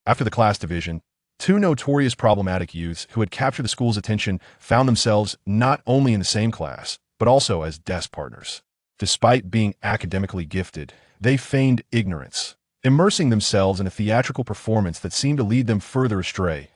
After the class division, two notorious problematic youths who had captured the school's attention found themselves not only in the same class, but also as desk partners. Despite being academically gifted, they feigned ignorance, immersing themselves in a theatrical performance that seemed to lead them further astray.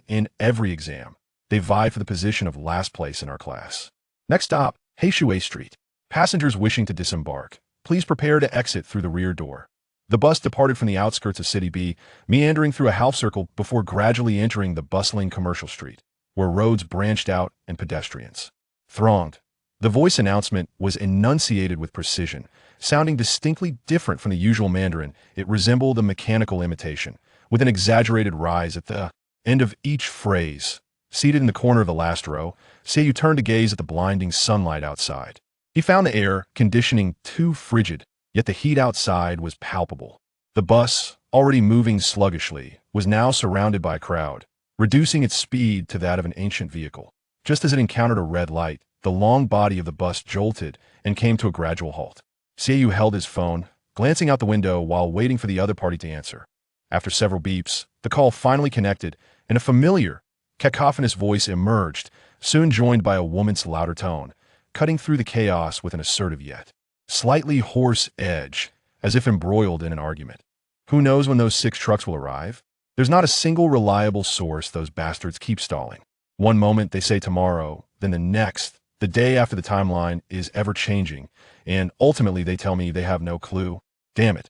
In every exam, they vied for the position of last place in our class. Next stop, Heishui Street. Passengers wishing to disembark, please prepare to exit through the rear door. The bus departed from the outskirts of City B, meandering through a half circle before gradually entering the bustling commercial street, where roads branched out and pedestrians thronged. The voice announcement was enunciated with precision, sounding distinctly different from the usual Mandarin. It resembled a mechanical imitation, with an exaggerated rise at the end of each phrase. Seated in the corner of the last row, Seiyu turned to gaze at the blinding sunlight outside. He found the air conditioning too frigid, yet the heat outside was palpable. The bus, already moving sluggishly, was now surrounded by a crowd, reducing its speed to that of an ancient vehicle. Just as it encountered a red light, the long body of the bus jolted and came to a gradual halt. Seiyu held his phone, glancing out the window while waiting for the other party to answer. After several beeps, the call finally connected, and a familiar, cacophonous voice emerged, soon joined by a woman's louder tone, cutting through the chaos with an assertive yet slightly hoarse edge, as if embroiled in an argument. Who knows when those 6 trucks will arrive? There's not a single reliable source. Those bastards keep stalling. One moment they say tomorrow, then the next, the day after, the timeline is ever-changing, and ultimately they tell me they have no clue. Damn it.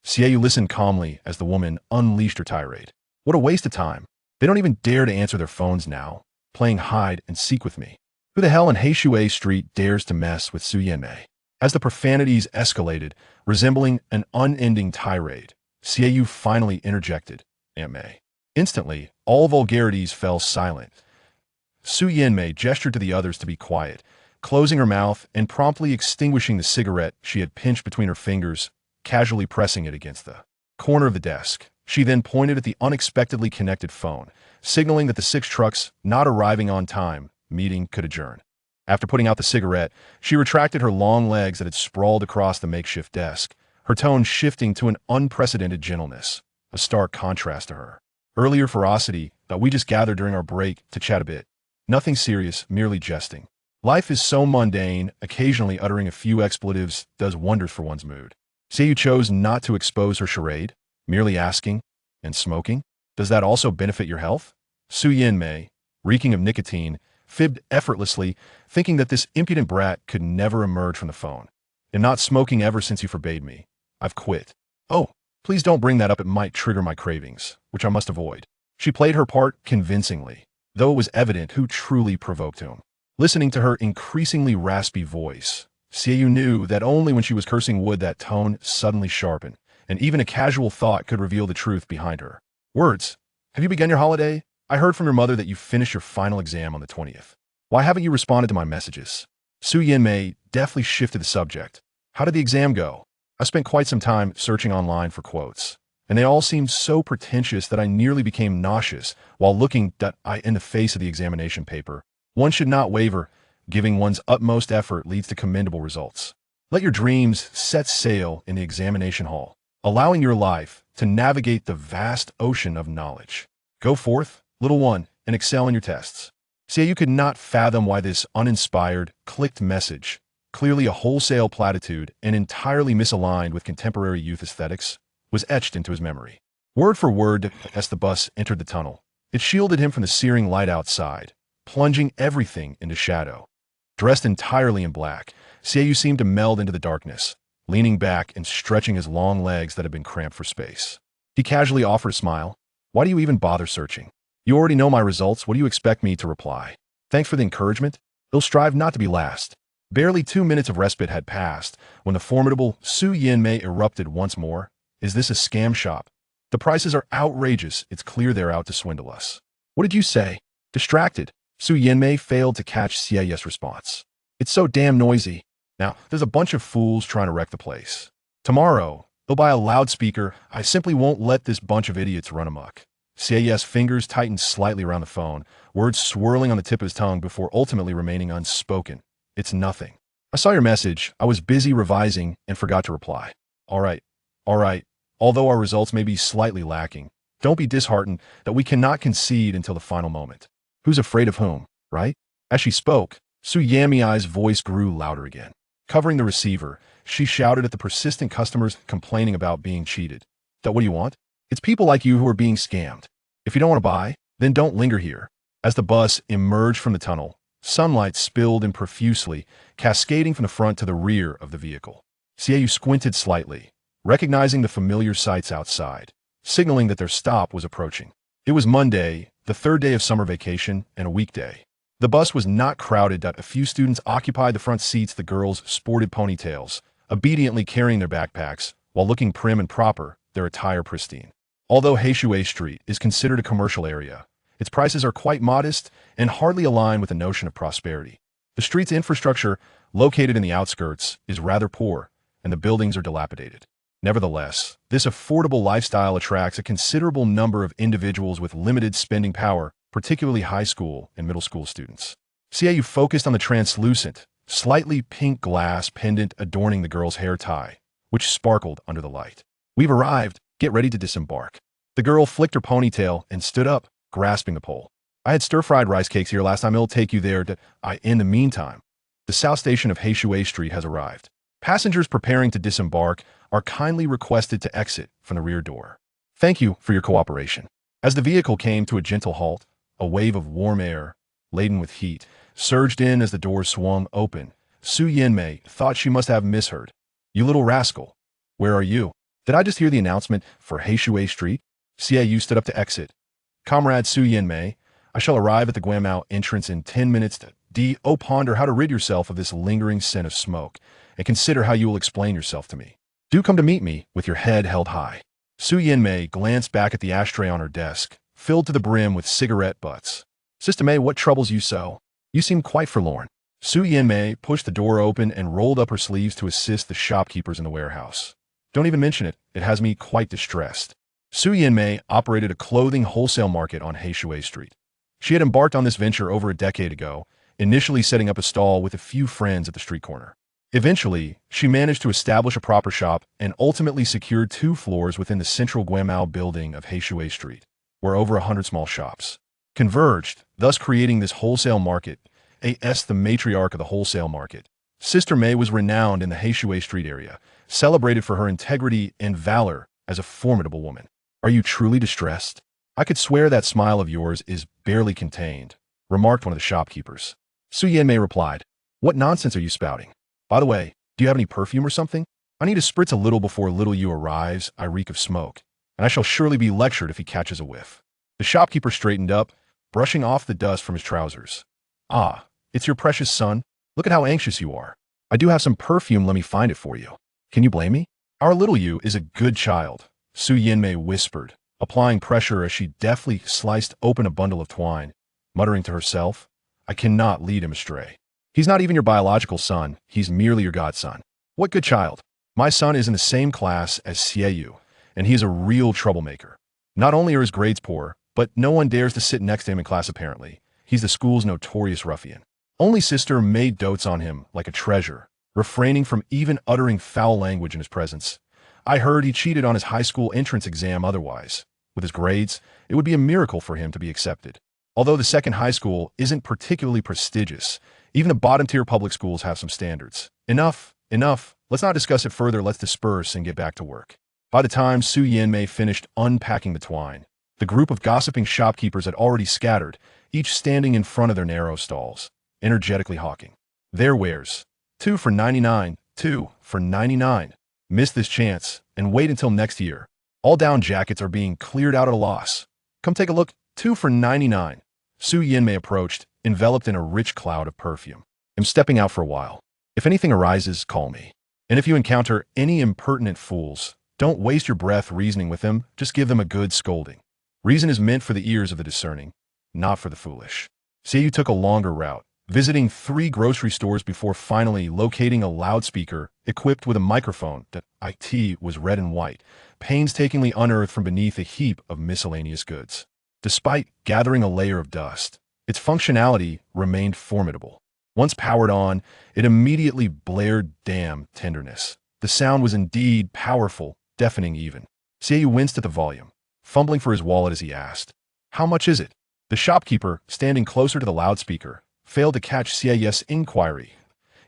Seiyu listened calmly as the woman unleashed her tirade. What a waste of time. They don't even dare to answer their phones now, playing hide and seek with me. Who the hell in Heishui Street dares to mess with Su Yanmei? As the profanities escalated, resembling an unending tirade, Seiyu finally interjected, Aunt May. Instantly, all vulgarities fell silent. Su Yanmei gestured to the others to be quiet, closing her mouth and promptly extinguishing the cigarette she had pinched between her fingers, casually pressing it against the corner of the desk. She then pointed at the unexpectedly connected phone, signaling that the 6 trucks not arriving on time, meeting could adjourn. After putting out the cigarette, she retracted her long legs that had sprawled across the makeshift desk, her tone shifting to an unprecedented gentleness, a stark contrast to her earlier ferocity that we just gathered during our break to chat a bit. Nothing serious, merely jesting. Life is so mundane, occasionally uttering a few expletives does wonders for one's mood. Seiyu chose not to expose her charade, merely asking, and smoking? Does that also benefit your health? Su Yanmei, reeking of nicotine, fibbed effortlessly, thinking that this impudent brat could never emerge from the phone. And not smoking ever since you forbade me. I've quit. Oh, please don't bring that up. It might trigger my cravings, which I must avoid. She played her part convincingly, though it was evident who truly provoked him. Listening to her increasingly raspy voice, Seiyu knew that only when she was cursing would that tone suddenly sharpen, and even a casual thought could reveal the truth behind her words. Have you begun your holiday? I heard from your mother that you finished your final exam on the 20th. Why haven't you responded to my messages? Su Yanmei deftly shifted the subject. How did the exam go? I spent quite some time searching online for quotes, and they all seemed so pretentious that I nearly became nauseous while looking in the face of the examination paper. One should not waver. Giving one's utmost effort leads to commendable results. Let your dreams set sail in the examination hall, allowing your life to navigate the vast ocean of knowledge. Go forth, little one, and excel in your tests. Seiyu could not fathom why this uninspired, clicked message, clearly a wholesale platitude and entirely misaligned with contemporary youth aesthetics, was etched into his memory. Word for word, as the bus entered the tunnel, it shielded him from the searing light outside, plunging everything into shadow. Dressed entirely in black, Seiyu seemed to meld into the darkness, leaning back and stretching his long legs that had been cramped for space. He casually offered a smile. Why do you even bother searching? You already know my results. What do you expect me to reply? Thanks for the encouragement. I'll strive not to be last. Barely 2 minutes of respite had passed when the formidable Su Yanmei erupted once more. Is this a scam shop? The prices are outrageous. It's clear they're out to swindle us. What did you say? Distracted, Su Yanmei failed to catch Sieyes' response. It's so damn noisy. Now, there's a bunch of fools trying to wreck the place. Tomorrow, they'll buy a loudspeaker. I simply won't let this bunch of idiots run amok. Sieyes' fingers tightened slightly around the phone, words swirling on the tip of his tongue before ultimately remaining unspoken. It's nothing. I saw your message. I was busy revising and forgot to reply. All right. Although our results may be slightly lacking, Don't be disheartened that we cannot concede until the final moment. Who's afraid of whom, right? As she spoke, Su Yamiai's voice grew louder again. Covering the receiver, she shouted at the persistent customers complaining about being cheated. That what do you want? It's people like you who are being scammed. If you don't want to buy, then don't linger here. As the bus emerged from the tunnel, sunlight spilled in profusely, cascading from the front to the rear of the vehicle. Xiaoyu squinted slightly, recognizing the familiar sights outside, signaling that their stop was approaching. It was Monday, the third day of summer vacation, and a weekday. The bus was not crowded. A few students occupied the front seats. The girls sported ponytails, obediently carrying their backpacks, while looking prim and proper, their attire pristine. Although Heishui Street is considered a commercial area, its prices are quite modest and hardly align with the notion of prosperity. The street's infrastructure, located in the outskirts, is rather poor, and the buildings are dilapidated. Nevertheless, this affordable lifestyle attracts a considerable number of individuals with limited spending power, particularly high school and middle school students. Xiaoyu focused on the translucent, slightly pink glass pendant adorning the girl's hair tie, which sparkled under the light. We've arrived. Get ready to disembark. The girl flicked her ponytail and stood up, grasping the pole. I had stir-fried rice cakes here last time. It'll take you there. In the meantime, the south station of Heishui Street has arrived. Passengers preparing to disembark are kindly requested to exit from the rear door. Thank you for your cooperation. As the vehicle came to a gentle halt, a wave of warm air, laden with heat, surged in as the doors swung open. Su Yanmei thought she must have misheard. You little rascal. Where are you? Did I just hear the announcement for Heishui Street? Xiaoyu stood up to exit. Comrade Su Yanmei, I shall arrive at the Guamao entrance in 10 minutes. Ponder how to rid yourself of this lingering scent of smoke, and consider how you will explain yourself to me. Do come to meet me with your head held high. Su Yanmei glanced back at the ashtray on her desk, filled to the brim with cigarette butts. Sister Mei, what troubles you so? You seem quite forlorn. Su Yanmei pushed the door open and rolled up her sleeves to assist the shopkeepers in the warehouse. Don't even mention it. It has me quite distressed. Su Yanmei operated a clothing wholesale market on Heishui Street. She had embarked on this venture over a decade ago, initially setting up a stall with a few friends at the street corner. Eventually, she managed to establish a proper shop and ultimately secured 2 floors within the central Guamao building of Heishui Street, where over 100 small shops converged, thus creating this wholesale market. A.S. the matriarch of the wholesale market. Sister Mei was renowned in the Heishui Street area, celebrated for her integrity and valor as a formidable woman. Are you truly distressed? I could swear that smile of yours is barely contained, remarked one of the shopkeepers. Su Yanmei replied, What nonsense are you spouting? By the way, do you have any perfume or something? I need to spritz a little before little you arrives. I reek of smoke, and I shall surely be lectured if he catches a whiff. The shopkeeper straightened up, brushing off the dust from his trousers. Ah, it's your precious son. Look at how anxious you are. I do have some perfume. Let me find it for you. Can you blame me? Our little you is a good child, Su Yanmei whispered, applying pressure as she deftly sliced open a bundle of twine, muttering to herself, I cannot lead him astray. He's not even your biological son. He's merely your godson. What good child. My son is in the same class as Xiaoyu, and he is a real troublemaker. Not only are his grades poor, but no one dares to sit next to him in class apparently. He's the school's notorious ruffian. Only Sister Mei dotes on him like a treasure, refraining from even uttering foul language in his presence. I heard he cheated on his high school entrance exam otherwise. With his grades, it would be a miracle for him to be accepted. Although the second high school isn't particularly prestigious, even the bottom-tier public schools have some standards. Enough. Let's not discuss it further. Let's disperse and get back to work. By the time Su Yanmei finished unpacking the twine, the group of gossiping shopkeepers had already scattered, each standing in front of their narrow stalls, energetically hawking their wares. 2 for 99, 2 for 99. Miss this chance and wait until next year. All down jackets are being cleared out at a loss. Come take a look. 2 for 99. Su Yanmei approached, enveloped in a rich cloud of perfume. I'm stepping out for a while. If anything arises, call me. And if you encounter any impertinent fools, don't waste your breath reasoning with them. Just give them a good scolding. Reason is meant for the ears of the discerning, not for the foolish. Xiaoyu took a longer route, visiting 3 grocery stores before finally locating a loudspeaker equipped with a microphone that IT was red and white, painstakingly unearthed from beneath a heap of miscellaneous goods. Despite gathering a layer of dust, its functionality remained formidable. Once powered on, it immediately blared damn tenderness. The sound was indeed powerful, deafening even. Xiaoyu winced at the volume. fumbling for his wallet as he asked, "How much is it?" The shopkeeper, standing closer to the loudspeaker, failed to catch Xiao's inquiry.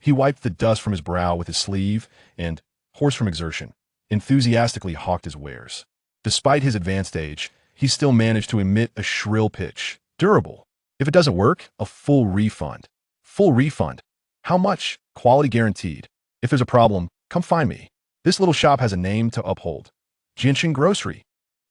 He wiped the dust from his brow with his sleeve and, hoarse from exertion, enthusiastically hawked his wares. Despite his advanced age, he still managed to emit a shrill pitch. "Durable. If it doesn't work, a full refund." "Full refund? How much? Quality guaranteed. If there's a problem, come find me. This little shop has a name to uphold. Jinshin Grocery."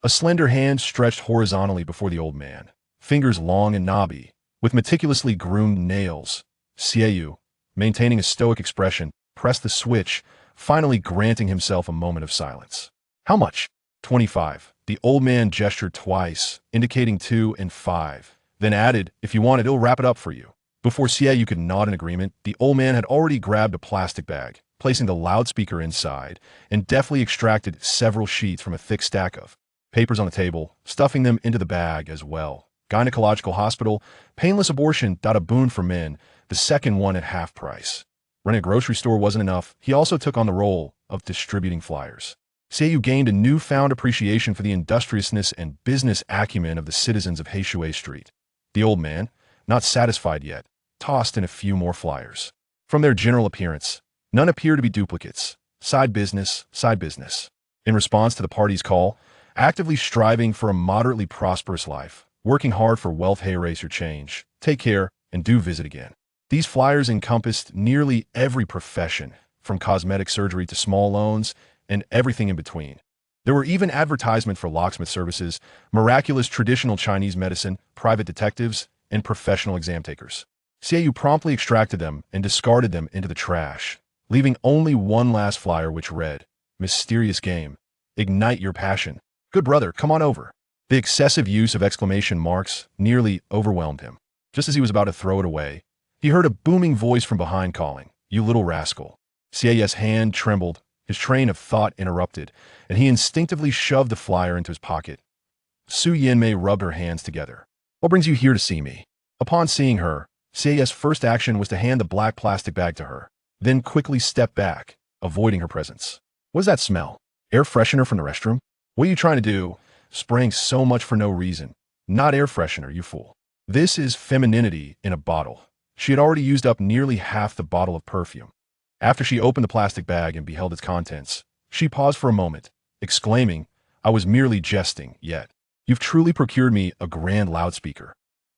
A slender hand stretched horizontally before the old man, fingers long and knobby, with meticulously groomed nails. Xiao, maintaining a stoic expression, pressed the switch, finally granting himself a moment of silence. "How much?" 25. The old man gestured twice, indicating 2 and 5, then added, "If you want it, it'll wrap it up for you." Before Xiao could nod in agreement, the old man had already grabbed a plastic bag, placing the loudspeaker inside, and deftly extracted several sheets from a thick stack of papers on the table, stuffing them into the bag as well. Gynecological hospital, painless abortion, a boon for men, the second one at half price. Running a grocery store wasn't enough, he also took on the role of distributing flyers. Xiao gained a newfound appreciation for the industriousness and business acumen of the citizens of Heishui Street. The old man, not satisfied yet, tossed in a few more flyers. From their general appearance, none appear to be duplicates. Side business, side business. In response to the party's call, actively striving for a moderately prosperous life, working hard for wealth. Hey, erase your change. Take care, and do visit again. These flyers encompassed nearly every profession, from cosmetic surgery to small loans, and everything in between. There were even advertisements for locksmith services, miraculous traditional Chinese medicine, private detectives, and professional exam takers. Xiao promptly extracted them and discarded them into the trash, leaving only one last flyer which read, "Mysterious game. Ignite your passion. Good brother, come on over." The excessive use of exclamation marks nearly overwhelmed him. Just as he was about to throw it away, he heard a booming voice from behind calling, "You little rascal." Xiao's hand trembled, his train of thought interrupted, and he instinctively shoved the flyer into his pocket. Su Yanmei rubbed her hands together. "What brings you here to see me?" Upon seeing her, Xiao's first action was to hand the black plastic bag to her, then quickly step back, avoiding her presence. "What does that smell? Air freshener from the restroom? What are you trying to do? Spraying so much for no reason. Not air freshener, you fool. This is femininity in a bottle." She had already used up nearly half the bottle of perfume. After she opened the plastic bag and beheld its contents, she paused for a moment, exclaiming, "I was merely jesting, yet you've truly procured me a grand loudspeaker.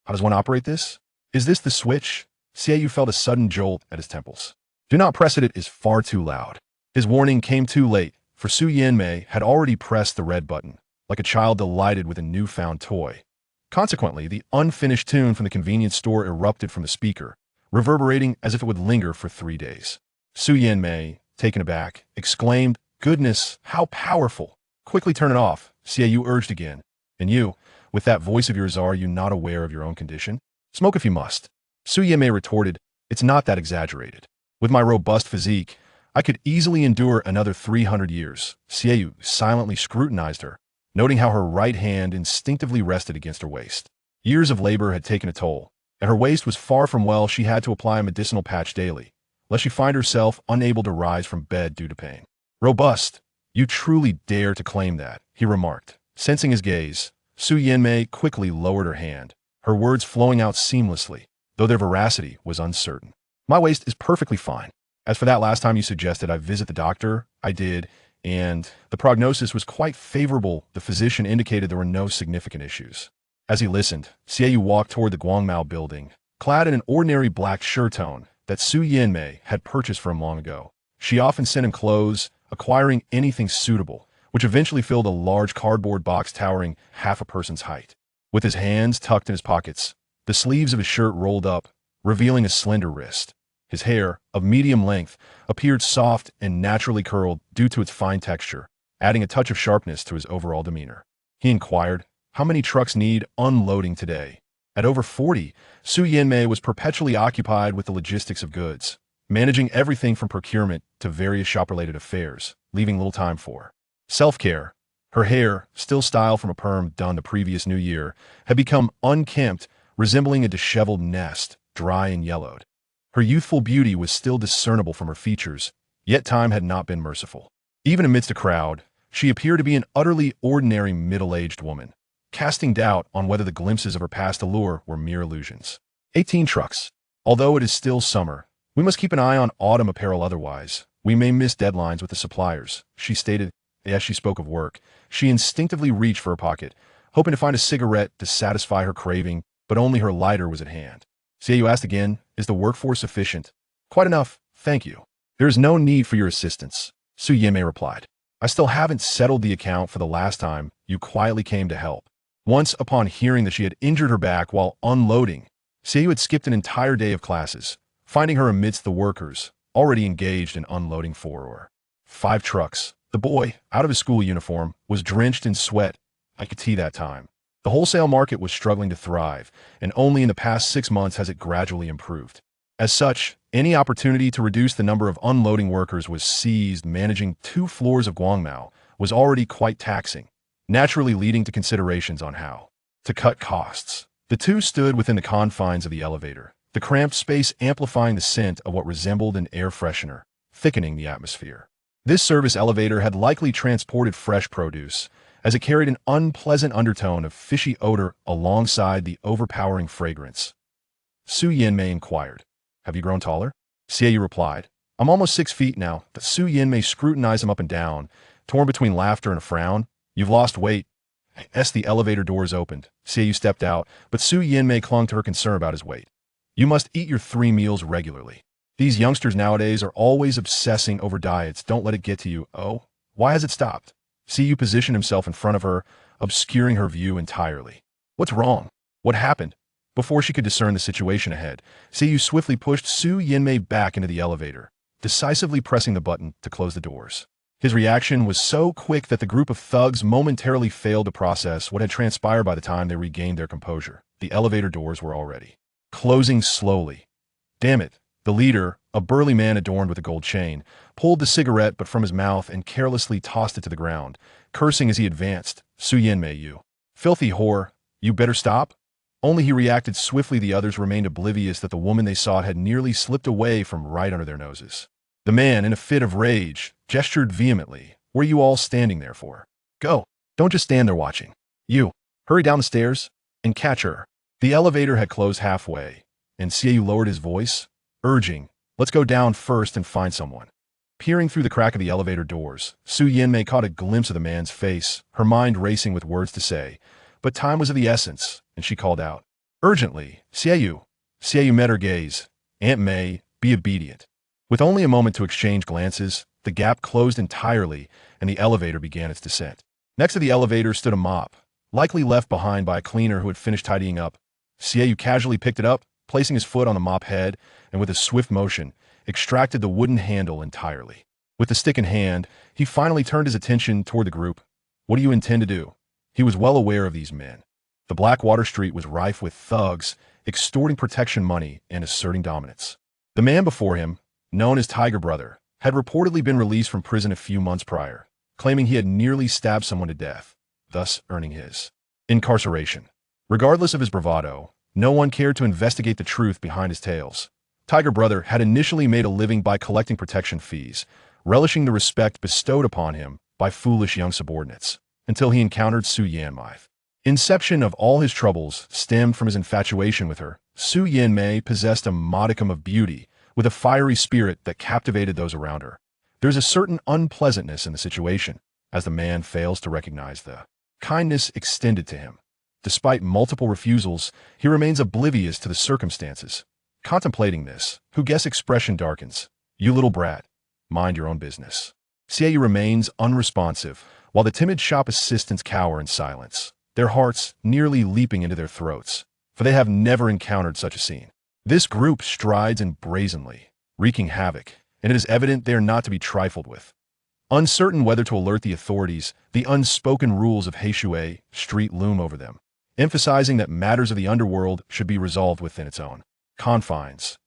How does one operate this? Is this the switch?" Xiao felt a sudden jolt at his temples. "Do not press it is far too loud." His warning came too late, for Su Yanmei had already pressed the red button, like a child delighted with a newfound toy. Consequently, the unfinished tune from the convenience store erupted from the speaker, reverberating as if it would linger for 3 days. Su Yanmei, taken aback, exclaimed, "Goodness, how powerful! Quickly turn it off," Xiao urged again. "And you, with that voice of yours, are you not aware of your own condition? Smoke if you must." Su Yanmei retorted, "It's not that exaggerated. With my robust physique, I could easily endure another 300 years. Xiao silently scrutinized her, noting how her right hand instinctively rested against her waist. Years of labor had taken a toll, and her waist was far from well. She had to apply a medicinal patch daily, lest she find herself unable to rise from bed due to pain. "Robust? You truly dare to claim that," he remarked. Sensing his gaze, Su Yanmei quickly lowered her hand, her words flowing out seamlessly, though their veracity was uncertain. "My waist is perfectly fine. As for that last time you suggested I visit the doctor, I did, and the prognosis was quite favorable. The physician indicated there were no significant issues." As he listened, Xiao walked toward the Guangmao building, clad in an ordinary black shirt-tone that Su Yanmei had purchased for him long ago. She often sent him clothes, acquiring anything suitable, which eventually filled a large cardboard box towering half a person's height. With his hands tucked in his pockets, the sleeves of his shirt rolled up, revealing a slender wrist. His hair, of medium length, appeared soft and naturally curled due to its fine texture, adding a touch of sharpness to his overall demeanor. He inquired, "How many trucks need unloading today?" At over 40, Su Yanmei was perpetually occupied with the logistics of goods, managing everything from procurement to various shop-related affairs, leaving little time for self-care. Her hair, still styled from a perm done the previous New Year, had become unkempt, resembling a disheveled nest, dry and yellowed. Her youthful beauty was still discernible from her features, yet time had not been merciful. Even amidst a crowd, She appeared to be an utterly ordinary middle-aged woman, casting doubt on whether the glimpses of her past allure were mere illusions. 18 trucks. Although it is still summer, we must keep an eye on autumn apparel otherwise. We may miss deadlines with the suppliers, she stated as she spoke of work. She instinctively reached for her pocket, hoping to find a cigarette to satisfy her craving, but only her lighter was at hand. Xiaoyu asked again, is the workforce sufficient? Quite enough, thank you. There is no need for your assistance, Su Yinmei replied. I still haven't settled the account for the last time you quietly came to help. Once upon hearing that she had injured her back while unloading, Xiaoyu had skipped an entire day of classes, finding her amidst the workers, already engaged in unloading 4 or 5 trucks. The boy, out of his school uniform, was drenched in sweat. I could see that time. The wholesale market was struggling to thrive, and only in the past 6 months has it gradually improved. As such, any opportunity to reduce the number of unloading workers was seized. Managing 2 floors of Guangmao was already quite taxing, naturally leading to considerations on how to cut costs. The two stood within the confines of the elevator, the cramped space amplifying the scent of what resembled an air freshener, thickening the atmosphere. This service elevator had likely transported fresh produce, as it carried an unpleasant undertone of fishy odor alongside the overpowering fragrance. Su Yinmei inquired, have you grown taller? Xiaoyu replied, I'm almost 6 feet now. But Su Yinmei scrutinized him up and down, torn between laughter and a frown. You've lost weight. As the elevator doors opened, Xiaoyu stepped out, but Su Yinmei clung to her concern about his weight. You must eat your 3 meals regularly. These youngsters nowadays are always obsessing over diets. Don't let it get to you. Oh, why has it stopped? Xiaoyu positioned himself in front of her, obscuring her view entirely. What's wrong? What happened? Before she could discern the situation ahead, Xiaoyu swiftly pushed Su Yinmei back into the elevator, decisively pressing the button to close the doors. His reaction was so quick that the group of thugs momentarily failed to process what had transpired. By the time they regained their composure, the elevator doors were already closing slowly. Damn it, the leader, a burly man adorned with a gold chain, pulled the cigarette but from his mouth and carelessly tossed it to the ground, cursing as he advanced. Su Yinmei, you filthy whore, you better stop. Only he reacted swiftly. The others remained oblivious that the woman they sought had nearly slipped away from right under their noses. The man, in a fit of rage, gestured vehemently. What are you all standing there for? Go. Don't just stand there watching. You, hurry down the stairs and catch her. The elevator had closed halfway, and Xiaoyu lowered his voice, urging, let's go down first and find someone. Peering through the crack of the elevator doors, Su Yinmei caught a glimpse of the man's face, her mind racing with words to say, but time was of the essence, and she called out, urgently, Xiaoyu. Xiaoyu met her gaze. Aunt May, be obedient. With only a moment to exchange glances, the gap closed entirely, and the elevator began its descent. Next to the elevator stood a mop, likely left behind by a cleaner who had finished tidying up. Xiaoyu casually picked it up, placing his foot on the mop head, and with a swift motion, extracted the wooden handle entirely. With the stick in hand, he finally turned his attention toward the group. What do you intend to do? He was well aware of these men. The Blackwater Street was rife with thugs, extorting protection money and asserting dominance. The man before him, known as Tiger Brother, had reportedly been released from prison a few months prior, claiming he had nearly stabbed someone to death, thus earning his incarceration. Regardless of his bravado, no one cared to investigate the truth behind his tales. Tiger Brother had initially made a living by collecting protection fees, relishing the respect bestowed upon him by foolish young subordinates, until he encountered Su Yinmei. Inception of all his troubles stemmed from his infatuation with her. Su Yinmei possessed a modicum of beauty, with a fiery spirit that captivated those around her. There's a certain unpleasantness in the situation, as the man fails to recognize the kindness extended to him. Despite multiple refusals, he remains oblivious to the circumstances. Contemplating this, Hugues' expression darkens. You little brat, mind your own business. Xiaoyu remains unresponsive, while the timid shop assistants cower in silence, their hearts nearly leaping into their throats, for they have never encountered such a scene. This group strides in brazenly, wreaking havoc, and it is evident they are not to be trifled with. Uncertain whether to alert the authorities, the unspoken rules of Heishui Street loom over them, emphasizing that matters of the underworld should be resolved within its own confines.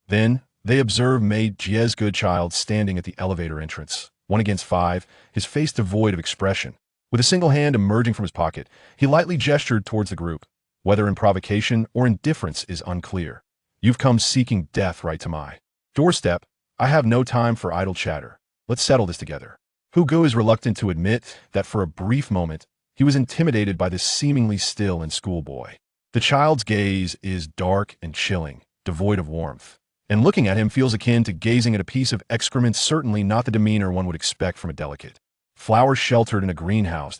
Then, they observe Mei Jie's Goodchild standing at the elevator entrance, 1 against 5, his face devoid of expression. With a single hand emerging from his pocket, he lightly gestured towards the group. Whether in provocation or indifference is unclear. You've come seeking death right to my doorstep. I have no time for idle chatter. Let's settle this together. Hugo is reluctant to admit that for a brief moment, he was intimidated by this seemingly still and schoolboy. The child's gaze is dark and chilling, devoid of warmth, and looking at him feels akin to gazing at a piece of excrement, certainly not the demeanor one would expect from a delicate flower sheltered in a greenhouse.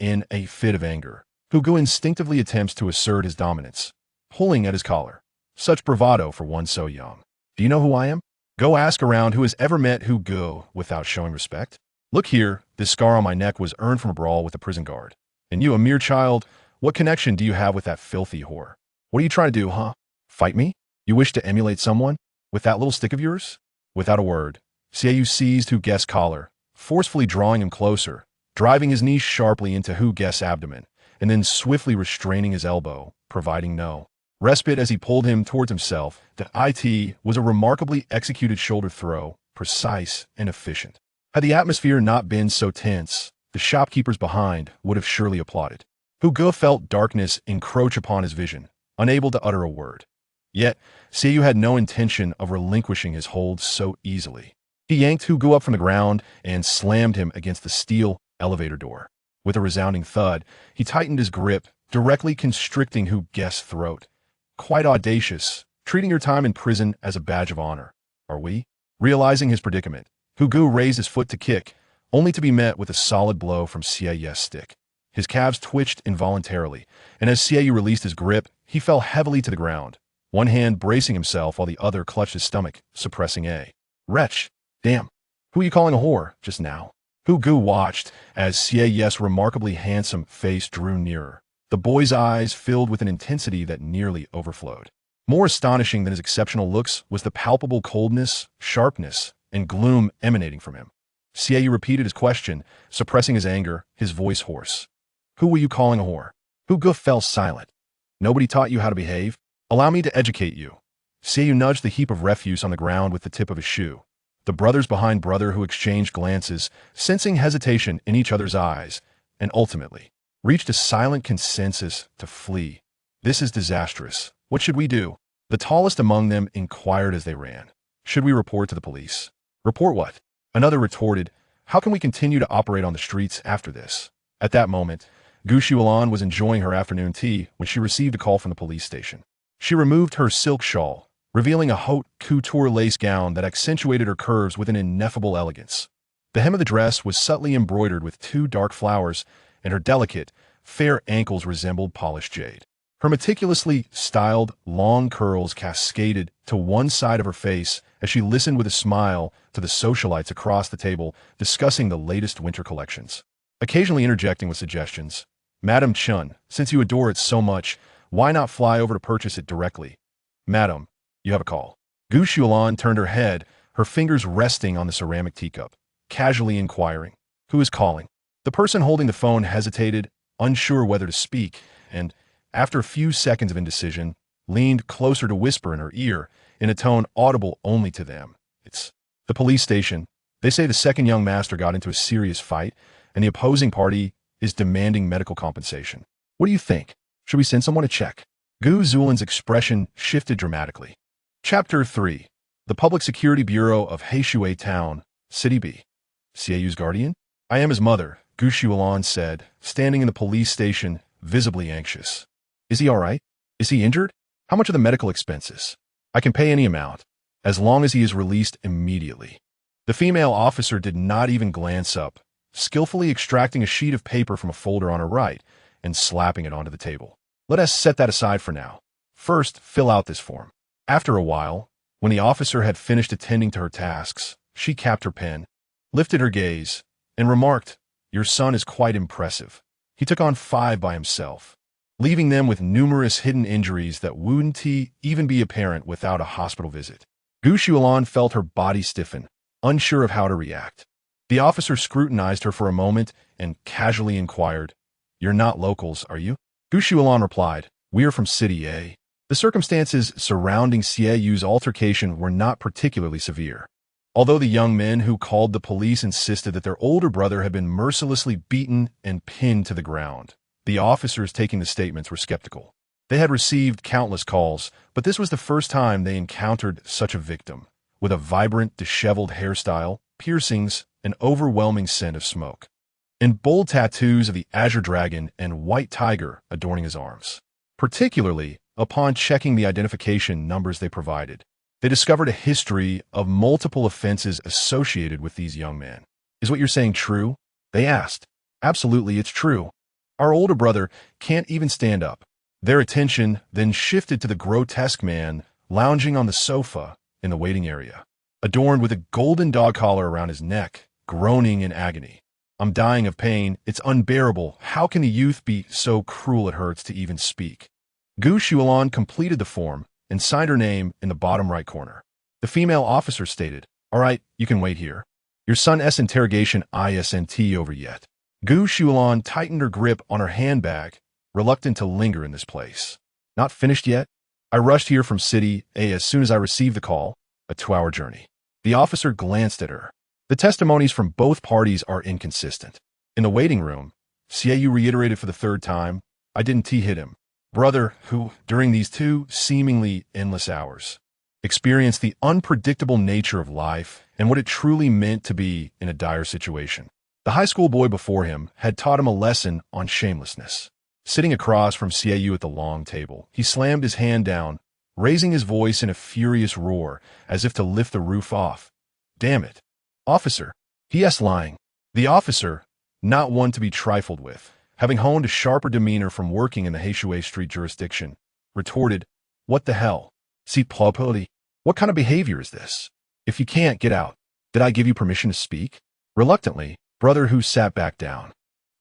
In a fit of anger, Hugo instinctively attempts to assert his dominance, pulling at his collar. Such bravado for one so young. Do you know who I am? Go ask around who has ever met Hugo without showing respect. Look here, this scar on my neck was earned from a brawl with a prison guard. And you, a mere child, what connection do you have with that filthy whore? What are you trying to do, huh? Fight me? You wish to emulate someone? With that little stick of yours? Without a word, Xiaoyu seized Hu Guest's collar, forcefully drawing him closer, driving his knee sharply into Hu Guest's abdomen, and then swiftly restraining his elbow, providing no respite as he pulled him towards himself. The IT was a remarkably executed shoulder throw, precise and efficient. Had the atmosphere not been so tense, the shopkeepers behind would have surely applauded. Hugo felt darkness encroach upon his vision, unable to utter a word. Yet, Xiaoyu had no intention of relinquishing his hold so easily. He yanked Hugo up from the ground and slammed him against the steel elevator door. With a resounding thud, he tightened his grip, directly constricting Hu Guest's throat. Quite audacious, treating your time in prison as a badge of honor. Are we? Realizing his predicament, Hugo raised his foot to kick, only to be met with a solid blow from Xiaoyu's stick. His calves twitched involuntarily, and as Xiaoyu released his grip, he fell heavily to the ground, one hand bracing himself while the other clutched his stomach, suppressing a wretch. Damn, who are you calling a whore just now? Hugo watched as Xiaoyu's remarkably handsome face drew nearer. The boy's eyes filled with an intensity that nearly overflowed. More astonishing than his exceptional looks was the palpable coldness, sharpness, and gloom emanating from him. Xiaoyu repeated his question, suppressing his anger, his voice hoarse. Who were you calling a whore? Hugo fell silent. Nobody taught you how to behave? Allow me to educate you. Xiaoyu nudged the heap of refuse on the ground with the tip of his shoe. The brothers behind brother who exchanged glances, sensing hesitation in each other's eyes, and ultimately reached a silent consensus to flee. This is disastrous. What should we do? The tallest among them inquired as they ran. Should we report to the police? Report what? Another retorted, how can we continue to operate on the streets after this? At that moment, Gu Xuelan was enjoying her afternoon tea when she received a call from the police station. She removed her silk shawl, revealing a haute couture lace gown that accentuated her curves with an ineffable elegance. The hem of the dress was subtly embroidered with 2 dark flowers, and her delicate, fair ankles resembled polished jade. Her meticulously styled, long curls cascaded to one side of her face as she listened with a smile to the socialites across the table discussing the latest winter collections, occasionally interjecting with suggestions. Madam Chun, since you adore it so much, why not fly over to purchase it directly? Madam, you have a call. Gu Xuelan turned her head, her fingers resting on the ceramic teacup, casually inquiring, who is calling? The person holding the phone hesitated, unsure whether to speak, and, after a few seconds of indecision, leaned closer to whisper in her ear, in a tone audible only to them. It's the police station. They say the second young master got into a serious fight, and the opposing party is demanding medical compensation. What do you think? Should we send someone to check? Gu Xuelan's expression shifted dramatically. Chapter 3. The Public Security Bureau of Heishui Town, City B. Xiaoyu's guardian? I am his mother, Gu Xuelan said, standing in the police station, visibly anxious. Is he all right? Is he injured? How much are the medical expenses? I can pay any amount, as long as he is released immediately. The female officer did not even glance up, skillfully extracting a sheet of paper from a folder on her right and slapping it onto the table. Let us set that aside for now. First, fill out this form. After a while, when the officer had finished attending to her tasks, she capped her pen, lifted her gaze, and remarked, Your son is quite impressive. He took on 5 by himself, leaving them with numerous hidden injuries that wouldn't even be apparent without a hospital visit. Gu Xuelan felt her body stiffen, unsure of how to react. The officer scrutinized her for a moment and casually inquired, You're not locals, are you? Gu Xuelan replied, We are from City A. The circumstances surrounding Xiaoyu's altercation were not particularly severe. Although the young men who called the police insisted that their older brother had been mercilessly beaten and pinned to the ground, the officers taking the statements were skeptical. They had received countless calls, but this was the first time they encountered such a victim, with a vibrant, disheveled hairstyle, piercings, an overwhelming scent of smoke, and bold tattoos of the azure dragon and white tiger adorning his arms. Particularly, upon checking the identification numbers they provided, they discovered a history of multiple offenses associated with these young men. "Is what you're saying true?" they asked. "Absolutely, it's true. Our older brother can't even stand up." Their attention then shifted to the grotesque man lounging on the sofa in the waiting area, adorned with a golden dog collar around his neck, groaning in agony. "I'm dying of pain. It's unbearable. How can the youth be so cruel it hurts to even speak?" Gu Shulan completed the form and signed her name in the bottom right corner. The female officer stated, "All right, you can wait here. Your son's interrogation isn't over yet." Gu Shulan tightened her grip on her handbag, reluctant to linger in this place. "Not finished yet? I rushed here from City A as soon as I received the call, a 2-hour journey." The officer glanced at her. The testimonies from both parties are inconsistent. In the waiting room, Xiaoyu reiterated for the third time, "I didn't hit him." Brother, who, during these 2 seemingly endless hours, experienced the unpredictable nature of life and what it truly meant to be in a dire situation. The high school boy before him had taught him a lesson on shamelessness. Sitting across from Xiaoyu at the long table, he slammed his hand down, raising his voice in a furious roar as if to lift the roof off. "Damn it, officer!" he asked, lying. The officer, not one to be trifled with, having honed a sharper demeanor from working in the Heishui Street jurisdiction, retorted, "What the hell? See, Plopoli, what kind of behavior is this? If you can't, get out. Did I give you permission to speak?" Reluctantly, Brother Hu sat back down.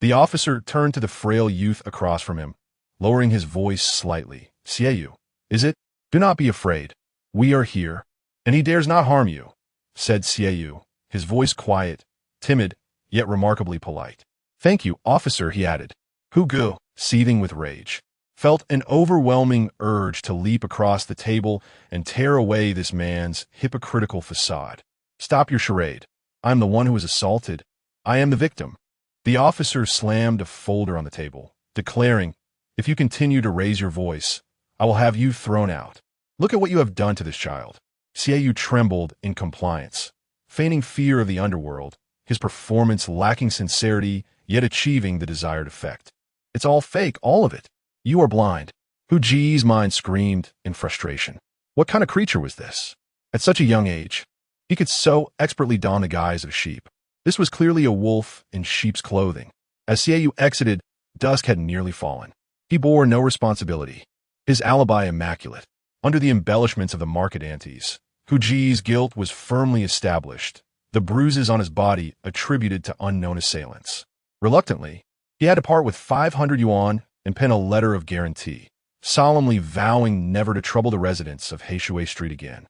The officer turned to the frail youth across from him, lowering his voice slightly. "Xiaoyu, is it? Do not be afraid. We are here, and he dares not harm you," said Xiaoyu, his voice quiet, timid, yet remarkably polite. "Thank you, officer," he added. Hu Gu, seething with rage, felt an overwhelming urge to leap across the table and tear away this man's hypocritical facade. "Stop your charade. I'm the one who was assaulted. I am the victim." The officer slammed a folder on the table, declaring, "If you continue to raise your voice, I will have you thrown out. Look at what you have done to this child." Xiaoyu trembled in compliance, feigning fear of the underworld, his performance lacking sincerity, yet achieving the desired effect. "It's all fake, all of it. You are blind." Hu Ji's mind screamed in frustration. What kind of creature was this? At such a young age, he could so expertly don the guise of a sheep. This was clearly a wolf in sheep's clothing. As Xiaoyu exited, dusk had nearly fallen. He bore no responsibility, his alibi immaculate. Under the embellishments of the market antes, Hu Ji's guilt was firmly established, the bruises on his body attributed to unknown assailants. Reluctantly, he had to part with 500 yuan and pen a letter of guarantee, solemnly vowing never to trouble the residents of Heishui Street again,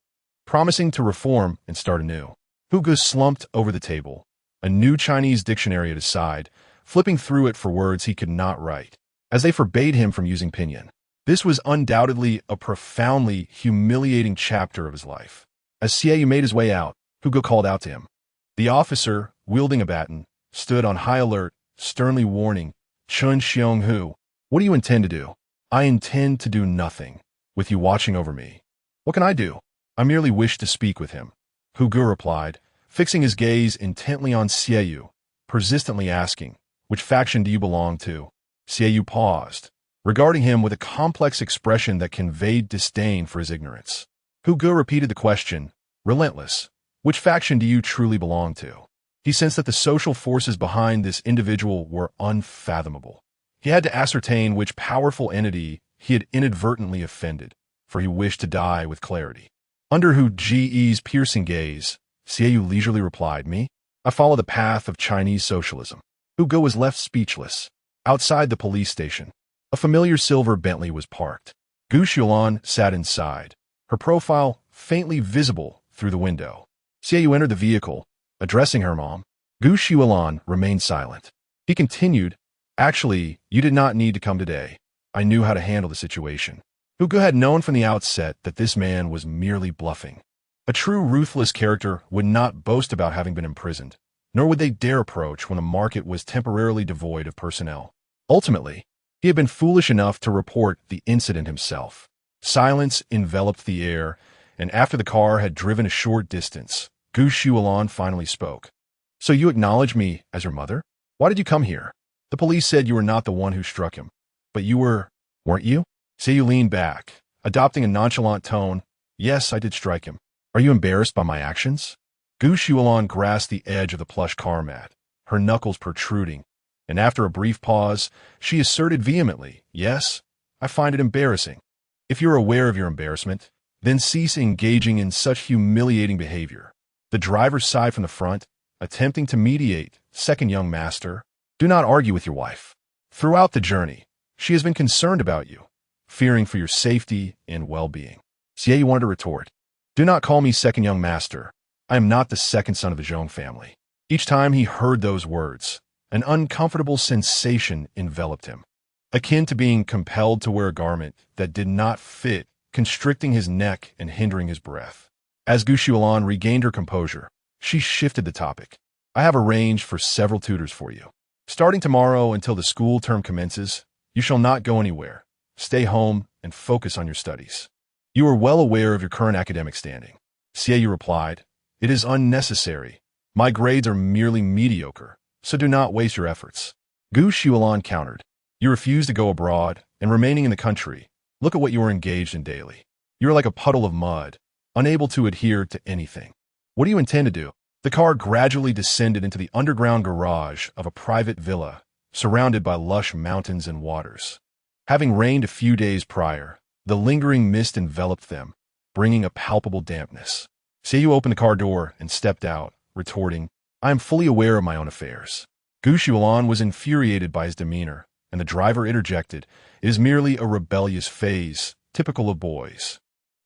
promising to reform and start anew. Hu Gu slumped over the table, a new Chinese dictionary at his side, flipping through it for words he could not write, as they forbade him from using pinyin. This was undoubtedly a profoundly humiliating chapter of his life. As Xiaoyu made his way out, Hu Gu called out to him. The officer, wielding a baton, stood on high alert, sternly warning, "Chun Xiong Hu, what do you intend to do?" "I intend to do nothing, with you watching over me." "What can I do?" "I merely wish to speak with him," Hu Gu replied, fixing his gaze intently on Xiaoyu, persistently asking, "Which faction do you belong to?" Xiaoyu paused, regarding him with a complex expression that conveyed disdain for his ignorance. Hu Gu repeated the question, relentless, "Which faction do you truly belong to?" He sensed that the social forces behind this individual were unfathomable. He had to ascertain which powerful entity he had inadvertently offended, for he wished to die with clarity. Under Hu Ji's piercing gaze, Xiaoyu leisurely replied, "Me? I follow the path of Chinese socialism." Hu Gu was left speechless. Outside the police station, a familiar silver Bentley was parked. Gu Shulan sat inside, her profile faintly visible through the window. Xiaoyu entered the vehicle, addressing her mom. Gu Shulan remained silent. He continued, "Actually, you did not need to come today. I knew how to handle the situation." Hu Gu had known from the outset that this man was merely bluffing. A true ruthless character would not boast about having been imprisoned, nor would they dare approach when the market was temporarily devoid of personnel. Ultimately, he had been foolish enough to report the incident himself. Silence enveloped the air, and after the car had driven a short distance, Gu Shulan finally spoke. So you acknowledge me as your mother? Why did you come here? The police said you were not the one who struck him. But you were, weren't you? Seiyu leaned back, adopting a nonchalant tone. Yes, I did strike him. Are you embarrassed by my actions? Gu Shualon grasped the edge of the plush car mat, her knuckles protruding, and after a brief pause, she asserted vehemently, yes, I find it embarrassing. If you're aware of your embarrassment, then cease engaging in such humiliating behavior. The driver sighed from the front, attempting to mediate. Second young master, do not argue with your wife. Throughout the journey, she has been concerned about you, fearing for your safety and well-being. Xie wanted to retort, do not call me second young master. I am not the second son of the Zhong family. Each time he heard those words, an uncomfortable sensation enveloped him, akin to being compelled to wear a garment that did not fit, constricting his neck and hindering his breath. As Gu Shualon regained her composure, she shifted the topic. I have arranged for several tutors for you. Starting tomorrow until the school term commences, you shall not go anywhere. Stay home and focus on your studies. You are well aware of your current academic standing. Xie replied, it is unnecessary. My grades are merely mediocre, so do not waste your efforts. Gu Shualon countered, you refuse to go abroad, and remaining in the country, look at what you are engaged in daily. You are like a puddle of mud, unable to adhere to anything. What do you intend to do? The car gradually descended into the underground garage of a private villa, surrounded by lush mountains and waters. Having rained a few days prior, the lingering mist enveloped them, bringing a palpable dampness. Seiyu opened the car door and stepped out, retorting, I am fully aware of my own affairs. Gu Shualon was infuriated by his demeanor, and the driver interjected, it is merely a rebellious phase, typical of boys.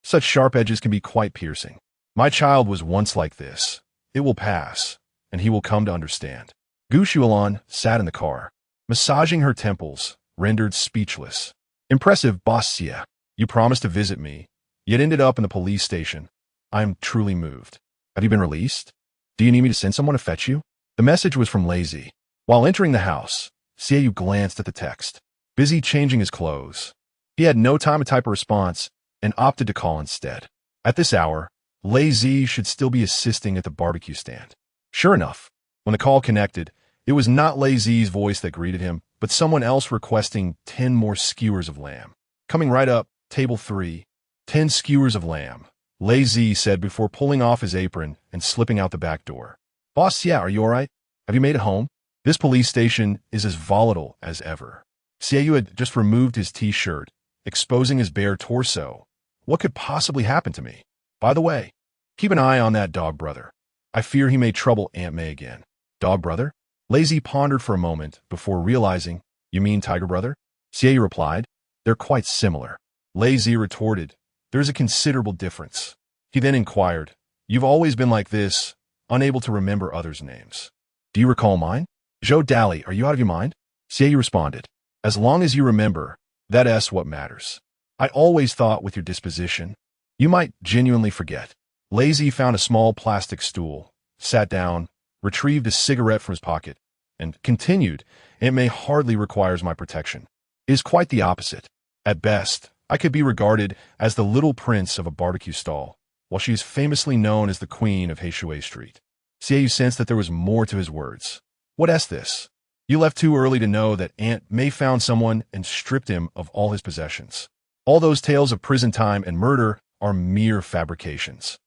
Such sharp edges can be quite piercing. My child was once like this. It will pass, and he will come to understand. Gu Shualon sat in the car, massaging her temples, rendered speechless. Impressive, boss Xie. You promised to visit me, yet ended up in the police station. I am truly moved. Have you been released? Do you need me to send someone to fetch you? The message was from Lazy. While entering the house, Xie glanced at the text, busy changing his clothes. He had no time to type a response and opted to call instead. At this hour, Lazy should still be assisting at the barbecue stand. Sure enough, when the call connected, it was not Lazy's voice that greeted him, but someone else requesting 10 more skewers of lamb. Coming right up, table 3, 10 skewers of lamb, Lazy said before pulling off his apron and slipping out the back door. Boss, yeah, are you all right? Have you made it home? This police station is as volatile as ever. Seiyu had just removed his t-shirt, exposing his bare torso. What could possibly happen to me? By the way, keep an eye on that dog brother. I fear he may trouble Aunt May again. Dog brother? Lazy pondered for a moment before realizing, you mean tiger brother? Seiyu replied, they're quite similar. Lazy retorted, there's a considerable difference. He then inquired, you've always been like this, unable to remember others' names. Do you recall mine? Zhou Dali, are you out of your mind? Seiyu responded, as long as you remember, that's what matters. I always thought with your disposition, you might genuinely forget. Lazy found a small plastic stool, sat down, retrieved a cigarette from his pocket, and continued, it may hardly requires my protection. It is quite the opposite. At best, I could be regarded as the little prince of a barbecue stall, while she is famously known as the queen of Heishui Street. Seiyu sensed that there was more to his words. What is this? You left too early to know that Aunt May found someone and stripped him of all his possessions. All those tales of prison time and murder are mere fabrications.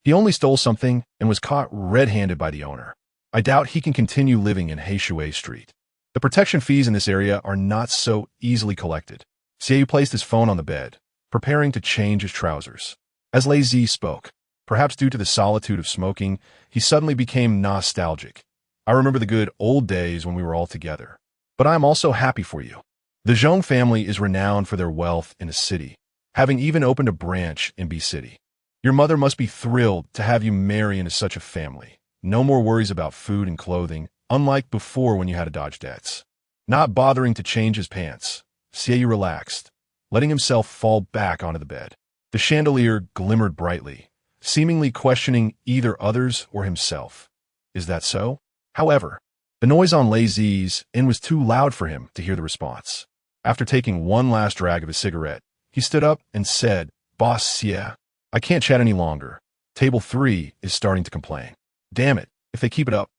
He only stole something and was caught red-handed by the owner. I doubt he can continue living in Heishui Street. The protection fees in this area are not so easily collected. Seiyu placed his phone on the bed, preparing to change his trousers. As Lazy spoke, perhaps due to the solitude of smoking, he suddenly became nostalgic. I remember the good old days when we were all together. But I am also happy for you. The Zhong family is renowned for their wealth in the city, having even opened a branch in B City. Your mother must be thrilled to have you marry into such a family. No more worries about food and clothing, unlike before when you had to dodge debts. Not bothering to change his pants, Seiyu relaxed, letting himself fall back onto the bed. The chandelier glimmered brightly, seemingly questioning either others or himself. Is that so? However, the noise on Lazy's end was too loud for him to hear the response. After taking one last drag of his cigarette, he stood up and said, Boss Xie, I can't chat any longer. Table 3 is starting to complain. Damn it, if they keep it up.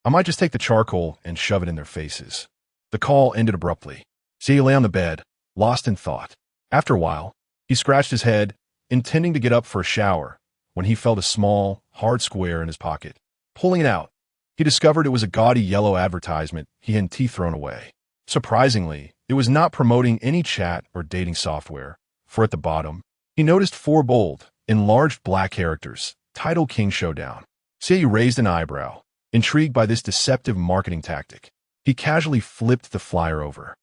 I might just take the charcoal and shove it in their faces. The call ended abruptly. Xie lay on the bed, lost in thought. After a while, he scratched his head, intending to get up for a shower, when he felt a small, hard square in his pocket. Pulling it out, he discovered it was a gaudy yellow advertisement he had thrown away. Surprisingly, it was not promoting any chat or dating software, for at the bottom, he noticed 4 bold, enlarged black characters, Title King Showdown. Xie raised an eyebrow, intrigued by this deceptive marketing tactic. He casually flipped the flyer over.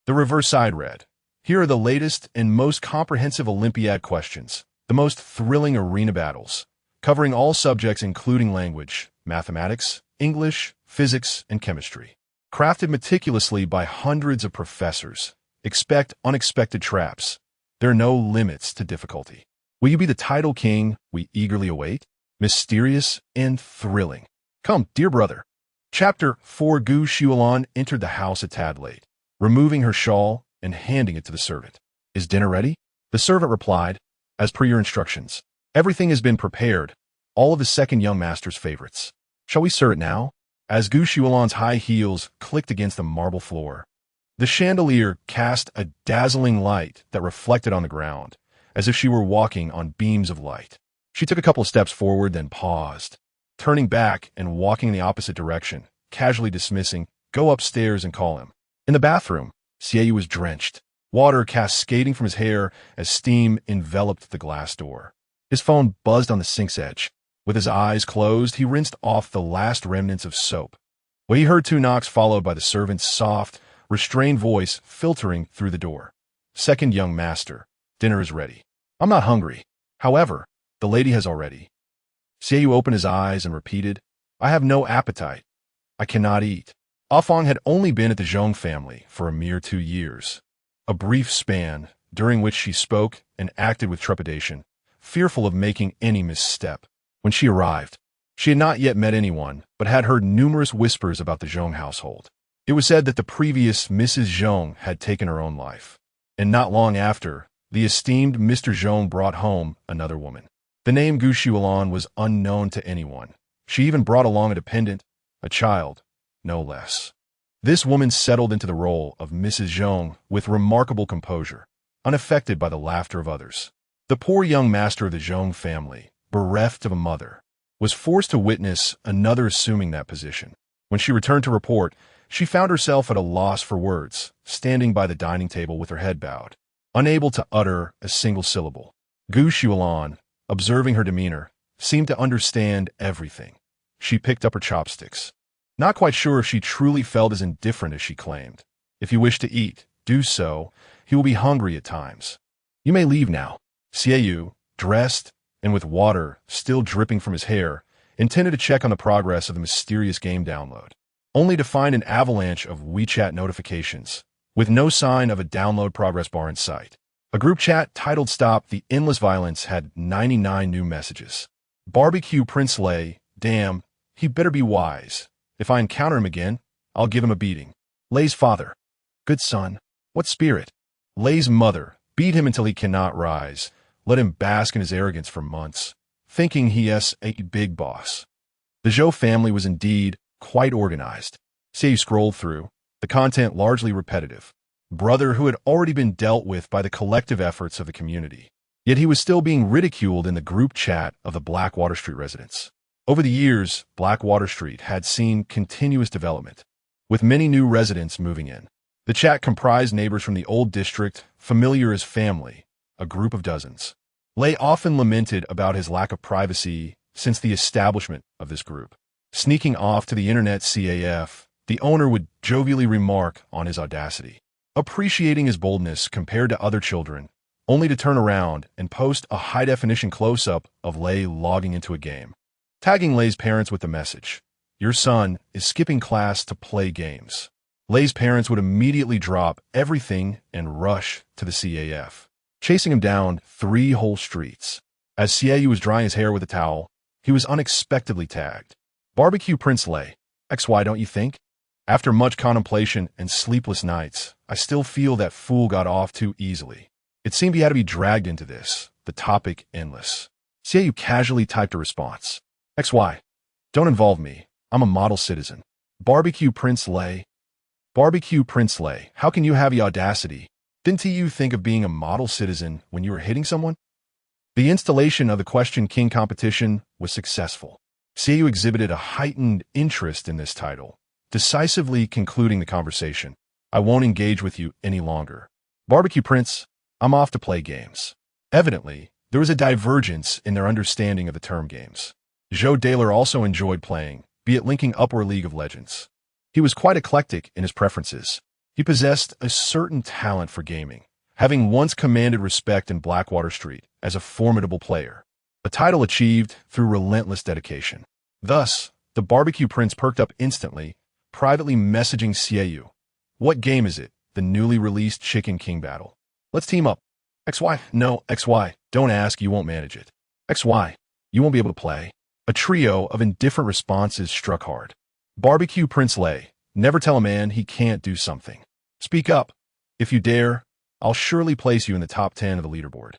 The reverse side read, "Here are the latest and most comprehensive Olympiad questions, the most thrilling arena battles, covering all subjects including language, mathematics, English, physics, and chemistry. Crafted meticulously by hundreds of professors. Expect unexpected traps. There are no limits to difficulty. Will you be the title king we eagerly await? Mysterious and thrilling. Come, dear brother." Chapter 4. Gu Xuelan entered the house a tad late, removing her shawl and handing it to the servant. "Is dinner ready?" The servant replied, "As per your instructions. Everything has been prepared, all of the second young master's favorites. Shall we serve it now?" As Gu Xuelan's high heels clicked against the marble floor, the chandelier cast a dazzling light that reflected on the ground, as if she were walking on beams of light. She took a couple of steps forward, then paused, turning back and walking in the opposite direction, casually dismissing, "Go upstairs and call him." In the bathroom, Xie was drenched, water cascading from his hair as steam enveloped the glass door. His phone buzzed on the sink's edge. With his eyes closed, he rinsed off the last remnants of soap. When he heard 2 knocks followed by the servant's soft, restrained voice filtering through the door. "Second young master, dinner is ready." "I'm not hungry. However, the lady has already." Xie opened his eyes and repeated, "I have no appetite. I cannot eat." Afang had only been at the Zhong family for a mere 2 years, a brief span during which she spoke and acted with trepidation, fearful of making any misstep. When she arrived, she had not yet met anyone, but had heard numerous whispers about the Zhong household. It was said that the previous Mrs. Zhong had taken her own life, and not long after, the esteemed Mr. Zhong brought home another woman. The name Gu Xuelan was unknown to anyone. She even brought along a dependent, a child, no less. This woman settled into the role of Mrs. Zhong with remarkable composure, unaffected by the laughter of others. The poor young master of the Zhong family, bereft of a mother, was forced to witness another assuming that position. When she returned to report, she found herself at a loss for words, standing by the dining table with her head bowed, unable to utter a single syllable. Gu Xuelan, observing her demeanor, seemed to understand everything. She picked up her chopsticks, not quite sure if she truly felt as indifferent as she claimed. "If you wish to eat, do so. He will be hungry at times. You may leave now." Xie, dressed and with water still dripping from his hair, intended to check on the progress of the mysterious game download, only to find an avalanche of WeChat notifications, with no sign of a download progress bar in sight. A group chat titled "Stop the Endless Violence" had 99 new messages. Barbecue Prince Lei, "Damn, he better be wise. If I encounter him again, I'll give him a beating." Lei's father, "Good son, what spirit?" Lei's mother, "Beat him until he cannot rise. Let him bask in his arrogance for months, thinking he is a big boss." The Zhou family was indeed quite organized. Xie scrolled through, the content largely repetitive. Brother who had already been dealt with by the collective efforts of the community. Yet he was still being ridiculed in the group chat of the Blackwater Street residents. Over the years, Blackwater Street had seen continuous development, with many new residents moving in. The chat comprised neighbors from the old district, familiar as family, a group of dozens. Lei often lamented about his lack of privacy since the establishment of this group. Sneaking off to the internet CAF, the owner would jovially remark on his audacity, appreciating his boldness compared to other children, only to turn around and post a high-definition close-up of Lei logging into a game, tagging Lei's parents with the message, "Your son is skipping class to play games." Lei's parents would immediately drop everything and rush to the CAF, chasing him down 3 whole streets. As Xie was drying his hair with a towel, he was unexpectedly tagged. "Barbecue Prince Lei, XY, don't you think? After much contemplation and sleepless nights, I still feel that fool got off too easily. It seemed he had to be dragged into this, the topic endless." Xie casually typed a response. "XY, don't involve me. I'm a model citizen." Barbecue Prince Lay. Barbecue Prince Lay, how can you have the audacity? Didn't you think of being a model citizen when you were hitting someone? The installation of the Question King competition was successful. CAU exhibited a heightened interest in this title, decisively concluding the conversation. I won't engage with you any longer. Barbecue Prince, I'm off to play games. Evidently, there was a divergence in their understanding of the term games. Joe Daler also enjoyed playing, be it linking up or League of Legends. He was quite eclectic in his preferences. He possessed a certain talent for gaming, having once commanded respect in Blackwater Street as a formidable player, a title achieved through relentless dedication. Thus, the Barbecue Prince perked up instantly, privately messaging CAU. What game is it? The newly released Chicken King battle. Let's team up. XY. No, XY. Don't ask, you won't manage it. XY. You won't be able to play. A trio of indifferent responses struck hard. Barbecue Prince Lay. Never tell a man he can't do something. Speak up. If you dare, I'll surely place you in the top 10 of the leaderboard.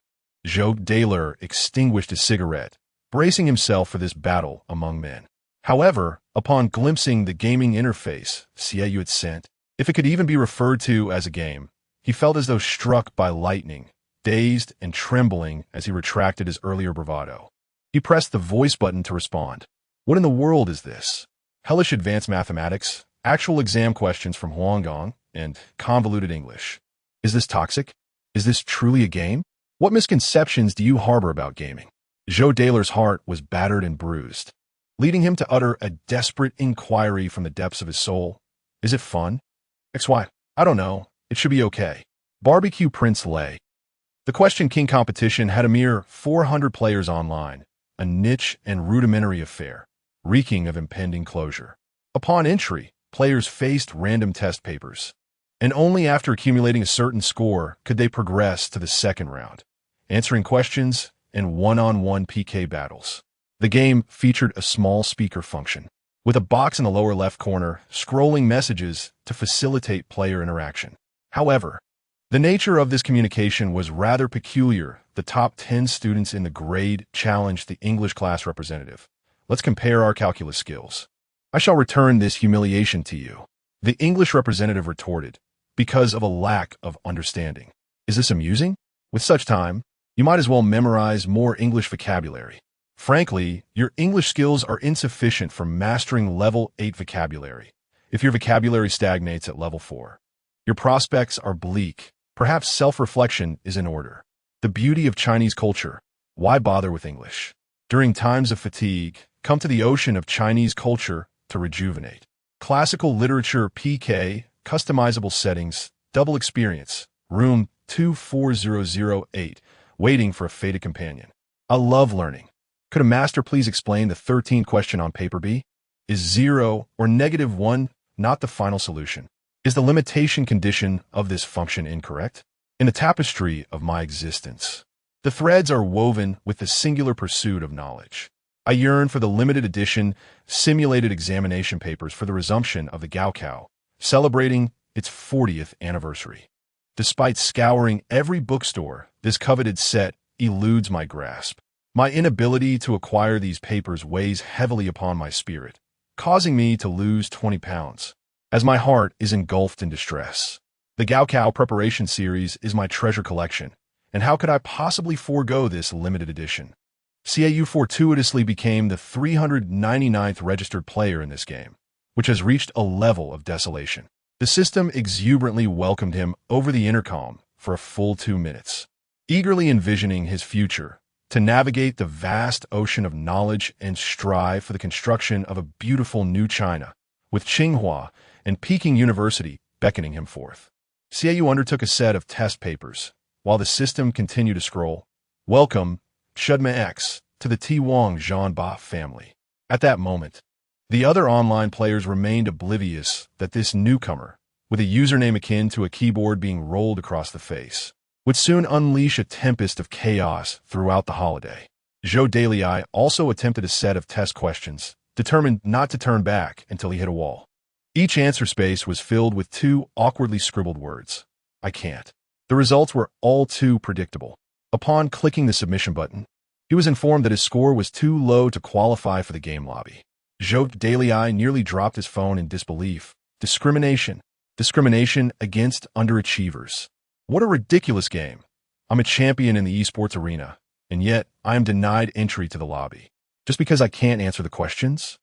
Joe Daler extinguished his cigarette, bracing himself for this battle among men. However, upon glimpsing the gaming interface CAU had sent, if it could even be referred to as a game, he felt as though struck by lightning, dazed and trembling as he retracted his earlier bravado. He pressed the voice button to respond. What in the world is this? Hellish advanced mathematics, actual exam questions from Huanggang, and convoluted English. Is this toxic? Is this truly a game? What misconceptions do you harbor about gaming? Joe Daler's heart was battered and bruised, leading him to utter a desperate inquiry from the depths of his soul. Is it fun? XY. I don't know. It should be okay. Barbecue Prince Lay. The Question King competition had a mere 400 players online, a niche and rudimentary affair, reeking of impending closure. Upon entry, players faced random test papers, and only after accumulating a certain score could they progress to the second round, answering questions and one-on-one PK battles. The game featured a small speaker function, with a box in the lower left corner scrolling messages to facilitate player interaction. However, the nature of this communication was rather peculiar. The top 10 students in the grade challenged the English class representative. Let's compare our calculus skills. I shall return this humiliation to you. The English representative retorted, because of a lack of understanding. Is this amusing? With such time, you might as well memorize more English vocabulary. Frankly, your English skills are insufficient for mastering level 8 vocabulary. If your vocabulary stagnates at level 4, your prospects are bleak. Perhaps self-reflection is in order. The beauty of Chinese culture. Why bother with English? During times of fatigue, come to the ocean of Chinese culture to rejuvenate. Classical literature PK, customizable settings, double experience, room 24008, waiting for a fated companion. I love learning. Could a master please explain the 13th question on paper B? Is 0 or -1 not the final solution? Is the limitation condition of this function incorrect? In the tapestry of my existence, the threads are woven with the singular pursuit of knowledge. I yearn for the limited edition simulated examination papers for the resumption of the Gaokao, celebrating its 40th anniversary. Despite scouring every bookstore, this coveted set eludes my grasp. My inability to acquire these papers weighs heavily upon my spirit, causing me to lose 20 pounds, as my heart is engulfed in distress. The Gaokao preparation series is my treasure collection, and how could I possibly forego this limited edition? CAU fortuitously became the 399th registered player in this game, which has reached a level of desolation. The system exuberantly welcomed him over the intercom for a full 2 minutes, eagerly envisioning his future to navigate the vast ocean of knowledge and strive for the construction of a beautiful new China, with Tsinghua and Peking University beckoning him forth. CAU undertook a set of test papers, while the system continued to scroll. Welcome, Shudma X, to the T. Wong Zhanba family. At that moment, the other online players remained oblivious that this newcomer, with a username akin to a keyboard being rolled across the face, would soon unleash a tempest of chaos throughout the holiday. Joe Daley also attempted a set of test questions, determined not to turn back until he hit a wall. Each answer space was filled with 2 awkwardly scribbled words. I can't. The results were all too predictable. Upon clicking the submission button, he was informed that his score was too low to qualify for the game lobby. Zhou Dalai nearly dropped his phone in disbelief. Discrimination. Discrimination against underachievers. What a ridiculous game. I'm a champion in the esports arena, and yet I am denied entry to the lobby. Just because I can't answer the questions?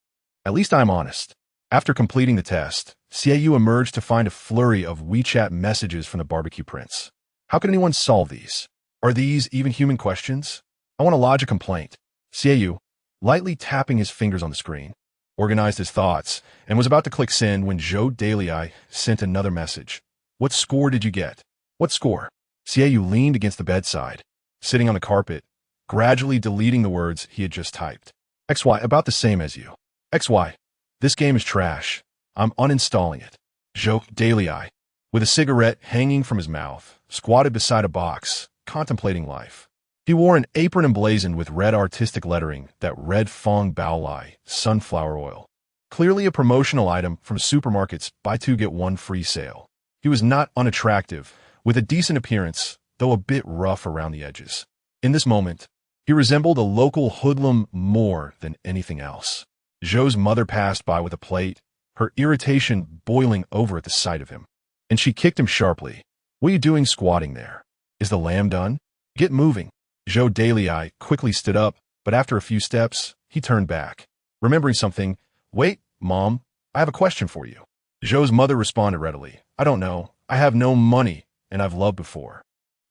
At least I'm honest. After completing the test, Xiaoyu emerged to find a flurry of WeChat messages from the barbecue prince. How can anyone solve these? Are these even human questions? I want to lodge a complaint. Xiaoyu, lightly tapping his fingers on the screen, organized his thoughts, and was about to click send when Zhou Dalai sent another message. What score did you get? What score? Xiaoyu leaned against the bedside, sitting on the carpet, gradually deleting the words he had just typed. XY, about the same as you. XY, this game is trash. I'm uninstalling it. Zhou Dalai, with a cigarette hanging from his mouth, squatted beside a box, contemplating life. He wore an apron emblazoned with red artistic lettering that read Fong Bao Lai, sunflower oil. Clearly a promotional item from supermarket's buy two get one free sale. He was not unattractive, with a decent appearance, though a bit rough around the edges. In this moment, he resembled a local hoodlum more than anything else. Zhou's mother passed by with a plate, her irritation boiling over at the sight of him, and she kicked him sharply. What are you doing squatting there? Is the lamb done? Get moving. Zhou Dalai quickly stood up, but after a few steps, he turned back. Remembering something, wait, Mom, I have a question for you. Zhou's mother responded readily. I don't know. I have no money, and I've loved before.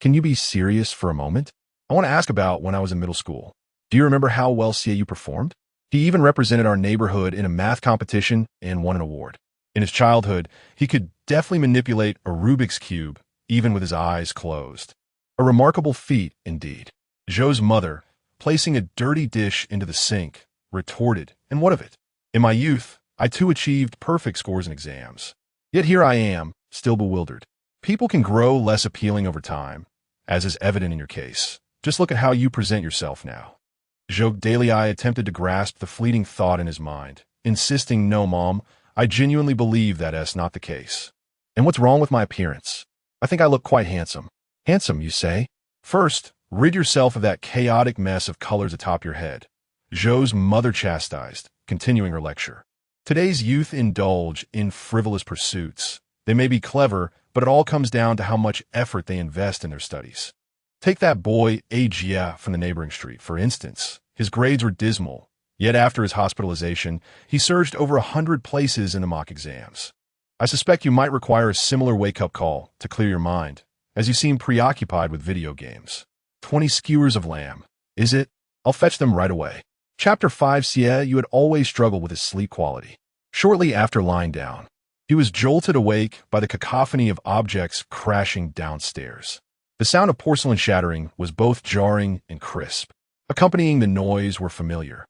Can you be serious for a moment? I want to ask about when I was in middle school. Do you remember how well Xiaoyu performed? He even represented our neighborhood in a math competition and won an award. In his childhood, he could deftly manipulate a Rubik's Cube, even with his eyes closed. A remarkable feat, indeed. Zhou's mother, placing a dirty dish into the sink, retorted, and what of it? In my youth, I too achieved perfect scores in exams. Yet here I am, still bewildered. People can grow less appealing over time, as is evident in your case. Just look at how you present yourself now. Zhou Dalai attempted to grasp the fleeting thought in his mind, insisting, no, Mom, I genuinely believe that is not the case. And what's wrong with my appearance? I think I look quite handsome. Handsome, you say? First, rid yourself of that chaotic mess of colors atop your head. Zhou's mother chastised, continuing her lecture. Today's youth indulge in frivolous pursuits. They may be clever, but it all comes down to how much effort they invest in their studies. Take that boy, Ajia, from the neighboring street, for instance. His grades were dismal, yet after his hospitalization, he surged over 100 places in the mock exams. I suspect you might require a similar wake-up call to clear your mind, as you seem preoccupied with video games. 20 skewers of lamb. Is it? I'll fetch them right away. Chapter 5. You had always struggled with his sleep quality. Shortly after lying down, he was jolted awake by the cacophony of objects crashing downstairs. The sound of porcelain shattering was both jarring and crisp. Accompanying the noise were familiar.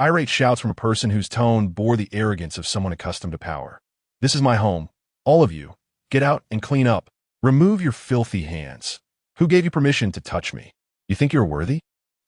Irate shouts from a person whose tone bore the arrogance of someone accustomed to power. This is my home. All of you, get out and clean up. Remove your filthy hands. Who gave you permission to touch me? You think you're worthy?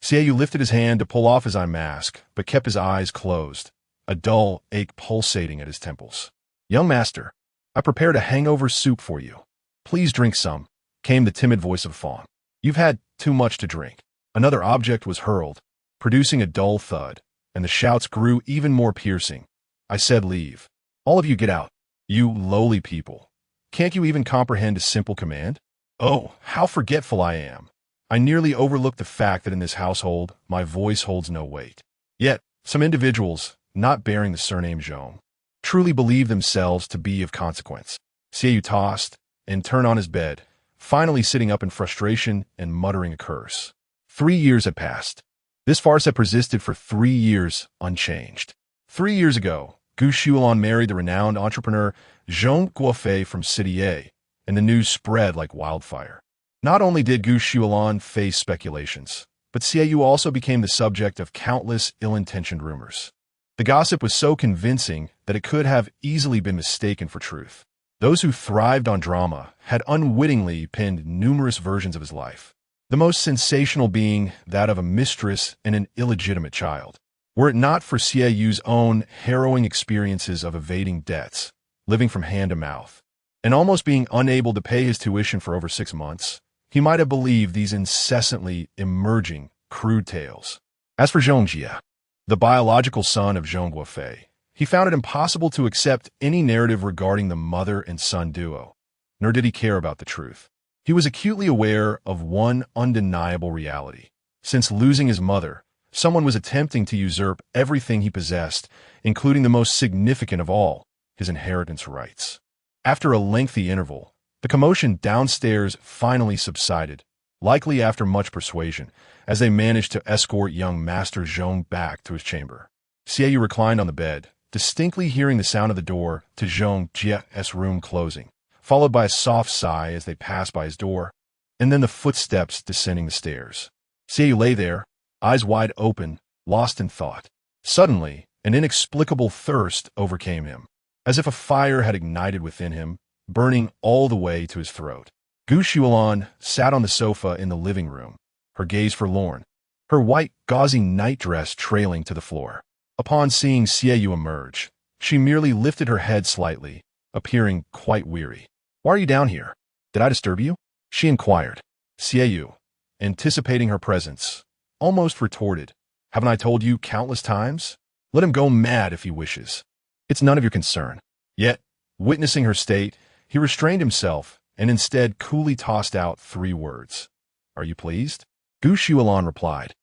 Xiaoyu lifted his hand to pull off his eye mask, but kept his eyes closed, a dull ache pulsating at his temples. Young master, I prepared a hangover soup for you. Please drink some, came the timid voice of Fawn. You've had too much to drink. Another object was hurled, producing a dull thud, and the shouts grew even more piercing. I said leave. All of you get out. You lowly people. Can't you even comprehend a simple command? Oh, how forgetful I am. I nearly overlooked the fact that in this household, my voice holds no weight. Yet, some individuals, not bearing the surname Zhong, truly believe themselves to be of consequence. Xiaoyu tossed and turned on his bed, finally sitting up in frustration and muttering a curse. 3 years had passed. This farce had persisted for 3 years unchanged. 3 years ago, Gu Xuelon married the renowned entrepreneur Zhong Guofei from City A, and the news spread like wildfire. Not only did Gu Xuelon face speculations, but Xiaoyu also became the subject of countless ill-intentioned rumors. The gossip was so convincing that it could have easily been mistaken for truth. Those who thrived on drama had unwittingly penned numerous versions of his life, the most sensational being that of a mistress and an illegitimate child. Were it not for Xiaoyu's own harrowing experiences of evading debts, living from hand to mouth, and almost being unable to pay his tuition for over 6 months, he might have believed these incessantly emerging, crude tales. As for Zhong Jia, the biological son of Zhong Guofei, He found it impossible to accept any narrative regarding the mother and son duo, nor did he care about the truth. He was acutely aware of one undeniable reality. Since losing his mother, someone was attempting to usurp everything he possessed, including the most significant of all, his inheritance rights. After a lengthy interval, the commotion downstairs finally subsided, likely after much persuasion, as they managed to escort young Master Zhong back to his chamber. Xiaoyu reclined on the bed, distinctly hearing the sound of the door to Zhong Jie's room closing, followed by a soft sigh as they passed by his door, and then the footsteps descending the stairs. Xiaoyu lay there, eyes wide open, lost in thought. Suddenly, an inexplicable thirst overcame him, as if a fire had ignited within him, burning all the way to his throat. Gu Shulan sat on the sofa in the living room, her gaze forlorn, her white, gauzy nightdress trailing to the floor. Upon seeing Xiaoyu emerge, she merely lifted her head slightly, appearing quite weary. "Why are you down here? Did I disturb you?" she inquired. Xiaoyu, anticipating her presence, almost retorted, "Haven't I told you countless times? Let him go mad if he wishes. It's none of your concern." Yet, witnessing her state, he restrained himself and instead coolly tossed out 3 words. "Are you pleased?" Gu Shulan replied,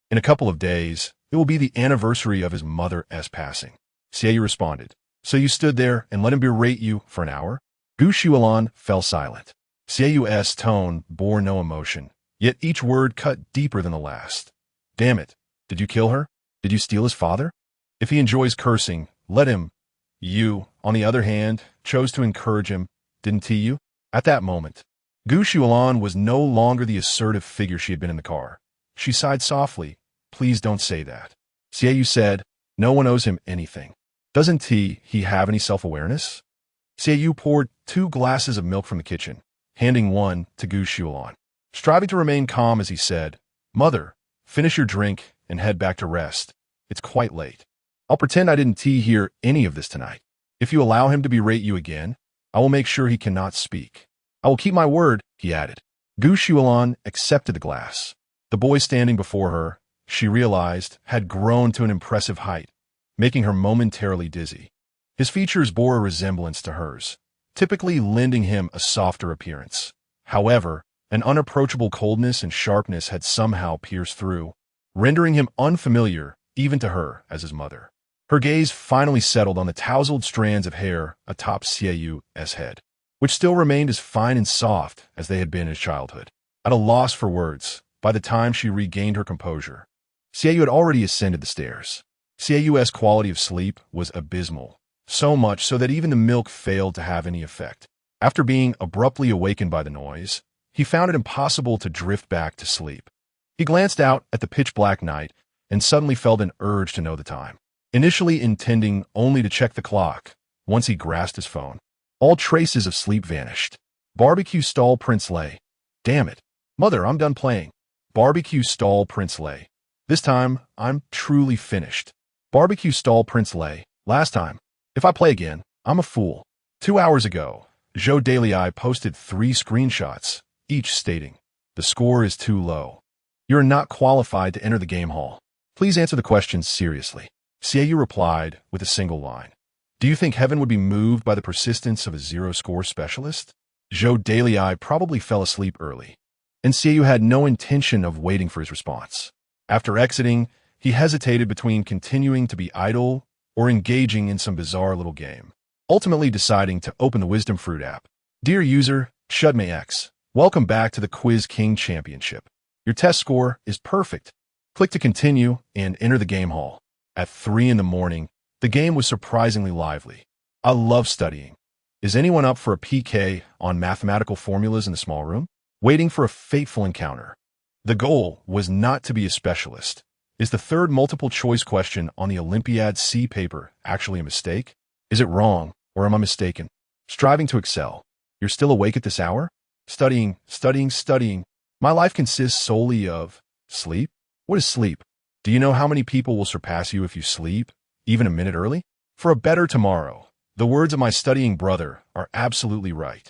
"In a couple of days, it will be the anniversary of his mother's passing." Xiaoyu responded, "So you stood there and let him berate you for an hour?" Gu Shulan fell silent. Xiaoyu's tone bore no emotion, yet each word cut deeper than the last. "Damn it, did you kill her? Did you steal his father? If he enjoys cursing, let him. You, on the other hand, chose to encourage him, didn't you?" At that moment, Gu Shulan was no longer the assertive figure she had been in the car. She sighed softly. "Please don't say that." Xiaoyu said, "No one owes him anything. Doesn't he have any self-awareness?" Xiaoyu poured 2 glasses of milk from the kitchen, handing one to Gu Shulan. Striving to remain calm as he said, "Mother, finish your drink and head back to rest. It's quite late. I'll pretend I didn't hear any of this tonight. If you allow him to berate you again, I will make sure he cannot speak. I will keep my word," he added. Gu Shulan accepted the glass. The boy standing before her, she realized, had grown to an impressive height, making her momentarily dizzy. His features bore a resemblance to hers, typically lending him a softer appearance. However, an unapproachable coldness and sharpness had somehow pierced through, rendering him unfamiliar even to her as his mother. Her gaze finally settled on the tousled strands of hair atop Xiaoyu's head, which still remained as fine and soft as they had been in his childhood. At a loss for words, by the time she regained her composure, Xiaoyu had already ascended the stairs. Xiaoyu's quality of sleep was abysmal, so much so that even the milk failed to have any effect. After being abruptly awakened by the noise, he found it impossible to drift back to sleep. He glanced out at the pitch-black night and suddenly felt an urge to know the time. Initially intending only to check the clock, once he grasped his phone, all traces of sleep vanished. Barbecue stall Prince Lei. "Damn it. Mother, I'm done playing." Barbecue stall Prince Lei. "This time, I'm truly finished." Barbecue stall Prince Lei. "Last time. If I play again, I'm a fool." 2 hours ago, Zhou Dailai posted 3 screenshots, each stating, "The score is too low. You're not qualified to enter the game hall. Please answer the questions seriously." Xiaoyu replied with a single line. "Do you think heaven would be moved by the persistence of a zero-score specialist?" Zhou Dailai probably fell asleep early, and Xiaoyu had no intention of waiting for his response. After exiting, he hesitated between continuing to be idle or engaging in some bizarre little game, ultimately deciding to open the Wisdom Fruit app. "Dear user, ShudmayX, welcome back to the Quiz King Championship. Your test score is perfect. Click to continue and enter the game hall." At 3 in the morning, the game was surprisingly lively. "I love studying. Is anyone up for a PK on mathematical formulas in the small room?" Waiting for a fateful encounter. The goal was not to be a specialist. Is the 3rd multiple-choice question on the Olympiad C paper actually a mistake? Is it wrong, or am I mistaken? Striving to excel. You're still awake at this hour? Studying, studying, studying. My life consists solely of sleep? What is sleep? Do you know how many people will surpass you if you sleep, even a minute early? For a better tomorrow. The words of my studying brother are absolutely right.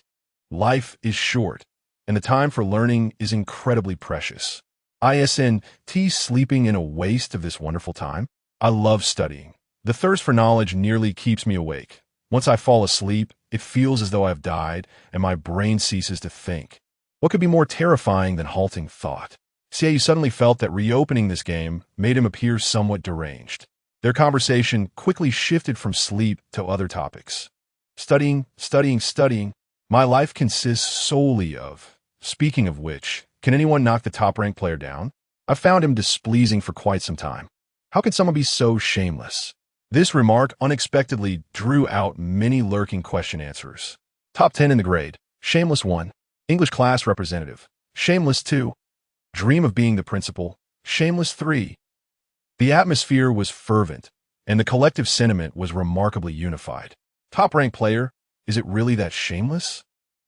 Life is short, and the time for learning is incredibly precious. Isn't sleeping in a waste of this wonderful time? I love studying. The thirst for knowledge nearly keeps me awake. Once I fall asleep, it feels as though I've died, and my brain ceases to think. What could be more terrifying than halting thought? Xiaoyu suddenly felt that reopening this game made him appear somewhat deranged. Their conversation quickly shifted from sleep to other topics. Studying, studying, studying. My life consists solely of. Speaking of which, can anyone knock the top-ranked player down? I've found him displeasing for quite some time. How can someone be so shameless? This remark unexpectedly drew out many lurking question answers. Top 10 in the grade. Shameless 1. English class representative. Shameless 2. Dream of being the principal. Shameless 3. The atmosphere was fervent, and the collective sentiment was remarkably unified. Top-ranked player, is it really that shameless?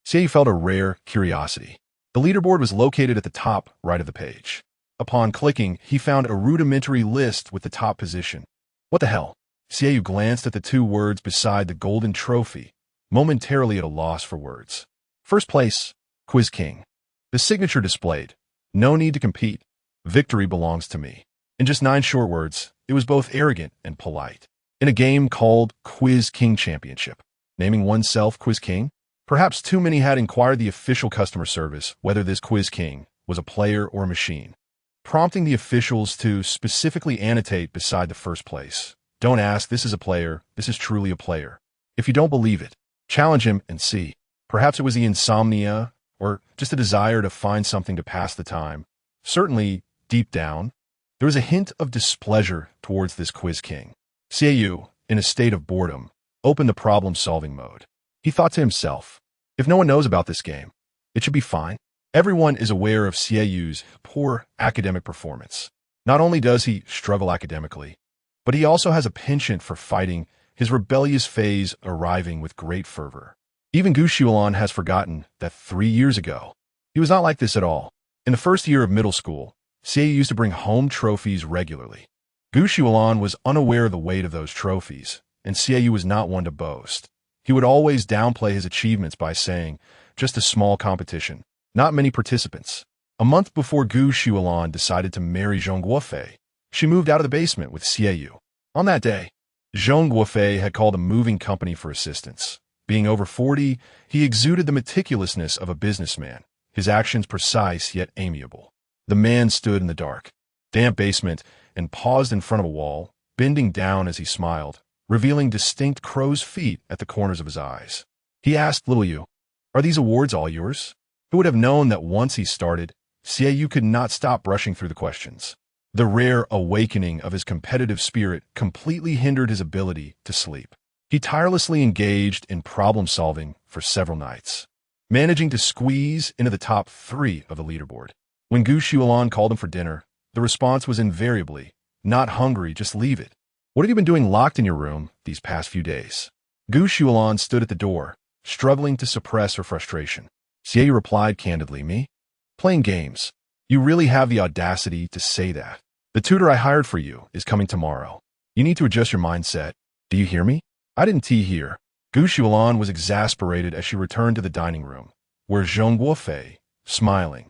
Xiaoyu felt a rare curiosity. The leaderboard was located at the top right of the page. Upon clicking, he found a rudimentary list with the top position. What the hell? Xiaoyu glanced at the two words beside the golden trophy, momentarily at a loss for words. First place, Quiz King. The signature displayed. No need to compete. Victory belongs to me. In just 9 short words, it was both arrogant and polite. In a game called Quiz King Championship, naming oneself Quiz King? Perhaps too many had inquired the official customer service whether this Quiz King was a player or a machine, prompting the officials to specifically annotate beside the first place. Don't ask, this is a player, this is truly a player. If you don't believe it, challenge him and see. Perhaps it was the insomnia, or just a desire to find something to pass the time. Certainly, deep down, there was a hint of displeasure towards this Quiz King. Xiaoyu, in a state of boredom, opened the problem-solving mode. He thought to himself, if no one knows about this game, it should be fine. Everyone is aware of Xiaoyu's poor academic performance. Not only does he struggle academically, but he also has a penchant for fighting, his rebellious phase arriving with great fervor. Even Gu Xuelan has forgotten that 3 years ago, he was not like this at all. In the first year of middle school, Xiaoyu used to bring home trophies regularly. Gu Xuelan was unaware of the weight of those trophies, and Xiaoyu was not one to boast. He would always downplay his achievements by saying, just a small competition, not many participants. A month before Gu Xuelan decided to marry Zhong Guofei, she moved out of the basement with Xiaoyu. On that day, Zhong Guofei had called a moving company for assistance. Being over 40, he exuded the meticulousness of a businessman, his actions precise yet amiable. The man stood in the dark, damp basement and paused in front of a wall, bending down as he smiled, revealing distinct crow's feet at the corners of his eyes. He asked little Yu, "Are these awards all yours?" Who would have known that once he started, Xiaoyu could not stop brushing through the questions. The rare awakening of his competitive spirit completely hindered his ability to sleep. He tirelessly engaged in problem-solving for several nights, managing to squeeze into the top 3 of the leaderboard. When Gu Xuelan called him for dinner, the response was invariably, "Not hungry, just leave it." "What have you been doing locked in your room these past few days?" Gu Xuelan stood at the door, struggling to suppress her frustration. Xiaoyu replied candidly, "Me? Playing games. You really have the audacity to say that. The tutor I hired for you is coming tomorrow. You need to adjust your mindset. Do you hear me?" "I didn't tea here." Gu Xuelan was exasperated as she returned to the dining room, where Zhong Guofei, smiling,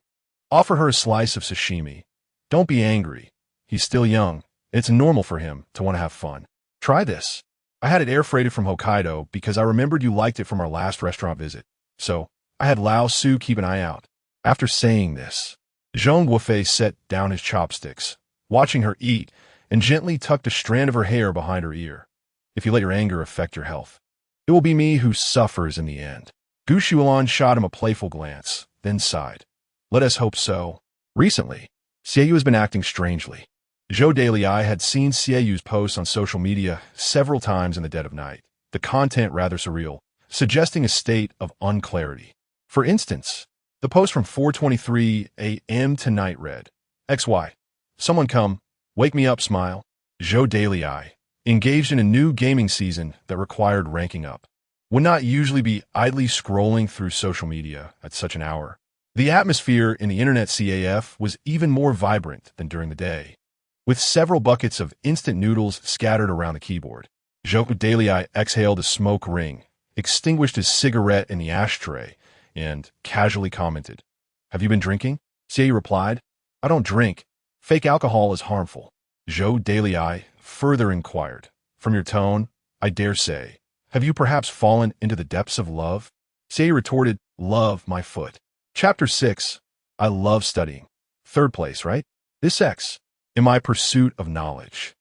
offered her a slice of sashimi. "Don't be angry. He's still young. It's normal for him to want to have fun. Try this. I had it air freighted from Hokkaido because I remembered you liked it from our last restaurant visit. So I had Lao Su keep an eye out." After saying this, Zhong Guofei set down his chopsticks, watching her eat, and gently tucked a strand of her hair behind her ear. "If you let your anger affect your health, it will be me who suffers in the end." Gu Xuelan shot him a playful glance, then sighed. "Let us hope so." Recently, Xiaoyu has been acting strangely. Zhou Dailai had seen Xiaoyu's posts on social media several times in the dead of night, the content rather surreal, suggesting a state of unclarity. For instance, the post from 4:23 a.m. tonight read, "XY. Someone come. Wake me up, smile." Zhou Dailai, engaged in a new gaming season that required ranking up, would not usually be idly scrolling through social media at such an hour. The atmosphere in the internet CAF was even more vibrant than during the day, with several buckets of instant noodles scattered around the keyboard. Zhou Dailai exhaled a smoke ring, extinguished his cigarette in the ashtray, and casually commented, "Have you been drinking?" Xiaoyu replied, "I don't drink. Fake alcohol is harmful." Zhou Dailai further inquired, From your tone, I dare say, have you perhaps fallen into the depths of love? Xie retorted, love, my foot. Chapter 6. I love studying. Third place, right? This X. In my pursuit of knowledge.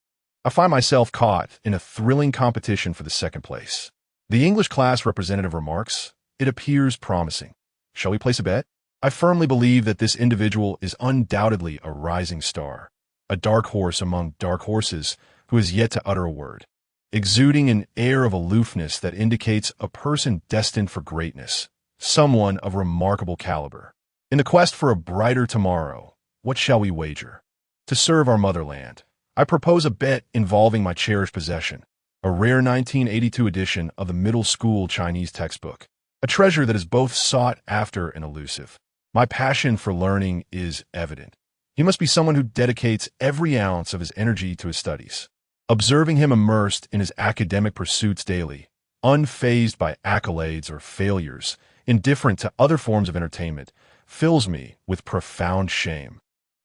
I find myself caught in a thrilling competition for the second place. The English class representative remarks, it appears promising. Shall we place a bet? I firmly believe that this individual is undoubtedly a rising star, a dark horse among dark horses who has yet to utter a word, exuding an air of aloofness that indicates a person destined for greatness, someone of remarkable caliber. In the quest for a brighter tomorrow, what shall we wager? To serve our motherland, I propose a bet involving my cherished possession, a rare 1982 edition of the middle school Chinese textbook, a treasure that is both sought after and elusive. My passion for learning is evident. He must be someone who dedicates every ounce of his energy to his studies. Observing him immersed in his academic pursuits daily, unfazed by accolades or failures, indifferent to other forms of entertainment, fills me with profound shame.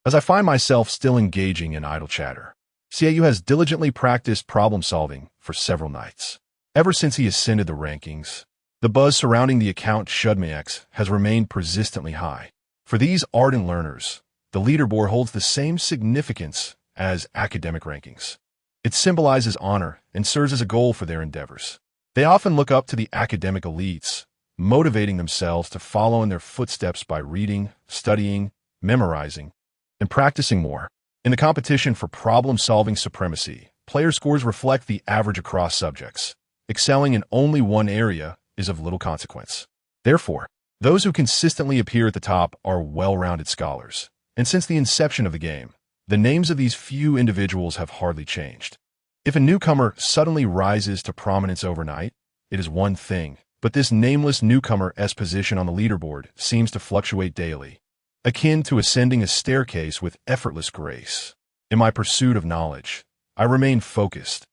As I find myself still engaging in idle chatter, Xiaoyu has diligently practiced problem-solving for several nights. Ever since he ascended the rankings, the buzz surrounding the account Shudmex has remained persistently high. For these ardent learners, the leaderboard holds the same significance as academic rankings. It symbolizes honor and serves as a goal for their endeavors. They often look up to the academic elites, motivating themselves to follow in their footsteps by reading, studying, memorizing, and practicing more. In the competition for problem-solving supremacy, player scores reflect the average across subjects. Excelling in only one area is of little consequence. Therefore, those who consistently appear at the top are well-rounded scholars. And since the inception of the game, the names of these few individuals have hardly changed. If a newcomer suddenly rises to prominence overnight, it is one thing, but this nameless newcomer's position on the leaderboard seems to fluctuate daily, akin to ascending a staircase with effortless grace. In my pursuit of knowledge, I remain focused.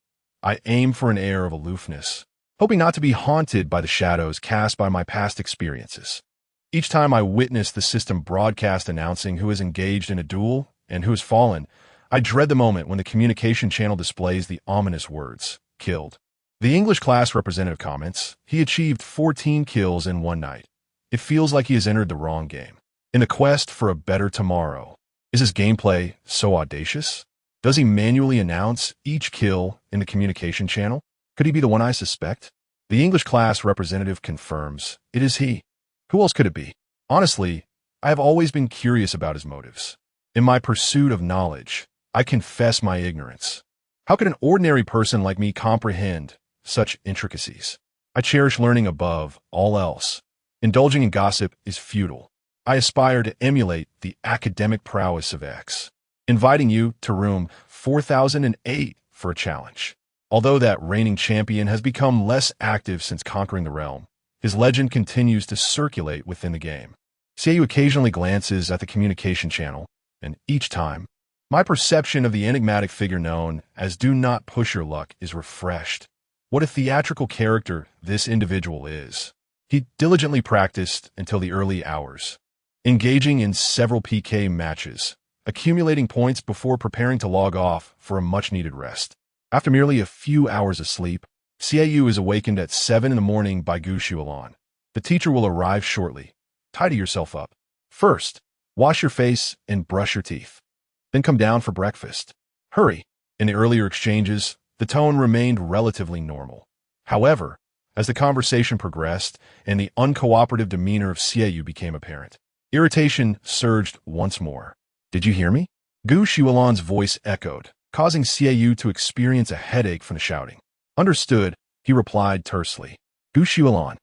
I aim for an air of aloofness, hoping not to be haunted by the shadows cast by my past experiences. Each time I witness the system broadcast announcing who is engaged in a duel and who has fallen, I dread the moment when the communication channel displays the ominous words, killed. The English class representative comments, he achieved 14 kills in one night. It feels like he has entered the wrong game. In the quest for a better tomorrow, is his gameplay so audacious? Does he manually announce each kill in the communication channel? Could he be the one I suspect? The English class representative confirms, it is he. Who else could it be? Honestly, I have always been curious about his motives. In my pursuit of knowledge, I confess my ignorance. How could an ordinary person like me comprehend such intricacies? I cherish learning above all else. Indulging in gossip is futile. I aspire to emulate the academic prowess of X, inviting you to room 4008 for a challenge. Although that reigning champion has become less active since conquering the realm, his legend continues to circulate within the game. Xiaoyu occasionally glances at the communication channel, and each time, my perception of the enigmatic figure known as Do Not Push Your Luck is refreshed. What a theatrical character this individual is. He diligently practiced until the early hours, engaging in several PK matches, accumulating points before preparing to log off for a much-needed rest. After merely a few hours of sleep, Xiaoyu is awakened at 7 in the morning by Gu Xuelan. The teacher will arrive shortly. Tidy yourself up. First, wash your face and brush your teeth. Then come down for breakfast. Hurry. In the earlier exchanges, the tone remained relatively normal. However, as the conversation progressed and the uncooperative demeanor of Xiaoyu became apparent, irritation surged once more. Did you hear me? Gu Xuelan's voice echoed, causing Xiaoyu to experience a headache from the shouting. Understood, he replied tersely. Gu Xuelan,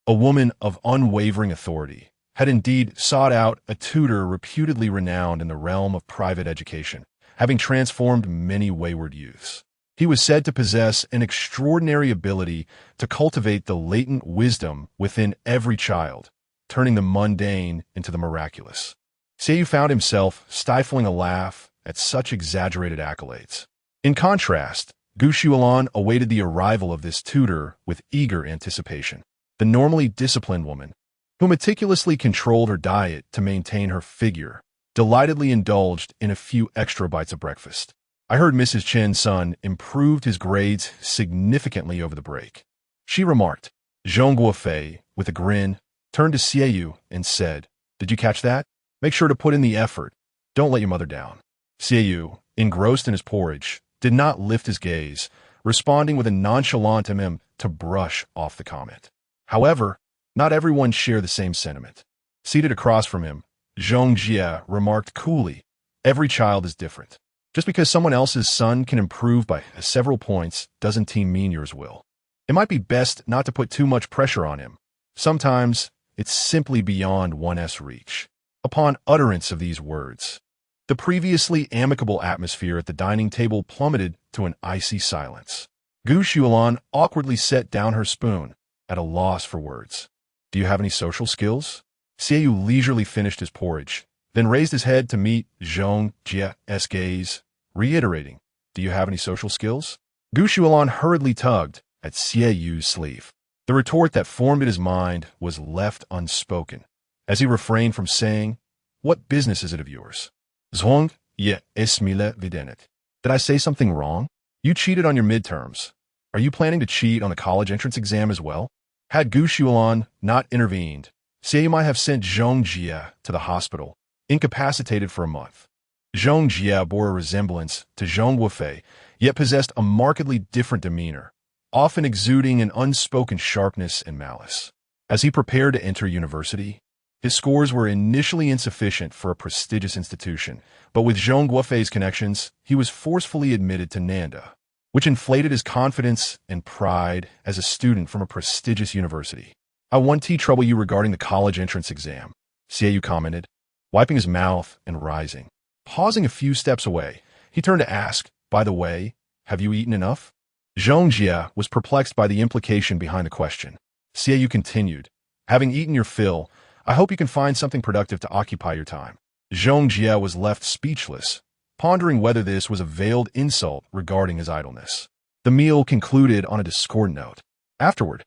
a woman of unwavering authority, had indeed sought out a tutor reputedly renowned in the realm of private education, having transformed many wayward youths. He was said to possess an extraordinary ability to cultivate the latent wisdom within every child, turning the mundane into the miraculous. Xiaoyu found himself stifling a laugh at such exaggerated accolades. In contrast, Gu Xuelan awaited the arrival of this tutor with eager anticipation. The normally disciplined woman, who meticulously controlled her diet to maintain her figure, delightedly indulged in a few extra bites of breakfast. I heard Mrs. Chen's son improved his grades significantly over the break. She remarked. Zhong Guofei, with a grin, turned to Xiaoyu and said, "Did you catch that? Make sure to put in the effort. Don't let your mother down." Xiaoyu, engrossed in his porridge, did not lift his gaze, responding with a nonchalant meme to brush off the comment. However, not everyone shared the same sentiment. Seated across from him, Zhong Jie remarked coolly, "Every child is different. Just because someone else's son can improve by several points doesn't mean yours will. It might be best not to put too much pressure on him. Sometimes it's simply beyond one's reach." Upon utterance of these words, the previously amicable atmosphere at the dining table plummeted to an icy silence. Gu Xuelan awkwardly set down her spoon, at a loss for words. "Do you have any social skills?" Xiaoyu leisurely finished his porridge, then raised his head to meet Zhong Jie's gaze, reiterating, "Do you have any social skills?" Gu Xuelan hurriedly tugged at Xiaoyu's sleeve. The retort that formed in his mind was left unspoken, as he refrained from saying, "What business is it of yours?" Zhong Jie esmile videnet. "Did I say something wrong? You cheated on your midterms. Are you planning to cheat on the college entrance exam as well?" Had Gu Xuelan not intervened, Xiaoyu might have sent Zhong Jie to the hospital, incapacitated for a month. Zhong Jie bore a resemblance to Zhong Guofei, yet possessed a markedly different demeanor, often exuding an unspoken sharpness and malice. As he prepared to enter university, his scores were initially insufficient for a prestigious institution, but with Zhong Guofei's connections, he was forcefully admitted to Nanda, which inflated his confidence and pride as a student from a prestigious university. "I won't trouble you regarding the college entrance exam," Xiaoyu commented, wiping his mouth and rising. Pausing a few steps away, he turned to ask, "By the way, have you eaten enough?" Zhong Jie was perplexed by the implication behind the question. Xiaoyu continued, "Having eaten your fill, I hope you can find something productive to occupy your time." Zhong Jie was left speechless, pondering whether this was a veiled insult regarding his idleness. The meal concluded on a discordant note. Afterward,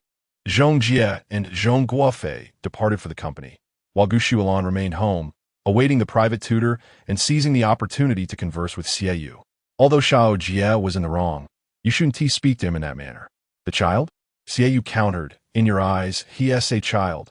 Zhong Jie and Zhong Guofei departed for the company, while Gu Xuelan remained home, awaiting the private tutor and seizing the opportunity to converse with Xiaoyu. Although Xiao Jie was in the wrong, you shouldn't speak to him in that manner. "The child?" Xiaoyu countered. "In your eyes, he is a child.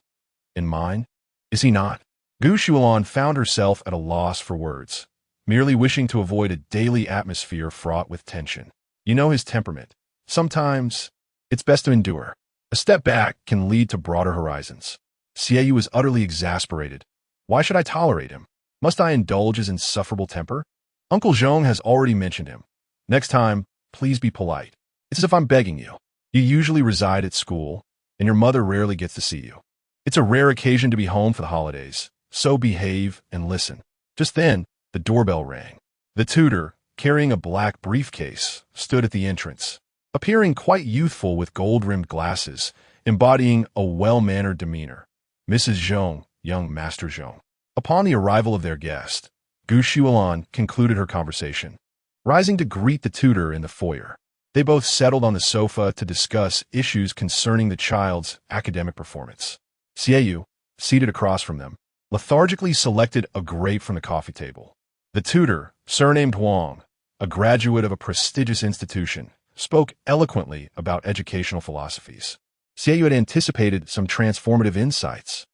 In mine, is he not?" Gu Xuelan found herself at a loss for words, merely wishing to avoid a daily atmosphere fraught with tension. You know his temperament. Sometimes, it's best to endure. A step back can lead to broader horizons. Xiaoyu was utterly exasperated. Why should I tolerate him? Must I indulge his insufferable temper? Uncle Zhong has already mentioned him. Next time, please be polite. It's as if I'm begging you. You usually reside at school, and your mother rarely gets to see you. It's a rare occasion to be home for the holidays, so behave and listen. Just then, the doorbell rang. The tutor, carrying a black briefcase, stood at the entrance, appearing quite youthful with gold-rimmed glasses, embodying a well-mannered demeanor. "Mrs. Zhong, young Master Zhong." Upon the arrival of their guest, Gu Xuelan concluded her conversation, rising to greet the tutor in the foyer. They both settled on the sofa to discuss issues concerning the child's academic performance. Xiaoyu, seated across from them, lethargically selected a grape from the coffee table. The tutor, surnamed Huang, a graduate of a prestigious institution, spoke eloquently about educational philosophies. Xiaoyu had anticipated some transformative insights,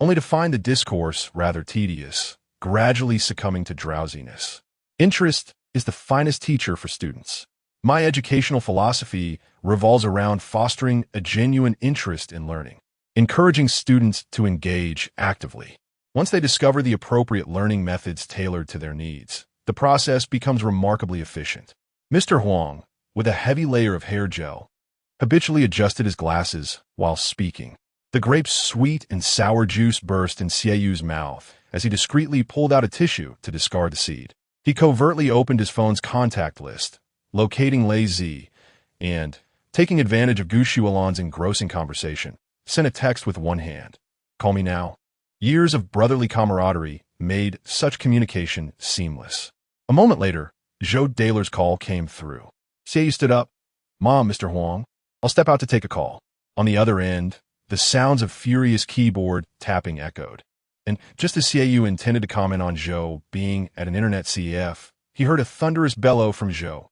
only to find the discourse rather tedious, gradually succumbing to drowsiness. Interest is the finest teacher for students. My educational philosophy revolves around fostering a genuine interest in learning, encouraging students to engage actively. Once they discover the appropriate learning methods tailored to their needs, the process becomes remarkably efficient. Mr. Huang, with a heavy layer of hair gel, habitually adjusted his glasses while speaking. The grape's sweet and sour juice burst in Xiaoyu's mouth as he discreetly pulled out a tissue to discard the seed. He covertly opened his phone's contact list, locating Lei Zi, and, taking advantage of Gu Xuelan's engrossing conversation, sent a text with one hand. "Call me now." Years of brotherly camaraderie made such communication seamless. A moment later, Zhou Daler's call came through. Xiaoyu stood up. "Mom, Mr. Huang, I'll step out to take a call." On the other end, the sounds of furious keyboard tapping echoed. And just as Xiaoyu intended to comment on Zhou being at an internet CEF, he heard a thunderous bellow from Zhou.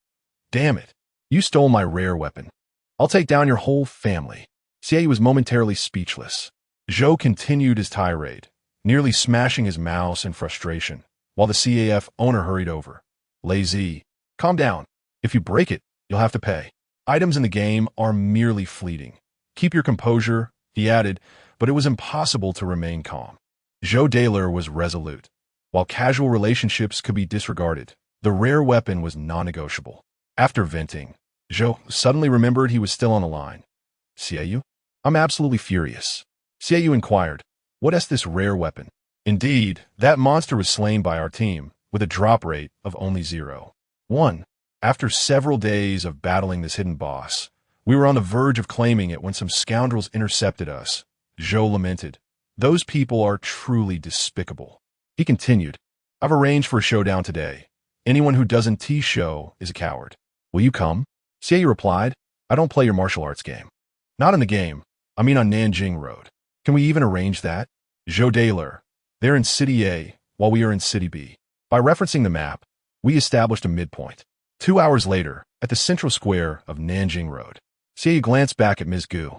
Damn it. You stole my rare weapon. I'll take down your whole family. Xie was momentarily speechless. Zhou continued his tirade, nearly smashing his mouse in frustration, while the CAF owner hurried over. Lazy. Calm down. If you break it, you'll have to pay. Items in the game are merely fleeting. Keep your composure, he added, but it was impossible to remain calm. Zhou Daler was resolute. While casual relationships could be disregarded, the rare weapon was non-negotiable. After venting, Zhou suddenly remembered he was still on the line. Xiaoyu? I'm absolutely furious. Xiaoyu inquired, what is this rare weapon? Indeed, that monster was slain by our team, with a drop rate of only 0.1. After several days of battling this hidden boss, we were on the verge of claiming it when some scoundrels intercepted us. Zhou lamented. Those people are truly despicable. He continued, I've arranged for a showdown today. Anyone who doesn't T-show is a coward. Will you come? Xiaoyu replied, I don't play your martial arts game. Not in the game. I mean on Nanjing Road. Can we even arrange that? Zhou Daler. They're in City A, while we are in City B. By referencing the map, we established a midpoint. 2 hours later, at the central square of Nanjing Road, Xiaoyu glanced back at Ms. Gu,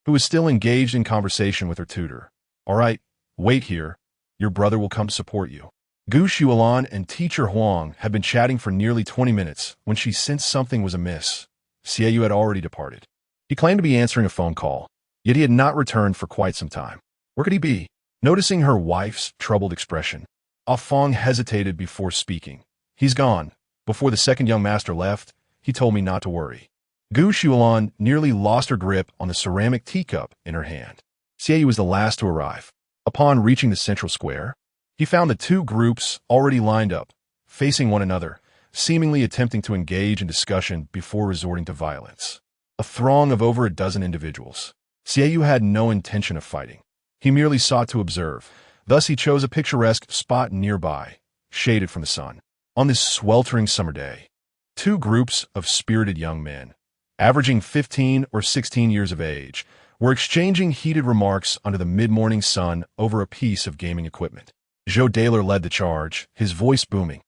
who was still engaged in conversation with her tutor. All right, wait here. Your brother will come to support you. Gu Xuelan and teacher Huang had been chatting for nearly 20 minutes when she sensed something was amiss. Xiaoyu had already departed. He claimed to be answering a phone call, yet he had not returned for quite some time. Where could he be? Noticing her wife's troubled expression, Feng hesitated before speaking. He's gone. Before the second young master left, he told me not to worry. Gu Xuelan nearly lost her grip on the ceramic teacup in her hand. Xiaoyu was the last to arrive. Upon reaching the central square, he found the two groups already lined up, facing one another, seemingly attempting to engage in discussion before resorting to violence. A throng of over a dozen individuals. Xiaoyu had no intention of fighting. He merely sought to observe. Thus he chose a picturesque spot nearby, shaded from the sun. On this sweltering summer day, two groups of spirited young men, averaging 15 or 16 years of age, were exchanging heated remarks under the mid-morning sun over a piece of gaming equipment. Zhou Daler led the charge, his voice booming.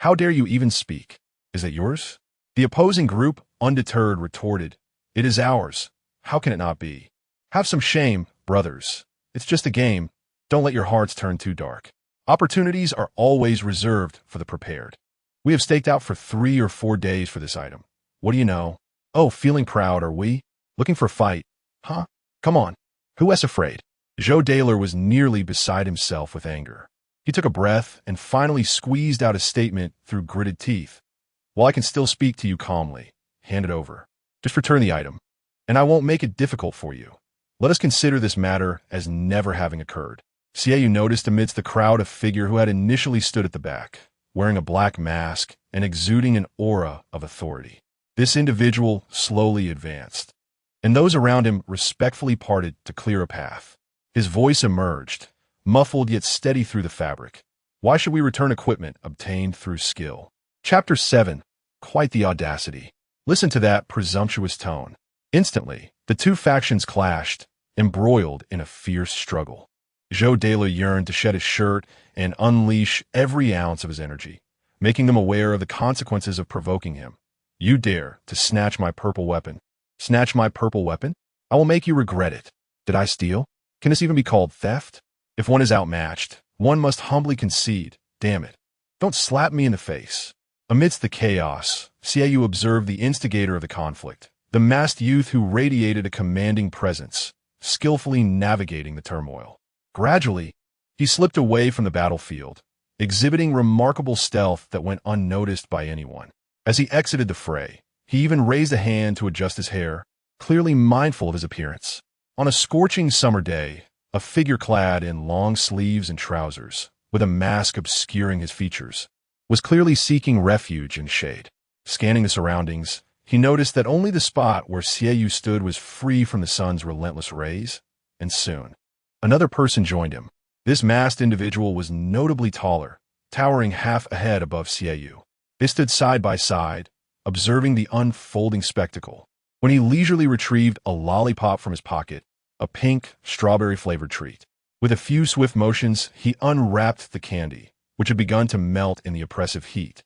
How dare you even speak? Is that yours? The opposing group, undeterred, retorted. It is ours. How can it not be? Have some shame, brothers. It's just a game. Don't let your hearts turn too dark. Opportunities are always reserved for the prepared. We have staked out for 3 or 4 days for this item. What do you know? Oh, feeling proud, are we? Looking for a fight? Huh? Come on. Who is afraid? Zhou Daler was nearly beside himself with anger. He took a breath and finally squeezed out a statement through gritted teeth. While I can still speak to you calmly, hand it over. Just return the item, and I won't make it difficult for you. Let us consider this matter as never having occurred. Xiaoyu noticed amidst the crowd a figure who had initially stood at the back, wearing a black mask and exuding an aura of authority. This individual slowly advanced, and those around him respectfully parted to clear a path. His voice emerged, muffled yet steady through the fabric. Why should we return equipment obtained through skill? Chapter 7. Quite the audacity. Listen to that presumptuous tone. Instantly, the two factions clashed, embroiled in a fierce struggle. Zhou Daler yearned to shed his shirt and unleash every ounce of his energy, making them aware of the consequences of provoking him. You dare to snatch my purple weapon. Snatch my purple weapon? I will make you regret it. Did I steal? Can this even be called theft? If one is outmatched, one must humbly concede. Damn it. Don't slap me in the face. Amidst the chaos, Xiaoyu observed the instigator of the conflict, the masked youth who radiated a commanding presence, skillfully navigating the turmoil. Gradually, he slipped away from the battlefield, exhibiting remarkable stealth that went unnoticed by anyone. As he exited the fray, he even raised a hand to adjust his hair, clearly mindful of his appearance. On a scorching summer day, a figure clad in long sleeves and trousers, with a mask obscuring his features, was clearly seeking refuge in shade. Scanning the surroundings, he noticed that only the spot where Xiaoyu stood was free from the sun's relentless rays, and soon, another person joined him. This masked individual was notably taller, towering half a head above Xiaoyu. They stood side by side, observing the unfolding spectacle. When he leisurely retrieved a lollipop from his pocket, a pink, strawberry-flavored treat. With a few swift motions, he unwrapped the candy, which had begun to melt in the oppressive heat.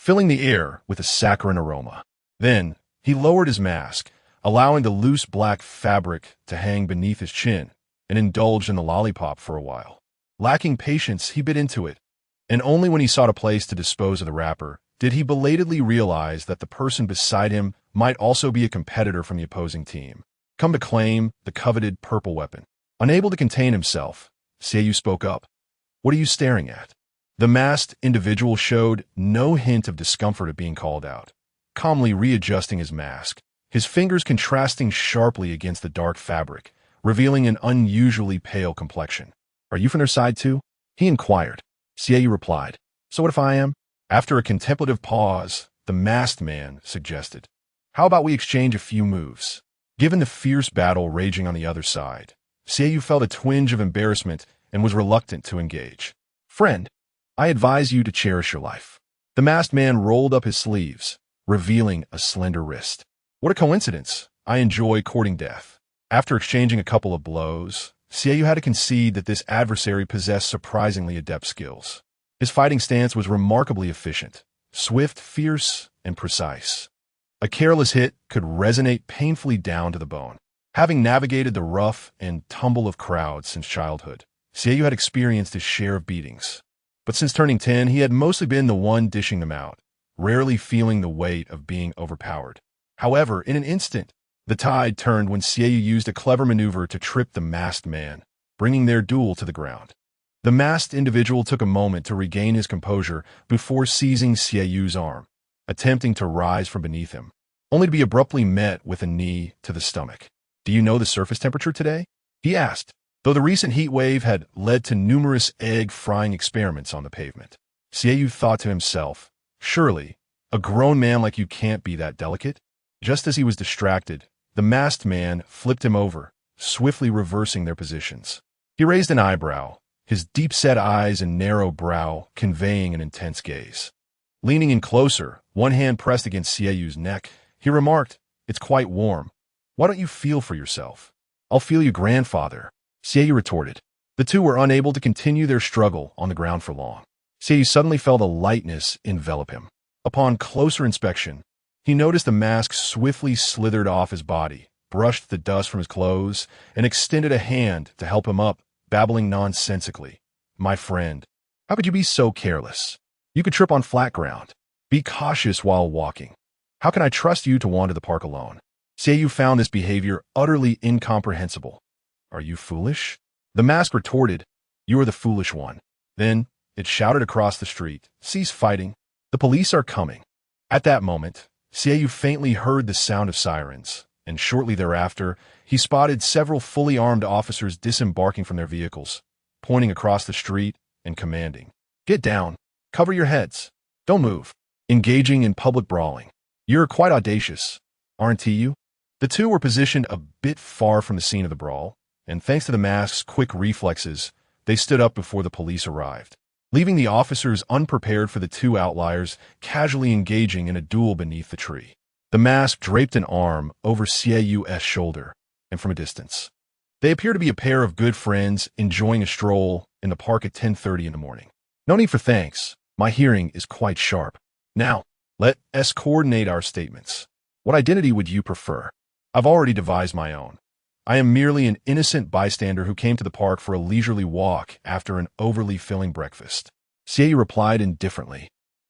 filling the air with a saccharine aroma. Then, he lowered his mask, allowing the loose black fabric to hang beneath his chin, and indulged in the lollipop for a while. Lacking patience, he bit into it, and only when he sought a place to dispose of the wrapper did he belatedly realize that the person beside him might also be a competitor from the opposing team, come to claim the coveted purple weapon. Unable to contain himself, Seiyu spoke up. "What are you staring at?" The masked individual showed no hint of discomfort at being called out, calmly readjusting his mask, his fingers contrasting sharply against the dark fabric, revealing an unusually pale complexion. "Are you from their side too?" he inquired. Seiyu replied. "So what if I am?" After a contemplative pause, the masked man suggested, "How about we exchange a few moves?" Given the fierce battle raging on the other side, Seiyu felt a twinge of embarrassment and was reluctant to engage. "Friend, I advise you to cherish your life." The masked man rolled up his sleeves, revealing a slender wrist. "What a coincidence. I enjoy courting death." After exchanging a couple of blows, Seiyu had to concede that this adversary possessed surprisingly adept skills. His fighting stance was remarkably efficient, swift, fierce, and precise. A careless hit could resonate painfully down to the bone. Having navigated the rough and tumble of crowds since childhood, Seiyu had experienced his share of beatings. But since turning 10, he had mostly been the one dishing them out, rarely feeling the weight of being overpowered. However, in an instant, the tide turned when Seiyu used a clever maneuver to trip the masked man, bringing their duel to the ground. The masked individual took a moment to regain his composure before seizing Seiyu's arm, attempting to rise from beneath him, only to be abruptly met with a knee to the stomach. "Do you know the surface temperature today?" he asked, though the recent heat wave had led to numerous egg-frying experiments on the pavement. Seiyu thought to himself, "Surely, a grown man like you can't be that delicate." Just as he was distracted, the masked man flipped him over, swiftly reversing their positions. He raised an eyebrow, his deep-set eyes and narrow brow conveying an intense gaze. Leaning in closer, one hand pressed against Seiyu's neck, he remarked, "It's quite warm. Why don't you feel for yourself?" "I'll feel you, grandfather," Seiyu retorted. The two were unable to continue their struggle on the ground for long. Seiyu suddenly felt a lightness envelop him. Upon closer inspection, he noticed the mask swiftly slithered off his body, brushed the dust from his clothes, and extended a hand to help him up, babbling nonsensically. "My friend, how could you be so careless? You could trip on flat ground. Be cautious while walking. How can I trust you to wander the park alone?" Seiyu found this behavior utterly incomprehensible. "Are you foolish?" The mask retorted, "You are the foolish one." Then it shouted across the street, "Cease fighting. The police are coming." At that moment, Seiyu faintly heard the sound of sirens, and shortly thereafter, he spotted several fully armed officers disembarking from their vehicles, pointing across the street and commanding, "Get down. Cover your heads. Don't move." Engaging in public brawling. "You're quite audacious, aren't you?" The two were positioned a bit far from the scene of the brawl, and thanks to the mask's quick reflexes, they stood up before the police arrived, leaving the officers unprepared for the two outliers casually engaging in a duel beneath the tree. The mask draped an arm over Seiyu's shoulder, and from a distance, they appear to be a pair of good friends enjoying a stroll in the park at 10:30 in the morning. "No need for thanks. My hearing is quite sharp. Now, let us coordinate our statements. What identity would you prefer?" "I've already devised my own. I am merely an innocent bystander who came to the park for a leisurely walk after an overly filling breakfast." Seiyu replied indifferently,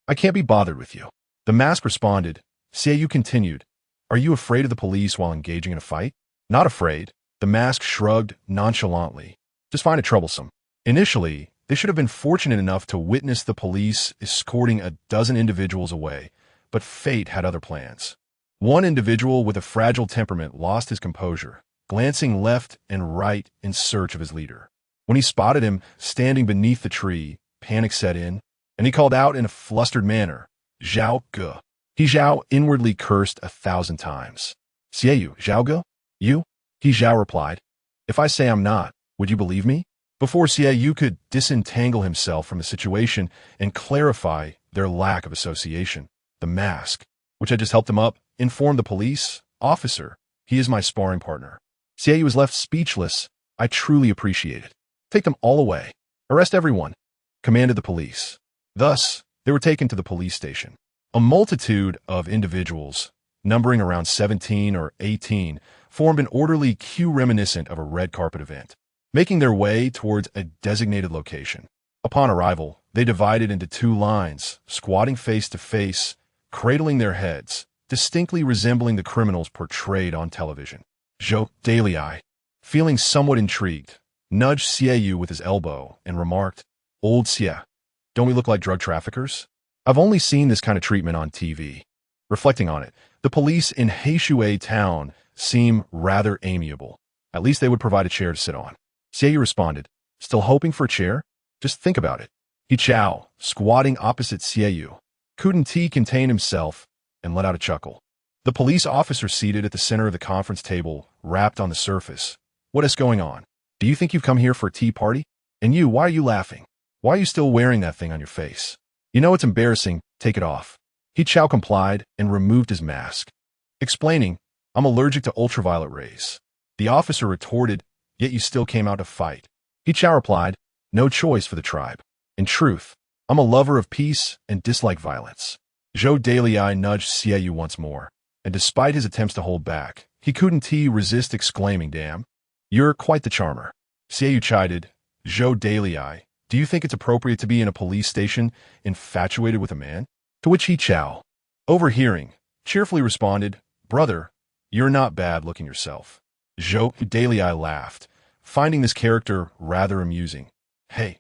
"I can't be bothered with you." The mask responded. Seiyu continued, "Are you afraid of the police while engaging in a fight?" "Not afraid." The mask shrugged nonchalantly. "Just find it troublesome." Initially, they should have been fortunate enough to witness the police escorting a dozen individuals away, but fate had other plans. One individual with a fragile temperament lost his composure, glancing left and right in search of his leader. When he spotted him standing beneath the tree, panic set in, and he called out in a flustered manner, "Zhao Ge." He Zhao inwardly cursed 1,000 times. "Seiyu, Zhao Ge? You?" He Zhao replied. "If I say I'm not, would you believe me?" Before Seiyu could disentangle himself from the situation and clarify their lack of association, the mask, which had just helped him up, informed the police, "Officer, he is my sparring partner." Seiyu was left speechless. "I truly appreciate it. Take them all away. Arrest everyone," commanded the police. Thus, they were taken to the police station. A multitude of individuals, numbering around 17 or 18, formed an orderly queue reminiscent of a red carpet event, making their way towards a designated location. Upon arrival, they divided into two lines, squatting face to face, cradling their heads, distinctly resembling the criminals portrayed on television. Zhou Dalai, feeling somewhat intrigued, nudged Xiaoyu with his elbow and remarked, "Old Xia, don't we look like drug traffickers? I've only seen this kind of treatment on TV." Reflecting on it, the police in Heishui town seem rather amiable. At least they would provide a chair to sit on. Xiaoyu responded, "Still hoping for a chair? Just think about it." He Chao, squatting opposite Xiaoyu, couldn't contain himself and let out a chuckle. The police officer seated at the center of the conference table rapped on the surface. "What is going on? Do you think you've come here for a tea party? And you, why are you laughing? Why are you still wearing that thing on your face? You know it's embarrassing, take it off." He Chao complied and removed his mask, explaining, "I'm allergic to ultraviolet rays." The officer retorted, "Yet you still came out to fight." He Chao replied, "No choice for the tribe. In truth, I'm a lover of peace and dislike violence." Zhou Dalai nudged Xiaoyu once more, and despite his attempts to hold back, he couldn't resist exclaiming, "Damn, you're quite the charmer." Xiaoyu chided, "Zhou Dalai, do you think it's appropriate to be in a police station infatuated with a man?" To which He Chao, overhearing, cheerfully responded, "Brother, you're not bad looking yourself." Zhou Dalai laughed, finding this character rather amusing. "Hey,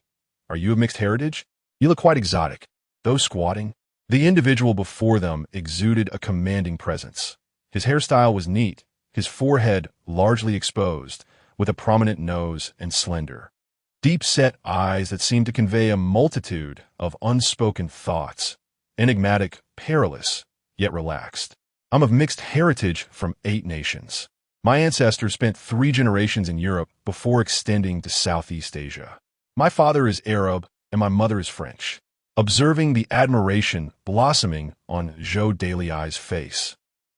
are you of mixed heritage? You look quite exotic." Though squatting, the individual before them exuded a commanding presence. His hairstyle was neat, his forehead largely exposed, with a prominent nose and slender, deep-set eyes that seemed to convey a multitude of unspoken thoughts, enigmatic, perilous, yet relaxed. "I'm of mixed heritage from 8 nations. My ancestors spent 3 generations in Europe before extending to Southeast Asia. My father is Arab and my mother is French." Observing the admiration blossoming on Zhou Dalai's face,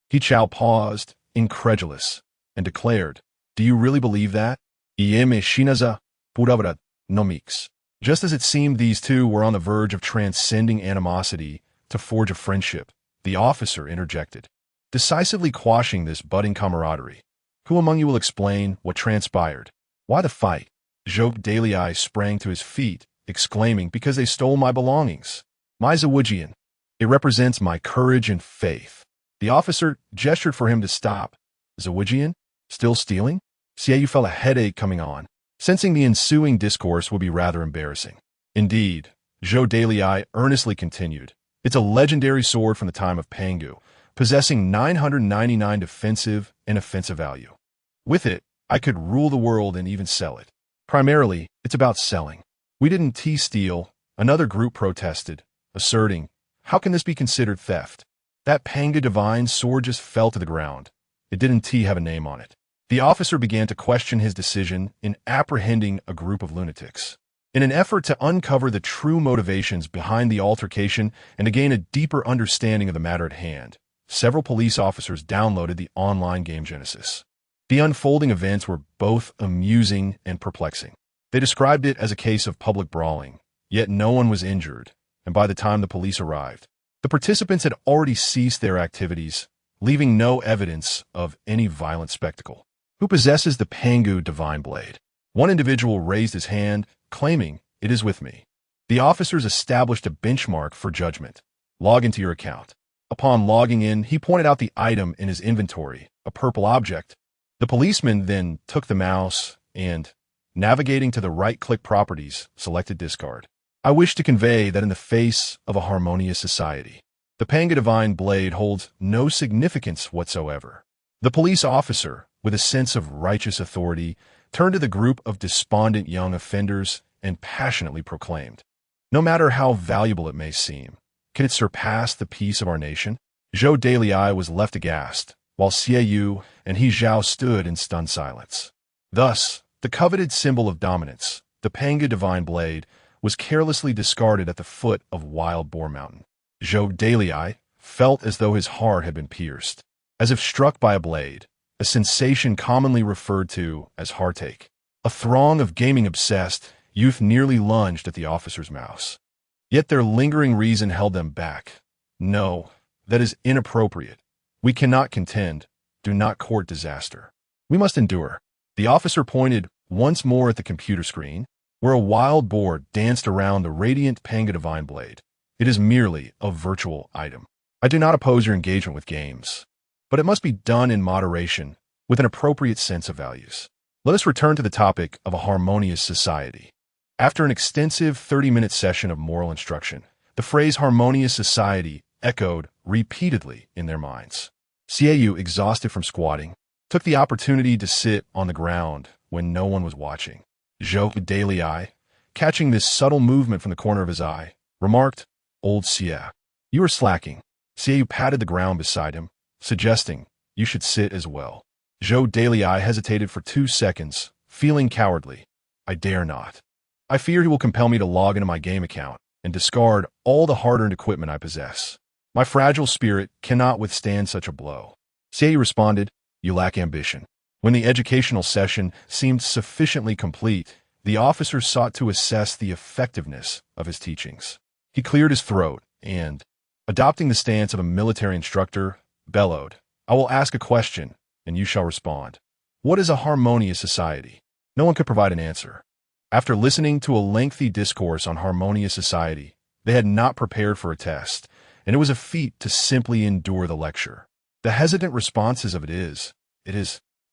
He Chao paused, incredulous, and declared, "Do you really believe that? Ieme shinaza puravra no mix." Just as it seemed these two were on the verge of transcending animosity to forge a friendship, the officer interjected, decisively quashing this budding camaraderie. "Who among you will explain what transpired? Why the fight?" Zhou Dalai sprang to his feet, exclaiming, "Because they stole my belongings. My Zawujian. It represents my courage and faith." The officer gestured for him to stop. "Zawujian? Still stealing?" Xiaoyu felt a headache coming on, sensing the ensuing discourse would be rather embarrassing. "Indeed," Zhou Dalai earnestly continued, "it's a legendary sword from the time of Pangu, possessing 999 defensive and offensive value. With it, I could rule the world and even sell it. Primarily, it's about selling. We didn't steal," another group protested, asserting, "How can this be considered theft? That Panga divine sword just fell to the ground. It didn't have a name on it." The officer began to question his decision in apprehending a group of lunatics. In an effort to uncover the true motivations behind the altercation and to gain a deeper understanding of the matter at hand, several police officers downloaded the online game Genesis. The unfolding events were both amusing and perplexing. They described it as a case of public brawling, yet no one was injured, and by the time the police arrived, the participants had already ceased their activities, leaving no evidence of any violent spectacle. "Who possesses the Pangu divine blade?" One individual raised his hand, claiming, "It is with me." The officers established a benchmark for judgment. "Log into your account." Upon logging in, he pointed out the item in his inventory, a purple object. The policeman then took the mouse and, navigating to the right-click properties, selected discard. "I wish to convey that in the face of a harmonious society, the Panga divine blade holds no significance whatsoever." The police officer, with a sense of righteous authority, turned to the group of despondent young offenders and passionately proclaimed, "No matter how valuable it may seem, can it surpass the peace of our nation?" Zhou Dalai was left aghast, while Xiaoyu and He Zhao stood in stunned silence. Thus, the coveted symbol of dominance, the Panga divine blade, was carelessly discarded at the foot of Wild Boar Mountain. Zhou Dalai felt as though his heart had been pierced, as if struck by a blade, a sensation commonly referred to as heartache. A throng of gaming-obsessed youth nearly lunged at the officer's mouse. Yet their lingering reason held them back. No, that is inappropriate. We cannot contend. Do not court disaster. We must endure. The officer pointed once more at the computer screen, where a wild boar danced around the radiant Panga Divine blade. It is merely a virtual item. I do not oppose your engagement with games, but it must be done in moderation, with an appropriate sense of values. Let us return to the topic of a harmonious society. After an extensive 30-minute session of moral instruction, the phrase harmonious society echoed repeatedly in their minds. Xiaoyu, exhausted from squatting, took the opportunity to sit on the ground when no one was watching. Zhou Dalai, catching this subtle movement from the corner of his eye, remarked, "Old Xia, you are slacking." Xiaoyu patted the ground beside him, suggesting, "You should sit as well." Zhou Dalai hesitated for 2 seconds, feeling cowardly. "I dare not. I fear he will compel me to log into my game account and discard all the hard-earned equipment I possess. My fragile spirit cannot withstand such a blow." Xiaoyu responded, "You lack ambition." When the educational session seemed sufficiently complete, the officer sought to assess the effectiveness of his teachings. He cleared his throat and, adopting the stance of a military instructor, bellowed, "I will ask a question, and you shall respond. What is a harmonious society?" No one could provide an answer. After listening to a lengthy discourse on harmonious society, they had not prepared for a test, and it was a feat to simply endure the lecture. The hesitant responses of it is,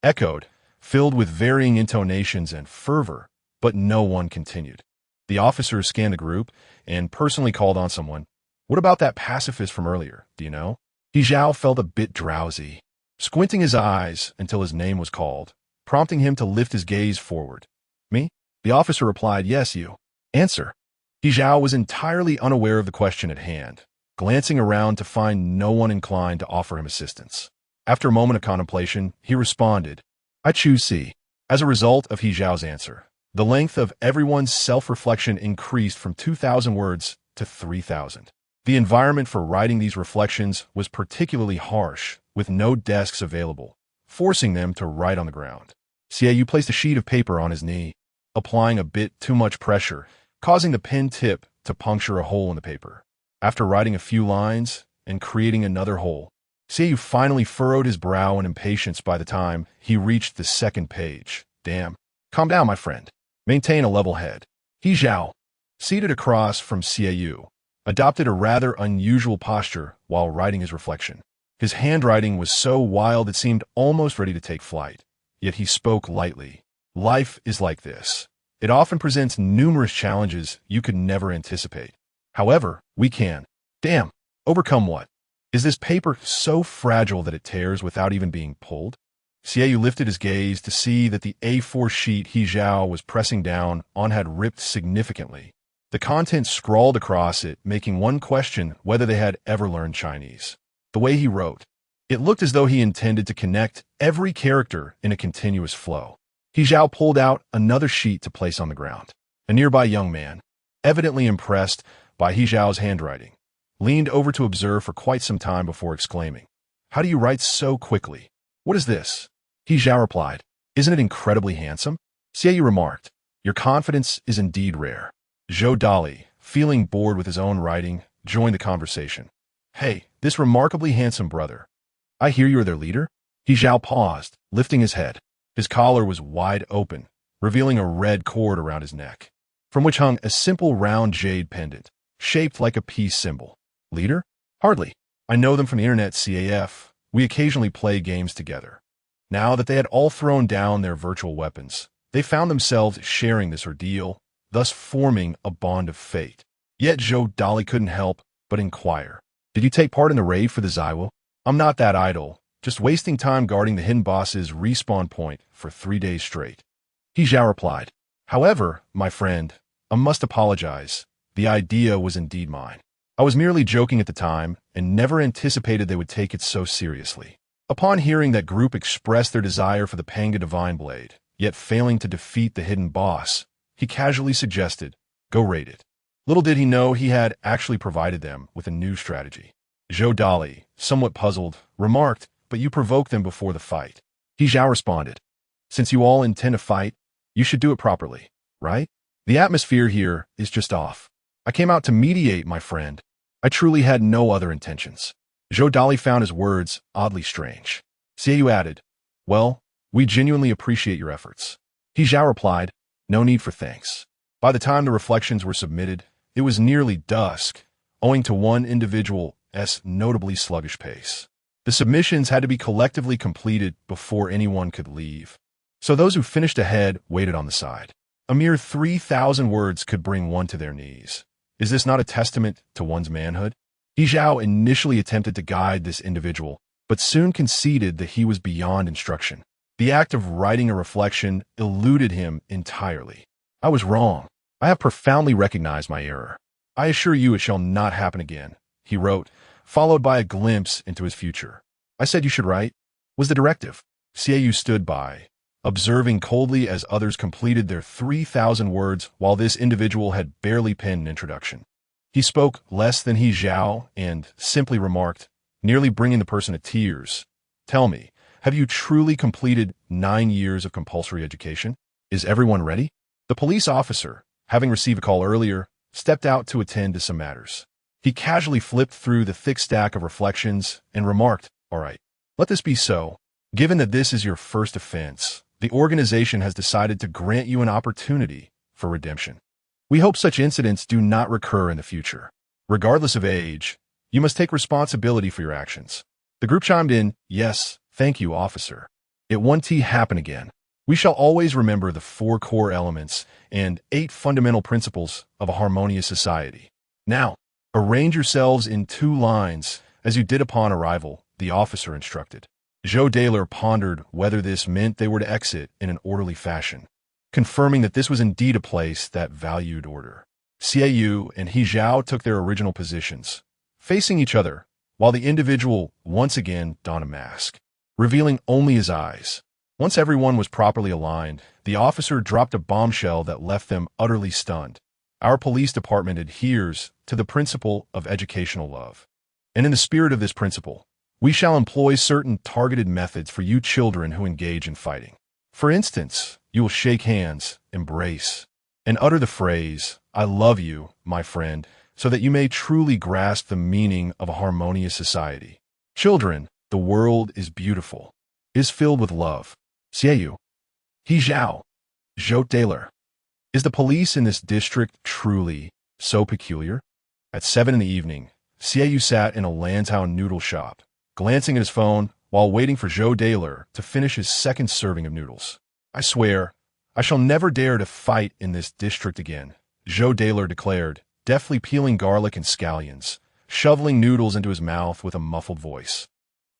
echoed, filled with varying intonations and fervor, but no one continued. The officer scanned the group and personally called on someone. "What about that pacifist from earlier, do you know?" Hizhao felt a bit drowsy, squinting his eyes until his name was called, prompting him to lift his gaze forward. "Me?" The officer replied, "Yes, you." "Answer." Hizhao was entirely unaware of the question at hand, glancing around to find no one inclined to offer him assistance. After a moment of contemplation, he responded, "I choose C." As a result of Hizhao's answer, the length of everyone's self-reflection increased from 2,000 words to 3,000. The environment for writing these reflections was particularly harsh, with no desks available, forcing them to write on the ground. Xiaoyu placed a sheet of paper on his knee, applying a bit too much pressure, causing the pen tip to puncture a hole in the paper. After writing a few lines and creating another hole, Xiaoyu finally furrowed his brow in impatience by the time he reached the second page. "Damn. Calm down, my friend. Maintain a level head." Hizhao, seated across from Xiaoyu, adopted a rather unusual posture while writing his reflection. His handwriting was so wild it seemed almost ready to take flight, yet he spoke lightly. "Life is like this. It often presents numerous challenges you could never anticipate. However, we can. Overcome what? Is this paper so fragile that it tears without even being pulled?" Xiaoyu lifted his gaze to see that the A4 sheet Hizhao was pressing down on had ripped significantly. The content scrawled across it, making one question whether they had ever learned Chinese. The way he wrote, it looked as though he intended to connect every character in a continuous flow. Hizhao pulled out another sheet to place on the ground. A nearby young man, evidently impressed by Hizhao's handwriting, leaned over to observe for quite some time before exclaiming, "How do you write so quickly? What is this?" Hizhao replied, "Isn't it incredibly handsome?" Xiaoyu remarked, "Your confidence is indeed rare." Zhou Dali, feeling bored with his own writing, joined the conversation. "Hey, this remarkably handsome brother. I hear you are their leader?" Hizhao paused, lifting his head. His collar was wide open, revealing a red cord around his neck, from which hung a simple round jade pendant, shaped like a peace symbol. "Leader? Hardly. I know them from the internet CAF. We occasionally play games together." Now that they had all thrown down their virtual weapons, they found themselves sharing this ordeal, thus forming a bond of fate. Yet Zhou Dali couldn't help but inquire, "Did you take part in the raid for the Zaiwo?" "I'm not that idle, just wasting time guarding the hidden boss's respawn point for 3 days straight." Hizhao replied, "However, my friend, I must apologize. The idea was indeed mine. I was merely joking at the time and never anticipated they would take it so seriously." Upon hearing that group express their desire for the Panga Divine Blade, yet failing to defeat the hidden boss, he casually suggested, "Go raid it." Little did he know he had actually provided them with a new strategy. Zhou Dali, somewhat puzzled, remarked, "But you provoked them before the fight." Hizhao responded, "Since you all intend to fight, you should do it properly, right? The atmosphere here is just off. I came out to mediate, my friend." I truly had no other intentions. Zhou Dali found his words oddly strange. Xiaoyu added, well, we genuinely appreciate your efforts. He Zhao replied, no need for thanks. By the time the reflections were submitted, it was nearly dusk, owing to one individual's notably sluggish pace. The submissions had to be collectively completed before anyone could leave. So those who finished ahead waited on the side. A mere 3,000 words could bring one to their knees. Is this not a testament to one's manhood? He Zhao initially attempted to guide this individual, but soon conceded that he was beyond instruction. The act of writing a reflection eluded him entirely. I was wrong. I have profoundly recognized my error. I assure you it shall not happen again, he wrote, followed by a glimpse into his future. I said you should write, was the directive. Xiaoyu stood by, observing coldly as others completed their 3,000 words while this individual had barely penned an introduction. He spoke less than He Zhao and simply remarked, nearly bringing the person to tears, tell me, have you truly completed 9 years of compulsory education? Is everyone ready? The police officer, having received a call earlier, stepped out to attend to some matters. He casually flipped through the thick stack of reflections and remarked, all right, let this be so. Given that this is your first offense, the organization has decided to grant you an opportunity for redemption. We hope such incidents do not recur in the future. Regardless of age, you must take responsibility for your actions. The group chimed in, yes, thank you, officer. It won't happen again. We shall always remember the 4 core elements and 8 fundamental principles of a harmonious society. Now, arrange yourselves in 2 lines as you did upon arrival, the officer instructed. Zhou Daler pondered whether this meant they were to exit in an orderly fashion, confirming that this was indeed a place that valued order. Xiaoyu and He Zhao took their original positions, facing each other, while the individual once again donned a mask, revealing only his eyes. Once everyone was properly aligned, the officer dropped a bombshell that left them utterly stunned. Our police department adheres to the principle of educational love. And in the spirit of this principle, we shall employ certain targeted methods for you children who engage in fighting. For instance, you will shake hands, embrace, and utter the phrase, I love you, my friend, so that you may truly grasp the meaning of a harmonious society. Children, the world is beautiful, is filled with love. Xiaoyu, He Zhao, Zhou Daler. Is the police in this district truly so peculiar? At 7 in the evening, Xiaoyu sat in a Lantau noodle shop, glancing at his phone while waiting for Zhou Daler to finish his second serving of noodles. I swear, I shall never dare to fight in this district again, Zhou Daler declared, deftly peeling garlic and scallions, shoveling noodles into his mouth with a muffled voice.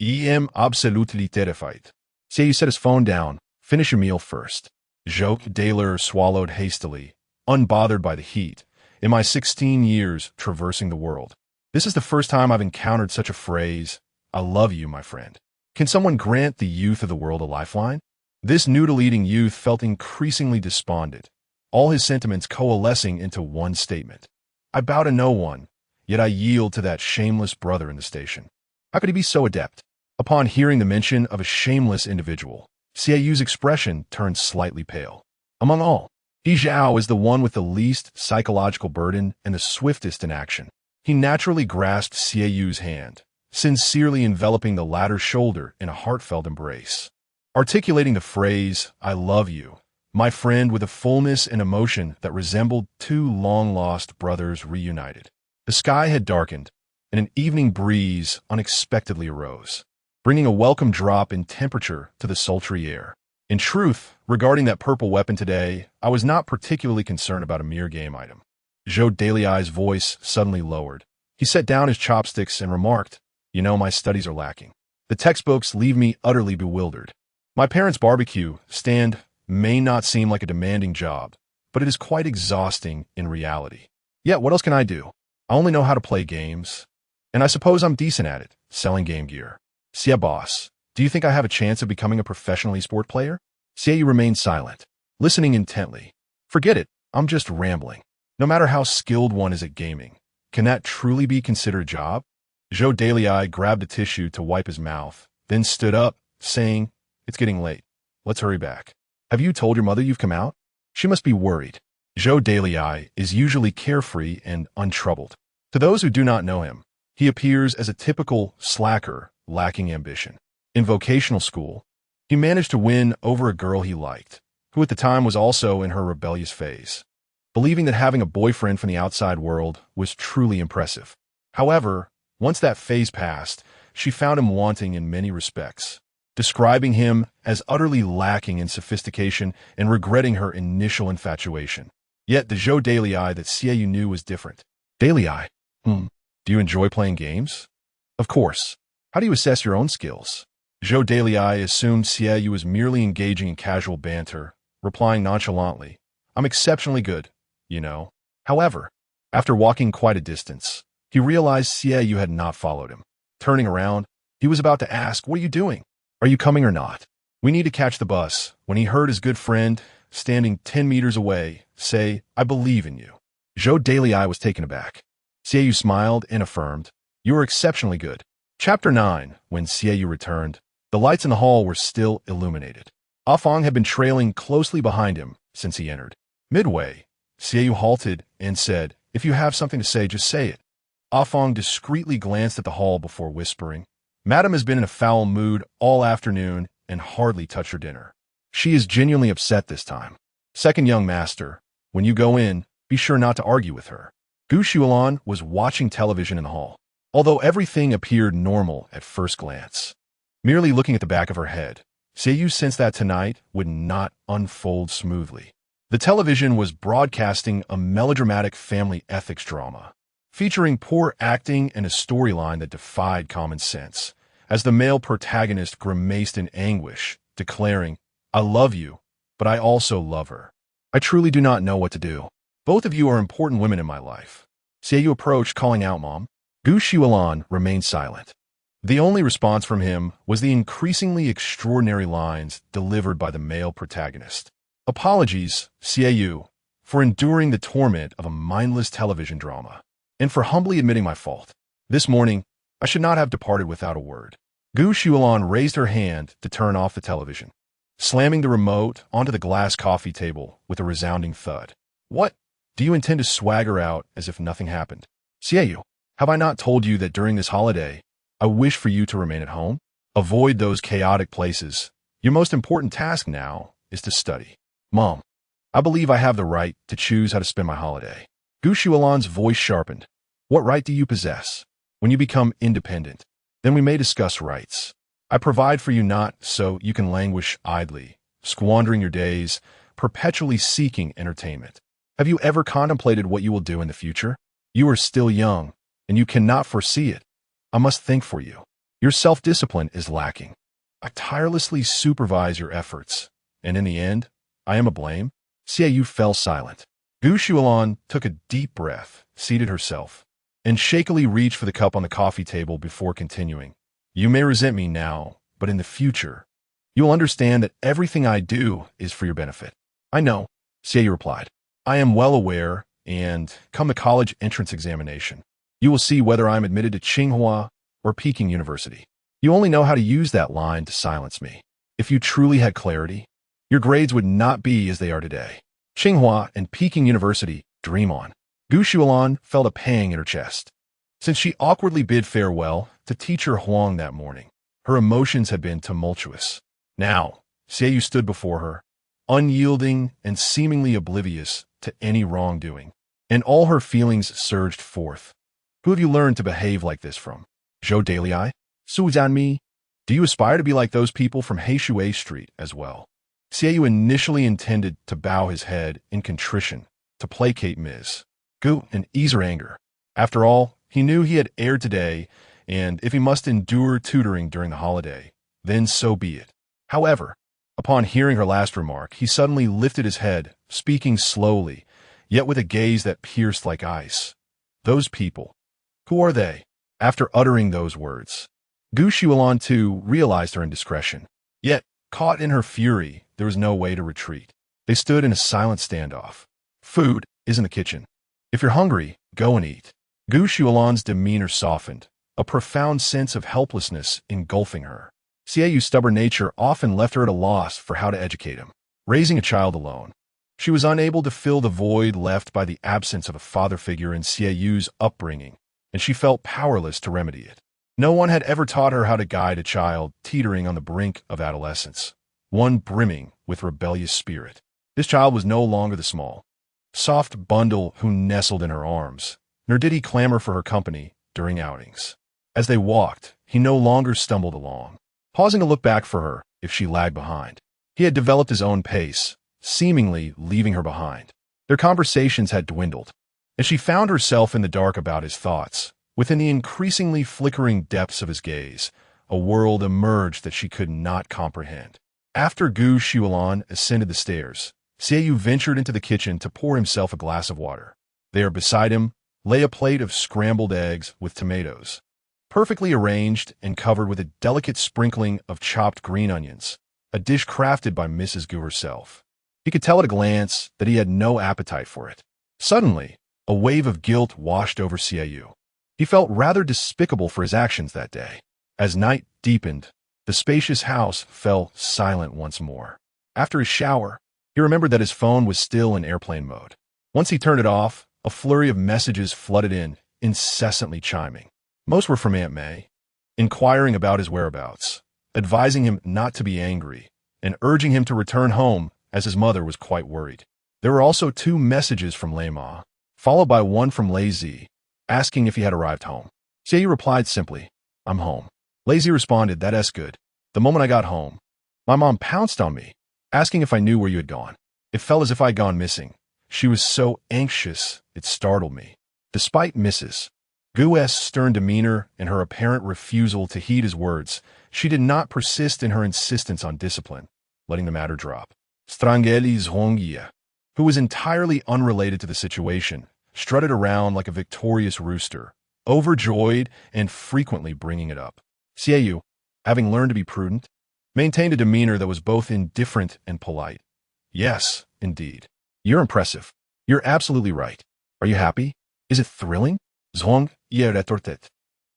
I am absolutely terrified. Xiaoyu set his phone down. Finish your meal first. Zhou Daler swallowed hastily, unbothered by the heat. In my 16 years traversing the world, this is the first time I've encountered such a phrase, I love you, my friend. Can someone grant the youth of the world a lifeline? This noodle-eating youth felt increasingly despondent, all his sentiments coalescing into one statement. I bow to no one, yet I yield to that shameless brother in the station. How could he be so adept? Upon hearing the mention of a shameless individual, Xiaoyu's expression turned slightly pale. Among all, He Zhao is the one with the least psychological burden and the swiftest in action. He naturally grasped Xiaoyu's hand, sincerely enveloping the latter's shoulder in a heartfelt embrace, articulating the phrase, I love you, my friend, with a fullness and emotion that resembled 2 long-lost brothers reunited. The sky had darkened, and an evening breeze unexpectedly arose, bringing a welcome drop in temperature to the sultry air. In truth, regarding that purple weapon today, I was not particularly concerned about a mere game item. Zhou Daliai's voice suddenly lowered. He set down his chopsticks and remarked, you know, my studies are lacking. The textbooks leave me utterly bewildered. My parents' barbecue stand may not seem like a demanding job, but it is quite exhausting in reality. Yet what else can I do? I only know how to play games, and I suppose I'm decent at it, selling game gear. Xia boss, do you think I have a chance of becoming a professional esport player? Xiaoyu remained silent, listening intently. Forget it, I'm just rambling. No matter how skilled one is at gaming, can that truly be considered a job? Zhou Daliai grabbed a tissue to wipe his mouth, then stood up, saying, it's getting late. Let's hurry back. Have you told your mother you've come out? She must be worried. Zhou Daliai is usually carefree and untroubled. To those who do not know him, he appears as a typical slacker lacking ambition. In vocational school, he managed to win over a girl he liked, who at the time was also in her rebellious phase, believing that having a boyfriend from the outside world was truly impressive. However, once that phase passed, she found him wanting in many respects, describing him as utterly lacking in sophistication and regretting her initial infatuation. Yet the Zhou Dalai that Xiaoyu knew was different. Dalai? Do you enjoy playing games? Of course. How do you assess your own skills? Zhou Dalai assumed Xiaoyu was merely engaging in casual banter, replying nonchalantly, I'm exceptionally good, you know. However, after walking quite a distance, he realized Xiaoyu had not followed him. Turning around, he was about to ask, what are you doing? Are you coming or not? We need to catch the bus, when he heard his good friend, standing 10 meters away, say, I believe in you. Zhou Dalai was taken aback. Xiaoyu smiled and affirmed, you are exceptionally good. Chapter 9. When Xiaoyu returned, the lights in the hall were still illuminated. Afang had been trailing closely behind him since he entered. Midway, Xiaoyu halted and said, if you have something to say, just say it. Afang discreetly glanced at the hall before whispering, Madam has been in a foul mood all afternoon and hardly touched her dinner. She is genuinely upset this time. Second young master, when you go in, be sure not to argue with her. Gu Shulan was watching television in the hall. Although everything appeared normal at first glance, merely looking at the back of her head, Xiaoyu sensed that tonight would not unfold smoothly. The television was broadcasting a melodramatic family ethics drama, featuring poor acting and a storyline that defied common sense, as the male protagonist grimaced in anguish, declaring, I love you, but I also love her. I truly do not know what to do. Both of you are important women in my life. Xiaoyu approached, calling out, Mom. Gu Shulan remained silent. The only response from him was the increasingly extraordinary lines delivered by the male protagonist. Apologies, Xiaoyu, for enduring the torment of a mindless television drama, and for humbly admitting my fault. This morning, I should not have departed without a word. Gu Shulan raised her hand to turn off the television, slamming the remote onto the glass coffee table with a resounding thud. What? Do you intend to swagger out as if nothing happened? Xiaoyu, have I not told you that during this holiday, I wish for you to remain at home? Avoid those chaotic places. Your most important task now is to study. Mom, I believe I have the right to choose how to spend my holiday. Gu Shulan's voice sharpened. What right do you possess? When you become independent, then we may discuss rights. I provide for you not so you can languish idly, squandering your days, perpetually seeking entertainment. Have you ever contemplated what you will do in the future? You are still young, and you cannot foresee it. I must think for you. Your self-discipline is lacking. I tirelessly supervise your efforts, and in the end, I am to blame. Xiaoyu fell silent. Gu Shulan took a deep breath, seated herself, and shakily reached for the cup on the coffee table before continuing. You may resent me now, but in the future, you will understand that everything I do is for your benefit. I know, Xiaoyu replied. I am well aware, and come the college entrance examination, you will see whether I am admitted to Tsinghua or Peking University. You only know how to use that line to silence me. If you truly had clarity, your grades would not be as they are today. Tsinghua and Peking University, dream on. Gu Shulan felt a pang in her chest. Since she awkwardly bid farewell to teacher Huang that morning, her emotions had been tumultuous. Now, Xiaoyu stood before her, unyielding and seemingly oblivious to any wrongdoing, and all her feelings surged forth. Who have you learned to behave like this from? Zhou Dalai? Su Zhanmi? Do you aspire to be like those people from Heishui Street as well? Xiaoyu initially intended to bow his head in contrition to placate Ms. Gu and ease her anger. After all, he knew he had erred today, and if he must endure tutoring during the holiday, then so be it. However, upon hearing her last remark, he suddenly lifted his head, speaking slowly, yet with a gaze that pierced like ice. Those people. Who are they? After uttering those words, Gu Shulan too realized her indiscretion. Yet, caught in her fury, there was no way to retreat. They stood in a silent standoff. Food is in the kitchen. If you're hungry, go and eat. Gu Shulan's demeanor softened, a profound sense of helplessness engulfing her. Xiaoyu's stubborn nature often left her at a loss for how to educate him. Raising a child alone, she was unable to fill the void left by the absence of a father figure in Xiaoyu's upbringing, and she felt powerless to remedy it. No one had ever taught her how to guide a child teetering on the brink of adolescence, one brimming with rebellious spirit. This child was no longer the small, soft bundle who nestled in her arms, nor did he clamor for her company during outings. As they walked, he no longer stumbled along, pausing to look back for her if she lagged behind. He had developed his own pace, seemingly leaving her behind. Their conversations had dwindled, and she found herself in the dark about his thoughts. Within the increasingly flickering depths of his gaze, a world emerged that she could not comprehend. After Gu Xuelan ascended the stairs, Xiaoyu ventured into the kitchen to pour himself a glass of water. There beside him lay a plate of scrambled eggs with tomatoes, perfectly arranged and covered with a delicate sprinkling of chopped green onions, a dish crafted by Mrs. Gu herself. He could tell at a glance that he had no appetite for it. Suddenly, a wave of guilt washed over Xiaoyu. He felt rather despicable for his actions that day. As night deepened, the spacious house fell silent once more. After his shower, he remembered that his phone was still in airplane mode. Once he turned it off, a flurry of messages flooded in, incessantly chiming. Most were from Aunt May, inquiring about his whereabouts, advising him not to be angry, and urging him to return home as his mother was quite worried. There were also 2 messages from Lei Ma, followed by one from Lei Zi, asking if he had arrived home. Xiaoyu replied simply, "I'm home." Lei Zi responded, "That's good. The moment I got home, my mom pounced on me, asking if I knew where you had gone. It felt as if I'd gone missing. She was so anxious, it startled me." Despite Mrs. Gu's stern demeanor and her apparent refusal to heed his words, she did not persist in her insistence on discipline, letting the matter drop. Strangeli's Hongia, who was entirely unrelated to the situation, strutted around like a victorious rooster, overjoyed and frequently bringing it up. Xiaoyu, having learned to be prudent, maintained a demeanor that was both indifferent and polite. "Yes, indeed. You're impressive. You're absolutely right. Are you happy? Is it thrilling? Zhong ye retortet."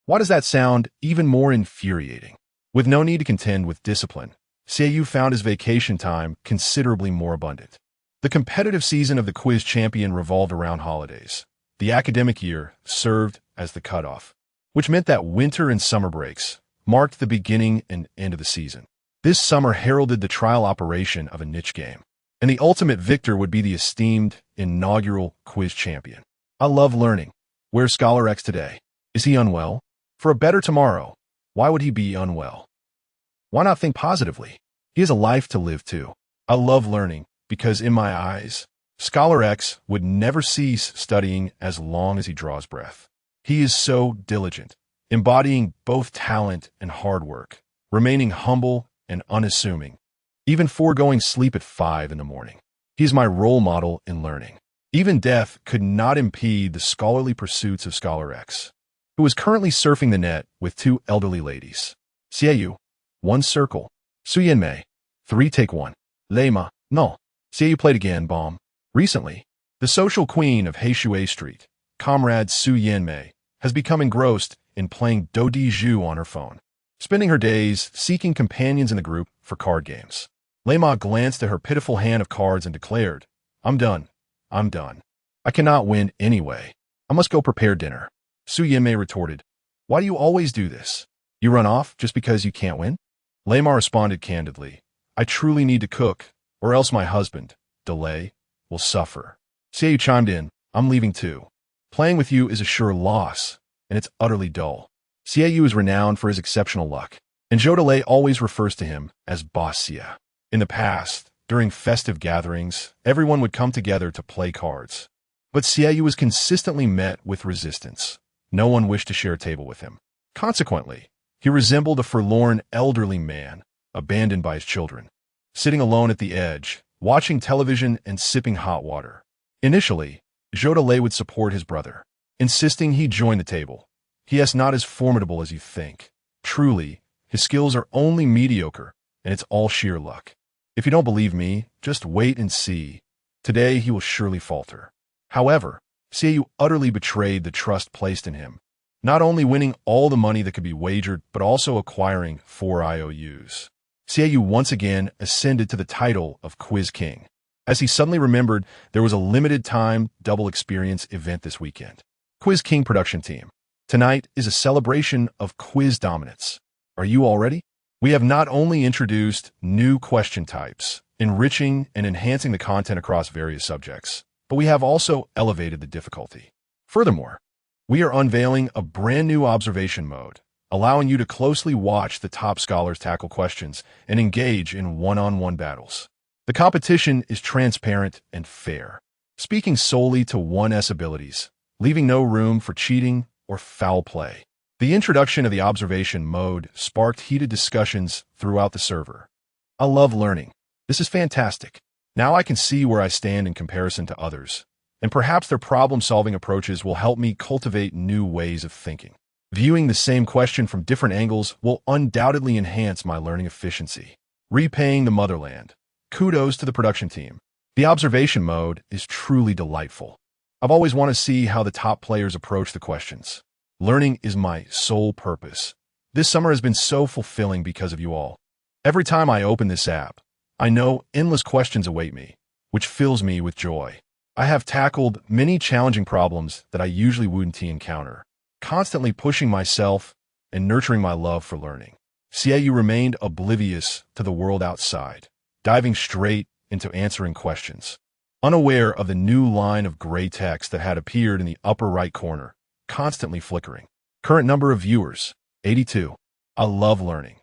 Why does that sound even more infuriating? With no need to contend with discipline, Xiaoyu found his vacation time considerably more abundant. The competitive season of the quiz champion revolved around holidays. The academic year served as the cutoff, which meant that winter and summer breaks marked the beginning and end of the season. This summer heralded the trial operation of a niche game, and the ultimate victor would be the esteemed inaugural quiz champion. "I love learning. Where's Scholar X today? Is he unwell? For a better tomorrow, why would he be unwell? Why not think positively? He has a life to live too. I love learning because in my eyes, Scholar X would never cease studying as long as he draws breath. He is so diligent, embodying both talent and hard work, remaining humble and unassuming, even foregoing sleep at 5 in the morning. He is my role model in learning." Even death could not impede the scholarly pursuits of Scholar X, who is currently surfing the net with 2 elderly ladies. Xiaoyu, 1 circle. Su Yanmei, 3 take 1. Lei Ma, no. Xiaoyu played again, bomb. Recently, the social queen of Heishui Street, comrade Su Yanmei, has become engrossed in playing Do Di Zhu on her phone, spending her days seeking companions in the group for card games. Lei Ma glanced at her pitiful hand of cards and declared, I'm done. I cannot win anyway. I must go prepare dinner." Su Yanmei retorted, "Why do you always do this? You run off just because you can't win?" Lei Ma responded candidly, "I truly need to cook, or else my husband, Delay, will suffer." Xiaoyu chimed in, "I'm leaving too. Playing with you is a sure loss, and it's utterly dull." Xiaoyu is renowned for his exceptional luck, and Zhou Delay always refers to him as Boss Xia. In the past, during festive gatherings, everyone would come together to play cards. But Xiaoyu was consistently met with resistance. No one wished to share a table with him. Consequently, he resembled a forlorn elderly man, abandoned by his children, sitting alone at the edge, watching television and sipping hot water. Initially, Zhou Delay would support his brother, insisting he join the table. He is not as formidable as you think. Truly, his skills are only mediocre, and it's all sheer luck. If you don't believe me, just wait and see. Today he will surely falter. However, Xiaoyu utterly betrayed the trust placed in him, not only winning all the money that could be wagered, but also acquiring 4 IOUs. Xiaoyu once again ascended to the title of Quiz King, as he suddenly remembered there was a limited-time double experience event this weekend. Quiz King production team. Tonight is a celebration of quiz dominance. Are you all ready? We have not only introduced new question types, enriching and enhancing the content across various subjects, but we have also elevated the difficulty. Furthermore, we are unveiling a brand new observation mode, allowing you to closely watch the top scholars tackle questions and engage in one-on-one battles. The competition is transparent and fair, speaking solely to one's abilities, leaving no room for cheating or foul play. The introduction of the observation mode sparked heated discussions throughout the server. I love learning. This is fantastic. Now I can see where I stand in comparison to others, and perhaps their problem-solving approaches will help me cultivate new ways of thinking. Viewing the same question from different angles will undoubtedly enhance my learning efficiency. Repaying the motherland. Kudos to the production team. The observation mode is truly delightful. I've always wanted to see how the top players approach the questions. Learning is my sole purpose. This summer has been so fulfilling because of you all. Every time I open this app, I know endless questions await me, which fills me with joy. I have tackled many challenging problems that I usually wouldn't encounter, constantly pushing myself and nurturing my love for learning. CAU remained oblivious to the world outside, diving straight into answering questions, unaware of the new line of gray text that had appeared in the upper right corner, constantly flickering. Current number of viewers, 82. I love learning.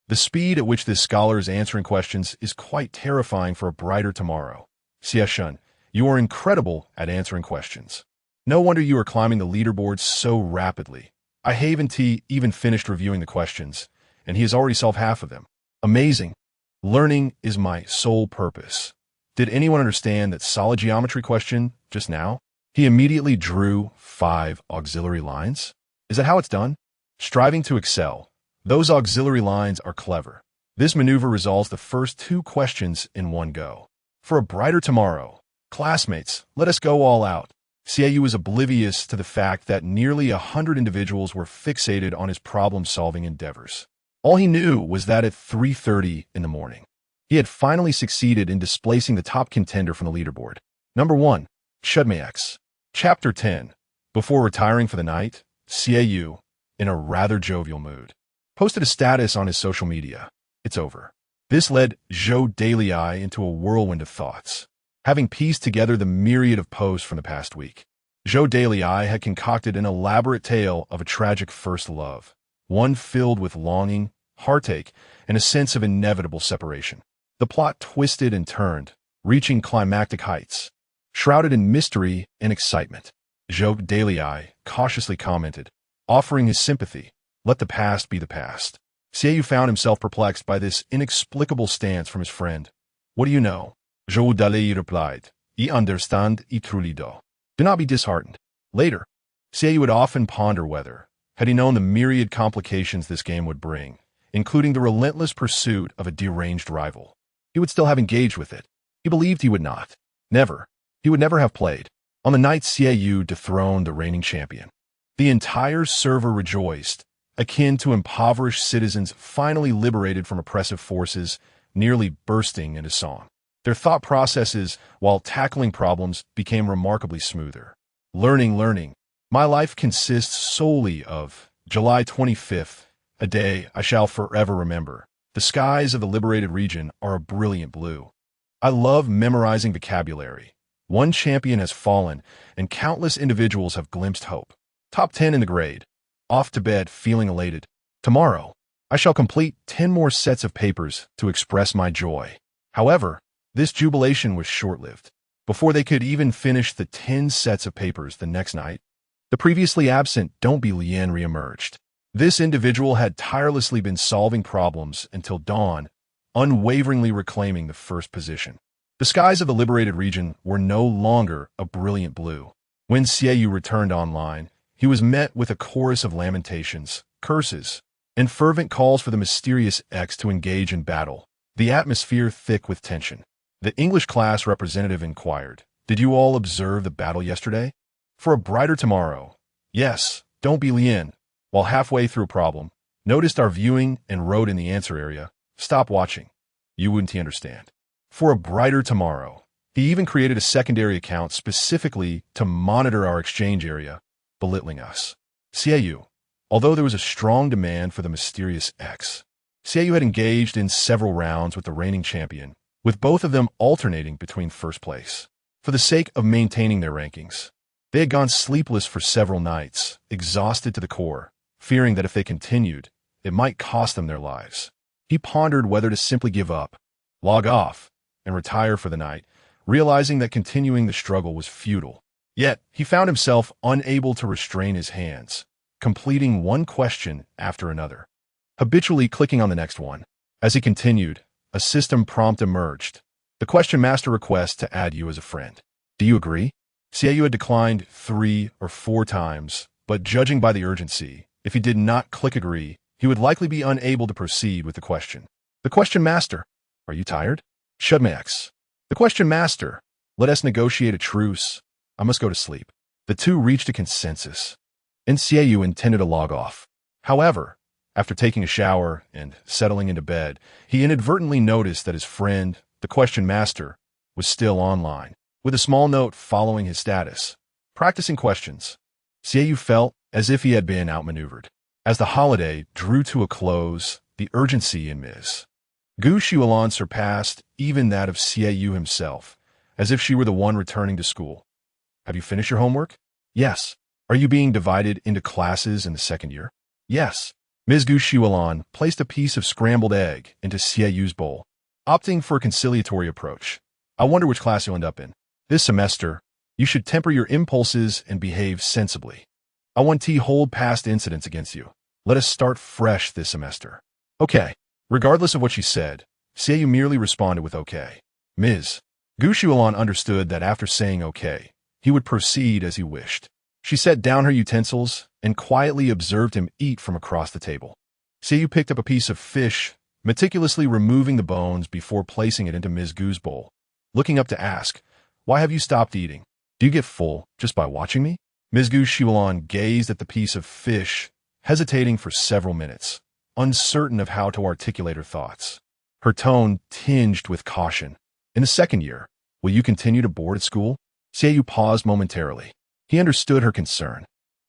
The speed at which this scholar is answering questions is quite terrifying for a brighter tomorrow. Xie, you are incredible at answering questions. No wonder you are climbing the leaderboard so rapidly. I haven't even finished reviewing the questions, and he has already solved half of them. Amazing. Learning is my sole purpose. Did anyone understand that solid geometry question just now? He immediately drew 5 auxiliary lines. Is that how it's done? Striving to excel. Those auxiliary lines are clever. This maneuver resolves the first 2 questions in one go. For a brighter tomorrow, classmates, let us go all out. CAU is oblivious to the fact that nearly 100 individuals were fixated on his problem-solving endeavors. All he knew was that at 3:30 in the morning, he had finally succeeded in displacing the top contender from the leaderboard. Number 1, Shudmax. Chapter 10. Before retiring for the night, CAU, in a rather jovial mood, posted a status on his social media. It's over. This led Joe Daily Eye into a whirlwind of thoughts. Having pieced together the myriad of posts from the past week, Joe Daily Eye had concocted an elaborate tale of a tragic first love, one filled with longing, heartache, and a sense of inevitable separation. The plot twisted and turned, reaching climactic heights. Shrouded in mystery and excitement, Joe Daily Eye cautiously commented, offering his sympathy, let the past be the past. CAU found himself perplexed by this inexplicable stance from his friend. What do you know? Joe Daily replied, I understand I truly do. Do not be disheartened. Later, CAU would often ponder whether, had he known the myriad complications this game would bring, including the relentless pursuit of a deranged rival, he would still have engaged with it. He believed he would not. Never. He would never have played. On the night CAU dethroned the reigning champion, the entire server rejoiced, akin to impoverished citizens finally liberated from oppressive forces, nearly bursting into song. Their thought processes, while tackling problems, became remarkably smoother. Learning. My life consists solely of July 25th, a day I shall forever remember. The skies of the liberated region are a brilliant blue. I love memorizing vocabulary. One champion has fallen, and countless individuals have glimpsed hope. Top 10 in the grade. Off to bed, feeling elated. Tomorrow, I shall complete 10 more sets of papers to express my joy. However, this jubilation was short-lived. Before they could even finish the 10 sets of papers the next night, the previously absent Don't Be Lien reemerged. This individual had tirelessly been solving problems until dawn, unwaveringly reclaiming the first position. The skies of the liberated region were no longer a brilliant blue. When CAU returned online, he was met with a chorus of lamentations, curses, and fervent calls for the mysterious X to engage in battle, the atmosphere thick with tension. The English class representative inquired, "Did you all observe the battle yesterday? For a brighter tomorrow." Yes, Don't Be Lien, while halfway through a problem, noticed our viewing and wrote in the answer area, "Stop watching. You wouldn't understand." For a brighter tomorrow. He even created a secondary account specifically to monitor our exchange area, belittling us. Xiaoyu. Although there was a strong demand for the mysterious X, Xiaoyu had engaged in several rounds with the reigning champion, with both of them alternating between first place. For the sake of maintaining their rankings, they had gone sleepless for several nights, exhausted to the core, fearing that if they continued, it might cost them their lives. He pondered whether to simply give up, log off, and retire for the night, realizing that continuing the struggle was futile. Yet, he found himself unable to restrain his hands, completing one question after another, habitually clicking on the next one. As he continued, a system prompt emerged. The question master requests to add you as a friend. Do you agree? Xiaoyu had declined 3 or 4 times, but judging by the urgency, if he did not click agree, he would likely be unable to proceed with the question. The question master, are you tired? Shudmax. The question master, let us negotiate a truce. I must go to sleep. The two reached a consensus, and Xiaoyu intended to log off. However, after taking a shower and settling into bed, he inadvertently noticed that his friend, the question master, was still online, with a small note following his status. Practicing questions. Xiaoyu felt as if he had been outmaneuvered. As the holiday drew to a close, the urgency in Ms. Gu Xuelan surpassed even that of Xiaoyu himself, as if she were the one returning to school. Have you finished your homework? Yes. Are you being divided into classes in the second year? Yes. Ms. Gu Xuelan placed a piece of scrambled egg into Xiaoyu's bowl, opting for a conciliatory approach. I wonder which class you'll end up in. This semester, you should temper your impulses and behave sensibly. I want to hold past incidents against you. Let us start fresh this semester. Okay. Regardless of what she said, Xiaoyu merely responded with okay. Ms. Gu Xuelan understood that after saying okay, he would proceed as he wished. She set down her utensils and quietly observed him eat from across the table. Xiaoyu picked up a piece of fish, meticulously removing the bones before placing it into Ms. Gu's bowl, looking up to ask, why have you stopped eating? Do you get full just by watching me? Ms. Gu Xuelan gazed at the piece of fish, hesitating for several minutes, uncertain of how to articulate her thoughts. Her tone tinged with caution. In the second year, will you continue to board at school? Xiaoyu paused momentarily. He understood her concern.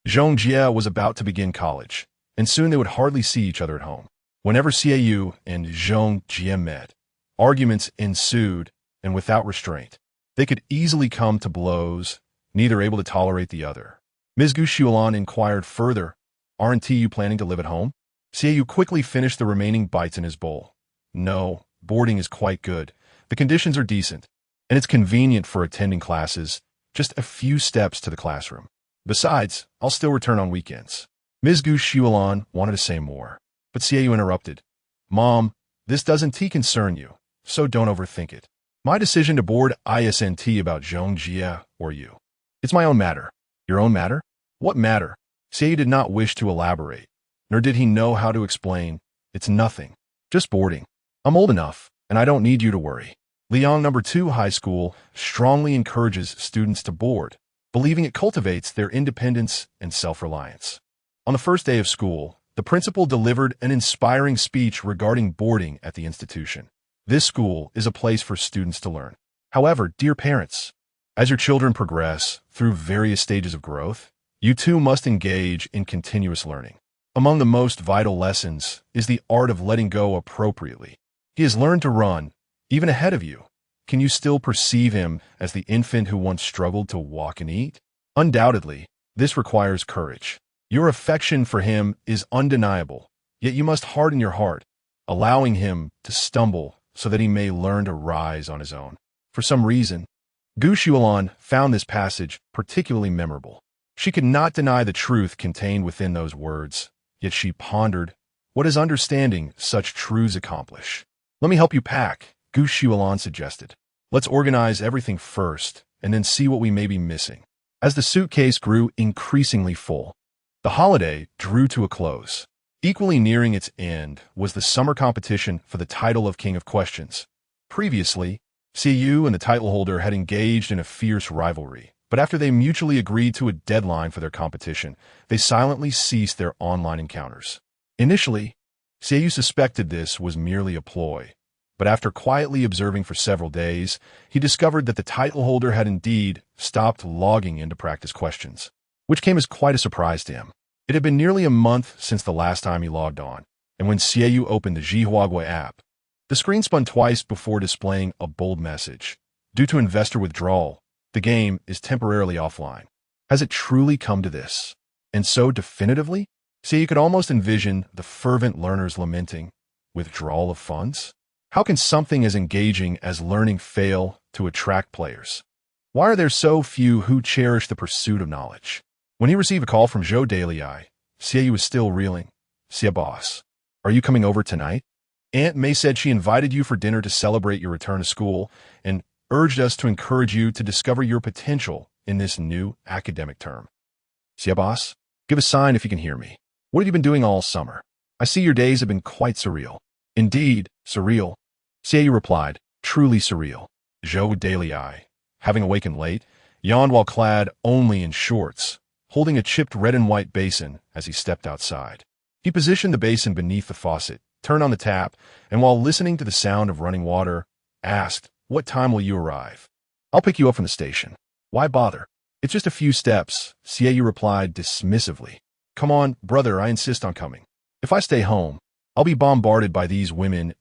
Zhong Jie was about to begin college, and soon they would hardly see each other at home. Whenever Xiaoyu and Zhong Jie met, arguments ensued, and without restraint. They could easily come to blows, neither able to tolerate the other. Ms. Gu Xuelan inquired further, aren't you planning to live at home? Xiaoyu quickly finished the remaining bites in his bowl. No, boarding is quite good. The conditions are decent, and it's convenient for attending classes, just a few steps to the classroom. Besides, I'll still return on weekends. Ms. Gu Xuelan wanted to say more, but Xiaoyu interrupted. Mom, this doesn't concern you, so don't overthink it. My decision to board isn't about Zhong Jie or you. It's my own matter. Your own matter? What matter? Xiaoyu did not wish to elaborate, nor did he know how to explain. It's nothing. Just boarding. I'm old enough, and I don't need you to worry. Liang No. 2 High School strongly encourages students to board, believing it cultivates their independence and self-reliance. On the first day of school, the principal delivered an inspiring speech regarding boarding at the institution. This school is a place for students to learn. However, dear parents, as your children progress through various stages of growth, you too must engage in continuous learning. Among the most vital lessons is the art of letting go appropriately. He has learned to run, even ahead of you. Can you still perceive him as the infant who once struggled to walk and eat? Undoubtedly, this requires courage. Your affection for him is undeniable, yet you must harden your heart, allowing him to stumble so that he may learn to rise on his own. For some reason, Gu Xuelan found this passage particularly memorable. She could not deny the truth contained within those words, yet she pondered, what does understanding such truths accomplish? Let me help you pack, Gu Xuelan suggested. Let's organize everything first, and then see what we may be missing. As the suitcase grew increasingly full, the holiday drew to a close. Equally nearing its end was the summer competition for the title of King of Questions. Previously, Xiaoyu and the title holder had engaged in a fierce rivalry, but after they mutually agreed to a deadline for their competition, they silently ceased their online encounters. Initially, Xiaoyu suspected this was merely a ploy, but after quietly observing for several days, he discovered that the title holder had indeed stopped logging into practice questions, which came as quite a surprise to him. It had been nearly a month since the last time he logged on, and when Xiaoyu opened the Jihuagui app, the screen spun twice before displaying a bold message. Due to investor withdrawal, the game is temporarily offline. Has it truly come to this? And so definitively? See, you could almost envision the fervent learners lamenting, withdrawal of funds? How can something as engaging as learning fail to attract players? Why are there so few who cherish the pursuit of knowledge? When he received a call from Zhou Dailai, Xiaoyu was still reeling. "Xia boss, are you coming over tonight? Aunt May said she invited you for dinner to celebrate your return to school and urged us to encourage you to discover your potential in this new academic term. Xia boss, give a sign if you can hear me. What have you been doing all summer? I see your days have been quite surreal." "Indeed, surreal," Xiaoyu replied. "Truly surreal." Zhou Dailai, having awakened late, yawned while clad only in shorts, holding a chipped red and white basin as he stepped outside. He positioned the basin beneath the faucet, turned on the tap, and while listening to the sound of running water, asked, "What time will you arrive?" "I'll pick you up from the station." "Why bother? It's just a few steps," Xiaoyu replied dismissively. "Come on, brother, I insist on coming. If I stay home, I'll be bombarded by these women's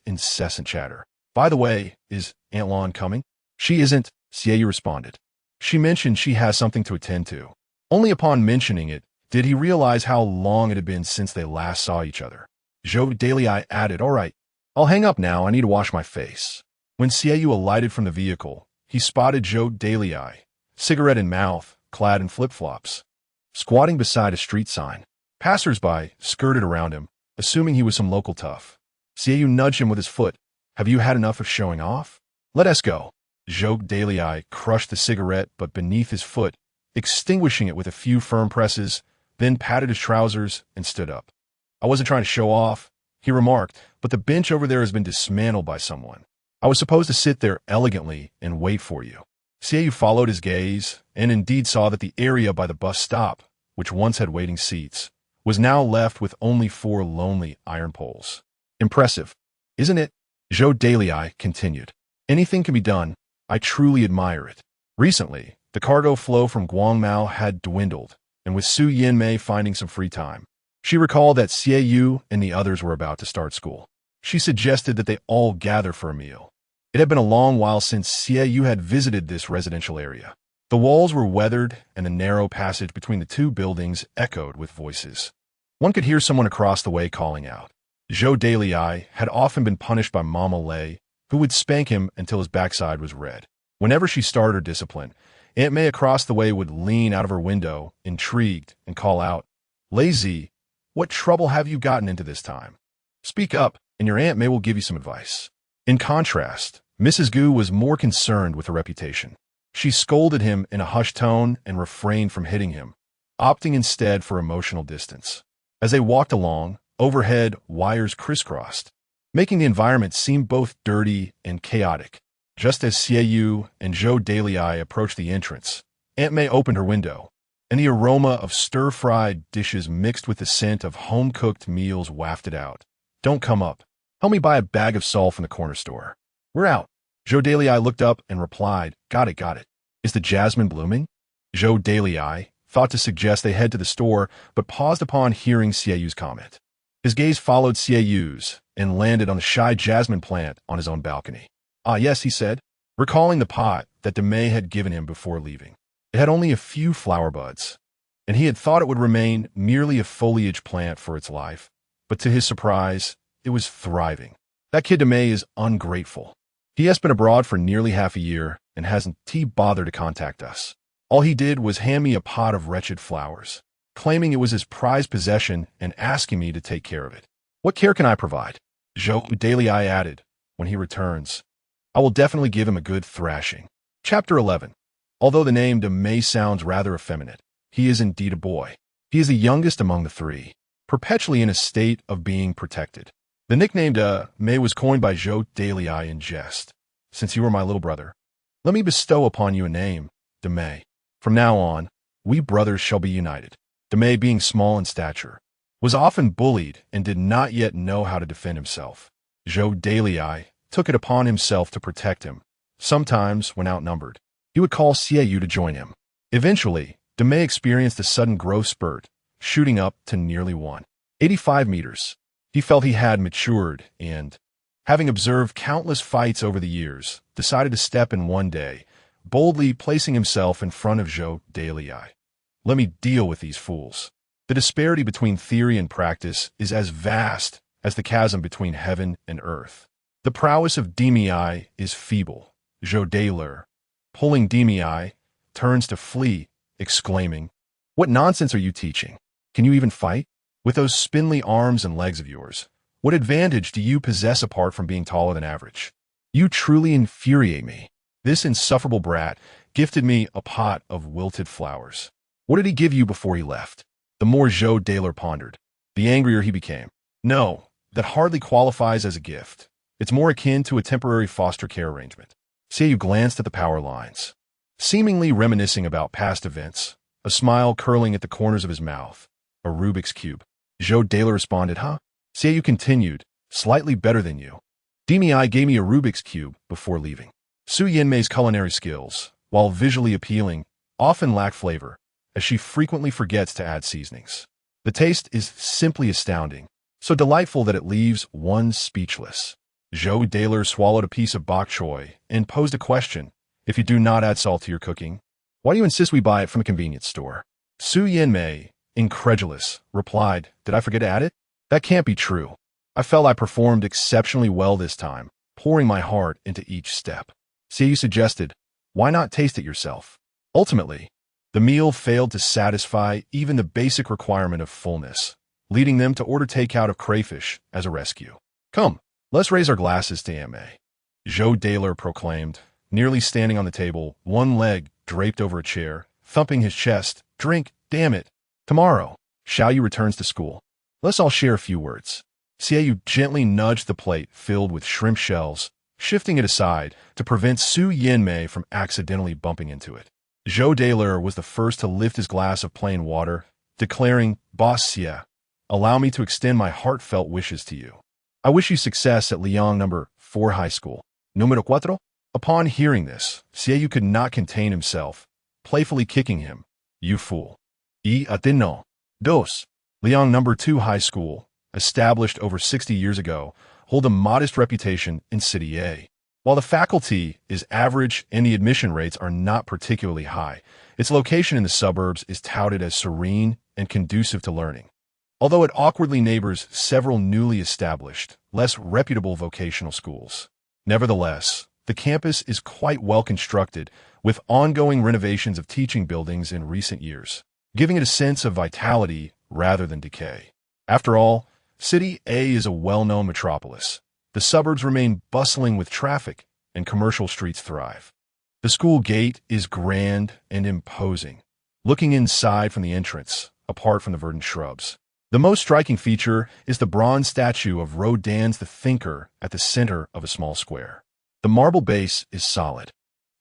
incessant chatter. By the way, is Aunt Lon coming?" "She isn't," Xiaoyu responded. "She mentioned she has something to attend to." Only upon mentioning it did he realize how long it had been since they last saw each other. Zhou Dailai added, "All right, I'll hang up now. I need to wash my face." When Xiaoyu alighted from the vehicle, he spotted Zhou Dailai, cigarette in mouth, clad in flip-flops, squatting beside a street sign. Passers-by skirted around him, assuming he was some local tough. Xiaoyu nudged him with his foot. "Have you had enough of showing off? Let us go." Zhou Dailai crushed the cigarette but beneath his foot, extinguishing it with a few firm presses, then patted his trousers and stood up. "I wasn't trying to show off," he remarked, "but the bench over there has been dismantled by someone. I was supposed to sit there elegantly and wait for you." Xiaoyu followed his gaze and indeed saw that the area by the bus stop, which once had waiting seats, was now left with only 4 lonely iron poles. "Impressive, isn't it?" Zhou Dailai continued. "Anything can be done. I truly admire it." Recently, the cargo flow from Guangmao had dwindled, and with Su Yinmei finding some free time, she recalled that Xiaoyu and the others were about to start school. She suggested that they all gather for a meal. It had been a long while since Xiaoyu had visited this residential area. The walls were weathered, and the narrow passage between the 2 buildings echoed with voices. One could hear someone across the way calling out. Zhou Dailai had often been punished by Mama Lei, who would spank him until his backside was red. Whenever she started her discipline, Aunt May across the way would lean out of her window, intrigued, and call out, "Lazy, what trouble have you gotten into this time? Speak up, and your Aunt May will give you some advice." In contrast, Mrs. Gu was more concerned with her reputation. She scolded him in a hushed tone and refrained from hitting him, opting instead for emotional distance. As they walked along, overhead wires crisscrossed, making the environment seem both dirty and chaotic. Just as Xiaoyu and Zhou Dailai approached the entrance, Aunt May opened her window, and the aroma of stir-fried dishes mixed with the scent of home-cooked meals wafted out. "Don't come up. Help me buy a bag of salt from the corner store. We're out." Zhou Dailai looked up and replied, "Got it, got it. Is the jasmine blooming?" Zhou Dailai thought to suggest they head to the store, but paused upon hearing Xiaoyu's comment. His gaze followed Xiaoyu's and landed on the shy jasmine plant on his own balcony. "Ah, yes," he said, recalling the pot that Demei had given him before leaving. It had only a few flower buds, and he had thought it would remain merely a foliage plant for its life, but to his surprise, it was thriving. "That kid Demei is ungrateful. He has been abroad for nearly half a year and hasn't bothered to contact us. All he did was hand me a pot of wretched flowers, claiming it was his prized possession and asking me to take care of it. What care can I provide?" Zhou Dailai added, "When he returns, I will definitely give him a good thrashing." Chapter 11. Although the name Demei sounds rather effeminate, he is indeed a boy. He is the youngest among the 3, perpetually in a state of being protected. The nickname Demei was coined by Zhou Dailai in jest. "Since you are my little brother, let me bestow upon you a name, Demei. From now on, we brothers shall be united." Demei, being small in stature, was often bullied and did not yet know how to defend himself. Zhou Dailai took it upon himself to protect him. Sometimes, when outnumbered, he would call Xiaoyu to join him. Eventually, Demei experienced a sudden growth spurt, shooting up to nearly 185 meters. He felt he had matured and, having observed countless fights over the years, decided to step in one day, boldly placing himself in front of Zhou Dalai. Let me deal with these fools. The disparity between theory and practice is as vast as the chasm between heaven and earth. The prowess of Demi is feeble. Zhou Dalai, pulling Demi, turns to flee, exclaiming, "What nonsense are you teaching? Can you even fight? With those spindly arms and legs of yours, what advantage do you possess apart from being taller than average? You truly infuriate me." This insufferable brat gifted me a pot of wilted flowers. What did he give you before he left? The more Zhou Dalai pondered, the angrier he became. No, that hardly qualifies as a gift. It's more akin to a temporary foster care arrangement. Seiyu glanced at the power lines. Seemingly reminiscing about past events, a smile curling at the corners of his mouth, a Rubik's Cube. Zhou Dalai responded, "Huh?" Seiyu continued, "Slightly better than you. Demi gave me a Rubik's Cube before leaving." Su Yinmei's culinary skills, while visually appealing, often lack flavor, as she frequently forgets to add seasonings. The taste is simply astounding, so delightful that it leaves one speechless. Zhou Dalai swallowed a piece of bok choy and posed a question. "If you do not add salt to your cooking, why do you insist we buy it from a convenience store?" Su Yinmei, incredulous, replied, "Did I forget to add it? That can't be true. I felt I performed exceptionally well this time, pouring my heart into each step." Seiyu suggested, "Why not taste it yourself?" Ultimately, the meal failed to satisfy even the basic requirement of fullness, leading them to order takeout of crayfish as a rescue. "Come, let's raise our glasses to AMA," Zhou Dalai proclaimed, nearly standing on the table, one leg draped over a chair, thumping his chest. "Drink, damn it. Tomorrow, Xiaoyu returns to school. Let's all share a few words." Seiyu gently nudged the plate filled with shrimp shells, shifting it aside to prevent Su Yinmei from accidentally bumping into it. Zhou Dalai was the first to lift his glass of plain water, declaring, "Boss Xie, allow me to extend my heartfelt wishes to you. I wish you success at Liang No. 4 High School. Número 4? Upon hearing this, Seiyu could not contain himself, playfully kicking him. "You fool. Y atino. Dos. Liang No. 2 High School, established over 60 years ago, hold a modest reputation in City A. While the faculty is average and the admission rates are not particularly high, its location in the suburbs is touted as serene and conducive to learning. Although it awkwardly neighbors several newly established, less reputable vocational schools. Nevertheless, the campus is quite well constructed, with ongoing renovations of teaching buildings in recent years, giving it a sense of vitality rather than decay. After all, City A is a well-known metropolis. The suburbs remain bustling with traffic, and commercial streets thrive. The school gate is grand and imposing, looking inside from the entrance, apart from the verdant shrubs. The most striking feature is the bronze statue of Rodin's the Thinker at the center of a small square. The marble base is solid,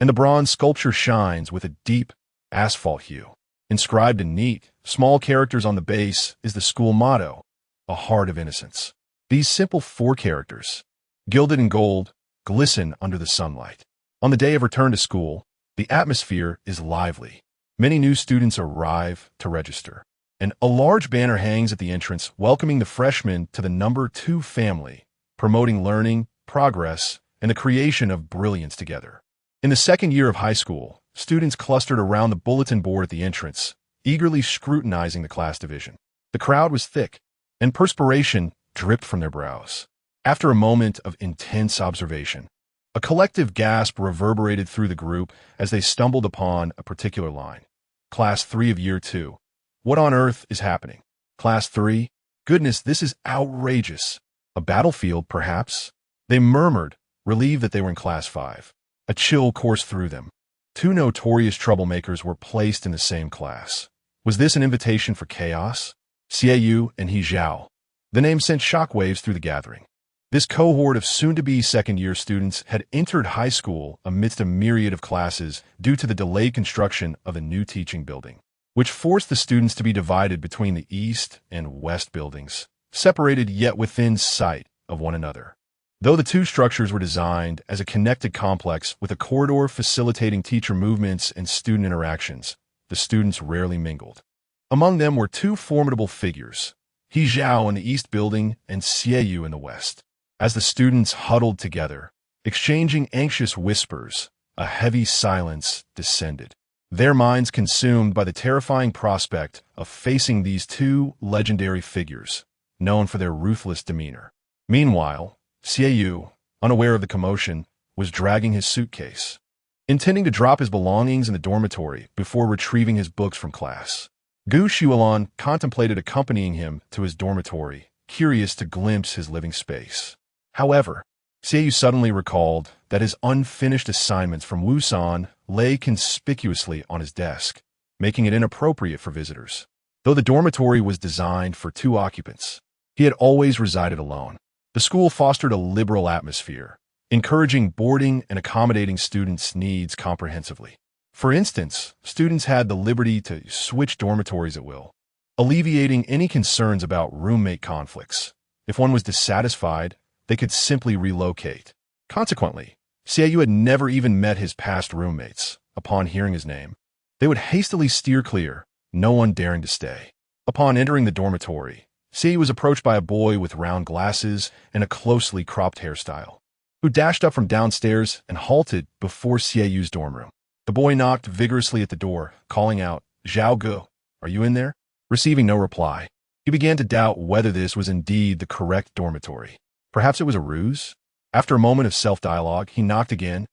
and the bronze sculpture shines with a deep asphalt hue. Inscribed in neat, small characters on the base is the school motto, "A Heart of Innocence." These simple 4 characters, gilded in gold, glisten under the sunlight. On the day of return to school, the atmosphere is lively. Many new students arrive to register, and a large banner hangs at the entrance welcoming the freshmen to the No. 2 family, promoting learning, progress, and the creation of brilliance together. In the second year of high school, students clustered around the bulletin board at the entrance, eagerly scrutinizing the class division. The crowd was thick, and perspiration dripped from their brows. After a moment of intense observation, a collective gasp reverberated through the group as they stumbled upon a particular line. "Class 3 of Year 2. What on earth is happening? Class 3? Goodness, this is outrageous. A battlefield, perhaps?" They murmured, relieved that they were in Class 5. A chill coursed through them. 2 notorious troublemakers were placed in the same class. Was this an invitation for chaos? Seiyu and He Zhao. The name sent shockwaves through the gathering. This cohort of soon-to-be second-year students had entered high school amidst a myriad of classes due to the delayed construction of a new teaching building, which forced the students to be divided between the east and west buildings, separated yet within sight of one another. Though the 2 structures were designed as a connected complex with a corridor facilitating teacher movements and student interactions, the students rarely mingled. Among them were two formidable figures, He Zhao in the east building and Xie Yu in the west. As the students huddled together, exchanging anxious whispers, a heavy silence descended, their minds consumed by the terrifying prospect of facing these two legendary figures, known for their ruthless demeanor. Meanwhile, Xie Yu, unaware of the commotion, was dragging his suitcase, intending to drop his belongings in the dormitory before retrieving his books from class. Gu Xuelon contemplated accompanying him to his dormitory, curious to glimpse his living space. However, Xie Yu suddenly recalled that his unfinished assignments from Wusan lay conspicuously on his desk, making it inappropriate for visitors. Though the dormitory was designed for 2 occupants, he had always resided alone. The school fostered a liberal atmosphere, encouraging boarding and accommodating students' needs comprehensively. For instance, students had the liberty to switch dormitories at will, alleviating any concerns about roommate conflicts. If one was dissatisfied, they could simply relocate. Consequently, Xie Yu had never even met his past roommates. Upon hearing his name, they would hastily steer clear, no one daring to stay. Upon entering the dormitory, Xie Yu was approached by a boy with round glasses and a closely cropped hairstyle, who dashed up from downstairs and halted before Xie Yu's dorm room. The boy knocked vigorously at the door, calling out, "Zhao Gu, are you in there?" Receiving no reply, he began to doubt whether this was indeed the correct dormitory. Perhaps it was a ruse? After a moment of self-dialogue, he knocked again,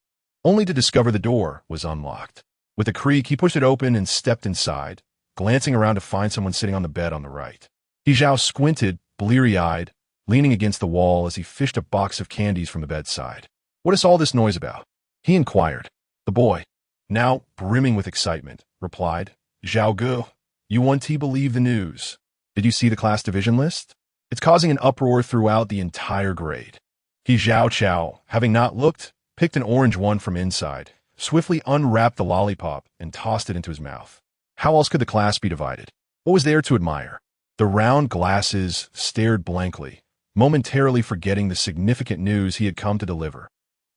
only to discover the door was unlocked. With a creak, he pushed it open and stepped inside, glancing around to find someone sitting on the bed on the right. He Zhao squinted, bleary-eyed, leaning against the wall as he fished a box of candies from the bedside. "What is all this noise about?" he inquired. The boy, now brimming with excitement, replied, "Zhao Gu, you won't believe the news. Did you see the class division list? It's causing an uproar throughout the entire grade." He Zhao Chao, having not looked, picked an orange one from inside, swiftly unwrapped the lollipop, and tossed it into his mouth. How else could the class be divided? What was there to admire? The round glasses stared blankly, momentarily forgetting the significant news he had come to deliver.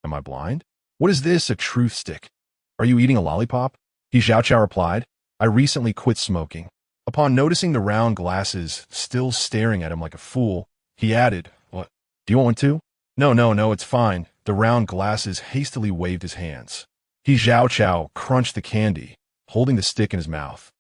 "Am I blind? What is this, a truth stick? Are you eating a lollipop?" He Zhao Chao replied, "I recently quit smoking." Upon noticing the round glasses still staring at him like a fool, he added, "What? Do you want one too?" No, it's fine." The round glasses hastily waved his hands. He Zhao Chao crunched the candy, holding the stick in his mouth,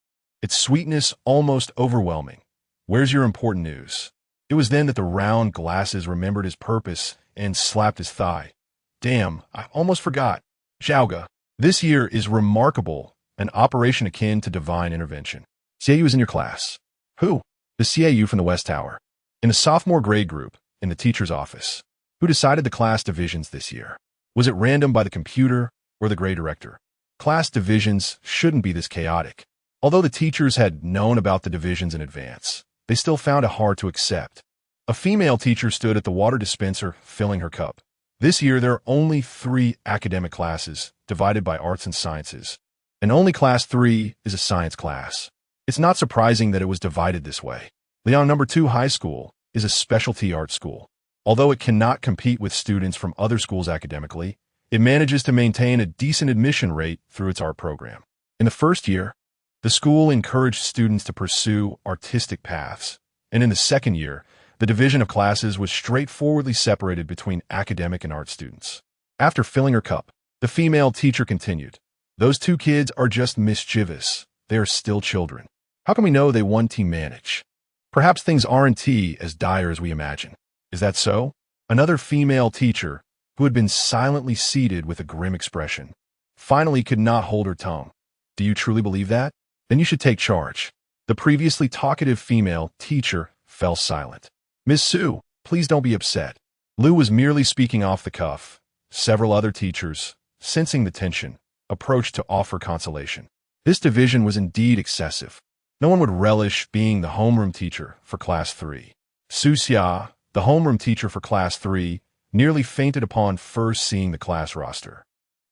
its sweetness almost overwhelming. "Where's your important news?" It was then that the round glasses remembered his purpose and slapped his thigh. "Damn, I almost forgot. Zhaoga, this year is remarkable, an operation akin to divine intervention. Xie Yu is in your class." "Who?" "The Xie Yu from the West Tower. In the sophomore grade group, in the teacher's office." "Who decided the class divisions this year? Was it random by the computer or the grade director?" Class divisions shouldn't be this chaotic. Although the teachers had known about the divisions in advance, they still found it hard to accept. A female teacher stood at the water dispenser filling her cup. "This year there are only 3 academic classes, divided by arts and sciences, and only class 3 is a science class. It's not surprising that it was divided this way. Liang No. 2 High School is a specialty art school. Although it cannot compete with students from other schools academically, it manages to maintain a decent admission rate through its art program. In the first year, the school encouraged students to pursue artistic paths, and in the second year, the division of classes was straightforwardly separated between academic and art students." After filling her cup, the female teacher continued, "Those 2 kids are just mischievous. They are still children. How can we know they won't manage? Perhaps things aren't as dire as we imagine. Is that so?" Another female teacher, who had been silently seated with a grim expression, finally could not hold her tongue. "Do you truly believe that? Then you should take charge." The previously talkative female teacher fell silent. "Miss Su, please don't be upset. Lu was merely speaking off the cuff." Several other teachers, sensing the tension, approached to offer consolation. This division was indeed excessive. No one would relish being the homeroom teacher for Class 3. Su Xia, the homeroom teacher for Class 3, nearly fainted upon first seeing the class roster.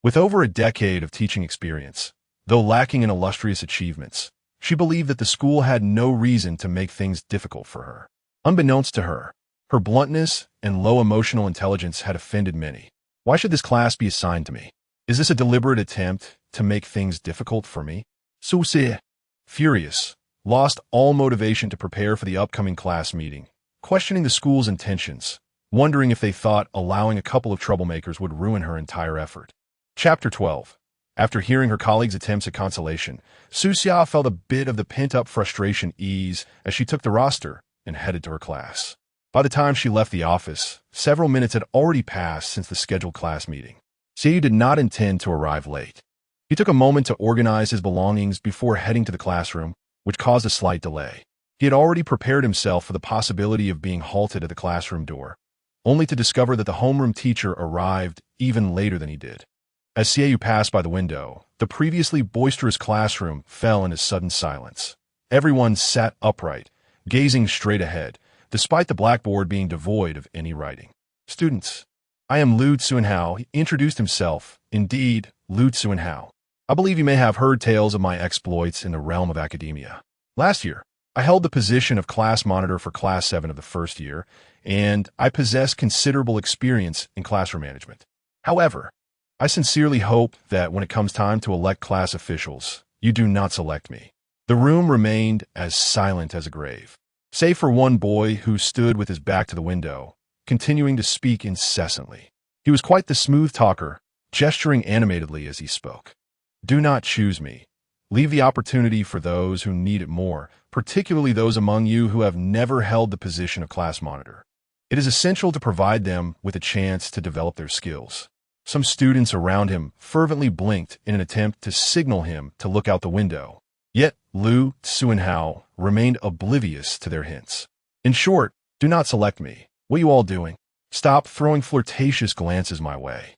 With over a decade of teaching experience, though lacking in illustrious achievements, she believed that the school had no reason to make things difficult for her. Unbeknownst to her, her bluntness and low emotional intelligence had offended many. "Why should this class be assigned to me? Is this a deliberate attempt to make things difficult for me?" Su Xie, furious, lost all motivation to prepare for the upcoming class meeting, questioning the school's intentions, wondering if they thought allowing a couple of troublemakers would ruin her entire effort. Chapter 12. After hearing her colleagues' attempts at consolation, Susia felt a bit of the pent-up frustration ease as she took the roster and headed to her class. By the time she left the office, several minutes had already passed since the scheduled class meeting. Seiyu did not intend to arrive late. He took a moment to organize his belongings before heading to the classroom, which caused a slight delay. He had already prepared himself for the possibility of being halted at the classroom door, only to discover that the homeroom teacher arrived even later than he did. As Seiyu passed by the window, the previously boisterous classroom fell into sudden silence. Everyone sat upright, gazing straight ahead, despite the blackboard being devoid of any writing. "Students, I am Lu Tsuenhao," he introduced himself. "Indeed, Lu Tsuenhao. I believe you may have heard tales of my exploits in the realm of academia. Last year, I held the position of class monitor for Class 7 of the first year, and I possess considerable experience in classroom management. However, I sincerely hope that when it comes time to elect class officials, you do not select me." The room remained as silent as a grave, save for one boy who stood with his back to the window, continuing to speak incessantly. He was quite the smooth talker, gesturing animatedly as he spoke. "Do not choose me. Leave the opportunity for those who need it more, particularly those among you who have never held the position of class monitor. It is essential to provide them with a chance to develop their skills." Some students around him fervently blinked in an attempt to signal him to look out the window. Yet Lu Tsuenhao remained oblivious to their hints. "In short, do not select me. What are you all doing? Stop throwing flirtatious glances my way.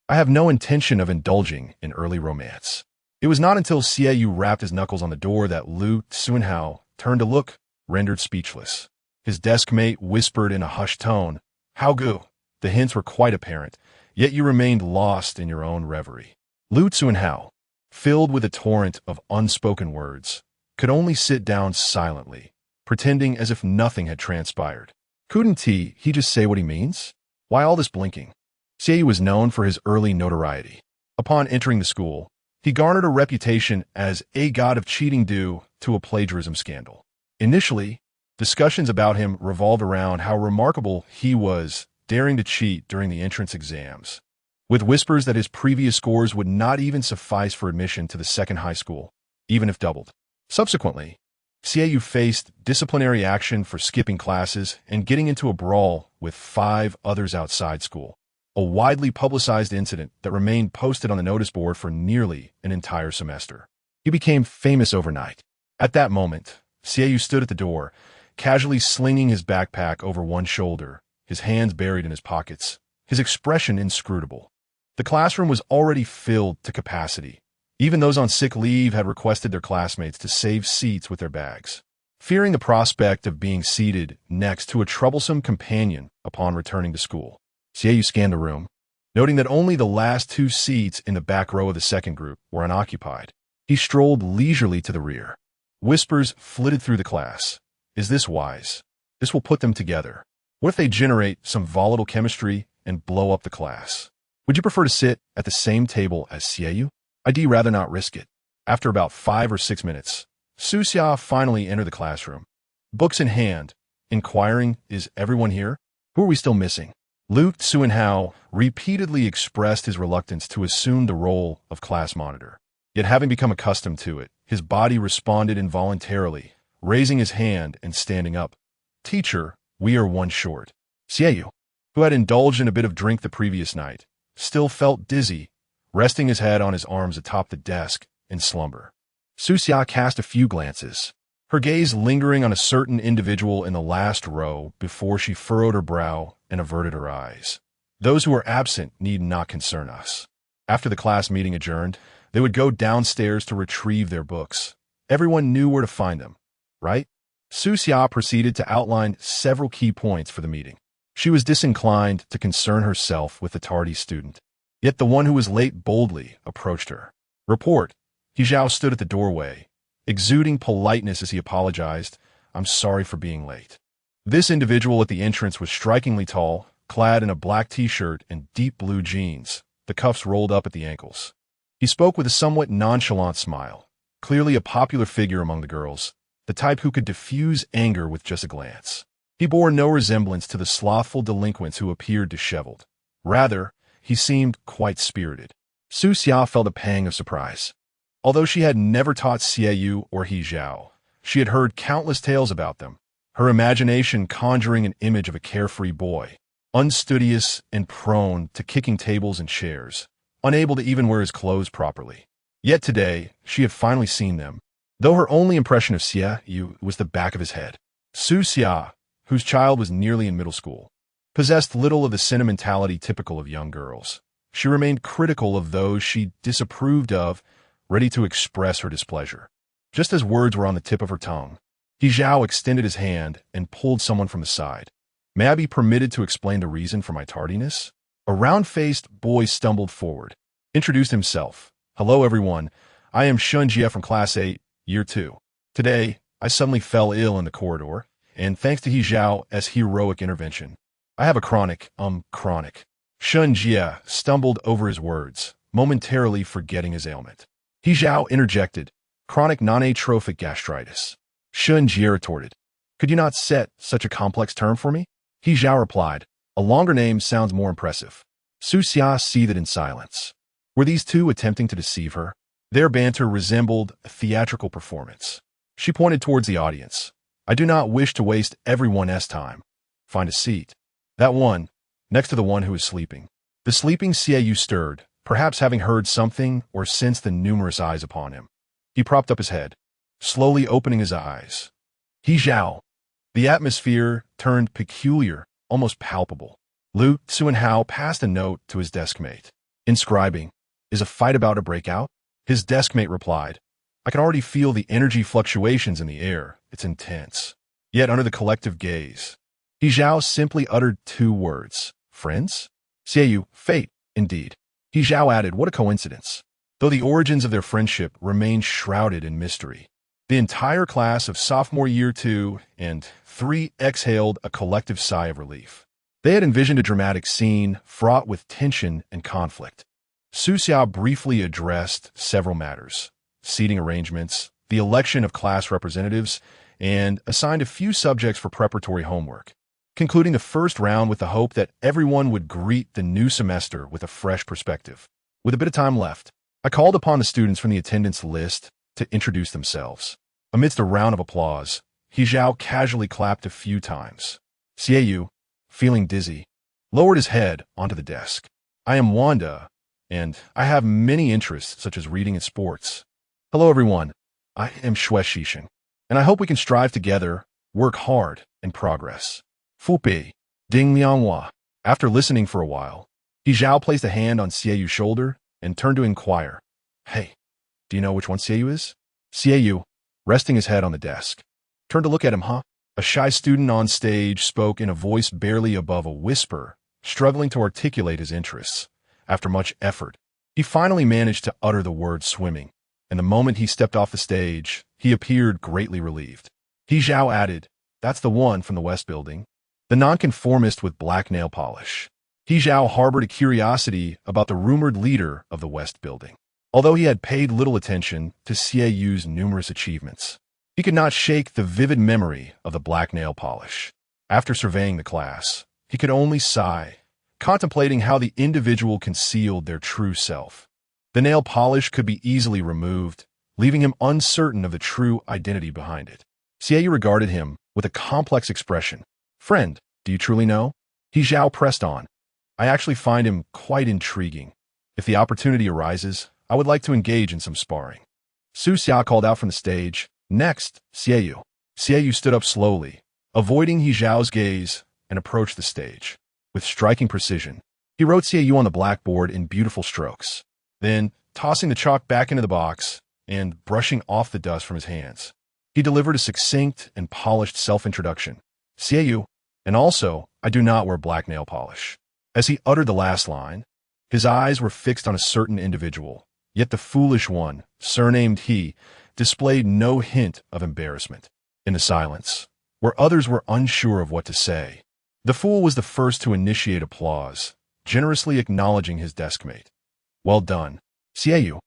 I have no intention of indulging in early romance." It was not until Seiyu rapped his knuckles on the door that Lu Tsuenhao turned to look, rendered speechless. His desk mate whispered in a hushed tone, "How gu?" The hints were quite apparent, yet you remained lost in your own reverie. Lu Tsuenhao, filled with a torrent of unspoken words, could only sit down silently, pretending as if nothing had transpired. Couldn't he just say what he means? Why all this blinking? Seiyu was known for his early notoriety. Upon entering the school, he garnered a reputation as a god of cheating due to a plagiarism scandal. Initially, discussions about him revolved around how remarkable he was, daring to cheat during the entrance exams, with whispers that his previous scores would not even suffice for admission to the second high school, even if doubled. Subsequently, Seiyu faced disciplinary action for skipping classes and getting into a brawl with 5 others outside school, a widely publicized incident that remained posted on the notice board for nearly an entire semester. He became famous overnight. At that moment, Seiyu stood at the door, casually slinging his backpack over one shoulder, his hands buried in his pockets, his expression inscrutable. The classroom was already filled to capacity. Even those on sick leave had requested their classmates to save seats with their bags. Fearing the prospect of being seated next to a troublesome companion upon returning to school, Seiyu scanned the room, noting that only the last 2 seats in the back row of the second group were unoccupied. He strolled leisurely to the rear. Whispers flitted through the class. "Is this wise? This will put them together. What if they generate some volatile chemistry and blow up the class? Would you prefer to sit at the same table as Seiyu? I'd rather not risk it." After about 5 or 6 minutes, Susia finally entered the classroom, books in hand, inquiring, "Is everyone here? Who are we still missing?" Lu Tsuenhao repeatedly expressed his reluctance to assume the role of class monitor. Yet having become accustomed to it, his body responded involuntarily, raising his hand and standing up. "Teacher, we are one short." Seiyu, who had indulged in a bit of drink the previous night, still felt dizzy, resting his head on his arms atop the desk in slumber. Susia cast a few glances, her gaze lingering on a certain individual in the last row before she furrowed her brow and averted her eyes. "Those who are absent need not concern us." After the class meeting adjourned, they would go downstairs to retrieve their books. Everyone knew where to find them, right? Susia proceeded to outline several key points for the meeting. She was disinclined to concern herself with the tardy student. Yet the one who was late boldly approached her. "Report." Hizhao stood at the doorway, exuding politeness as he apologized. "I'm sorry for being late." This individual at the entrance was strikingly tall, clad in a black t-shirt and deep blue jeans, the cuffs rolled up at the ankles. He spoke with a somewhat nonchalant smile. Clearly a popular figure among the girls, the type who could diffuse anger with just a glance. He bore no resemblance to the slothful delinquents who appeared disheveled. Rather, he seemed quite spirited. Su Xia felt a pang of surprise. Although she had never taught Xie or He Zhao, she had heard countless tales about them, her imagination conjuring an image of a carefree boy, unstudious and prone to kicking tables and chairs, unable to even wear his clothes properly. Yet today, she had finally seen them, though her only impression of Xie was the back of his head. Su Xia, whose child was nearly in middle school, possessed little of the sentimentality typical of young girls. She remained critical of those she disapproved of, ready to express her displeasure. Just as words were on the tip of her tongue, He Zhao extended his hand and pulled someone from the side. "May I be permitted to explain the reason for my tardiness?" A round-faced boy stumbled forward, introduced himself. "Hello, everyone. I am Shun Jie from Class 8, Year 2. Today, I suddenly fell ill in the corridor, and thanks to He Zhao's heroic intervention, I have a chronic. Shun Jie stumbled over his words, momentarily forgetting his ailment. He Zhao interjected, "Chronic non-atrophic gastritis." Shun Jie retorted, "Could you not set such a complex term for me?" He Zhao replied, "A longer name sounds more impressive." Su Xia seethed in silence. Were these two attempting to deceive her? Their banter resembled a theatrical performance. She pointed towards the audience. "I do not wish to waste everyone's time. Find a seat. That one, next to the one who is sleeping." The sleeping Xie stirred, perhaps having heard something or sensed the numerous eyes upon him. He propped up his head, slowly opening his eyes. He Zhao. The atmosphere turned peculiar, almost palpable. Lu Hao passed a note to his deskmate, inscribing, "Is a fight about to break out?" His deskmate replied, "I can already feel the energy fluctuations in the air. It's intense." Yet under the collective gaze, He Zhao simply uttered two words, "Friends?" Xie, fate, indeed. He Zhao added, "What a coincidence." Though the origins of their friendship remained shrouded in mystery, the entire class of sophomore year 2 and 3 exhaled a collective sigh of relief. They had envisioned a dramatic scene fraught with tension and conflict. Su Xia briefly addressed several matters: seating arrangements, the election of class representatives, and assigned a few subjects for preparatory homework, concluding the first round with the hope that everyone would greet the new semester with a fresh perspective. With a bit of time left, I called upon the students from the attendance list to introduce themselves. Amidst a round of applause, He Zhao casually clapped a few times. Xie, feeling dizzy, lowered his head onto the desk. "I am Wanda, and I have many interests such as reading and sports." "Hello, everyone. I am Xue Xixing, and I hope we can strive together, work hard, and progress." Fupi, Ding Lianghua. After listening for a while, He Zhao placed a hand on Xieyu's shoulder and turned to inquire, "Hey, do you know which one Xieyu is?" Xieyu, resting his head on the desk, turned to look at him, "Huh?" A shy student on stage spoke in a voice barely above a whisper, struggling to articulate his interests. After much effort, he finally managed to utter the word swimming, and the moment he stepped off the stage, he appeared greatly relieved. He Zhao added, "That's the one from the West Building, the nonconformist with black nail polish." He Zhao harbored a curiosity about the rumored leader of the West Building. Although he had paid little attention to Xieyu's numerous achievements, he could not shake the vivid memory of the black nail polish. After surveying the class, he could only sigh, contemplating how the individual concealed their true self. The nail polish could be easily removed, leaving him uncertain of the true identity behind it. Xieyu regarded him with a complex expression. "Friend, do you truly know?" He Zhao pressed on. "I actually find him quite intriguing. If the opportunity arises, I would like to engage in some sparring." Su Xia called out from the stage, "Next, Xieyu." Xieyu stood up slowly, avoiding He Zhao's gaze, and approached the stage. With striking precision, he wrote Xieyu on the blackboard in beautiful strokes. Then, tossing the chalk back into the box and brushing off the dust from his hands, he delivered a succinct and polished self-introduction. "Xieyu, and also, I do not wear black nail polish." As he uttered the last line, his eyes were fixed on a certain individual, yet the foolish one, surnamed He, displayed no hint of embarrassment. In the silence, where others were unsure of what to say, the fool was the first to initiate applause, generously acknowledging his deskmate. "Well done, Xieyu."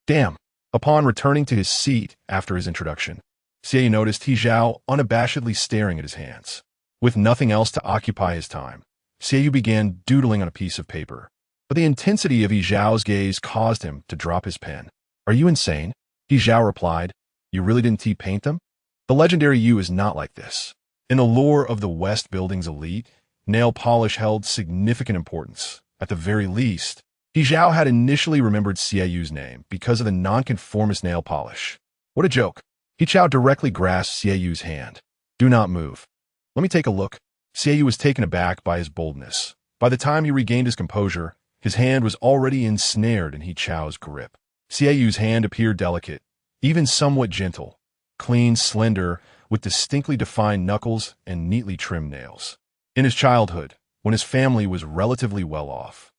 "Damn." Upon returning to his seat after his introduction, Xie noticed He Zhao unabashedly staring at his hands. With nothing else to occupy his time, Xie began doodling on a piece of paper. But the intensity of He Zhao's gaze caused him to drop his pen. "Are you insane?" He Zhao replied. "You really didn't paint them? The legendary Yu is not like this." In the lore of the West Building's elite, nail polish held significant importance. At the very least, He Zhao had initially remembered Xie Yu's name because of the nonconformist nail polish. What a joke. He Zhao directly grasped Xie Yu's hand. "Do not move. Let me take a look." Xie Yu was taken aback by his boldness. By the time he regained his composure, his hand was already ensnared in He Chao's grip. Xie Yu's hand appeared delicate, even somewhat gentle, clean, slender, with distinctly defined knuckles and neatly trimmed nails. In his childhood, when his family was relatively well off,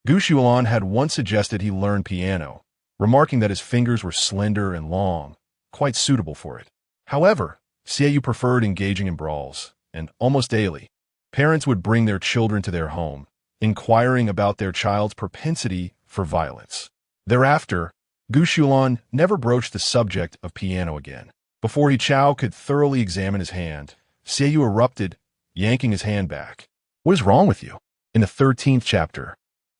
Gu Xulan had once suggested he learn piano, remarking that his fingers were slender and long, quite suitable for it. However, Xie Yu preferred engaging in brawls, and almost daily, parents would bring their children to their home, inquiring about their child's propensity for violence. Thereafter, Gu Xulan never broached the subject of piano again. Before He Chao could thoroughly examine his hand, Xie Yu erupted, yanking his hand back. "What is wrong with you?" In the 13th chapter,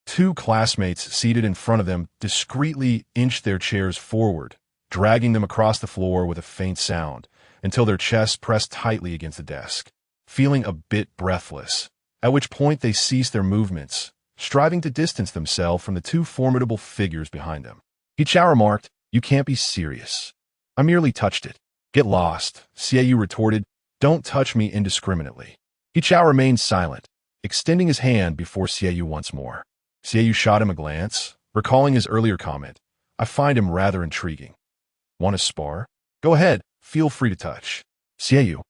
two classmates seated in front of them discreetly inched their chairs forward, dragging them across the floor with a faint sound, until their chests pressed tightly against the desk, feeling a bit breathless, at which point they ceased their movements, striving to distance themselves from the two formidable figures behind them. He Chao remarked, "You can't be serious. I merely touched it." "Get lost," Xie Yu retorted. "Don't touch me indiscriminately." He Chao remained silent, extending his hand before Xie Yu once more. Xie Yu shot him a glance, recalling his earlier comment. "I find him rather intriguing. Want to spar? Go ahead, feel free to touch." Xie Yu.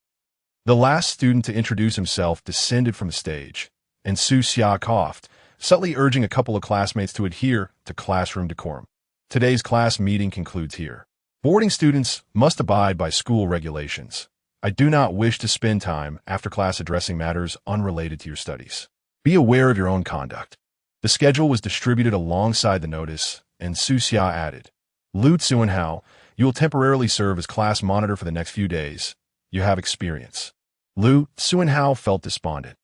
The last student to introduce himself descended from the stage, and Su Xia coughed, subtly urging a couple of classmates to adhere to classroom decorum. Today's class meeting concludes here. Boarding students must abide by school regulations. I do not wish to spend time after class addressing matters unrelated to your studies. Be aware of your own conduct. The schedule was distributed alongside the notice, and Su Xia added, "Lu Tsuanhao, you will temporarily serve as class monitor for the next few days. You have experience." Lu Tsuanhao felt despondent.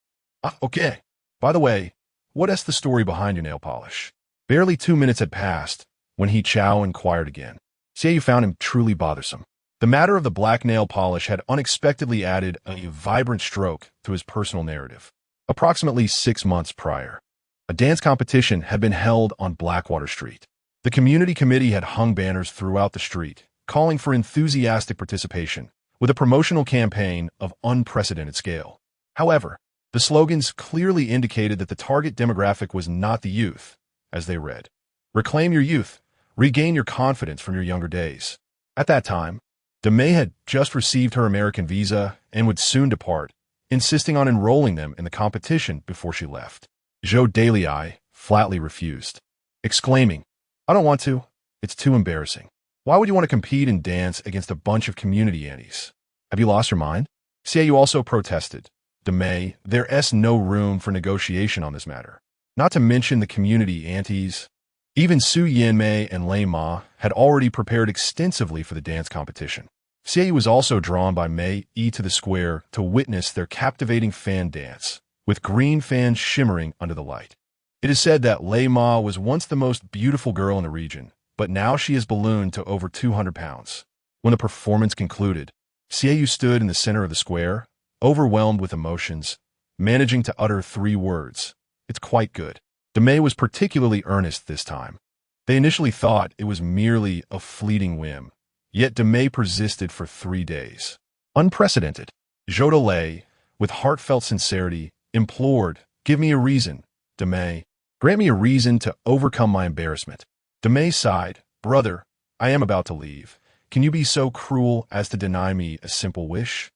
Okay. By the way, what is the story behind your nail polish?" Barely 2 minutes had passed when He Chao inquired again. Xie Yu found him truly bothersome. The matter of the black nail polish had unexpectedly added a vibrant stroke to his personal narrative. Approximately 6 months prior, a dance competition had been held on Blackwater Street. The community committee had hung banners throughout the street, calling for enthusiastic participation, with a promotional campaign of unprecedented scale. However, the slogans clearly indicated that the target demographic was not the youth, as they read, "Reclaim your youth, regain your confidence from your younger days." At that time, Demei had just received her American visa and would soon depart, insisting on enrolling them in the competition before she left. Zhou Dalai flatly refused, exclaiming, "I don't want to. It's too embarrassing. Why would you want to compete and dance against a bunch of community aunties? Have you lost your mind?" Xie Yu also protested. Demei, there's no room for negotiation on this matter. Not to mention the community aunties. Even Su Yanmei and Lei Ma had already prepared extensively for the dance competition. Xie Yu was also drawn by Mei Yi to the square to witness their captivating fan dance, with green fans shimmering under the light. It is said that Lei Ma was once the most beautiful girl in the region, but now she is ballooned to over 200 pounds. When the performance concluded, Xie Yu stood in the center of the square, overwhelmed with emotions, managing to utter 3 words. "It's quite good." Demei was particularly earnest this time. They initially thought it was merely a fleeting whim, yet Demei persisted for 3 days. Unprecedented. Zhou Dalai, with heartfelt sincerity, implored, "Give me a reason, Demei. Grant me a reason to overcome my embarrassment." Demei sighed, "Brother, I am about to leave. Can you be so cruel as to deny me a simple wish?"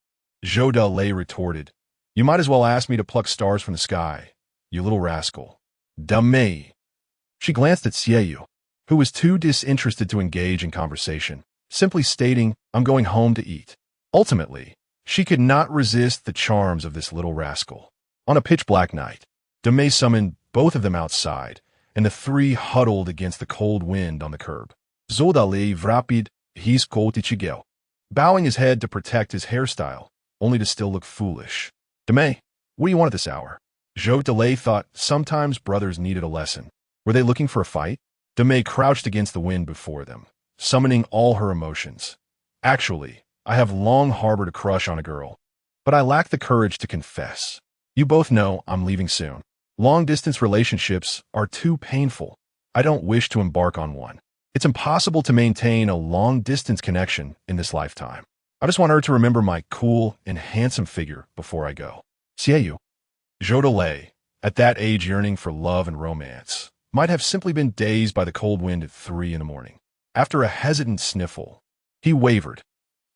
Zhou Dalai retorted, "You might as well ask me to pluck stars from the sky, you little rascal." Demei. She glanced at Xie Yu, who was too disinterested to engage in conversation, simply stating, "I'm going home to eat." Ultimately, she could not resist the charms of this little rascal. On a pitch-black night, Demei summoned both of them outside, and the 3 huddled against the cold wind on the curb. "Zodale vrapid, his kotichigel." bowing his head to protect his hairstyle, only to still look foolish. Demei, what do you want at this hour? Zhou Delay thought sometimes brothers needed a lesson. Were they looking for a fight? Demei crouched against the wind before them, summoning all her emotions. Actually, I have long harbored a crush on a girl, but I lack the courage to confess. You both know I'm leaving soon. Long-distance relationships are too painful. I don't wish to embark on one. It's impossible to maintain a long-distance connection in this lifetime. I just want her to remember my cool and handsome figure before I go. Xiaoyu. Zhou Delay, at that age yearning for love and romance, might have simply been dazed by the cold wind at 3 in the morning. After a hesitant sniffle, he wavered.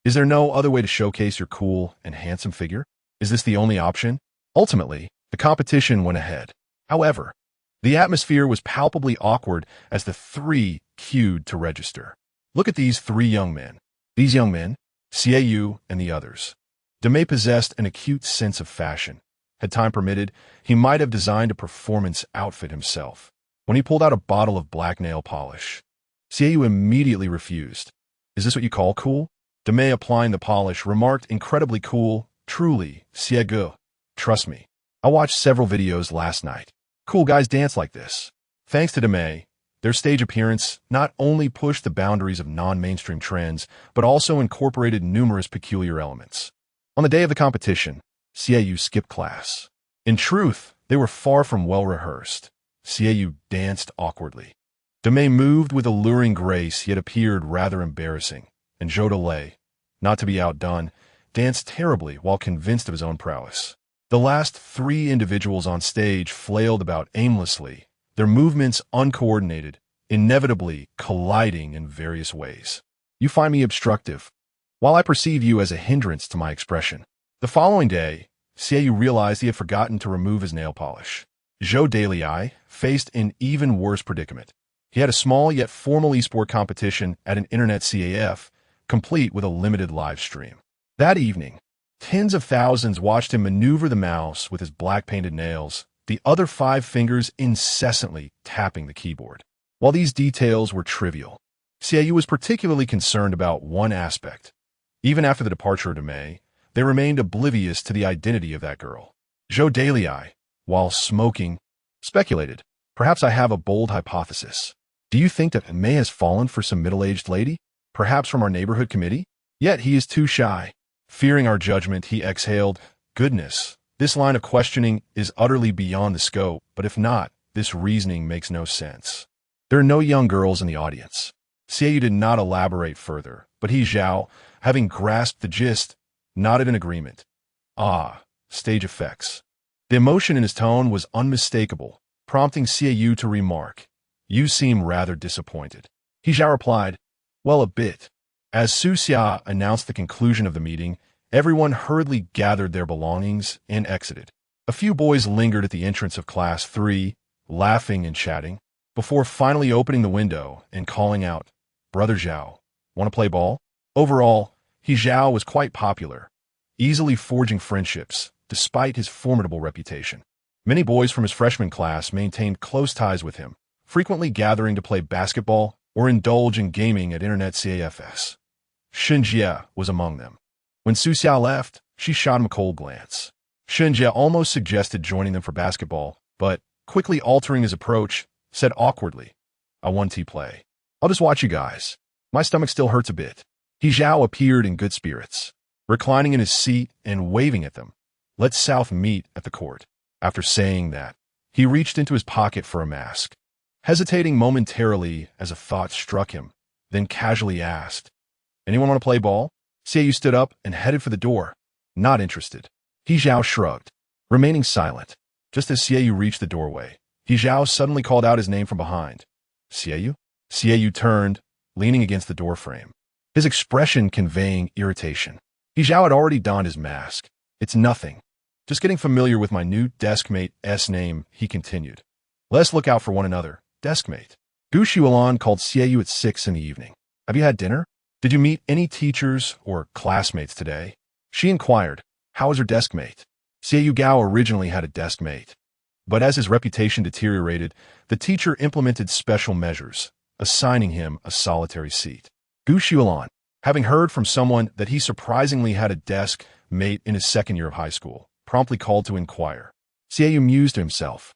Is there no other way to showcase your cool and handsome figure? Is this the only option? Ultimately, the competition went ahead. However, the atmosphere was palpably awkward as the three queued to register. Look at these 3 young men. These young men, Xiaoyu and the others. Demei possessed an acute sense of fashion. Had time permitted, he might have designed a performance outfit himself. When he pulled out a bottle of black nail polish, Xiaoyu immediately refused. Is this what you call cool? Demei, applying the polish, remarked, incredibly cool. Truly, Xiaoyu. Trust me. I watched several videos last night. Cool guys dance like this. Thanks to Demei, their stage appearance not only pushed the boundaries of non-mainstream trends, but also incorporated numerous peculiar elements. On the day of the competition, Xiaoyu skipped class. In truth, they were far from well-rehearsed. Xiaoyu danced awkwardly. Demei moved with alluring grace, yet appeared rather embarrassing, and Zhou Delay, not to be outdone, danced terribly while convinced of his own prowess. The last 3 individuals on stage flailed about aimlessly, their movements uncoordinated, inevitably colliding in various ways. You find me obstructive, while I perceive you as a hindrance to my expression. The following day, Xiaoyu realized he had forgotten to remove his nail polish. Zhou Delay faced an even worse predicament. He had a small yet formal esport competition at an internet CAF, complete with a limited live stream. That evening, tens of thousands watched him maneuver the mouse with his black-painted nails, the other 5 fingers incessantly tapping the keyboard. While these details were trivial, Xiaoyu was particularly concerned about one aspect. Even after the departure of Demei, they remained oblivious to the identity of that girl. Zhou Delay, while smoking, speculated, perhaps I have a bold hypothesis. Do you think that Demei has fallen for some middle-aged lady? Perhaps from our neighborhood committee? Yet he is too shy. Fearing our judgment, he exhaled, goodness, this line of questioning is utterly beyond the scope, but if not, this reasoning makes no sense. There are no young girls in the audience. Xiaoyu did not elaborate further, but he, Zhao, having grasped the gist, nodded in agreement. Ah, stage effects. The emotion in his tone was unmistakable, prompting Xiaoyu to remark, you seem rather disappointed. He, Zhao, replied, well, a bit. As Su Xia announced the conclusion of the meeting, everyone hurriedly gathered their belongings and exited. A few boys lingered at the entrance of Class 3, laughing and chatting, before finally opening the window and calling out, Brother Zhao, want to play ball? Overall, he, Zhao, was quite popular, easily forging friendships, despite his formidable reputation. Many boys from his freshman class maintained close ties with him, frequently gathering to play basketball or indulge in gaming at internet CAFS. Shenjie was among them. When Su Xia left, she shot him a cold glance. Shenjie almost suggested joining them for basketball, but, quickly altering his approach, said awkwardly, I 1T play. I'll just watch you guys. My stomach still hurts a bit. He, Zhao, appeared in good spirits, reclining in his seat and waving at them. Let's South meet at the court. After saying that, he reached into his pocket for a mask. Hesitating momentarily as a thought struck him, then casually asked, anyone want to play ball? Xiaoyu stood up and headed for the door, not interested. He, Zhao, shrugged, remaining silent. Just as Xiaoyu reached the doorway, He, Zhao, suddenly called out his name from behind. Xiaoyu? Xiaoyu turned, leaning against the doorframe, his expression conveying irritation. He, Zhao, had already donned his mask. It's nothing. Just getting familiar with my new deskmate's name, he continued. Let's look out for one another, deskmate. Gu Xuelan called Xiaoyu at 6 in the evening. Have you had dinner? Did you meet any teachers or classmates today? She inquired. How was her deskmate? Xiaoyu Gao originally had a deskmate, but as his reputation deteriorated, the teacher implemented special measures, assigning him a solitary seat. Gu Xuelan, having heard from someone that he surprisingly had a desk mate in his second year of high school, promptly called to inquire. Xiaoyu mused to himself.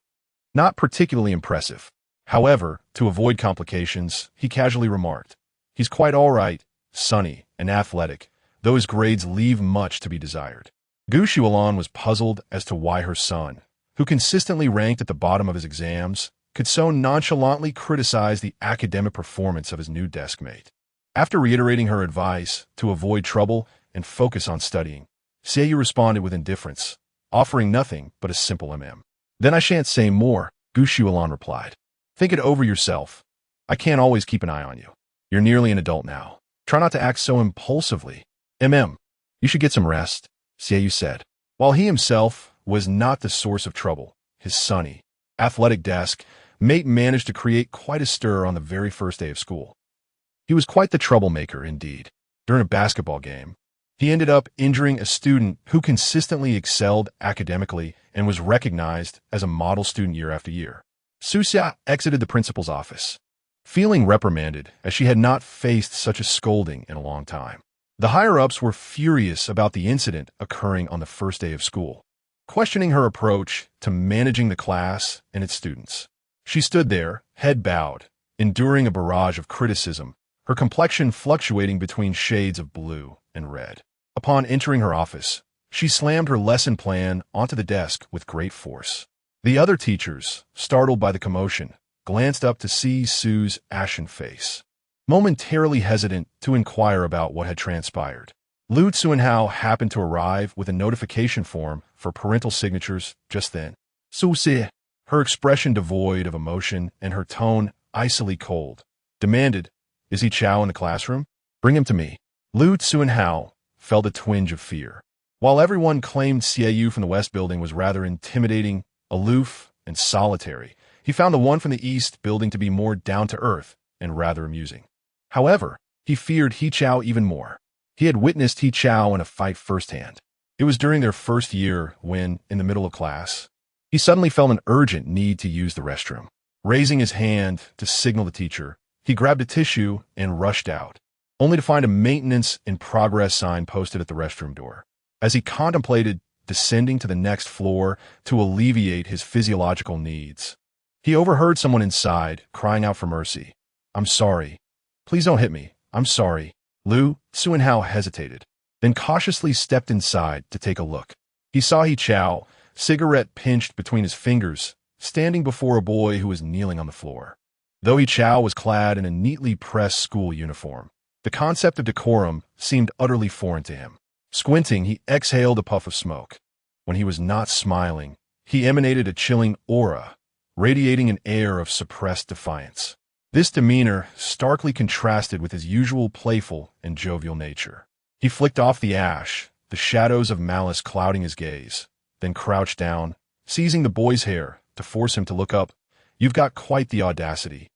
Not particularly impressive. However, to avoid complications, he casually remarked, "He's quite all right, sunny, and athletic, though his grades leave much to be desired." Gu Shualan was puzzled as to why her son, who consistently ranked at the bottom of his exams, could so nonchalantly criticize the academic performance of his new desk mate. After reiterating her advice to avoid trouble and focus on studying, Xiaoyu responded with indifference, offering nothing but a simple "Then I shan't say more," Gu Shualan replied. "Think it over yourself. I can't always keep an eye on you. You're nearly an adult now. Try not to act so impulsively. You should get some rest," Xiaoyu said. While he himself was not the source of trouble, his sunny, athletic desk mate managed to create quite a stir on the very first day of school. He was quite the troublemaker indeed. During a basketball game, he ended up injuring a student who consistently excelled academically and was recognized as a model student year after year. Susia exited the principal's office, feeling reprimanded as she had not faced such a scolding in a long time. The higher-ups were furious about the incident occurring on the first day of school, questioning her approach to managing the class and its students. She stood there, head bowed, enduring a barrage of criticism, her complexion fluctuating between shades of blue and red. Upon entering her office, she slammed her lesson plan onto the desk with great force. The other teachers, startled by the commotion, glanced up to see Sue's ashen face, momentarily hesitant to inquire about what had transpired. Lu Tsuenhao happened to arrive with a notification form for parental signatures just then. "Susie," her expression devoid of emotion and her tone icily cold, demanded, "Is he Chow in the classroom? Bring him to me." Lu Tsuenhao felt a twinge of fear. While everyone claimed Xiaoyu from the West Building was rather intimidating, aloof, and solitary, he found the one from the East Building to be more down-to-earth and rather amusing. However, he feared He Chao even more. He had witnessed He Chao in a fight firsthand. It was during their first year when, in the middle of class, he suddenly felt an urgent need to use the restroom. Raising his hand to signal the teacher, he grabbed a tissue and rushed out, only to find a maintenance in progress sign posted at the restroom door. As he contemplated descending to the next floor to alleviate his physiological needs, he overheard someone inside crying out for mercy. "I'm sorry. Please don't hit me. I'm sorry." Lu Tsuenhao hesitated, then cautiously stepped inside to take a look. He saw He Chao, cigarette pinched between his fingers, standing before a boy who was kneeling on the floor. Though He Chao was clad in a neatly pressed school uniform, the concept of decorum seemed utterly foreign to him. Squinting, he exhaled a puff of smoke. When he was not smiling, he emanated a chilling aura, radiating an air of suppressed defiance. This demeanor starkly contrasted with his usual playful and jovial nature. He flicked off the ash, the shadows of malice clouding his gaze, then crouched down, seizing the boy's hair to force him to look up. "You've got quite the audacity,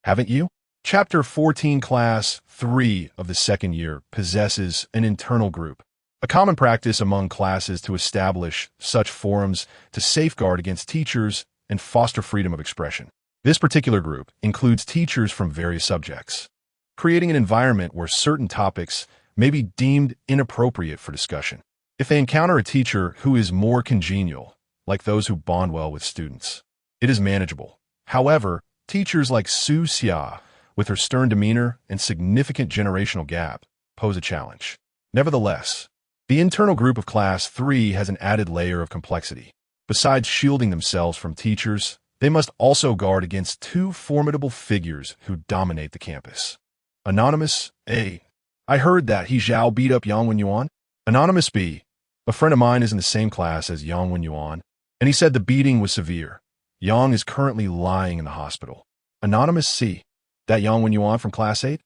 haven't you?" Chapter 14, Class 3 of the second year possesses an internal group, a common practice among classes to establish such forums to safeguard against teachers and foster freedom of expression. This particular group includes teachers from various subjects, creating an environment where certain topics may be deemed inappropriate for discussion. If they encounter a teacher who is more congenial, like those who bond well with students, it is manageable. However, teachers like Su Xia, with her stern demeanor and significant generational gap, pose a challenge. Nevertheless, the internal group of Class 3 has an added layer of complexity. Besides shielding themselves from teachers, they must also guard against two formidable figures who dominate the campus. Anonymous A. "I heard that He Zhao beat up Yang Wenyuan." Anonymous B. "A friend of mine is in the same class as Yang Wenyuan, and he said the beating was severe. Yang is currently lying in the hospital." Anonymous C. "That Yang Wenyuan from Class 8?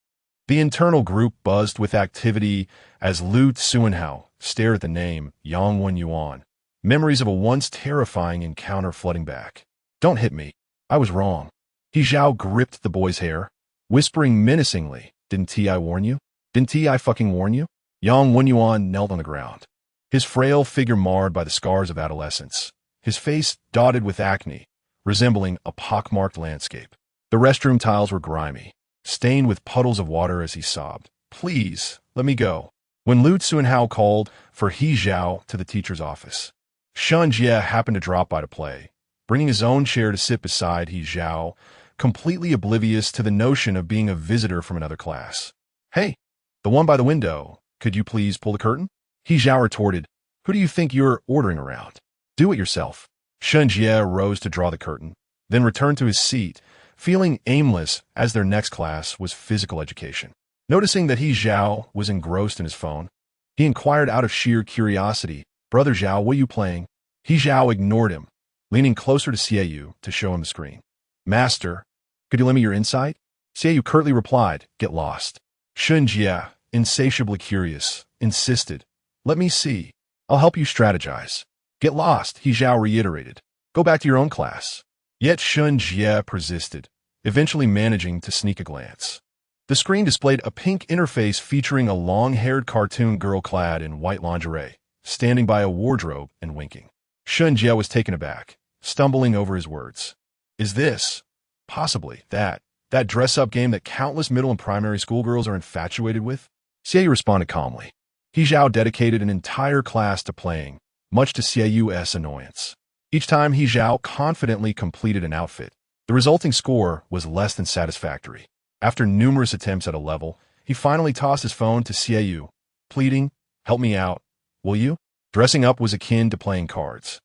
The internal group buzzed with activity as Lu Tsuenhao stared at the name Yang Wenyuan, memories of a once terrifying encounter flooding back. "Don't hit me. I was wrong." He Zhao gripped the boy's hair, whispering menacingly, "Didn't I warn you? Didn't I fucking warn you?" Yang Wenyuan knelt on the ground, his frail figure marred by the scars of adolescence, his face dotted with acne, resembling a pockmarked landscape. The restroom tiles were grimy, stained with puddles of water as he sobbed. "Please, let me go. When Lu Tsuanhao called for He Zhao to the teacher's office, Shun Jie happened to drop by to play, bringing his own chair to sit beside He Zhao, completely oblivious to the notion of being a visitor from another class. Hey, the one by the window, could you please pull the curtain? He Zhao retorted, who do you think you're ordering around? Do it yourself. Shun Jie rose to draw the curtain, then returned to his seat, feeling aimless as their next class was physical education. Noticing that He Zhao was engrossed in his phone, he inquired out of sheer curiosity, Brother Zhao, what are you playing? He Zhao ignored him, leaning closer to Xiaoyu to show him the screen. Master, could you lend me your insight? Xiaoyu curtly replied, get lost. Shun Jie, insatiably curious, insisted, let me see. I'll help you strategize. Get lost, He Zhao reiterated. Go back to your own class. Yet Shun Jie persisted, eventually managing to sneak a glance. The screen displayed a pink interface featuring a long-haired cartoon girl clad in white lingerie, standing by a wardrobe and winking. Shun Jie was taken aback, stumbling over his words. Is this, possibly, that dress-up game that countless middle and primary school girls are infatuated with? Xiaoyu responded calmly. He Zhao dedicated an entire class to playing, much to Xiaoyu's annoyance. Each time He Zhao confidently completed an outfit, the resulting score was less than satisfactory. After numerous attempts at a level, he finally tossed his phone to Xiaoyu, pleading, help me out, will you? Dressing up was akin to playing cards.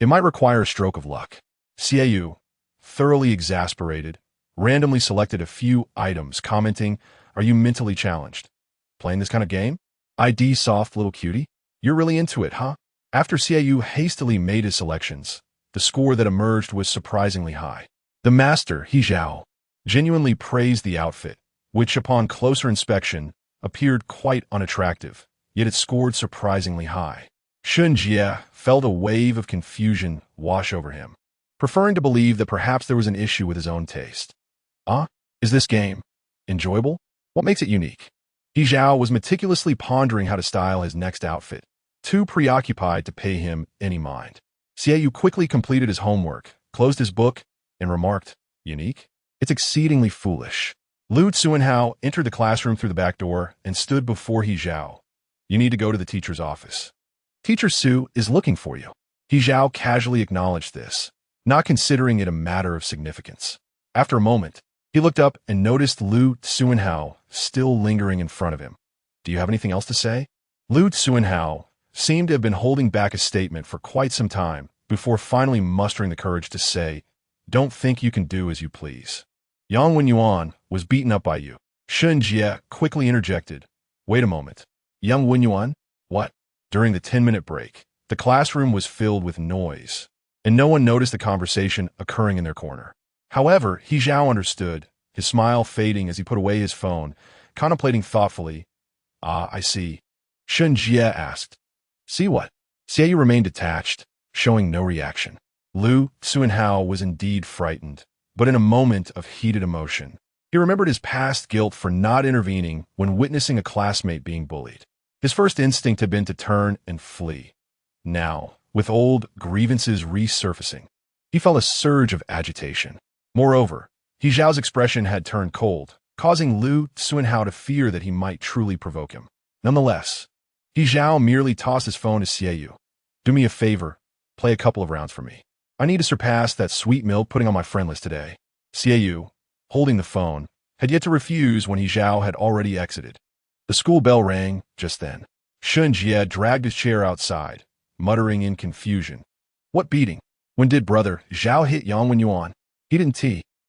It might require a stroke of luck. Xiaoyu, thoroughly exasperated, randomly selected a few items, commenting, are you mentally challenged? Playing this kind of game? ID soft little cutie? You're really into it, huh? After Xiaoyu hastily made his selections, the score that emerged was surprisingly high. The master, He Zhao, genuinely praised the outfit, which upon closer inspection appeared quite unattractive, yet it scored surprisingly high. Shun Jie felt a wave of confusion wash over him, preferring to believe that perhaps there was an issue with his own taste. Is this game enjoyable? What makes it unique? He Zhao was meticulously pondering how to style his next outfit, too preoccupied to pay him any mind. Xiaoyu quickly completed his homework, closed his book, and remarked, unique? It's exceedingly foolish. Lu Tsuanhao entered the classroom through the back door and stood before He Zhao. You need to go to the teacher's office. Teacher Su is looking for you. He Zhao casually acknowledged this, not considering it a matter of significance. After a moment, he looked up and noticed Lu Tsuanhao still lingering in front of him. Do you have anything else to say? Lu Tsuanhao seemed to have been holding back a statement for quite some time before finally mustering the courage to say, don't think you can do as you please. Yang Wenyuan was beaten up by you. Shun Jie quickly interjected. Wait a moment. Yang Wenyuan? What? During the 10-minute break, the classroom was filled with noise, and no one noticed the conversation occurring in their corner. However, He Zhao understood, his smile fading as he put away his phone, contemplating thoughtfully. I see. Shun Jie asked. See what? Xiaoyu remained detached, showing no reaction. Lu Tsuanhao was indeed frightened, but in a moment of heated emotion. He remembered his past guilt for not intervening when witnessing a classmate being bullied. His first instinct had been to turn and flee. Now, with old grievances resurfacing, he felt a surge of agitation. Moreover, He Zhao's expression had turned cold, causing Lu Tsuanhao to fear that he might truly provoke him. Nonetheless, He Zhao merely tossed his phone to Xiaoyu. Do me a favor, play a couple of rounds for me. I need to surpass that sweet milk pudding on my friend list today. Xiaoyu, holding the phone, had yet to refuse when He Zhao had already exited. The school bell rang just then. Shun Jie dragged his chair outside, muttering in confusion. What beating? When did Brother Zhao hit Yang Wenyuan? He didn't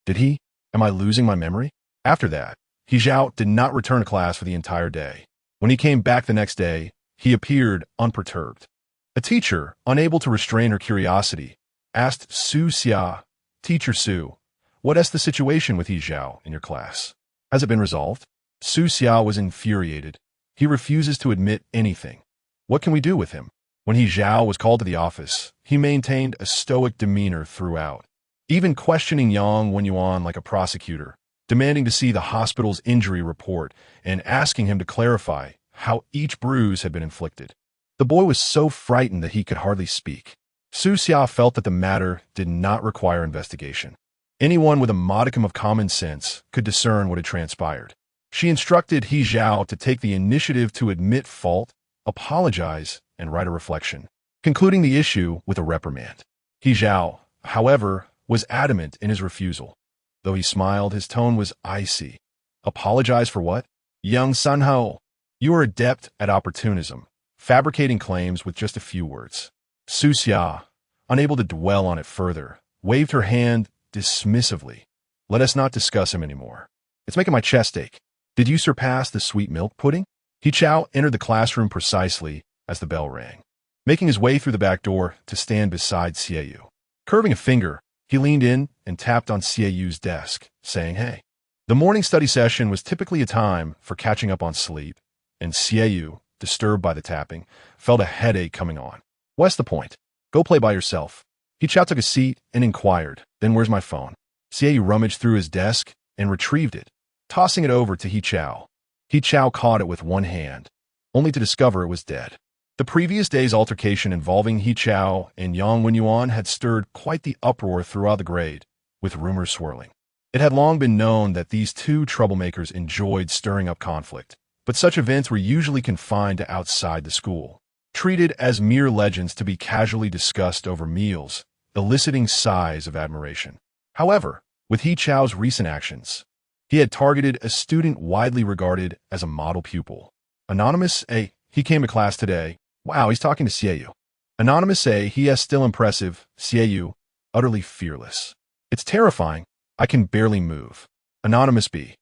did he? Am I losing my memory? After that, He Zhao did not return to class for the entire day. When he came back the next day, he appeared unperturbed. A teacher, unable to restrain her curiosity, asked Su Xia, Teacher Su, what is the situation with He Zhao in your class? Has it been resolved? Su Xia was infuriated. He refuses to admit anything. What can we do with him? When He Zhao was called to the office, he maintained a stoic demeanor throughout, even questioning Yang Wenyuan like a prosecutor, demanding to see the hospital's injury report and asking him to clarify how each bruise had been inflicted. The boy was so frightened that he could hardly speak. Su Xia felt that the matter did not require investigation. Anyone with a modicum of common sense could discern what had transpired. She instructed He Zhao to take the initiative to admit fault, apologize, and write a reflection, concluding the issue with a reprimand. He Zhao, however, was adamant in his refusal. Though he smiled, his tone was icy. Apologize for what? Young Sunho, you are adept at opportunism, fabricating claims with just a few words. Su Xia, unable to dwell on it further, waved her hand dismissively. Let us not discuss him anymore. It's making my chest ache. Did you surpass the sweet milk pudding? He Chao entered the classroom precisely as the bell rang, making his way through the back door to stand beside Xiaoyu. Curving a finger, he leaned in and tapped on Xiaoyu's desk, saying, "Hey." The morning study session was typically a time for catching up on sleep, and Xiaoyu, disturbed by the tapping, felt a headache coming on. What's the point? Go play by yourself. He Chao took a seat and inquired, "Then where's my phone?" Xiaoyu rummaged through his desk and retrieved it, tossing it over to He Chao. He Chao caught it with one hand, only to discover it was dead. The previous day's altercation involving He Chao and Yang Wenyuan had stirred quite the uproar throughout the grade, with rumors swirling. It had long been known that these two troublemakers enjoyed stirring up conflict, but such events were usually confined to outside the school, treated as mere legends to be casually discussed over meals, eliciting sighs of admiration. However, with He Chao's recent actions, he had targeted a student widely regarded as a model pupil. Anonymous A. He came to class today. Wow, he's talking to Xiaoyu. Anonymous A. He is still impressive. Xiaoyu, utterly fearless. It's terrifying. I can barely move. Anonymous B.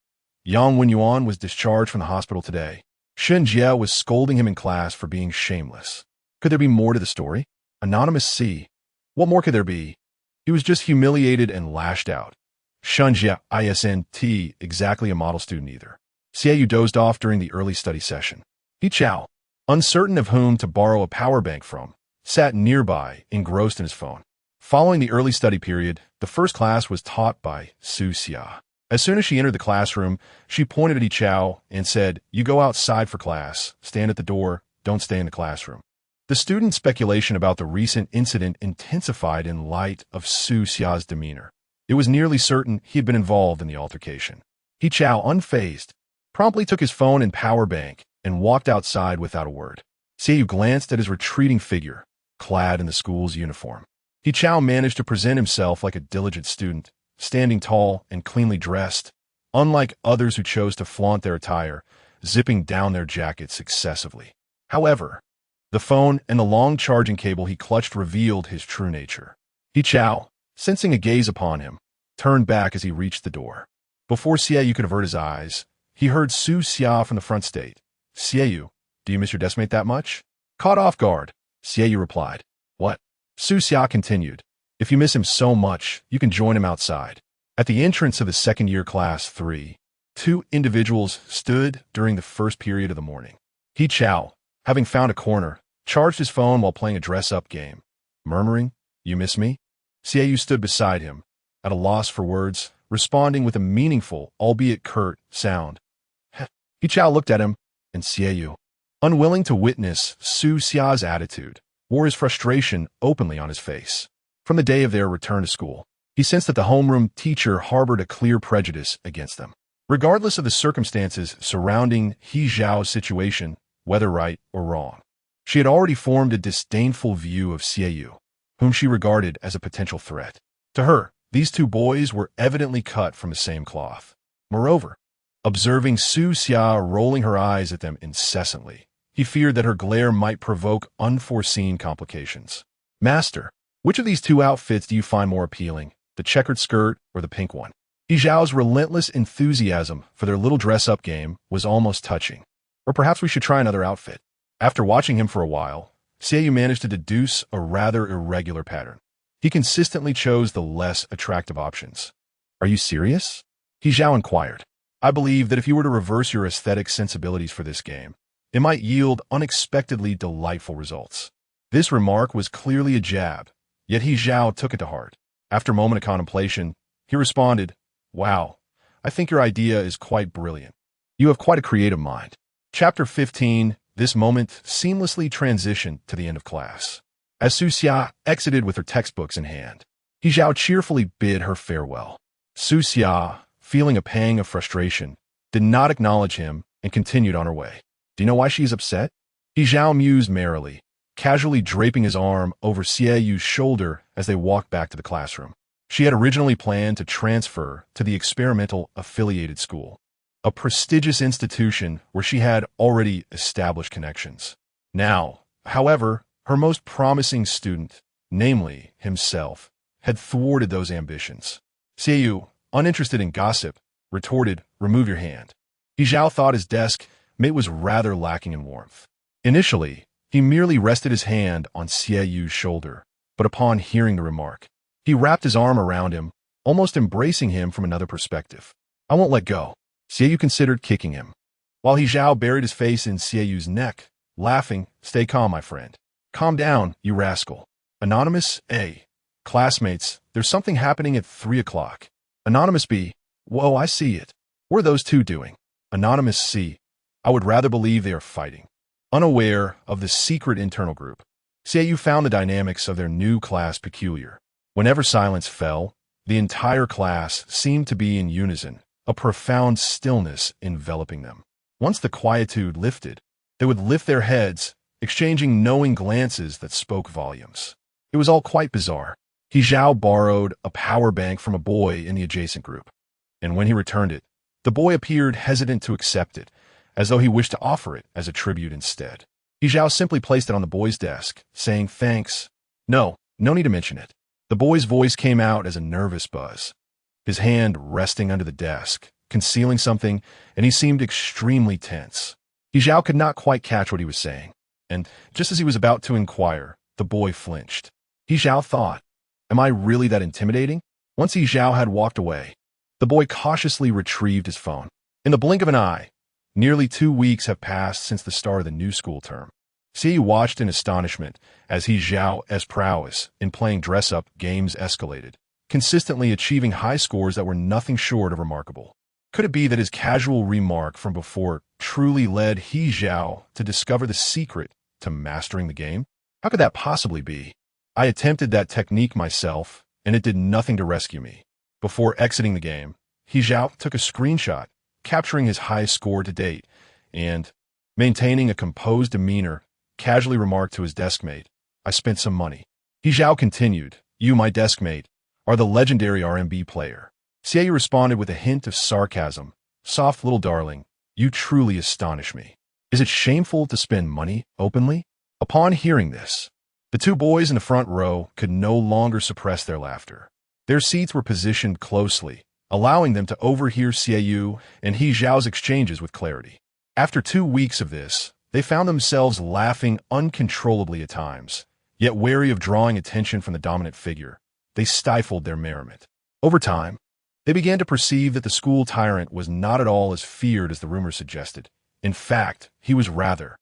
Yang Wenyuan was discharged from the hospital today. Shen Jia was scolding him in class for being shameless. Could there be more to the story? Anonymous C. What more could there be? He was just humiliated and lashed out. Shen Jia isn't exactly a model student either. Xiaoyu dozed off during the early study session. He Chao, uncertain of whom to borrow a power bank from, sat nearby, engrossed in his phone. Following the early study period, the first class was taught by Su Xia. As soon as she entered the classroom, she pointed at He Chao and said, "You go outside for class, stand at the door, don't stay in the classroom." The student speculation about the recent incident intensified in light of Su Xia's demeanor. It was nearly certain he had been involved in the altercation. He Chao, unfazed, promptly took his phone and power bank and walked outside without a word. Xiaoyu glanced at his retreating figure, clad in the school's uniform. He Chao managed to present himself like a diligent student, standing tall and cleanly dressed, unlike others who chose to flaunt their attire, zipping down their jackets excessively. However, the phone and the long charging cable he clutched revealed his true nature. He Chao, sensing a gaze upon him, turned back as he reached the door. Before Xiaoyu could avert his eyes, he heard Su Xia from the front state. "Xiaoyu, do you miss your deskmate that much?" Caught off guard, Xiaoyu replied. "What?" Su Xia continued. "If you miss him so much, you can join him outside." At the entrance of the second-year class 3, two individuals stood during the first period of the morning. He Chao, having found a corner, charged his phone while playing a dress-up game, murmuring, "You miss me?" Xiaoyu stood beside him, at a loss for words, responding with a meaningful, albeit curt, sound. He Chao looked at him, and Xiaoyu, unwilling to witness Su Xia's attitude, wore his frustration openly on his face. From the day of their return to school, he sensed that the homeroom teacher harbored a clear prejudice against them. Regardless of the circumstances surrounding He Zhao's situation, whether right or wrong, she had already formed a disdainful view of Xiaoyu, whom she regarded as a potential threat. To her, these two boys were evidently cut from the same cloth. Moreover, observing Su Xia rolling her eyes at them incessantly, he feared that her glare might provoke unforeseen complications. "Master, which of these two outfits do you find more appealing, the checkered skirt or the pink one?" He Zhao's relentless enthusiasm for their little dress-up game was almost touching. "Or perhaps we should try another outfit." After watching him for a while, Xiaoyu managed to deduce a rather irregular pattern. He consistently chose the less attractive options. "Are you serious?" He Zhao inquired. "I believe that if you were to reverse your aesthetic sensibilities for this game, it might yield unexpectedly delightful results." This remark was clearly a jab, yet He Zhao took it to heart. After a moment of contemplation, he responded, "Wow, I think your idea is quite brilliant. You have quite a creative mind." Chapter 15. This moment seamlessly transitioned to the end of class. As Su Xia exited with her textbooks in hand, He Zhao cheerfully bid her farewell. Su Xia, feeling a pang of frustration, did not acknowledge him, and continued on her way. Do you know why she is upset? He Zhao mused merrily, casually draping his arm over Xieyu's shoulder as they walked back to the classroom. She had originally planned to transfer to the experimental affiliated school, a prestigious institution where she had already established connections. Now, however, her most promising student, namely himself, had thwarted those ambitions. Xieyou, uninterested in gossip, retorted, "Remove your hand." He Zhao thought his desk mate was rather lacking in warmth. Initially, he merely rested his hand on Xieyu's shoulder, but upon hearing the remark, he wrapped his arm around him, almost embracing him from another perspective. "I won't let go." Xieyou considered kicking him, while He Zhao buried his face in Xieyu's neck, laughing, "Stay calm, my friend. Calm down, you rascal." Anonymous A. Classmates, there's something happening at 3 o'clock. Anonymous B. Whoa, I see it. What are those two doing? Anonymous C. I would rather believe they are fighting. Unaware of the secret internal group, Xieyou found the dynamics of their new class peculiar. Whenever silence fell, the entire class seemed to be in unison, a profound stillness enveloping them. Once the quietude lifted, they would lift their heads, exchanging knowing glances that spoke volumes. It was all quite bizarre. He Zhao borrowed a power bank from a boy in the adjacent group, and when he returned it, the boy appeared hesitant to accept it, as though he wished to offer it as a tribute instead. He Zhao simply placed it on the boy's desk, saying thanks. No need to mention it. The boy's voice came out as a nervous buzz, his hand resting under the desk, concealing something, and he seemed extremely tense. He Zhao could not quite catch what he was saying, and just as he was about to inquire, the boy flinched. He Zhao thought, am I really that intimidating? Once He Zhao had walked away, the boy cautiously retrieved his phone. In the blink of an eye, nearly 2 weeks have passed since the start of the new school term. Xieyou watched in astonishment as He Zhao's prowess in playing dress-up games escalated, consistently achieving high scores that were nothing short of remarkable. Could it be that his casual remark from before truly led He Zhao to discover the secret to mastering the game? How could that possibly be? I attempted that technique myself, and it did nothing to rescue me. Before exiting the game, He Zhao took a screenshot, capturing his highest score to date, and, maintaining a composed demeanor, casually remarked to his deskmate, I spent some money. He Zhao continued, you, my deskmate, are the legendary RMB player. Xieyou responded with a hint of sarcasm, soft little darling, you truly astonish me. Is it shameful to spend money openly? Upon hearing this, the two boys in the front row could no longer suppress their laughter. Their seats were positioned closely, allowing them to overhear Xieyou and He Zhao's exchanges with clarity. After 2 weeks of this, they found themselves laughing uncontrollably at times, yet wary of drawing attention from the dominant figure. They stifled their merriment. Over time, they began to perceive that the school tyrant was not at all as feared as the rumors suggested. In fact, he was rather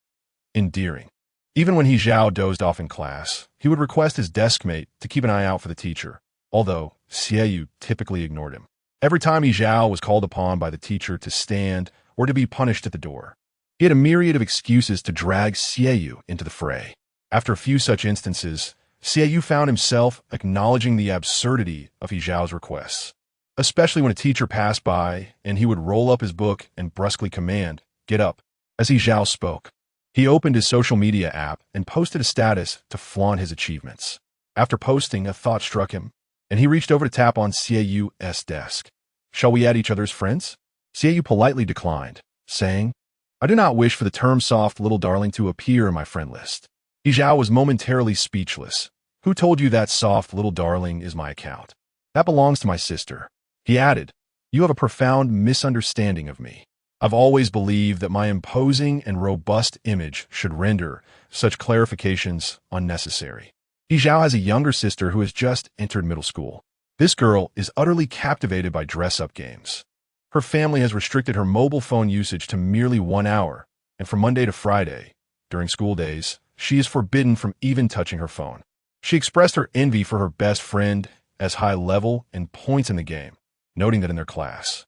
endearing. Even when He Zhao dozed off in class, he would request his deskmate to keep an eye out for the teacher, although Xieyou typically ignored him. Every time He Zhao was called upon by the teacher to stand or to be punished at the door, he had a myriad of excuses to drag Xieyou into the fray. After a few such instances, Xieyou found himself acknowledging the absurdity of He Zhao's requests, especially when a teacher passed by and he would roll up his book and brusquely command, get up. As He Zhao spoke, he opened his social media app and posted a status to flaunt his achievements. After posting, a thought struck him, and he reached over to tap on Xieyou's desk. Shall we add each other's friends? Xieyou politely declined, saying, I do not wish for the term soft little darling to appear in my friend list. He Zhao was momentarily speechless. Who told you that soft little darling is my account? That belongs to my sister. He added, you have a profound misunderstanding of me. I've always believed that my imposing and robust image should render such clarifications unnecessary. He Zhao has a younger sister who has just entered middle school. This girl is utterly captivated by dress-up games. Her family has restricted her mobile phone usage to merely 1 hour, and from Monday to Friday, during school days, she is forbidden from even touching her phone. She expressed her envy for her best friend as high level and points in the game, noting that in their class,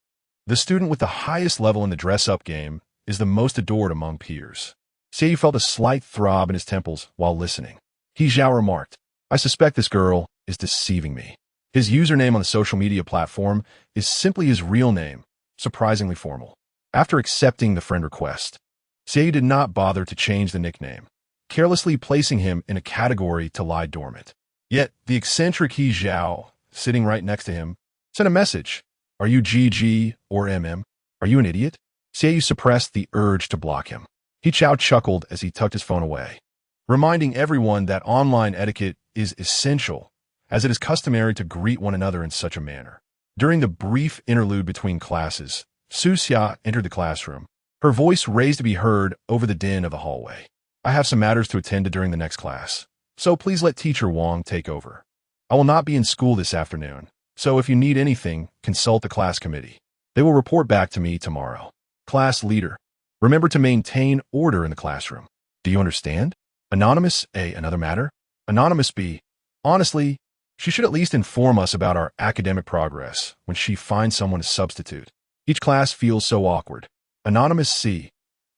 the student with the highest level in the dress-up game is the most adored among peers. Xieyou felt a slight throb in his temples while listening. He Zhao remarked, I suspect this girl is deceiving me. His username on the social media platform is simply his real name, surprisingly formal. After accepting the friend request, Xiaoyu did not bother to change the nickname, carelessly placing him in a category to lie dormant. Yet, the eccentric He Zhao, sitting right next to him, sent a message. Are you GG or MM? Are you an idiot? Xiaoyu suppressed the urge to block him. He Chao chuckled as he tucked his phone away, reminding everyone that online etiquette is essential, as it is customary to greet one another in such a manner. During the brief interlude between classes, Su Xia entered the classroom, her voice raised to be heard over the din of the hallway. I have some matters to attend to during the next class, so please let Teacher Wang take over. I will not be in school this afternoon, so if you need anything, consult the class committee. They will report back to me tomorrow. Class leader, remember to maintain order in the classroom. Do you understand? Anonymous A. Another matter? Anonymous B. Honestly, she should at least inform us about our academic progress when she finds someone to substitute. Each class feels so awkward. Anonymous C.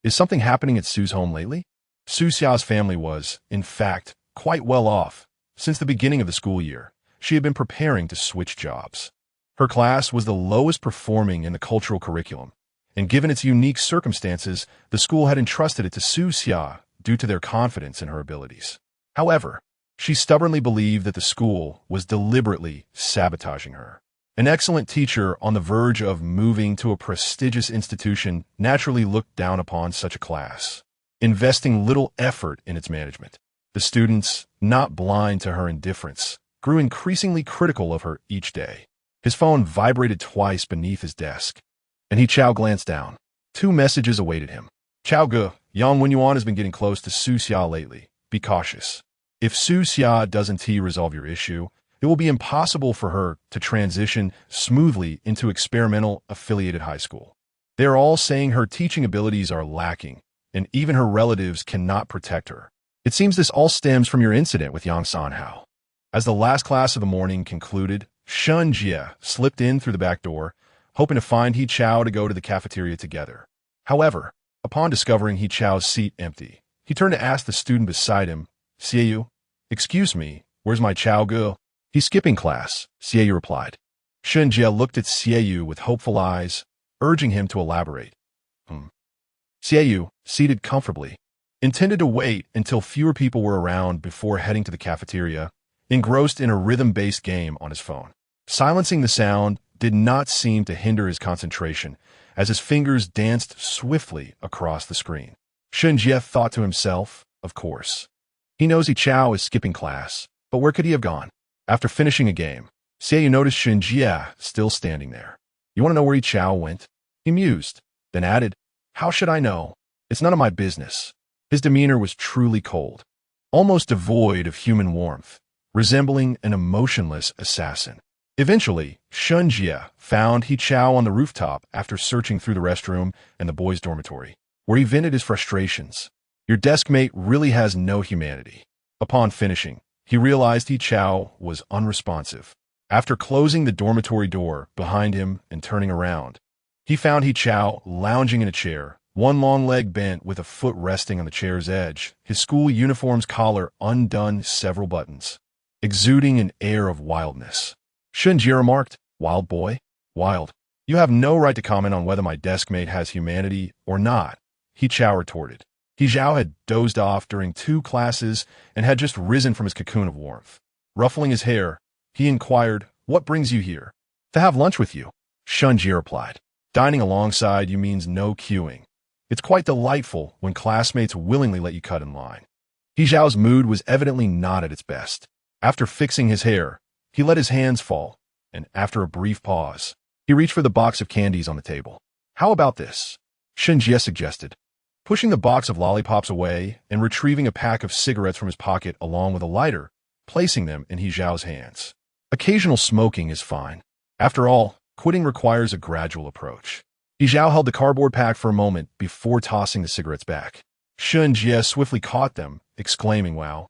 Is something happening at Su's home lately? Su Xiao's family was, in fact, quite well off. Since the beginning of the school year, she had been preparing to switch jobs. Her class was the lowest performing in the cultural curriculum, and given its unique circumstances, the school had entrusted it to Su Xia due to their confidence in her abilities. However, she stubbornly believed that the school was deliberately sabotaging her. An excellent teacher on the verge of moving to a prestigious institution naturally looked down upon such a class, investing little effort in its management. The students, not blind to her indifference, grew increasingly critical of her each day. His phone vibrated twice beneath his desk, and He Chao glanced down. 2 messages awaited him. Chao Ge, Yang Wenyuan has been getting close to Su Xia lately. Be cautious. If Su Xia doesn't resolve your issue, it will be impossible for her to transition smoothly into experimental affiliated high school. They are all saying her teaching abilities are lacking, and even her relatives cannot protect her. It seems this all stems from your incident with Yang Sanhao. As the last class of the morning concluded, Shun Jie slipped in through the back door, hoping to find He Chao to go to the cafeteria together. However, upon discovering He Chao's seat empty, he turned to ask the student beside him, Xiaoyu, excuse me, where's my Chao Ge? He's skipping class, Xiaoyu replied. Shun Jie looked at Xiaoyu with hopeful eyes, urging him to elaborate. Xiaoyu, seated comfortably, intended to wait until fewer people were around before heading to the cafeteria, engrossed in a rhythm-based game on his phone. Silencing the sound did not seem to hinder his concentration, as his fingers danced swiftly across the screen. Shun Jie thought to himself, of course. He knows He Chao is skipping class, but where could he have gone? After finishing a game, Xiaoyu noticed Shun Jie still standing there. You want to know where He Chao went? He mused, then added, how should I know? It's none of my business. His demeanor was truly cold, almost devoid of human warmth, resembling an emotionless assassin. Eventually, Shun Jie found He Chao on the rooftop after searching through the restroom and the boys' dormitory, where he vented his frustrations. Your desk mate really has no humanity. Upon finishing, he realized He Chao was unresponsive. After closing the dormitory door behind him and turning around, he found He Chao lounging in a chair, one long leg bent with a foot resting on the chair's edge, his school uniform's collar undone several buttons, exuding an air of wildness. Shun Jie remarked, wild boy? Wild. You have no right to comment on whether my desk mate has humanity or not, He Chao retorted. He Zhao had dozed off during 2 classes and had just risen from his cocoon of warmth. Ruffling his hair, he inquired, what brings you here? To have lunch with you, Shun Jie replied. Dining alongside you means no queuing. It's quite delightful when classmates willingly let you cut in line. He Zhao's mood was evidently not at its best. After fixing his hair, he let his hands fall, and after a brief pause, he reached for the box of candies on the table. How about this? Shun Jie suggested, pushing the box of lollipops away and retrieving a pack of cigarettes from his pocket along with a lighter, placing them in He Zhao's hands. Occasional smoking is fine. After all, quitting requires a gradual approach. He Zhao held the cardboard pack for a moment before tossing the cigarettes back. Shun Jie swiftly caught them, exclaiming, wow,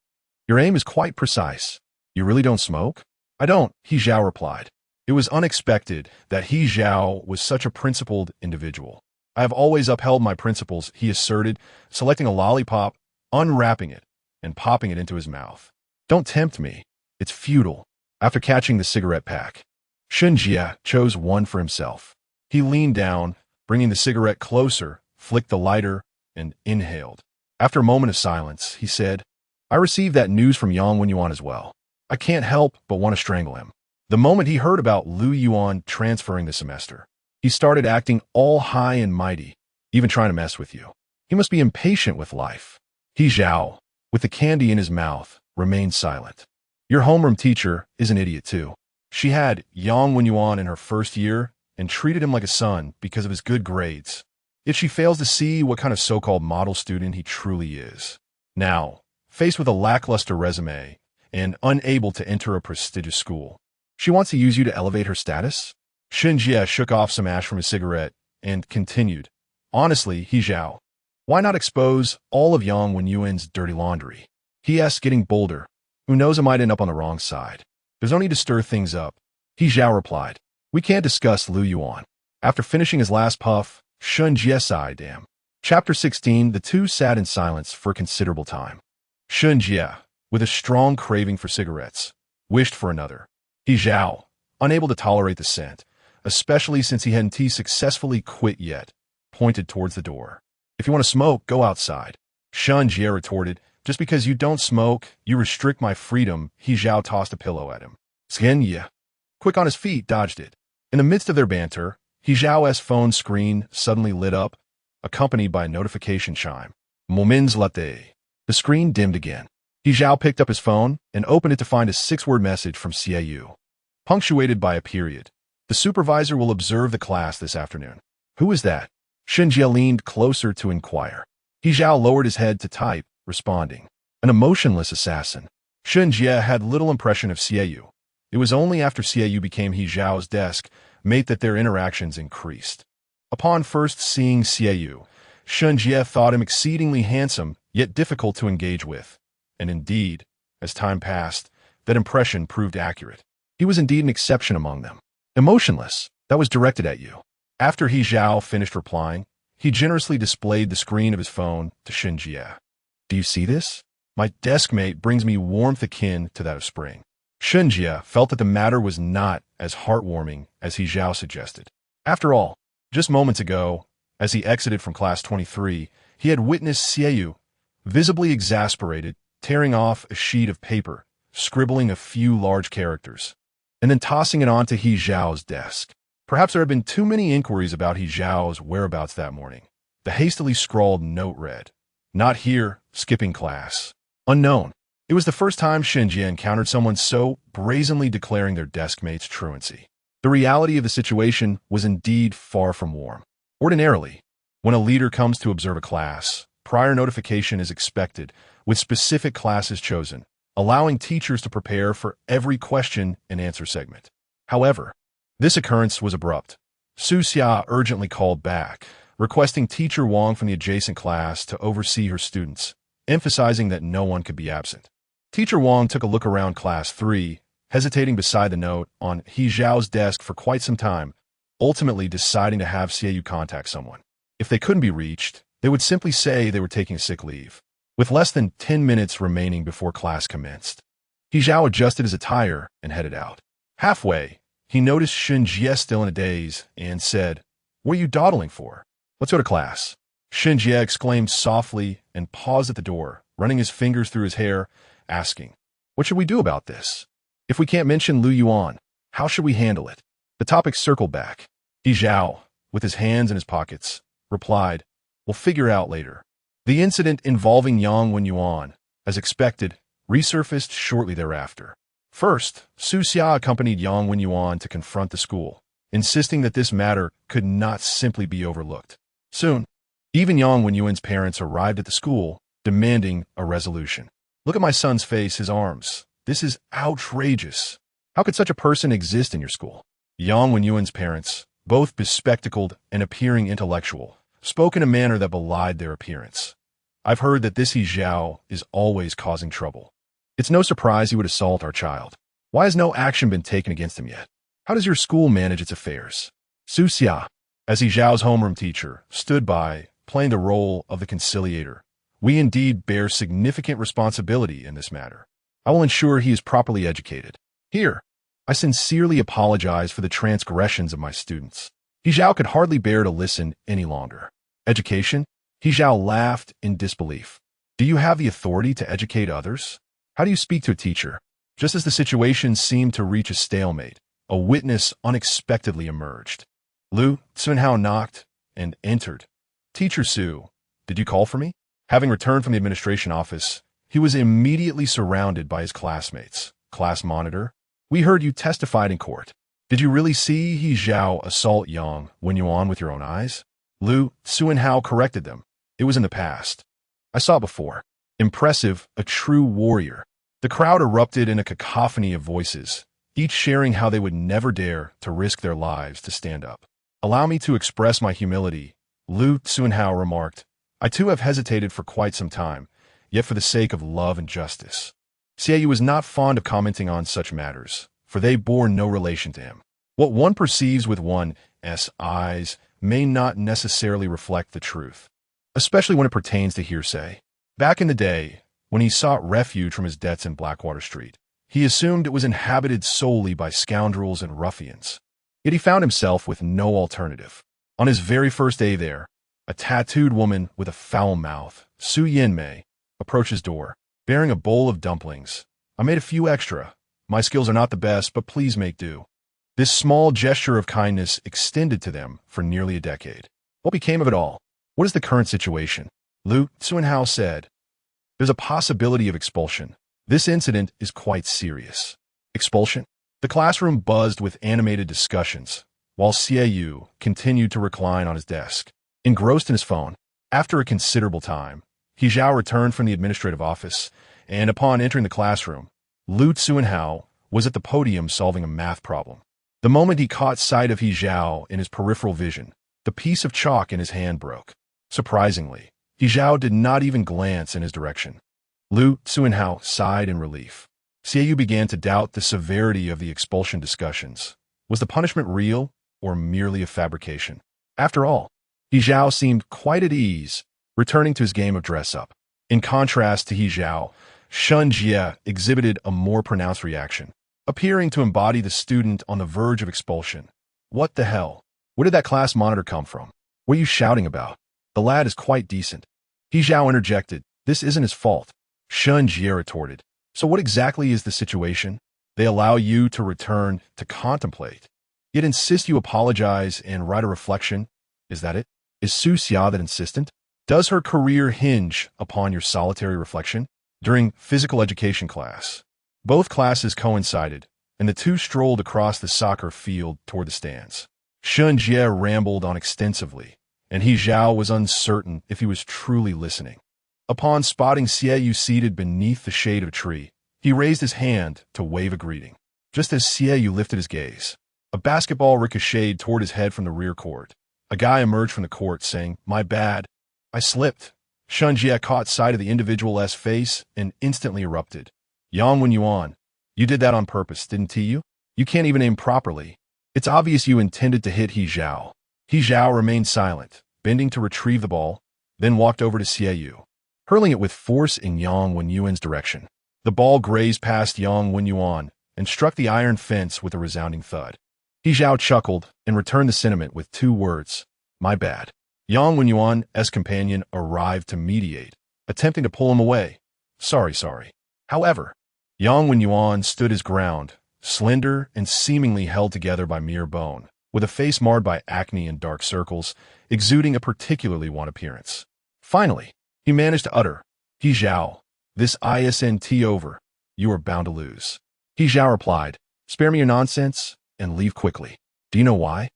your aim is quite precise. You really don't smoke? I don't, He Zhao replied. It was unexpected that He Zhao was such a principled individual. I have always upheld my principles, he asserted, selecting a lollipop, unwrapping it, and popping it into his mouth. Don't tempt me. It's futile. After catching the cigarette pack, Shun Jie chose one for himself. He leaned down, bringing the cigarette closer, flicked the lighter, and inhaled. After a moment of silence, he said, I received that news from Yang Wenyuan as well. I can't help but want to strangle him. The moment he heard about Lu Yuan transferring the semester, he started acting all high and mighty, even trying to mess with you. He must be impatient with life. He Zhao, with the candy in his mouth, remained silent. Your homeroom teacher is an idiot too. She had Yang Wenyuan in her first year and treated him like a son because of his good grades. Yet she fails to see what kind of so-called model student he truly is. Now, faced with a lackluster resume and unable to enter a prestigious school, she wants to use you to elevate her status? Shen Jie shook off some ash from his cigarette and continued, honestly, He Zhao, why not expose all of Yang Wenyuan's dirty laundry? He asked, getting bolder. Who knows, I might end up on the wrong side. There's no need to stir things up. He Zhao replied, we can't discuss Lu Yuan. After finishing his last puff, Shen Jie sighed. Damn. Chapter 16, the two sat in silence for a considerable time. Shen Jie, with a strong craving for cigarettes, wished for another. He Zhao, unable to tolerate the scent, especially since he hadn't successfully quit yet, pointed towards the door. If you want to smoke, go outside. Shen Jie retorted, just because you don't smoke, you restrict my freedom. He Zhao tossed a pillow at him. Shen Jie, quick on his feet, dodged it. In the midst of their banter, He Zhao's phone screen suddenly lit up, accompanied by a notification chime. Moments latte. The screen dimmed again. He Zhao picked up his phone and opened it to find a 6-word message from CAU, punctuated by a period. The supervisor will observe the class this afternoon. Who is that? Shen Jie leaned closer to inquire. He Zhao lowered his head to type, responding, an emotionless assassin. Shen Jie had little impression of CAU. It was only after CAU became He Zhao's desk mate that their interactions increased. Upon first seeing CAU, Shen Jie thought him exceedingly handsome, yet difficult to engage with. And indeed, as time passed, that impression proved accurate. He was indeed an exception among them. Emotionless, that was directed at you. After He Zhao finished replying, he generously displayed the screen of his phone to Shen Jie. Do you see this? My desk mate brings me warmth akin to that of spring. Shen Jie felt that the matter was not as heartwarming as He Zhao suggested. After all, just moments ago, as he exited from class 23, he had witnessed CAU, visibly exasperated, tearing off a sheet of paper, scribbling a few large characters, and then tossing it onto He Zhao's desk. Perhaps there had been too many inquiries about He Zhao's whereabouts that morning. The hastily scrawled note read, not here, skipping class. Unknown. It was the first time Shen Jie encountered someone so brazenly declaring their desk mate's truancy. The reality of the situation was indeed far from warm. Ordinarily, when a leader comes to observe a class, prior notification is expected, with specific classes chosen, allowing teachers to prepare for every question and answer segment. However, this occurrence was abrupt. Su Xia urgently called back, requesting Teacher Wang from the adjacent class to oversee her students, emphasizing that no one could be absent. Teacher Wang took a look around class 3, hesitating beside the note on He Zhao's desk for quite some time, ultimately deciding to have CAU contact someone. If they couldn't be reached, they would simply say they were taking a sick leave. With less than 10 minutes remaining before class commenced, He Zhao adjusted his attire and headed out. Halfway, he noticed Shen Jie still in a daze and said, what are you dawdling for? Let's go to class. Shen Jie exclaimed softly and paused at the door, running his fingers through his hair, asking, what should we do about this? If we can't mention Lu Yuan, how should we handle it? The topic circled back. He Zhao, with his hands in his pockets, replied, we'll figure out later. The incident involving Yang Wenyuan, as expected, resurfaced shortly thereafter. First, Su Xia accompanied Yang Wenyuan to confront the school, insisting that this matter could not simply be overlooked. Soon, even Yang Wenyuan's parents arrived at the school, demanding a resolution. Look at my son's face, his arms. This is outrageous. How could such a person exist in your school? Yang Wenyuan's parents, both bespectacled and appearing intellectual, spoke in a manner that belied their appearance. I've heard that this He Zhao is always causing trouble. It's no surprise he would assault our child. Why has no action been taken against him yet? How does your school manage its affairs? Su Xia, as He Zhao's homeroom teacher, stood by, playing the role of the conciliator. We indeed bear significant responsibility in this matter. I will ensure he is properly educated. Here, I sincerely apologize for the transgressions of my students. He Zhao could hardly bear to listen any longer. Education? He Zhao laughed in disbelief. Do you have the authority to educate others? How do you speak to a teacher? Just as the situation seemed to reach a stalemate, a witness unexpectedly emerged. Lu Xunhao knocked and entered. Teacher Su, did you call for me? Having returned from the administration office, he was immediately surrounded by his classmates. Class monitor, we heard you testified in court. Did you really see He Zhao assault Yang Wenyuan with your own eyes? Lu Xunhao corrected them. It was in the past. I saw it before. Impressive, a true warrior. The crowd erupted in a cacophony of voices, each sharing how they would never dare to risk their lives to stand up. Allow me to express my humility, Lu Xunhao remarked. I too have hesitated for quite some time, yet for the sake of love and justice. Xiaoyu was not fond of commenting on such matters, for they bore no relation to him. What one perceives with one's eyes may not necessarily reflect the truth, especially when it pertains to hearsay. Back in the day, when he sought refuge from his debts in Blackwater Street, he assumed it was inhabited solely by scoundrels and ruffians. Yet he found himself with no alternative. On his very first day there, a tattooed woman with a foul mouth, Su Yinmei, approached his door, bearing a bowl of dumplings. I made a few extra. My skills are not the best, but please make do. This small gesture of kindness extended to them for nearly a decade. What became of it all? What is the current situation? Lu Xunhao said. There's a possibility of expulsion. This incident is quite serious. Expulsion? The classroom buzzed with animated discussions, while Xiaoyu continued to recline on his desk, engrossed in his phone. After a considerable time, He Zhao returned from the administrative office, and upon entering the classroom, Lu Xunhao was at the podium solving a math problem. The moment he caught sight of He Zhao in his peripheral vision, the piece of chalk in his hand broke. Surprisingly, He Zhao did not even glance in his direction. Lu Xunhao sighed in relief. Xiaoyu began to doubt the severity of the expulsion discussions. Was the punishment real or merely a fabrication? After all, He Zhao seemed quite at ease, returning to his game of dress-up. In contrast to He Zhao, Shun Jie exhibited a more pronounced reaction, appearing to embody the student on the verge of expulsion. What the hell? Where did that class monitor come from? What are you shouting about? The lad is quite decent. He Zhao interjected. This isn't his fault. Shun Jie retorted. So what exactly is the situation? They allow you to return to contemplate, yet insist you apologize and write a reflection. Is that it? Is Su Xia that insistent? Does her career hinge upon your solitary reflection? During physical education class, both classes coincided, and the two strolled across the soccer field toward the stands. Shun Jie rambled on extensively, and He Zhao was uncertain if he was truly listening. Upon spotting Xiaoyu seated beneath the shade of a tree, he raised his hand to wave a greeting. Just as Xiaoyu lifted his gaze, a basketball ricocheted toward his head from the rear court. A guy emerged from the court saying, "My bad. I slipped." Shun Jie caught sight of the individual's face and instantly erupted. Yang Wenyuan, you did that on purpose, didn't you? You can't even aim properly. It's obvious you intended to hit He Zhao. He Zhao remained silent, bending to retrieve the ball, then walked over to Xiaoyu, hurling it with force in Yang Wenyuan's direction. The ball grazed past Yang Wenyuan and struck the iron fence with a resounding thud. He Zhao chuckled and returned the sentiment with 2 words, "My bad." Yang Wenyuan's companion arrived to mediate, attempting to pull him away. Sorry. However, Yang Wenyuan stood his ground, slender and seemingly held together by mere bone, with a face marred by acne and dark circles, exuding a particularly wan appearance. Finally, he managed to utter, "He Zhao, this isn't over. You are bound to lose." He Zhao replied, "Spare me your nonsense and leave quickly." Do you know why?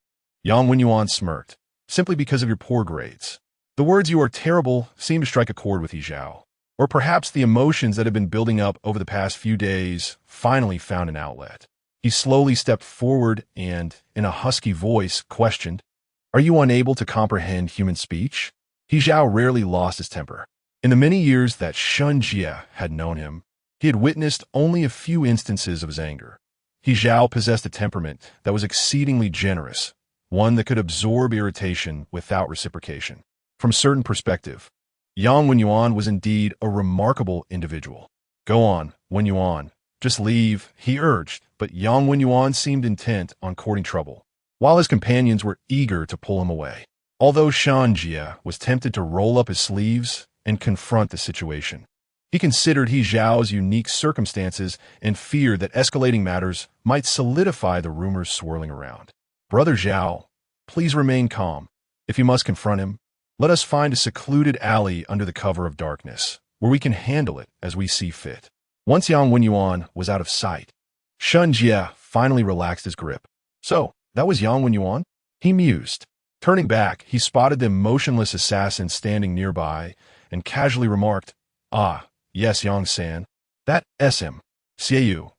Yang Wenyuan smirked. Simply because of your poor grades. The words "you are terrible" seem to strike a chord with He Zhao. Or perhaps the emotions that have been building up over the past few days finally found an outlet. He slowly stepped forward and, in a husky voice, questioned, "Are you unable to comprehend human speech?" He Zhao rarely lost his temper. In the many years that Shun Jie had known him, he had witnessed only a few instances of his anger. He Zhao possessed a temperament that was exceedingly generous, one that could absorb irritation without reciprocation. From a certain perspective, Yang Wenyuan was indeed a remarkable individual. Go on, Wenyuan. Just leave, he urged, but Yang Wenyuan seemed intent on courting trouble. while his companions were eager to pull him away. Although Shan Jia was tempted to roll up his sleeves and confront the situation, he considered He Zhao's unique circumstances and feared that escalating matters might solidify the rumors swirling around. Brother Zhao, please remain calm. If you must confront him, let us find a secluded alley under the cover of darkness, where we can handle it as we see fit. Once Yang Wenyuan was out of sight, Shan Jia finally relaxed his grip. So, that was Yang Wenyuan? He mused. Turning back, he spotted the motionless assassin standing nearby and casually remarked, "Ah, yes, Yang-san. That SM. Xiaoyu."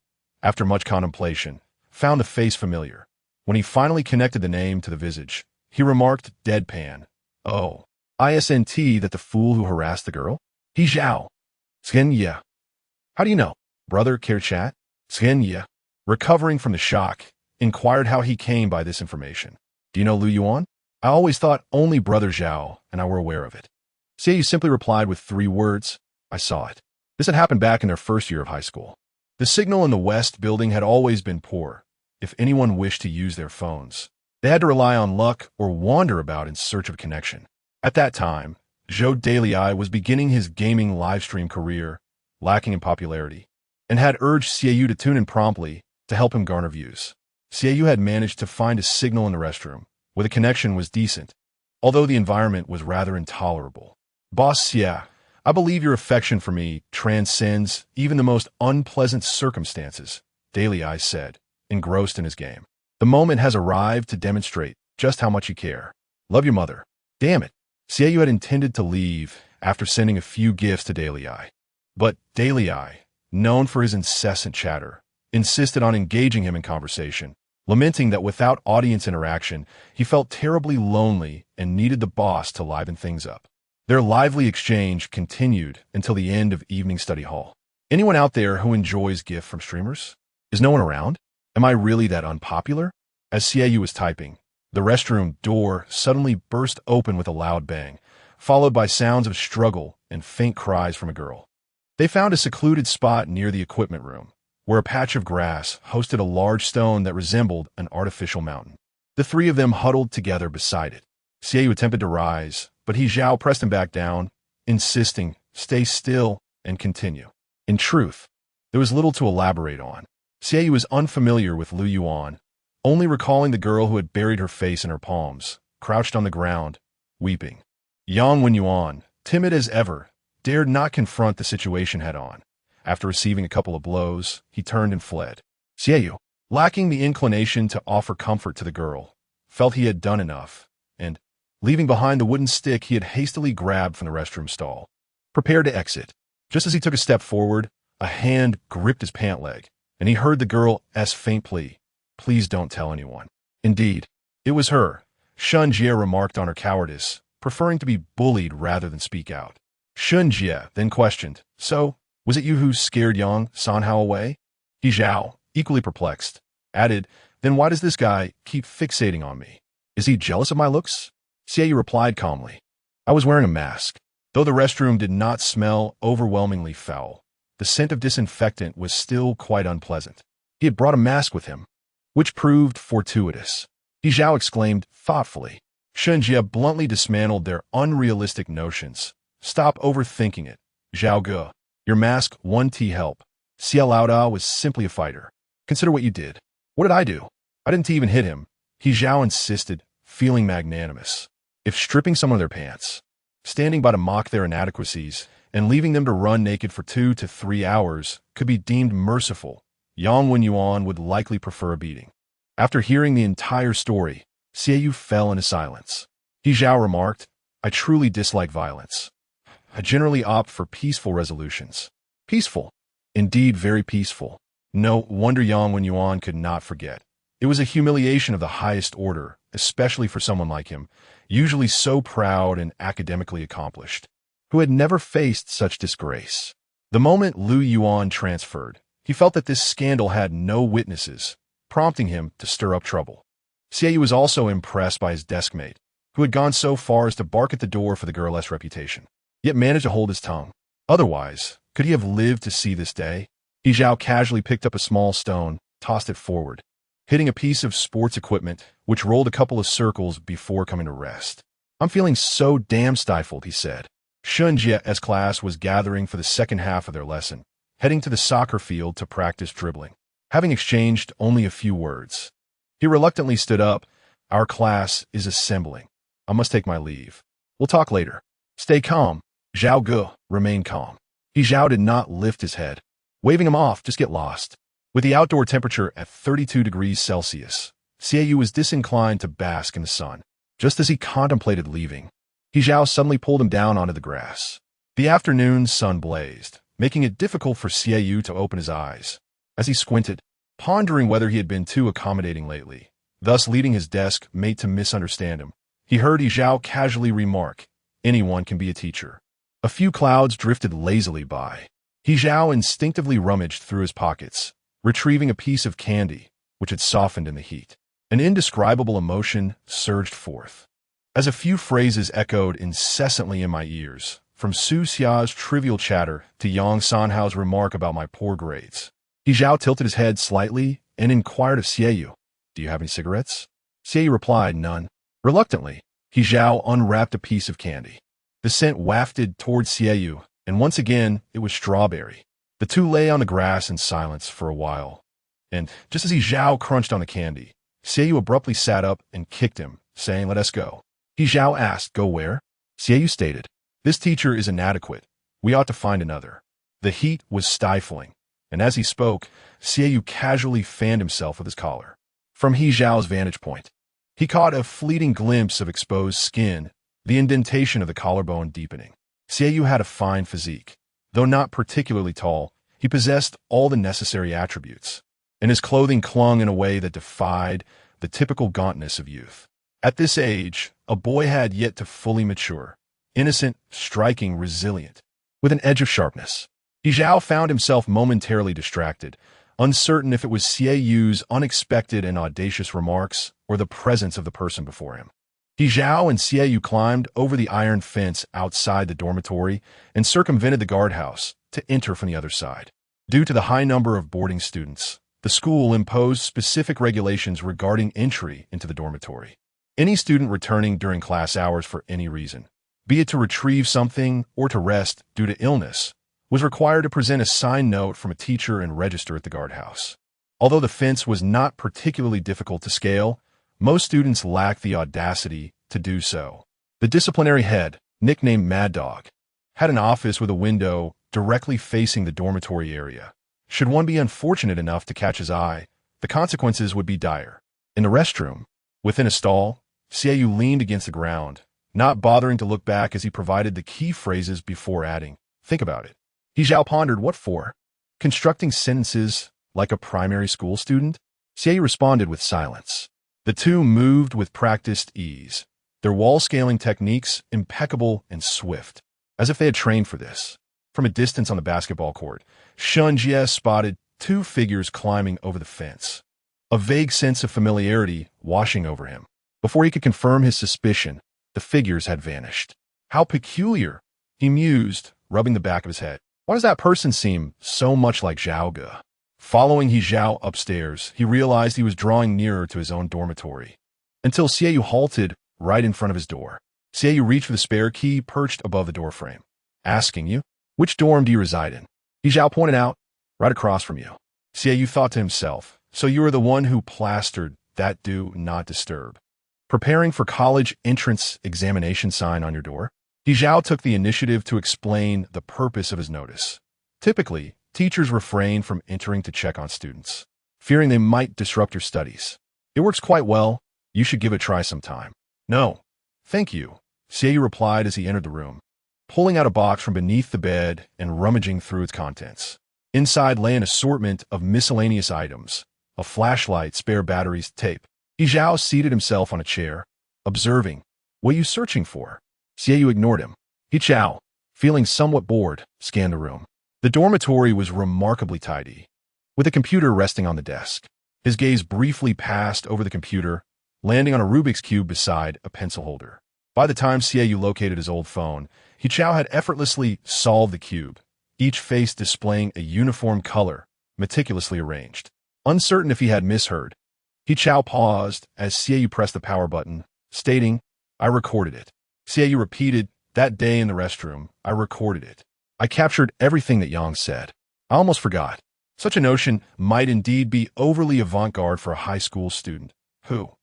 After much contemplation, found the face familiar. When he finally connected the name to the visage, he remarked deadpan, "Oh, isn't that the fool who harassed the girl? He Zhao." Shen Ye. How do you know? Brother, care chat? Shen Ye, recovering from the shock, inquired how he came by this information. Do you know Lu Yuan? I always thought only Brother Zhao and I were aware of it. Xiaoyu simply replied with 3 words, "I saw it." This had happened back in their first year of high school. The signal in the West building had always been poor. If anyone wished to use their phones, they had to rely on luck or wander about in search of connection. At that time, Zhou Dalei was beginning his gaming livestream career, lacking in popularity, and had urged Xiaoyu to tune in promptly to help him garner views. Xiaoyu had managed to find a signal in the restroom, where the connection was decent, although the environment was rather intolerable. Boss Xia, I believe your affection for me transcends even the most unpleasant circumstances, Dalei said, engrossed in his game. The moment has arrived to demonstrate just how much you care. Love your mother. Damn it. Xiaoyu had intended to leave after sending a few gifts to Dalei. But Dalei, known for his incessant chatter, insisted on engaging him in conversation, lamenting that without audience interaction, he felt terribly lonely and needed the boss to liven things up. Their lively exchange continued until the end of evening study hall. Anyone out there who enjoys gift from streamers? Is no one around? Am I really that unpopular? As Xiaoyu was typing, the restroom door suddenly burst open with a loud bang, followed by sounds of struggle and faint cries from a girl. They found a secluded spot near the equipment room, where a patch of grass hosted a large stone that resembled an artificial mountain. The 3 of them huddled together beside it. Xiaoyu attempted to rise, but He Zhao pressed him back down, insisting, "Stay still and continue." In truth, there was little to elaborate on. Xiaoyu was unfamiliar with Lu Yuan, only recalling the girl who had buried her face in her palms, crouched on the ground, weeping. Yang Wenyuan, timid as ever, dared not confront the situation head-on. After receiving a couple of blows, he turned and fled. Xiaoyu, lacking the inclination to offer comfort to the girl, felt he had done enough, and, leaving behind the wooden stick he had hastily grabbed from the restroom stall, prepared to exit. Just as he took a step forward, a hand gripped his pant leg, and he heard the girl's faint plea, "Please don't tell anyone." Indeed, it was her. Shan Jia remarked on her cowardice, preferring to be bullied rather than speak out. Shan Jia then questioned, "So, was it you who scared Yang Sanhao away?" He Zhao, equally perplexed, added, "Then why does this guy keep fixating on me? Is he jealous of my looks?" Xiaoyu replied calmly, "I was wearing a mask." Though the restroom did not smell overwhelmingly foul, the scent of disinfectant was still quite unpleasant. He had brought a mask with him, which proved fortuitous. He Zhao exclaimed thoughtfully. Shan Jia bluntly dismantled their unrealistic notions. "Stop overthinking it. Zhao Ge, your mask 1T help. Xia Laoda was simply a fighter. Consider what you did." "What did I do? I didn't even hit him," He Zhao insisted, feeling magnanimous. If stripping someone of their pants, standing by to mock their inadequacies, and leaving them to run naked for 2 to 3 hours could be deemed merciful, Yang Wenyuan would likely prefer a beating. After hearing the entire story, Xiaoyu fell into silence. He Zhao remarked, "I truly dislike violence. I generally opt for peaceful resolutions." Peaceful. Indeed, very peaceful. No wonder Yang Wenyuan could not forget. It was a humiliation of the highest order, especially for someone like him, usually so proud and academically accomplished, who had never faced such disgrace. The moment Lu Yuan transferred, he felt that this scandal had no witnesses, prompting him to stir up trouble. Xiaoyu was also impressed by his deskmate, who had gone so far as to bark at the door for the girl's reputation, yet managed to hold his tongue. Otherwise, could he have lived to see this day? He Zhao casually picked up a small stone, tossed it forward. hitting a piece of sports equipment, which rolled a couple of circles before coming to rest. I'm feeling so damn stifled, he said. Shunjie's class was gathering for the second half of their lesson, heading to the soccer field to practice dribbling. Having exchanged only a few words, he reluctantly stood up. Our class is assembling. I must take my leave. We'll talk later. Stay calm. Zhao Ge remained calm. Zhao did not lift his head. Waving him off, just get lost. With the outdoor temperature at 32 degrees Celsius, Xiaoyu was disinclined to bask in the sun. Just as he contemplated leaving, Zhao suddenly pulled him down onto the grass. The afternoon sun blazed, making it difficult for Xiaoyu to open his eyes. As he squinted, pondering whether he had been too accommodating lately, thus leading his desk mate to misunderstand him, he heard Zhao casually remark, anyone can be a teacher. A few clouds drifted lazily by. Zhao instinctively rummaged through his pockets, retrieving a piece of candy, which had softened in the heat. An indescribable emotion surged forth, as a few phrases echoed incessantly in my ears, from Su Xia's trivial chatter to Yang Sanhao's remark about my poor grades. Zhao tilted his head slightly and inquired of Xiaoyu, "Do you have any cigarettes?" Xiaoyu replied, "None." Reluctantly, Zhao unwrapped a piece of candy. The scent wafted towards Xiaoyu, and once again it was strawberry. The two lay on the grass in silence for a while, and just as Zhao crunched on the candy, Xiaoyu abruptly sat up and kicked him, saying, "Let us go." Zhao asked, "Go where?" Xiaoyu stated, "This teacher is inadequate. We ought to find another." The heat was stifling, and as he spoke, Xiaoyu casually fanned himself with his collar. From Zhao's vantage point, he caught a fleeting glimpse of exposed skin, the indentation of the collarbone deepening. Xiaoyu had a fine physique. Though not particularly tall, he possessed all the necessary attributes, and his clothing clung in a way that defied the typical gauntness of youth. At this age, a boy had yet to fully mature, innocent, striking, resilient, with an edge of sharpness. Zhao found himself momentarily distracted, uncertain if it was Xiaoyu's unexpected and audacious remarks or the presence of the person before him. Zhao and Xiaoyu climbed over the iron fence outside the dormitory and circumvented the guardhouse to enter from the other side. Due to the high number of boarding students, the school imposed specific regulations regarding entry into the dormitory. Any student returning during class hours for any reason, be it to retrieve something or to rest due to illness, was required to present a signed note from a teacher and register at the guardhouse. Although the fence was not particularly difficult to scale, most students lacked the audacity to do so. The disciplinary head, nicknamed Mad Dog, had an office with a window directly facing the dormitory area. Should one be unfortunate enough to catch his eye, the consequences would be dire. In the restroom, within a stall, Xiaoyu leaned against the ground, not bothering to look back as he provided the key phrases before adding, "Think about it." Zhao pondered, "What for? Constructing sentences like a primary school student?" Xiaoyu responded with silence. The two moved with practiced ease, their wall-scaling techniques impeccable and swift, as if they had trained for this. From a distance on the basketball court, Shunjie spotted two figures climbing over the fence, a vague sense of familiarity washing over him. Before he could confirm his suspicion, the figures had vanished. "How peculiar," he mused, rubbing the back of his head. "Why does that person seem so much like Zhao Ge?" Following Zhao upstairs, he realized he was drawing nearer to his own dormitory, until Xiaoyu halted right in front of his door. Xiaoyu reached for the spare key perched above the doorframe. "Asking you, which dorm do you reside in?" Zhao pointed out, "Right across from you." Xiaoyu thought to himself, "So you are the one who plastered that do not disturb, preparing for college entrance examination sign on your door?" Zhao took the initiative to explain the purpose of his notice. Typically, teachers refrain from entering to check on students, fearing they might disrupt your studies. "It works quite well. You should give it a try sometime." "No, thank you," Xiaoyu replied as he entered the room, pulling out a box from beneath the bed and rummaging through its contents. Inside lay an assortment of miscellaneous items, a flashlight, spare batteries, tape. Zhao seated himself on a chair, observing, "What are you searching for?" Xiaoyu ignored him. Zhao, feeling somewhat bored, scanned the room. The dormitory was remarkably tidy, with a computer resting on the desk. His gaze briefly passed over the computer, landing on a Rubik's Cube beside a pencil holder. By the time Xiaoyu located his old phone, Zhao had effortlessly solved the cube, each face displaying a uniform color, meticulously arranged. Uncertain if he had misheard, He Chao paused as Xiaoyu pressed the power button, stating, "I recorded it." Xiaoyu repeated, "That day in the restroom, I recorded it. I captured everything that Yang said. I almost forgot." Such a notion might indeed be overly avant-garde for a high school student who,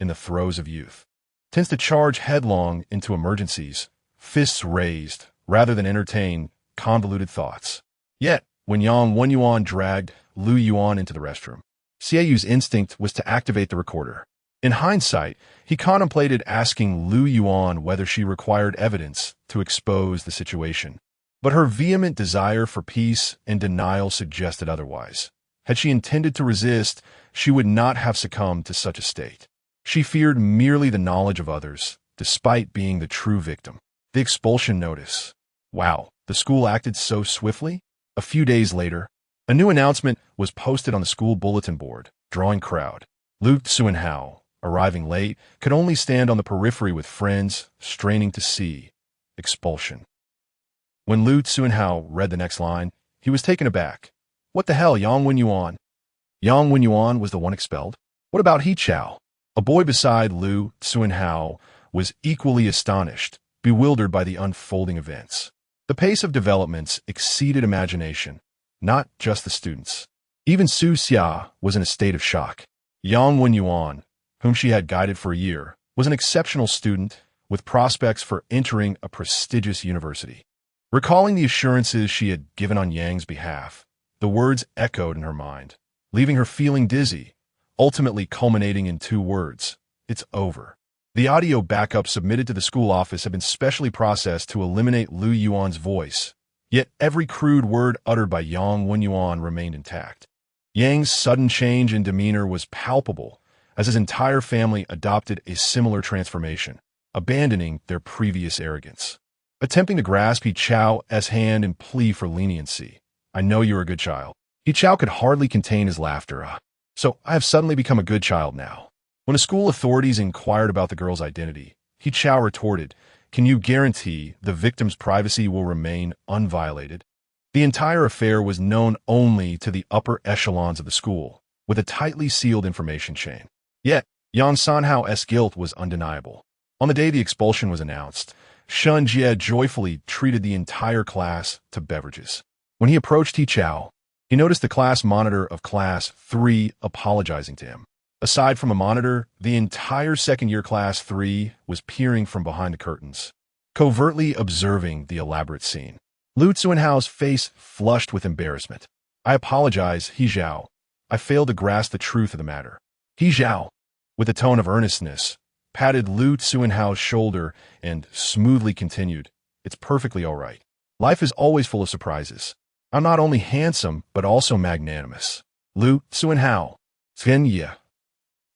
in the throes of youth, tends to charge headlong into emergencies, fists raised, rather than entertain convoluted thoughts. Yet, when Yang Wenyuan dragged Lu Yuan into the restroom, Xiaoyu's instinct was to activate the recorder. In hindsight, he contemplated asking Lu Yuan whether she required evidence to expose the situation. But her vehement desire for peace and denial suggested otherwise. Had she intended to resist, she would not have succumbed to such a state. She feared merely the knowledge of others, despite being the true victim. The expulsion notice. Wow, the school acted so swiftly? A few days later, a new announcement was posted on the school bulletin board, drawing crowd. Lu Tsuanhao, arriving late, could only stand on the periphery with friends, straining to see. Expulsion. When Lu Tsuanhao read the next line, he was taken aback. What the hell, Yang Wenyuan? Yang Wenyuan was the one expelled? What about He Chao? A boy beside Lu Tsuanhao was equally astonished, bewildered by the unfolding events. The pace of developments exceeded imagination, not just the students. Even Su Xia was in a state of shock. Yang Wenyuan, whom she had guided for a year, was an exceptional student with prospects for entering a prestigious university. Recalling the assurances she had given on Yang's behalf, the words echoed in her mind, leaving her feeling dizzy, ultimately culminating in two words: "It's over." The audio backup submitted to the school office had been specially processed to eliminate Lu Yuan's voice, yet every crude word uttered by Yang Wenyuan remained intact. Yang's sudden change in demeanor was palpable, as his entire family adopted a similar transformation, abandoning their previous arrogance. Attempting to grasp He Chao's hand and plea for leniency. "I know you're a good child." He Chao could hardly contain his laughter. "So I have suddenly become a good child now." When the school authorities inquired about the girl's identity, He Chao retorted, "Can you guarantee the victim's privacy will remain unviolated?" The entire affair was known only to the upper echelons of the school, with a tightly sealed information chain. Yet, Yang Sanhao's guilt was undeniable. On the day the expulsion was announced, Shun Jie joyfully treated the entire class to beverages. When he approached He Chao, he noticed the class monitor of Class 3 apologizing to him. Aside from a monitor, the entire second-year Class 3 was peering from behind the curtains, covertly observing the elaborate scene. Lu Tsuanhao's face flushed with embarrassment. "I apologize, He Zhao. I failed to grasp the truth of the matter." He Zhao, with a tone of earnestness, patted Lu Tsuanhao's shoulder and smoothly continued, "It's perfectly all right. Life is always full of surprises. I'm not only handsome, but also magnanimous." Lu Tsuanhao, Ye.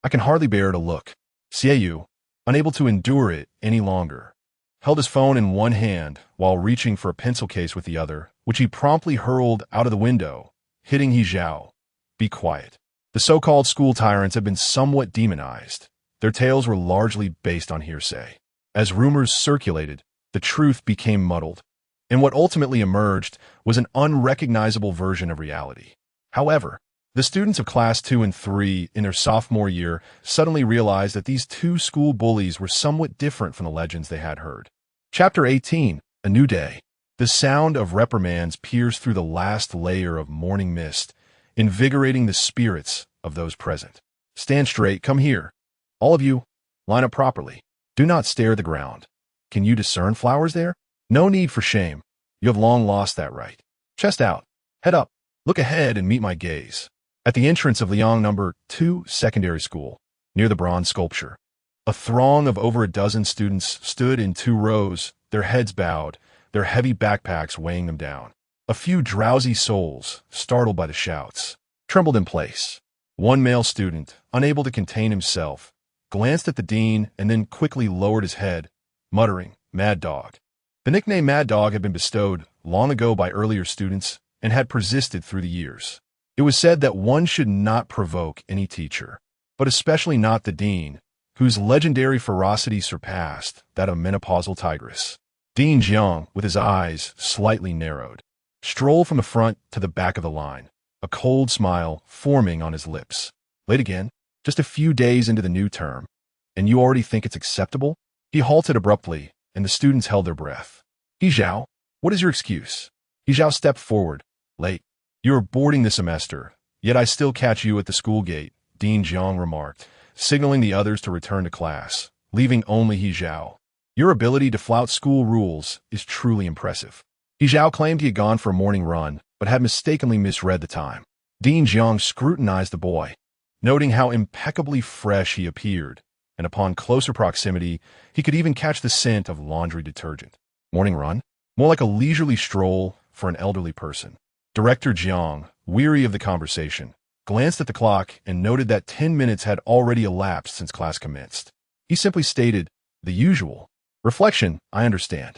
I can hardly bear to look. Xiaoyu, unable to endure it any longer, held his phone in one hand while reaching for a pencil case with the other, which he promptly hurled out of the window, hitting He Zhao. "Be quiet." The so-called school tyrants had been somewhat demonized. Their tales were largely based on hearsay. As rumors circulated, the truth became muddled, and what ultimately emerged was an unrecognizable version of reality. However, the students of Class 2 and 3 in their sophomore year suddenly realized that these two school bullies were somewhat different from the legends they had heard. Chapter 18, A New Day. The sound of reprimands pierced through the last layer of morning mist, invigorating the spirits of those present. "Stand straight, come here. All of you, line up properly. Do not stare at the ground. Can you discern flowers there? No need for shame. You have long lost that right. Chest out, head up, look ahead and meet my gaze." At the entrance of Liang No. 2 Secondary School, near the bronze sculpture, a throng of over a dozen students stood in 2 rows, their heads bowed, their heavy backpacks weighing them down. A few drowsy souls, startled by the shouts, trembled in place. One male student, unable to contain himself, glanced at the dean and then quickly lowered his head, muttering, "Mad Dog." The nickname Mad Dog had been bestowed long ago by earlier students and had persisted through the years. It was said that one should not provoke any teacher, but especially not the dean, whose legendary ferocity surpassed that of menopausal tigress. Dean Jiang, with his eyes slightly narrowed, strolled from the front to the back of the line, a cold smile forming on his lips. "Late again?" Just a few days into the new term, and you already think it's acceptable? He halted abruptly, and the students held their breath. He Zhao, what is your excuse? He Zhao stepped forward. Late. You are boarding this semester, yet I still catch you at the school gate, Dean Jiang remarked, signaling the others to return to class, leaving only He Zhao. Your ability to flout school rules is truly impressive. He Zhao claimed he had gone for a morning run, but had mistakenly misread the time. Dean Jiang scrutinized the boy, noting how impeccably fresh he appeared, and upon closer proximity, he could even catch the scent of laundry detergent. Morning run? More like a leisurely stroll for an elderly person. Director Jiang, weary of the conversation, glanced at the clock and noted that 10 minutes had already elapsed since class commenced. He simply stated, the usual. Reflection, I understand.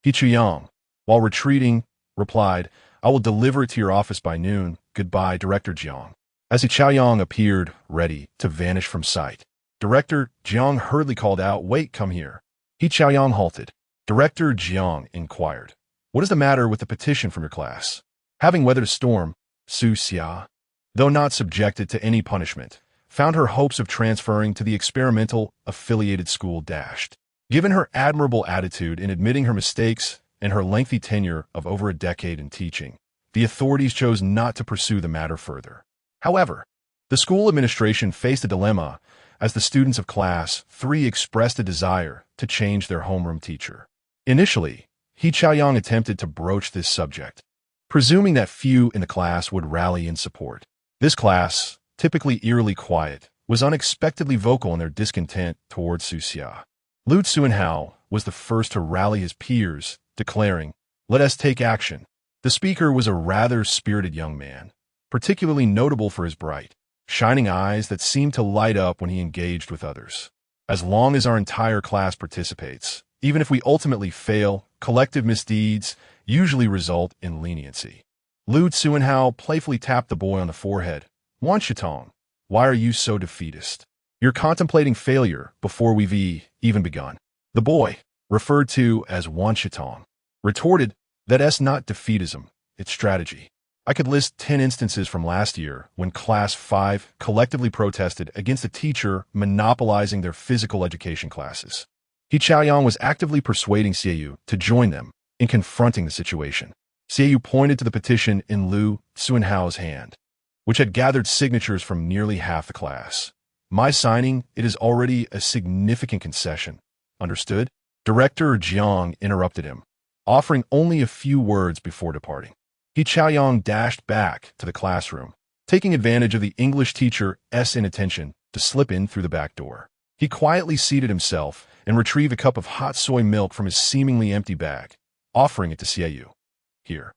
He Chuyang, while retreating, replied, I will deliver it to your office by noon. Goodbye, Director Jiang. As He Chaoyang appeared, ready to vanish from sight, Director Jiang hurriedly called out, wait, come here. He Chaoyang halted. Director Jiang inquired, what is the matter with the petition from your class? Having weathered a storm, Su Xia, though not subjected to any punishment, found her hopes of transferring to the experimental affiliated school dashed. Given her admirable attitude in admitting her mistakes and her lengthy tenure of over a decade in teaching, the authorities chose not to pursue the matter further. However, the school administration faced a dilemma as the students of Class 3 expressed a desire to change their homeroom teacher. Initially, He Chaoyang attempted to broach this subject, presuming that few in the class would rally in support. This class, typically eerily quiet, was unexpectedly vocal in their discontent towards Su Xia. Lu Tsuanhao was the first to rally his peers, declaring, let us take action. The speaker was a rather spirited young man, particularly notable for his bright, shining eyes that seemed to light up when he engaged with others. As long as our entire class participates, even if we ultimately fail, collective misdeeds usually result in leniency. Lu Tsuanhao playfully tapped the boy on the forehead. Wan Shitong, why are you so defeatist? You're contemplating failure before we've even begun. The boy, referred to as Wan Shitong, retorted, that's not defeatism, it's strategy. I could list 10 instances from last year when Class 5 collectively protested against a teacher monopolizing their physical education classes. He Chaoyang was actively persuading Xieyu to join them in confronting the situation. Xieyu pointed to the petition in Lu Tsuanhao's hand, which had gathered signatures from nearly half the class. My signing it is already a significant concession. Understood? Director Jiang interrupted him, offering only a few words before departing. He Chaoyang dashed back to the classroom, taking advantage of the English teacher's inattention to slip in through the back door. He quietly seated himself and retrieved a cup of hot soy milk from his seemingly empty bag, offering it to Xieyu. Here.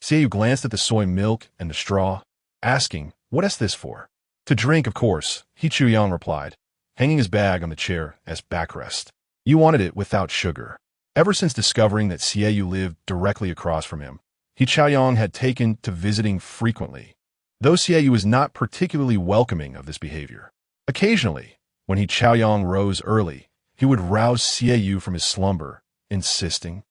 Xieyu glanced at the soy milk and the straw, asking, what is this for? To drink, of course, He Chuyang replied, hanging his bag on the chair as backrest. You wanted it without sugar. Ever since discovering that Xieyu lived directly across from him, He Chaoyang had taken to visiting frequently, though Xieyu was not particularly welcoming of this behavior. Occasionally, when He Chaoyang rose early, he would rouse Xieyu from his slumber, insisting,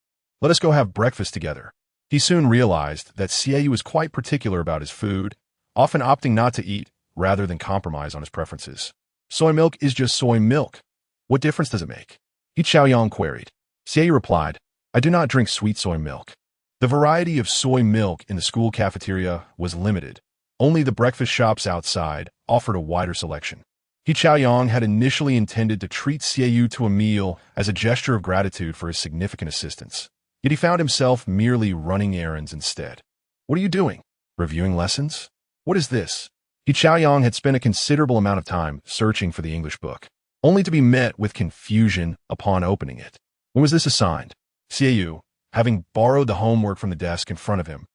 let us go have breakfast together. He soon realized that Xieyu was quite particular about his food, often opting not to eat rather than compromise on his preferences. Soy milk is just soy milk. What difference does it make? He Chaoyang queried. Xieyu replied, I do not drink sweet soy milk. The variety of soy milk in the school cafeteria was limited. Only the breakfast shops outside offered a wider selection. He Chaoyang had initially intended to treat Xieyu to a meal as a gesture of gratitude for his significant assistance. Yet he found himself merely running errands instead. What are you doing? Reviewing lessons? What is this? He Chaoyang had spent a considerable amount of time searching for the English book, only to be met with confusion upon opening it. When was this assigned? Xieyu, having borrowed the homework from the desk in front of him,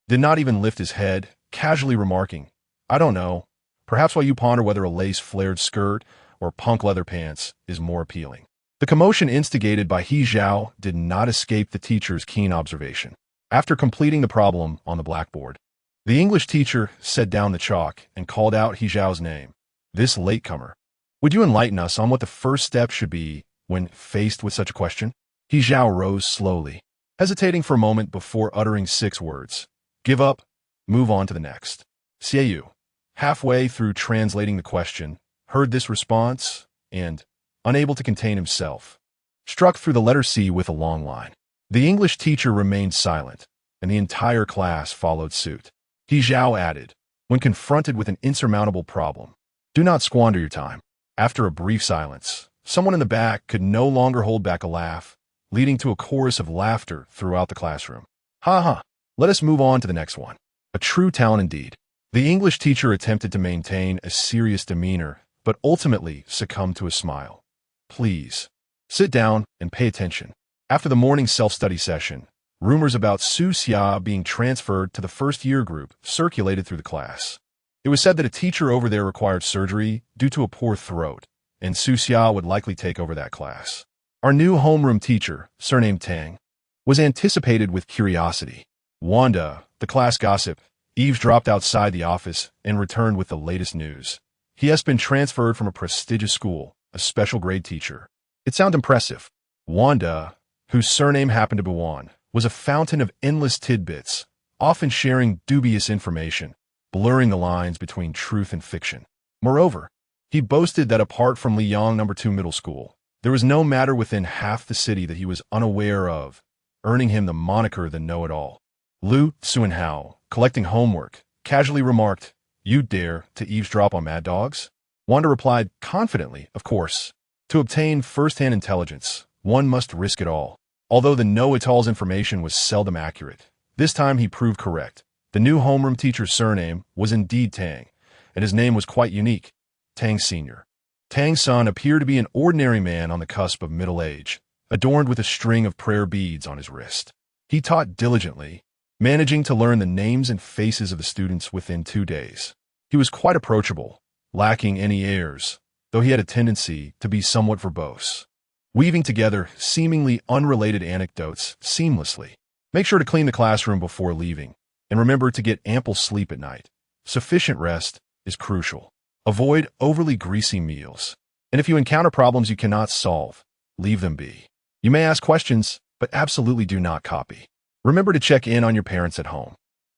did not even lift his head, casually remarking, I don't know, perhaps while you ponder whether a lace-flared skirt or punk leather pants is more appealing. The commotion instigated by He Zhao did not escape the teacher's keen observation. After completing the problem on the blackboard, the English teacher set down the chalk and called out He Zhao's name. This latecomer. Would you enlighten us on what the first step should be when faced with such a question? He Zhao rose slowly, hesitating for a moment before uttering 6 words. Give up, move on to the next. Xieyu, halfway through translating the question, heard this response and, unable to contain himself, struck through the letter C with a long line. The English teacher remained silent, and the entire class followed suit. He Zhao added, when confronted with an insurmountable problem, "Do not squander your time." After a brief silence, someone in the back could no longer hold back a laugh, leading to a chorus of laughter throughout the classroom. Ha ha! Let us move on to the next one. A true talent indeed. The English teacher attempted to maintain a serious demeanor, but ultimately succumbed to a smile. Please, sit down and pay attention. After the morning self-study session, rumors about Su Xia being transferred to the first-year group circulated through the class. It was said that a teacher over there required surgery due to a poor throat, and Su Xia would likely take over that class. Our new homeroom teacher, surnamed Tang, was anticipated with curiosity. Wanda, the class gossip, eavesdropped outside the office and returned with the latest news. He has been transferred from a prestigious school, a special grade teacher. It sounded impressive. Wanda, whose surname happened to be Wan, was a fountain of endless tidbits, often sharing dubious information, blurring the lines between truth and fiction. Moreover, he boasted that apart from Liang No. 2 Middle School, there was no matter within half the city that he was unaware of, earning him the moniker the know-it-all. Lu Suanhao, collecting homework, casually remarked, "You dare to eavesdrop on Mad Dogs?" Wanda replied confidently, "Of course. To obtain first-hand intelligence, one must risk it all." Although the know-it-all's information was seldom accurate, this time he proved correct. The new homeroom teacher's surname was indeed Tang, and his name was quite unique, Tang Sr. Tang's son appeared to be an ordinary man on the cusp of middle age, adorned with a string of prayer beads on his wrist. He taught diligently, managing to learn the names and faces of the students within 2 days. He was quite approachable, lacking any airs, though he had a tendency to be somewhat verbose, weaving together seemingly unrelated anecdotes seamlessly. Make sure to clean the classroom before leaving, and remember to get ample sleep at night. Sufficient rest is crucial. Avoid overly greasy meals. And if you encounter problems you cannot solve, leave them be. You may ask questions, but absolutely do not copy. Remember to check in on your parents at home.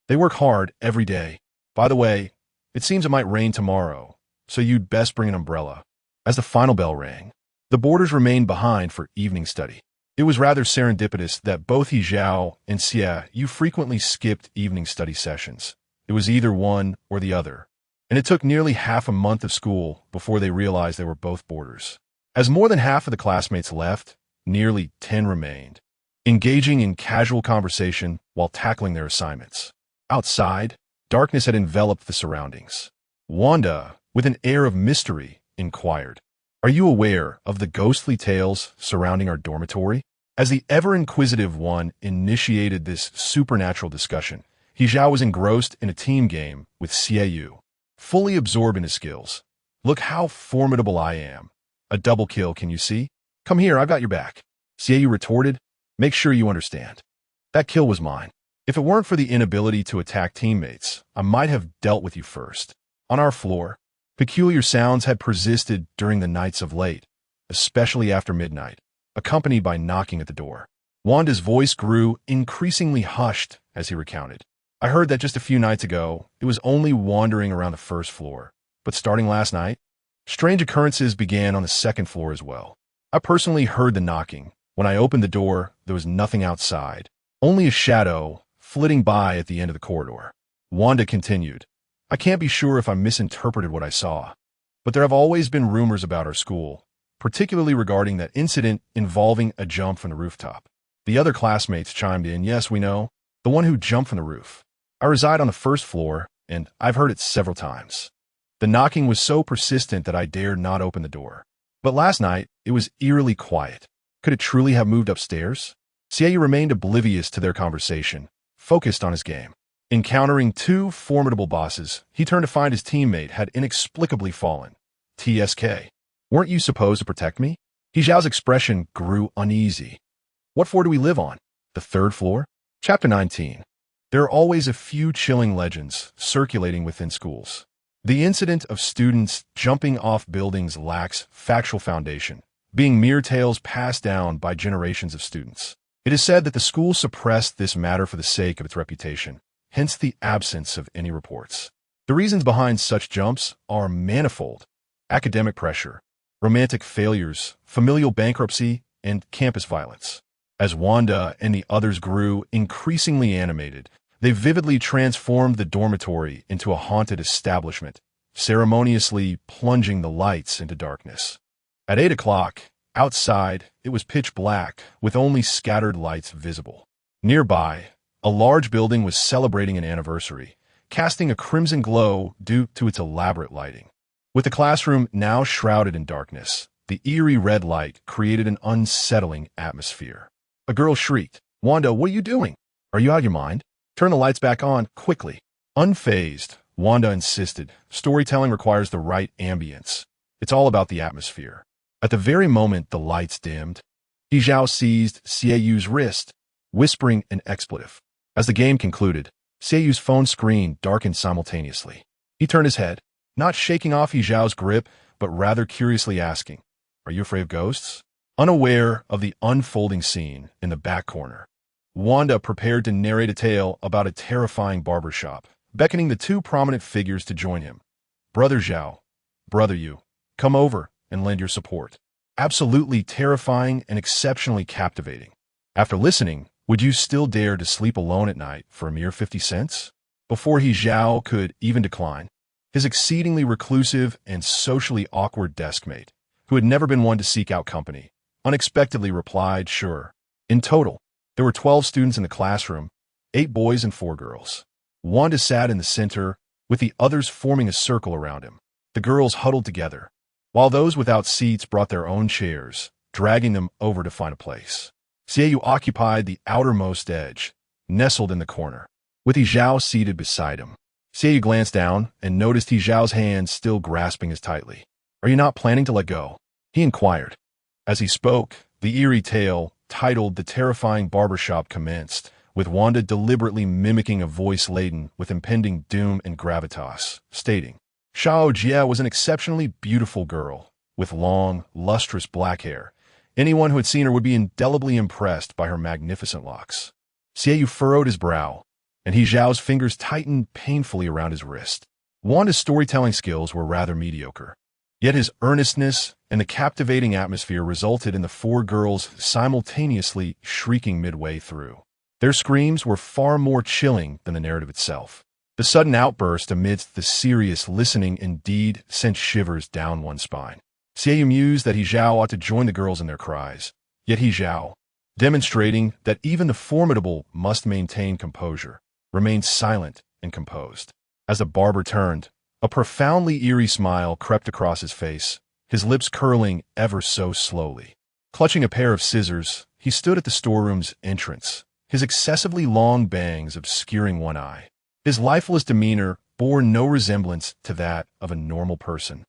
They work hard every day. By the way, it seems it might rain tomorrow, so you'd best bring an umbrella. As the final bell rang, the boarders remained behind for evening study. It was rather serendipitous that both He Zhao and Xie Yu frequently skipped evening study sessions. It was either one or the other, and it took nearly half a month of school before they realized they were both boarders. As more than half of the classmates left, nearly 10 remained, engaging in casual conversation while tackling their assignments. Outside, darkness had enveloped the surroundings. Wanda, with an air of mystery, inquired, "Are you aware of the ghostly tales surrounding our dormitory?" As the ever-inquisitive one initiated this supernatural discussion, He Zhao was engrossed in a team game with Xie Yu, fully absorbed in his skills. "Look how formidable I am. A double kill, can you see? Come here, I've got your back." Xie Yu retorted, "Make sure you understand. That kill was mine. If it weren't for the inability to attack teammates, I might have dealt with you first." On our floor, peculiar sounds had persisted during the nights of late, especially after midnight, accompanied by knocking at the door. Wanda's voice grew increasingly hushed as he recounted. "I heard that just a few nights ago, it was only wandering around the first floor, but starting last night, strange occurrences began on the second floor as well. I personally heard the knocking. When I opened the door, there was nothing outside, only a shadow flitting by at the end of the corridor." Wanda continued, "I can't be sure if I misinterpreted what I saw, but there have always been rumors about our school, particularly regarding that incident involving a jump from the rooftop." The other classmates chimed in, "Yes, we know, the one who jumped from the roof. I reside on the first floor, and I've heard it several times. The knocking was so persistent that I dared not open the door. But last night, it was eerily quiet. Could it truly have moved upstairs?" Xie remained oblivious to their conversation, focused on his game. Encountering 2 formidable bosses, he turned to find his teammate had inexplicably fallen. "TSK, weren't you supposed to protect me?" He Zhao's expression grew uneasy. "What floor do we live on? The 3rd floor?" Chapter 19. There are always a few chilling legends circulating within schools. The incident of students jumping off buildings lacks factual foundation, being mere tales passed down by generations of students. It is said that the school suppressed this matter for the sake of its reputation, hence the absence of any reports. The reasons behind such jumps are manifold. academic pressure, romantic failures, familial bankruptcy, and campus violence. As Wanda and the others grew increasingly animated, they vividly transformed the dormitory into a haunted establishment, ceremoniously plunging the lights into darkness. At 8 o'clock, outside, it was pitch black, with only scattered lights visible. Nearby, a large building was celebrating an anniversary, casting a crimson glow due to its elaborate lighting. With the classroom now shrouded in darkness, the eerie red light created an unsettling atmosphere. A girl shrieked, "Wanda, what are you doing? Are you out of your mind? Turn the lights back on, quickly." Unfazed, Wanda insisted, storytelling requires the right ambience. It's all about the atmosphere. At the very moment the lights dimmed, Hijao seized Xieyu's wrist, whispering an expletive. As the game concluded, Xieyu's phone screen darkened simultaneously. He turned his head, not shaking off Hijao's grip, but rather curiously asking, "Are you afraid of ghosts?" Unaware of the unfolding scene in the back corner, Wanda prepared to narrate a tale about a terrifying barbershop, beckoning the two prominent figures to join him. "Brother Zhao, brother Yu, come over and lend your support." Absolutely terrifying and exceptionally captivating. After listening, would you still dare to sleep alone at night for a mere 50 cents? Before Hijao could even decline, his exceedingly reclusive and socially awkward deskmate, who had never been one to seek out company, unexpectedly replied, "Sure." In total, there were 12 students in the classroom, 8 boys and 4 girls. Wanda sat in the center, with the others forming a circle around him. The girls huddled together, while those without seats brought their own chairs, dragging them over to find a place. Xieyou occupied the outermost edge, nestled in the corner, with Hijao seated beside him. Xieyou glanced down and noticed Hijao's hands still grasping as tightly. "Are you not planning to let go?" he inquired. As he spoke, the eerie tale, titled The Terrifying Barbershop, commenced, with Wanda deliberately mimicking a voice laden with impending doom and gravitas, stating, "Xiao Jie was an exceptionally beautiful girl, with long, lustrous black hair. Anyone who had seen her would be indelibly impressed by her magnificent locks." Xieyou furrowed his brow, and Hijao's fingers tightened painfully around his wrist. Wanda's storytelling skills were rather mediocre, yet his earnestness and the captivating atmosphere resulted in the 4 girls simultaneously shrieking midway through. Their screams were far more chilling than the narrative itself. The sudden outburst amidst the serious listening indeed sent shivers down one's spine. Xieyou mused that Hijao ought to join the girls in their cries, yet Hijao, demonstrating that even the formidable must maintain composure, remained silent and composed. As the barber turned, a profoundly eerie smile crept across his face, his lips curling ever so slowly. Clutching a pair of scissors, he stood at the storeroom's entrance, his excessively long bangs obscuring one eye. His lifeless demeanor bore no resemblance to that of a normal person,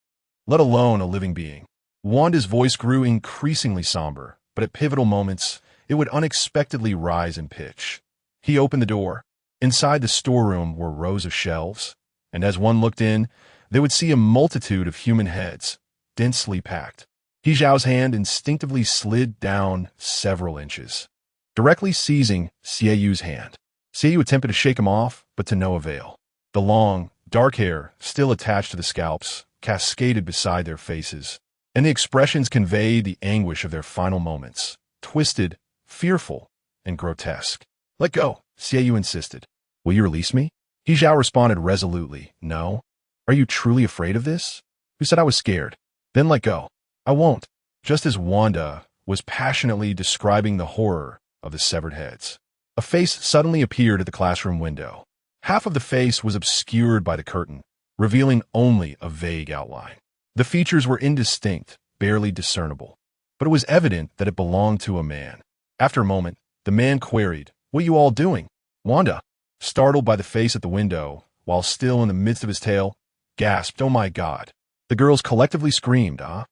let alone a living being. Wanda's voice grew increasingly somber, but at pivotal moments, it would unexpectedly rise in pitch. He opened the door. Inside the storeroom were rows of shelves, and as one looked in, they would see a multitude of human heads, densely packed. Hijao's hand instinctively slid down several inches, directly seizing Xieyu's hand. Xieyou attempted to shake him off, but to no avail. The long, dark hair, still attached to the scalps, cascaded beside their faces, and the expressions conveyed the anguish of their final moments, twisted, fearful, and grotesque. "Let go," Xieyou insisted. "Will you release me?" Hijao responded resolutely, "No." "Are you truly afraid of this?" "Who said I was scared?" "Then let go." "I won't." Just as Wanda was passionately describing the horror of the severed heads, a face suddenly appeared at the classroom window. Half of the face was obscured by the curtain, revealing only a vague outline. The features were indistinct, barely discernible, but it was evident that it belonged to a man. After a moment, the man queried, "What are you all doing?" Wanda, startled by the face at the window, while still in the midst of his tale, gasped, "Oh my God." The girls collectively screamed, "Ah?"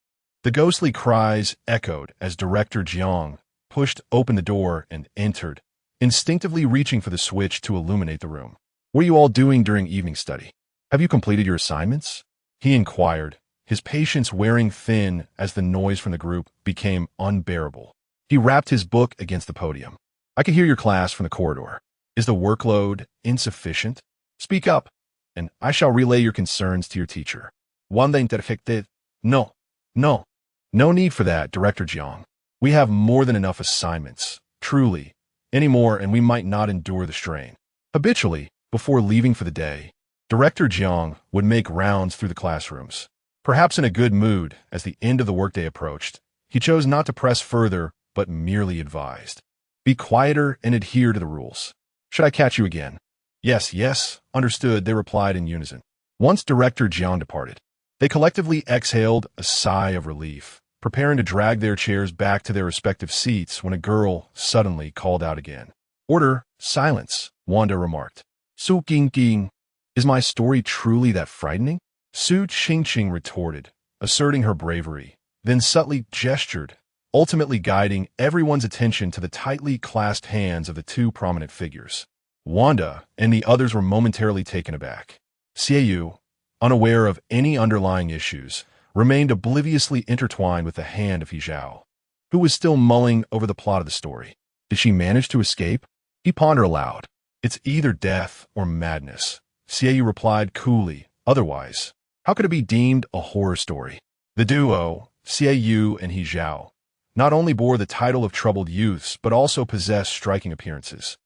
The ghostly cries echoed as Director Jiang pushed open the door and entered, instinctively reaching for the switch to illuminate the room. "What are you all doing during evening study? Have you completed your assignments?" he inquired, his patience wearing thin as the noise from the group became unbearable. He rapped his book against the podium. "I can hear your class from the corridor. Is the workload insufficient? Speak up, and I shall relay your concerns to your teacher." Wanda interjected, No, no, no need for that, Director Jiang. We have more than enough assignments, truly, anymore, and we might not endure the strain. Habitually, before leaving for the day, Director Jiang would make rounds through the classrooms. Perhaps in a good mood, as the end of the workday approached, he chose not to press further, but merely advised. Be quieter and adhere to the rules. Should I catch you again? Yes, yes, understood, they replied in unison. Once Director Jiang departed, they collectively exhaled a sigh of relief, preparing to drag their chairs back to their respective seats when a girl suddenly called out again. Order, silence, Wanda remarked. Su Qingqing, is my story truly that frightening? Su Qingqing retorted, asserting her bravery, then subtly gestured, ultimately guiding everyone's attention to the tightly clasped hands of the two prominent figures. Wanda and the others were momentarily taken aback. Xiaoyu, unaware of any underlying issues, remained obliviously intertwined with the hand of Hizhao, who was still mulling over the plot of the story. Did she manage to escape? He pondered aloud. It's either death or madness, Xiaoyu replied coolly. Otherwise, how could it be deemed a horror story? The duo, Xiaoyu and Hizhao, not only bore the title of troubled youths, but also possessed striking appearances.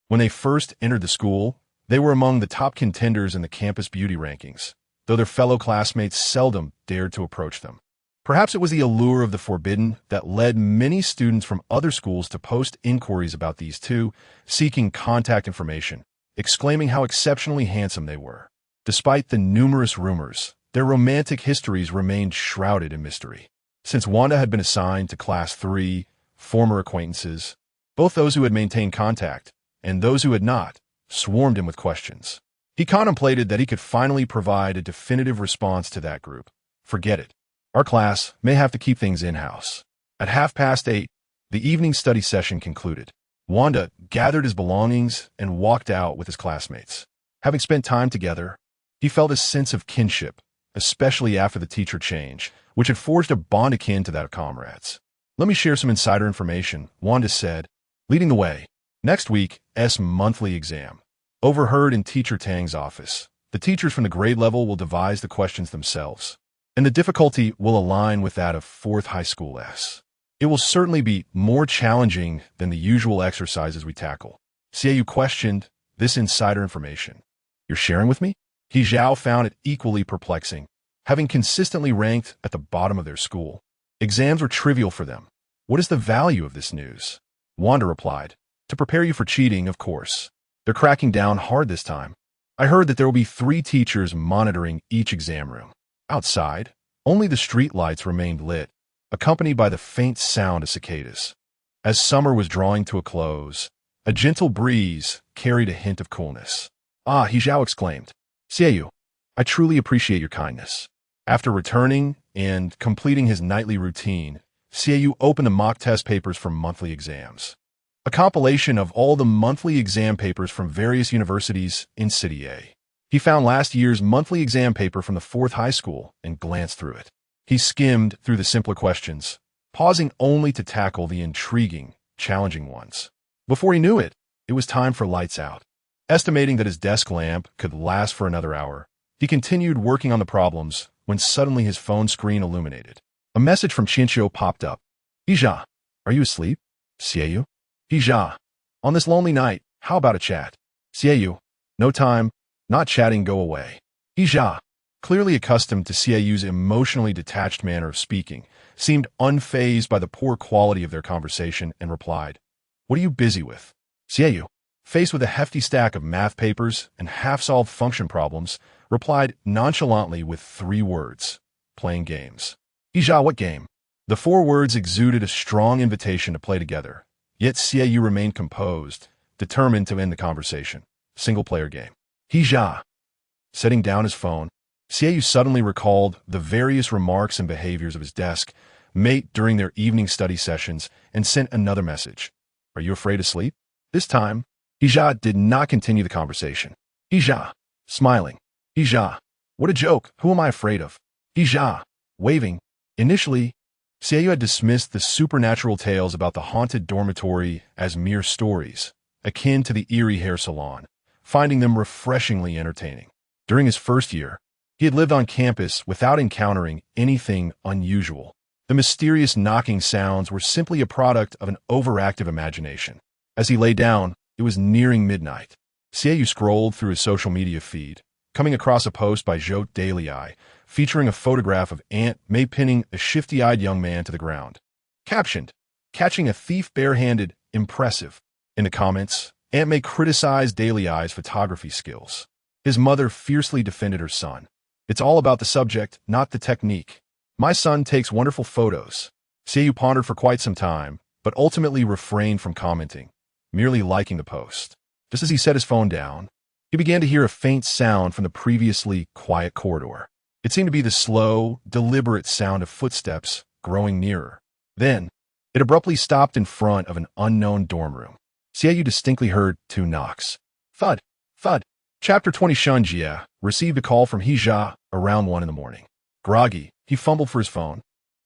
When they first entered the school, they were among the top contenders in the campus beauty rankings, though their fellow classmates seldom dared to approach them. Perhaps it was the allure of the forbidden that led many students from other schools to post inquiries about these two, seeking contact information, exclaiming how exceptionally handsome they were. Despite the numerous rumors, their romantic histories remained shrouded in mystery. Since Wanda had been assigned to Class 3, former acquaintances, both those who had maintained contact and those who had not, swarmed him with questions. He contemplated that he could finally provide a definitive response to that group. Forget it. Our class may have to keep things in-house. At 8:30, the evening study session concluded. Wanda gathered his belongings and walked out with his classmates. Having spent time together, he felt a sense of kinship, especially after the teacher change, which had forged a bond akin to that of comrades. Let me share some insider information, Wanda said, leading the way. Next week's monthly exam. Overheard in Teacher Tang's office. The teachers from the grade level will devise the questions themselves, and the difficulty will align with that of 4th High School S. It will certainly be more challenging than the usual exercises we tackle. Xiaoyu questioned this insider information. You're sharing with me? Hizhao found it equally perplexing, having consistently ranked at the bottom of their school. Exams were trivial for them. What is the value of this news? Wanda replied. To prepare you for cheating, of course. They're cracking down hard this time. I heard that there will be 3 teachers monitoring each exam room. Outside, only the street lights remained lit, accompanied by the faint sound of cicadas. As summer was drawing to a close, a gentle breeze carried a hint of coolness. Ah, Hizhao exclaimed. Xiaoyu, I truly appreciate your kindness. After returning and completing his nightly routine, Xiaoyu opened the mock test papers for monthly exams. A compilation of all the monthly exam papers from various universities in City A. He found last year's monthly exam paper from the 4th High School and glanced through it. He skimmed through the simpler questions, pausing only to tackle the intriguing, challenging ones. Before he knew it, it was time for lights out. Estimating that his desk lamp could last for another hour, he continued working on the problems when suddenly his phone screen illuminated. A message from Qianqiu popped up. Hizha, are you asleep? Xiaoyu? Hizha, on this lonely night, how about a chat? Xiaoyu, no time, not chatting, go away. Hizha, clearly accustomed to Xiaoyu's emotionally detached manner of speaking, seemed unfazed by the poor quality of their conversation and replied, What are you busy with? Xiaoyu, faced with a hefty stack of math papers and half-solved function problems, replied nonchalantly with 3 words, playing games. Hizha, what game? The 4 words exuded a strong invitation to play together, yet Xiaoyu remained composed, determined to end the conversation. Single-player game. Hizha. Setting down his phone, Xiaoyu suddenly recalled the various remarks and behaviors of his desk mate during their evening study sessions and sent another message. Are you afraid of sleep? This time, Hizha did not continue the conversation. Hizha, smiling. Hizha, what a joke, who am I afraid of? Hizha, waving. Initially, Xiaoyu had dismissed the supernatural tales about the haunted dormitory as mere stories, akin to the eerie hair salon, finding them refreshingly entertaining. During his first year, He had lived on campus without encountering anything unusual. The mysterious knocking sounds were simply a product of an overactive imagination. As he lay down, it was nearing midnight. Xiaoyu scrolled through his social media feed, coming across a post by Zhou Dailai featuring a photograph of Aunt May pinning a shifty-eyed young man to the ground. Captioned, "Catching a thief barehanded, impressive." In the comments, Aunt May criticized Dailai's photography skills. His mother fiercely defended her son. "It's all about the subject, not the technique. My son takes wonderful photos." Xiaoyu pondered for quite some time, but ultimately refrained from commenting, merely liking the post. Just as he set his phone down, he began to hear a faint sound from the previously quiet corridor. It seemed to be the slow, deliberate sound of footsteps growing nearer. Then, it abruptly stopped in front of an unknown dorm room. Xiaoyu distinctly heard 2 knocks. Thud, thud. Chapter 20. Shunjie received a call from Hijia around 1 in the morning. Groggy, he fumbled for his phone,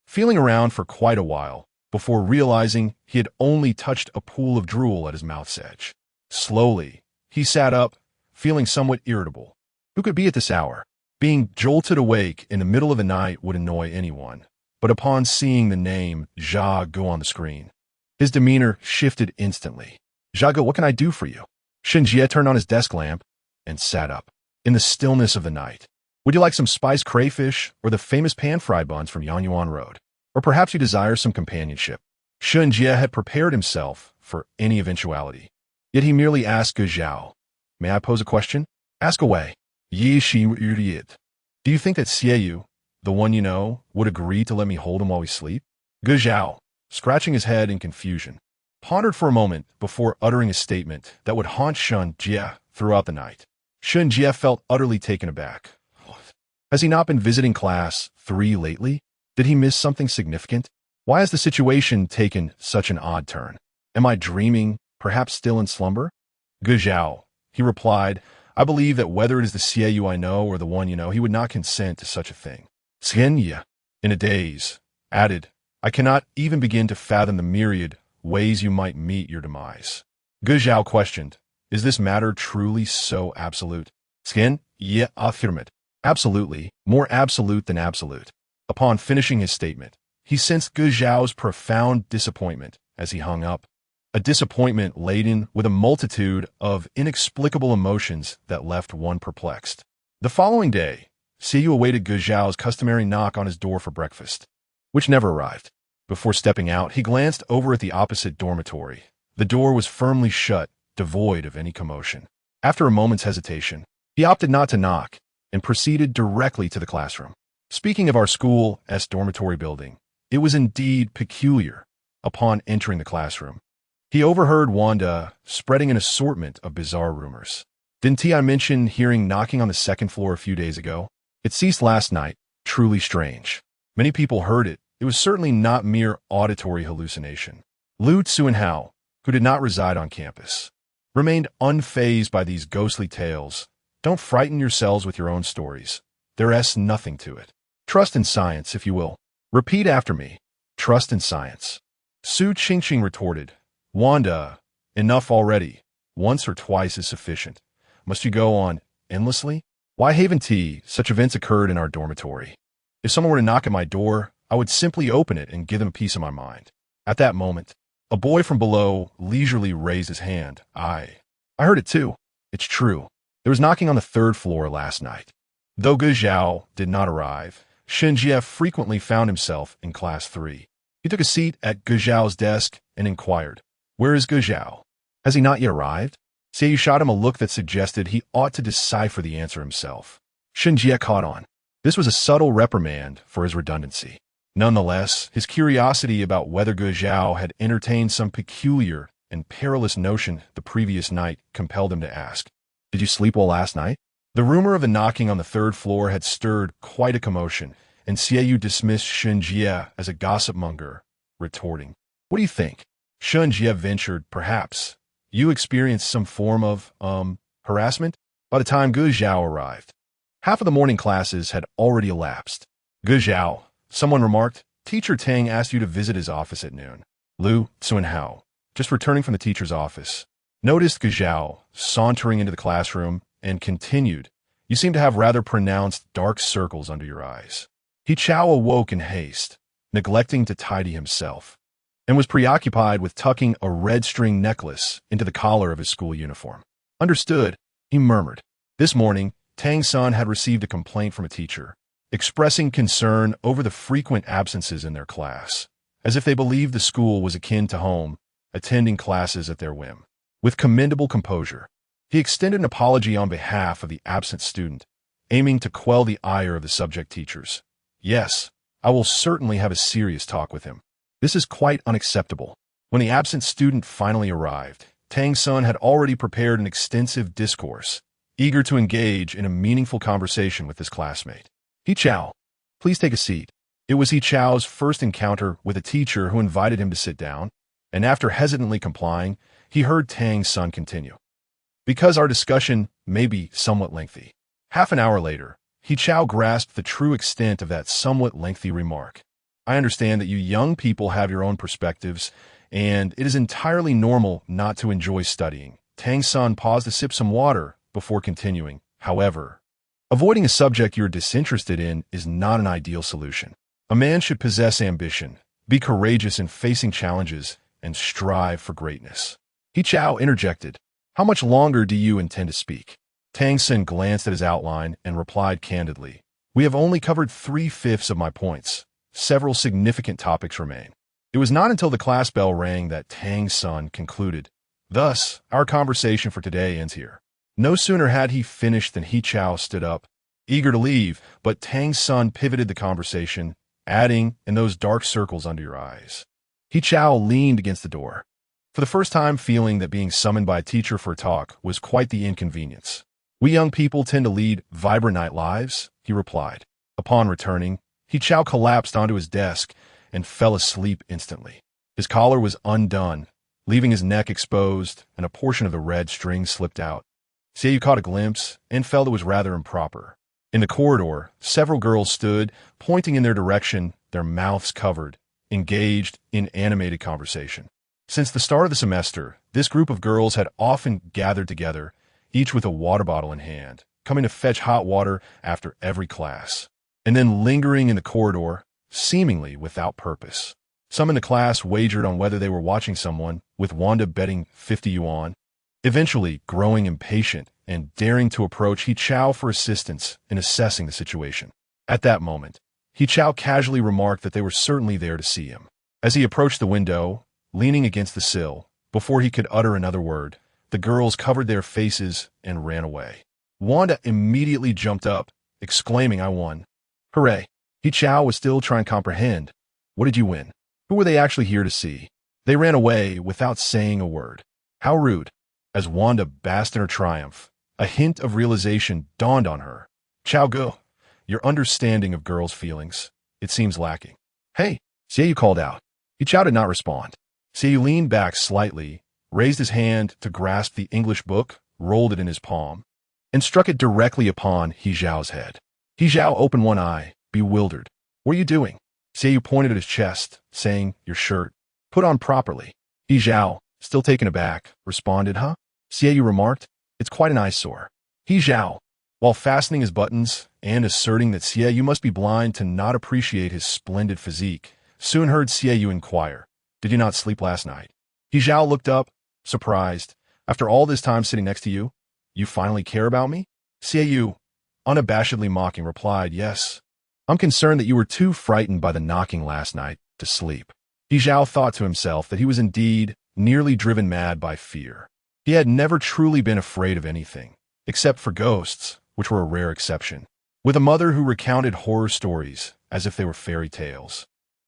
feeling around for quite a while before realizing he had only touched a pool of drool at his mouth's edge. Slowly, he sat up, feeling somewhat irritable. Who could be at this hour? Being jolted awake in the middle of the night would annoy anyone, but upon seeing the name Zha go on the screen, his demeanor shifted instantly. "Zhago, what can I do for you?" Shunjie turned on his desk lamp and sat up. In the stillness of the night, "Would you like some spiced crayfish or the famous pan-fried buns from Yangyuan Road? Or perhaps you desire some companionship?" Shunjie had prepared himself for any eventuality. Yet he merely asked Ge Zhao, "May I pose a question?" "Ask away." "Yi shi idiot. Do you think that Xiaoyu, the one you know, would agree to let me hold him while we sleep?" Ge Zhao, scratching his head in confusion, pondered for a moment before uttering a statement that would haunt Shunjie throughout the night. Shunjie felt utterly taken aback. Has he not been visiting class 3 lately? Did he miss something significant? Why has the situation taken such an odd turn? Am I dreaming, perhaps still in slumber? "Ge Zhao," he replied, "I believe that whether it is the Xiaoyu I know or the one you know, he would not consent to such a thing." Xianye, in a daze, added, "I cannot even begin to fathom the myriad ways you might meet your demise." Ge Zhao questioned, "Is this matter truly so absolute?" Xianye affirmed, "Absolutely, more absolute than absolute." Upon finishing his statement, he sensed Ge Zhao's profound disappointment as he hung up. A disappointment laden with a multitude of inexplicable emotions that left one perplexed. The following day, Xiaoyu awaited Ge Zhao's customary knock on his door for breakfast, which never arrived. Before stepping out, he glanced over at the opposite dormitory. The door was firmly shut, devoid of any commotion. After a moment's hesitation, he opted not to knock and proceeded directly to the classroom. Speaking of our school's dormitory building, it was indeed peculiar. Upon entering the classroom, he overheard Wanda spreading an assortment of bizarre rumors. "Didn't I mention hearing knocking on the 2nd floor a few days ago? It ceased last night. Truly strange. Many people heard it. It was certainly not mere auditory hallucination." Lu Tsuanhao, who did not reside on campus, remained unfazed by these ghostly tales. "Don't frighten yourselves with your own stories. There's nothing to it. Trust in science, if you will. Repeat after me. Trust in science." Su Qingqing retorted, "Wanda, enough already. Once or twice is sufficient. Must you go on endlessly? Why haven't such events occurred in our dormitory? If someone were to knock at my door, I would simply open it and give them a piece of my mind." At that moment, a boy from below leisurely raised his hand. I heard it too. It's true. There was knocking on the 3rd floor last night." Though Ge Zhao did not arrive, Shunjie frequently found himself in class 3. He took a seat at Ge Zhao's desk and inquired, "Where is Ge Zhao? Has he not yet arrived?" Xiaoyu shot him a look that suggested he ought to decipher the answer himself. Shunjie caught on. This was a subtle reprimand for his redundancy. Nonetheless, his curiosity about whether Ge Zhao had entertained some peculiar and perilous notion the previous night compelled him to ask, "Did you sleep well last night?" The rumor of the knocking on the 3rd floor had stirred quite a commotion, and Xiaoyu dismissed Shunjie as a gossip monger, retorting, "What do you think?" Shunjie ventured, "Perhaps you experienced some form of, harassment?" By the time Ge Zhao arrived, half of the morning classes had already elapsed. "Ge Zhao," someone remarked, "Teacher Tang asked you to visit his office at noon." Lu Tsuanhao, just returning from the teacher's office, noticed Ge Zhao sauntering into the classroom and continued, You seem to have rather pronounced dark circles under your eyes. He Chao awoke in haste, neglecting to tidy himself, and was preoccupied with tucking a red string necklace into the collar of his school uniform. Understood, he murmured. This morning, Tang's son had received a complaint from a teacher, expressing concern over the frequent absences in their class, as if they believed the school was akin to home, attending classes at their whim. With commendable composure, he extended an apology on behalf of the absent student, aiming to quell the ire of the subject teachers. Yes, I will certainly have a serious talk with him. This is quite unacceptable. When the absent student finally arrived, Tang's son had already prepared an extensive discourse, eager to engage in a meaningful conversation with his classmate. He Chao, please take a seat. It was He Chao's first encounter with a teacher who invited him to sit down, and after hesitantly complying, he heard Tang's son continue. Because our discussion may be somewhat lengthy. Half an hour later, He Chao grasped the true extent of that somewhat lengthy remark. I understand that you young people have your own perspectives, and it is entirely normal not to enjoy studying. Tang's son paused to sip some water before continuing. However, avoiding a subject you're disinterested in is not an ideal solution. A man should possess ambition, be courageous in facing challenges, and strive for greatness. He Chao interjected. How much longer do you intend to speak? Tang Sen glanced at his outline and replied candidly. We have only covered 3/5 of my points. Several significant topics remain. It was not until the class bell rang that Tang's son concluded. Thus, our conversation for today ends here. No sooner had he finished than He Chao stood up, eager to leave, but Tang's son pivoted the conversation, adding, in those dark circles under your eyes. He Chao leaned against the door, for the first time feeling that being summoned by a teacher for a talk was quite the inconvenience. We young people tend to lead vibrant night lives, he replied. Upon returning, He Chao collapsed onto his desk and fell asleep instantly. His collar was undone, leaving his neck exposed, and a portion of the red string slipped out. Xiaoyu caught a glimpse and felt it was rather improper. In the corridor, several girls stood, pointing in their direction, their mouths covered, engaged in animated conversation. Since the start of the semester, this group of girls had often gathered together, each with a water bottle in hand, coming to fetch hot water after every class, and then lingering in the corridor, seemingly without purpose. Some in the class wagered on whether they were watching someone, with Wanda betting 50 yuan. Eventually, growing impatient and daring to approach He Chao for assistance in assessing the situation. At that moment, He Chao casually remarked that they were certainly there to see him. As he approached the window, leaning against the sill, before he could utter another word, the girls covered their faces and ran away. Wanda immediately jumped up, exclaiming, I won. Hooray! He Chao was still trying to comprehend. What did you win? Who were they actually here to see? They ran away without saying a word. How rude. As Wanda basked in her triumph, a hint of realization dawned on her. Chao Go, your understanding of girls' feelings, it seems lacking. Hey, Xiaoyu called out. He Chao did not respond. Xiaoyu leaned back slightly, raised his hand to grasp the English book, rolled it in his palm, and struck it directly upon He Zhao's head. He Zhao opened one eye, bewildered. What are you doing? Xiaoyu pointed at his chest, saying, Your shirt. Put on properly. He Zhao, still taken aback, responded, Huh? Xiaoyu remarked, It's quite an eyesore. He Zhao, while fastening his buttons and asserting that Xiaoyu must be blind to not appreciate his splendid physique, soon heard Xiaoyu inquire, Did you not sleep last night? He Zhao looked up, surprised. After all this time sitting next to you, you finally care about me? Xiaoyu, unabashedly mocking, replied, Yes. I'm concerned that you were too frightened by the knocking last night to sleep. He Zhao thought to himself that he was indeed nearly driven mad by fear. He had never truly been afraid of anything, except for ghosts, which were a rare exception. With a mother who recounted horror stories as if they were fairy tales,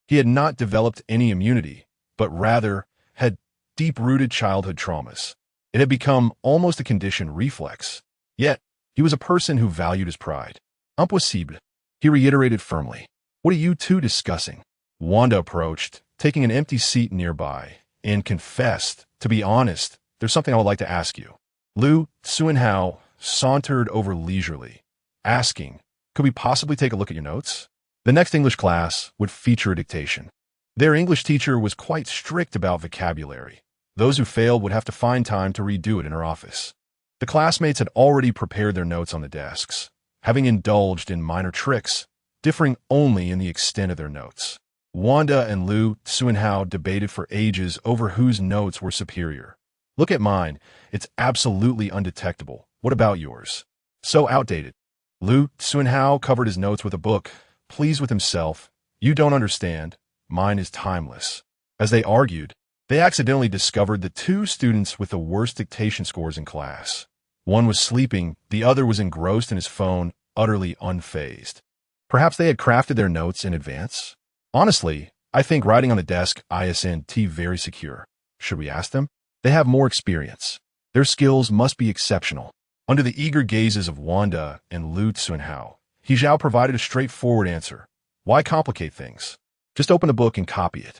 he had not developed any immunity, but rather had deep-rooted childhood traumas. It had become almost a conditioned reflex. Yet, he was a person who valued his pride. Impossible, he reiterated firmly. What are you two discussing? Wanda approached, taking an empty seat nearby, and confessed, To be honest, there's something I would like to ask you. Lu Suanhao sauntered over leisurely, asking, Could we possibly take a look at your notes? The next English class would feature a dictation. Their English teacher was quite strict about vocabulary. Those who failed would have to find time to redo it in her office. The classmates had already prepared their notes on the desks, having indulged in minor tricks, differing only in the extent of their notes. Wanda and Lu Tsuenhao debated for ages over whose notes were superior. Look at mine. It's absolutely undetectable. What about yours? So outdated. Lu Tsuenhao covered his notes with a book, pleased with himself. You don't understand. Mine is timeless. As they argued, they accidentally discovered the two students with the worst dictation scores in class. One was sleeping, the other was engrossed in his phone, utterly unfazed. Perhaps they had crafted their notes in advance? Honestly, I think writing on the desk isn't very secure. Should we ask them? They have more experience. Their skills must be exceptional. Under the eager gazes of Wanda and Lu Tsunhao, He Zhao provided a straightforward answer. Why complicate things? Just open the book and copy it.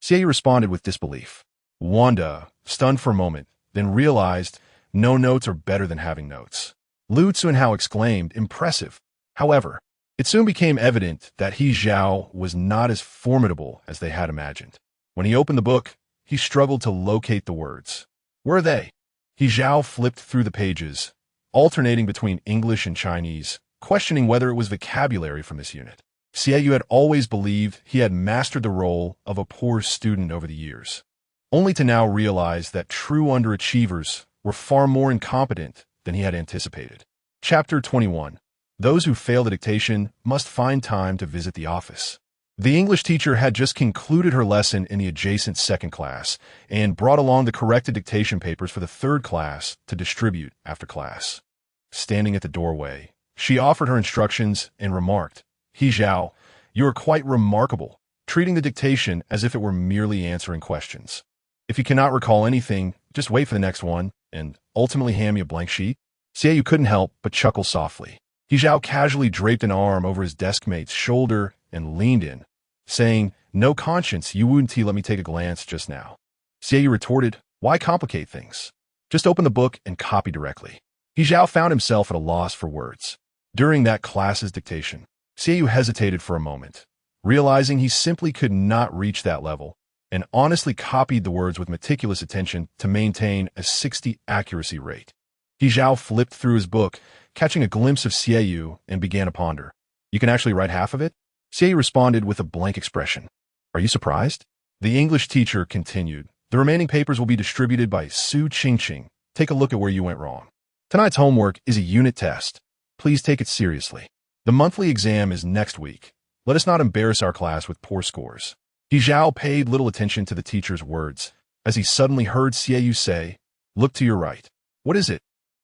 Xie responded with disbelief. Wanda, stunned for a moment, then realized no notes are better than having notes. Lu Tsunhao exclaimed, impressive. However, it soon became evident that He Zhao was not as formidable as they had imagined. When he opened the book, he struggled to locate the words. Where are they? He Zhao flipped through the pages, alternating between English and Chinese, questioning whether it was vocabulary from this unit. Xie had always believed he had mastered the role of a poor student over the years, only to now realize that true underachievers were far more incompetent than he had anticipated. Chapter 21. Those who fail the dictation must find time to visit the office. The English teacher had just concluded her lesson in the adjacent second class and brought along the corrected dictation papers for the third class to distribute after class. Standing at the doorway, she offered her instructions and remarked, He Zhao, you are quite remarkable, treating the dictation as if it were merely answering questions. If you cannot recall anything, just wait for the next one and ultimately hand me a blank sheet. Xie couldn't help but chuckle softly. He Zhao casually draped an arm over his deskmate's shoulder and leaned in, saying, no conscience, you wouldn't let me take a glance just now. Xie retorted, why complicate things? Just open the book and copy directly. He Zhao found himself at a loss for words. During that class's dictation, Xie hesitated for a moment, realizing he simply could not reach that level, and honestly copied the words with meticulous attention to maintain a 60 accuracy rate. He Zhao flipped through his book, catching a glimpse of Xie and began to ponder. You can actually write half of it? Xie responded with a blank expression. Are you surprised? The English teacher continued. The remaining papers will be distributed by Su Qingqing. Take a look at where you went wrong. Tonight's homework is a unit test. Please take it seriously. The monthly exam is next week. Let us not embarrass our class with poor scores. He Zhao paid little attention to the teacher's words, as he suddenly heard Xie say, look to your right. What is it?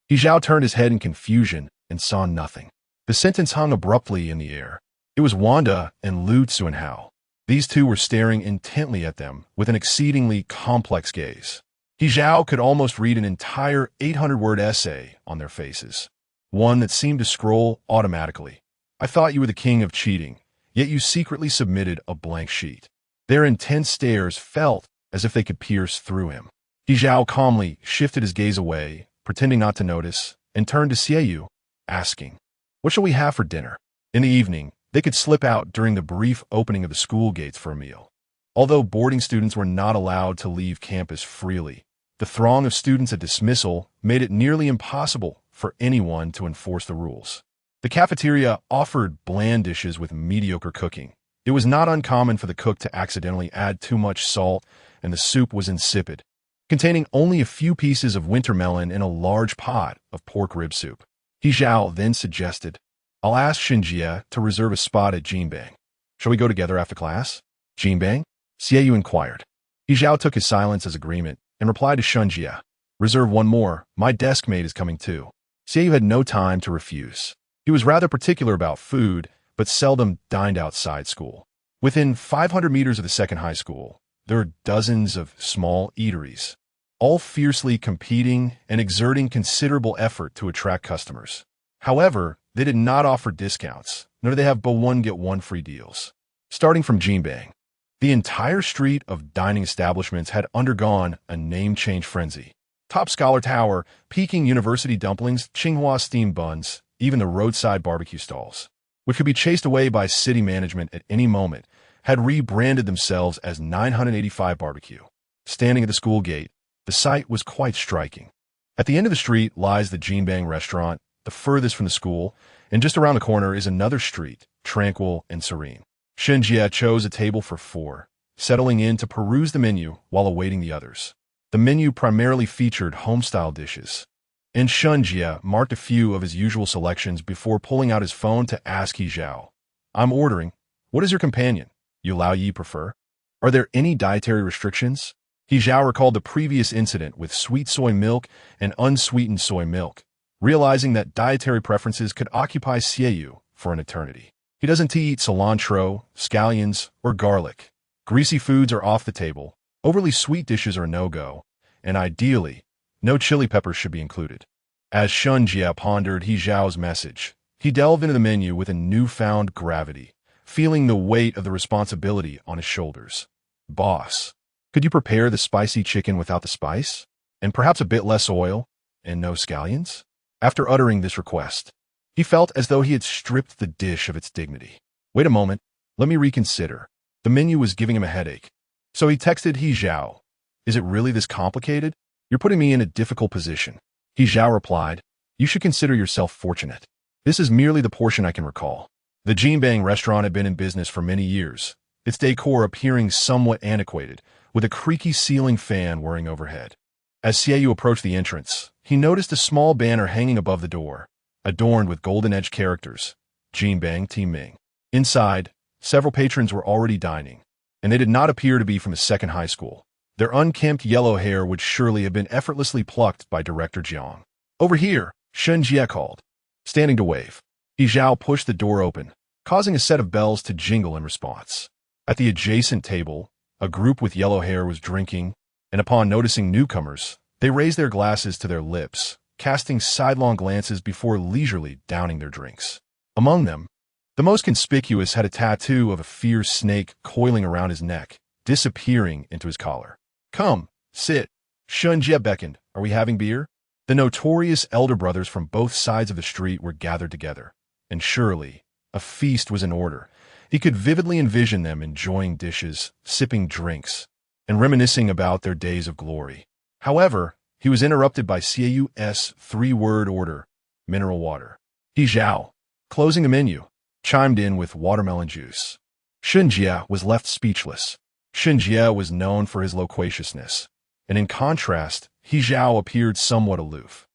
He Zhao turned his head in confusion and saw nothing. The sentence hung abruptly in the air. It was Wanda and Lu Tsunhao. These two were staring intently at them with an exceedingly complex gaze. He Zhao could almost read an entire 800-word essay on their faces, one that seemed to scroll automatically. I thought you were the king of cheating, yet you secretly submitted a blank sheet. Their intense stares felt as if they could pierce through him. He Zhao calmly shifted his gaze away, pretending not to notice, and turned to Xie, asking, what shall we have for dinner? In the evening, they could slip out during the brief opening of the school gates for a meal. Although boarding students were not allowed to leave campus freely, the throng of students at dismissal made it nearly impossible for anyone to enforce the rules. The cafeteria offered bland dishes with mediocre cooking. It was not uncommon for the cook to accidentally add too much salt, and the soup was insipid, containing only a few pieces of winter melon in a large pot of pork rib soup. He Zhao then suggested, I'll ask Xinjie to reserve a spot at Jinbang. Shall we go together after class? Jinbang? Xie inquired. He Zhao took his silence as agreement and replied to Xinjie, reserve one more, my desk mate is coming too. Xie had no time to refuse. He was rather particular about food, but seldom dined outside school. Within 500 meters of the second high school, there are dozens of small eateries, all fiercely competing and exerting considerable effort to attract customers. However, they did not offer discounts, nor did they have buy one get one free deals. Starting from Jinbang, the entire street of dining establishments had undergone a name change frenzy. Top Scholar Tower, Peking University dumplings, Tsinghua steamed buns, even the roadside barbecue stalls, which could be chased away by city management at any moment, had rebranded themselves as 985 Barbecue. Standing at the school gate, the sight was quite striking. At the end of the street lies the Jinbang restaurant, the furthest from the school, and just around the corner is another street, tranquil and serene. Shenjie chose a table for 4, settling in to peruse the menu while awaiting the others. The menu primarily featured home-style dishes, and Shenjie marked a few of his usual selections before pulling out his phone to ask He Zhao, "I'm ordering. What is your companion? You Lao Yi prefer? Are there any dietary restrictions?" He Zhao recalled the previous incident with sweet soy milk and unsweetened soy milk, realizing that dietary preferences could occupy Xieyu for an eternity. He doesn't eat cilantro, scallions, or garlic. Greasy foods are off the table, overly sweet dishes are a no-go, and ideally, no chili peppers should be included. As Shenjie pondered He Zhao's message, he delved into the menu with a newfound gravity, feeling the weight of the responsibility on his shoulders. "Boss, could you prepare the spicy chicken without the spice? And perhaps a bit less oil? And no scallions?" After uttering this request, he felt as though he had stripped the dish of its dignity. "Wait a moment, let me reconsider." The menu was giving him a headache. So he texted He Zhao, "Is it really this complicated? You're putting me in a difficult position." He Zhao replied, "You should consider yourself fortunate. This is merely the portion I can recall." The Jinbang restaurant had been in business for many years, its decor appearing somewhat antiquated, with a creaky ceiling fan whirring overhead. As Xieyu approached the entrance, he noticed a small banner hanging above the door, adorned with golden-edged characters, "Jinbang Timing." Inside, several patrons were already dining, and they did not appear to be from a second high school. Their unkempt yellow hair would surely have been effortlessly plucked by Director Jiang. "Over here," Shenjie called, standing to wave. He Zhao pushed the door open, causing a set of bells to jingle in response. At the adjacent table, a group with yellow hair was drinking, and upon noticing newcomers, they raised their glasses to their lips, casting sidelong glances before leisurely downing their drinks. Among them, the most conspicuous had a tattoo of a fierce snake coiling around his neck, disappearing into his collar. "Come, sit." Shenjie beckoned. "Are we having beer?" The notorious elder brothers from both sides of the street were gathered together, and surely a feast was in order. He could vividly envision them enjoying dishes, sipping drinks, and reminiscing about their days of glory. However, he was interrupted by Xieyu's 3-word order, mineral water. He Zhao, closing the menu, chimed in with watermelon juice. Shenjie was left speechless. Shenjie was known for his loquaciousness, and in contrast, He Zhao appeared somewhat aloof.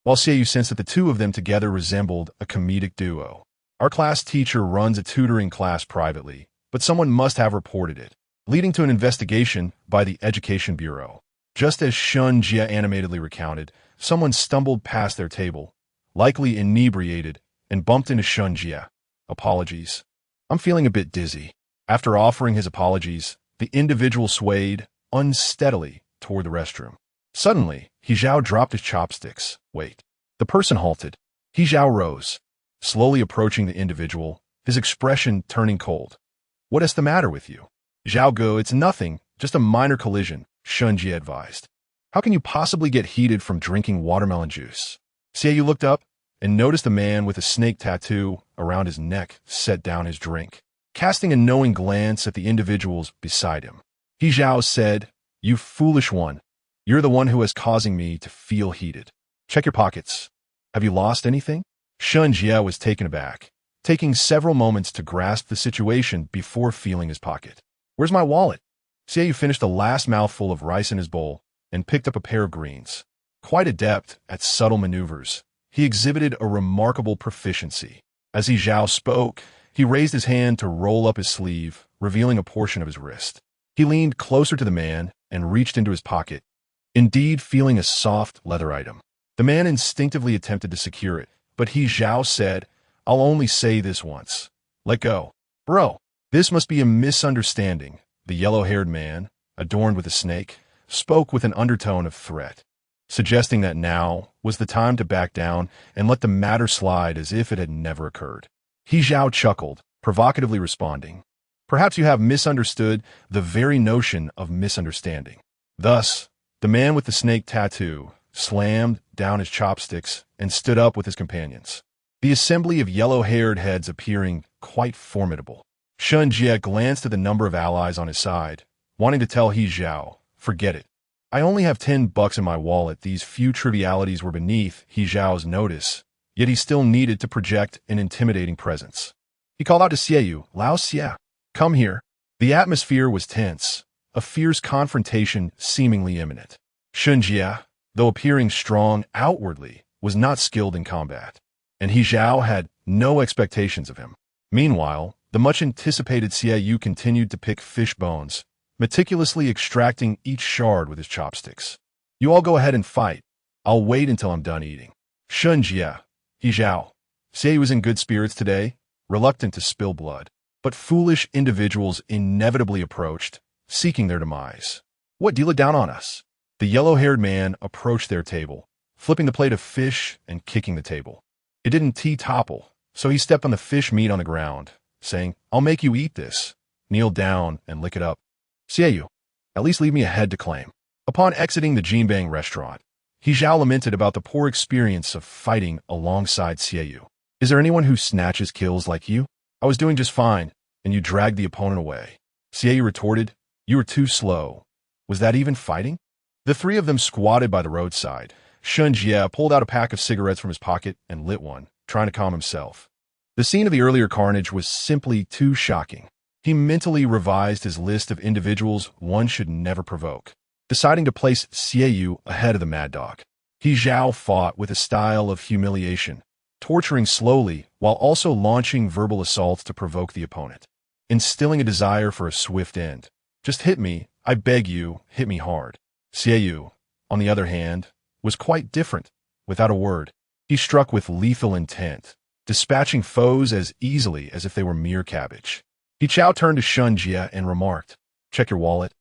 While Xieyu sensed that the two of them together resembled a comedic duo. "Our class teacher runs a tutoring class privately, but someone must have reported it, leading to an investigation by the Education Bureau." Just as Shenjie animatedly recounted, someone stumbled past their table, likely inebriated, and bumped into Shenjie. "Apologies. I'm feeling a bit dizzy." After offering his apologies, the individual swayed unsteadily toward the restroom. Suddenly, He Zhao dropped his chopsticks. "Wait." The person halted. He Zhao rose, slowly approaching the individual, his expression turning cold. "What is the matter with you?" "Zhao Go, it's nothing, just a minor collision," Shenjie advised. "How can you possibly get heated from drinking watermelon juice?" Xieyu looked up and noticed a man with a snake tattoo around his neck set down his drink, casting a knowing glance at the individuals beside him. He Zhao said, "You foolish one. You're the one who is causing me to feel heated. Check your pockets. Have you lost anything?" Shenjie was taken aback, taking several moments to grasp the situation before feeling his pocket. "Where's my wallet?" Xieyu finished the last mouthful of rice in his bowl and picked up a pair of greens. Quite adept at subtle maneuvers, he exhibited a remarkable proficiency. As He Zhao spoke, he raised his hand to roll up his sleeve, revealing a portion of his wrist. He leaned closer to the man and reached into his pocket, indeed feeling a soft leather item. The man instinctively attempted to secure it, but He Zhao said, "I'll only say this once. Let go." "Bro, this must be a misunderstanding." The yellow-haired man, adorned with a snake, spoke with an undertone of threat, suggesting that now was the time to back down and let the matter slide as if it had never occurred. He Zhao chuckled, provocatively responding, "Perhaps you have misunderstood the very notion of misunderstanding." Thus, the man with the snake tattoo slammed down his chopsticks and stood up with his companions, the assembly of yellow-haired heads appearing quite formidable. Shenjie glanced at the number of allies on his side, wanting to tell He Zhao, "Forget it. I only have $10 in my wallet. These few trivialities were beneath He Zhao's notice, yet he still needed to project an intimidating presence. He called out to Xie, Lao Xie, come here. The atmosphere was tense, a fierce confrontation seemingly imminent. Shun Jie, though appearing strong outwardly, was not skilled in combat, and He Zhao had no expectations of him. Meanwhile, the much-anticipated Xie continued to pick fish bones, meticulously extracting each shard with his chopsticks. You all go ahead and fight. I'll wait until I'm done eating. Shun Jie, He Zhao. Xie was in good spirits today, reluctant to spill blood. But foolish individuals inevitably approached, seeking their demise. What, do you look down on us? The yellow-haired man approached their table, flipping the plate of fish and kicking the table. It didn't topple, so he stepped on the fish meat on the ground, saying, I'll make you eat this. Kneel down and lick it up. Xie, at least leave me a head to claim. Upon exiting the Jinbang restaurant, He Zhao lamented about the poor experience of fighting alongside Xie. Is there anyone who snatches kills like you? I was doing just fine, and you dragged the opponent away. Xie retorted, you were too slow. Was that even fighting? The three of them squatted by the roadside. Shun Jie pulled out a pack of cigarettes from his pocket and lit one, trying to calm himself. The scene of the earlier carnage was simply too shocking. He mentally revised his list of individuals one should never provoke, deciding to place Xie ahead of the mad dog. He Zhao fought with a style of humiliation, torturing slowly while also launching verbal assaults to provoke the opponent, instilling a desire for a swift end. Just hit me, I beg you, hit me hard. Xie, on the other hand, was quite different. Without a word, he struck with lethal intent, dispatching foes as easily as if they were mere cabbage. He Chao turned to Shun Jie and remarked, check your wallet.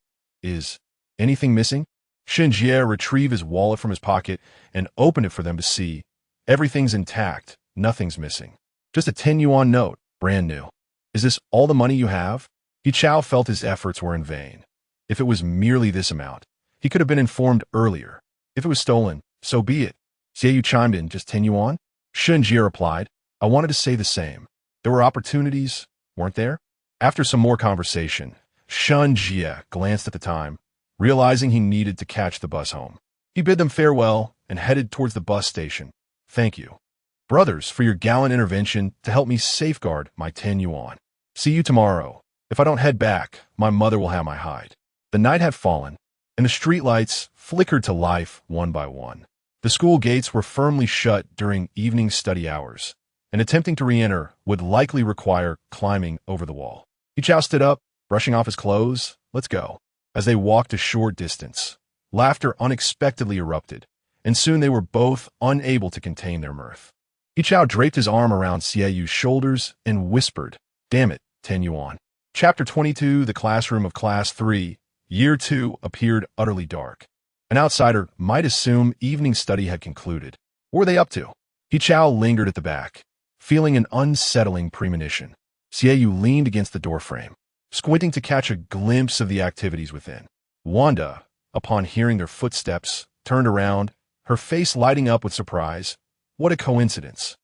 Is anything missing? Shun Jie retrieved his wallet from his pocket and opened it for them to see. Everything's intact, nothing's missing. Just a 10 yuan note, brand new. Is this all the money you have? He Chao felt his efforts were in vain. If it was merely this amount, he could have been informed earlier. If it was stolen, so be it. Xie chimed in, just 10 yuan? Shun Jie replied, I wanted to say the same. There were opportunities, weren't there? After some more conversation, Shun Jie glanced at the time, realizing he needed to catch the bus home. He bid them farewell and headed towards the bus station. Thank you, brothers, for your gallant intervention to help me safeguard my 10 yuan. See you tomorrow. If I don't head back, my mother will have my hide. The night had fallen, and the streetlights flickered to life one by one. The school gates were firmly shut during evening study hours, and attempting to re-enter would likely require climbing over the wall. He Chao stood up, brushing off his clothes. Let's go. As they walked a short distance, laughter unexpectedly erupted, and soon they were both unable to contain their mirth. He Chao draped his arm around Xieyu's shoulders and whispered, damn it, 10 yuan. Chapter 22, the classroom of Class 3, Year 2 appeared utterly dark. An outsider might assume evening study had concluded. What were they up to? He Chao lingered at the back, feeling an unsettling premonition. Xieyu leaned against the doorframe, squinting to catch a glimpse of the activities within. Wanda, upon hearing their footsteps, turned around, her face lighting up with surprise. What a coincidence.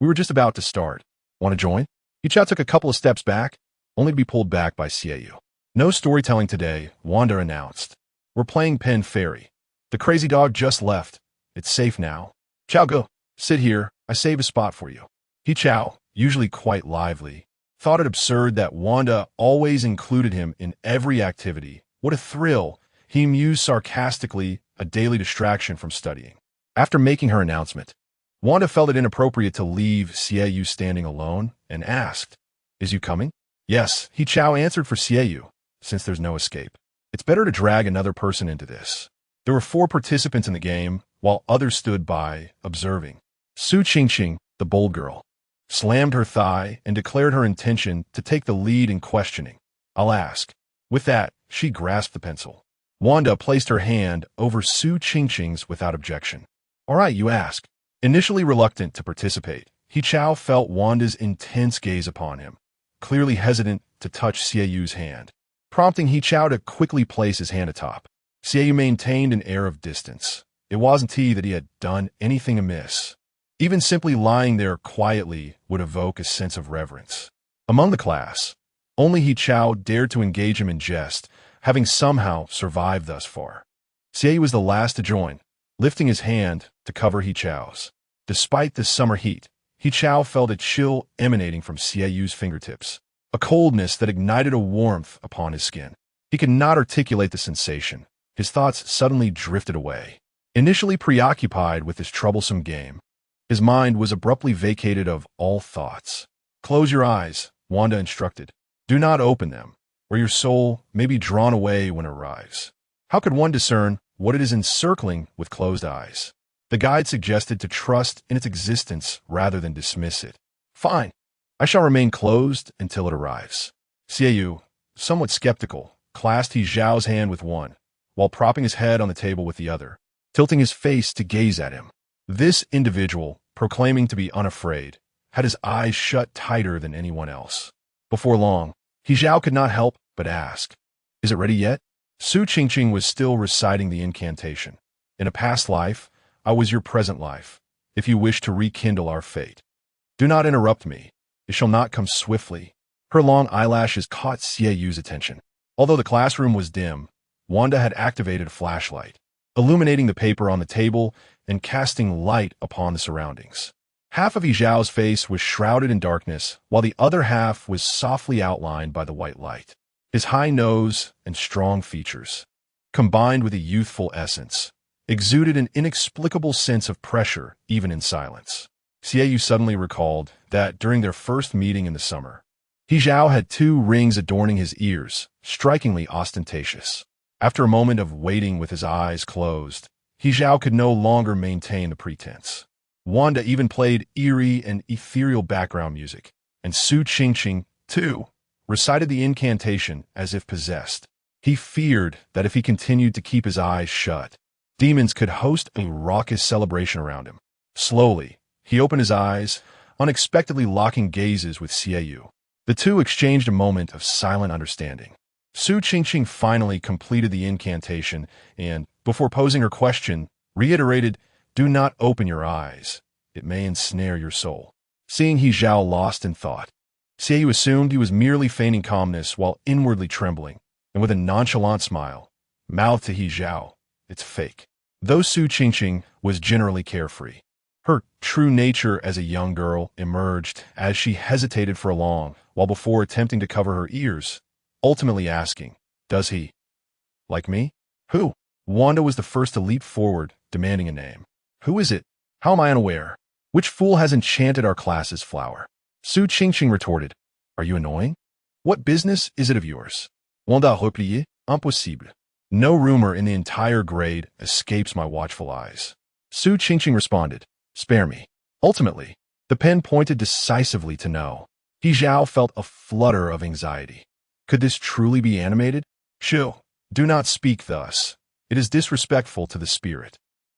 We were just about to start. Want to join? He Chao took a couple of steps back, only to be pulled back by Xieyu. No storytelling today, Wanda announced. We're playing Pen Fairy. The crazy dog just left. It's safe now. Chao, go. Sit here. I save a spot for you. He Chao, usually quite lively, thought it absurd that Wanda always included him in every activity. What a thrill. He mused sarcastically, a daily distraction from studying. After making her announcement, Wanda felt it inappropriate to leave Xieyu standing alone and asked, is you coming? Yes, He Chao answered for Xieyu, since there's no escape. It's better to drag another person into this. There were 4 participants in the game, while others stood by, observing. Su Qingqing, the bold girl, slammed her thigh and declared her intention to take the lead in questioning. I'll ask. With that, she grasped the pencil. Wanda placed her hand over Su Qingqing's without objection. All right, you ask. Initially reluctant to participate, He Chao felt Wanda's intense gaze upon him, clearly hesitant to touch Xieyu's hand, prompting He Chao to quickly place his hand atop. Xieyu maintained an air of distance. It wasn't he that he had done anything amiss. Even simply lying there quietly would evoke a sense of reverence. Among the class, only He Chao dared to engage him in jest, having somehow survived thus far. Xie was the last to join, lifting his hand to cover He Chao's. Despite the summer heat, He Chao felt a chill emanating from Xieyu's fingertips, a coldness that ignited a warmth upon his skin. He could not articulate the sensation. His thoughts suddenly drifted away. Initially preoccupied with his troublesome game, his mind was abruptly vacated of all thoughts. "Close your eyes," Wanda instructed. "Do not open them, or your soul may be drawn away when it arrives." How could one discern what it is encircling with closed eyes? The guide suggested to trust in its existence rather than dismiss it. "Fine. I shall remain closed until it arrives." Xieu, somewhat skeptical, clasped He Zhao's hand with one, while propping his head on the table with the other, tilting his face to gaze at him. This individual, proclaiming to be unafraid, had his eyes shut tighter than anyone else. Before long, He Zhao could not help but ask, "Is it ready yet?" Su Qingqing was still reciting the incantation. "In a past life, I was your present life. If you wish to rekindle our fate, do not interrupt me. It shall not come swiftly." Her long eyelashes caught Xieyu's attention. Although the classroom was dim, Wanda had activated a flashlight, illuminating the paper on the table and casting light upon the surroundings. Half of He Zhao's face was shrouded in darkness, while the other half was softly outlined by the white light. His high nose and strong features, combined with a youthful essence, exuded an inexplicable sense of pressure even in silence. Xieu suddenly recalled that during their first meeting in the summer, He Zhao had 2 rings adorning his ears, strikingly ostentatious. After a moment of waiting with his eyes closed, He Zhao could no longer maintain the pretense. Wanda even played eerie and ethereal background music, and Su Qingqing, too, recited the incantation as if possessed. He feared that if he continued to keep his eyes shut, demons could host a raucous celebration around him. Slowly, he opened his eyes, unexpectedly locking gazes with Xieu. The two exchanged a moment of silent understanding. Su Qingqing finally completed the incantation and, before posing her question, reiterated, "Do not open your eyes. It may ensnare your soul." Seeing He Zhao lost in thought, Xieu assumed he was merely feigning calmness while inwardly trembling, and with a nonchalant smile, mouthed to He Zhao, "It's fake." Though Su Qingqing was generally carefree, her true nature as a young girl emerged as she hesitated for a long while before attempting to cover her ears, ultimately asking, "Does he like me?" "Who?" Wanda was the first to leap forward, demanding a name. "Who is it? How am I unaware? Which fool has enchanted our class's flower?" Su Qingqing retorted, "Are you annoying? What business is it of yours?" Wanda replied, "Impossible. No rumor in the entire grade escapes my watchful eyes." Su Qingqing responded, "Spare me." Ultimately, the pen pointed decisively to no. He Zhao felt a flutter of anxiety. Could this truly be animated? "Shu, do not speak thus. It is disrespectful to the spirit."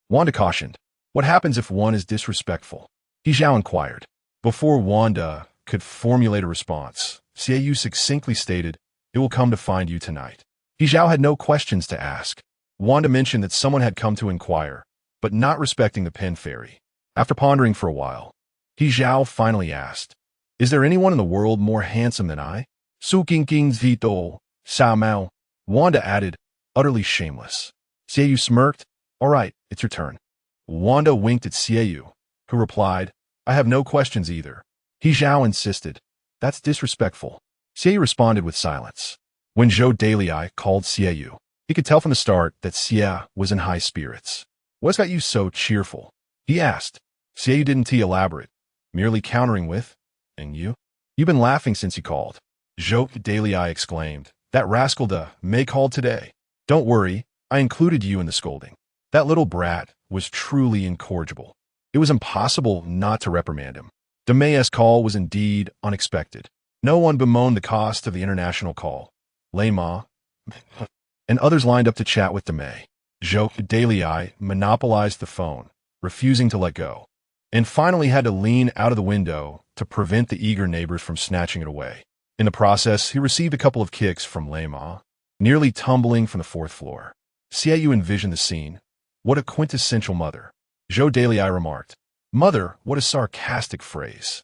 Wanda cautioned, "What happens if one is disrespectful?" He Zhao inquired. Before Wanda could formulate a response, Xieu succinctly stated, "It will come to find you tonight." He Zhao had no questions to ask. Wanda mentioned that someone had come to inquire, but not respecting the pen fairy. After pondering for a while, He Zhao finally asked, "Is there anyone in the world more handsome than I?" "Su Qingqing Zito, Sao Mao," Wanda added, utterly shameless. Xieu smirked. "All right, it's your turn." Wanda winked at Xieu, who replied, "I have no questions either." He Zhao insisted, "That's disrespectful." Xieu responded with silence. When Zhou Dalai called Xieu, he could tell from the start that Xie was in high spirits. "What's got you so cheerful?" he asked. Xieu didn't elaborate, merely countering with, "And you? You've been laughing since he called." Zhou Dalai exclaimed, "That rascal De May called today. Don't worry, I included you in the scolding." That little brat was truly incorrigible. It was impossible not to reprimand him. De May's call was indeed unexpected. No one bemoaned the cost of the international call. Lei Ma and others lined up to chat with De May. Zhou Dalai monopolized the phone, refusing to let go, and finally had to lean out of the window to prevent the eager neighbors from snatching it away. In the process, he received a couple of kicks from Lei Ma, nearly tumbling from the 4th floor. Xieu envisioned the scene. What a quintessential mother. Zhou Dalai remarked, "Mother, what a sarcastic phrase."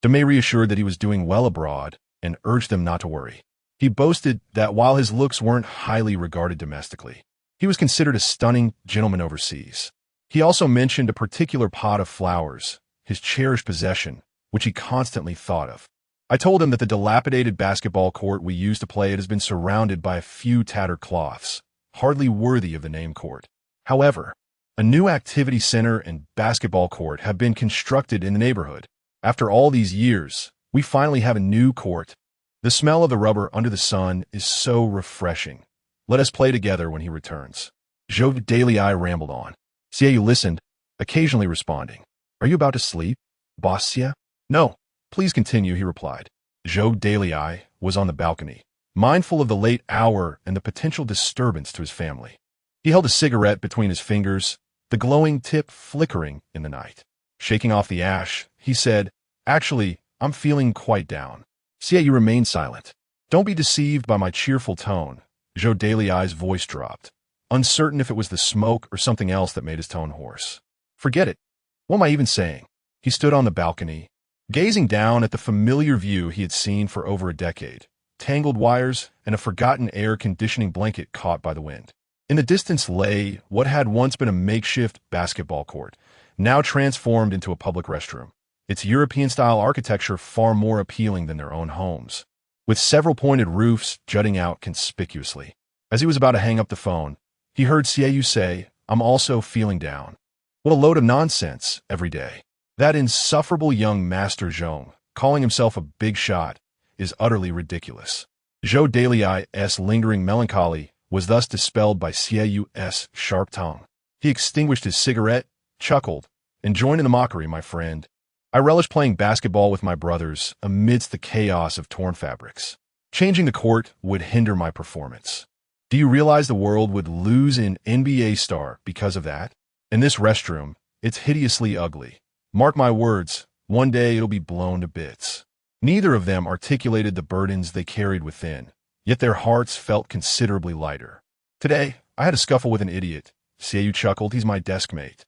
De May reassured that he was doing well abroad and urged them not to worry. He boasted that while his looks weren't highly regarded domestically, He was considered a stunning gentleman overseas. He also mentioned a particular pot of flowers, his cherished possession, which he constantly thought of. I told him that the dilapidated basketball court we used to play at has been surrounded by a few tattered cloths, hardly worthy of the name court. However, a new activity center and basketball court have been constructed in the neighborhood. After all these years, we finally have a new court. The smell of the rubber under the sun is so refreshing. Let us play together when he returns. Joe Daily rambled on. Sia listened, occasionally responding. Are you about to sleep, boss Sia? No, please continue, he replied. Joe Daily was on the balcony, mindful of the late hour and the potential disturbance to his family. He held a cigarette between his fingers, the glowing tip flickering in the night. Shaking off the ash, he said, Actually, I'm feeling quite down. Sia remained silent. Don't be deceived by my cheerful tone. Joe Daily's voice dropped, uncertain if it was the smoke or something else that made his tone hoarse. Forget it. What am I even saying? He stood on the balcony, gazing down at the familiar view he had seen for over a decade, tangled wires and a forgotten air conditioning blanket caught by the wind. In the distance lay what had once been a makeshift basketball court, now transformed into a public restroom, its European-style architecture far more appealing than their own homes, with several pointed roofs jutting out conspicuously. As he was about to hang up the phone, he heard Sieyou say, I'm also feeling down. What a load of nonsense every day. That insufferable young Master Zhong, calling himself a big shot, is utterly ridiculous. Zhou Daily's lingering melancholy was thus dispelled by Sieyou's sharp tongue. He extinguished his cigarette, chuckled, and joined in the mockery, my friend. I relish playing basketball with my brothers amidst the chaos of torn fabrics. Changing the court would hinder my performance. Do you realize the world would lose an NBA star because of that? In this restroom, it's hideously ugly. Mark my words, one day it'll be blown to bits. Neither of them articulated the burdens they carried within, yet their hearts felt considerably lighter. Today, I had a scuffle with an idiot. Sieyou chuckled, he's my desk mate.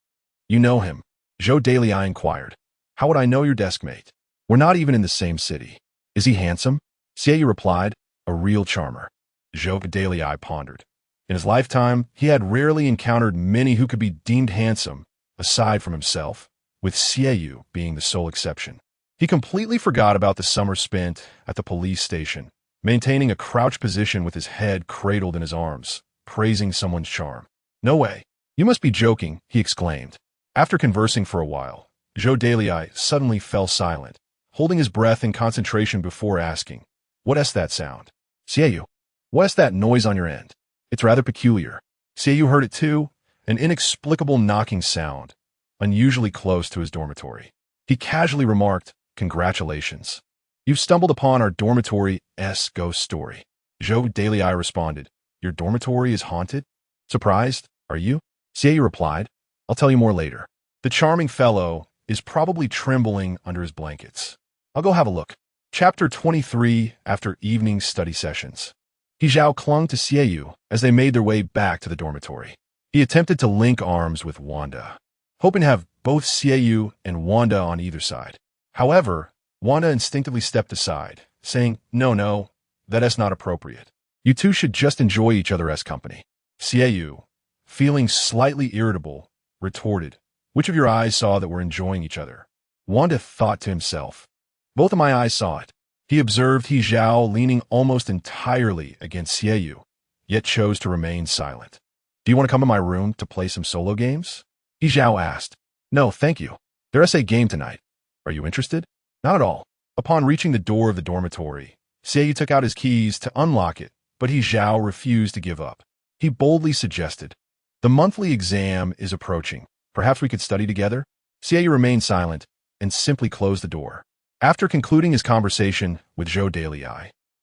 You know him? Zhou Daily inquired. How would I know your desk mate? We're not even in the same city. Is he handsome? Sieyou replied, a real charmer. Zhou Daily pondered. In his lifetime, he had rarely encountered many who could be deemed handsome, aside from himself, with Sieyou being the sole exception. He completely forgot about the summer spent at the police station, maintaining a crouched position with his head cradled in his arms, praising someone's charm. No way. You must be joking, he exclaimed. After conversing for a while, Zhou Daily suddenly fell silent, holding his breath in concentration before asking, What is that sound? Sieyou, what is that noise on your end? It's rather peculiar. Sieyou heard it too, an inexplicable knocking sound, unusually close to his dormitory. He casually remarked, Congratulations. You've stumbled upon our dormitory-esque ghost story. Zhou Daily responded, Your dormitory is haunted? Surprised, are you? Sieyou replied, I'll tell you more later. The charming fellow is probably trembling under his blankets. I'll go have a look. Chapter 23 After evening study sessions. Hizhao clung to Sieyou as they made their way back to the dormitory. He attempted to link arms with Wanda, hoping to have both Sieyou and Wanda on either side. However, Wanda instinctively stepped aside, saying, No, that's not appropriate. You two should just enjoy each other as company. Sieyou, feeling slightly irritable, retorted, Which of your eyes saw that we're enjoying each other? Wanda thought to himself, Both of my eyes saw it. He observed Hizhao leaning almost entirely against Sieyou, yet chose to remain silent. Do you want to come to my room to play some solo games? Hizhao asked. No, thank you. There's a game tonight. Are you interested? Not at all. Upon reaching the door of the dormitory, Sieyou took out his keys to unlock it, but Hizhao refused to give up. He boldly suggested, The monthly exam is approaching. Perhaps we could study together? Sieyou remained silent and simply closed the door. After concluding his conversation with Zhou Daily,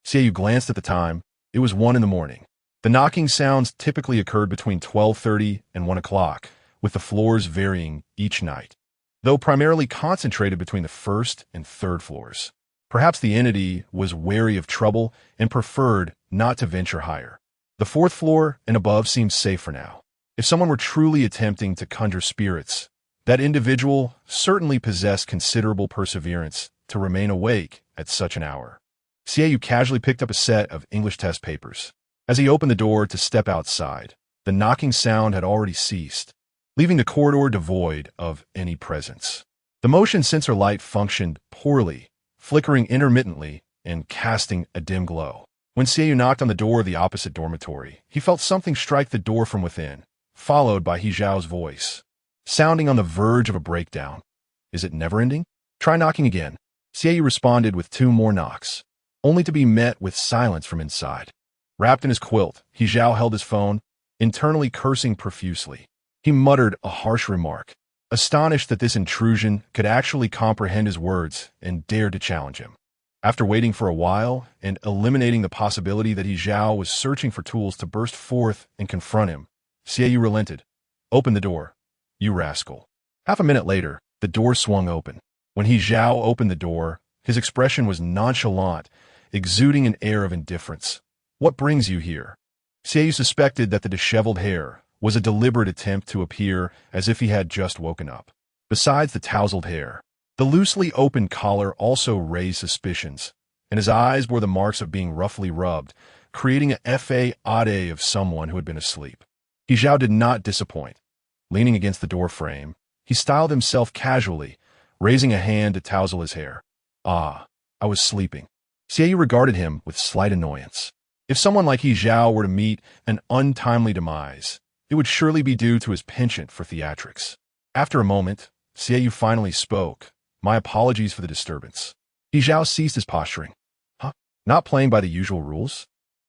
Sieyou glanced at the time. It was 1 a.m. The knocking sounds typically occurred between 12:30 and 1 o'clock, with the floors varying each night, though primarily concentrated between the first and third floors. Perhaps the entity was wary of trouble and preferred not to venture higher. The fourth floor and above seemed safe for now. If someone were truly attempting to conjure spirits, that individual certainly possessed considerable perseverance to remain awake at such an hour. Sieyou casually picked up a set of English test papers. As he opened the door to step outside, The knocking sound had already ceased, leaving the corridor devoid of any presence. The motion sensor light functioned poorly, flickering intermittently and casting a dim glow. When Xiaoyu knocked on the door of the opposite dormitory, he felt something strike the door from within, followed by He Zhao's voice, sounding on the verge of a breakdown. Is it never ending? Try knocking again. Xiaoyu responded with 2 more knocks, only to be met with silence from inside. Wrapped in his quilt, He Zhao held his phone, internally cursing profusely. He muttered a harsh remark, astonished that this intrusion could actually comprehend his words and dared to challenge him. After waiting for a while and eliminating the possibility that He Zhao was searching for tools to burst forth and confront him, Xiaoyu relented. Open the door, you rascal. Half a minute later, the door swung open. When He Zhao opened the door, his expression was nonchalant, exuding an air of indifference. What brings you here? Xiaoyu suspected that the disheveled hair was a deliberate attempt to appear as if he had just woken up. Besides the tousled hair, the loosely open collar also raised suspicions, and his eyes bore the marks of being roughly rubbed, creating a fa-ade of someone who had been asleep. He Zhao did not disappoint. Leaning against the door frame, he styled himself casually, raising a hand to tousle his hair. Ah, I was sleeping. Xiaoyu regarded him with slight annoyance. If someone like He Zhao were to meet an untimely demise, it would surely be due to his penchant for theatrics. After a moment, Xiaoyu finally spoke. My apologies for the disturbance. He Zhao ceased his posturing. Huh? Not playing by the usual rules?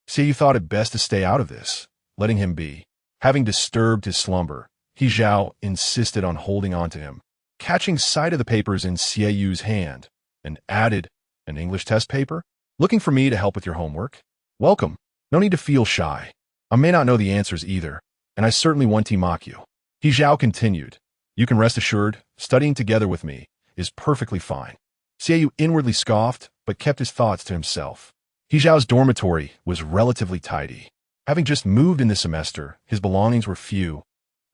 Xiaoyu thought it best to stay out of this, letting him be. Having disturbed his slumber, He Zhao insisted on holding on to him, catching sight of the papers in Xiaoyu's hand, and added, an English test paper? Looking for me to help with your homework? Welcome. No need to feel shy. I may not know the answers either, and I certainly won't mock you. He Zhao continued. You can rest assured, studying together with me is perfectly fine. Xiaoyu inwardly scoffed, but kept his thoughts to himself. He Zhao's dormitory was relatively tidy. Having just moved in this semester, his belongings were few,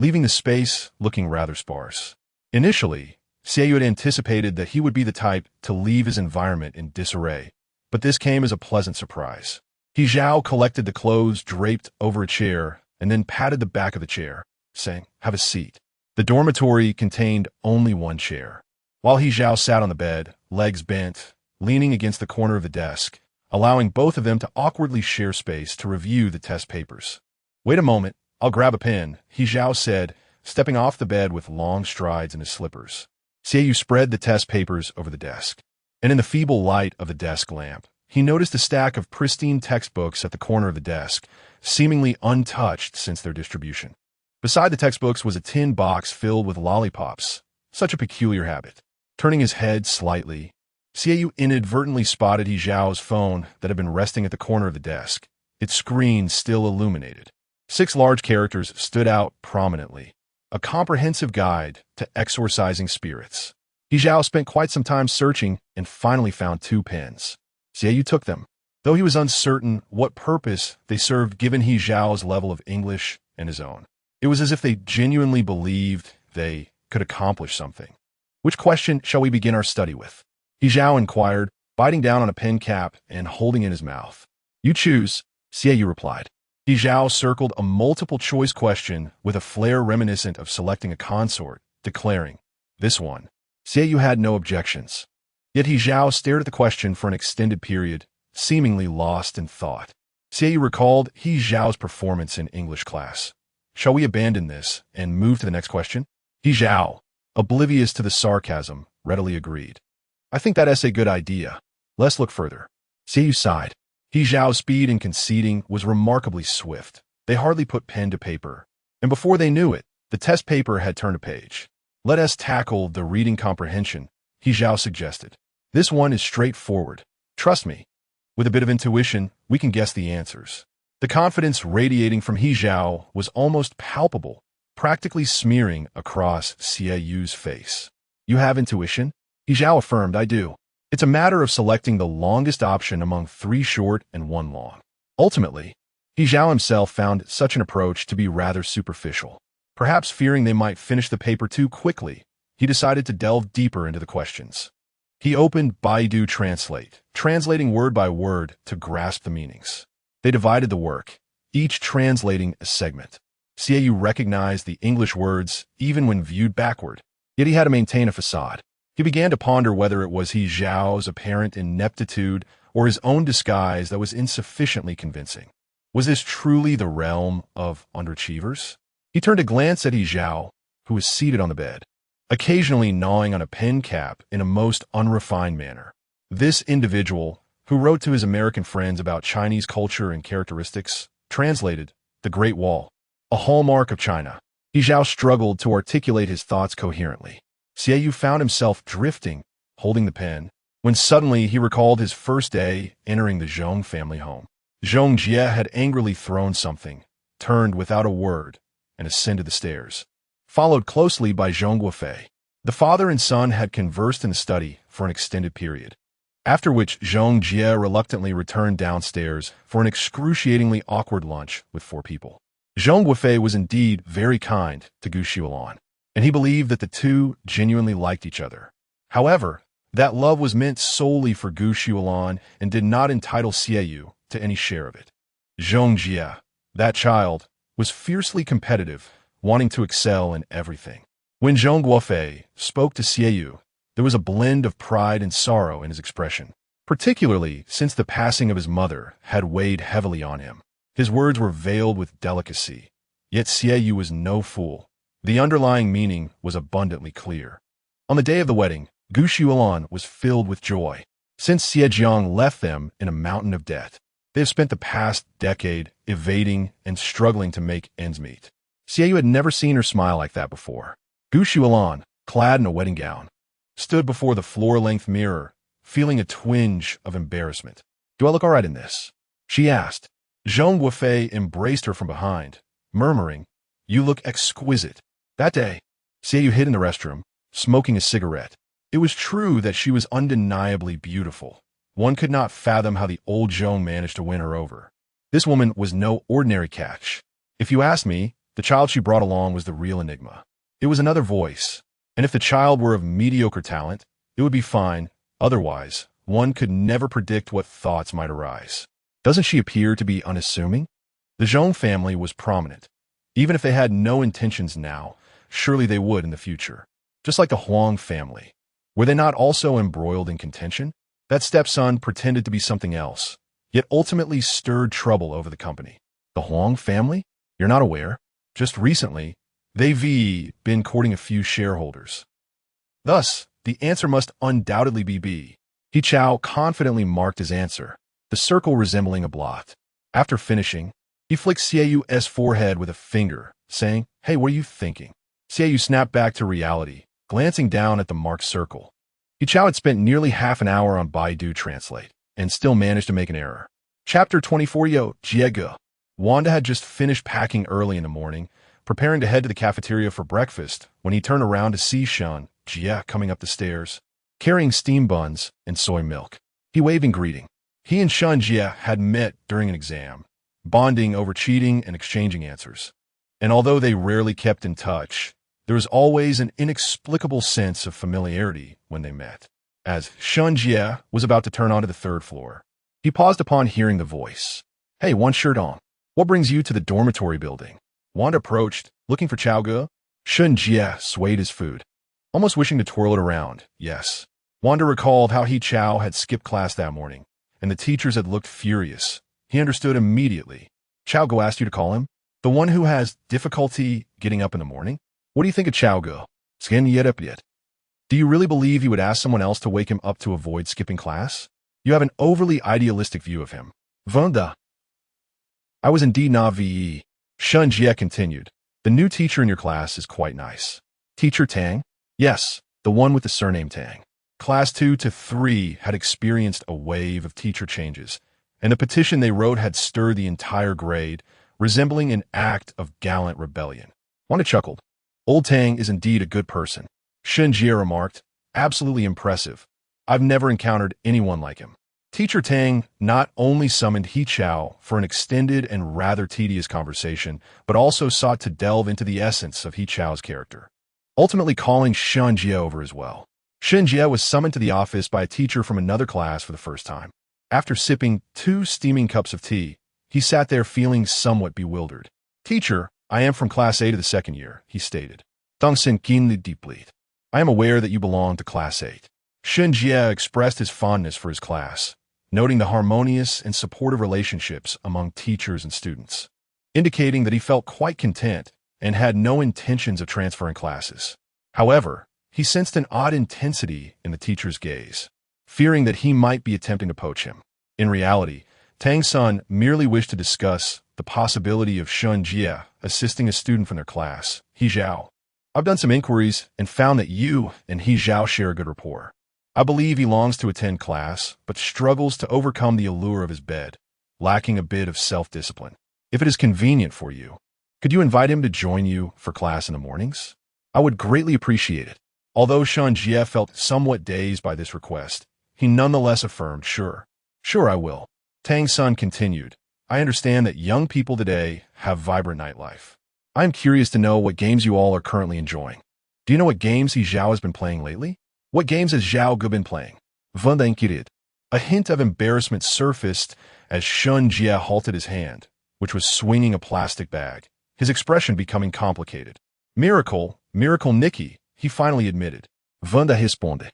leaving the space looking rather sparse. Initially, Xiaoyu had anticipated that he would be the type to leave his environment in disarray, but this came as a pleasant surprise. He Zhao collected the clothes draped over a chair and then patted the back of the chair, saying, have a seat. The dormitory contained only one chair. While He Zhao sat on the bed, legs bent, leaning against the corner of the desk, allowing both of them to awkwardly share space to review the test papers. Wait a moment, I'll grab a pen, He Zhao said, stepping off the bed with long strides in his slippers. Xiaoyu spread the test papers over the desk, and in the feeble light of the desk lamp, he noticed a stack of pristine textbooks at the corner of the desk, seemingly untouched since their distribution. Beside the textbooks was a tin box filled with lollipops, such a peculiar habit. Turning his head slightly, Xiaoyu inadvertently spotted He Zhao's phone that had been resting at the corner of the desk, its screen still illuminated. 6 large characters stood out prominently, a comprehensive guide to exorcising spirits. He Zhao spent quite some time searching and finally found 2 pens. Xiaoyu took them, though he was uncertain what purpose they served given He Zhao's level of English and his own. It was as if they genuinely believed they could accomplish something. Which question shall we begin our study with? He Zhao inquired, biting down on a pen cap and holding it in his mouth. You choose, Xiaoyu replied. He Zhao circled a multiple-choice question with a flair reminiscent of selecting a consort, declaring, this one. Xiaoyu had no objections. Yet He Zhao stared at the question for an extended period, seemingly lost in thought. Xiaoyu recalled He Zhao's performance in English class. Shall we abandon this and move to the next question? He Zhao, oblivious to the sarcasm, readily agreed. I think that's a good idea. Let's look further. Xiaoyu sighed. He Zhao's speed in conceding was remarkably swift. They hardly put pen to paper, and before they knew it, the test paper had turned a page. Let us tackle the reading comprehension, He Zhao suggested. This one is straightforward. Trust me. With a bit of intuition, we can guess the answers. The confidence radiating from He Zhao was almost palpable, practically smearing across Xiaoyu's face. You have intuition? He Zhao affirmed, I do. It's a matter of selecting the longest option among 3 short and 1 long. Ultimately, He Zhao himself found such an approach to be rather superficial. Perhaps fearing they might finish the paper too quickly, he decided to delve deeper into the questions. He opened Baidu Translate, translating word by word to grasp the meanings. They divided the work, each translating a segment. Xiaoyu recognized the English words even when viewed backward, yet he had to maintain a facade. He began to ponder whether it was He Zhao's apparent ineptitude or his own disguise that was insufficiently convincing. Was this truly the realm of underachievers? He turned to glance at He Zhao, who was seated on the bed, occasionally gnawing on a pen cap in a most unrefined manner. This individual, who wrote to his American friends about Chinese culture and characteristics, translated the Great Wall, a hallmark of China. He Zhao struggled to articulate his thoughts coherently. Xiaoyu found himself drifting, holding the pen, when suddenly he recalled his first day entering the Zhong family home. Zhong Jie had angrily thrown something, turned without a word, and ascended the stairs, followed closely by Zhong Guofei. The father and son had conversed in the study for an extended period, after which Zhong Jie reluctantly returned downstairs for an excruciatingly awkward lunch with 4 people. Zhong Guofei was indeed very kind to Gu Xiulan, and he believed that the two genuinely liked each other. However, that love was meant solely for Gu Xiulan and did not entitle Xiaoyu to any share of it. Zhong Jie, that child, was fiercely competitive, wanting to excel in everything. When Zhong Guofei spoke to Xiaoyu, there was a blend of pride and sorrow in his expression, particularly since the passing of his mother had weighed heavily on him. His words were veiled with delicacy, yet Xiaoyu was no fool. The underlying meaning was abundantly clear. On the day of the wedding, Gu Xiulan was filled with joy. Since Xiejiang left them in a mountain of debt, they have spent the past decade evading and struggling to make ends meet. Xiaoyu had never seen her smile like that before. Gu Xiulan, clad in a wedding gown, stood before the floor-length mirror, feeling a twinge of embarrassment. "Do I look all right in this?" she asked. Zhong Guofei embraced her from behind, murmuring, "You look exquisite." That day, Xiaoyu hid in the restroom, smoking a cigarette. It was true that she was undeniably beautiful. One could not fathom how the old Zhong managed to win her over. This woman was no ordinary catch. If you asked me, the child she brought along was the real enigma. It was another voice, and if the child were of mediocre talent, it would be fine. Otherwise, one could never predict what thoughts might arise. Doesn't she appear to be unassuming? The Zhong family was prominent. Even if they had no intentions now, surely they would in the future. Just like the Huang family. Were they not also embroiled in contention? That stepson pretended to be something else, yet ultimately stirred trouble over the company. The Huang family? You're not aware. Just recently, they've been courting a few shareholders. Thus, the answer must undoubtedly be B. He Chao confidently marked his answer, the circle resembling a blot. After finishing, he flicked Xiaoyu's forehead with a finger, saying, "Hey, what are you thinking?" Xiaoyu snapped back to reality, glancing down at the marked circle. He Chao had spent nearly half an hour on Baidu Translate, and still managed to make an error. Chapter 24 Yo Jiege. Wanda had just finished packing early in the morning, preparing to head to the cafeteria for breakfast, when he turned around to see Shun Jie coming up the stairs, carrying steam buns and soy milk. He waved in greeting. He and Shun Jie had met during an exam, bonding over cheating and exchanging answers. And although they rarely kept in touch, there was always an inexplicable sense of familiarity when they met. As Shun Jie was about to turn onto the 3rd floor, he paused upon hearing the voice. "Hey, one shirt on. What brings you to the dormitory building?" Wanda approached, looking for Chao Ge. Shun Jie swayed his food, almost wishing to twirl it around. Yes. Wanda recalled how He Chao had skipped class that morning, and the teachers had looked furious. He understood immediately. Chao Ge asked you to call him? The one who has difficulty getting up in the morning? What do you think of Chao Ge? Skin yet up yet. Do you really believe he would ask someone else to wake him up to avoid skipping class? You have an overly idealistic view of him. Vanda. I was indeed naive. Shun Jie continued. The new teacher in your class is quite nice. Teacher Tang? Yes, the one with the surname Tang. Class 2 to 3 had experienced a wave of teacher changes, and the petition they wrote had stirred the entire grade, resembling an act of gallant rebellion. Wanda chuckled. Old Tang is indeed a good person. Shun Jie remarked. Absolutely impressive. I've never encountered anyone like him. Teacher Tang not only summoned He Chao for an extended and rather tedious conversation, but also sought to delve into the essence of He Chao's character, ultimately calling Shun Jie over as well. Shun Jie was summoned to the office by a teacher from another class for the first time. After sipping 2 steaming cups of tea, he sat there feeling somewhat bewildered. Teacher, I am from Class A to the second year, he stated. Deng Sin keenly deeply. I am aware that you belong to Class 8. Shun Jie expressed his fondness for his class, noting the harmonious and supportive relationships among teachers and students, indicating that he felt quite content and had no intentions of transferring classes. However, he sensed an odd intensity in the teacher's gaze, fearing that he might be attempting to poach him. In reality, Tang Sun merely wished to discuss the possibility of Shun Jie assisting a student from their class, He Zhao. I've done some inquiries and found that you and He Zhao share a good rapport. I believe he longs to attend class, but struggles to overcome the allure of his bed, lacking a bit of self-discipline. If it is convenient for you, could you invite him to join you for class in the mornings? I would greatly appreciate it. Although Shun Jie felt somewhat dazed by this request, he nonetheless affirmed, Sure, I will. Tang Sun continued, I understand that young people today have vibrant nightlife. I am curious to know what games you all are currently enjoying. Do you know what games He Zhao has been playing lately? What games has Zhao Ge been playing? Vunda inquired. A hint of embarrassment surfaced as Shun Jie halted his hand, which was swinging a plastic bag, his expression becoming complicated. Miracle Nikki, he finally admitted. Vunda responded.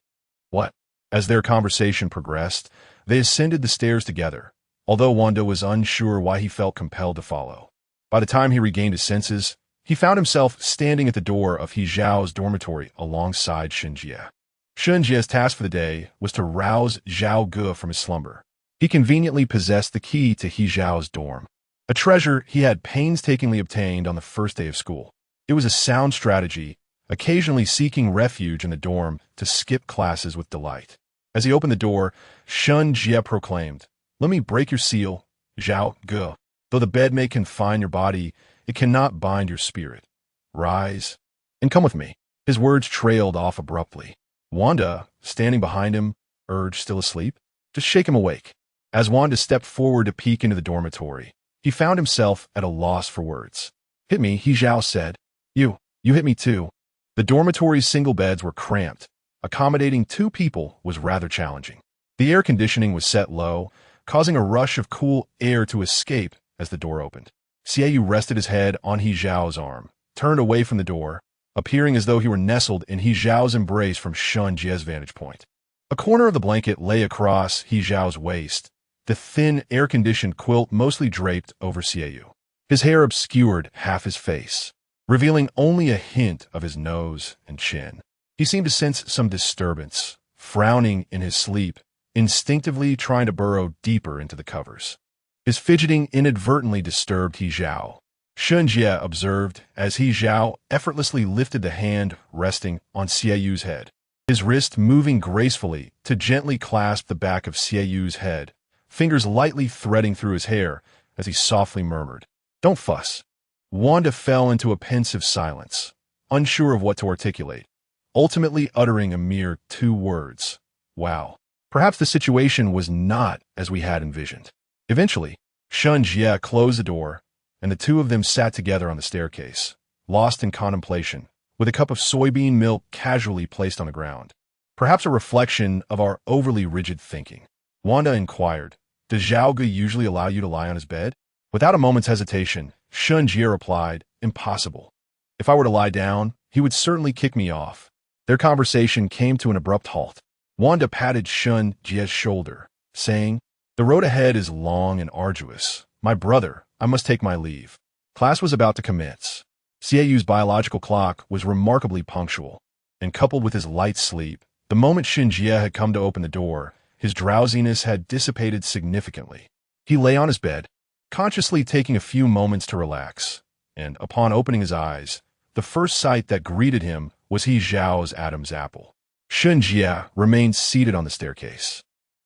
What? As their conversation progressed, they ascended the stairs together, although Wanda was unsure why he felt compelled to follow. By the time he regained his senses, he found himself standing at the door of He Zhao's dormitory alongside Shun Jie. Shun Jie's task for the day was to rouse Zhao Ge from his slumber. He conveniently possessed the key to He Zhao's dorm, a treasure he had painstakingly obtained on the first day of school. It was a sound strategy, occasionally seeking refuge in the dorm to skip classes with delight. As he opened the door, Shun Jie proclaimed, Let me break your seal, Zhao Ge. Though the bed may confine your body, it cannot bind your spirit. Rise and come with me. His words trailed off abruptly. Wanda, standing behind him, urged, Still asleep? Just shake him awake. As Wanda stepped forward to peek into the dormitory, he found himself at a loss for words. Hit me, He Zhao said. You hit me too. The dormitory's single beds were cramped. Accommodating 2 people was rather challenging. The air conditioning was set low, causing a rush of cool air to escape as the door opened. Xiaoyu rested his head on He Zhao's arm, turned away from the door, appearing as though he were nestled in He Zhao's embrace from Shun Jie's vantage point. A corner of the blanket lay across He Zhao's waist, the thin, air-conditioned quilt mostly draped over Xiaoyu. His hair obscured half his face, revealing only a hint of his nose and chin. He seemed to sense some disturbance, frowning in his sleep, instinctively trying to burrow deeper into the covers. His fidgeting inadvertently disturbed He Zhao. Shun Jie observed as He Zhao effortlessly lifted the hand resting on Xiaoyu's head, his wrist moving gracefully to gently clasp the back of Xiaoyu's head, fingers lightly threading through his hair as he softly murmured, Don't fuss. Wanda fell into a pensive silence, unsure of what to articulate, ultimately uttering a mere 2 words. Wow. Perhaps the situation was not as we had envisioned. Eventually, Shun Jie closed the door, and the 2 of them sat together on the staircase, lost in contemplation, with a cup of soybean milk casually placed on the ground. Perhaps a reflection of our overly rigid thinking. Wanda inquired, Does Zhao Ge usually allow you to lie on his bed? Without a moment's hesitation, Shun Jie replied, Impossible. If I were to lie down, he would certainly kick me off. Their conversation came to an abrupt halt. Wanda patted Shun Jie's shoulder, saying, The road ahead is long and arduous. My brother, I must take my leave. Class was about to commence. Xiaoyu's biological clock was remarkably punctual, and coupled with his light sleep, the moment Shun Jie had come to open the door, his drowsiness had dissipated significantly. He lay on his bed, consciously taking a few moments to relax, and upon opening his eyes, the first sight that greeted him was He Zhao's Adam's apple. Shun Jie remained seated on the staircase,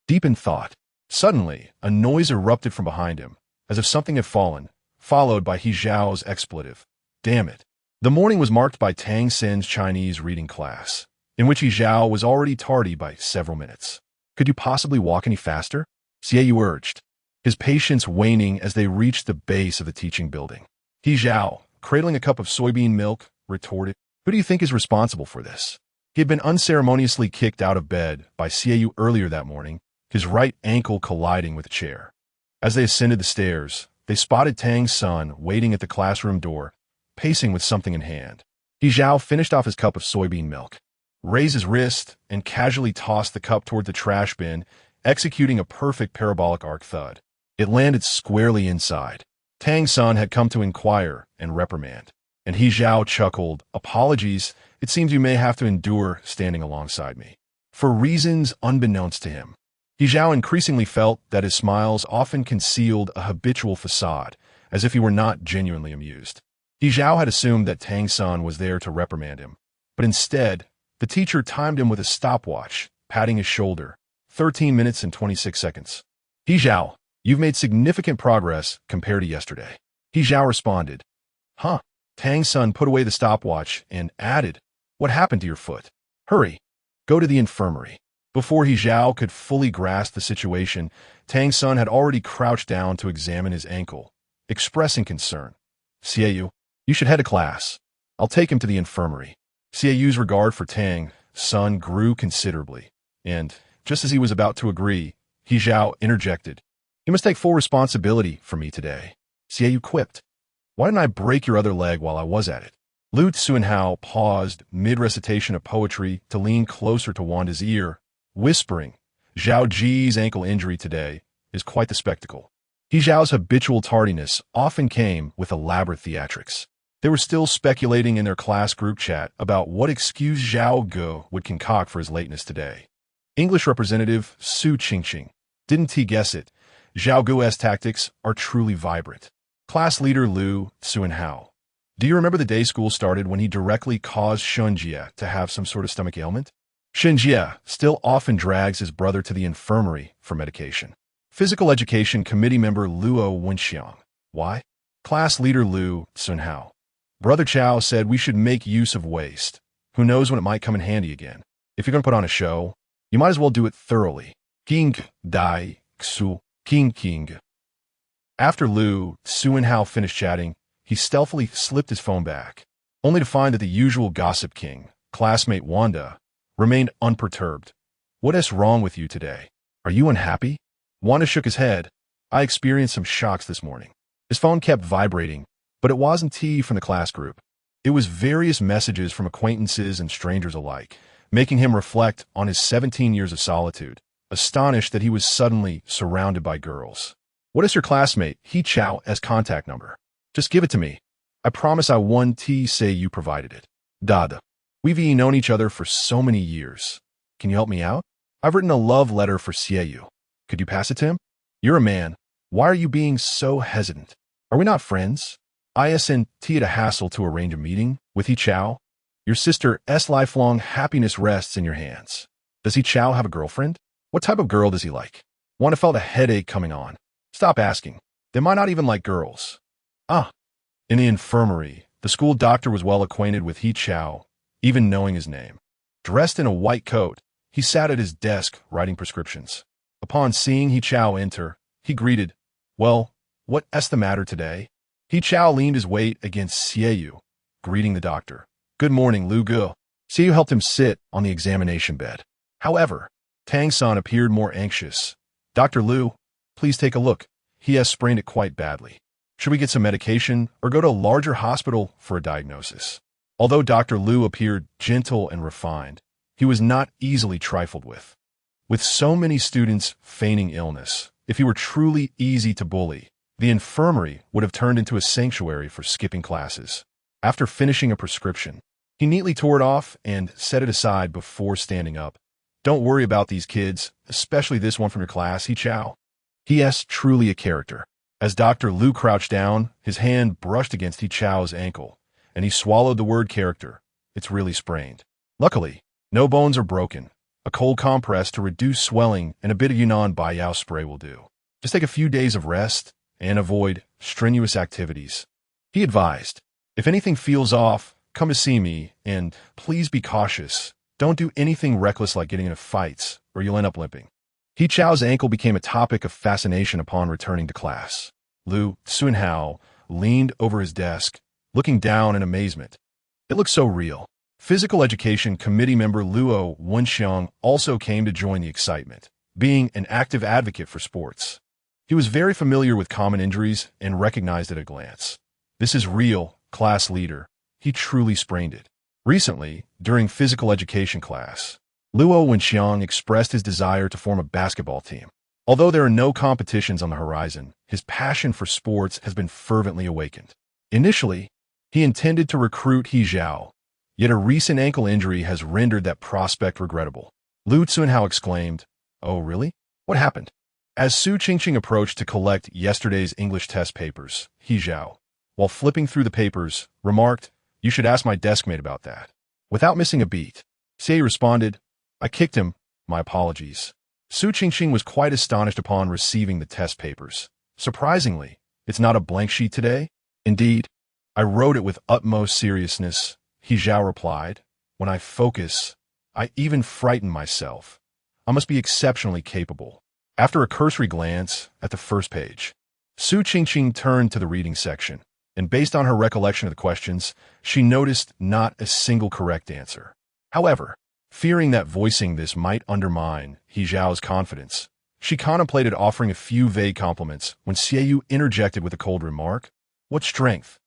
deep in thought. Suddenly, a noise erupted from behind him, as if something had fallen, followed by He Zhao's expletive, Damn it. The morning was marked by Tang Sin's Chinese reading class, in which He Zhao was already tardy by several minutes. Could you possibly walk any faster? Xiaoyu urged, his patience waning as they reached the base of the teaching building. He Zhao, cradling a cup of soybean milk, retorted, Who do you think is responsible for this? He had been unceremoniously kicked out of bed by Xiaoyu earlier that morning, his right ankle colliding with a chair. As they ascended the stairs, they spotted Tang Sun waiting at the classroom door, pacing with something in hand. He Zhao finished off his cup of soybean milk, raised his wrist, and casually tossed the cup toward the trash bin, executing a perfect parabolic arc thud. It landed squarely inside. Tang Sun had come to inquire and reprimand, and He Zhao chuckled, "Apologies, it seems you may have to endure standing alongside me." For reasons unbeknownst to him, He Zhao increasingly felt that his smiles often concealed a habitual facade, as if he were not genuinely amused. He Zhao had assumed that Tang Sun was there to reprimand him, but instead, the teacher timed him with a stopwatch, patting his shoulder. 13 minutes and 26 seconds. He Zhao, you've made significant progress compared to yesterday. He Zhao responded. Huh? Tang Sun put away the stopwatch and added, what happened to your foot? Hurry. Go to the infirmary. Before He Zhao could fully grasp the situation, Tang Sun had already crouched down to examine his ankle, expressing concern. Xiaoyu, you should head to class. I'll take him to the infirmary. Xiaoyu's regard for Tang Sun grew considerably, and, just as he was about to agree, He Zhao interjected. You must take full responsibility for me today. Xiaoyu quipped. Why didn't I break your other leg while I was at it? Lu Tsuanhao paused mid-recitation of poetry to lean closer to Wanda's ear, whispering, Zhao Ji's ankle injury today is quite the spectacle. He Zhao's habitual tardiness often came with elaborate theatrics. They were still speculating in their class group chat about what excuse Zhao Ge would concoct for his lateness today. English representative Su Qingqing. Didn't he guess it? Zhao Ge's tactics are truly vibrant. Class leader Lu Tsuanhao. Do you remember the day school started when he directly caused Shunjie to have some sort of stomach ailment? Shunjie still often drags his brother to the infirmary for medication. Physical Education Committee member Luo Wenxiang. Why? Class leader Lu Tsunhao. Brother Chao said we should make use of waste. Who knows when it might come in handy again. If you're going to put on a show, you might as well do it thoroughly. King Dai Xu King. After Lu Tsuanhao finished chatting, he stealthily slipped his phone back, only to find that the usual gossip king, classmate Wanda, remained unperturbed. What is wrong with you today? Are you unhappy? Wanda shook his head. I experienced some shocks this morning. His phone kept vibrating, but it wasn't T from the class group. It was various messages from acquaintances and strangers alike, making him reflect on his 17 years of solitude, astonished that he was suddenly surrounded by girls. What is your classmate, He Chao's contact number? Just give it to me. I promise I won't say you provided it. Dada. We've known each other for so many years. Can you help me out? I've written a love letter for Xiaoyu. Could you pass it to him? You're a man. Why are you being so hesitant? Are we not friends? ISNT at a hassle to arrange a meeting with He Chao. Your sister's lifelong happiness rests in your hands. Does He Chao have a girlfriend? What type of girl does he like? Wanda felt a headache coming on. Stop asking. They might not even like girls. In the infirmary, the school doctor was well acquainted with He Chao, even knowing his name. Dressed in a white coat, he sat at his desk writing prescriptions. Upon seeing He Chao enter, he greeted, Well, what's the matter today? He Chao leaned his weight against Xiaoyu, greeting the doctor. Good morning, Lu Ge. Xiaoyu helped him sit on the examination bed. However, Tang Sun appeared more anxious. Dr. Lu, please take a look. He has sprained it quite badly. Should we get some medication or go to a larger hospital for a diagnosis? Although Dr. Lu appeared gentle and refined, he was not easily trifled with. With so many students feigning illness, if he were truly easy to bully, the infirmary would have turned into a sanctuary for skipping classes. After finishing a prescription, he neatly tore it off and set it aside before standing up. Don't worry about these kids, especially this one from your class, He Chao. He is truly a character. As Dr. Lu crouched down, his hand brushed against He Chao's ankle, and he swallowed the word character. It's really sprained. Luckily, no bones are broken. A cold compress to reduce swelling and a bit of Yunnan Baiyao spray will do. Just take a few days of rest and avoid strenuous activities. He advised, if anything feels off, come to see me, and please be cautious. Don't do anything reckless like getting into fights, or you'll end up limping. He Chao's ankle became a topic of fascination upon returning to class. Lu Tsunhao leaned over his desk, looking down in amazement. It looked so real. Physical Education Committee member Luo Wenxiang also came to join the excitement, being an active advocate for sports. He was very familiar with common injuries and recognized at a glance. This is real, class leader, he truly sprained it. Recently, during physical education class, Luo Wenxiang expressed his desire to form a basketball team. Although there are no competitions on the horizon, his passion for sports has been fervently awakened. Initially, he intended to recruit He Zhao, yet a recent ankle injury has rendered that prospect regrettable. Lu Cunhao exclaimed, "Oh, really? What happened?" As Su Qingqing approached to collect yesterday's English test papers, He Zhao, while flipping through the papers, remarked, "You should ask my deskmate about that." Without missing a beat, Xie responded, "I kicked him. My apologies." Su Qingqing was quite astonished upon receiving the test papers. "Surprisingly, it's not a blank sheet today?" "Indeed, I wrote it with utmost seriousness," He Zhao replied. "When I focus, I even frighten myself. I must be exceptionally capable." After a cursory glance at the first page, Su Qingqing turned to the reading section, and based on her recollection of the questions, she noticed not a single correct answer. However, fearing that voicing this might undermine He Zhao's confidence, she contemplated offering a few vague compliments when Xie interjected with a cold remark, "What strength?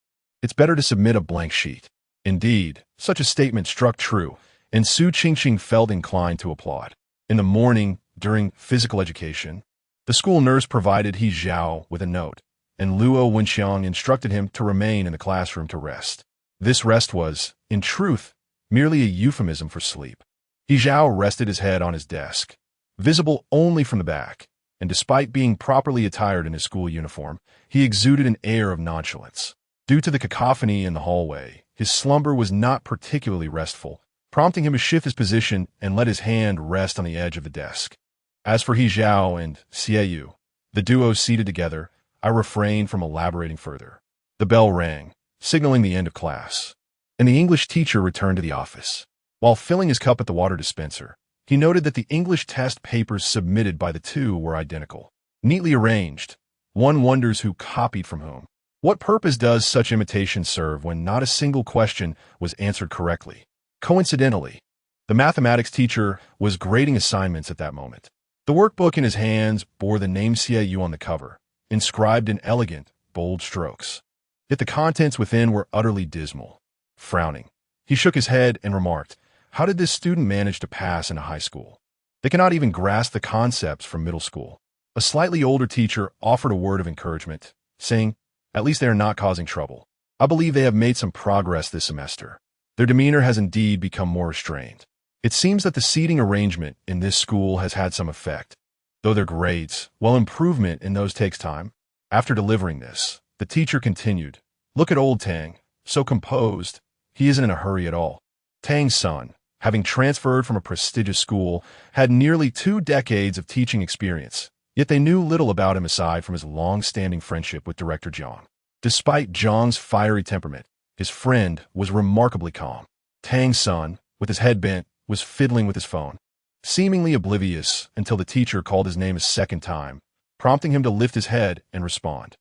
It's better to submit a blank sheet." Indeed, such a statement struck true, and Su Qingqing felt inclined to applaud. In the morning, during physical education, the school nurse provided He Zhao with a note, and Luo Wenxiang instructed him to remain in the classroom to rest. This rest was, in truth, merely a euphemism for sleep. He Zhao rested his head on his desk, visible only from the back, and despite being properly attired in his school uniform, he exuded an air of nonchalance. Due to the cacophony in the hallway, his slumber was not particularly restful, prompting him to shift his position and let his hand rest on the edge of the desk. As for He Zhao and Xie, the duo seated together, I refrained from elaborating further. The bell rang, signaling the end of class, and the English teacher returned to the office. While filling his cup at the water dispenser, he noted that the English test papers submitted by the two were identical. Neatly arranged, one wonders who copied from whom. What purpose does such imitation serve when not a single question was answered correctly? Coincidentally, the mathematics teacher was grading assignments at that moment. The workbook in his hands bore the name Xie on the cover, inscribed in elegant, bold strokes. Yet the contents within were utterly dismal. Frowning, he shook his head and remarked, "How did this student manage to pass into high school? They cannot even grasp the concepts from middle school." A slightly older teacher offered a word of encouragement, saying, "At least they are not causing trouble. I believe they have made some progress this semester. Their demeanor has indeed become more restrained. It seems that the seating arrangement in this school has had some effect, though their grades, while improvement in those takes time." After delivering this, the teacher continued, "Look at old Tang, so composed. He isn't in a hurry at all." Tang's son, having transferred from a prestigious school, had nearly 2 decades of teaching experience, yet they knew little about him aside from his long-standing friendship with Director Jiang. Despite Jiang's fiery temperament, his friend was remarkably calm. Tang's son, with his head bent, was fiddling with his phone, seemingly oblivious until the teacher called his name a second time, prompting him to lift his head and respond.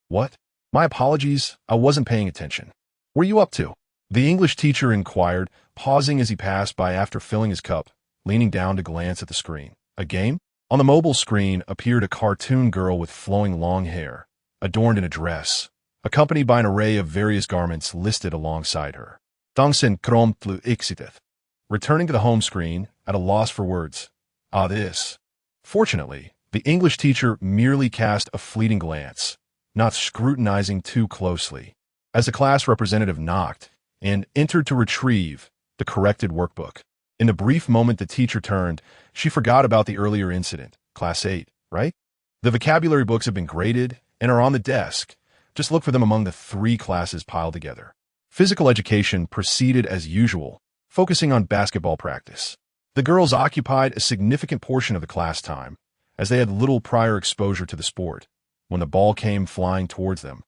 "What? My apologies, I wasn't paying attention. What are you up to?" The English teacher inquired, pausing as he passed by after filling his cup, leaning down to glance at the screen. "A game?" On the mobile screen appeared a cartoon girl with flowing long hair, adorned in a dress, accompanied by an array of various garments listed alongside her. Dongsen krom plu exiteth. Returning to the home screen, at a loss for words. "Ah, this." Fortunately, the English teacher merely cast a fleeting glance, not scrutinizing too closely, as the class representative knocked and entered to retrieve the corrected workbook. In the brief moment the teacher turned, she forgot about the earlier incident. "Class 8, right? The vocabulary books have been graded and are on the desk. Just look for them among the 3 classes piled together." Physical education proceeded as usual, focusing on basketball practice. The girls occupied a significant portion of the class time, as they had little prior exposure to the sport. When the ball came flying towards them,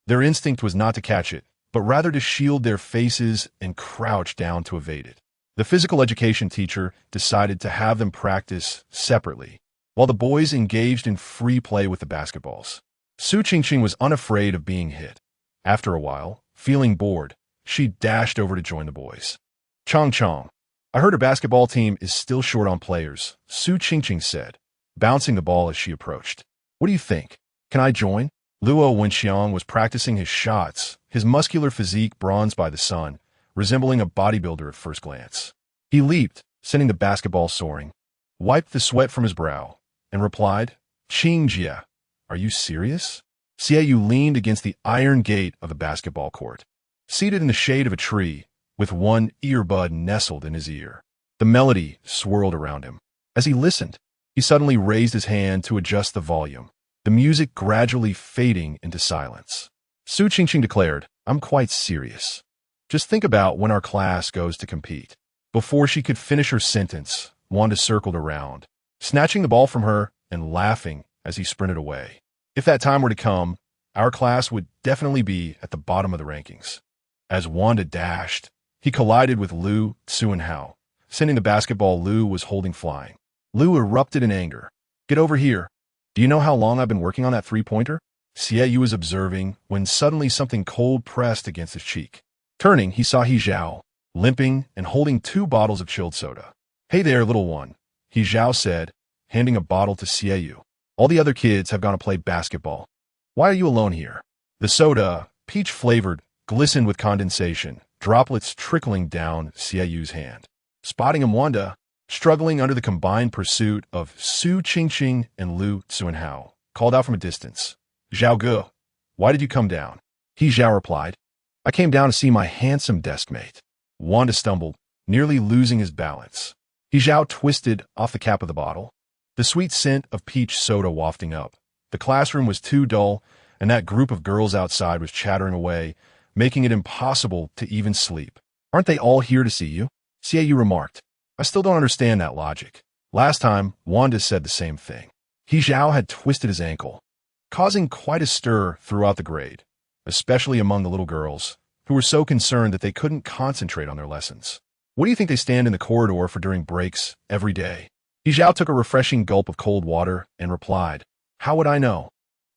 their instinct was not to catch it, but rather to shield their faces and crouch down to evade it. The physical education teacher decided to have them practice separately, while the boys engaged in free play with the basketballs. Su Qingqing was unafraid of being hit. After a while, feeling bored, she dashed over to join the boys. "Chong Chong, I heard a basketball team is still short on players," Su Qingqing said, bouncing the ball as she approached. "What do you think? Can I join?" Luo Wenxiang was practicing his shots, his muscular physique bronzed by the sun, resembling a bodybuilder at first glance. He leaped, sending the basketball soaring, wiped the sweat from his brow, and replied, "Qing Jia, are you serious?" Xiaoyu leaned against the iron gate of the basketball court, seated in the shade of a tree, with one earbud nestled in his ear. The melody swirled around him. As he listened, he suddenly raised his hand to adjust the volume, the music gradually fading into silence. Su Qingqing declared, "I'm quite serious. Just think about when our class goes to compete." Before she could finish her sentence, Wanda circled around, snatching the ball from her and laughing as he sprinted away. If that time were to come, our class would definitely be at the bottom of the rankings. As Wanda dashed, he collided with Lu Tsuanhao, sending the basketball Lu was holding flying. Lu erupted in anger. "Get over here. Do you know how long I've been working on that three-pointer?" Xiaoyu was observing when suddenly something cold pressed against his cheek. Turning, he saw He Zhao, limping and holding 2 bottles of chilled soda. "Hey there, little one," He Zhao said, handing a bottle to Xiaoyu. "All the other kids have gone to play basketball. Why are you alone here?" The soda, peach-flavored, glistened with condensation, droplets trickling down Xiaoyu's hand. Spotting him, Wanda, struggling under the combined pursuit of Su Qingqing and Lu Tsuanhao, called out from a distance, "Zhao Ge, why did you come down?" He Zhao replied, "I came down to see my handsome deskmate." Wanda stumbled, nearly losing his balance. He Zhao twisted off the cap of the bottle, the sweet scent of peach soda wafting up. The classroom was too dull, and that group of girls outside was chattering away, making it impossible to even sleep. "Aren't they all here to see you?" Xiaoyu remarked. "I still don't understand that logic." Last time, Wanda said the same thing. He Zhao had twisted his ankle, causing quite a stir throughout the grade, especially among the little girls, who were so concerned that they couldn't concentrate on their lessons. "What do you think they stand in the corridor for during breaks every day?" He Zhao took a refreshing gulp of cold water and replied, "How would I know?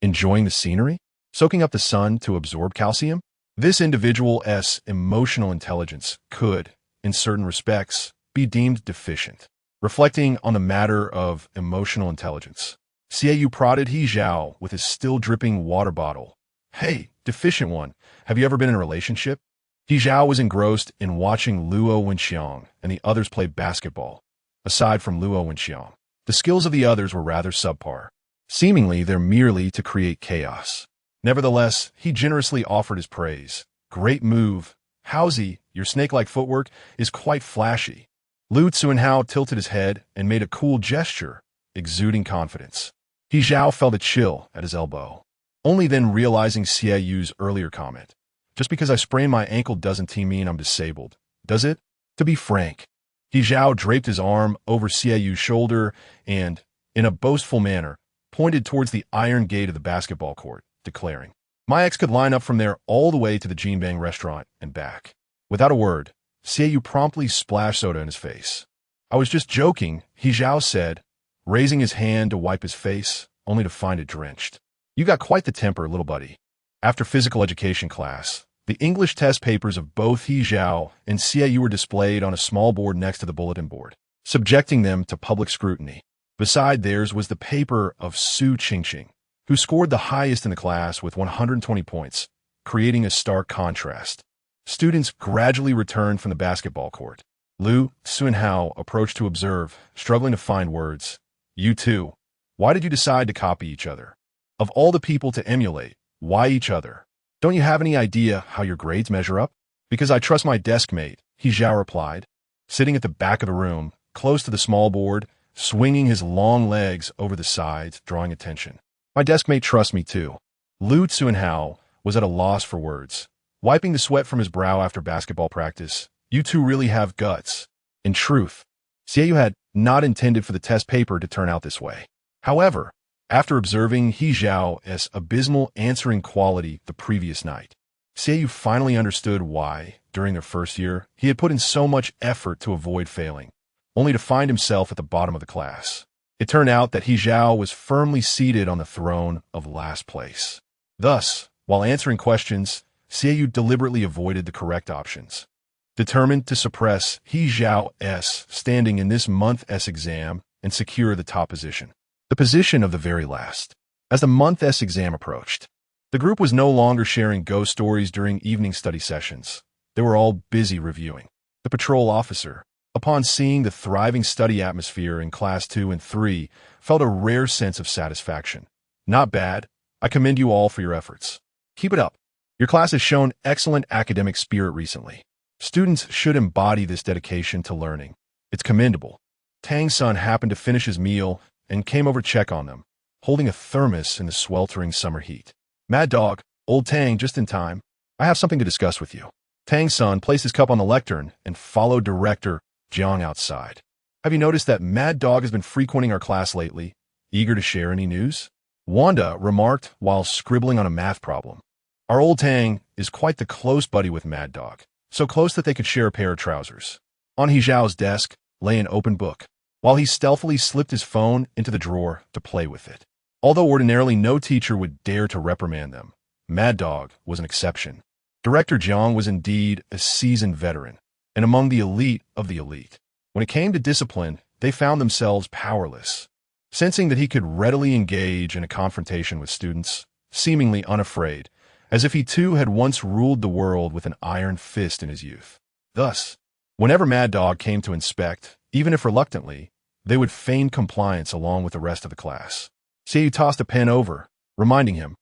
Enjoying the scenery? Soaking up the sun to absorb calcium?" This individual's emotional intelligence could, in certain respects, be deemed deficient. Reflecting on the matter of emotional intelligence, Xiaoyu prodded He Zhao with his still-dripping water bottle. "Hey, deficient one, have you ever been in a relationship?" He Zhao was engrossed in watching Luo Wenxiang and the others play basketball. Aside from Luo Wenxiang, the skills of the others were rather subpar. Seemingly, they're merely to create chaos. Nevertheless, he generously offered his praise. "Great move. Howsy, your snake-like footwork is quite flashy." Lu Tsuanhao tilted his head and made a cool gesture, exuding confidence. He Zhao felt a chill at his elbow, only then realizing Xiaoyu's earlier comment. "Just because I sprained my ankle doesn't mean I'm disabled, does it?" To be frank, He Zhao draped his arm over Xiaoyu's shoulder and, in a boastful manner, pointed towards the iron gate of the basketball court, declaring, "My ex could line up from there all the way to the Jinbang restaurant and back." Without a word, Xiaoyu promptly splashed soda in his face. "I was just joking," He Zhao said, raising his hand to wipe his face, only to find it drenched. "You got quite the temper, little buddy." After physical education class, the English test papers of both He Zhao and Xiaoyu were displayed on a small board next to the bulletin board, subjecting them to public scrutiny. Beside theirs was the paper of Su Qingqing, who scored the highest in the class with 120 points, creating a stark contrast. Students gradually returned from the basketball court. Lu Tsuanhao approached to observe, struggling to find words. "You two, why did you decide to copy each other? Of all the people to emulate, why each other? Don't you have any idea how your grades measure up?" "Because I trust my deskmate," He Zhao replied, sitting at the back of the room, close to the small board, swinging his long legs over the sides, drawing attention. "My deskmate trusts me too." Lu Tsuanhao was at a loss for words. Wiping the sweat from his brow after basketball practice, "You two really have guts." In truth, Xiaoyu had not intended for the test paper to turn out this way. However, after observing He Zhao's abysmal answering quality the previous night, Xiaoyu finally understood why, during their first year, he had put in so much effort to avoid failing, only to find himself at the bottom of the class. It turned out that He Zhao was firmly seated on the throne of last place. Thus, while answering questions, Xiaoyu deliberately avoided the correct options, determined to suppress He Zhao's standing in this month's exam and secure the top position, the position of the very last. As the month's exam approached, The group was no longer sharing ghost stories during evening study sessions. They were all busy reviewing. The patrol officer, upon seeing the thriving study atmosphere in Class 2 and 3, felt a rare sense of satisfaction. Not bad. I commend you all for your efforts. Keep it up. Your class has shown excellent academic spirit recently. Students should embody this dedication to learning. It's commendable. Tang's son happened to finish his meal and came over to check on them, holding a thermos in the sweltering summer heat. Mad Dog, old Tang, just in time. I have something to discuss with you. Tang's son placed his cup on the lectern and followed Director Jiang outside. Have you noticed that Mad Dog has been frequenting our class lately? Eager to share any news? Wanda remarked while scribbling on a math problem. Our old Tang is quite the close buddy with Mad Dog, so close that they could share a pair of trousers. On He Zhao's desk lay an open book, while he stealthily slipped his phone into the drawer to play with it. Although ordinarily no teacher would dare to reprimand them, Mad Dog was an exception. Director Jiang was indeed a seasoned veteran, and among the elite of the elite. When it came to discipline, they found themselves powerless. Sensing that he could readily engage in a confrontation with students, seemingly unafraid, as if he too had once ruled the world with an iron fist in his youth. Thus, whenever Mad Dog came to inspect, even if reluctantly, they would feign compliance along with the rest of the class. Xiaoyu tossed a pen over, reminding him,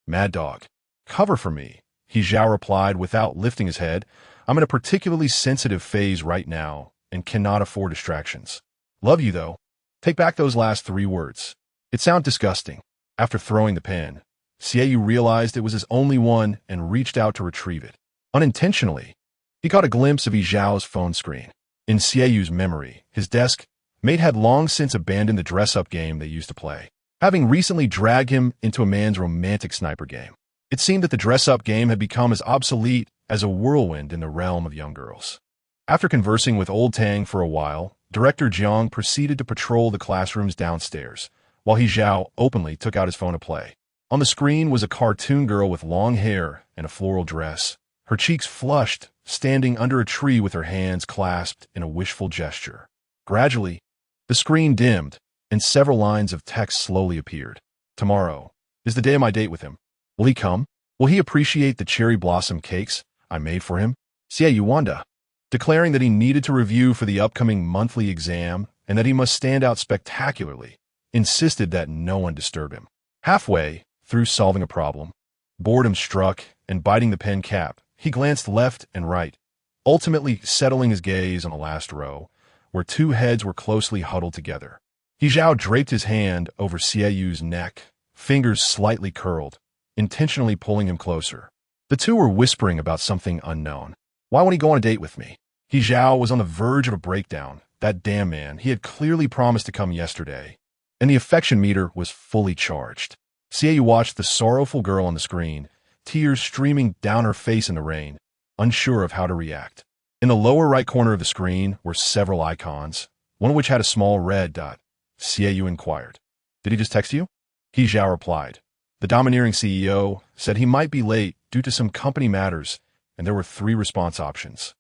Mad Dog, cover for me. He Zhao replied without lifting his head, I'm in a particularly sensitive phase right now and cannot afford distractions. Love you, though. Take back those last 3 words. It sounded disgusting. After throwing the pen, Xiaoyu realized it was his only one and reached out to retrieve it. Unintentionally, he caught a glimpse of He Zhao's phone screen. In Xiaoyu's memory, his desk mate had long since abandoned the dress-up game they used to play, having recently dragged him into a man's romantic sniper game. It seemed that the dress-up game had become as obsolete as a whirlwind in the realm of young girls. After conversing with old Tang for a while, Director Jiang proceeded to patrol the classrooms downstairs, while He Zhao openly took out his phone to play. On the screen was a cartoon girl with long hair and a floral dress, her cheeks flushed, standing under a tree with her hands clasped in a wishful gesture. Gradually, the screen dimmed, and several lines of text slowly appeared. Tomorrow is the day of my date with him. Will he come? Will he appreciate the cherry blossom cakes I made for him? Xiaoyu Wanda, declaring that he needed to review for the upcoming monthly exam and that he must stand out spectacularly, insisted that no one disturb him. Halfway through solving a problem, boredom struck, and biting the pen cap, he glanced left and right, ultimately settling his gaze on the last row, where 2 heads were closely huddled together. He Zhao draped his hand over Xiaoyu's neck, fingers slightly curled, intentionally pulling him closer. The 2 were whispering about something unknown. Why won't he go on a date with me? He Zhao was on the verge of a breakdown. That damn man, he had clearly promised to come yesterday, and the affection meter was fully charged. Xiaoyu watched the sorrowful girl on the screen, tears streaming down her face in the rain, unsure of how to react. In the lower right corner of the screen were several icons, one of which had a small red dot. Xiaoyu inquired, Did he just text you? He Zhao replied. The domineering CEO said he might be late due to some company matters, and there were 3 response options.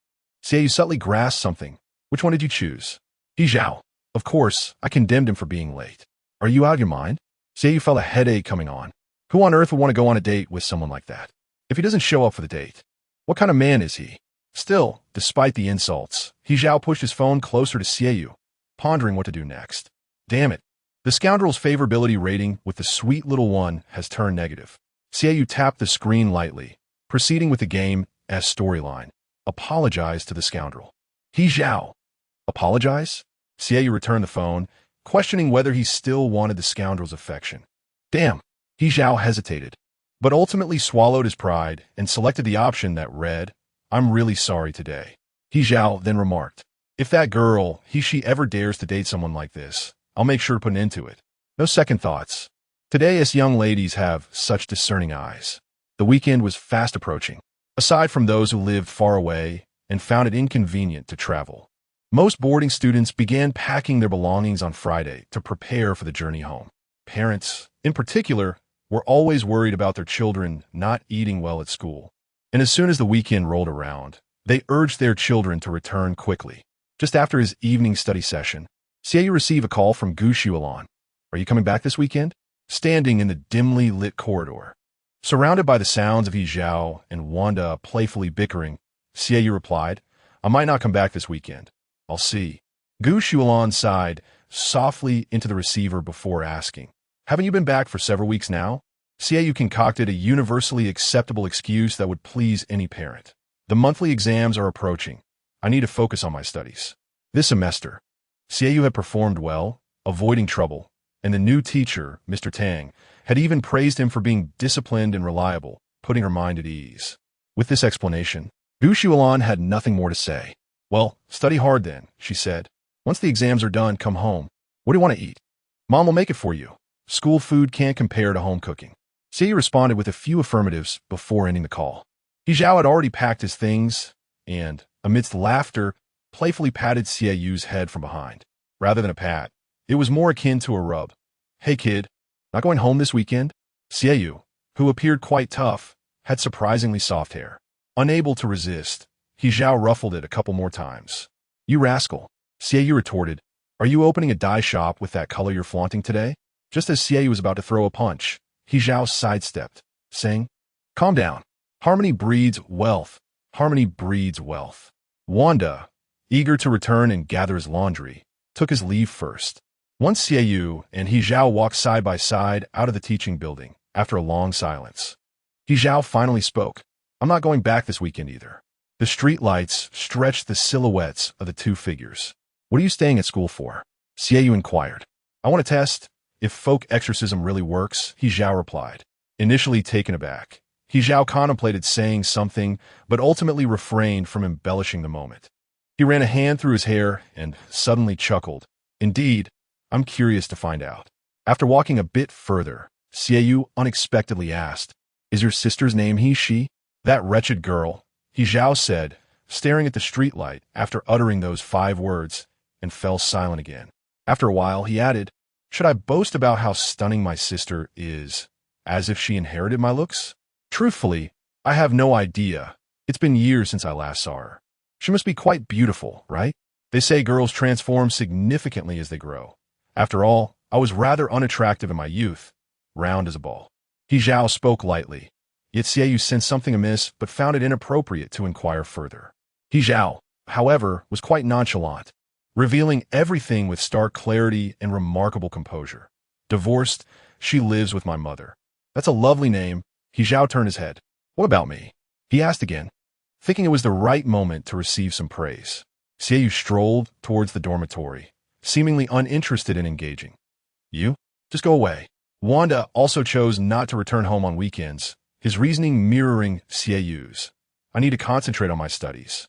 Xiaoyu subtly grasped something. Which one did you choose? He Zhao. Of course, I condemned him for being late. Are you out of your mind? Xiaoyu felt a headache coming on. Who on earth would want to go on a date with someone like that? If he doesn't show up for the date, what kind of man is he? Still, despite the insults, He Zhao pushed his phone closer to Xiaoyu, pondering what to do next. Damn it. The scoundrel's favorability rating with the sweet little one has turned negative. Xiaoyu tapped the screen lightly, proceeding with the game's storyline. Apologize to the scoundrel. He Zhao. Apologize? Xiaoyu returned the phone, questioning whether he still wanted the scoundrel's affection. Damn. He Zhao hesitated, but ultimately swallowed his pride and selected the option that read, I'm really sorry today. He Zhao then remarked, If that girl, she ever dares to date someone like this, I'll make sure to put an end to it. No second thoughts. Today, us young ladies have such discerning eyes. The weekend was fast approaching. Aside from those who lived far away and found it inconvenient to travel, most boarding students began packing their belongings on Friday to prepare for the journey home. Parents, in particular, were always worried about their children not eating well at school, and as soon as the weekend rolled around, they urged their children to return quickly. Just after his evening study session, Xiaoyu received a call from Gu Xuelan. Are you coming back this weekend? Standing in the dimly lit corridor, Surrounded by the sounds of He Zhao and Wanda playfully bickering, Xie replied, I might not come back this weekend. I'll see. Gu Shulan sighed softly into the receiver before asking, haven't you been back for several weeks now? Xie concocted a universally acceptable excuse that would please any parent. The monthly exams are approaching. I need to focus on my studies. This semester, Xie had performed well, avoiding trouble, and the new teacher, Mr. Tang, had even praised him for being disciplined and reliable, putting her mind at ease. With this explanation, Gu Shulan had nothing more to say. Well, study hard then, she said. Once the exams are done, come home. What do you want to eat? Mom will make it for you. School food can't compare to home cooking. Xie responded with a few affirmatives before ending the call. He Zhao had already packed his things and, amidst laughter, playfully patted Xieyu's head from behind. Rather than a pat, it was more akin to a rub. Hey kid, not going home this weekend? Xieyu, who appeared quite tough, had surprisingly soft hair. Unable to resist, He Zhao ruffled it a couple more times. You rascal, Xieyu retorted. Are you opening a dye shop with that color you're flaunting today? Just as Xieyu was about to throw a punch, He Zhao sidestepped, saying, Calm down. Harmony breeds wealth. Harmony breeds wealth. Wanda, eager to return and gather his laundry, took his leave first. Once Xieyu and He Zhao walked side by side out of the teaching building, after a long silence, He Zhao finally spoke. I'm not going back this weekend either. The street lights stretched the silhouettes of the two figures. What are you staying at school for? Xieyu inquired. I want to test if folk exorcism really works, He Zhao replied. Initially taken aback, He Zhao contemplated saying something, but ultimately refrained from embellishing the moment. He ran a hand through his hair and suddenly chuckled. Indeed, I'm curious to find out. After walking a bit further, Xieyu unexpectedly asked, Is your sister's name he, she? That wretched girl, He Zhao said, staring at the streetlight after uttering those 5 words, and fell silent again. After a while, he added, Should I boast about how stunning my sister is, as if she inherited my looks? Truthfully, I have no idea. It's been years since I last saw her. She must be quite beautiful, right? They say girls transform significantly as they grow. After all, I was rather unattractive in my youth, round as a ball. He Zhao spoke lightly, yet Xieyu sensed something amiss but found it inappropriate to inquire further. He Zhao, however, was quite nonchalant, revealing everything with stark clarity and remarkable composure. Divorced, she lives with my mother. That's a lovely name. He Zhao turned his head. What about me? He asked again, thinking it was the right moment to receive some praise. Xieyu strolled towards the dormitory, seemingly uninterested in engaging. You? Just go away. Wanda also chose not to return home on weekends, his reasoning mirroring Xieyu's. I need to concentrate on my studies.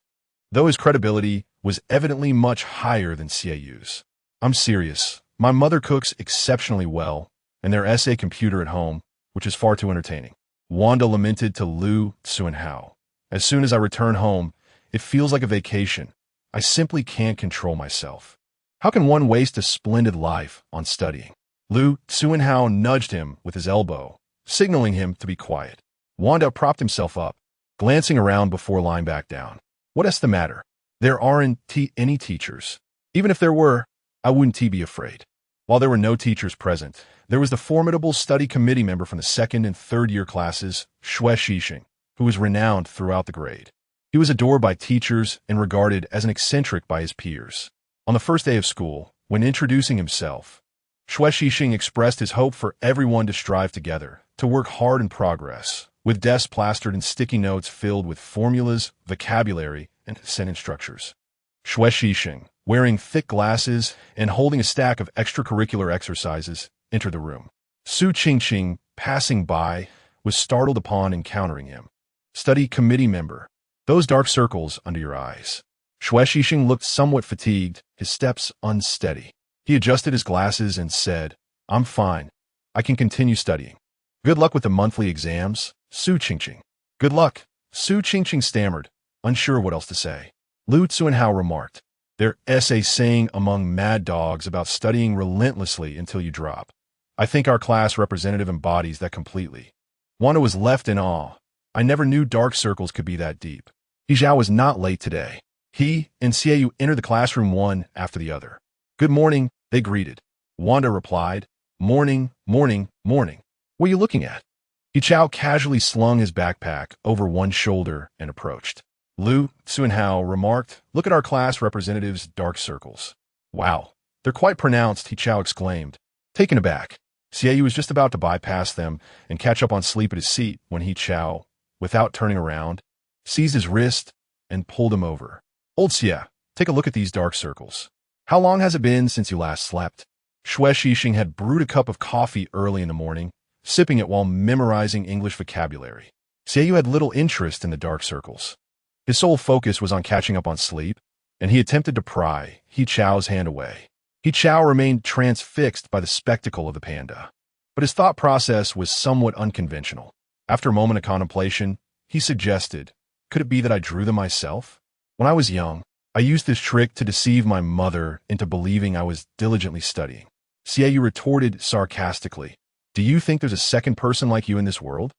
Though his credibility was evidently much higher than Xieyu's. I'm serious. My mother cooks exceptionally well, and their essay computer at home, which is far too entertaining. Wanda lamented to Lu Tsuanhao. As soon as I return home, it feels like a vacation. I simply can't control myself. How can one waste a splendid life on studying? Lu Tsuanhao nudged him with his elbow, signaling him to be quiet. Wanda propped himself up, glancing around before lying back down. What's the matter? There aren't any teachers. Even if there were, I wouldn't be afraid. While there were no teachers present, there was the formidable study committee member from the 2nd and 3rd year classes, Xue Xixing, who was renowned throughout the grade. He was adored by teachers and regarded as an eccentric by his peers. On the first day of school, when introducing himself, Xue Xixing expressed his hope for everyone to strive together, to work hard in progress, with desks plastered and sticky notes filled with formulas, vocabulary, and sentence structures. Xue Xixing, wearing thick glasses and holding a stack of extracurricular exercises, entered the room. Su Qingqing, passing by, was startled upon encountering him. Study committee member. Those dark circles under your eyes. Xue Xixing looked somewhat fatigued, his steps unsteady. He adjusted his glasses and said, I'm fine. I can continue studying. Good luck with the monthly exams, Su Qingqing. Good luck, Su Qingqing stammered, unsure what else to say. Lu Tsuanhao remarked, their essay saying among mad dogs about studying relentlessly until you drop. I think our class representative embodies that completely. Wanda was left in awe. I never knew dark circles could be that deep. He Zhao was not late today. He and Xieyu entered the classroom one after the other. Good morning, they greeted. Wanda replied, morning, morning, morning. What are you looking at? He Chao casually slung his backpack over one shoulder and approached. Lu Xuanhao remarked, "Look at our class representative's dark circles." "Wow, they're quite pronounced," He Chao exclaimed. Taken aback, Xiaoyu was just about to bypass them and catch up on sleep at his seat when He Chao, without turning around, seized his wrist and pulled him over. "Old Xia, take a look at these dark circles. How long has it been since you last slept?" Xue Xixing had brewed a cup of coffee early in the morning, sipping it while memorizing English vocabulary. Xiaoyu had little interest in the dark circles. His sole focus was on catching up on sleep, and he attempted to pry He Chao's hand away. He Chao remained transfixed by the spectacle of the panda. But his thought process was somewhat unconventional. After a moment of contemplation, he suggested, "Could it be that I drew them myself? When I was young, I used this trick to deceive my mother into believing I was diligently studying." Xiaoyu retorted sarcastically, "Do you think there's a second person like you in this world?"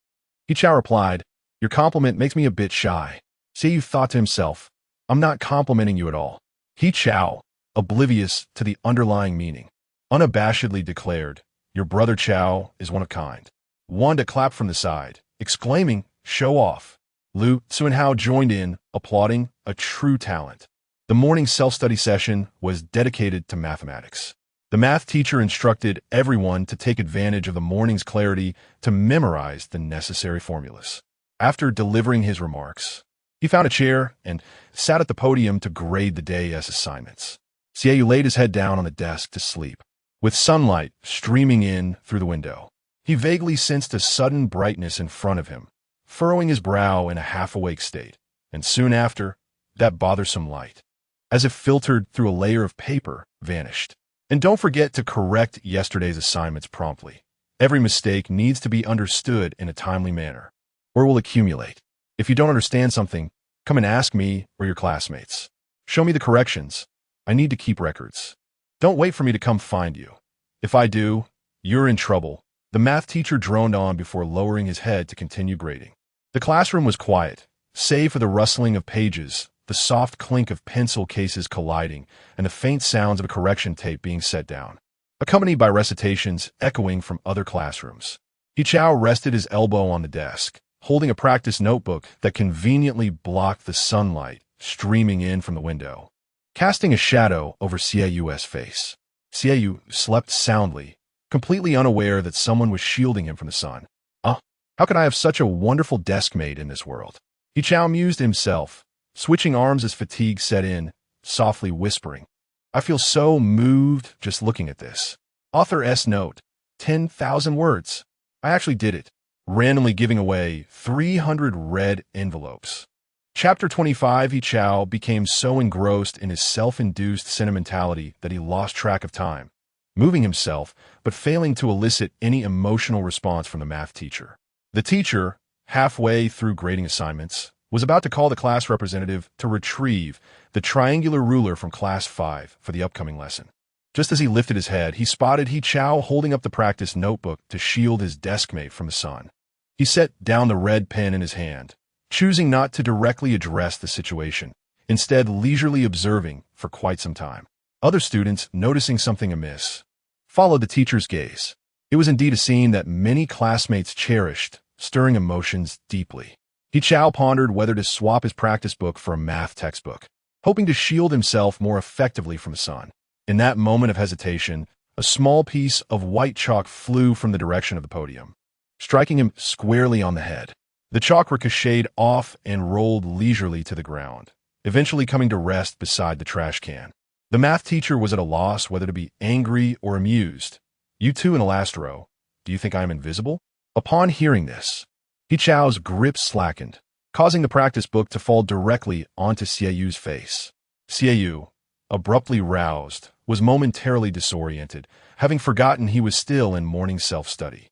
He Chao replied, "Your compliment makes me a bit shy." Xiaoyu thought to himself, "I'm not complimenting you at all." He Chao, oblivious to the underlying meaning, unabashedly declared, "Your brother Chao is one of kind." Wanda clapped from the side, exclaiming, "Show off." Lu Xuanhao joined in, applauding, "A true talent." The morning self-study session was dedicated to mathematics. The math teacher instructed everyone to take advantage of the morning's clarity to memorize the necessary formulas. After delivering his remarks, he found a chair and sat at the podium to grade the day's assignments. Xiaoyu laid his head down on the desk to sleep. With sunlight streaming in through the window, he vaguely sensed a sudden brightness in front of him, furrowing his brow in a half-awake state, and soon after, that bothersome light, as if filtered through a layer of paper, vanished. And don't forget to correct yesterday's assignments promptly. Every mistake needs to be understood in a timely manner, or it will accumulate. If you don't understand something, come and ask me or your classmates. Show me the corrections. I need to keep records. Don't wait for me to come find you. If I do, you're in trouble. The math teacher droned on before lowering his head to continue grading. The classroom was quiet, save for the rustling of pages, the soft clink of pencil cases colliding, and the faint sounds of a correction tape being set down, accompanied by recitations echoing from other classrooms. He Chao rested his elbow on the desk, holding a practice notebook that conveniently blocked the sunlight streaming in from the window, casting a shadow over Xiaoyu's face. Xiaoyu slept soundly, completely unaware that someone was shielding him from the sun. How could I have such a wonderful desk mate in this world? He Chao mused himself, switching arms as fatigue set in, softly whispering, "I feel so moved just looking at this." Author S note, 10,000 words. I actually did it, randomly giving away 300 red envelopes. Chapter 25. He Chao became so engrossed in his self-induced sentimentality that he lost track of time, moving himself, but failing to elicit any emotional response from the math teacher. The teacher, halfway through grading assignments, was about to call the class representative to retrieve the triangular ruler from Class 5 for the upcoming lesson. Just as he lifted his head, he spotted He Chao holding up the practice notebook to shield his deskmate from the sun. He set down the red pen in his hand, choosing not to directly address the situation, instead leisurely observing for quite some time. Other students, noticing something amiss, followed the teacher's gaze. It was indeed a scene that many classmates cherished, stirring emotions deeply. He Chao pondered whether to swap his practice book for a math textbook, hoping to shield himself more effectively from the sun. In that moment of hesitation, a small piece of white chalk flew from the direction of the podium, striking him squarely on the head. The chalk ricocheted off and rolled leisurely to the ground, eventually coming to rest beside the trash can. The math teacher was at a loss whether to be angry or amused. "You two in the last row, do you think I am invisible?" Upon hearing this, He Chao's grip slackened, causing the practice book to fall directly onto Xiaoyu's face. Xiaoyu, abruptly roused, was momentarily disoriented, having forgotten he was still in morning self-study.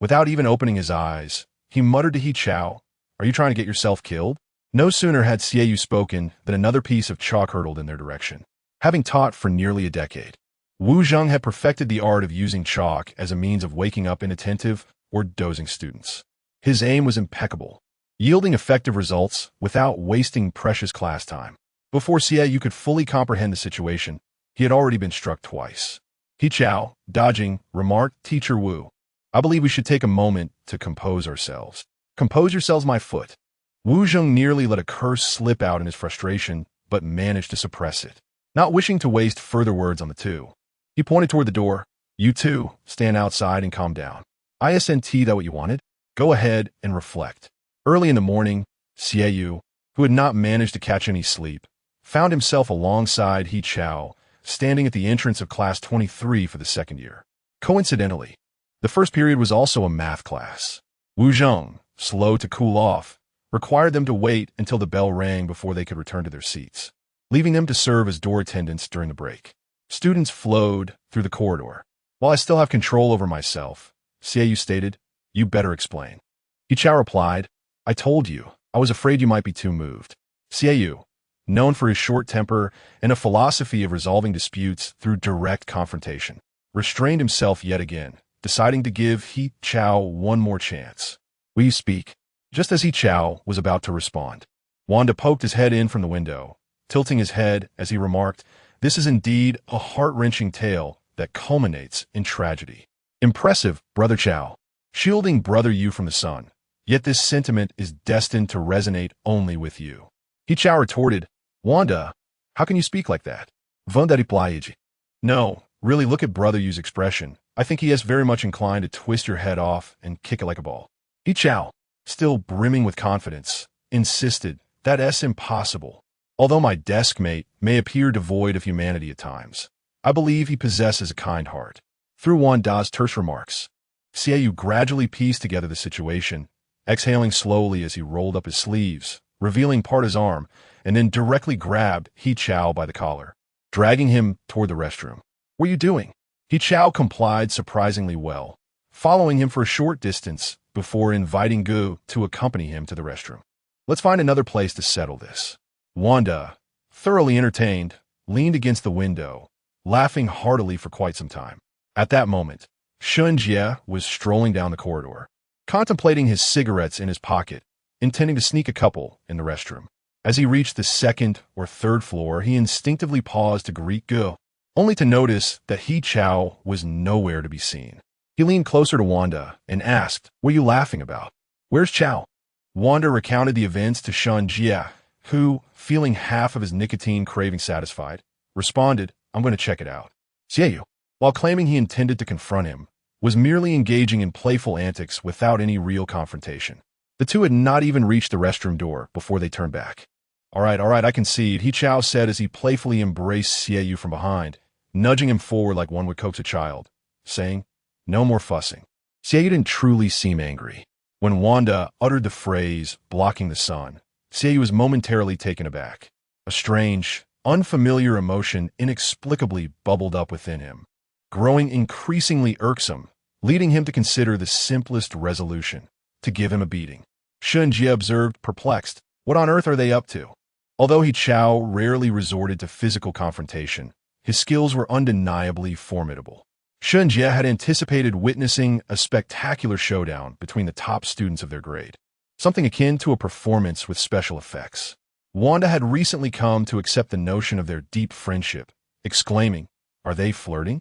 Without even opening his eyes, he muttered to He Chao, "Are you trying to get yourself killed?" No sooner had Xiaoyu spoken than another piece of chalk hurtled in their direction. Having taught for nearly a decade, Wu Zheng had perfected the art of using chalk as a means of waking up inattentive or dozing students. His aim was impeccable, yielding effective results without wasting precious class time. Before Xiaoyu could fully comprehend the situation, he had already been struck twice. He Chao, dodging, remarked, "Teacher Wu, I believe we should take a moment to compose ourselves. Compose yourselves, my foot. Wu Zheng nearly let a curse slip out in his frustration, but managed to suppress it. Not wishing to waste further words on the two, he pointed toward the door. You two, stand outside and calm down. Isn't that what you wanted? Go ahead and reflect. Early in the morning, Xiaoyu, who had not managed to catch any sleep, found himself alongside He Chao, standing at the entrance of class 23 for the second year. Coincidentally, the first period was also a math class. Wu Zheng, slow to cool off, required them to wait until the bell rang before they could return to their seats, leaving them to serve as door attendants during the break. Students flowed through the corridor. While I still have control over myself, Xiaoyu stated, you better explain. He Chao replied, I told you, I was afraid you might be too moved. Xiaoyu, known for his short temper and a philosophy of resolving disputes through direct confrontation, restrained himself yet again, deciding to give He Chao one more chance. Will you speak? Just as He Chao was about to respond, Wanda poked his head in from the window, tilting his head as he remarked, this is indeed a heart-wrenching tale that culminates in tragedy. Impressive, Brother Chao, shielding Brother Yu from the sun. Yet this sentiment is destined to resonate only with you. He Chao retorted, Wanda, how can you speak like that? Vanda replied, no, really look at Brother Yu's expression. I think he is very much inclined to twist your head off and kick it like a ball. He Chao, still brimming with confidence, insisted, that's impossible. Although my desk mate may appear devoid of humanity at times, I believe he possesses a kind heart. Through Wanda's terse remarks, Xiaoyu gradually pieced together the situation, exhaling slowly as he rolled up his sleeves, revealing part of his arm, and then directly grabbed He Chao by the collar, dragging him toward the restroom. What are you doing? He Chao complied surprisingly well, following him for a short distance before inviting Gu to accompany him to the restroom. Let's find another place to settle this. Wanda, thoroughly entertained, leaned against the window, laughing heartily for quite some time. At that moment, Shun Jie was strolling down the corridor, contemplating his cigarettes in his pocket, intending to sneak a couple in the restroom. As he reached the second or third floor, he instinctively paused to greet Gu, only to notice that He Chao was nowhere to be seen. He leaned closer to Wanda and asked, what are you laughing about? Where's Chao? Wanda recounted the events to Shun Jie, who, feeling half of his nicotine craving satisfied, responded, I'm going to check it out. Xiaoyu, while claiming he intended to confront him, was merely engaging in playful antics without any real confrontation. The two had not even reached the restroom door before they turned back. All right, I concede, He Chao said as he playfully embraced Xiaoyu from behind, nudging him forward like one would coax a child, saying, no more fussing. Xiaoyu didn't truly seem angry. When Wanda uttered the phrase, blocking the sun, Xiaoyu was momentarily taken aback. A strange, unfamiliar emotion inexplicably bubbled up within him, growing increasingly irksome, leading him to consider the simplest resolution, to give him a beating. Shun Jie observed, perplexed, what on earth are they up to? Although He Chao rarely resorted to physical confrontation, his skills were undeniably formidable. Shun Jie had anticipated witnessing a spectacular showdown between the top students of their grade, something akin to a performance with special effects. Wanda had recently come to accept the notion of their deep friendship, exclaiming, are they flirting?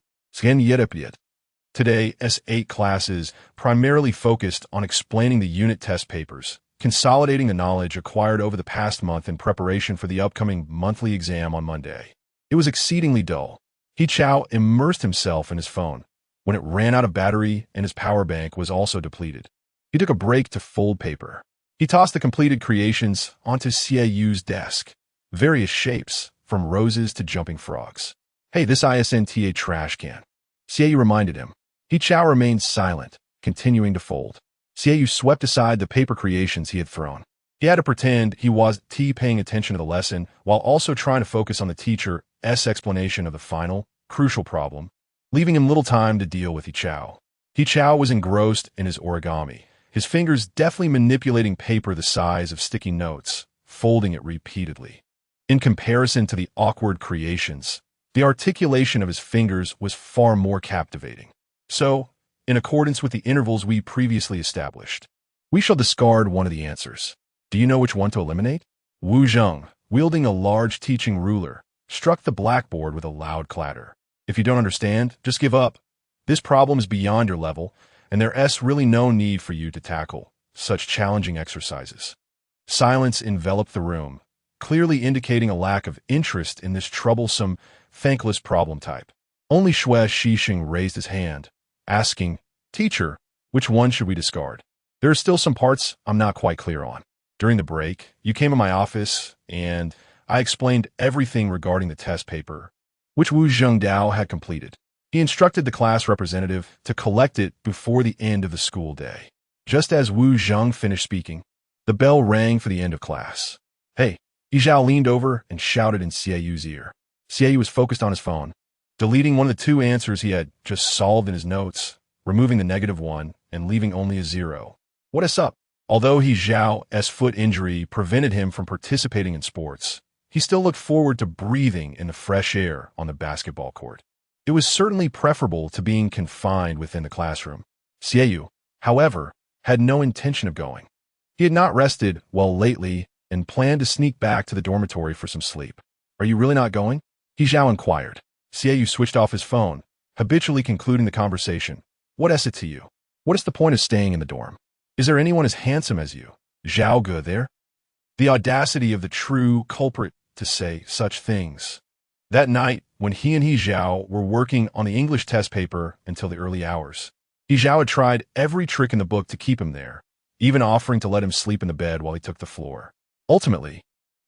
Today, S8 classes primarily focused on explaining the unit test papers, consolidating the knowledge acquired over the past month in preparation for the upcoming monthly exam on Monday. It was exceedingly dull. He Chao immersed himself in his phone when it ran out of battery and his power bank was also depleted. He took a break to fold paper. He tossed the completed creations onto Xiaoyu's desk, various shapes, from roses to jumping frogs. Hey, this isn't a trash can. Xiaoyu reminded him. He Chao remained silent, continuing to fold. Xiaoyu swept aside the paper creations he had thrown. He had to pretend he was paying attention to the lesson while also trying to focus on the teacher's explanation of the final, crucial problem, leaving him little time to deal with He Chao. He Chao was engrossed in his origami, his fingers deftly manipulating paper the size of sticky notes, folding it repeatedly. In comparison to the awkward creations, the articulation of his fingers was far more captivating. So, in accordance with the intervals we previously established, we shall discard one of the answers. Do you know which one to eliminate? Wu Zheng, wielding a large teaching ruler, struck the blackboard with a loud clatter. If you don't understand, just give up. This problem is beyond your level, and there's really no need for you to tackle such challenging exercises. Silence enveloped the room, clearly indicating a lack of interest in this troublesome, thankless problem type. Only Shue Shixing raised his hand, asking, "Teacher, which one should we discard? There are still some parts I'm not quite clear on. During the break, you came in my office, and I explained everything regarding the test paper, which Wu Zhengdao had completed. He instructed the class representative to collect it before the end of the school day." Just as Wu Zheng finished speaking, the bell rang for the end of class. "Hey!" Yi Zhao leaned over and shouted in Xieyu's ear. Xieyu was focused on his phone, deleting one of the two answers he had just solved in his notes, removing the negative one and leaving only a 0. "What is up?" Although Yi Zhao's foot injury prevented him from participating in sports, he still looked forward to breathing in the fresh air on the basketball court. It was certainly preferable to being confined within the classroom. Xieyu, however, had no intention of going. He had not rested well lately and planned to sneak back to the dormitory for some sleep. "Are you really not going?" Yi Zhao inquired. Xieyu switched off his phone, habitually concluding the conversation. "What is it to you? What is the point of staying in the dorm? Is there anyone as handsome as you, Zhao Ge, there?" The audacity of the true culprit to say such things. That night, when he and Yi Zhao were working on the English test paper until the early hours, Yi Zhao had tried every trick in the book to keep him there, even offering to let him sleep in the bed while he took the floor. Ultimately,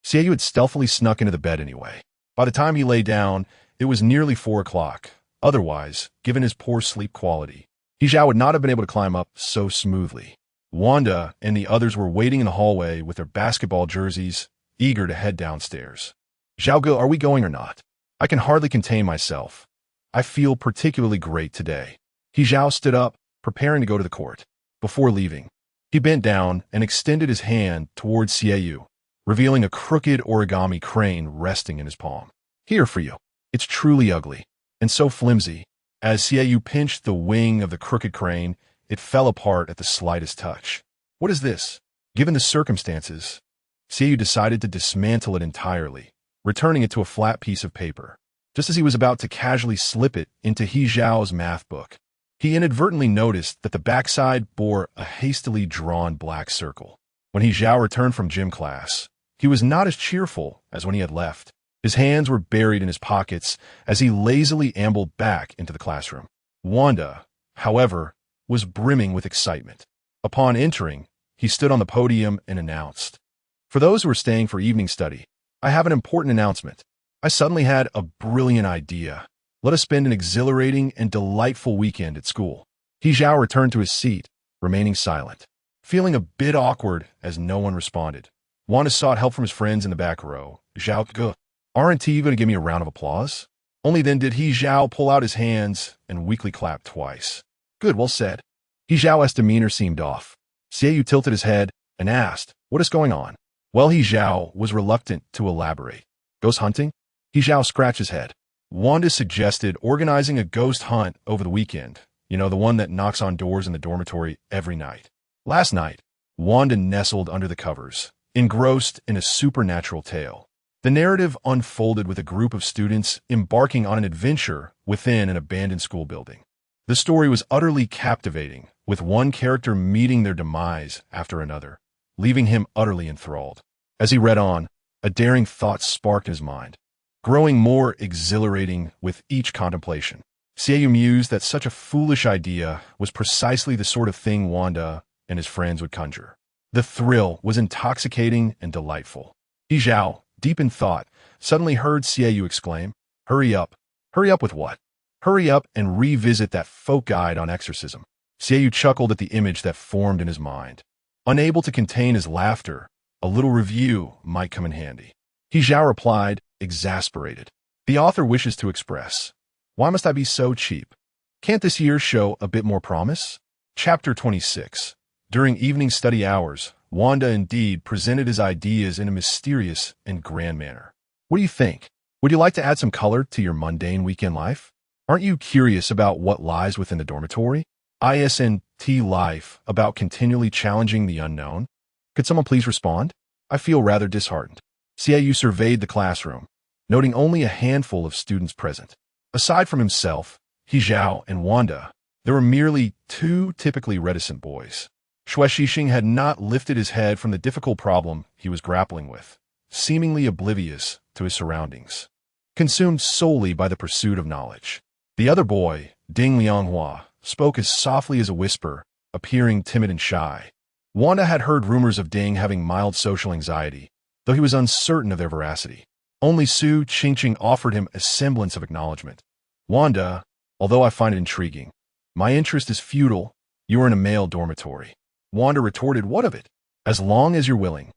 Xieyu had stealthily snuck into the bed anyway. By the time he lay down, it was nearly 4 o'clock. Otherwise, given his poor sleep quality, Yi Zhao would not have been able to climb up so smoothly. Wanda and the others were waiting in the hallway with their basketball jerseys, eager to head downstairs. "Zhao Ge, are we going or not? I can hardly contain myself. I feel particularly great today." Yi Zhao stood up, preparing to go to the court. Before leaving, he bent down and extended his hand towards Xieyu, revealing a crooked origami crane resting in his palm. "Here for you. It's truly ugly, and so flimsy." As Xieyu pinched the wing of the crooked crane, it fell apart at the slightest touch. "What is this?" Given the circumstances, Xieyu decided to dismantle it entirely, returning it to a flat piece of paper. Just as he was about to casually slip it into Yi Zhao's math book, he inadvertently noticed that the backside bore a hastily drawn black circle. When Yi Zhao returned from gym class, he was not as cheerful as when he had left. His hands were buried in his pockets as he lazily ambled back into the classroom. Wanda, however, was brimming with excitement. Upon entering, he stood on the podium and announced, "For those who are staying for evening study, I have an important announcement. I suddenly had a brilliant idea. Let us spend an exhilarating and delightful weekend at school." Yi Zhao returned to his seat, remaining silent. Feeling a bit awkward as no one responded, Wanda sought help from his friends in the back row. "Zhao Ge, aren't you going to give me a round of applause?" Only then did Yi Zhao pull out his hands and weakly clap twice. "Good, well said." Yi Zhao's demeanor seemed off. Xieyu tilted his head and asked, "What is going on?" Well, Yi Zhao was reluctant to elaborate. "Ghost hunting?" Yi Zhao scratched his head. Wanda suggested organizing a ghost hunt over the weekend. You know, the one that knocks on doors in the dormitory every night. Last night, Wanda nestled under the covers, engrossed in a supernatural tale. The narrative unfolded with a group of students embarking on an adventure within an abandoned school building. The story was utterly captivating, with one character meeting their demise after another, leaving him utterly enthralled. As he read on, a daring thought sparked in his mind, growing more exhilarating with each contemplation. Xieyu mused that such a foolish idea was precisely the sort of thing Wanda and his friends would conjure. The thrill was intoxicating and delightful. Yi Zhao, deep in thought, suddenly heard Xieyu exclaim, "Hurry up! Hurry up with what? Hurry up and revisit that folk guide on exorcism." Xieyu chuckled at the image that formed in his mind. Unable to contain his laughter, a little review might come in handy. Yi Zhao replied, exasperated, "The author wishes to express. Why must I be so cheap? Can't this year show a bit more promise?" Chapter 26. During evening study hours, Wanda indeed presented his ideas in a mysterious and grand manner. "What do you think? Would you like to add some color to your mundane weekend life? Aren't you curious about what lies within the dormitory? ISNT life, about continually challenging the unknown? Could someone please respond? I feel rather disheartened." Xieyu surveyed the classroom, noting only a handful of students present. Aside from himself, Yi Zhao and Wanda, There were merely two typically reticent boys. Xue Shixing had not lifted his head from the difficult problem he was grappling with, seemingly oblivious to his surroundings, consumed solely by the pursuit of knowledge. The other boy, Ding Lianghua, spoke as softly as a whisper, appearing timid and shy. Wanda had heard rumors of Ding having mild social anxiety, though he was uncertain of their veracity. Only Su Qingqing offered him a semblance of acknowledgement. Wanda, although I find it intriguing, my interest is futile. You are in a male dormitory. Wanda retorted, what of it? As long as you're willing.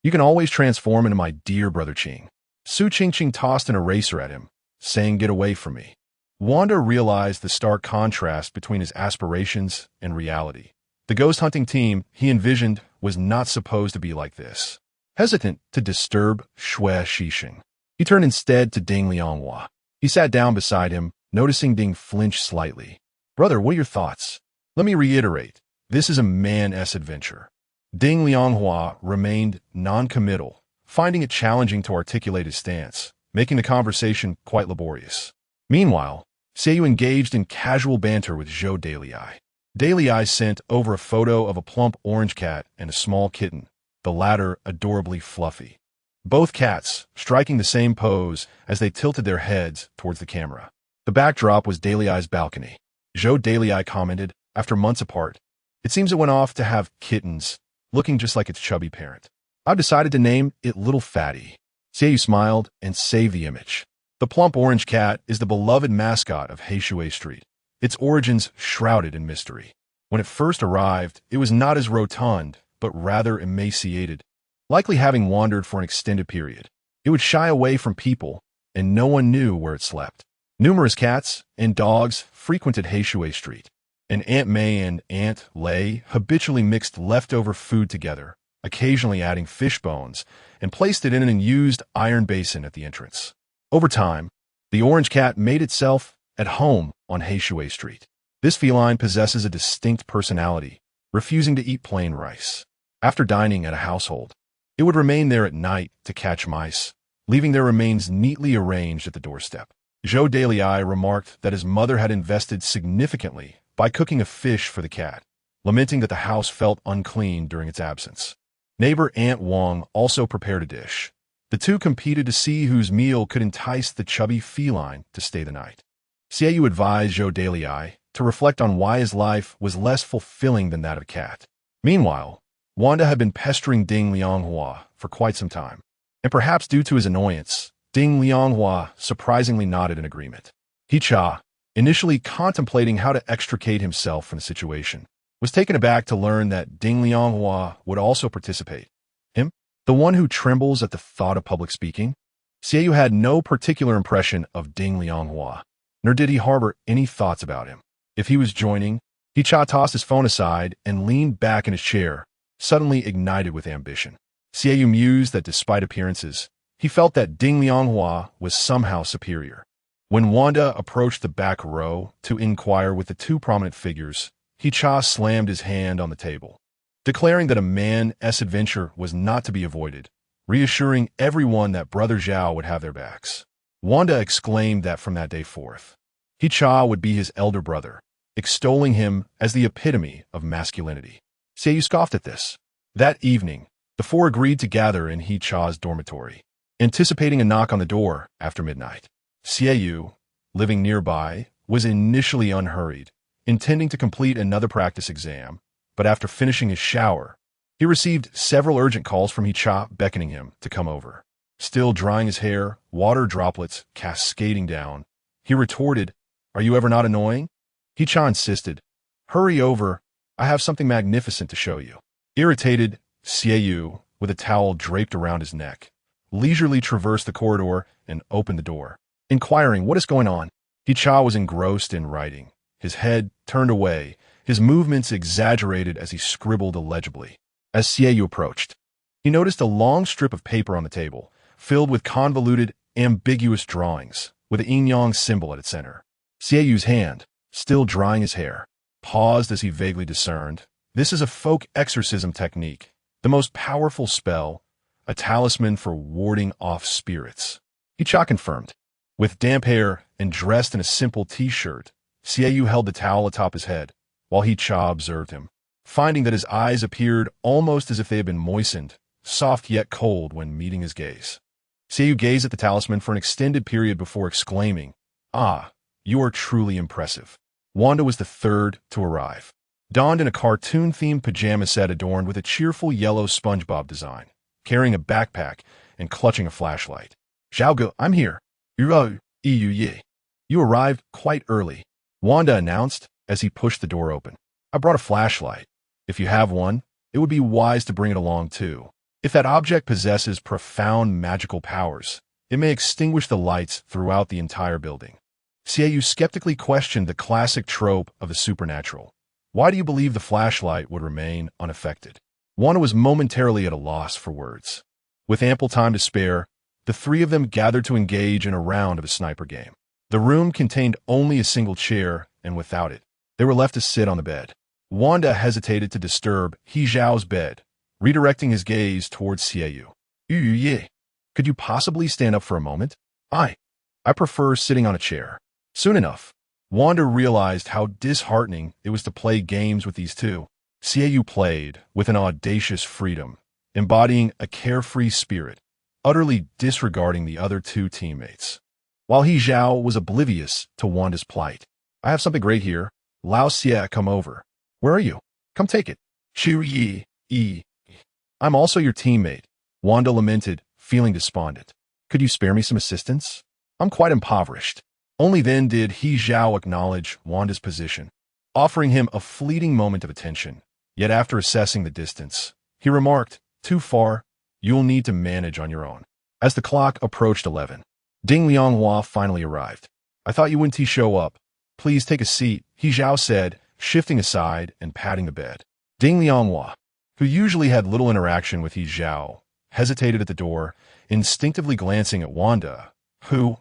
You can always transform into my dear brother Qing. Su Qingqing tossed an eraser at him, saying, get away from me. Wanda realized the stark contrast between his aspirations and reality. The ghost hunting team he envisioned was not supposed to be like this. Hesitant to disturb Xue Shixing, he turned instead to Ding Lianghua. He sat down beside him, noticing Ding flinch slightly. Brother, what are your thoughts? Let me reiterate, this is a man-s adventure. Ding Lianghua remained non-committal, finding it challenging to articulate his stance, making the conversation quite laborious. Meanwhile, Seiyu engaged in casual banter with Zhou Dalei. Dalei sent over a photo of a plump orange cat and a small kitten, the latter adorably fluffy. Both cats striking the same pose as they tilted their heads towards the camera. The backdrop was Dalei's balcony. Zhou Dalei commented, after months apart, it seems it went off to have kittens, looking just like its chubby parent. I've decided to name it Little Fatty. Seiyu smiled and saved the image. The plump orange cat is the beloved mascot of Heishui Street, its origins shrouded in mystery. When it first arrived, it was not as rotund, but rather emaciated, likely having wandered for an extended period. It would shy away from people, and no one knew where it slept. Numerous cats and dogs frequented Heishui Street, and Aunt May and Aunt Lei habitually mixed leftover food together, occasionally adding fish bones, and placed it in an unused iron basin at the entrance. Over time, the orange cat made itself at home on Heishui Street. This feline possesses a distinct personality, refusing to eat plain rice. After dining at a household, it would remain there at night to catch mice, leaving their remains neatly arranged at the doorstep. Zhou Dalei remarked that his mother had invested significantly by cooking a fish for the cat, lamenting that the house felt unclean during its absence. Neighbor Aunt Wang also prepared a dish. The two competed to see whose meal could entice the chubby feline to stay the night. Seiyu advised Zhou Dalei to reflect on why his life was less fulfilling than that of a cat. Meanwhile, Wanda had been pestering Ding Lianghua for quite some time, and perhaps due to his annoyance, Ding Lianghua surprisingly nodded in agreement. He-cha, initially contemplating how to extricate himself from the situation, was taken aback to learn that Ding Lianghua would also participate. Him? The one who trembles at the thought of public speaking? Seiyu had no particular impression of Ding Lianghua, nor did he harbor any thoughts about him. If he was joining, He-cha tossed his phone aside and leaned back in his chair, suddenly ignited with ambition. Seiyu mused that despite appearances, he felt that Ding Lianghua was somehow superior. When Wanda approached the back row to inquire with the two prominent figures, He-cha slammed his hand on the table, declaring that a man-s adventure was not to be avoided, reassuring everyone that Brother Zhao would have their backs. Wanda exclaimed that from that day forth, He-cha would be his elder brother, extolling him as the epitome of masculinity. Seiyu scoffed at this. That evening, the four agreed to gather in He-cha's dormitory, anticipating a knock on the door after midnight. Seiyu, living nearby, was initially unhurried, intending to complete another practice exam, but after finishing his shower, he received several urgent calls from He-cha beckoning him to come over. Still drying his hair, water droplets cascading down, he retorted, "Are you ever not annoying?" He-cha insisted, "Hurry over, I have something magnificent to show you." Irritated, Seiyu, with a towel draped around his neck, leisurely traversed the corridor and opened the door, inquiring what is going on. He-cha was engrossed in writing, his head turned away, his movements exaggerated as he scribbled illegibly. As Seiyu approached, he noticed a long strip of paper on the table, filled with convoluted, ambiguous drawings, with a yin-yang symbol at its center. Seiyu's hand, still drying his hair, paused as he vaguely discerned, this is a folk exorcism technique, the most powerful spell, a talisman for warding off spirits. He-cha confirmed. With damp hair and dressed in a simple t-shirt, Xiaoyu held the towel atop his head, while He Cha observed him, finding that his eyes appeared almost as if they had been moistened, soft yet cold when meeting his gaze. Xiaoyu gazed at the talisman for an extended period before exclaiming, "Ah, you are truly impressive." Wanda was the third to arrive, donned in a cartoon-themed pajama set adorned with a cheerful yellow SpongeBob design, carrying a backpack and clutching a flashlight. "Zhao Ge, I'm here." You arrived quite early," Wanda announced as he pushed the door open. "I brought a flashlight. If you have one, it would be wise to bring it along too. If that object possesses profound magical powers, it may extinguish the lights throughout the entire building." Xiaoyu skeptically questioned the classic trope of the supernatural. Why do you believe the flashlight would remain unaffected? Wanda was momentarily at a loss for words. With ample time to spare, the three of them gathered to engage in a round of a sniper game. The room contained only a single chair, and without it, they were left to sit on the bed. Wanda hesitated to disturb He Zhao's bed, redirecting his gaze towards Xiaoyu. Could you possibly stand up for a moment? I prefer sitting on a chair." Soon enough, Wanda realized how disheartening it was to play games with these two. Xiaoyu played with an audacious freedom, embodying a carefree spirit, utterly disregarding the other two teammates, while He Zhao was oblivious to Wanda's plight. "I have something great here. Lao Xie, come over." "Where are you? Come take it." "I'm also your teammate," Wanda lamented, feeling despondent. "Could you spare me some assistance? I'm quite impoverished." Only then did He Zhao acknowledge Wanda's position, offering him a fleeting moment of attention. Yet after assessing the distance, he remarked, "Too far. You'll need to manage on your own." As the clock approached 11, Ding Lianghua finally arrived. "I thought you wouldn't show up. Please take a seat," He Zhao said, shifting aside and patting the bed. Ding Lianghua, who usually had little interaction with He Zhao, hesitated at the door, instinctively glancing at Wanda, who,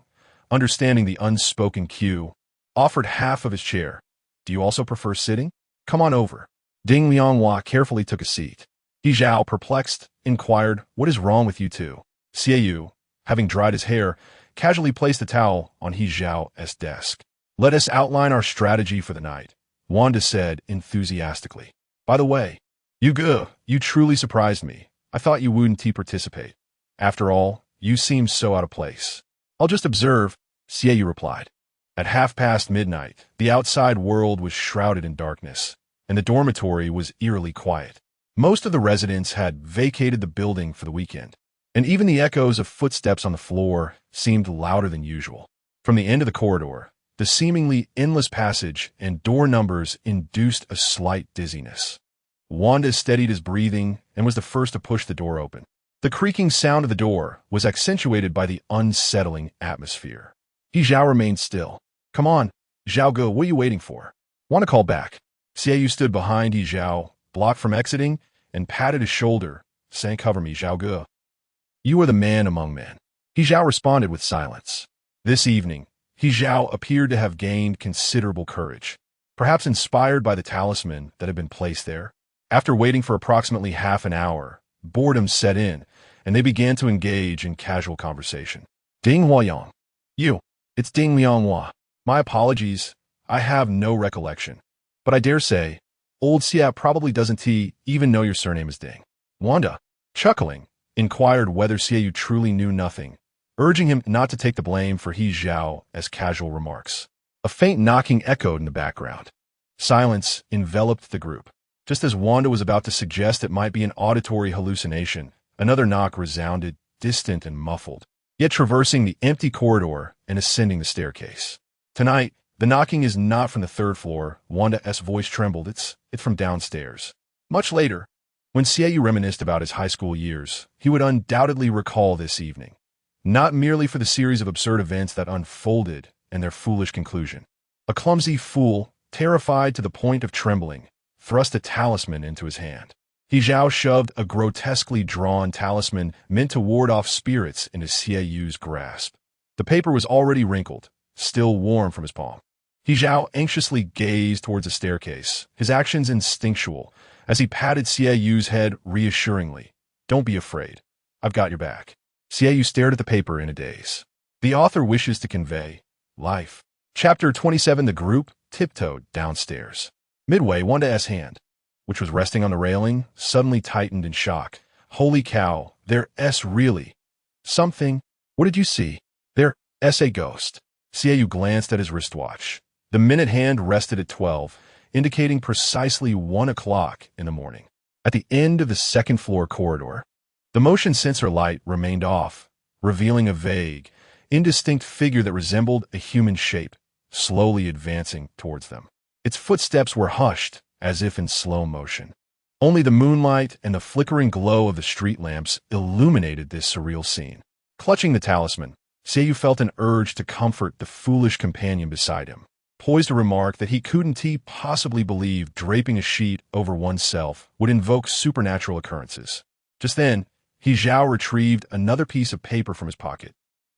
understanding the unspoken cue, offered half of his chair. "Do you also prefer sitting? Come on over." Ding Lianghua carefully took a seat. He Zhao, perplexed, inquired, "What is wrong with you two?" Xiaoyu, having dried his hair, casually placed a towel on He Zhao's desk. "Let us outline our strategy for the night," Wanda said enthusiastically. "By the way, you truly surprised me. I thought you wouldn't participate. After all, you seem so out of place." "I'll just observe," Xiaoyu replied. At midnight, the outside world was shrouded in darkness, and the dormitory was eerily quiet. Most of the residents had vacated the building for the weekend, and even the echoes of footsteps on the floor seemed louder than usual. From the end of the corridor, the seemingly endless passage and door numbers induced a slight dizziness. Wanda steadied his breathing and was the first to push the door open. The creaking sound of the door was accentuated by the unsettling atmosphere. He Zhao remained still. "Come on, Zhao Ge, what are you waiting for? Want to call back?" Xiaoyu stood behind He Zhao, blocked from exiting, and patted his shoulder, saying, "Cover me, Zhao Ge. You are the man among men." He Zhao responded with silence. This evening, He Zhao appeared to have gained considerable courage, perhaps inspired by the talisman that had been placed there. After waiting for approximately half an hour, boredom set in, and they began to engage in casual conversation. "Ding Huayang. It's Ding Lianghua. My apologies, I have no recollection. But I dare say, old Xia probably doesn't even know your surname is Ding." Wanda, chuckling, inquired whether Xiaoyu truly knew nothing, urging him not to take the blame for He Zhao as casual remarks. A faint knocking echoed in the background. Silence enveloped the group. Just as Wanda was about to suggest it might be an auditory hallucination, another knock resounded, distant and muffled, yet traversing the empty corridor and ascending the staircase. "Tonight, the knocking is not from the third floor," Wanda's voice trembled. It's from downstairs." Much later, when Xiaoyu reminisced about his high school years, he would undoubtedly recall this evening, not merely for the series of absurd events that unfolded and their foolish conclusion. A clumsy fool, terrified to the point of trembling, thrust a talisman into his hand. He Zhao shoved a grotesquely drawn talisman meant to ward off spirits into Xiaoyu's grasp. The paper was already wrinkled, still warm from his palm. He Zhao anxiously gazed towards the staircase, his actions instinctual, as he patted Xiaoyu's head reassuringly. "Don't be afraid. I've got your back." Xiaoyu stared at the paper in a daze. The author wishes to convey life. Chapter 27. The group tiptoed downstairs. Midway, Wanda's hand, which was resting on the railing, suddenly tightened in shock. Holy cow, there's really something. What did you see? There's a ghost. Xiaoyu glanced at his wristwatch. The minute hand rested at 12, indicating precisely 1 o'clock in the morning. At the end of the second-floor corridor, the motion sensor light remained off, revealing a vague, indistinct figure that resembled a human shape, slowly advancing towards them. Its footsteps were hushed, as if in slow motion. Only the moonlight and the flickering glow of the street lamps illuminated this surreal scene. Clutching the talisman, Xiaoyu felt an urge to comfort the foolish companion beside him, poised to remark that he couldn't possibly believe draping a sheet over oneself would invoke supernatural occurrences. Just then, He Zhao retrieved another piece of paper from his pocket,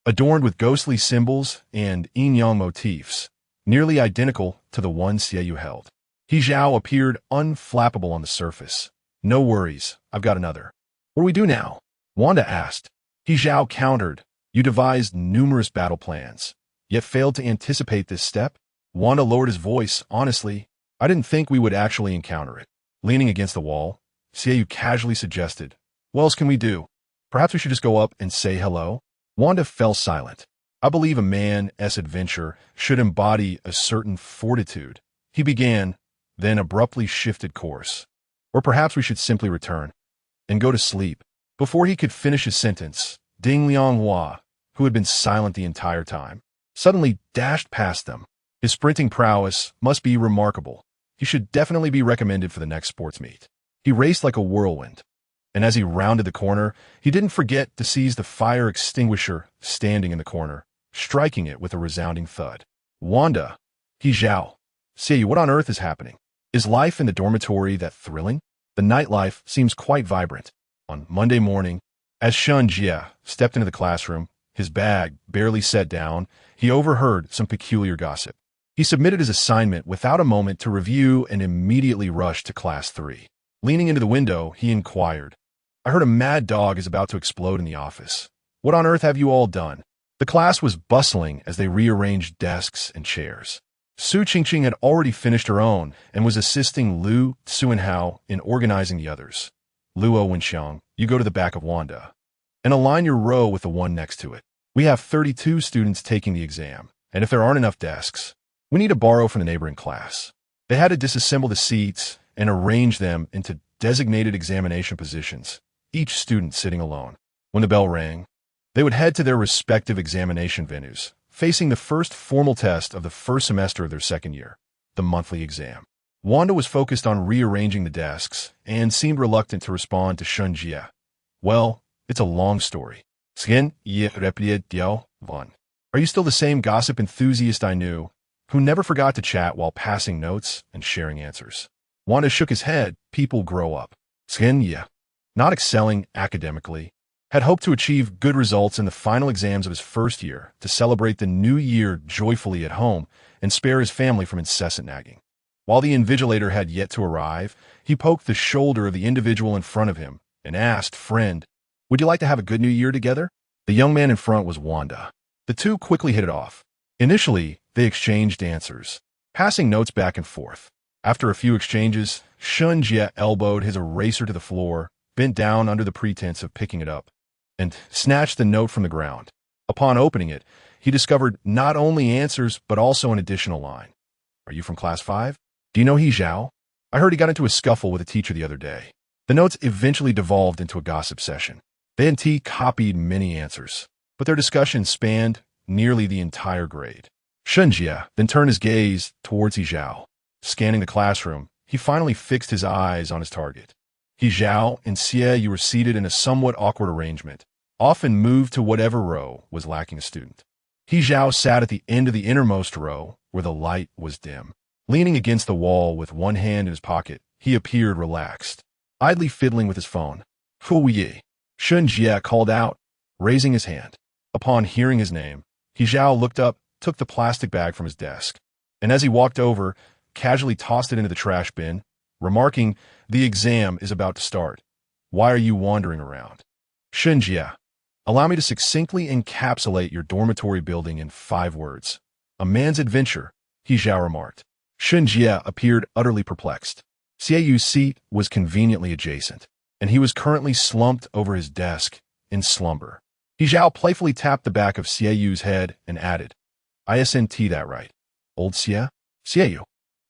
adorned with ghostly symbols and yin-yang motifs, nearly identical to the one Xiaoyu held. He Zhao appeared unflappable on the surface. "No worries, I've got another." "What do we do now?" Wanda asked. He Zhao countered, "You devised numerous battle plans, yet failed to anticipate this step?" Wanda lowered his voice. "Honestly, I didn't think we would actually encounter it." Leaning against the wall, Xiaoyu casually suggested, "What else can we do? Perhaps we should just go up and say hello?" Wanda fell silent. "I believe a man's adventure should embody a certain fortitude." He began, then abruptly shifted course. "Or perhaps we should simply return and go to sleep." Before he could finish his sentence, Ding Lianghua, who had been silent the entire time, suddenly dashed past them. His sprinting prowess must be remarkable. He should definitely be recommended for the next sports meet. He raced like a whirlwind, and as he rounded the corner, he didn't forget to seize the fire extinguisher standing in the corner, striking it with a resounding thud. "Wanda, He Zhao, Xiaoyu, what on earth is happening? Is life in the dormitory that thrilling?" The nightlife seems quite vibrant. On Monday morning, as Shun Jia stepped into the classroom, his bag barely set down, he overheard some peculiar gossip. He submitted his assignment without a moment to review and immediately rushed to class 3. Leaning into the window, he inquired, "I heard a mad dog is about to explode in the office. What on earth have you all done?" The class was bustling as they rearranged desks and chairs. Su Qingqing had already finished her own and was assisting Lu Suanhao in organizing the others. "Luo Wenxiang, you go to the back of Wanda and align your row with the one next to it. We have 32 students taking the exam, and if there aren't enough desks, we need to borrow from the neighboring class." They had to disassemble the seats and arrange them into designated examination positions, each student sitting alone. When the bell rang, they would head to their respective examination venues, facing the first formal test of the first semester of their second year, the monthly exam. Wanda was focused on rearranging the desks and seemed reluctant to respond to Shun Jia. "Well, it's a long story. Are you still the same gossip enthusiast I knew, who never forgot to chat while passing notes and sharing answers?" Wanda shook his head. "People grow up." Not excelling academically, had hoped to achieve good results in the final exams of his first year to celebrate the new year joyfully at home and spare his family from incessant nagging. While the invigilator had yet to arrive, he poked the shoulder of the individual in front of him and asked, "Friend, would you like to have a good new year together?" The young man in front was Wanda. The two quickly hit it off. Initially, they exchanged answers, passing notes back and forth. After a few exchanges, Shun Jia elbowed his eraser to the floor, bent down under the pretense of picking it up, and snatched the note from the ground. Upon opening it, he discovered not only answers but also an additional line. "Are you from class 5? Do you know He Zhao? I heard he got into a scuffle with a teacher the other day." The notes eventually devolved into a gossip session. They and copied many answers, but their discussion spanned nearly the entire grade. Shun Jia then turned his gaze towards He Zhao. Scanning the classroom, he finally fixed his eyes on his target. He Zhao and Xiaoyu were seated in a somewhat awkward arrangement, often moved to whatever row was lacking a student. He Zhao sat at the end of the innermost row, where the light was dim. Leaning against the wall with one hand in his pocket, he appeared relaxed, idly fiddling with his phone. "Fu Yi," Shun Jia called out, raising his hand. Upon hearing his name, He Zhao looked up, took the plastic bag from his desk, and as he walked over, casually tossed it into the trash bin, remarking, "The exam is about to start. Why are you wandering around?" "Shun Jia, allow me to succinctly encapsulate your dormitory building in 5 words. A man's adventure," He Zhao remarked. Shunjie appeared utterly perplexed. Xieyu's seat was conveniently adjacent, and he was currently slumped over his desk in slumber. Hizhao playfully tapped the back of Xieyu's head and added, "ISNT that right, old Xie?" Xieiyu,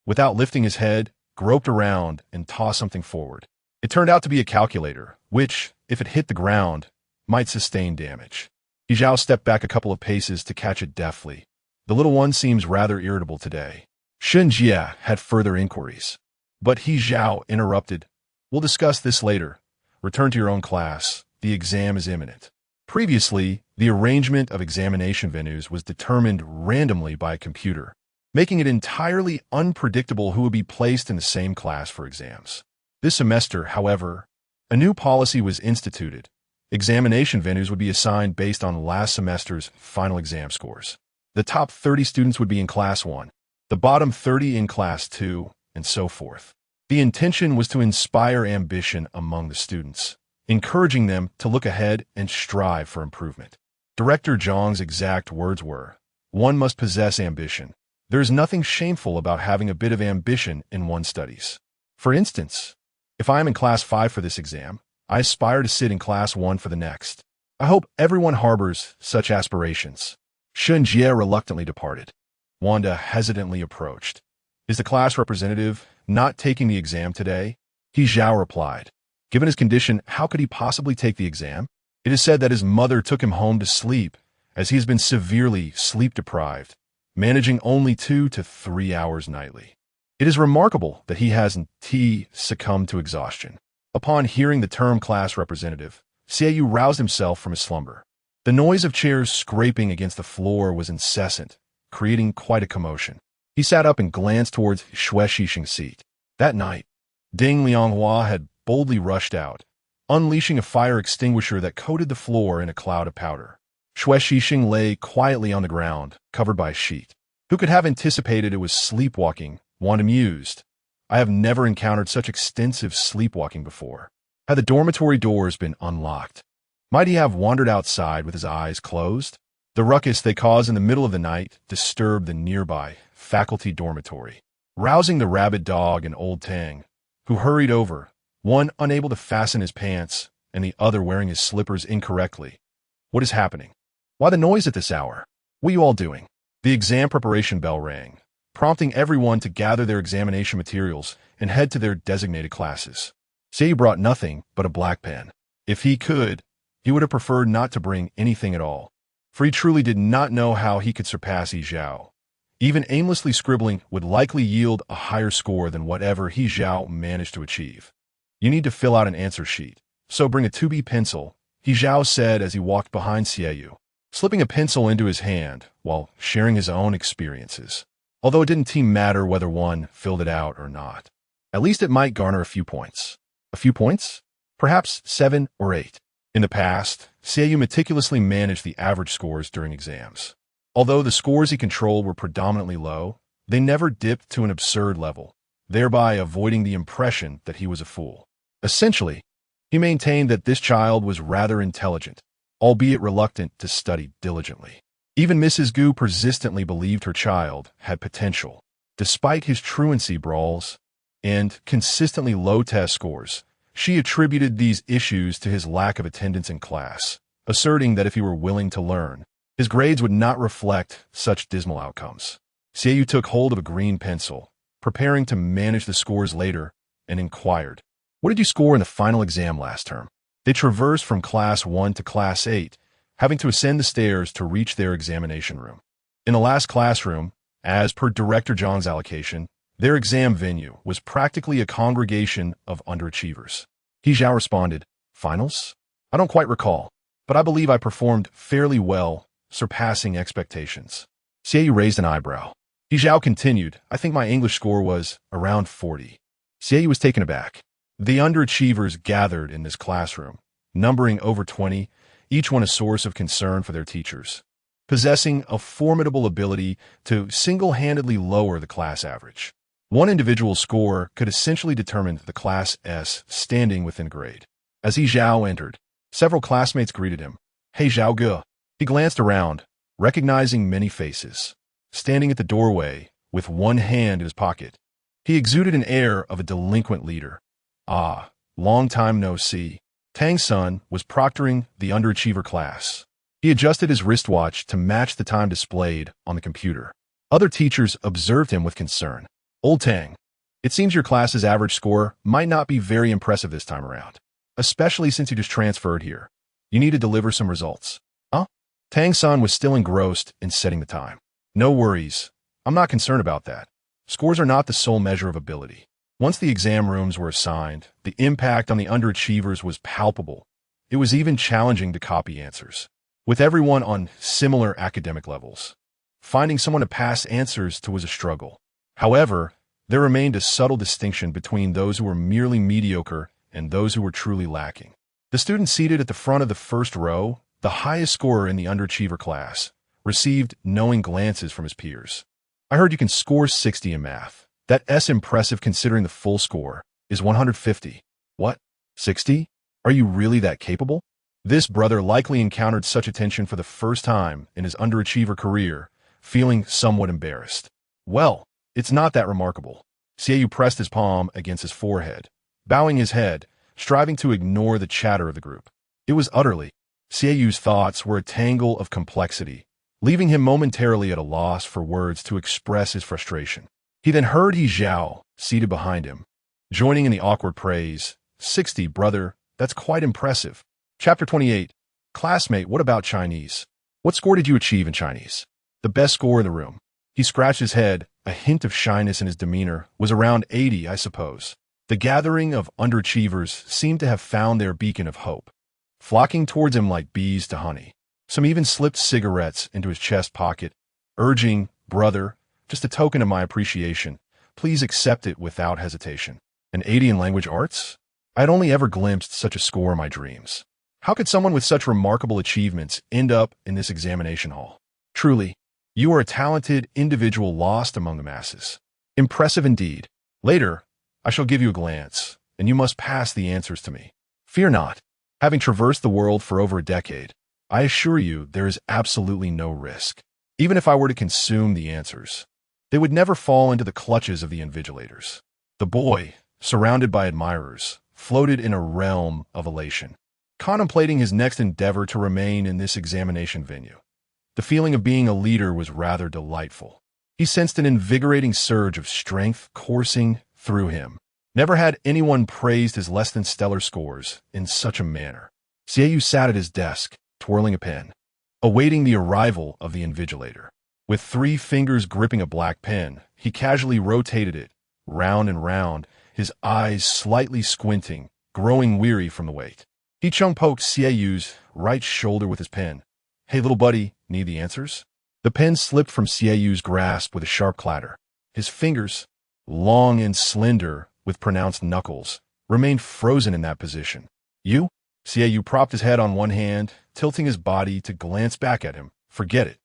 without lifting his head, groped around and tossed something forward. It turned out to be a calculator, which, if it hit the ground, might sustain damage. Hizhao stepped back a couple of paces to catch it deftly. The little one seems rather irritable today. Shunjie had further inquiries, but Hizhao interrupted. "We'll discuss this later. Return to your own class. The exam is imminent." Previously, the arrangement of examination venues was determined randomly by a computer, making it entirely unpredictable who would be placed in the same class for exams. This semester, however, a new policy was instituted. Examination venues would be assigned based on last semester's final exam scores. The top 30 students would be in Class 1, the bottom 30 in Class 2, and so forth. The intention was to inspire ambition among the students, encouraging them to look ahead and strive for improvement. Director Zhang's exact words were, "One must possess ambition. There is nothing shameful about having a bit of ambition in one's studies. For instance, if I am in Class 5 for this exam, I aspire to sit in Class 1 for the next. I hope everyone harbors such aspirations." Shunjie reluctantly departed. Wanda hesitantly approached. "Is the class representative not taking the exam today?" Hizhao replied. Given his condition, how could he possibly take the exam? It is said that his mother took him home to sleep, as he has been severely sleep-deprived, managing only 2 to 3 hours nightly. It is remarkable that he hasn't succumbed to exhaustion. Upon hearing the term class representative, Xieiyu roused himself from his slumber. The noise of chairs scraping against the floor was incessant, creating quite a commotion. He sat up and glanced towards Xue Xixing's seat. That night, Ding Lianghua had boldly rushed out, unleashing a fire extinguisher that coated the floor in a cloud of powder. Xue Xixing lay quietly on the ground, covered by a sheet. Who could have anticipated it was sleepwalking? Wanda mused. I have never encountered such extensive sleepwalking before. Had the dormitory doors been unlocked? Might he have wandered outside with his eyes closed? The ruckus they caused in the middle of the night disturbed the nearby faculty dormitory, rousing the rabid dog and old Tang, who hurried over, one unable to fasten his pants and the other wearing his slippers incorrectly. What is happening? Why the noise at this hour? What are you all doing? The exam preparation bell rang, prompting everyone to gather their examination materials and head to their designated classes. Sei brought nothing but a black pen. If he could, he would have preferred not to bring anything at all, for he truly did not know how he could surpass Hizhao. Even aimlessly scribbling would likely yield a higher score than whatever Hizhao managed to achieve. You need to fill out an answer sheet, so bring a 2B pencil, Hizhao said as he walked behind Xieiyu, slipping a pencil into his hand while sharing his own experiences. Although it didn't matter whether one filled it out or not. At least it might garner a few points. A few points? Perhaps 7 or 8. In the past, Xieiyu meticulously managed the average scores during exams. Although the scores he controlled were predominantly low, they never dipped to an absurd level, thereby avoiding the impression that he was a fool. Essentially, he maintained that this child was rather intelligent, albeit reluctant to study diligently. Even Mrs. Gu persistently believed her child had potential. Despite his truancy brawls and consistently low test scores, she attributed these issues to his lack of attendance in class, asserting that if he were willing to learn, his grades would not reflect such dismal outcomes. Xieiyu took hold of a green pencil, preparing to manage the scores later, and inquired, "What did you score in the final exam last term?" They traversed from Class 1 to Class 8, having to ascend the stairs to reach their examination room. In the last classroom, as per Director Zhang's allocation, their exam venue was practically a congregation of underachievers. Hizhao responded, "Finals? I don't quite recall, but I believe I performed fairly well, surpassing expectations." Xieiyu raised an eyebrow. Hizhao continued, "I think my English score was around 40. Xieiyu was taken aback. The underachievers gathered in this classroom, numbering over 20, each one a source of concern for their teachers, possessing a formidable ability to single-handedly lower the class average. One individual's score could essentially determine the Class S standing within grade. As Hizhao entered, several classmates greeted him. "Hey, Zhao Ge." He glanced around, recognizing many faces. Standing at the doorway with one hand in his pocket. He exuded an air of a delinquent leader. Ah, long time no see. Tang Sun was proctoring the underachiever class. He adjusted his wristwatch to match the time displayed on the computer. Other teachers observed him with concern. Old Tang, it seems your class's average score might not be very impressive this time around, especially since you just transferred here. You need to deliver some results. Huh? Tang Sun was still engrossed in setting the time. No worries. I'm not concerned about that. Scores are not the sole measure of ability. Once the exam rooms were assigned, the impact on the underachievers was palpable. It was even challenging to copy answers. With everyone on similar academic levels, finding someone to pass answers to was a struggle. However, there remained a subtle distinction between those who were merely mediocre and those who were truly lacking. The student seated at the front of the first row, the highest scorer in the underachiever class, received knowing glances from his peers. I heard you can score 60 in math. That's impressive considering the full score is 150. What? 60? Are you really that capable? This brother likely encountered such attention for the first time in his underachiever career, feeling somewhat embarrassed. Well, it's not that remarkable. Xiaoyu pressed his palm against his forehead, bowing his head, striving to ignore the chatter of the group. It was utterly. Xiaoyu's thoughts were a tangle of complexity, leaving him momentarily at a loss for words to express his frustration. He then heard He Zhao, seated behind him, joining in the awkward praise. 60, brother, that's quite impressive. Chapter 28. Classmate, what about Chinese? What score did you achieve in Chinese? The best score in the room. He scratched his head. A hint of shyness in his demeanor. Was around 80, I suppose. The gathering of underachievers seemed to have found their beacon of hope, flocking towards him like bees to honey. Some even slipped cigarettes into his chest pocket, urging, brother, just a token of my appreciation. Please accept it without hesitation. An 80 in language arts? I had only ever glimpsed such a score in my dreams. How could someone with such remarkable achievements end up in this examination hall? Truly, you are a talented individual lost among the masses. Impressive indeed. Later, I shall give you a glance, and you must pass the answers to me. Fear not. Having traversed the world for over a decade, I assure you there is absolutely no risk. Even if I were to consume the answers, they would never fall into the clutches of the invigilators. The boy, surrounded by admirers, floated in a realm of elation, contemplating his next endeavor to remain in this examination venue. The feeling of being a leader was rather delightful. He sensed an invigorating surge of strength coursing through him. Never had anyone praised his less-than-stellar scores in such a manner. Xiaoyu sat at his desk, twirling a pen, awaiting the arrival of the invigilator. With 3 fingers gripping a black pen, he casually rotated it, round and round, his eyes slightly squinting, growing weary from the wait. He poked Xiaoyu's right shoulder with his pen. Hey, little buddy, need the answers? The pen slipped from Xiaoyu's grasp with a sharp clatter. His fingers, long and slender with pronounced knuckles, remained frozen in that position. You? Xiaoyu propped his head on one hand, tilting his body to glance back at him. Forget it.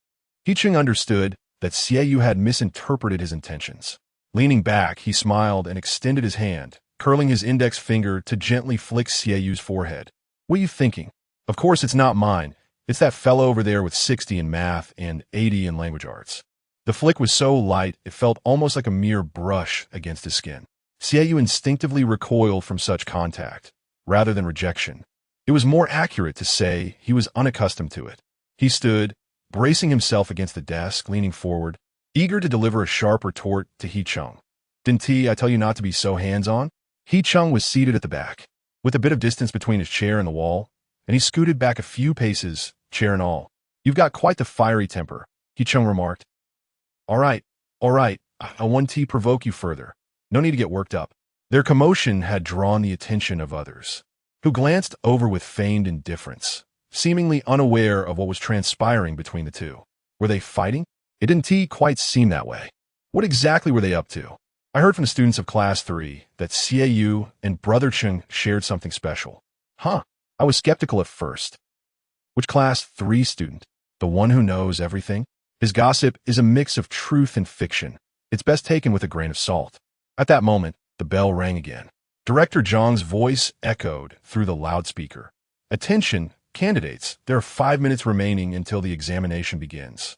He understood that Xiaoyu had misinterpreted his intentions. Leaning back, he smiled and extended his hand, curling his index finger to gently flick Xiaoyu's forehead. What are you thinking? Of course it's not mine. It's that fellow over there with 60 in math and 80 in language arts. The flick was so light, it felt almost like a mere brush against his skin. Xiaoyu instinctively recoiled from such contact, rather than rejection. It was more accurate to say he was unaccustomed to it. He stood, bracing himself against the desk, leaning forward, eager to deliver a sharp retort to He-chung. Didn't I tell you not to be so hands-on? He-chung was seated at the back, with a bit of distance between his chair and the wall, and he scooted back a few paces, chair and all. You've got quite the fiery temper, He-chung remarked. All right, I won't provoke you further. No need to get worked up. Their commotion had drawn the attention of others, who glanced over with feigned indifference, seemingly unaware of what was transpiring between the two. Were they fighting? It didn't quite seem that way. What exactly were they up to? I heard from the students of Class 3 that Xiaoyu and Brother Chung shared something special. Huh, I was skeptical at first. Which Class 3 student? The one who knows everything? His gossip is a mix of truth and fiction. It's best taken with a grain of salt. At that moment, the bell rang again. Director Zhang's voice echoed through the loudspeaker. Attention, candidates, there are 5 minutes remaining until the examination begins.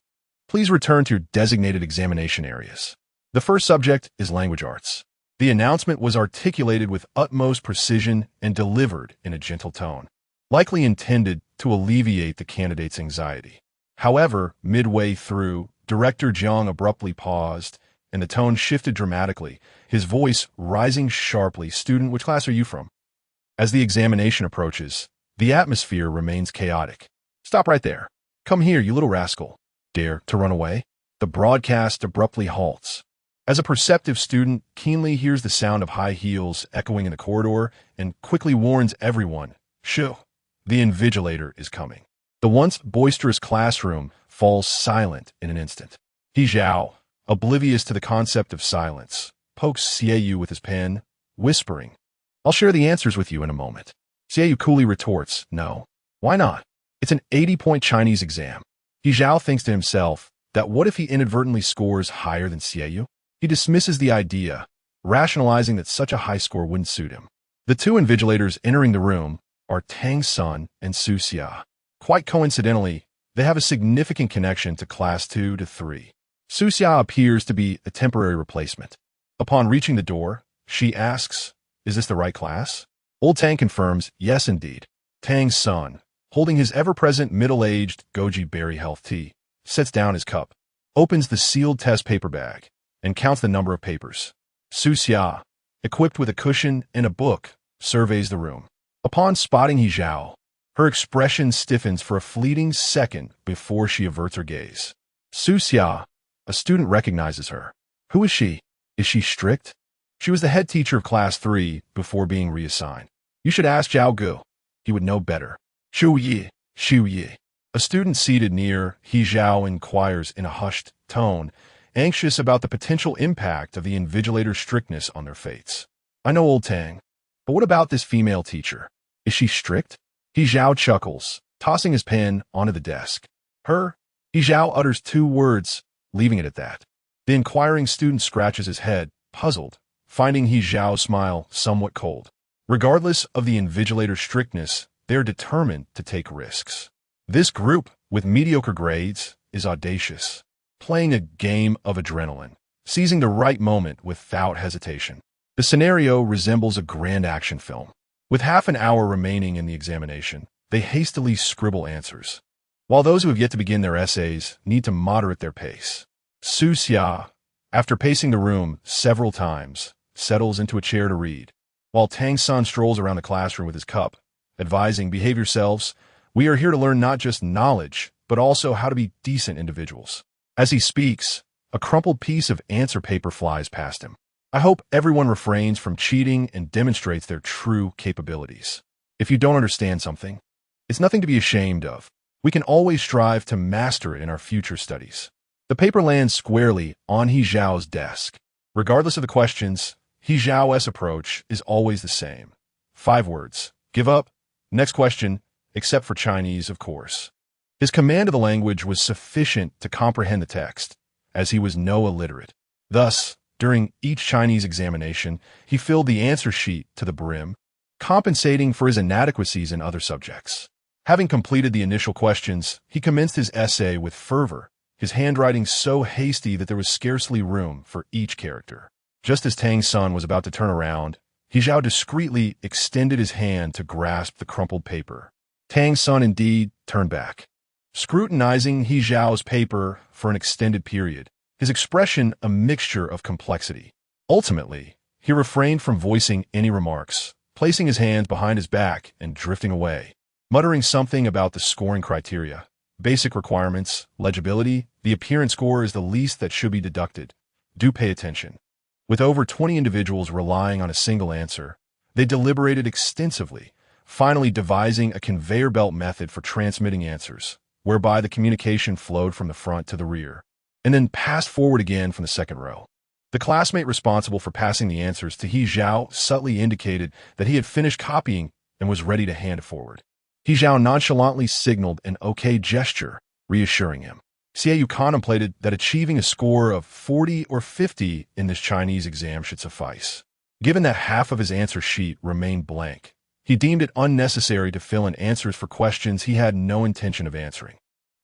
Please return to your designated examination areas. The first subject is language arts. The announcement was articulated with utmost precision and delivered in a gentle tone, likely intended to alleviate the candidate's anxiety. However, midway through, Director Jiang abruptly paused, and the tone shifted dramatically, his voice rising sharply. "Student, which class are you from?" As the examination approaches, the atmosphere remains chaotic. "Stop right there. Come here, you little rascal. Dare to run away?" The broadcast abruptly halts. As a perceptive student keenly hears the sound of high heels echoing in the corridor and quickly warns everyone, "Shoo, the invigilator is coming." The once boisterous classroom falls silent in an instant. He Zhao, oblivious to the concept of silence, pokes Xiaoyu with his pen, whispering, "I'll share the answers with you in a moment." Xiaoyu coolly retorts, "No. Why not? It's an 80-point Chinese exam." He Zhao thinks to himself that what if he inadvertently scores higher than Xiaoyu? He dismisses the idea, rationalizing that such a high score wouldn't suit him. The two invigilators entering the room are Tang Sun and Su Xia. Quite coincidentally, they have a significant connection to Class 2 to 3. Su Xia appears to be a temporary replacement. Upon reaching the door, she asks, "Is this the right class?" Old Tang confirms, "Yes, indeed." Tang Sun, holding his ever-present middle-aged goji berry health tea, sets down his cup, opens the sealed test paper bag, and counts the number of papers. Su Xia, equipped with a cushion and a book, surveys the room. Upon spotting He Zhao, her expression stiffens for a fleeting second before she averts her gaze. Su Xia, a student, recognizes her. Who is she? Is she strict? She was the head teacher of Class 3 before being reassigned. You should ask Zhao Gu. He would know better. Shu Yi. A student seated near He Zhao inquires in a hushed tone, anxious about the potential impact of the invigilator's strictness on their fates. "I know Old Tang, but what about this female teacher? Is she strict?" He Zhao chuckles, tossing his pen onto the desk. "Her?" He Zhao utters 2 words, leaving it at that. The inquiring student scratches his head, puzzled, finding He Zhao's smile somewhat cold. Regardless of the invigilator's strictness, they are determined to take risks. This group, with mediocre grades, is audacious, playing a game of adrenaline, seizing the right moment without hesitation. The scenario resembles a grand action film. With half an hour remaining in the examination, they hastily scribble answers, while those who have yet to begin their essays need to moderate their pace. Su Xia, after pacing the room several times, settles into a chair to read, while Tang Sun strolls around the classroom with his cup, advising, "Behave yourselves. We are here to learn not just knowledge, but also how to be decent individuals." As he speaks, a crumpled piece of answer paper flies past him. I hope everyone refrains from cheating and demonstrates their true capabilities. If you don't understand something, it's nothing to be ashamed of. We can always strive to master it in our future studies. The paper lands squarely on He Zhao's desk. Regardless of the questions, He Zhao's approach is always the same. 5 words. Give up. Next question, except for Chinese, of course. His command of the language was sufficient to comprehend the text, as he was no illiterate. Thus, during each Chinese examination, he filled the answer sheet to the brim, compensating for his inadequacies in other subjects. Having completed the initial questions, he commenced his essay with fervor, his handwriting so hasty that there was scarcely room for each character. Just as Tang Sun was about to turn around, He Zhao discreetly extended his hand to grasp the crumpled paper. Tang Sun indeed turned back, scrutinizing He Zhao's paper for an extended period, his expression a mixture of complexity. Ultimately, he refrained from voicing any remarks, placing his hands behind his back and drifting away, muttering something about the scoring criteria, basic requirements, legibility. The appearance score is the least that should be deducted. Do pay attention. With over 20 individuals relying on a single answer, they deliberated extensively, finally devising a conveyor belt method for transmitting answers, whereby the communication flowed from the front to the rear, and then passed forward again from the second row. The classmate responsible for passing the answers to He Zhao subtly indicated that he had finished copying and was ready to hand it forward. He Zhao nonchalantly signaled an okay gesture, reassuring him. Xiaoyu contemplated that achieving a score of 40 or 50 in this Chinese exam should suffice. Given that half of his answer sheet remained blank, he deemed it unnecessary to fill in answers for questions he had no intention of answering.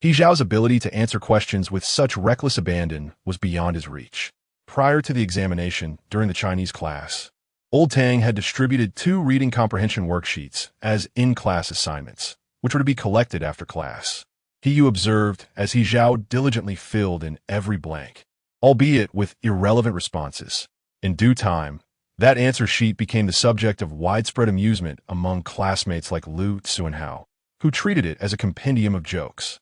He Zhao's ability to answer questions with such reckless abandon was beyond his reach. prior to the examination during the Chinese class. Old Tang had distributed 2 reading comprehension worksheets as in-class assignments, which were to be collected after class. He observed as He Zhao diligently filled in every blank, albeit with irrelevant responses. In due time, that answer sheet became the subject of widespread amusement among classmates like Lu Tsuanhao, who treated it as a compendium of jokes.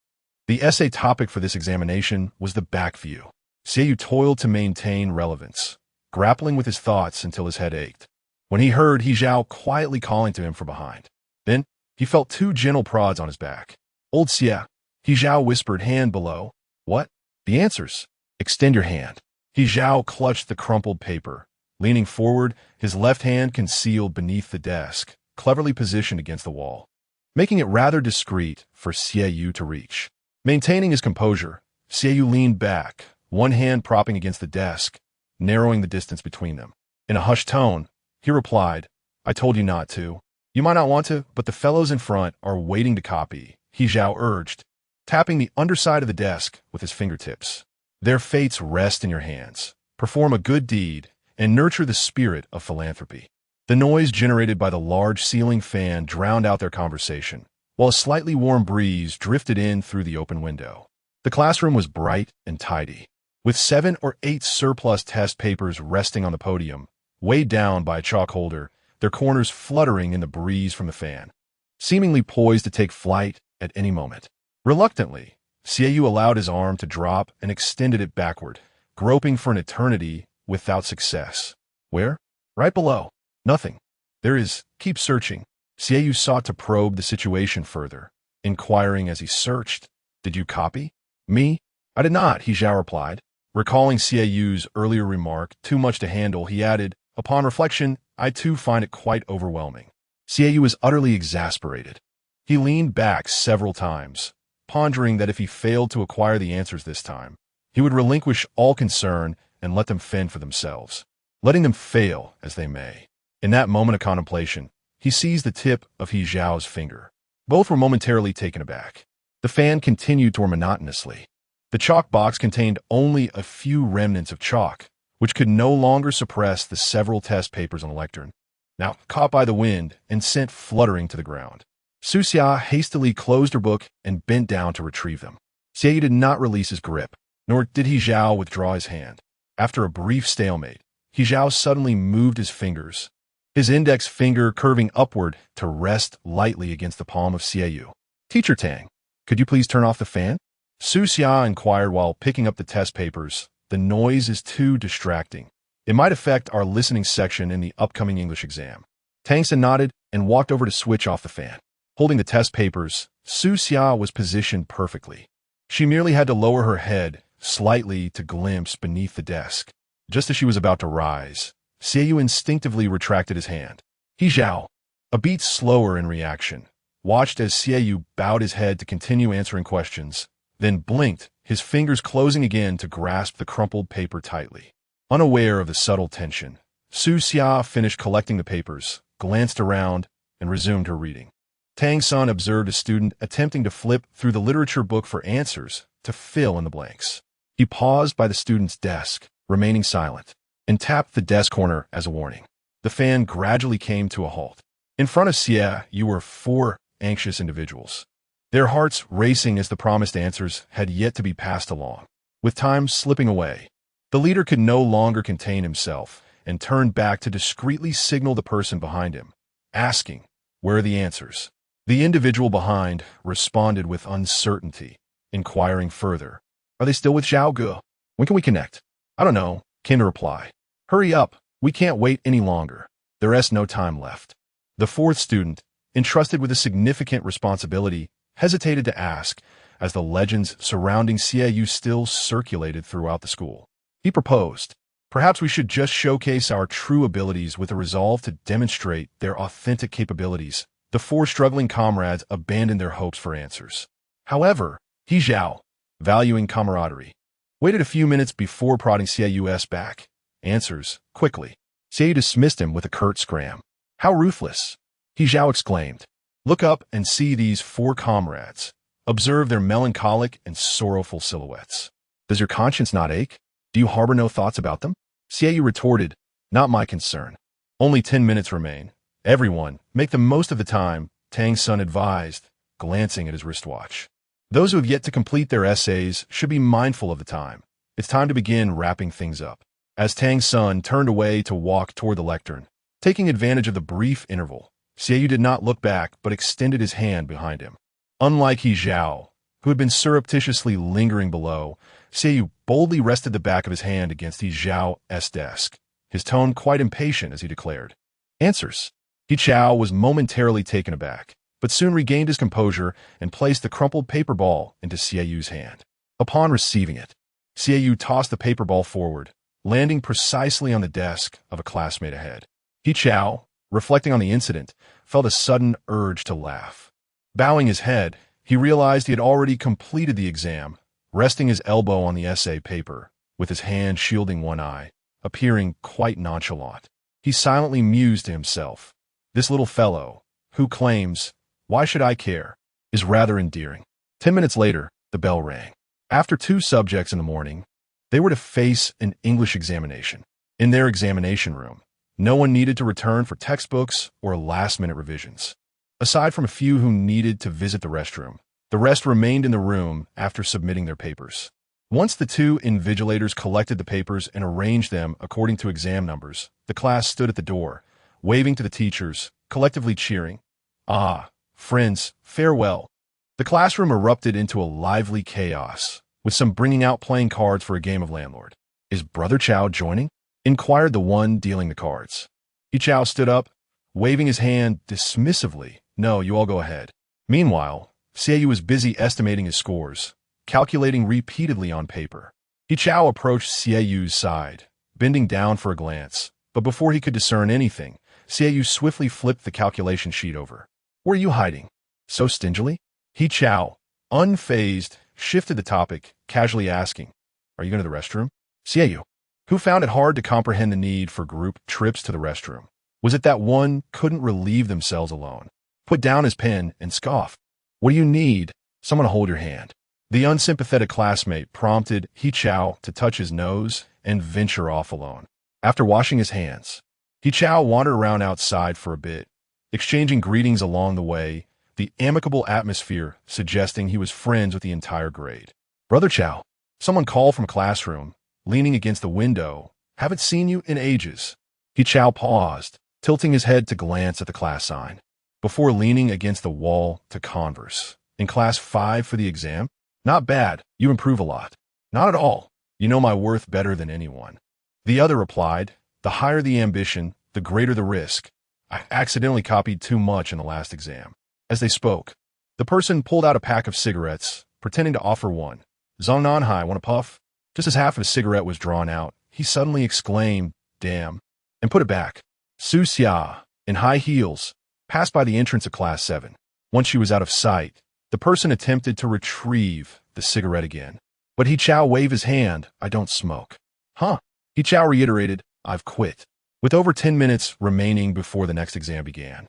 The essay topic for this examination was the back view. Xie toiled to maintain relevance, grappling with his thoughts until his head ached, when he heard He Zhao quietly calling to him from behind. Then, he felt 2 gentle prods on his back. "Old Xie," He Zhao whispered, hand below. "What?" "The answers." "Extend your hand." He Zhao clutched the crumpled paper, leaning forward, his left hand concealed beneath the desk, cleverly positioned against the wall, making it rather discreet for Xie to reach. Maintaining his composure, Xie leaned back, one hand propping against the desk, narrowing the distance between them. In a hushed tone, he replied, "I told you not to. You might not want to, but the fellows in front are waiting to copy," He Zhao urged, tapping the underside of the desk with his fingertips. "Their fates rest in your hands. Perform a good deed and nurture the spirit of philanthropy." The noise generated by the large ceiling fan drowned out their conversation, while a slightly warm breeze drifted in through the open window. The classroom was bright and tidy, with 7 or 8 surplus test papers resting on the podium, weighed down by a chalk holder, their corners fluttering in the breeze from the fan, seemingly poised to take flight at any moment. Reluctantly, Xie allowed his arm to drop and extended it backward, groping for an eternity without success. "Where?" "Right below." "Nothing." "There is. Keep searching." Xie sought to probe the situation further, inquiring as he searched, "Did you copy?" "Me? I did not," He Zhao replied. Recalling Xieyu's earlier remark, "too much to handle," he added, "Upon reflection, I too find it quite overwhelming." Xieyu was utterly exasperated. He leaned back several times, pondering that if he failed to acquire the answers this time, he would relinquish all concern and let them fend for themselves, letting them fail as they may. In that moment of contemplation, he seized the tip of He Zhao's finger. Both were momentarily taken aback. The fan continued to whir monotonously. The chalk box contained only a few remnants of chalk, which could no longer suppress the several test papers on the lectern, now caught by the wind and sent fluttering to the ground. Su Xia hastily closed her book and bent down to retrieve them. Xie did not release his grip, nor did He Zhao withdraw his hand. After a brief stalemate, He Zhao suddenly moved his fingers, his index finger curving upward to rest lightly against the palm of Xie. "Teacher Tang, could you please turn off the fan?" Su Xia inquired while picking up the test papers. "The noise is too distracting. It might affect our listening section in the upcoming English exam." Tangson nodded and walked over to switch off the fan. Holding the test papers, Su Xia was positioned perfectly. She merely had to lower her head slightly to glimpse beneath the desk. Just as she was about to rise, Xie instinctively retracted his hand. He Zhao, a beat slower in reaction, watched as Xie bowed his head to continue answering questions, then blinked, his fingers closing again to grasp the crumpled paper tightly. Unaware of the subtle tension, Su Xia finished collecting the papers, glanced around, and resumed her reading. Tang Sun observed a student attempting to flip through the literature book for answers to fill in the blanks. He paused by the student's desk, remaining silent, and tapped the desk corner as a warning. The fan gradually came to a halt. In front of Xie, you were 4 anxious individuals, their hearts racing as the promised answers had yet to be passed along. With time slipping away, the leader could no longer contain himself and turned back to discreetly signal the person behind him, asking, "Where are the answers?" The individual behind responded with uncertainty, inquiring further, "Are they still with Zhao Ge? When can we connect?" "I don't know," came the reply. "Hurry up, we can't wait any longer. There is no time left." The 4th student, entrusted with a significant responsibility, hesitated to ask, as the legends surrounding Xie still circulated throughout the school. He proposed, "Perhaps we should just showcase our true abilities with a resolve to demonstrate their authentic capabilities." The 4 struggling comrades abandoned their hopes for answers. However, He Zhao, valuing camaraderie, waited a few minutes before prodding Xieyu's back. "Answers, quickly." Xie dismissed him with a curt scram. "How ruthless!" He Zhao exclaimed. "Look up and see these 4 comrades. Observe their melancholic and sorrowful silhouettes. Does your conscience not ache? Do you harbor no thoughts about them? Xiaoyu retorted, not my concern. Only 10 minutes remain. Everyone, make the most of the time, Tang's son advised, glancing at his wristwatch. Those who have yet to complete their essays should be mindful of the time. It's time to begin wrapping things up. As Tang's son turned away to walk toward the lectern, taking advantage of the brief interval, Xiaoyu did not look back but extended his hand behind him. Unlike He Zhao, who had been surreptitiously lingering below, Xiaoyu boldly rested the back of his hand against He Zhao's desk, his tone quite impatient as he declared, "Answers." He Zhao was momentarily taken aback, but soon regained his composure and placed the crumpled paper ball into Xiaoyu's hand. Upon receiving it, Xiaoyu tossed the paper ball forward, landing precisely on the desk of a classmate ahead. He Zhao, reflecting on the incident, felt a sudden urge to laugh. Bowing his head, he realized he had already completed the exam, resting his elbow on the essay paper, with his hand shielding one eye, appearing quite nonchalant. He silently mused to himself, "This little fellow, who claims, 'Why should I care?' is rather endearing." 10 minutes later, the bell rang. After 2 subjects in the morning, they were to face an English examination. In their examination room, no one needed to return for textbooks or last-minute revisions. Aside from a few who needed to visit the restroom, the rest remained in the room after submitting their papers. Once the 2 invigilators collected the papers and arranged them according to exam numbers, the class stood at the door, waving to the teachers, collectively cheering, "Ah, friends, farewell." The classroom erupted into a lively chaos, with some bringing out playing cards for a game of landlord. "Is Brother Chow joining?" inquired the one dealing the cards. He Chow stood up, waving his hand dismissively. "No, you all go ahead." Meanwhile, Xiaoyu was busy estimating his scores, calculating repeatedly on paper. He Chow approached Xiaoyu's side, bending down for a glance, but before he could discern anything, Xiaoyu swiftly flipped the calculation sheet over. "Where are you hiding so stingily?" He Chow, unfazed, shifted the topic, casually asking, "Are you going to the restroom?" Xiaoyu, who found it hard to comprehend the need for group trips to the restroom, was it that one couldn't relieve themselves alone, put down his pen and scoffed. "What do you need? Someone to hold your hand." The unsympathetic classmate prompted He Chow to touch his nose and venture off alone. After washing his hands, He Chow wandered around outside for a bit, exchanging greetings along the way, the amicable atmosphere suggesting he was friends with the entire grade. "Brother Chow," someone called from a classroom, leaning against the window, "haven't seen you in ages." He Chow paused, tilting his head to glance at the class sign, before leaning against the wall to converse. "In class 5 for the exam? Not bad, you improve a lot." "Not at all. You know my worth better than anyone." The other replied, "The higher the ambition, the greater the risk. I accidentally copied too much in the last exam." As they spoke, the person pulled out a pack of cigarettes, pretending to offer one. "Zongnanhai, want a puff?" Just as half of his cigarette was drawn out, he suddenly exclaimed, "Damn," and put it back. Su Xia, in high heels, passed by the entrance of class 7. Once she was out of sight, the person attempted to retrieve the cigarette again. But He Chow waved his hand, "I don't smoke." "Huh?" He Chow reiterated, "I've quit." With over 10 minutes remaining before the next exam began,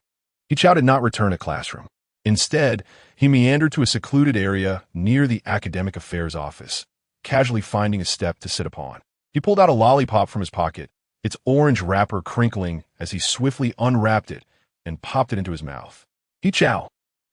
He Chow did not return to classroom. Instead, he meandered to a secluded area near the academic affairs office, casually finding a step to sit upon. He pulled out a lollipop from his pocket, its orange wrapper crinkling as he swiftly unwrapped it and popped it into his mouth. He Chow,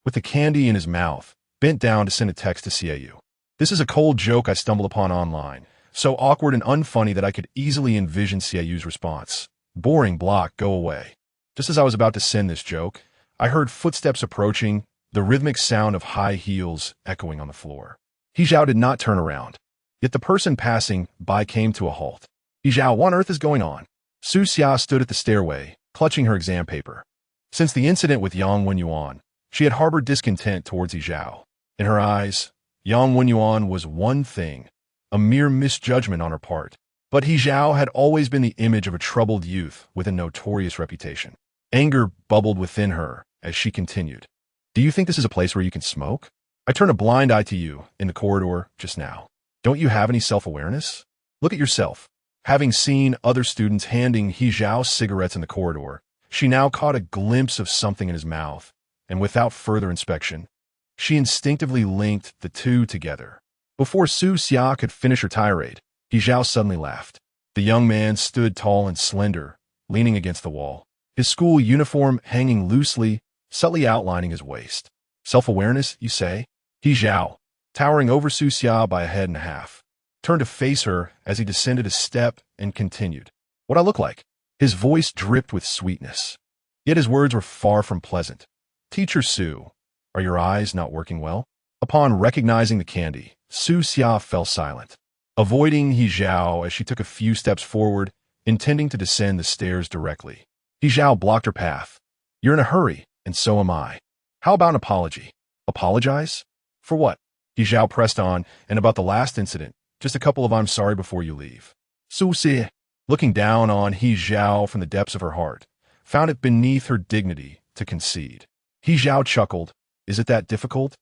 with the candy in his mouth, bent down to send a text to Xiaoyu. "This is a cold joke I stumbled upon online, so awkward and unfunny that I could easily envision Xiaoyu's response. Boring block, go away." Just as I was about to send this joke, I heard footsteps approaching, the rhythmic sound of high heels echoing on the floor. He Zhao did not turn around, yet the person passing by came to a halt. "He Zhao, what on earth is going on?" Su Xia stood at the stairway, clutching her exam paper. Since the incident with Yang Wenyuan, she had harbored discontent towards He Zhao. In her eyes, Yang Wenyuan was one thing, a mere misjudgment on her part. But He Zhao had always been the image of a troubled youth with a notorious reputation. Anger bubbled within her as she continued. "Do you think this is a place where you can smoke? I turned a blind eye to you in the corridor just now. Don't you have any self-awareness? Look at yourself." Having seen other students handing He Zhao cigarettes in the corridor, she now caught a glimpse of something in his mouth, and without further inspection, she instinctively linked the two together. Before Su Xia could finish her tirade, He Zhao suddenly laughed. The young man stood tall and slender, leaning against the wall, his school uniform hanging loosely, subtly outlining his waist. Self-awareness, you say? He Zhao, towering over Su Xia by a head and a half, turned to face her as he descended a step and continued. What I look like? His voice dripped with sweetness. Yet his words were far from pleasant. Teacher Su, are your eyes not working well? Upon recognizing the candy, Su Xia fell silent, avoiding He Zhao as she took a few steps forward, intending to descend the stairs directly. He Zhao blocked her path. You're in a hurry, and so am I. How about an apology? Apologize? For what? He Zhao pressed on, and about the last incident, just a couple of I'm sorry before you leave. Su Xie, looking down on He Zhao from the depths of her heart, found it beneath her dignity to concede. He Zhao chuckled. Is it that difficult?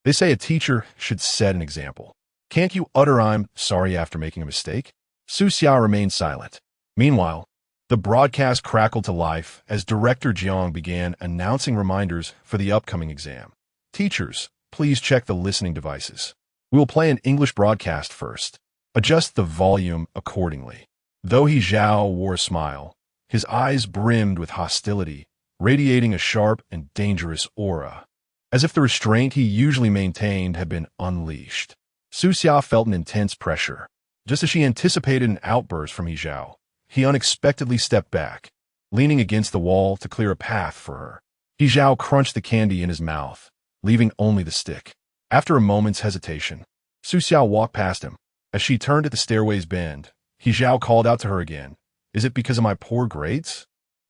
They say a teacher should set an example. Can't you utter I'm sorry after making a mistake? Su Xia remained silent. Meanwhile, the broadcast crackled to life as Director Jiang began announcing reminders for the upcoming exam. Teachers, please check the listening devices. We will play an English broadcast first. Adjust the volume accordingly. Though He Zhao wore a smile, his eyes brimmed with hostility, radiating a sharp and dangerous aura, as if the restraint he usually maintained had been unleashed. Su Xia felt an intense pressure. Just as she anticipated an outburst from He Zhao, he unexpectedly stepped back, leaning against the wall to clear a path for her. He Zhao crunched the candy in his mouth, leaving only the stick. After a moment's hesitation, Su Xia walked past him. As she turned at the stairway's bend, He Zhao called out to her again. Is it because of my poor grades?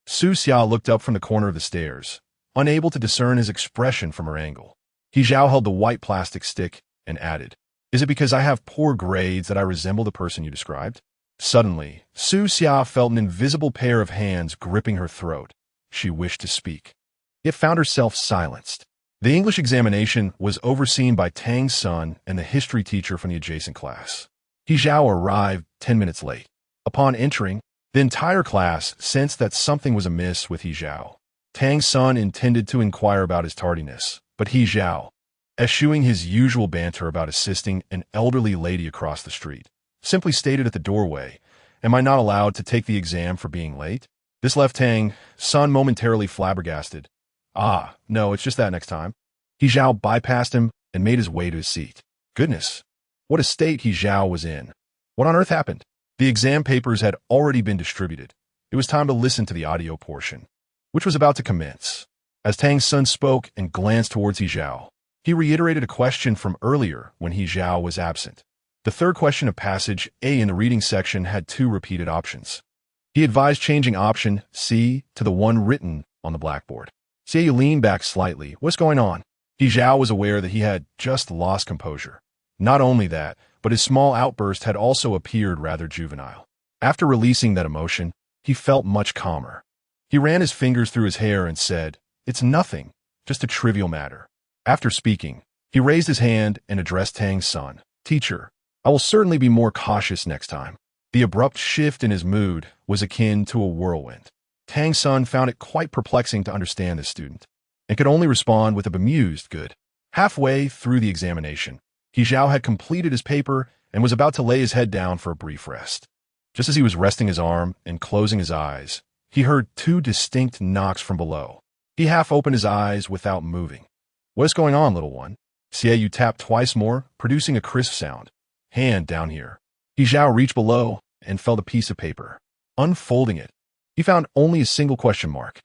Su Xia looked up from the corner of the stairs, unable to discern his expression from her angle. He Zhao held the white plastic stick and added, Is it because I have poor grades that I resemble the person you described? Suddenly, Su Xia felt an invisible pair of hands gripping her throat. She wished to speak, yet found herself silenced. The English examination was overseen by Tang's son and the history teacher from the adjacent class. He Zhao arrived 10 minutes late. Upon entering, the entire class sensed that something was amiss with He Zhao. Tang's son intended to inquire about his tardiness, but He Zhao, eschewing his usual banter about assisting an elderly lady across the street, simply stated at the doorway, Am I not allowed to take the exam for being late? This left Tang's son momentarily flabbergasted. Ah, no, it's just that next time. He Zhao bypassed him and made his way to his seat. Goodness, what a state He Zhao was in. What on earth happened? The exam papers had already been distributed. It was time to listen to the audio portion, which was about to commence. As Tang's son spoke and glanced towards He Zhao, he reiterated a question from earlier when He Zhao was absent. The third question of passage A in the reading section had 2 repeated options. He advised changing option C to the one written on the blackboard. Xie leaned back slightly. What's going on? He Zhao was aware that he had just lost composure. Not only that, but his small outburst had also appeared rather juvenile. After releasing that emotion, he felt much calmer. He ran his fingers through his hair and said, It's nothing, just a trivial matter. After speaking, he raised his hand and addressed Tang's son. Teacher, I will certainly be more cautious next time. The abrupt shift in his mood was akin to a whirlwind. Tang's son found it quite perplexing to understand this student, and could only respond with a bemused good. Halfway through the examination, He Zhao had completed his paper and was about to lay his head down for a brief rest. Just as he was resting his arm and closing his eyes, he heard 2 distinct knocks from below. He half opened his eyes without moving. What is going on, little one? Xie tapped twice more, producing a crisp sound. Hand down here. He Zhao reached below and felt a piece of paper. Unfolding it, he found only a single question mark.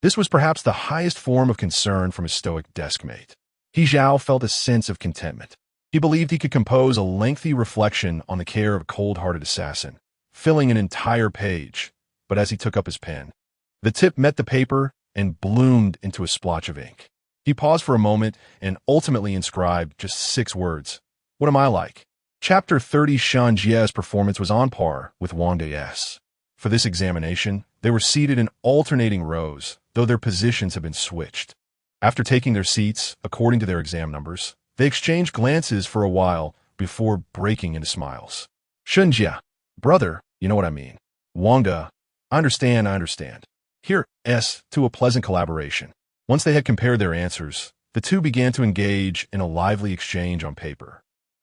This was perhaps the highest form of concern from his stoic deskmate. He Zhao felt a sense of contentment. He believed he could compose a lengthy reflection on the care of a cold-hearted assassin, filling an entire page, but as he took up his pen, the tip met the paper and bloomed into a splotch of ink. He paused for a moment and ultimately inscribed just 6 words. What am I like? Chapter 30 Shan Jie's performance was on par with Wang Day's. For this examination, they were seated in alternating rows, though their positions had been switched. After taking their seats, according to their exam numbers, they exchanged glances for a while before breaking into smiles. Shunjia, brother, you know what I mean. Wangda, I understand. Here, to a pleasant collaboration. Once they had compared their answers, the two began to engage in a lively exchange on paper.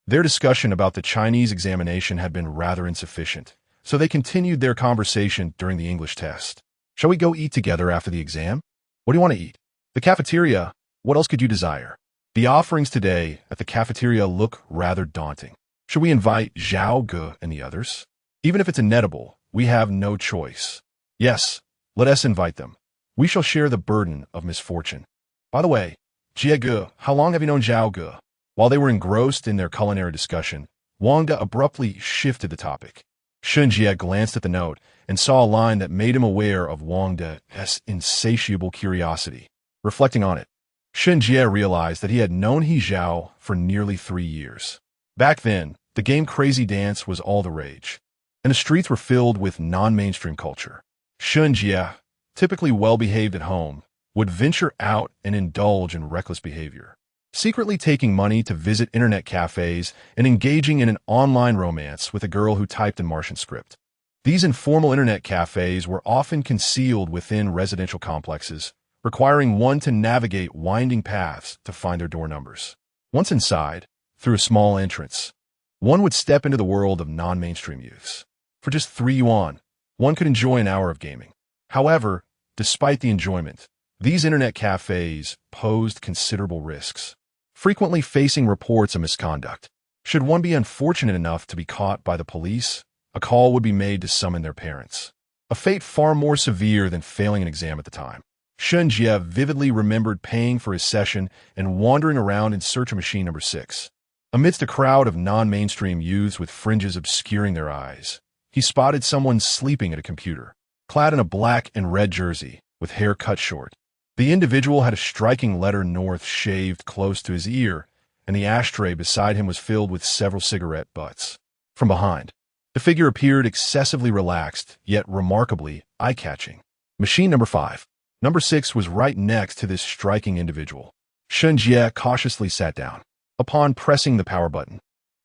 Their discussion about the Chinese examination had been rather insufficient, so they continued their conversation during the English test. Shall we go eat together after the exam? What do you want to eat? The cafeteria. What else could you desire? The offerings today at the cafeteria look rather daunting. Should we invite Zhao Ge and the others? Even if it's inedible, we have no choice. Yes, let us invite them. We shall share the burden of misfortune. By the way, Jie Ge, how long have you known Zhao Ge? While they were engrossed in their culinary discussion, Wang De abruptly shifted the topic. Shun Jie glanced at the note and saw a line that made him aware of Wang De's insatiable curiosity. Reflecting on it, Shun Jie realized that he had known He Zhao for nearly 3 years. Back then, the game Crazy Dance was all the rage, and the streets were filled with non-mainstream culture. Shun Jie, typically well-behaved at home, would venture out and indulge in reckless behavior, secretly taking money to visit internet cafes and engaging in an online romance with a girl who typed in Martian script. These informal internet cafes were often concealed within residential complexes, requiring one to navigate winding paths to find their door numbers. Once inside, through a small entrance, one would step into the world of non-mainstream youths. For just 3 yuan, one could enjoy an hour of gaming. However, despite the enjoyment, these internet cafes posed considerable risks, frequently facing reports of misconduct. Should one be unfortunate enough to be caught by the police, a call would be made to summon their parents, a fate far more severe than failing an exam at the time. Shun Jie vividly remembered paying for his session and wandering around in search of machine number 6. Amidst a crowd of non-mainstream youths with fringes obscuring their eyes, he spotted someone sleeping at a computer, clad in a black and red jersey, with hair cut short. The individual had a striking letter North shaved close to his ear, and the ashtray beside him was filled with several cigarette butts. From behind, the figure appeared excessively relaxed, yet remarkably eye-catching. Machine number 5. Number 6 was right next to this striking individual. Shun Jie cautiously sat down. Upon pressing the power button,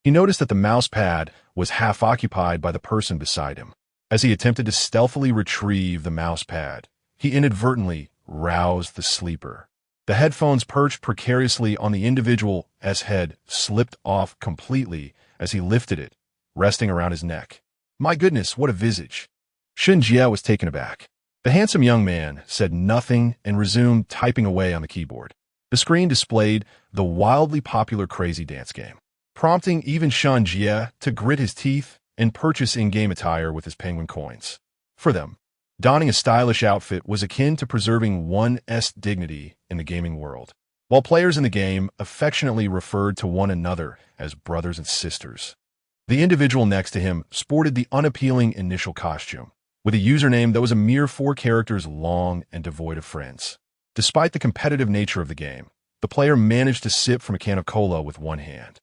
he noticed that the mouse pad was half occupied by the person beside him. As he attempted to stealthily retrieve the mouse pad, he inadvertently roused the sleeper. The headphones perched precariously on the individual's head slipped off completely as he lifted it, resting around his neck. My goodness, what a visage! Shun Jie was taken aback. The handsome young man said nothing and resumed typing away on the keyboard. The screen displayed the wildly popular Crazy Dance game, prompting even Shun Jie to grit his teeth and purchase in-game attire with his penguin coins. For them, donning a stylish outfit was akin to preserving one's dignity in the gaming world, while players in the game affectionately referred to one another as brothers and sisters. The individual next to him sported the unappealing initial costume, with a username that was a mere 4 characters long and devoid of friends. Despite the competitive nature of the game, the player managed to sip from a can of cola with one hand.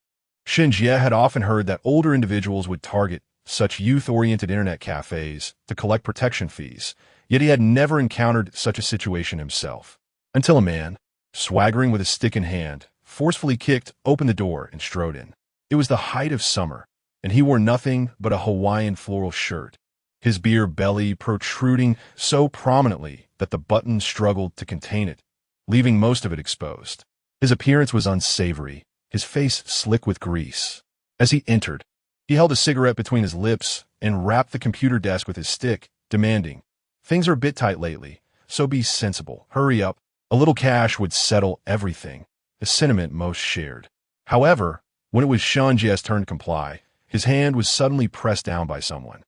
Shun Jie had often heard that older individuals would target such youth-oriented internet cafes to collect protection fees, yet he had never encountered such a situation himself. Until a man, swaggering with a stick in hand, forcefully kicked open the door and strode in. It was the height of summer, and he wore nothing but a Hawaiian floral shirt, his beer belly protruding so prominently that the buttons struggled to contain it, leaving most of it exposed. His appearance was unsavory, his face slick with grease. As he entered, he held a cigarette between his lips and rapped the computer desk with his stick, demanding, "Things are a bit tight lately, so be sensible. Hurry up. A little cash would settle everything," a sentiment most shared. However, when it was Shun Jie's turn to comply, his hand was suddenly pressed down by someone.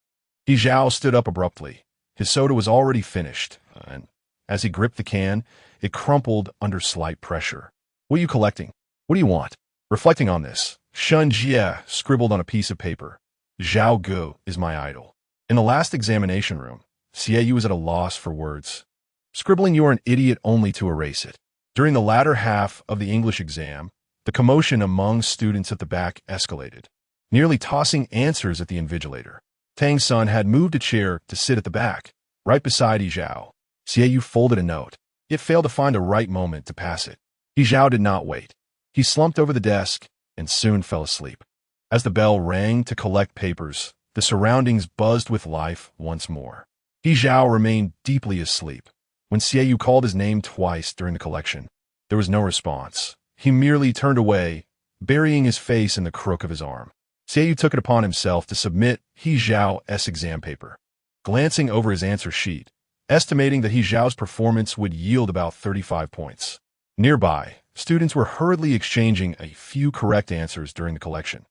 He Zhao stood up abruptly. His soda was already finished, and as he gripped the can, it crumpled under slight pressure. "What are you collecting? What do you want?" Reflecting on this, Shun Jie scribbled on a piece of paper, "Zhao Ge is my idol." In the last examination room, Xiaoyu was at a loss for words. Scribbling "you are an idiot" only to erase it. During the latter half of the English exam, the commotion among students at the back escalated, nearly tossing answers at the invigilator. Tang Sun had moved a chair to sit at the back, right beside He Zhao. Xiaoyu folded a note, yet failed to find the right moment to pass it. He Zhao did not wait. He slumped over the desk and soon fell asleep. As the bell rang to collect papers, the surroundings buzzed with life once more. He Zhao remained deeply asleep. When Xiaoyu called his name twice during the collection, there was no response. He merely turned away, burying his face in the crook of his arm. Xiaoyu took it upon himself to submit He Zhao's exam paper. Glancing over his answer sheet, estimating that He Zhao's performance would yield about 35 points. Nearby, students were hurriedly exchanging a few correct answers during the collection.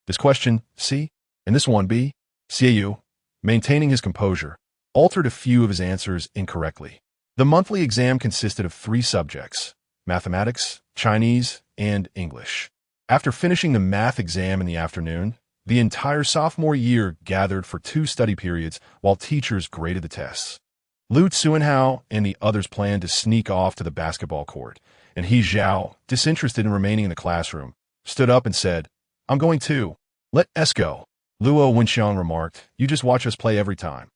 This question, C, and this one, B. Xiaoyu, maintaining his composure, altered a few of his answers incorrectly. The monthly exam consisted of 3 subjects: mathematics, Chinese, and English. After finishing the math exam in the afternoon, the entire sophomore year gathered for 2 study periods while teachers graded the tests. Lu Tsuanhao and the others planned to sneak off to the basketball court, and He Zhao, disinterested in remaining in the classroom, stood up and said, "I'm going too. Let us go." Luo Wenxiang remarked, "You just watch us play every time.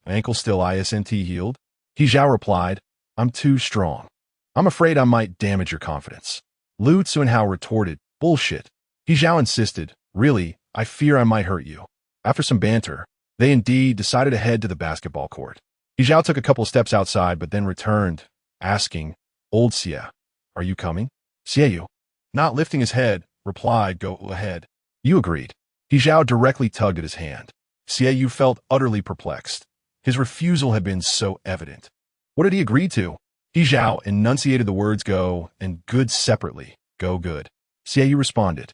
Ankle still isn't healed?" He Zhao replied, "I'm too strong. I'm afraid I might damage your confidence." Lu Tsuanhao retorted, "Bullshit." He Zhao insisted, "Really, I fear I might hurt you." After some banter, they indeed decided to head to the basketball court. He Zhao took a couple of steps outside but then returned, asking, "Old Xia, are you coming?" Xiaoyu, not lifting his head, replied, "Go ahead." "You agreed." He Zhao directly tugged at his hand. Xiaoyu felt utterly perplexed. His refusal had been so evident. What had he agreed to? He Zhao enunciated the words "go" and "good" separately. "Go good." Xiaoyu responded.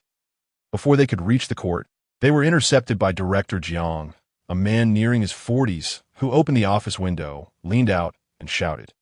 Before they could reach the court, they were intercepted by Director Jiang, a man nearing his 40s, who opened the office window, leaned out, and shouted,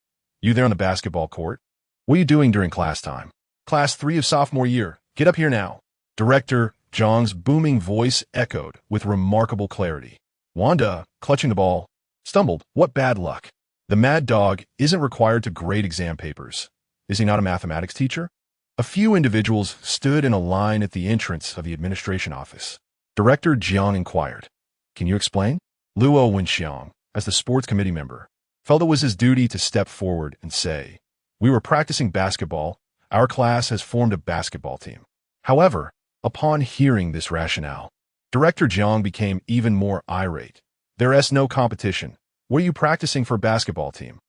"You there on the basketball court? What are you doing during class time? Class 3 of sophomore year. Get up here now." Director Jiang's booming voice echoed with remarkable clarity. Wanda, clutching the ball, stumbled. What bad luck. The mad dog isn't required to grade exam papers. Is he not a mathematics teacher? A few individuals stood in a line at the entrance of the administration office. Director Jiang inquired, "Can you explain?" Luo Wenxiang, as the sports committee member, felt it was his duty to step forward and say, "We were practicing basketball. Our class has formed a basketball team." However, upon hearing this rationale, Director Jiang became even more irate. "There is no competition. What are you practicing for a basketball team?"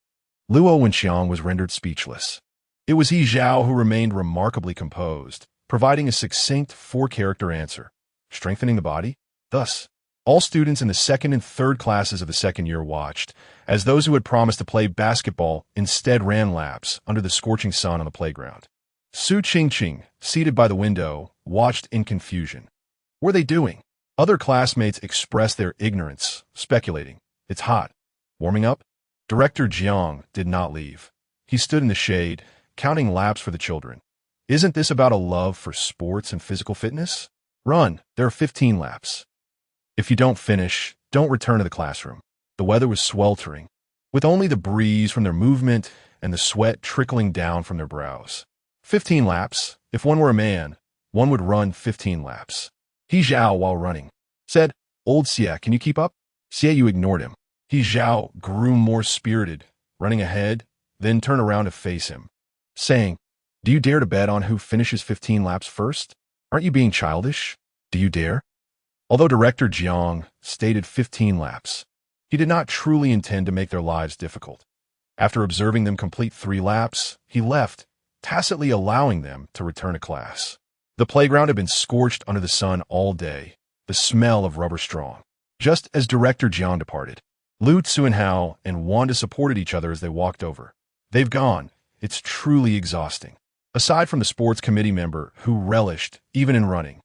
Luo Wenxiang was rendered speechless. It was He Zhao who remained remarkably composed, providing a succinct 4-character answer. Strengthening the body? Thus, all students in the 2nd and 3rd classes of the 2nd year watched, as those who had promised to play basketball instead ran laps under the scorching sun on the playground. Su Qingqing, seated by the window, watched in confusion. What were they doing? Other classmates expressed their ignorance, speculating. "It's hot. Warming up?" Director Jiang did not leave. He stood in the shade, counting laps for the children. "Isn't this about a love for sports and physical fitness? Run, there are 15 laps. If you don't finish, don't return to the classroom." The weather was sweltering, with only the breeze from their movement and the sweat trickling down from their brows. 15 laps. If one were a man, one would run 15 laps. He Zhao, while running, said, "Old Xia, can you keep up?" Xiaoyu ignored him. He Zhao grew more spirited, running ahead, then turned around to face him, saying, "Do you dare to bet on who finishes 15 laps first? Aren't you being childish? Do you dare?" Although Director Jiang stated 15 laps, he did not truly intend to make their lives difficult. After observing them complete 3 laps, he left, tacitly allowing them to return to class. The playground had been scorched under the sun all day, the smell of rubber strong. Just as Director Jiang departed, Lu Tsuanhao and Wanda supported each other as they walked over. "They've gone. It's truly exhausting." Aside from the sports committee member who relished, even in running,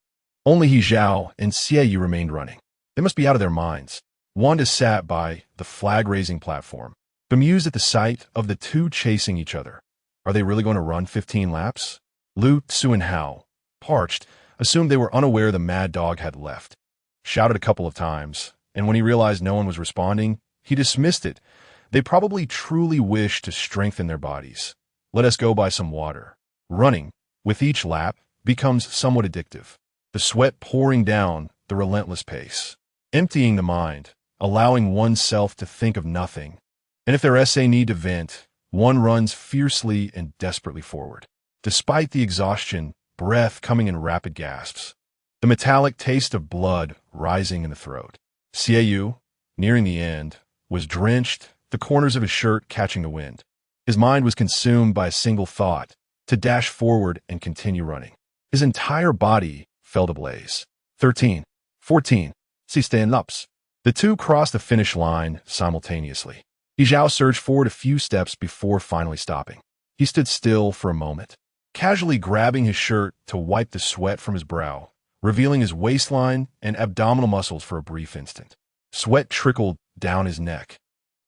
only He Zhao and Xiaoyu remained running. They must be out of their minds. Wanda sat by the flag-raising platform, bemused at the sight of the two chasing each other. Are they really going to run 15 laps? Lu Tsuanhao, parched, assumed they were unaware the mad dog had left. Shouted a couple of times, and when he realized no one was responding, he dismissed it. They probably truly wished to strengthen their bodies. Let us go buy some water. Running, with each lap, becomes somewhat addictive. The sweat pouring down the relentless pace. Emptying the mind, allowing oneself to think of nothing. And if there is a need to vent, one runs fiercely and desperately forward. Despite the exhaustion, breath coming in rapid gasps. The metallic taste of blood rising in the throat. Xiaoyu, nearing the end, was drenched, the corners of his shirt catching the wind. His mind was consumed by a single thought, to dash forward and continue running. His entire body felt ablaze. 13, 14, si stand-ups. The two crossed the finish line simultaneously. He Zhao surged forward a few steps before finally stopping. He stood still for a moment, casually grabbing his shirt to wipe the sweat from his brow, revealing his waistline and abdominal muscles for a brief instant. Sweat trickled down his neck,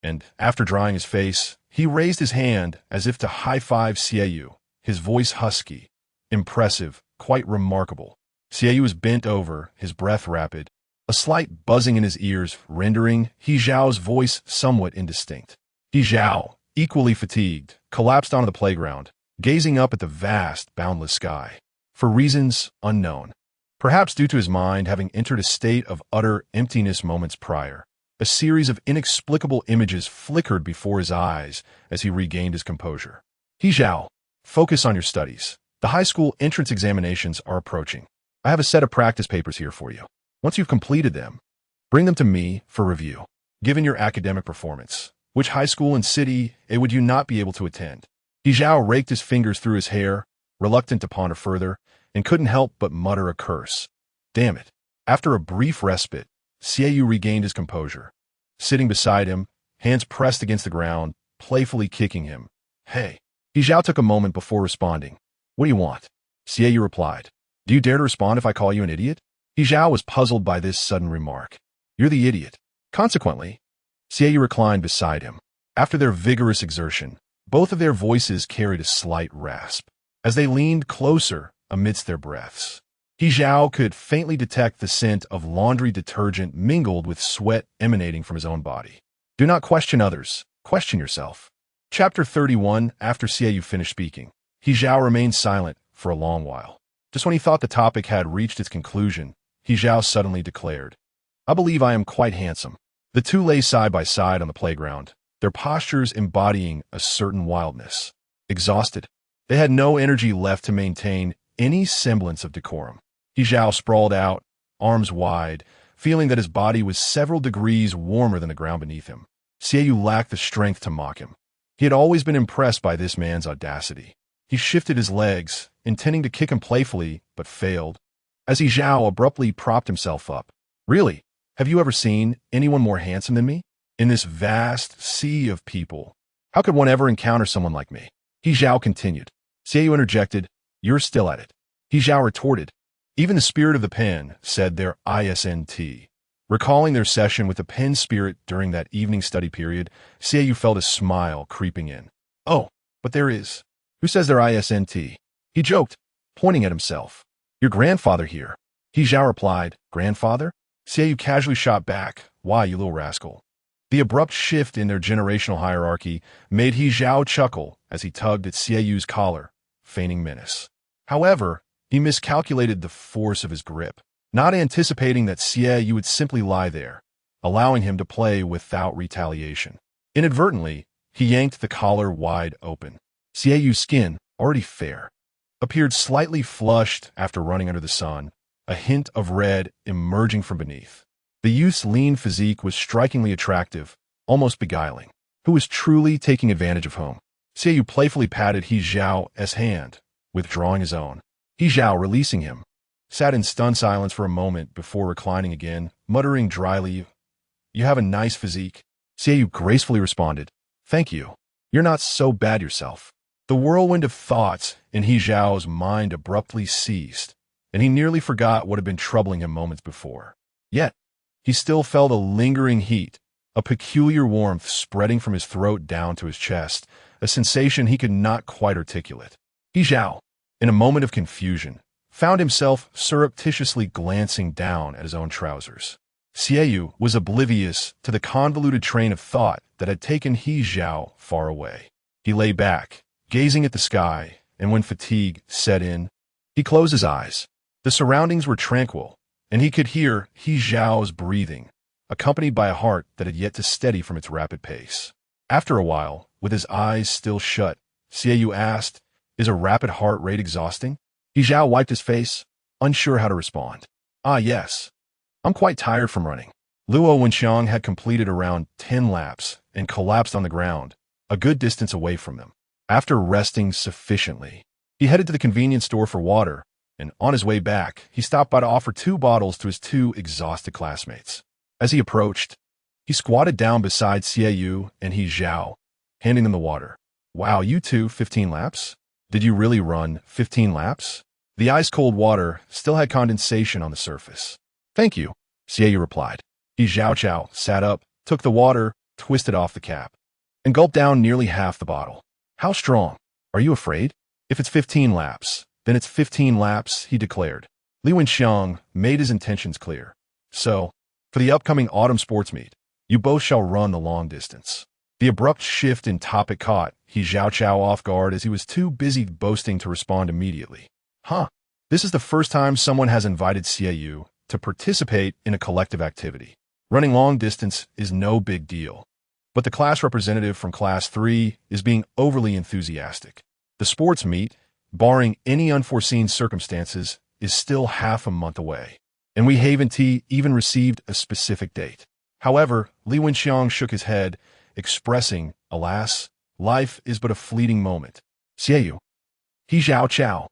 and after drying his face, he raised his hand as if to high-five Xiaoyu, his voice husky, impressive, quite remarkable. Xiaoyu was bent over, his breath rapid, a slight buzzing in his ears rendering He Zhao's voice somewhat indistinct. He Zhao, equally fatigued, collapsed onto the playground, gazing up at the vast, boundless sky. For reasons unknown, perhaps due to his mind having entered a state of utter emptiness moments prior, a series of inexplicable images flickered before his eyes as he regained his composure. He Zhao, focus on your studies. The high school entrance examinations are approaching. I have a set of practice papers here for you. Once you've completed them, bring them to me for review. Given your academic performance, which high school and city would you not be able to attend? He Zhao raked his fingers through his hair, reluctant to ponder further, and couldn't help but mutter a curse. Damn it. After a brief respite, Xiaoyu regained his composure. Sitting beside him, hands pressed against the ground, playfully kicking him. Hey. He Zhao took a moment before responding. What do you want? Xiaoyu replied. Do you dare to respond if I call you an idiot? He Zhao was puzzled by this sudden remark. You're the idiot. Consequently, Xiaoyu reclined beside him. After their vigorous exertion, both of their voices carried a slight rasp. As they leaned closer amidst their breaths, He Zhao could faintly detect the scent of laundry detergent mingled with sweat emanating from his own body. Do not question others. Question yourself. Chapter 31. After Xiaoyu finished speaking, He Zhao remained silent for a long while. Just when he thought the topic had reached its conclusion, He Zhao suddenly declared, I believe I am quite handsome. The two lay side by side on the playground, their postures embodying a certain wildness. Exhausted, they had no energy left to maintain any semblance of decorum. He Zhao sprawled out, arms wide, feeling that his body was several degrees warmer than the ground beneath him. Xiaoyu lacked the strength to mock him. He had always been impressed by this man's audacity. He shifted his legs, intending to kick him playfully, but failed. As He Zhao abruptly propped himself up. Really? Have you ever seen anyone more handsome than me? In this vast sea of people, how could one ever encounter someone like me? He Zhao continued. Xiaoyu interjected, You're still at it. He Zhao retorted. Even the spirit of the pen said their ISNT. Recalling their session with the pen spirit during that evening study period, Xiaoyu felt a smile creeping in. Oh, but there is. Who says their ISNT? He joked, pointing at himself. Your grandfather here. He Zhao replied, Grandfather? Xiaoyu casually shot back, Why, you little rascal? The abrupt shift in their generational hierarchy made He Zhao chuckle as he tugged at Xiaoyu's collar, feigning menace. However, he miscalculated the force of his grip, not anticipating that Xiaoyu would simply lie there, allowing him to play without retaliation. Inadvertently, he yanked the collar wide open. Xiaoyu's skin, already fair, appeared slightly flushed after running under the sun, a hint of red emerging from beneath. The youth's lean physique was strikingly attractive, almost beguiling. Who was truly taking advantage of whom? Xiaoyu playfully patted He Zhao's hand, withdrawing his own. He Zhao, releasing him, sat in stunned silence for a moment before reclining again, muttering dryly, You have a nice physique. Xiaoyu gracefully responded, Thank you. You're not so bad yourself. The whirlwind of thoughts in He Zhao's mind abruptly ceased, and he nearly forgot what had been troubling him moments before. Yet, he still felt a lingering heat, a peculiar warmth spreading from his throat down to his chest, a sensation he could not quite articulate. He Zhao, in a moment of confusion, found himself surreptitiously glancing down at his own trousers. Xiaoyu was oblivious to the convoluted train of thought that had taken He Zhao far away. He lay back, gazing at the sky, and when fatigue set in, he closed his eyes. The surroundings were tranquil, and he could hear He Zhao's breathing, accompanied by a heart that had yet to steady from its rapid pace. After a while, with his eyes still shut, Xiaoyu asked, Is a rapid heart rate exhausting? He Zhao wiped his face, unsure how to respond. Ah, yes. I'm quite tired from running. Luo Wenxiang had completed around 10 laps and collapsed on the ground, a good distance away from them. After resting sufficiently, he headed to the convenience store for water and on his way back, he stopped by to offer 2 bottles to his 2 exhausted classmates. As he approached, he squatted down beside Xiaoyu and He Zhao, handing them the water. Wow, you two, 15 laps? Did you really run 15 laps? The ice-cold water still had condensation on the surface. Thank you, Xiaoyu replied. He Zhao sat up, took the water, twisted off the cap, and gulped down nearly half the bottle. How strong? Are you afraid? If it's 15 laps, then it's 15 laps, he declared. Li Wenxiang made his intentions clear. So, for the upcoming autumn sports meet, you both shall run the long distance. The abrupt shift in topic caught He Zhao off guard as he was too busy boasting to respond immediately. Huh. This is the first time someone has invited Xiaoyu to participate in a collective activity. Running long distance is no big deal, but the class representative from Class 3 is being overly enthusiastic. The sports meet, barring any unforeseen circumstances, is still half a month away, and we haven't even received a specific date. However, Li Wenxiang shook his head, expressing, alas, life is but a fleeting moment. Xiaoyu. He Zhao.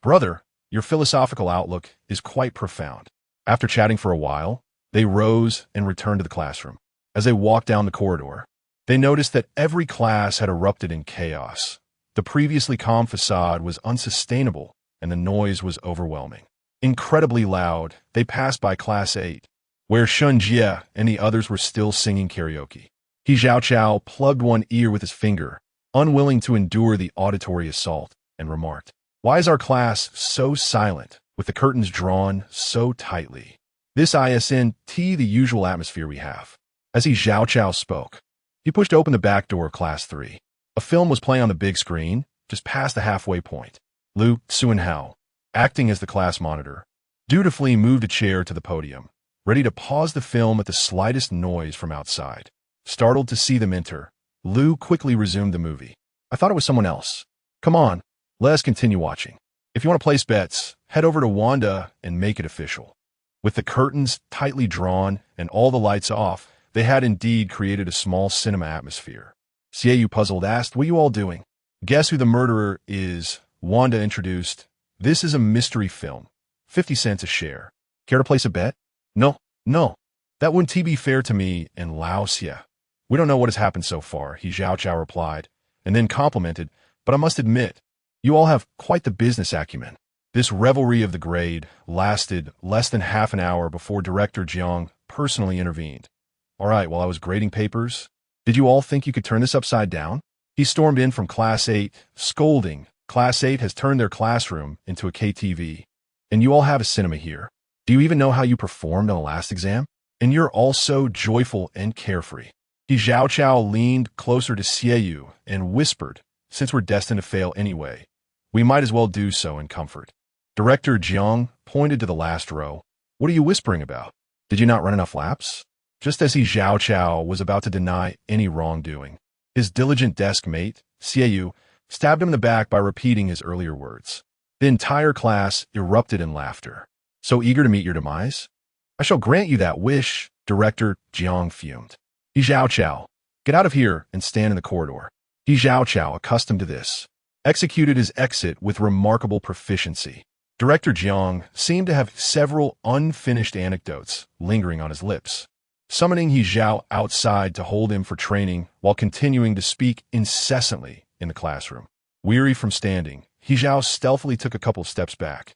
Brother, your philosophical outlook is quite profound. After chatting for a while, they rose and returned to the classroom. As they walked down the corridor, they noticed that every class had erupted in chaos. The previously calm facade was unsustainable, and the noise was overwhelming. Incredibly loud, they passed by Class 8, where Shun Jie and the others were still singing karaoke. He Zhao plugged one ear with his finger, unwilling to endure the auditory assault, and remarked, "Why is our class so silent, with the curtains drawn so tightly? This isn't the usual atmosphere we have." As He Zhao spoke, he pushed open the back door of Class 3. A film was playing on the big screen, just past the halfway point. Lu Xuanhao, acting as the class monitor, dutifully moved a chair to the podium, ready to pause the film at the slightest noise from outside. Startled to see them enter, Lu quickly resumed the movie. "I thought it was someone else. Come on, let us continue watching. If you want to place bets, head over to Wanda and make it official." With the curtains tightly drawn and all the lights off, they had indeed created a small cinema atmosphere. Xiaoyu, puzzled, asked, "What are you all doing?" "Guess who the murderer is?" Wanda introduced. "This is a mystery film. 50 cents a share. Care to place a bet?" No. That wouldn't be fair to me and Lao Xia. "We don't know what has happened so far," He Zhao replied, and then complimented, "But I must admit, you all have quite the business acumen." This revelry of the grade lasted less than half an hour before Director Jiang personally intervened. "All right, while I was grading papers, did you all think you could turn this upside down?" He stormed in from Class 8, scolding, "Class 8 has turned their classroom into a KTV, and you all have a cinema here. Do you even know how you performed on the last exam? And you're all so joyful and carefree." He Zhao leaned closer to Xiaoyu and whispered, "Since we're destined to fail anyway, we might as well do so in comfort." Director Jiang pointed to the last row. "What are you whispering about? Did you not run enough laps?" Just as He Zhao was about to deny any wrongdoing, his diligent desk mate, Xiaoyu, stabbed him in the back by repeating his earlier words. The entire class erupted in laughter. "So eager to meet your demise? I shall grant you that wish," Director Jiang fumed. He Zhao, "Get out of here and stand in the corridor." He Zhao, accustomed to this, executed his exit with remarkable proficiency. Director Jiang seemed to have several unfinished anecdotes lingering on his lips, summoning He Zhao outside to hold him for training while continuing to speak incessantly in the classroom. Weary from standing, He Zhao stealthily took a couple of steps back,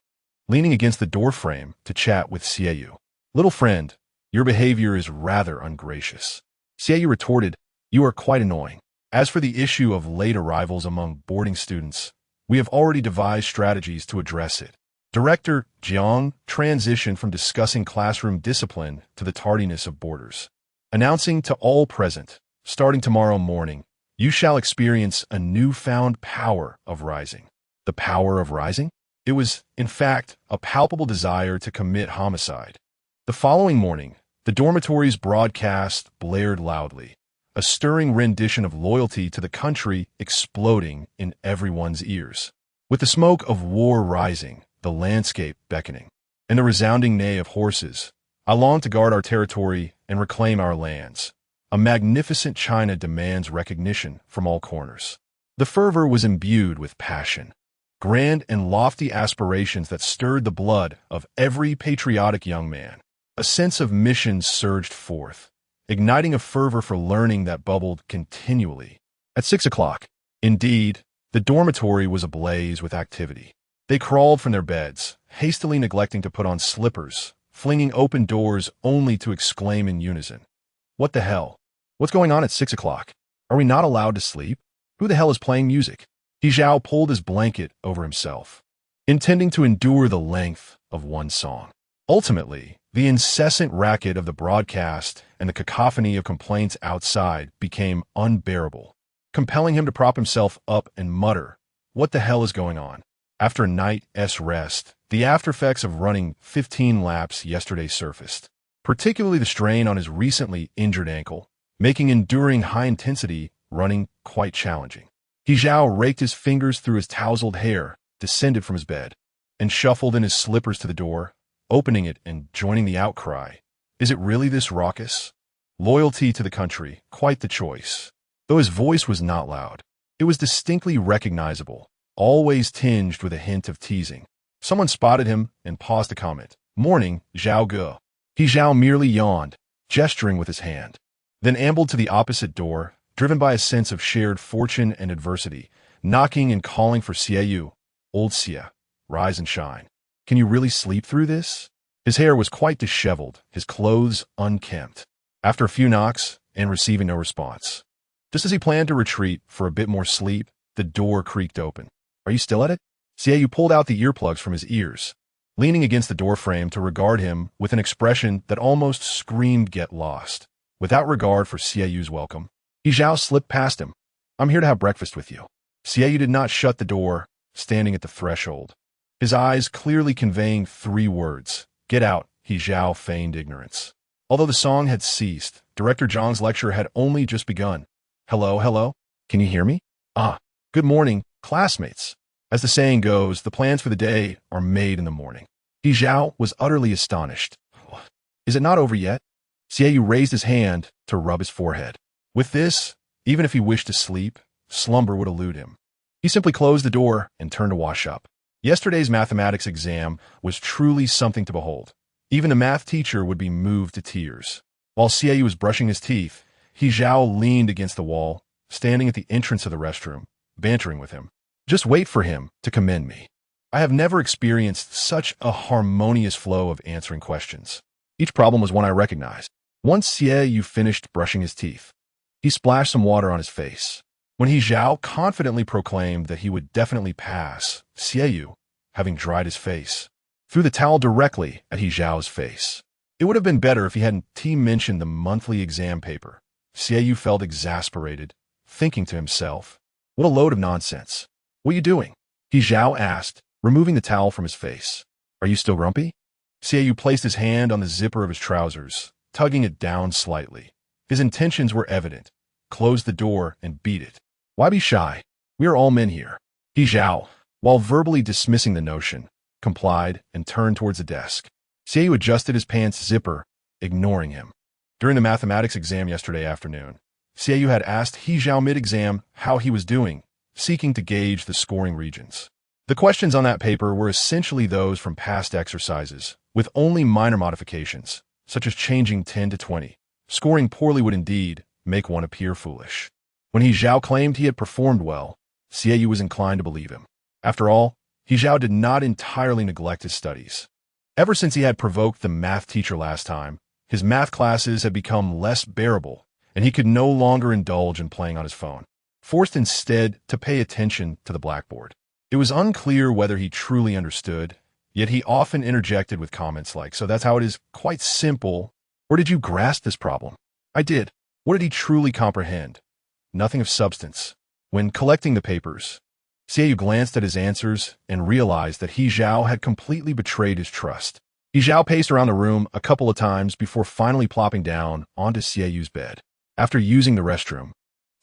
leaning against the doorframe to chat with Xiaoyu. "Little friend, your behavior is rather ungracious." Xiaoyu retorted, "You are quite annoying. As for the issue of late arrivals among boarding students, we have already devised strategies to address it." Director Jiang transitioned from discussing classroom discipline to the tardiness of boarders, announcing to all present, "Starting tomorrow morning, you shall experience a newfound power of rising." The power of rising? It was, in fact, a palpable desire to commit homicide. The following morning, the dormitory's broadcast blared loudly, a stirring rendition of loyalty to the country exploding in everyone's ears. With the smoke of war rising, the landscape beckoning, and the resounding neigh of horses, "I long to guard our territory and reclaim our lands. A magnificent China demands recognition from all corners." The fervor was imbued with passion. grand and lofty aspirations that stirred the blood of every patriotic young man. A sense of mission surged forth, igniting a fervor for learning that bubbled continually. At 6 o'clock, indeed, the dormitory was ablaze with activity. They crawled from their beds, hastily neglecting to put on slippers, flinging open doors only to exclaim in unison, "What the hell? What's going on at 6 o'clock? Are we not allowed to sleep? Who the hell is playing music?" He Zhao pulled his blanket over himself, intending to endure the length of one song. Ultimately, the incessant racket of the broadcast and the cacophony of complaints outside became unbearable, compelling him to prop himself up and mutter, "What the hell is going on?" After a night's rest, the aftereffects of running 15 laps yesterday surfaced, particularly the strain on his recently injured ankle, making enduring high-intensity running quite challenging. He Zhao raked his fingers through his tousled hair, descended from his bed, and shuffled in his slippers to the door, opening it and joining the outcry. Is it really this raucous? Loyalty to the country, quite the choice. Though his voice was not loud, it was distinctly recognizable, always tinged with a hint of teasing. Someone spotted him and paused to comment. "Morning, Zhao Ge." He Zhao merely yawned, gesturing with his hand, then ambled to the opposite door, driven by a sense of shared fortune and adversity, knocking and calling for Xiaoyu. "Old Xia, rise and shine. Can you really sleep through this?" His hair was quite disheveled, his clothes unkempt. After a few knocks and receiving no response, just as he planned to retreat for a bit more sleep, the door creaked open. "Are you still at it?" Xiaoyu pulled out the earplugs from his ears, leaning against the doorframe to regard him with an expression that almost screamed "Get lost." Without regard for Xiaoyu's welcome, He Zhao slipped past him. "I'm here to have breakfast with you." Xiaoyu did not shut the door, standing at the threshold, his eyes clearly conveying 3 words. "Get out." He Zhao feigned ignorance. Although the song had ceased, Director Zhang's lecture had only just begun. "Hello, hello? Can you hear me? Ah, good morning, classmates." As the saying goes, the plans for the day are made in the morning. He Zhao was utterly astonished. "Is it not over yet?" Xiaoyu raised his hand to rub his forehead. With this, even if he wished to sleep, slumber would elude him. He simply closed the door and turned to wash up. Yesterday's mathematics exam was truly something to behold. Even the math teacher would be moved to tears. While Xiaoyu was brushing his teeth, He Zhao leaned against the wall, standing at the entrance of the restroom, bantering with him. "Just wait for him to commend me. I have never experienced such a harmonious flow of answering questions." Each problem was one I recognized. Once Xiaoyu finished brushing his teeth, he splashed some water on his face. When He Zhao confidently proclaimed that he would definitely pass, Xiaoyu, having dried his face, threw the towel directly at He Zhao's face. It would have been better if he hadn't mentioned the monthly exam paper. Xiaoyu felt exasperated, thinking to himself, "What a load of nonsense. What are you doing?" He Zhao asked, removing the towel from his face. "Are you still grumpy?" Xiaoyu placed his hand on the zipper of his trousers, tugging it down slightly. His intentions were evident. Close the door and beat it. "Why be shy? We are all men here." He Zhao, while verbally dismissing the notion, complied and turned towards the desk. Xiaoyu adjusted his pants zipper, ignoring him. During the mathematics exam yesterday afternoon, Xiaoyu had asked He Zhao mid-exam how he was doing, seeking to gauge the scoring regions. The questions on that paper were essentially those from past exercises, with only minor modifications, such as changing 10 to 20. Scoring poorly would indeed make one appear foolish. When He Zhao claimed he had performed well, Xiaoyu was inclined to believe him. After all, He Zhao did not entirely neglect his studies. Ever since he had provoked the math teacher last time, his math classes had become less bearable, and he could no longer indulge in playing on his phone, forced instead to pay attention to the blackboard. It was unclear whether he truly understood, yet he often interjected with comments like, "So that's how it is, quite simple," or "Did you grasp this problem?" "I did." What did he truly comprehend? Nothing of substance. When collecting the papers, Xiaoyu glanced at his answers and realized that He Zhao had completely betrayed his trust. He Zhao paced around the room a couple of times before finally plopping down onto Xiaoyu's bed. After using the restroom,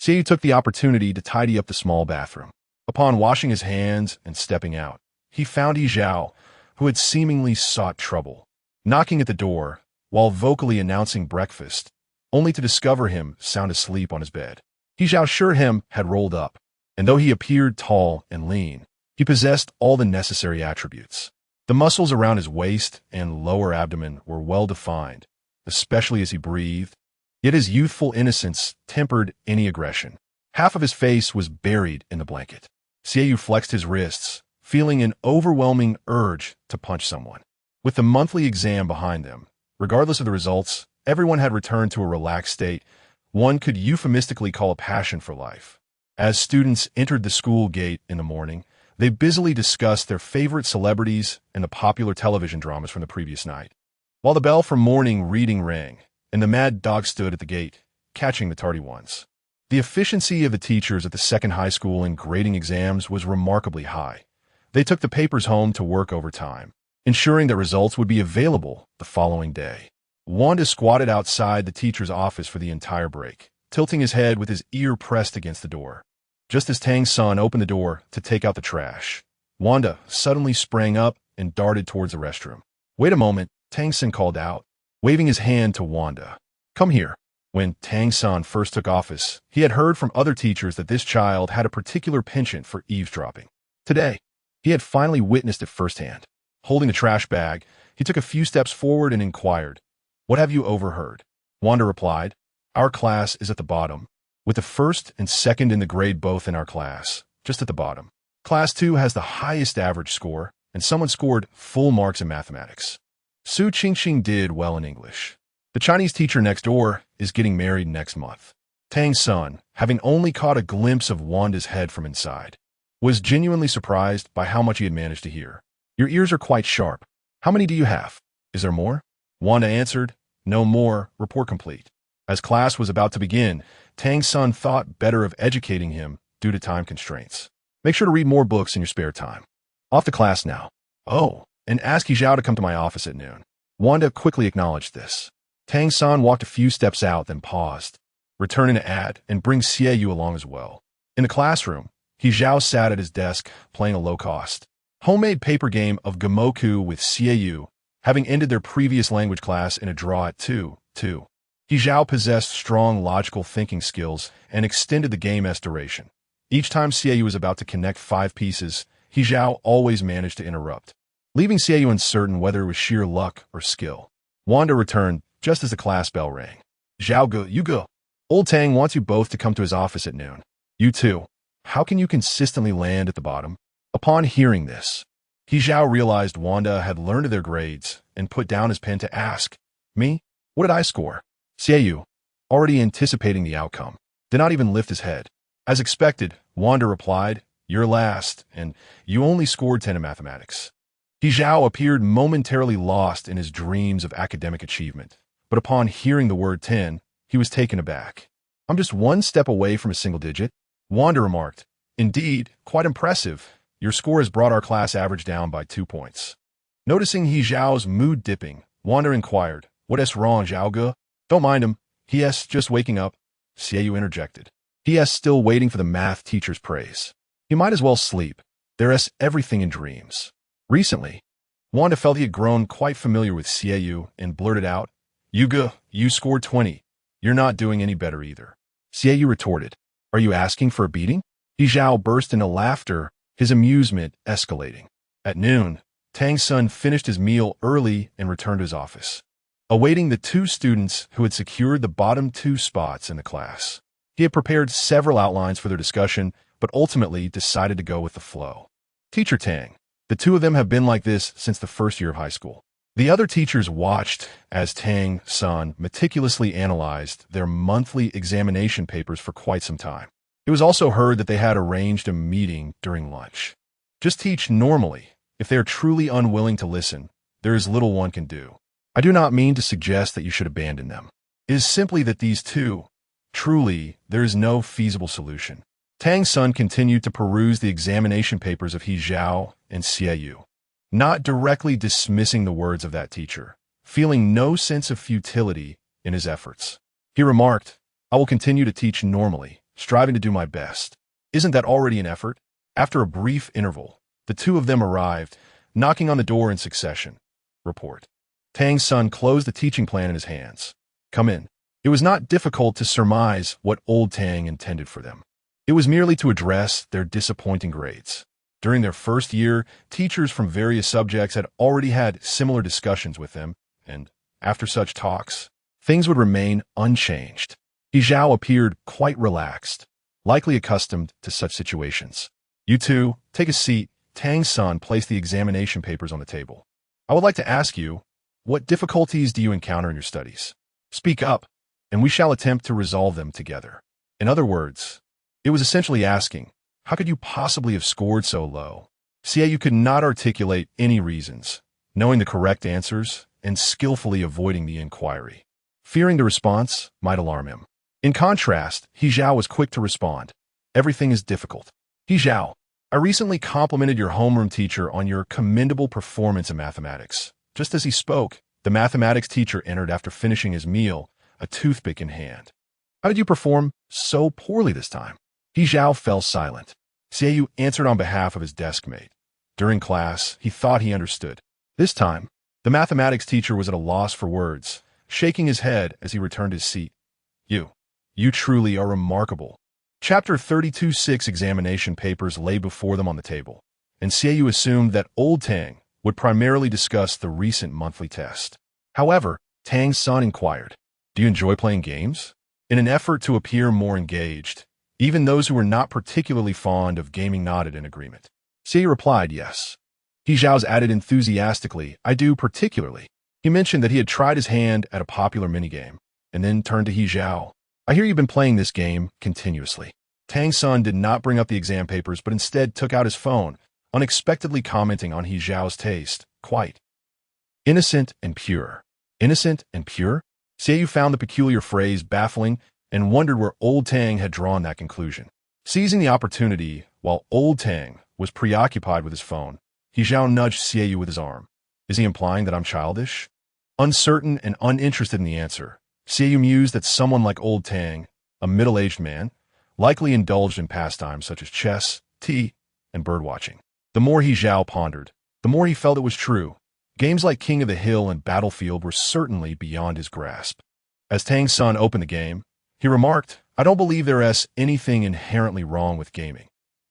Xiaoyu took the opportunity to tidy up the small bathroom. Upon washing his hands and stepping out, he found He Zhao, who had seemingly sought trouble, knocking at the door while vocally announcing breakfast, only to discover him sound asleep on his bed. He Zhao sure him had rolled up, and though he appeared tall and lean, He possessed all the necessary attributes. The muscles around his waist and lower abdomen were well defined, especially as he breathed, yet his youthful innocence tempered any aggression. Half of his face was buried in the blanket. Xiaoyu flexed his wrists, feeling an overwhelming urge to punch someone. With the monthly exam behind them, regardless of the results, everyone had returned to a relaxed state one could euphemistically call a passion for life. As students entered the school gate in the morning, they busily discussed their favorite celebrities and the popular television dramas from the previous night. While the bell for morning reading rang, and the mad dog stood at the gate, catching the tardy ones. The efficiency of the teachers at the second high school in grading exams was remarkably high. They took the papers home to work overtime, ensuring that results would be available the following day. Wanda squatted outside the teacher's office for the entire break, tilting his head with his ear pressed against the door. Just as Tang's son opened the door to take out the trash, Wanda suddenly sprang up and darted towards the restroom. "Wait a moment," Tang's son called out, waving his hand to Wanda. "Come here." When Tang's son first took office, he had heard from other teachers that this child had a particular penchant for eavesdropping. Today, he had finally witnessed it firsthand. Holding the trash bag, he took a few steps forward and inquired, "What have you overheard?" Wanda replied, "Our class is at the bottom, with the first and second in the grade both in our class, just at the bottom. Class 2 has the highest average score, and someone scored full marks in mathematics. Su Qingxing did well in English. The Chinese teacher next door is getting married next month." Tang's son, having only caught a glimpse of Wanda's head from inside, was genuinely surprised by how much he had managed to hear. "Your ears are quite sharp. How many do you have? Is there more?" Wanda answered, "No more, report complete." As class was about to begin, Tang's son thought better of educating him due to time constraints. "Make sure to read more books in your spare time. Off to class now. Oh, and ask Zhao to come to my office at noon." Wanda quickly acknowledged this. Tang's son walked a few steps out, then paused, returning to add and bring Xiaoyu along as well. In the classroom, Zhao sat at his desk playing a low-cost, homemade paper game of Gamoku with Xiaoyu, having ended their previous language class in a draw at 2-2. Zhao possessed strong logical thinking skills and extended the game's duration. Each time Xiaoyu was about to connect 5 pieces, Zhao always managed to interrupt, leaving Xiaoyu uncertain whether it was sheer luck or skill. Wanda returned just as the class bell rang. "Zhao go, you go. Old Tang wants you both to come to his office at noon. You too. How can you consistently land at the bottom?" Upon hearing this, Zhao realized Wanda had learned of their grades and put down his pen to ask, "Me? What did I score?" Xiaoyu, already anticipating the outcome, did not even lift his head. As expected, Wanda replied, "You're last, and you only scored 10 in mathematics." Zhao appeared momentarily lost in his dreams of academic achievement, but upon hearing the word 10, he was taken aback. "I'm just one step away from a single digit," Wanda remarked. "Indeed, quite impressive. Your score has brought our class average down by 2 points." Noticing Zhao's mood dipping, Wanda inquired, "What is wrong, Zhao? Don't mind him. He's just waking up," Xiaoyu interjected. "He's still waiting for the math teacher's praise. He might as well sleep. There's everything in dreams." Recently, Wanda felt he had grown quite familiar with Xiaoyu and blurted out, You scored 20. You're not doing any better either." Xiaoyu retorted, "Are you asking for a beating?" Zhao burst into laughter, his amusement escalating. At noon, Tang's son finished his meal early and returned to his office, awaiting the 2 students who had secured the bottom 2 spots in the class. He had prepared several outlines for their discussion, but ultimately decided to go with the flow. "Teacher Tang, the 2 of them have been like this since the first year of high school." The other teachers watched as Tang's son meticulously analyzed their monthly examination papers for quite some time. It was also heard that they had arranged a meeting during lunch. Just teach normally. If they are truly unwilling to listen, there is little one can do. I do not mean to suggest that you should abandon them. It is simply that these 2, truly, there is no feasible solution. Tang's son continued to peruse the examination papers of Zhao and Xiaoyu, not directly dismissing the words of that teacher, feeling no sense of futility in his efforts. He remarked, "I will continue to teach normally, striving to do my best. Isn't that already an effort?" After a brief interval, the 2 of them arrived, knocking on the door in succession. Report. Tang's son closed the teaching plan in his hands. "Come in." It was not difficult to surmise what old Tang intended for them. It was merely to address their disappointing grades. During their first year, teachers from various subjects had already had similar discussions with them, and after such talks, things would remain unchanged. He Zhao appeared quite relaxed, likely accustomed to such situations. You two, take a seat. Tang's son placed the examination papers on the table. I would like to ask you, what difficulties do you encounter in your studies? Speak up, and we shall attempt to resolve them together. In other words, it was essentially asking, how could you possibly have scored so low? Xiaoyu could not articulate any reasons, knowing the correct answers and skillfully avoiding the inquiry, fearing the response might alarm him. In contrast, He Zhao was quick to respond. Everything is difficult. He Zhao, I recently complimented your homeroom teacher on your commendable performance in mathematics. Just as he spoke, the mathematics teacher entered after finishing his meal, a toothpick in hand. How did you perform so poorly this time? He Zhao fell silent. Xiaoyu answered on behalf of his desk mate. During class, he thought he understood. This time, the mathematics teacher was at a loss for words, shaking his head as he returned his seat. You truly are remarkable. Chapter 32-6 examination papers lay before them on the table, and Xiaoyu assumed that old Tang would primarily discuss the recent monthly test. However, Tang's son inquired, do you enjoy playing games? In an effort to appear more engaged, even those who were not particularly fond of gaming nodded in agreement. Xiaoyu replied yes. He Zhao's added enthusiastically, I do particularly. He mentioned that he had tried his hand at a popular minigame, and then turned to He Zhao. I hear you've been playing this game continuously. Tang's son did not bring up the exam papers, but instead took out his phone, unexpectedly commenting on He Zhao's taste, quite innocent and pure. Innocent and pure? Xiaoyu found the peculiar phrase baffling and wondered where old Tang had drawn that conclusion. Seizing the opportunity, while old Tang was preoccupied with his phone, He Zhao nudged Xiaoyu with his arm. Is he implying that I'm childish? Uncertain and uninterested in the answer, Xiaoyu mused that someone like old Tang, a middle-aged man, likely indulged in pastimes such as chess, tea, and birdwatching. The more He Zhao pondered, the more he felt it was true. Games like King of the Hill and Battlefield were certainly beyond his grasp. As Tang's son opened the game, he remarked, I don't believe there is anything inherently wrong with gaming.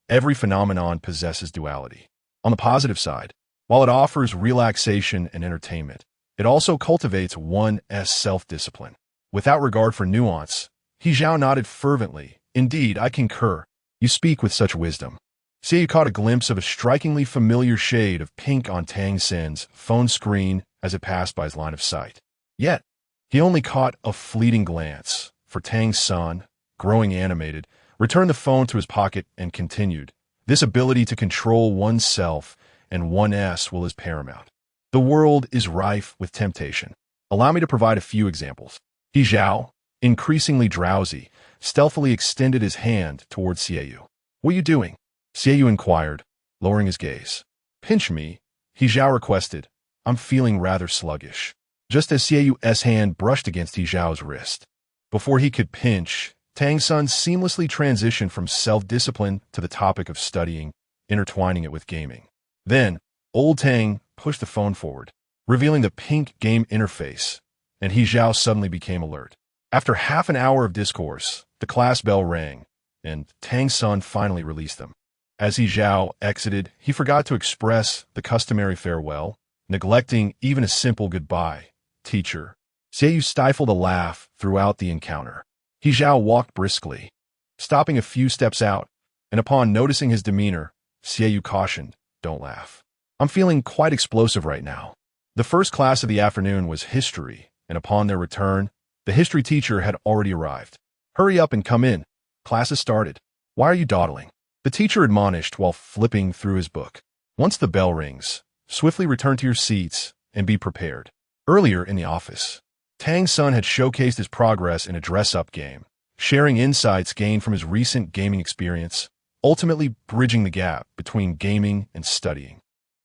Every phenomenon possesses duality. On the positive side, while it offers relaxation and entertainment, it also cultivates one's self-discipline. Without regard for nuance, He Zhao nodded fervently. Indeed, I concur. You speak with such wisdom. Xiaoyu caught a glimpse of a strikingly familiar shade of pink on Tang Sen's phone screen as it passed by his line of sight. Yet, he only caught a fleeting glance, for Tang's son, growing animated, returned the phone to his pocket and continued. This ability to control oneself and one's will is paramount. The world is rife with temptation. Allow me to provide a few examples. He Zhao, increasingly drowsy, stealthily extended his hand towards Xiaoyu. What are you doing? Xiaoyu inquired, lowering his gaze. Pinch me, He Zhao requested. I'm feeling rather sluggish. Just as Xiaoyu's hand brushed against He Zhao's wrist. Before he could pinch, Tang's son seamlessly transitioned from self-discipline to the topic of studying, intertwining it with gaming. Then, old Tang pushed the phone forward, revealing the pink game interface, and He Zhao suddenly became alert. After half an hour of discourse, the class bell rang, and Tang's son finally released them. As He Zhao exited, he forgot to express the customary farewell, neglecting even a simple goodbye. Teacher. Xiaoyu stifled a laugh throughout the encounter. He Zhao walked briskly, stopping a few steps out, and upon noticing his demeanor, Xiaoyu cautioned, don't laugh. I'm feeling quite explosive right now. The first class of the afternoon was history, and upon their return, the history teacher had already arrived. Hurry up and come in. Class has started. Why are you dawdling? The teacher admonished while flipping through his book. Once the bell rings, swiftly return to your seats and be prepared. Earlier in the office, Tang's son had showcased his progress in a dress-up game, sharing insights gained from his recent gaming experience, ultimately bridging the gap between gaming and studying,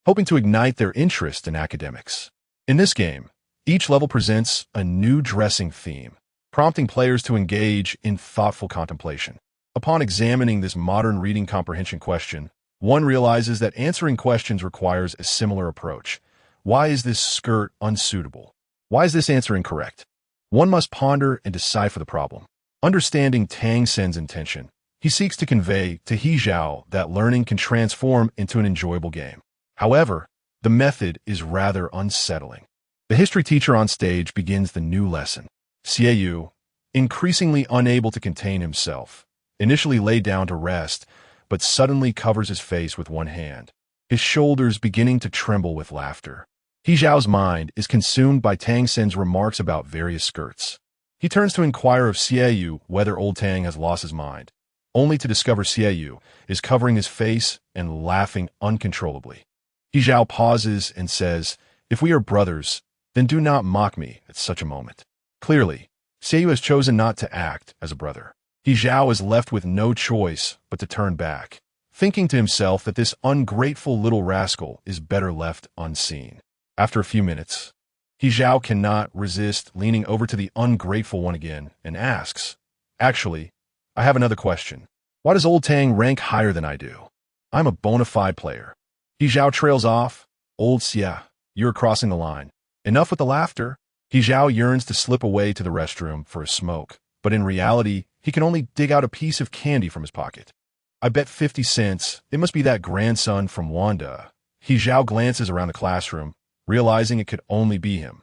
hoping to ignite their interest in academics. In this game, each level presents a new dressing theme, prompting players to engage in thoughtful contemplation. Upon examining this modern reading comprehension question, one realizes that answering questions requires a similar approach. Why is this skirt unsuitable? Why is this answer incorrect? One must ponder and decipher the problem. Understanding Tang Sen's intention, He seeks to convey to He Zhao that learning can transform into an enjoyable game. However, the method is rather unsettling. The history teacher on stage begins the new lesson. Xiaoyu, increasingly unable to contain himself, initially lay down to rest, but suddenly covers his face with one hand, his shoulders beginning to tremble with laughter. He Zhao's mind is consumed by Tang Sen's remarks about various skirts. He turns to inquire of Xiaoyu whether old Tang has lost his mind, only to discover Xiaoyu is covering his face and laughing uncontrollably. He Zhao pauses and says, "If we are brothers, then do not mock me at such a moment." Clearly, Xiaoyu has chosen not to act as a brother. He Zhao is left with no choice but to turn back, thinking to himself that this ungrateful little rascal is better left unseen. After a few minutes, He Zhao cannot resist leaning over to the ungrateful one again and asks, "Actually, I have another question. Why does old Tang rank higher than I do? I'm a bona fide player." He Zhao trails off. "Old Xia, you're crossing the line. Enough with the laughter." He Zhao yearns to slip away to the restroom for a smoke, but in reality, he can only dig out a piece of candy from his pocket. "I bet 50 cents. It must be that grandson from Wanda." He Zhao glances around the classroom, realizing it could only be him.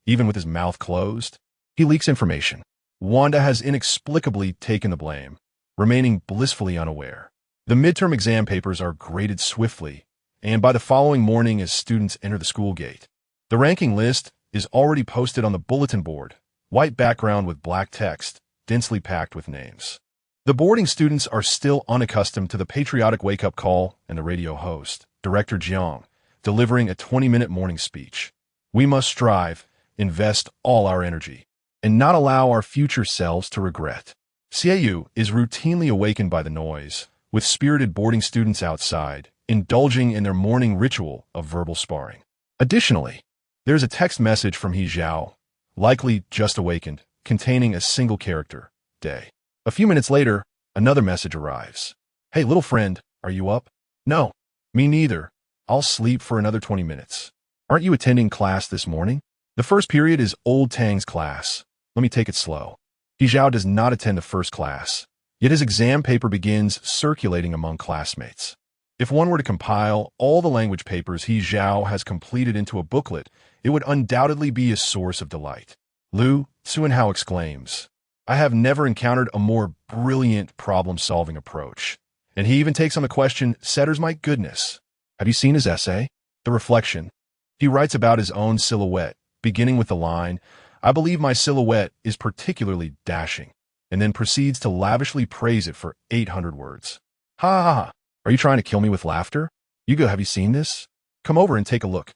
Even with his mouth closed, he leaks information. Wanda has inexplicably taken the blame, remaining blissfully unaware. The midterm exam papers are graded swiftly, and by the following morning as students enter the school gate, the ranking list is already posted on the bulletin board, white background with black text, densely packed with names. The boarding students are still unaccustomed to the patriotic wake-up call and the radio host, Director Jiang, delivering a 20-minute morning speech. "We must strive, invest all our energy, and not allow our future selves to regret." Xiaoyu is routinely awakened by the noise, with spirited boarding students outside, indulging in their morning ritual of verbal sparring. Additionally, there's a text message from He Zhao, likely just awakened, containing a single character, day. A few minutes later, another message arrives. "Hey, little friend, are you up?" "No, me neither. I'll sleep for another 20 minutes. Aren't you attending class this morning?" The first period is old Tang's class. Let me take it slow. He Zhao does not attend the first class, yet his exam paper begins circulating among classmates. If one were to compile all the language papers He Zhao has completed into a booklet, it would undoubtedly be a source of delight. Lu Suanhao exclaims, "I have never encountered a more brilliant problem-solving approach." And he even takes on the question, "Setters, my goodness. Have you seen his essay?" The reflection. He writes about his own silhouette, beginning with the line, "I believe my silhouette is particularly dashing," and then proceeds to lavishly praise it for 800 words. Ha ha ha. Are you trying to kill me with laughter? Yugo, have you seen this? Come over and take a look.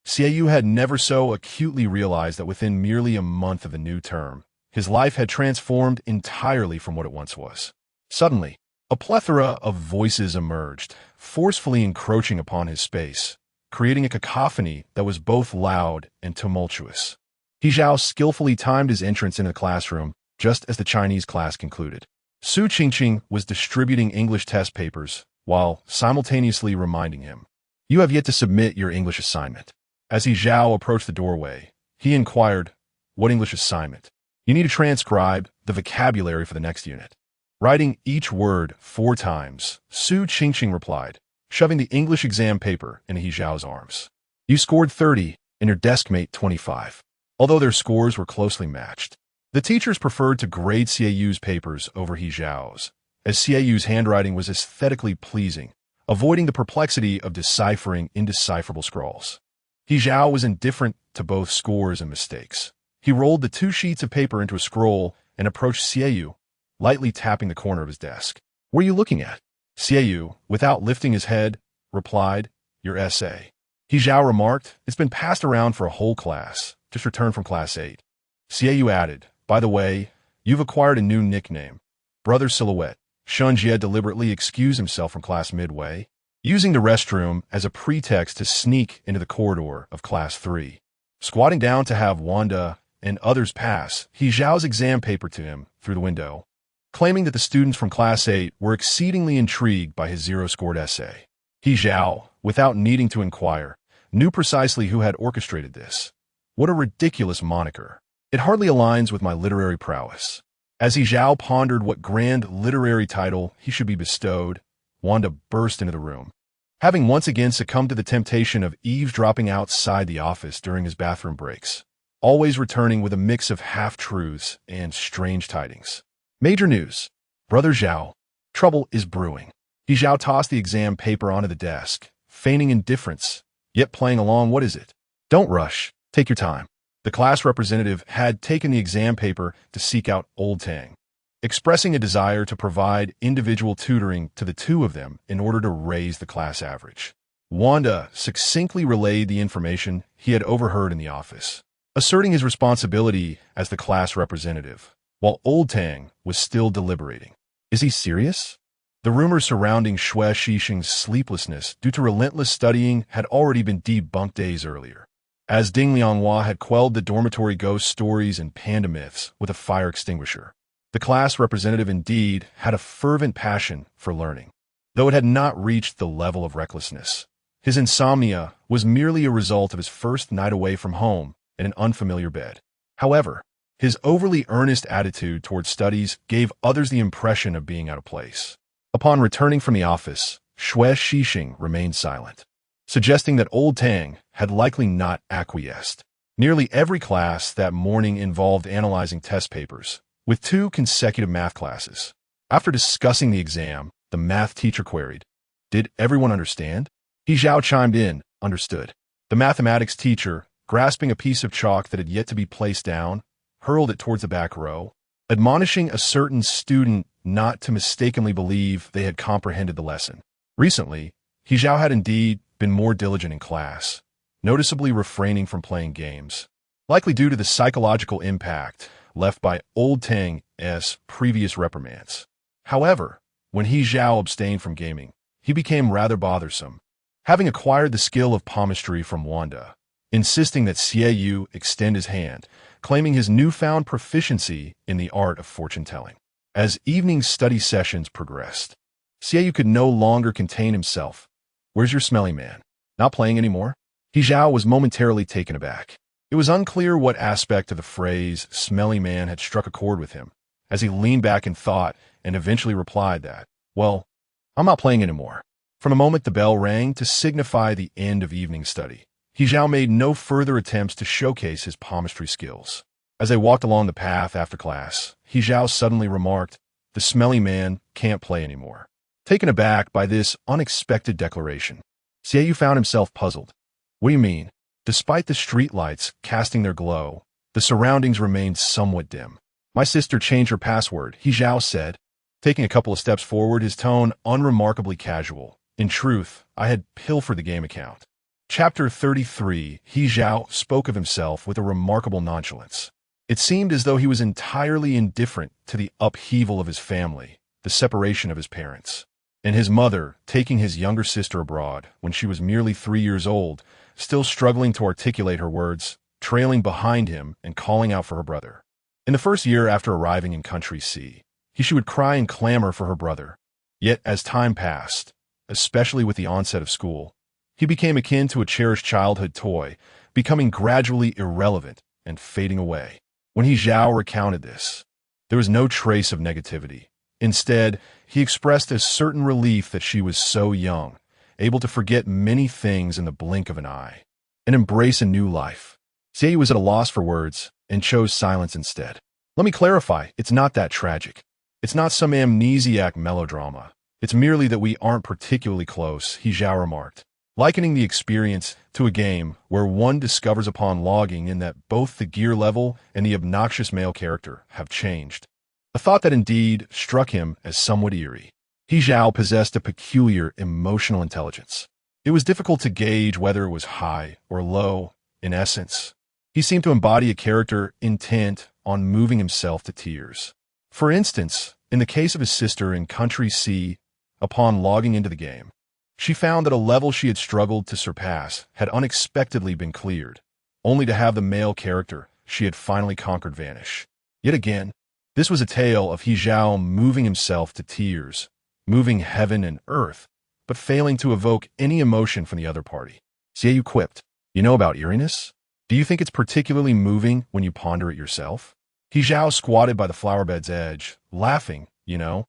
Xiaoyu had never so acutely realized that within merely a month of the new term, his life had transformed entirely from what it once was. Suddenly, a plethora of voices emerged, forcefully encroaching upon his space, creating a cacophony that was both loud and tumultuous. He Zhao skillfully timed his entrance into the classroom just as the Chinese class concluded. Su Qingqing was distributing English test papers while simultaneously reminding him, "You have yet to submit your English assignment." As He Zhao approached the doorway, he inquired, "What English assignment?" "You need to transcribe the vocabulary for the next unit." Writing each word 4 times, Su Qingqing replied, shoving the English exam paper into He Zhao's arms. "You scored 30 and your deskmate 25. Although their scores were closely matched, the teachers preferred to grade Xiaoyu's papers over He Zhao's, as Xiaoyu's handwriting was aesthetically pleasing, avoiding the perplexity of deciphering indecipherable scrawls. He Zhao was indifferent to both scores and mistakes. He rolled the 2 sheets of paper into a scroll and approached Xiaoyu, lightly tapping the corner of his desk. "What are you looking at?" Xiaoyu, without lifting his head, replied, "Your essay." He Zhao remarked, "It's been passed around for a whole class. Just returned from class 8. Xiaoyu added, "By the way, you've acquired a new nickname, Brother Silhouette." Shun Jie deliberately excused himself from class midway, using the restroom as a pretext to sneak into the corridor of class 3. Squatting down to have Wanda and others pass He Zhao's exam paper to him through the window, claiming that the students from class 8 were exceedingly intrigued by his zero-scored essay. He Zhao, without needing to inquire, knew precisely who had orchestrated this. What a ridiculous moniker. It hardly aligns with my literary prowess. As He Zhao pondered what grand literary title he should be bestowed, Wanda burst into the room. Having once again succumbed to the temptation of eavesdropping outside the office during his bathroom breaks, always returning with a mix of half-truths and strange tidings. Major news. Brother Zhao. Trouble is brewing. He Zhao tossed the exam paper onto the desk, feigning indifference, yet playing along. What is it? Don't rush. Take your time. The class representative had taken the exam paper to seek out Old Tang, expressing a desire to provide individual tutoring to the two of them in order to raise the class average. Wanda succinctly relayed the information he had overheard in the office, asserting his responsibility as the class representative, while Old Tang was still deliberating. Is he serious? The rumors surrounding Xue Xixing's sleeplessness due to relentless studying had already been debunked days earlier, as Ding Lianghua had quelled the dormitory ghost stories and panda myths with a fire extinguisher. The class representative indeed had a fervent passion for learning, though it had not reached the level of recklessness. His insomnia was merely a result of his first night away from home in an unfamiliar bed. However, his overly earnest attitude towards studies gave others the impression of being out of place. Upon returning from the office, Xue Xixing remained silent, suggesting that Old Tang had likely not acquiesced. Nearly every class that morning involved analyzing test papers, with 2 consecutive math classes. After discussing the exam, the math teacher queried, "Did everyone understand?" He Zhao chimed in, "Understood." The mathematics teacher, grasping a piece of chalk that had yet to be placed down, hurled it towards the back row, admonishing a certain student not to mistakenly believe they had comprehended the lesson. Recently, He Zhao had indeed been more diligent in class, noticeably refraining from playing games, likely due to the psychological impact left by Old Tang's previous reprimands. However, when He Zhao abstained from gaming, he became rather bothersome, having acquired the skill of palmistry from Wanda, insisting that Xie Yu extend his hand, claiming his newfound proficiency in the art of fortune-telling. As evening study sessions progressed, Xie Yu could no longer contain himself. "Where's your smelly man? Not playing anymore?" He Zhao was momentarily taken aback. It was unclear what aspect of the phrase smelly man had struck a chord with him, as he leaned back in thought and eventually replied that, "Well, I'm not playing anymore." From the moment the bell rang to signify the end of evening study, He Zhao made no further attempts to showcase his palmistry skills. As they walked along the path after class, He Zhao suddenly remarked, "The smelly man can't play anymore." Taken aback by this unexpected declaration, Xie Yu found himself puzzled. "What do you mean?" Despite the streetlights casting their glow, the surroundings remained somewhat dim. "My sister changed her password," He Zhao said, taking a couple of steps forward, his tone unremarkably casual. "In truth, I had pilfered the game account." Chapter 33. He Zhao spoke of himself with a remarkable nonchalance. It seemed as though he was entirely indifferent to the upheaval of his family, the separation of his parents, and his mother taking his younger sister abroad when she was merely 3 years old, still struggling to articulate her words, trailing behind him and calling out for her brother. In the first year after arriving in Country C, she would cry and clamor for her brother. Yet as time passed, especially with the onset of school, he became akin to a cherished childhood toy, becoming gradually irrelevant and fading away. When He Zhao recounted this, there was no trace of negativity. Instead, he expressed a certain relief that she was so young, able to forget many things in the blink of an eye, and embrace a new life. Xie was at a loss for words and chose silence instead. "Let me clarify, it's not that tragic. It's not some amnesiac melodrama. It's merely that we aren't particularly close," He Zhao remarked, likening the experience to a game where one discovers upon logging in that both the gear level and the obnoxious male character have changed. A thought that indeed struck him as somewhat eerie. He Zhao possessed a peculiar emotional intelligence. It was difficult to gauge whether it was high or low. In essence, he seemed to embody a character intent on moving himself to tears. For instance, in the case of his sister in Country C, upon logging into the game, she found that a level she had struggled to surpass had unexpectedly been cleared, only to have the male character she had finally conquered vanish. Yet again, this was a tale of He Zhao moving himself to tears, moving heaven and earth, but failing to evoke any emotion from the other party. Xie Yu quipped, "You know about eeriness? Do you think it's particularly moving when you ponder it yourself?" He Zhao squatted by the flower bed's edge, laughing, There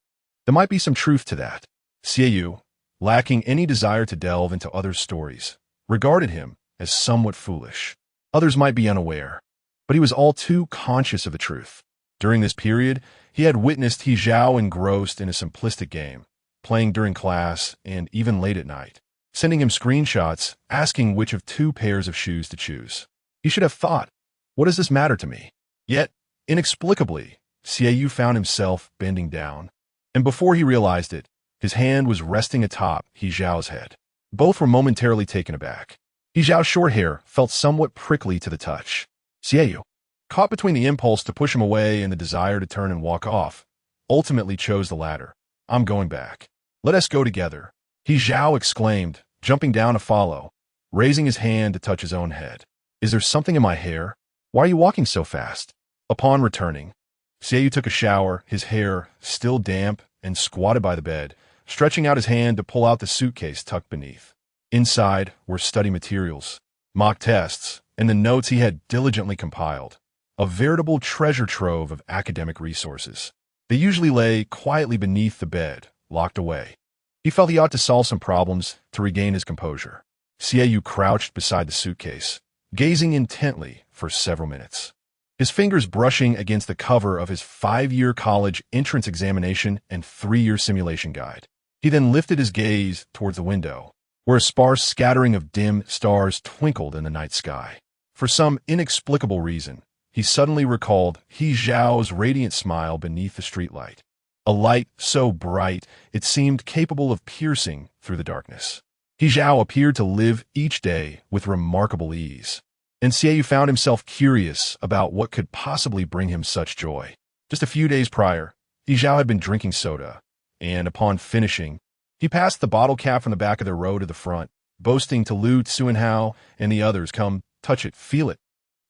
might be some truth to that. Xiaoyu, lacking any desire to delve into others' stories, regarded him as somewhat foolish. Others might be unaware, but he was all too conscious of the truth. During this period, he had witnessed He Zhao engrossed in a simplistic game, playing during class and even late at night, sending him screenshots asking which of two pairs of shoes to choose. He should have thought, what does this matter to me? Yet, inexplicably, Xiaoyu found himself bending down, and before he realized it, his hand was resting atop He Zhao's head. Both were momentarily taken aback. He Zhao's short hair felt somewhat prickly to the touch. Xiaoyu, caught between the impulse to push him away and the desire to turn and walk off, ultimately chose the latter. I'm going back. Let us go together. He Zhao exclaimed, jumping down to follow, raising his hand to touch his own head. Is there something in my hair? Why are you walking so fast? Upon returning, Xiaoyu took a shower, his hair still damp, and squatted by the bed, stretching out his hand to pull out the suitcase tucked beneath. Inside were study materials, mock tests, and the notes he had diligently compiled, a veritable treasure trove of academic resources. They usually lay quietly beneath the bed, locked away. He felt he ought to solve some problems to regain his composure. Xiaoyu crouched beside the suitcase, gazing intently for several minutes, his fingers brushing against the cover of his 5-year college entrance examination and 3-year simulation guide. He then lifted his gaze towards the window, where a sparse scattering of dim stars twinkled in the night sky. For some inexplicable reason, he suddenly recalled He Zhao's radiant smile beneath the streetlight, a light so bright it seemed capable of piercing through the darkness. He Zhao appeared to live each day with remarkable ease, and Xiaoyu found himself curious about what could possibly bring him such joy. Just a few days prior, He Zhao had been drinking soda, and upon finishing, he passed the bottle cap from the back of their row to the front, boasting to Lu Tsuanhao and the others, come, touch it, feel it.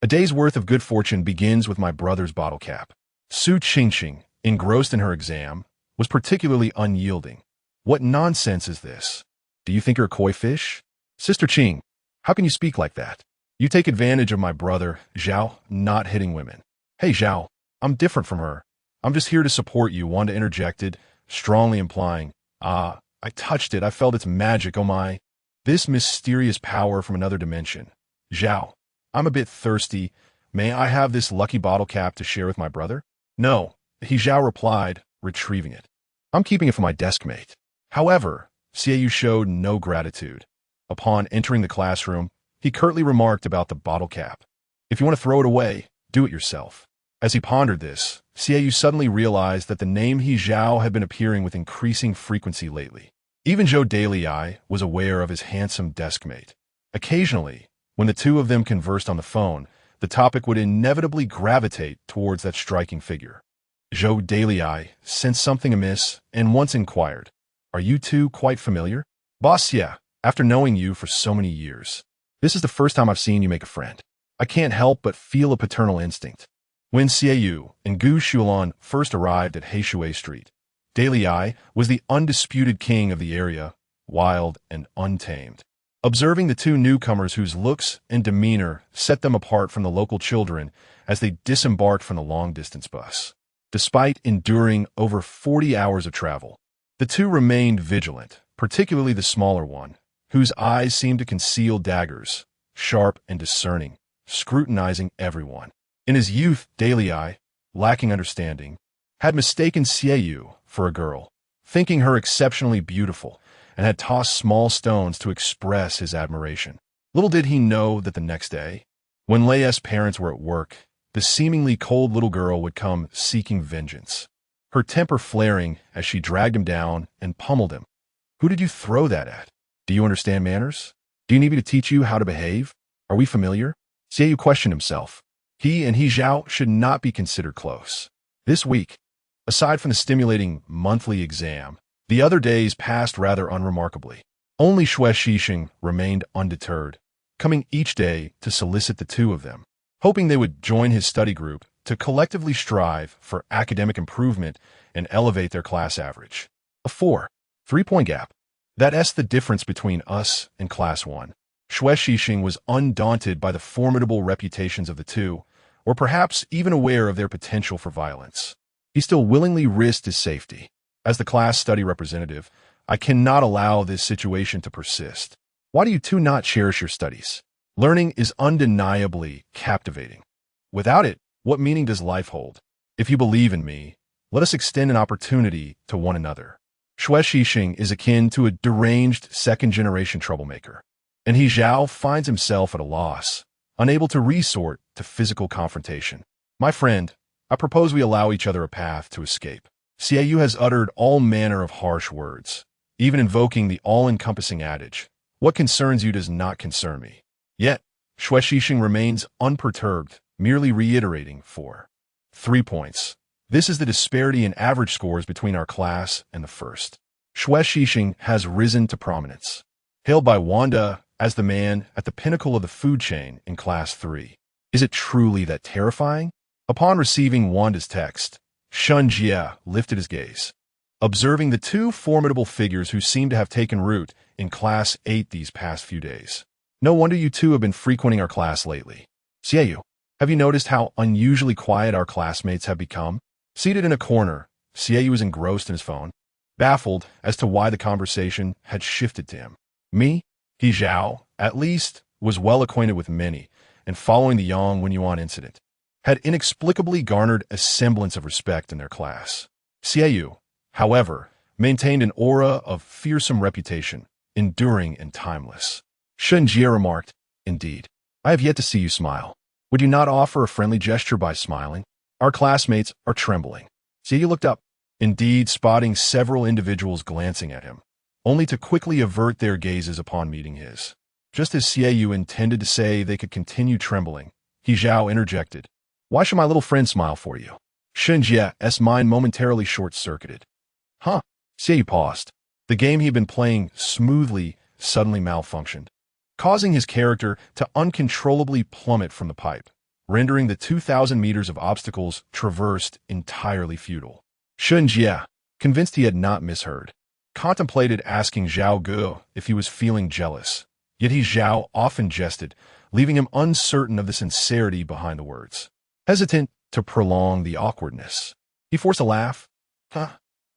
A day's worth of good fortune begins with my brother's bottle cap. Su Qingqing, engrossed in her exam, was particularly unyielding. What nonsense is this? Do you think you're a koi fish? Sister Qing, how can you speak like that? You take advantage of my brother, Zhao, not hitting women. Hey, Zhao, I'm different from her. I'm just here to support you, Wanda interjected, strongly implying, I touched it, I felt its magic, oh my. This mysterious power from another dimension. Zhao, I'm a bit thirsty. May I have this lucky bottle cap to share with my brother? No, He Zhao replied, retrieving it. I'm keeping it for my desk mate. However, Xiaoyu showed no gratitude. Upon entering the classroom, he curtly remarked about the bottle cap. If you want to throw it away, do it yourself. As he pondered this, Xiaoyu suddenly realized that the name He Zhao had been appearing with increasing frequency lately. Even Zhou Dalei was aware of his handsome desk mate. Occasionally, when the two of them conversed on the phone, the topic would inevitably gravitate towards that striking figure. Zhou Dalei sensed something amiss and once inquired, Are you two quite familiar? Boss, yeah, after knowing you for so many years. This is the first time I've seen you make a friend. I can't help but feel a paternal instinct. When Xiaoyu and Gu Shulan first arrived at Heishui Street, Dalei was the undisputed king of the area, wild and untamed. Observing the two newcomers whose looks and demeanor set them apart from the local children as they disembarked from the long-distance bus. Despite enduring over 40 hours of travel, the two remained vigilant, particularly the smaller one, whose eyes seemed to conceal daggers, sharp and discerning, scrutinizing everyone. In his youth, Dalei, lacking understanding, had mistaken Xiaoyu for a girl, thinking her exceptionally beautiful, and had tossed small stones to express his admiration. Little did he know that the next day, when Leia's parents were at work, the seemingly cold little girl would come seeking vengeance, her temper flaring as she dragged him down and pummeled him. Who did you throw that at? Do you understand manners? Do you need me to teach you how to behave? Are we familiar? Xiaoyu questioned himself. He and He Zhao should not be considered close. This week, aside from the stimulating monthly exam, the other days passed rather unremarkably. Only Shui Shixing remained undeterred, coming each day to solicit the two of them, hoping they would join his study group to collectively strive for academic improvement and elevate their class average. A 3-point gap. That's the difference between us and Class 1. Shui Shixing was undaunted by the formidable reputations of the two, or perhaps even aware of their potential for violence. He still willingly risked his safety. As the class study representative, I cannot allow this situation to persist. Why do you two not cherish your studies? Learning is undeniably captivating. Without it, what meaning does life hold? If you believe in me, let us extend an opportunity to one another. Xue Xixing is akin to a deranged second-generation troublemaker, and He Zhao finds himself at a loss, unable to resort to physical confrontation. My friend, I propose we allow each other a path to escape. Xiaoyu has uttered all manner of harsh words, even invoking the all-encompassing adage, "What concerns you does not concern me." Yet, Xue Xixing remains unperturbed, merely reiterating 3 points. This is the disparity in average scores between our class and the first. Xue Xixing has risen to prominence, hailed by Wanda as the man at the pinnacle of the food chain in Class 3. Is it truly that terrifying? Upon receiving Wanda's text, Shun Jie lifted his gaze, observing the two formidable figures who seem to have taken root in Class 8 these past few days. No wonder you two have been frequenting our class lately. Xiaoyu, have you noticed how unusually quiet our classmates have become? Seated in a corner, Xiaoyu was engrossed in his phone, baffled as to why the conversation had shifted to him. Me, He Zhao, at least, was well acquainted with many, and following the Yang Wenyuan incident, had inexplicably garnered a semblance of respect in their class. Xiaoyu, however, maintained an aura of fearsome reputation, enduring and timeless. Shun Jie remarked, "Indeed, I have yet to see you smile. Would you not offer a friendly gesture by smiling? Our classmates are trembling." Xiaoyu looked up, indeed spotting several individuals glancing at him, only to quickly avert their gazes upon meeting his. Just as Xiaoyu intended to say they could continue trembling, He Zhao interjected, "Why should my little friend smile for you?" Shun Jie's mind momentarily short-circuited. Xiaoyu paused. The game he'd been playing smoothly suddenly malfunctioned, causing his character to uncontrollably plummet from the pipe, rendering the 2,000 meters of obstacles traversed entirely futile. Shun Jie, convinced he had not misheard, contemplated asking Zhao Ge if he was feeling jealous, yet He Zhao often jested, leaving him uncertain of the sincerity behind the words. Hesitant to prolong the awkwardness, he forced a laugh.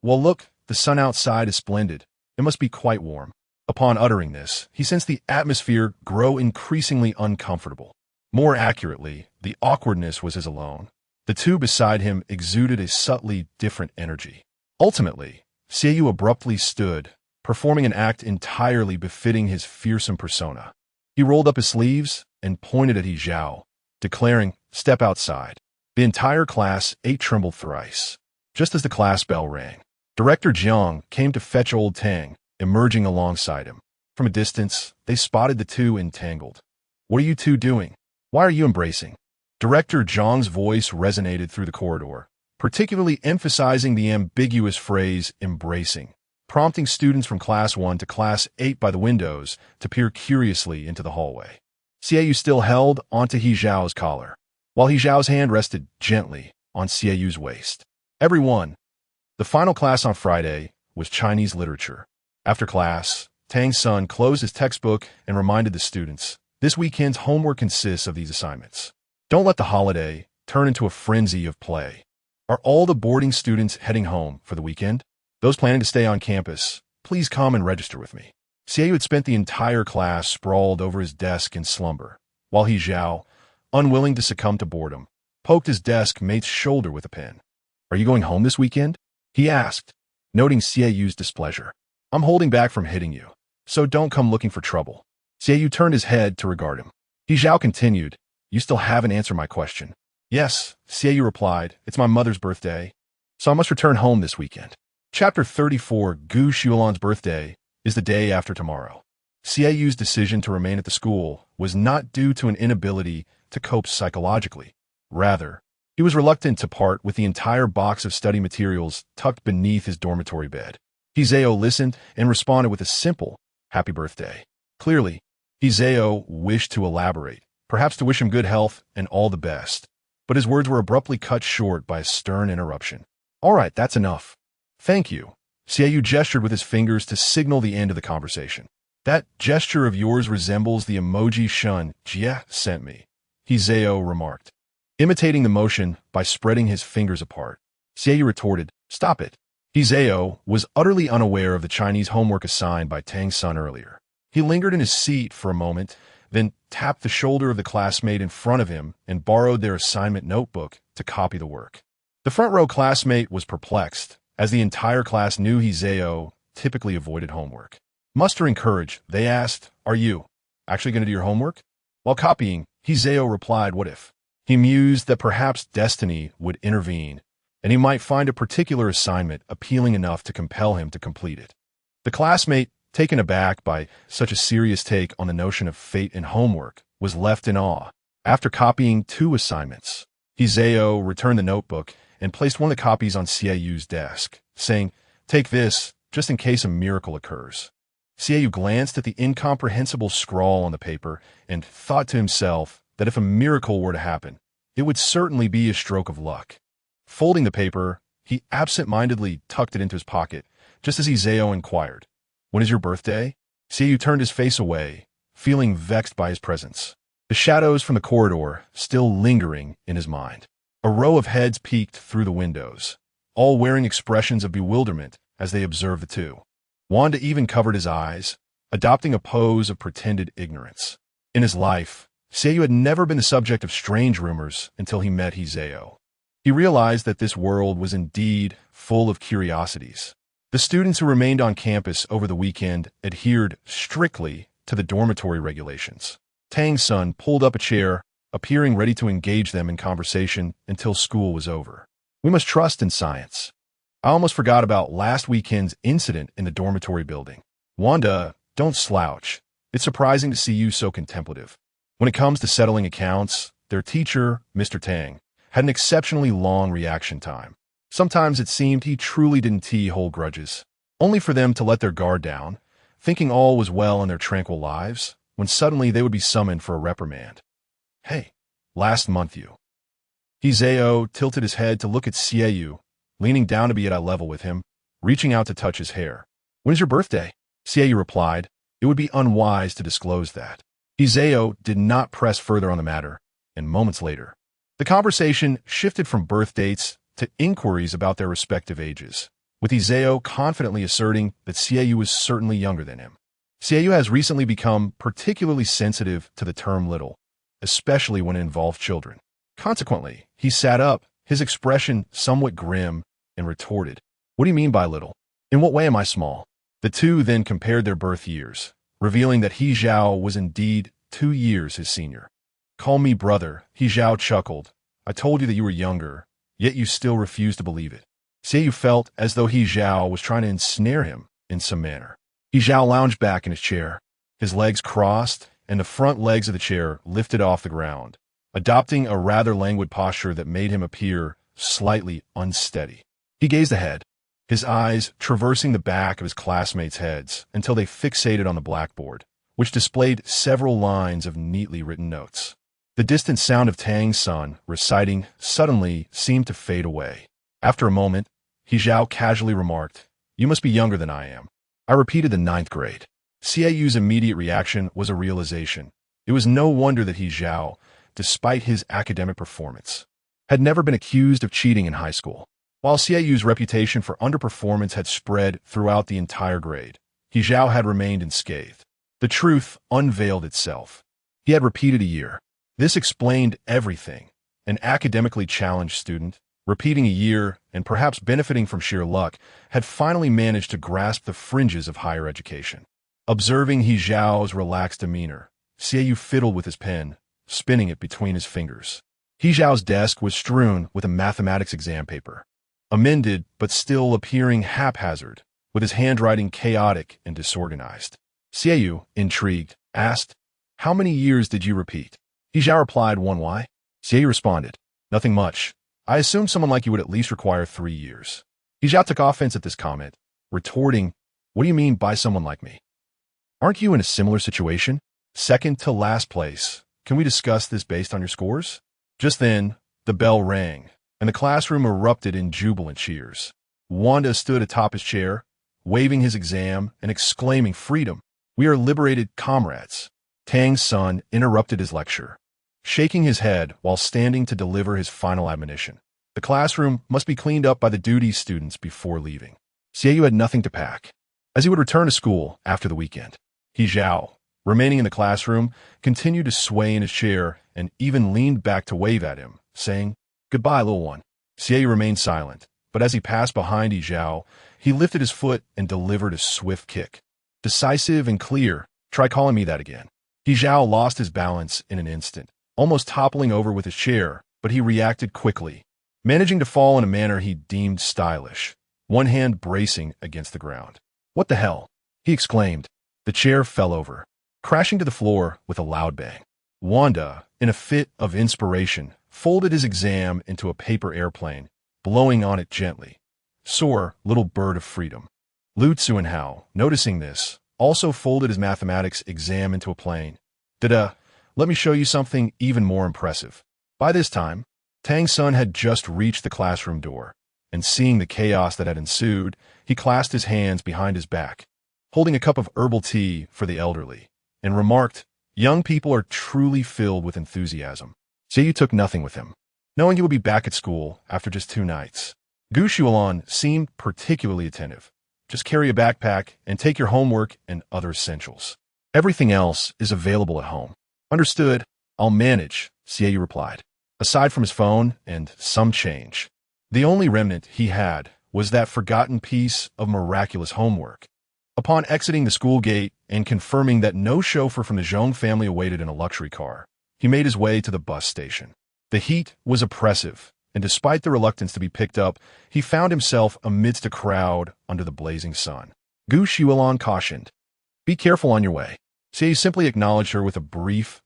Well, look, the sun outside is splendid. It must be quite warm." Upon uttering this, he sensed the atmosphere grow increasingly uncomfortable. More accurately, the awkwardness was his alone. The two beside him exuded a subtly different energy. Ultimately, Xiaoyu abruptly stood, performing an act entirely befitting his fearsome persona. He rolled up his sleeves and pointed at He Zhao, declaring, "Step outside." The entire class 8 trembled thrice. Just as the class bell rang, Director Jiang came to fetch old Tang, emerging alongside him. From a distance, they spotted the two entangled. "What are you two doing? Why are you embracing?" Director Zhang's voice resonated through the corridor, particularly emphasizing the ambiguous phrase embracing, prompting students from Class 1 to Class 8 by the windows to peer curiously into the hallway. Xiaoyu still held onto He Zhao's collar, while He Zhao's hand rested gently on Xiaoyu's waist. Everyone. The final class on Friday was Chinese literature. After class, Tang's son closed his textbook and reminded the students, "This weekend's homework consists of these assignments. Don't let the holiday turn into a frenzy of play." Are all the boarding students heading home for the weekend? Those planning to stay on campus, please come and register with me. Xiaoyu had spent the entire class sprawled over his desk in slumber, while He Zhao, unwilling to succumb to boredom, poked his desk mate's shoulder with a pen. "Are you going home this weekend?" he asked, noting Xiaoyu's displeasure. "I'm holding back from hitting you, so don't come looking for trouble." Xiaoyu turned his head to regard him. He Zhao continued, "You still haven't answered my question." "Yes," Xiaoyu replied, "it's my mother's birthday, so I must return home this weekend." Chapter 34, Gu Xuelan's birthday, is the day after tomorrow. Xiaoyu's decision to remain at the school was not due to an inability to cope psychologically. Rather, he was reluctant to part with the entire box of study materials tucked beneath his dormitory bed. Hizeo listened and responded with a simple, "Happy birthday." Clearly, Hizeo wished to elaborate, perhaps to wish him good health and all the best, but his words were abruptly cut short by a stern interruption. "All right, that's enough. Thank you." Xiaoyu gestured with his fingers to signal the end of the conversation. "That gesture of yours resembles the emoji Shun Jie sent me," Hizeo remarked. imitating the motion by spreading his fingers apart. Xiaoyu retorted, "Stop it." Hizeo was utterly unaware of the Chinese homework assigned by Tang's son earlier. He lingered in his seat for a moment, then tapped the shoulder of the classmate in front of him and borrowed their assignment notebook to copy the work. The front row classmate was perplexed, as the entire class knew Hizeo typically avoided homework. Mustering courage, they asked, "Are you actually going to do your homework?" While copying, Hizeo replied, "What if?" He mused that perhaps destiny would intervene, and he might find a particular assignment appealing enough to compel him to complete it. The classmate, taken aback by such a serious take on the notion of fate and homework, was left in awe. After copying 2 assignments, Hizeo returned the notebook and placed one of the copies on Xiaoyu's desk, saying, "Take this, just in case a miracle occurs." Xiaoyu glanced at the incomprehensible scrawl on the paper and thought to himself that if a miracle were to happen, it would certainly be a stroke of luck. Folding the paper, he absent-mindedly tucked it into his pocket, just as Hizeo inquired, "When is your birthday?" Xiaoyu turned his face away, feeling vexed by his presence, the shadows from the corridor still lingering in his mind. A row of heads peeked through the windows, all wearing expressions of bewilderment as they observed the two. Wanda even covered his eyes, adopting a pose of pretended ignorance. In his life, Xiaoyu had never been the subject of strange rumors until he met Hizeo. He realized that this world was indeed full of curiosities. The students who remained on campus over the weekend adhered strictly to the dormitory regulations. Tang's son pulled up a chair, appearing ready to engage them in conversation until school was over. "We must trust in science. I almost forgot about last weekend's incident in the dormitory building." "Wanda, don't slouch. It's surprising to see you so contemplative." When it comes to settling accounts, their teacher, Mr. Tang, had an exceptionally long reaction time. Sometimes it seemed he truly didn't hold grudges, only for them to let their guard down, thinking all was well in their tranquil lives, when suddenly they would be summoned for a reprimand. "Hey, last month you." Hizeo tilted his head to look at Xiaoyu, leaning down to be at eye level with him, reaching out to touch his hair. "When is your birthday?" Xiaoyu replied, "It would be unwise to disclose that." Hizeo did not press further on the matter, and moments later, the conversation shifted from birth dates to inquiries about their respective ages, with Hizeo confidently asserting that Xiaoyu was certainly younger than him. Xiaoyu has recently become particularly sensitive to the term little, especially when it involved children. Consequently, he sat up, his expression somewhat grim, and retorted, "What do you mean by little? In what way am I small?" The two then compared their birth years, revealing that He Zhao was indeed 2 years his senior. "Call me brother," He Zhao chuckled. "I told you that you were younger, yet you still refuse to believe it." Xiaoyu felt as though He Zhao was trying to ensnare him in some manner. He Zhao lounged back in his chair, his legs crossed and the front legs of the chair lifted off the ground, adopting a rather languid posture that made him appear slightly unsteady. He gazed ahead, his eyes traversing the back of his classmates' heads until they fixated on the blackboard, which displayed several lines of neatly written notes. The distant sound of Tang's son reciting suddenly seemed to fade away. After a moment, He Zhao casually remarked, "You must be younger than I am." I repeated the 9th grade. Xiaoyu's immediate reaction was a realization. It was no wonder that He Zhao, despite his academic performance, had never been accused of cheating in high school. While Xiaoyu's reputation for underperformance had spread throughout the entire grade, He Zhao had remained unscathed. The truth unveiled itself. He had repeated a year. This explained everything. An academically challenged student, repeating a year and perhaps benefiting from sheer luck, had finally managed to grasp the fringes of higher education. Observing He Zhao's relaxed demeanor, Xiaoyu fiddled with his pen, spinning it between his fingers. He Zhao's desk was strewn with a mathematics exam paper, amended but still appearing haphazard, with his handwriting chaotic and disorganized. Xiaoyu, intrigued, asked, "How many years did you repeat?" He Zhao replied, "1 Y." Xiaoyu responded, "Nothing much. I assumed someone like you would at least require 3 years." He Zhao took offense at this comment, retorting, "What do you mean by someone like me? Aren't you in a similar situation? Second to last place. Can we discuss this based on your scores?" Just then, the bell rang, and the classroom erupted in jubilant cheers. Wanda stood atop his chair, waving his exam and exclaiming, "Freedom! We are liberated comrades." Tang's son interrupted his lecture, shaking his head while standing to deliver his final admonition. The classroom must be cleaned up by the duty students before leaving. Xiaoyu had nothing to pack, as he would return to school after the weekend. He Zhao, remaining in the classroom, continued to sway in his chair and even leaned back to wave at him, saying, "Goodbye, little one." Xiaoyu remained silent, but as he passed behind Yi Zhao, he lifted his foot and delivered a swift kick. Decisive and clear. Try calling me that again. Yi Zhao lost his balance in an instant, almost toppling over with his chair, but he reacted quickly, managing to fall in a manner he deemed stylish, one hand bracing against the ground. "What the hell?" he exclaimed. The chair fell over, crashing to the floor with a loud bang. Wanda, in a fit of inspiration, folded his exam into a paper airplane, blowing on it gently. "Soar, little bird of freedom." Lu Tsuanhao, noticing this, also folded his mathematics exam into a plane. Let me show you something even more impressive." By this time, Tang Sun had just reached the classroom door, and seeing the chaos that had ensued, he clasped his hands behind his back, holding a cup of herbal tea for the elderly, and remarked, "Young people are truly filled with enthusiasm." Xiaoyu took nothing with him, knowing he would be back at school after just 2 nights. Gu Xuelon seemed particularly attentive. "Just carry a backpack and take your homework and other essentials. Everything else is available at home." "Understood. I'll manage," Xiaoyu replied. Aside from his phone and some change, the only remnant he had was that forgotten piece of miraculous homework. Upon exiting the school gate and confirming that no chauffeur from the Zhong family awaited in a luxury car, he made his way to the bus station. The heat was oppressive, and despite the reluctance to be picked up, he found himself amidst a crowd under the blazing sun. Gu Xuelon cautioned, "Be careful on your way." Xiaoyu simply acknowledged her with a brief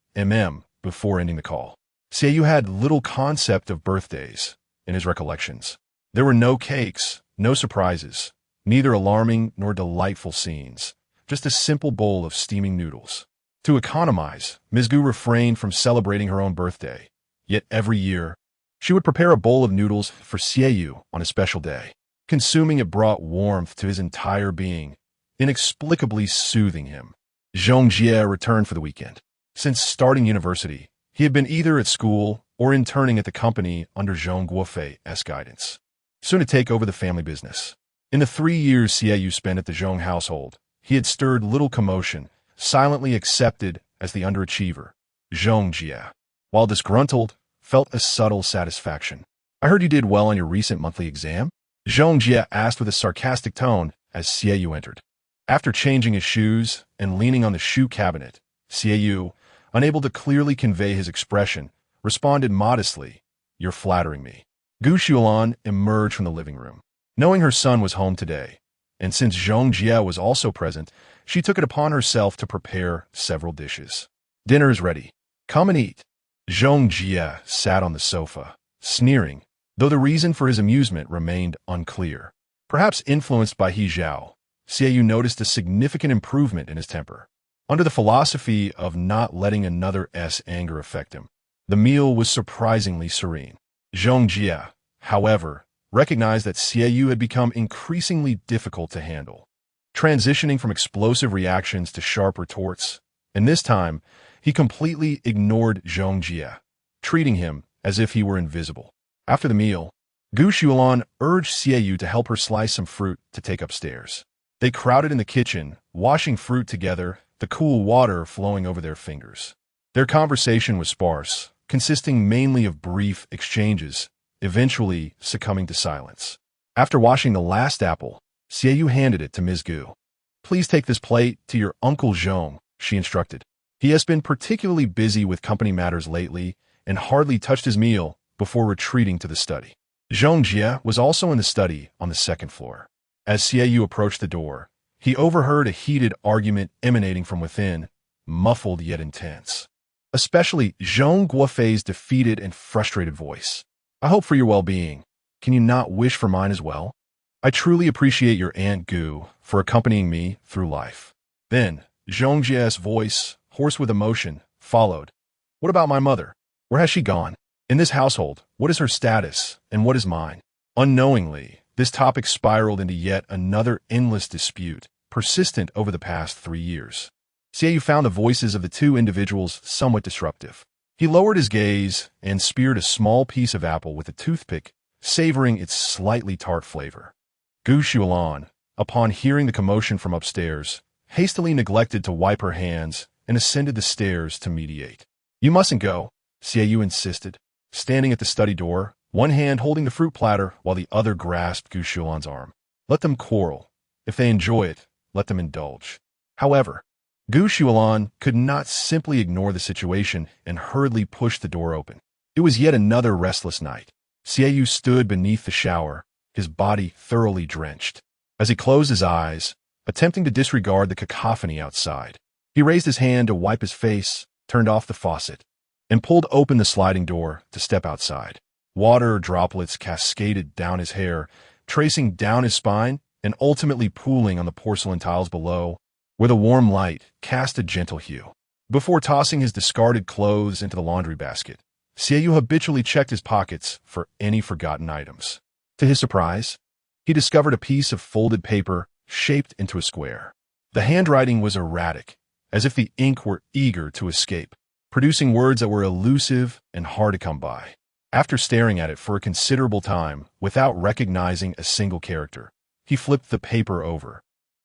before ending the call. Xiaoyu had little concept of birthdays in his recollections. There were no cakes, no surprises, neither alarming nor delightful scenes, just a simple bowl of steaming noodles. To economize, Ms. Gu refrained from celebrating her own birthday, yet every year, she would prepare a bowl of noodles for Xiaoyu on a special day. Consuming it brought warmth to his entire being, inexplicably soothing him. Zhong Jie returned for the weekend. Since starting university, he had been either at school or interning at the company under Zhong Guofei's guidance, soon to take over the family business. In the 3 years Xiaoyu spent at the Zhong household, he had stirred little commotion, silently accepted as the underachiever, Zhong Jie. While disgruntled, felt a subtle satisfaction. "I heard you did well on your recent monthly exam?" Zhong Jie asked with a sarcastic tone as Xiaoyu entered. After changing his shoes and leaning on the shoe cabinet, Xiaoyu, unable to clearly convey his expression, responded modestly, "You're flattering me." Gu Xuelon emerged from the living room, knowing her son was home today, and since Zhong Jie was also present, she took it upon herself to prepare several dishes. "Dinner is ready. Come and eat." Zhong Jie sat on the sofa, sneering, though the reason for his amusement remained unclear. Perhaps influenced by He Zhao, Xiaoyu noticed a significant improvement in his temper. Under the philosophy of not letting another's anger affect him, the meal was surprisingly serene. Zhong Jie, however, recognized that Xiaoyu had become increasingly difficult to handle, transitioning from explosive reactions to sharp retorts, and this time, he completely ignored Zhong Jie, treating him as if he were invisible. After the meal, Gu Xuelon urged Xiaoyu to help her slice some fruit to take upstairs. They crowded in the kitchen, washing fruit together, the cool water flowing over their fingers. Their conversation was sparse, consisting mainly of brief exchanges, eventually succumbing to silence. After washing the last apple, Xiaoyu handed it to Ms. Gu. "Please take this plate to your Uncle Zhong," she instructed. He has been particularly busy with company matters lately and hardly touched his meal before retreating to the study. Zhong Jie was also in the study on the 2nd floor. As Xiaoyu approached the door, he overheard a heated argument emanating from within, muffled yet intense. Especially Zhong Guofei's defeated and frustrated voice. "I hope for your well-being. Can you not wish for mine as well? I truly appreciate your Aunt Gu for accompanying me through life." Then, Zhong Jie's voice, hoarse with emotion, followed. "What about my mother? Where has she gone? In this household, what is her status, and what is mine?" Unknowingly, this topic spiraled into yet another endless dispute, persistent over the past 3 years. Xiaoyu found the voices of the two individuals somewhat disruptive. He lowered his gaze and speared a small piece of apple with a toothpick, savoring its slightly tart flavor. Gu Shulan, upon hearing the commotion from upstairs, hastily neglected to wipe her hands and ascended the stairs to mediate. "You mustn't go," Xiaoyu insisted, standing at the study door, one hand holding the fruit platter while the other grasped Gu Shulan's arm. "Let them quarrel. If they enjoy it, let them indulge." However, Gu Shulan could not simply ignore the situation and hurriedly pushed the door open. It was yet another restless night. Xiaoyu stood beneath the shower, his body thoroughly drenched. As he closed his eyes, attempting to disregard the cacophony outside, he raised his hand to wipe his face, turned off the faucet, and pulled open the sliding door to step outside. Water droplets cascaded down his hair, tracing down his spine and ultimately pooling on the porcelain tiles below, where the warm light cast a gentle hue. Before tossing his discarded clothes into the laundry basket, Xiaoyu habitually checked his pockets for any forgotten items. To his surprise, he discovered a piece of folded paper shaped into a square. The handwriting was erratic, as if the ink were eager to escape, producing words that were elusive and hard to come by. After staring at it for a considerable time without recognizing a single character, he flipped the paper over,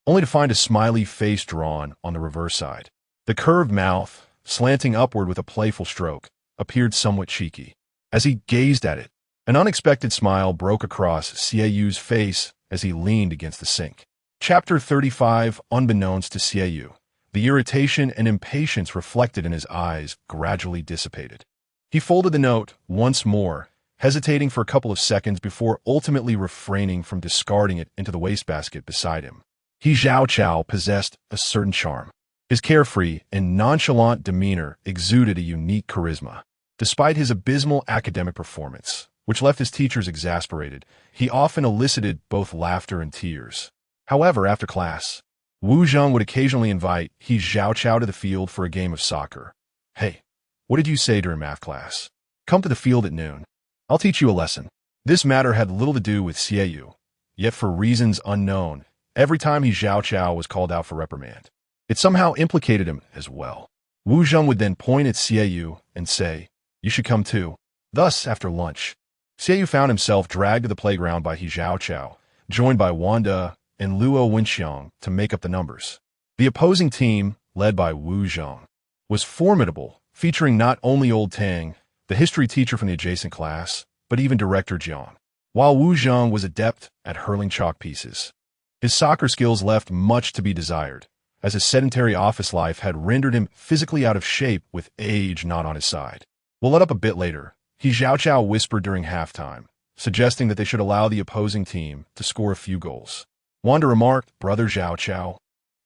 only to find a smiley face drawn on the reverse side. The curved mouth, slanting upward with a playful stroke, appeared somewhat cheeky. As he gazed at it, an unexpected smile broke across Xiaoyu's face as he leaned against the sink. Chapter 35. Unbeknownst to Xiaoyu, the irritation and impatience reflected in his eyes gradually dissipated. He folded the note once more, hesitating for a couple of seconds before ultimately refraining from discarding it into the wastebasket beside him. He Zhao possessed a certain charm. His carefree and nonchalant demeanor exuded a unique charisma. Despite his abysmal academic performance, which left his teachers exasperated, he often elicited both laughter and tears. However, after class, Wu Zheng would occasionally invite He Zhao to the field for a game of soccer. "Hey, what did you say during math class? Come to the field at noon. I'll teach you a lesson." This matter had little to do with Xiaoyu, yet for reasons unknown, every time He Zhao was called out for reprimand, it somehow implicated him as well. Wu Zheng would then point at Xiaoyu and say, "You should come too." Thus, after lunch, Xiaoyu found himself dragged to the playground by He Zhao, joined by Wanda and Luo Wenxiang to make up the numbers. The opposing team, led by Wu Zheng, was formidable, featuring not only Old Tang, the history teacher from the adjacent class, but even Director Jiang. While Wu Zheng was adept at hurling chalk pieces, his soccer skills left much to be desired, as his sedentary office life had rendered him physically out of shape with age not on his side. "We'll let up a bit later," He Zhao whispered during halftime, suggesting that they should allow the opposing team to score a few goals. Wanda remarked, "Brother Zhao,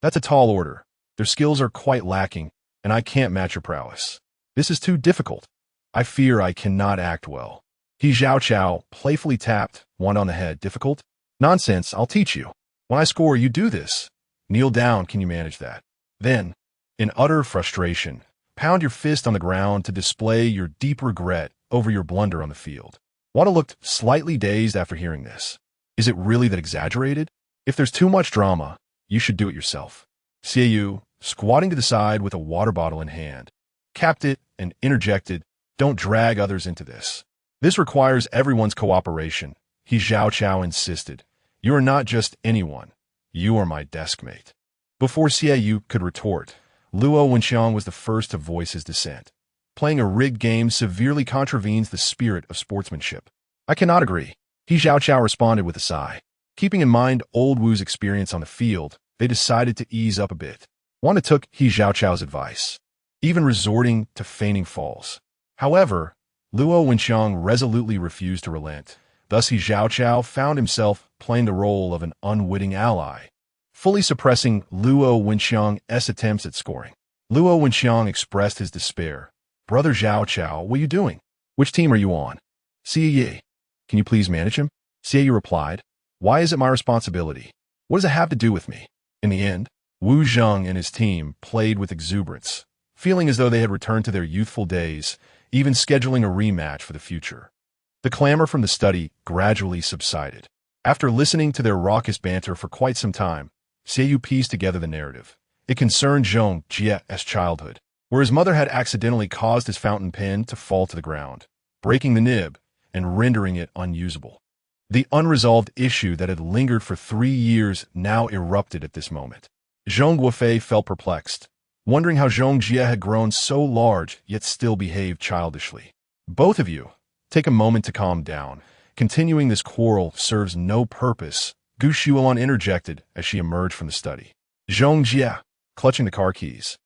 that's a tall order. Their skills are quite lacking, and I can't match your prowess. This is too difficult. I fear I cannot act well." He Zhao playfully tapped Wanda on the head. "Difficult? Nonsense, I'll teach you. When I score, you do this. Kneel down, can you manage that? Then, in utter frustration, pound your fist on the ground to display your deep regret over your blunder on the field." Wanda looked slightly dazed after hearing this. "Is it really that exaggerated? If there's too much drama, you should do it yourself." Xiaoyu, squatting to the side with a water bottle in hand, capped it and interjected, "Don't drag others into this. This requires everyone's cooperation." He Zhao insisted, "You are not just anyone. You are my desk mate." Before Xiaoyu could retort, Luo Wenxiang was the first to voice his dissent. "Playing a rigged game severely contravenes the spirit of sportsmanship." "I cannot agree," He Zhao responded with a sigh. Keeping in mind old Wu's experience on the field, they decided to ease up a bit. Wanda took He Zhao's advice, even resorting to feigning falls. However, Luo Wenxiang resolutely refused to relent. Thus He Zhao found himself playing the role of an unwitting ally, fully suppressing Luo Wenxiang's attempts at scoring. Luo Wenxiang expressed his despair. "Brother Zhao, what are you doing? Which team are you on?" "Xie. Can you please manage him?" Xie replied. "Why is it my responsibility? What does it have to do with me?" In the end, Wu Zheng and his team played with exuberance, feeling as though they had returned to their youthful days, even scheduling a rematch for the future. The clamor from the study gradually subsided. After listening to their raucous banter for quite some time, Xiaoyu pieced together the narrative. It concerned Zhong Jie's childhood. where his mother had accidentally caused his fountain pen to fall to the ground, breaking the nib and rendering it unusable. The unresolved issue that had lingered for 3 years now erupted at this moment. Zhang Guofei felt perplexed, wondering how Zhong Jie had grown so large yet still behaved childishly. Both of you, take a moment to calm down. Continuing this quarrel serves no purpose, Gu Shuolan interjected as she emerged from the study. Zhong Jie, clutching the car keys,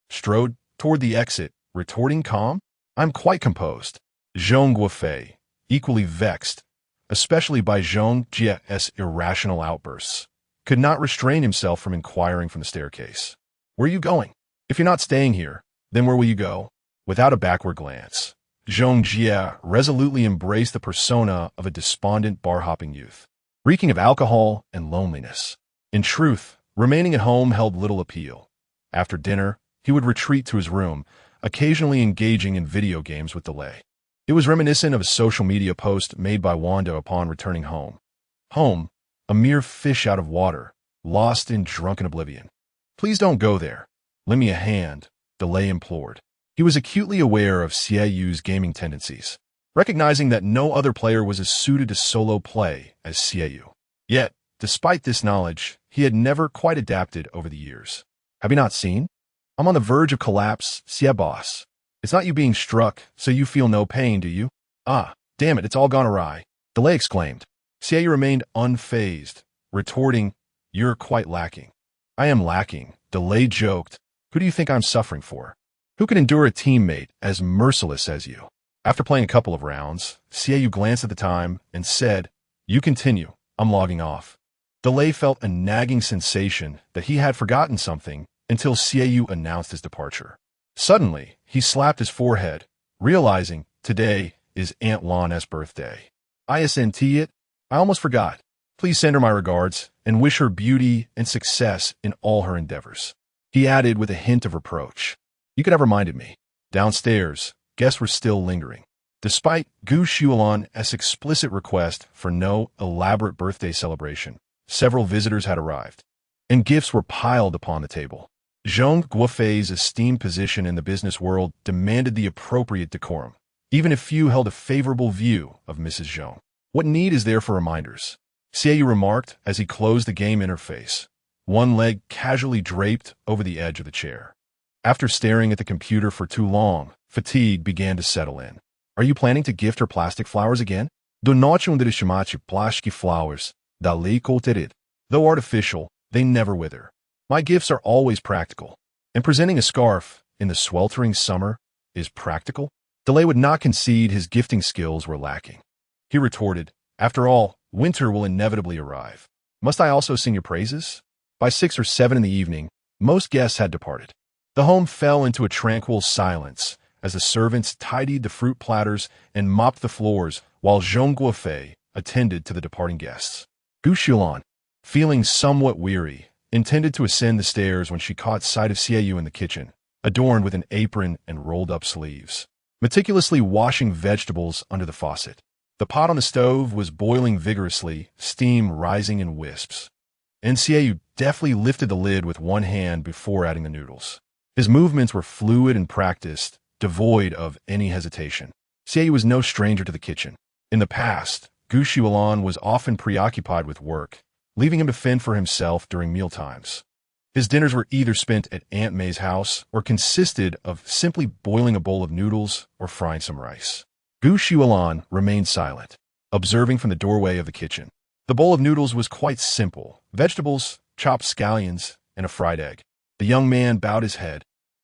strode toward the exit, retorting calm, "I'm quite composed." Zhong Guofei, equally vexed, especially by Zhong Jie's irrational outbursts, could not restrain himself from inquiring from the staircase. "Where are you going? If you're not staying here, then where will you go?" Without a backward glance, Zhong Jie resolutely embraced the persona of a despondent bar-hopping youth, reeking of alcohol and loneliness. In truth, remaining at home held little appeal. After dinner, he would retreat to his room, occasionally engaging in video games with delay. It was reminiscent of a social media post made by Wanda upon returning home. Home, a mere fish out of water, lost in drunken oblivion. "Please don't go there. Lend me a hand," Delay implored. He was acutely aware of Xieyu's gaming tendencies, recognizing that no other player was as suited to solo play as Xieyu. Yet, despite this knowledge, he had never quite adapted over the years. "Have you not seen? I'm on the verge of collapse, Xie boss. It's not you being struck, so you feel no pain, do you?" "Ah, damn it, it's all gone awry," Delay exclaimed. Xieyu remained unfazed, retorting, "You're quite lacking." "I am lacking," Delay joked. "Who do you think I'm suffering for? Who can endure a teammate as merciless as you?" After playing a couple of rounds, Xieyu glanced at the time and said, "You continue, I'm logging off." Delay felt a nagging sensation that he had forgotten something until Xieyu announced his departure. Suddenly, he slapped his forehead, realizing today is Aunt Lan's birthday. "ISNT it? I almost forgot. Please send her my regards and wish her beauty and success in all her endeavors." He added with a hint of reproach, "You could have reminded me." Downstairs, guests were still lingering. Despite Gu Shuolan's explicit request for no elaborate birthday celebration, several visitors had arrived, and gifts were piled upon the table. Zhang Guofei's esteemed position in the business world demanded the appropriate decorum, even if few held a favorable view of Mrs. Zhang. "What need is there for reminders?" Xieyu remarked as he closed the game interface, one leg casually draped over the edge of the chair. After staring at the computer for too long, fatigue began to settle in. "Are you planning to gift her plastic flowers again?" "Do not underestimate plastic flowers, dalei colterid. Though artificial, they never wither. My gifts are always practical, and presenting a scarf in the sweltering summer is practical." Delay would not concede his gifting skills were lacking. He retorted, "After all, winter will inevitably arrive. Must I also sing your praises?" By 6 or 7 in the evening, most guests had departed. The home fell into a tranquil silence as the servants tidied the fruit platters and mopped the floors while Zhong Guofei attended to the departing guests. Gu Shuolan, feeling somewhat weary, intended to ascend the stairs when she caught sight of Xieyu in the kitchen, adorned with an apron and rolled-up sleeves, meticulously washing vegetables under the faucet. The pot on the stove was boiling vigorously, steam rising in wisps, and Xieyu deftly lifted the lid with one hand before adding the noodles. His movements were fluid and practiced, devoid of any hesitation. Xieyu was no stranger to the kitchen. In the past, Gu Shuolan was often preoccupied with work, leaving him to fend for himself during mealtimes. His dinners were either spent at Aunt May's house or consisted of simply boiling a bowl of noodles or frying some rice. Gu Shuolan remained silent, observing from the doorway of the kitchen. The bowl of noodles was quite simple: vegetables, chopped scallions, and a fried egg. The young man bowed his head,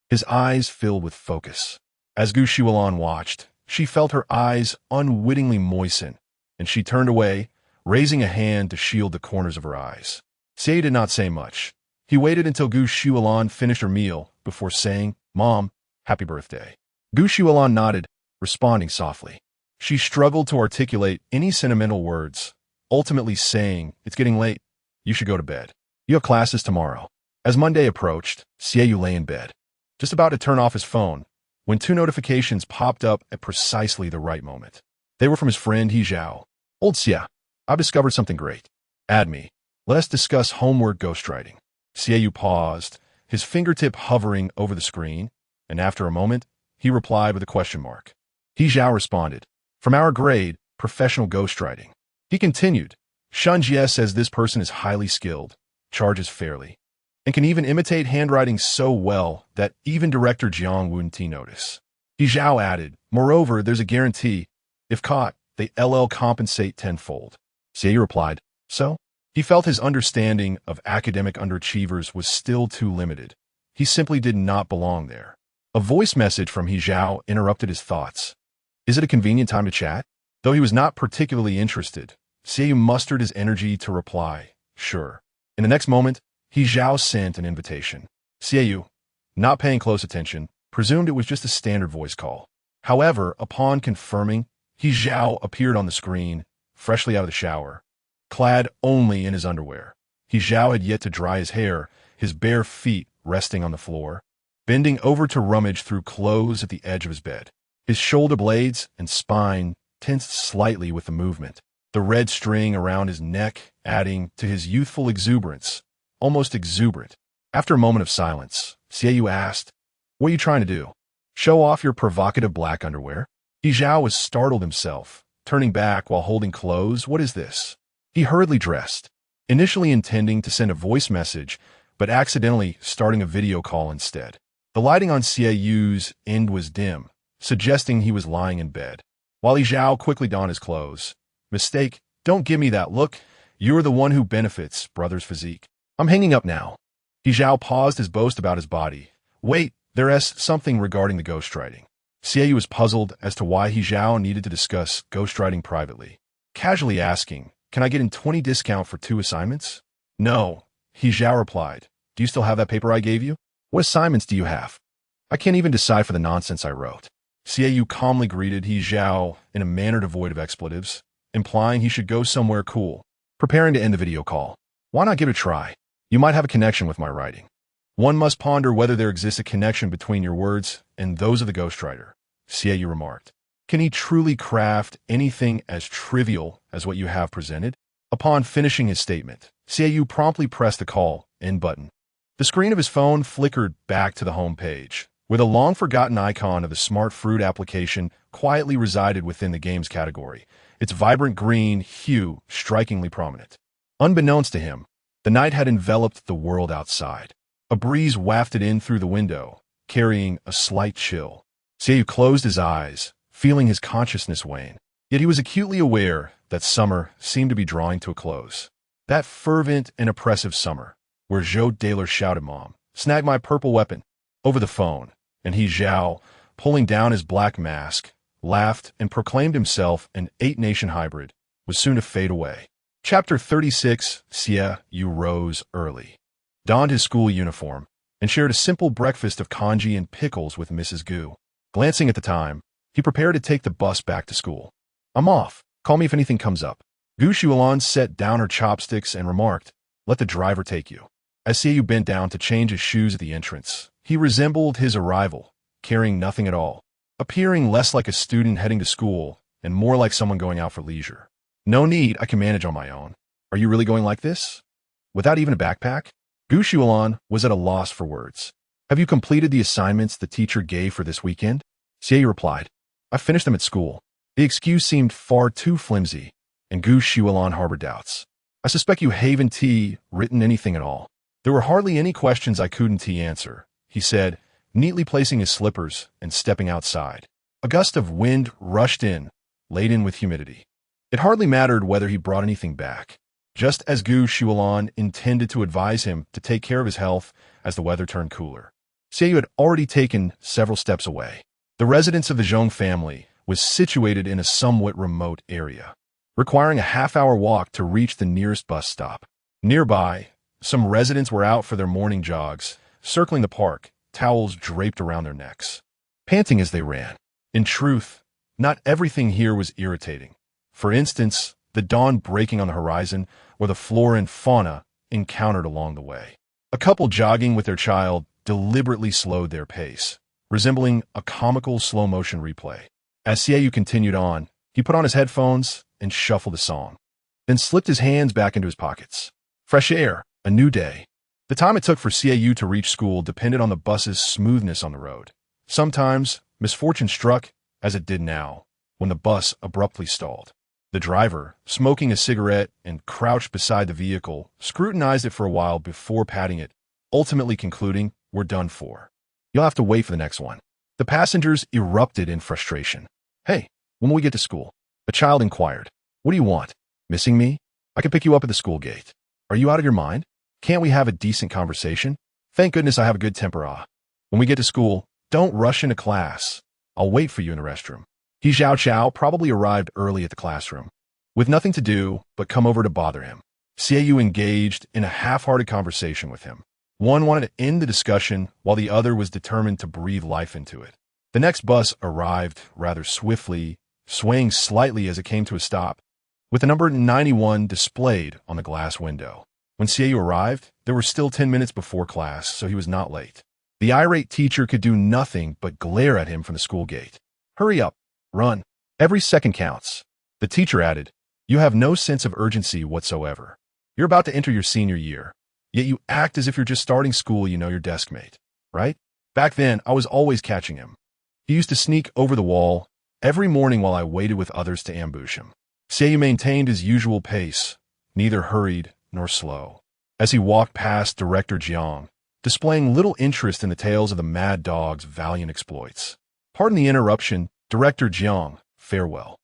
his eyes filled with focus. As Gu Shuolan watched, she felt her eyes unwittingly moisten, and she turned away, raising a hand to shield the corners of her eyes. Xie did not say much. He waited until Gu Shuolan finished her meal before saying, "Mom, happy birthday." Gu Shuolan nodded, responding softly. She struggled to articulate any sentimental words, ultimately saying, "It's getting late. You should go to bed. You have classes tomorrow." As Monday approached, Xieyu lay in bed, just about to turn off his phone, when 2 notifications popped up at precisely the right moment. They were from his friend He Zhao. "Old Xie, I've discovered something great. Add me. Let us discuss homework ghostwriting." Xieyu paused, his fingertip hovering over the screen, and after a moment, he replied with a question mark. He Zhao responded, "From our grade, professional ghostwriting." He continued, "Shun Jie says this person is highly skilled, charges fairly, and can even imitate handwriting so well that even director Jiang wouldn't notice." He Zhao added, "Moreover, there's a guarantee. If caught, they LL compensate tenfold." Xie replied, "So?" He felt his understanding of academic underachievers was still too limited. He simply did not belong there. A voice message from He Zhao interrupted his thoughts. "Is it a convenient time to chat?" Though he was not particularly interested, Xie mustered his energy to reply, "Sure." In the next moment, He Zhao sent an invitation. Xie, not paying close attention, presumed it was just a standard voice call. However, upon confirming, He Zhao appeared on the screen, freshly out of the shower, clad only in his underwear. He Zhao had yet to dry his hair, his bare feet resting on the floor, bending over to rummage through clothes at the edge of his bed. His shoulder blades and spine tensed slightly with the movement, the red string around his neck adding to his youthful exuberance, almost exuberant. After a moment of silence, Xie asked, "What are you trying to do? Show off your provocative black underwear?" He Zhao was startled himself, turning back while holding clothes. "What is this?" He hurriedly dressed, initially intending to send a voice message, but accidentally starting a video call instead. The lighting on Xieyu's end was dim, suggesting he was lying in bed, while He Zhao quickly donned his clothes. "Mistake, don't give me that look. You're the one who benefits, brother's physique. I'm hanging up now." He Zhao paused his boast about his body. "Wait, there's something regarding the ghostwriting." Xie was puzzled as to why He Zhao needed to discuss ghostwriting privately, casually asking, "Can I get a 20% discount for 2 assignments?" "No," He Zhao replied. "Do you still have that paper I gave you?" "What assignments do you have?" "I can't even decide for the nonsense I wrote." Xie calmly greeted He Zhao in a manner devoid of expletives, implying he should go somewhere cool, preparing to end the video call. "Why not give it a try? You might have a connection with my writing." "One must ponder whether there exists a connection between your words and those of the ghostwriter," Xie remarked. "Can he truly craft anything as trivial as what you have presented?" Upon finishing his statement, Xie promptly pressed the call end button. The screen of his phone flickered back to the home page, where the long-forgotten icon of the Smart Fruit application quietly resided within the games category, its vibrant green hue strikingly prominent. Unbeknownst to him, the night had enveloped the world outside. A breeze wafted in through the window, carrying a slight chill. Xie closed his eyes, feeling his consciousness wane. Yet he was acutely aware that summer seemed to be drawing to a close. That fervent and oppressive summer, where Zhou Daler shouted, "Mom, snag my purple weapon," over the phone, and He Zhao, pulling down his black mask, laughed and proclaimed himself an 8-nation hybrid, was soon to fade away. Chapter 36. Xie Yu rose early, donned his school uniform, and shared a simple breakfast of congee and pickles with Mrs. Gu. Glancing at the time, he prepared to take the bus back to school. "I'm off. Call me if anything comes up." Gu Shuolan set down her chopsticks and remarked, "Let the driver take you." As Xie bent down to change his shoes at the entrance, he resembled his arrival, carrying nothing at all, appearing less like a student heading to school and more like someone going out for leisure. "No need, I can manage on my own." "Are you really going like this? Without even a backpack?" Gu Shuolan was at a loss for words. "Have you completed the assignments the teacher gave for this weekend?" Xie replied, "I finished them at school." The excuse seemed far too flimsy, and Gu Shuolan harbored doubts. "I suspect you haven't written anything at all." "There were hardly any questions I couldn't answer," he said, neatly placing his slippers and stepping outside. A gust of wind rushed in, laden with humidity. It hardly mattered whether he brought anything back, just as Gu Shuolan intended to advise him to take care of his health as the weather turned cooler. Xie had already taken several steps away. The residence of the Zhong family was situated in a somewhat remote area, requiring a half-hour walk to reach the nearest bus stop. Nearby, some residents were out for their morning jogs, circling the park, towels draped around their necks, panting as they ran. In truth, not everything here was irritating. For instance, the dawn breaking on the horizon or the flora and fauna encountered along the way. A couple jogging with their child deliberately slowed their pace, resembling a comical slow-motion replay. As Xie continued on, he put on his headphones and shuffled a song, then slipped his hands back into his pockets. Fresh air, a new day. The time it took for Xie to reach school depended on the bus's smoothness on the road. Sometimes, misfortune struck, as it did now, when the bus abruptly stalled. The driver, smoking a cigarette and crouched beside the vehicle, scrutinized it for a while before patting it, ultimately concluding, "We're done for. You'll have to wait for the next one." The passengers erupted in frustration. "Hey, when will we get to school?" A child inquired. "What do you want? Missing me? I can pick you up at the school gate. Are you out of your mind? Can't we have a decent conversation? Thank goodness I have a good temper. When we get to school, don't rush into class. I'll wait for you in the restroom." He Xiao Chao probably arrived early at the classroom, with nothing to do but come over to bother him. Xiaoyu engaged in a half-hearted conversation with him. One wanted to end the discussion while the other was determined to breathe life into it. The next bus arrived rather swiftly, swaying slightly as it came to a stop, with the number 91 displayed on the glass window. When Xiaoyu arrived, there were still 10 minutes before class, so he was not late. The irate teacher could do nothing but glare at him from the school gate. "Hurry up. Run. Every second counts." The teacher added, "You have no sense of urgency whatsoever. You're about to enter your senior year, yet you act as if you're just starting school. You know your desk mate, right? Back then, I was always catching him. He used to sneak over the wall every morning while I waited with others to ambush him." Xiaoyu maintained his usual pace, neither hurried nor slow, as he walked past Director Jiang, displaying little interest in the tales of the mad dog's valiant exploits. "Pardon the interruption, Director Jiang, farewell."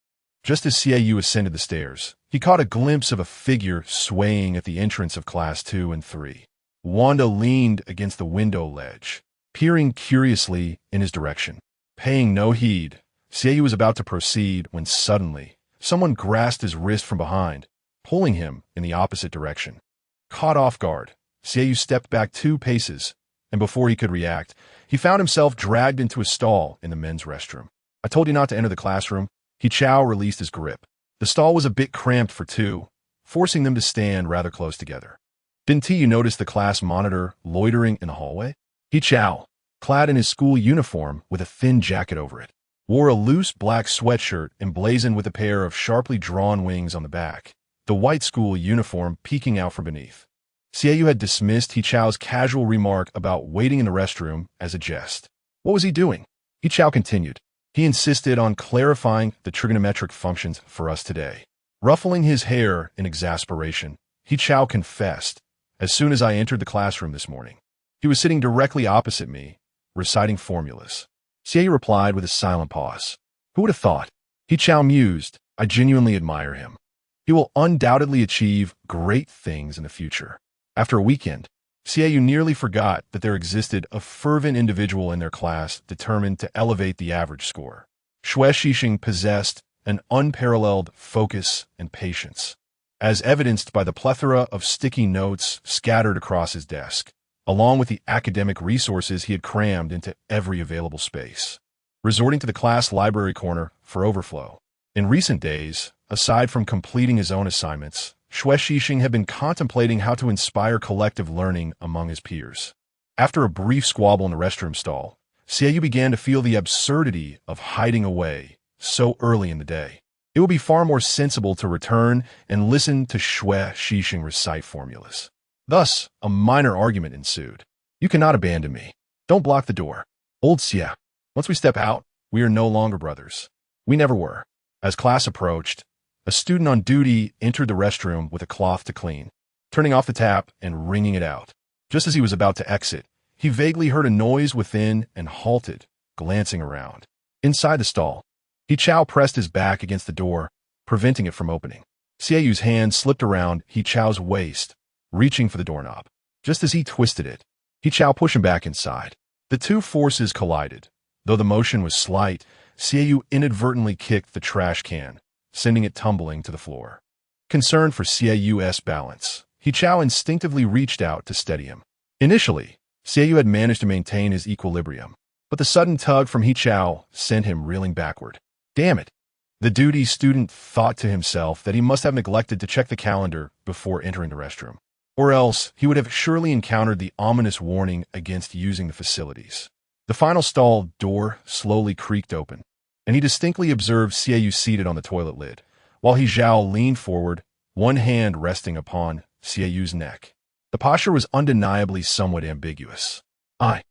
Just as Xiaoyu ascended the stairs, he caught a glimpse of a figure swaying at the entrance of Class 2 and 3. Wanda leaned against the window ledge, peering curiously in his direction. Paying no heed, Xiaoyu was about to proceed when suddenly, someone grasped his wrist from behind, pulling him in the opposite direction. Caught off guard, Xiaoyu stepped back 2 paces, and before he could react, he found himself dragged into a stall in the men's restroom. "I told you not to enter the classroom." He Chao released his grip. The stall was a bit cramped for 2, forcing them to stand rather close together. "Didn't you notice the class monitor loitering in the hallway?" He Chao, clad in his school uniform with a thin jacket over it, wore a loose black sweatshirt emblazoned with a pair of sharply drawn wings on the back, the white school uniform peeking out from beneath. Xiaoyu had dismissed He Chao's casual remark about waiting in the restroom as a jest. What was he doing? He Chao continued. He insisted on clarifying the trigonometric functions for us today. Ruffling his hair in exasperation, He Chao confessed, "As soon as I entered the classroom this morning, he was sitting directly opposite me, reciting formulas." Xiaoyu replied with a silent pause. "Who would have thought?" He Chao mused, "I genuinely admire him. He will undoubtedly achieve great things in the future." After a weekend, Xiaoyu nearly forgot that there existed a fervent individual in their class determined to elevate the average score. Xue Xixing possessed an unparalleled focus and patience, as evidenced by the plethora of sticky notes scattered across his desk, along with the academic resources he had crammed into every available space, resorting to the class library corner for overflow. In recent days, aside from completing his own assignments, Xue Xixing had been contemplating how to inspire collective learning among his peers. After a brief squabble in the restroom stall, Xiaoyu began to feel the absurdity of hiding away so early in the day. It would be far more sensible to return and listen to Xue Xixing recite formulas. Thus, a minor argument ensued. "You cannot abandon me. Don't block the door. Old Xia, once we step out, we are no longer brothers. We never were." As class approached, a student on duty entered the restroom with a cloth to clean, turning off the tap and wringing it out. Just as he was about to exit, he vaguely heard a noise within and halted, glancing around. Inside the stall, He Chao pressed his back against the door, preventing it from opening. Xiaoyu's hand slipped around He Chao's waist, reaching for the doorknob. Just as he twisted it, He Chao pushed him back inside. The two forces collided. Though the motion was slight, Xiaoyu inadvertently kicked the trash can, sending it tumbling to the floor. Concerned for Xiaoyu's balance, He Chao instinctively reached out to steady him. Initially, Xiaoyu had managed to maintain his equilibrium, but the sudden tug from He Chao sent him reeling backward. Damn it! The duty student thought to himself that he must have neglected to check the calendar before entering the restroom, or else he would have surely encountered the ominous warning against using the facilities. The final stall door slowly creaked open, and he distinctly observed Xiaoyu seated on the toilet lid, while He Zhao leaned forward, one hand resting upon Xiaoyu's neck. The posture was undeniably somewhat ambiguous. I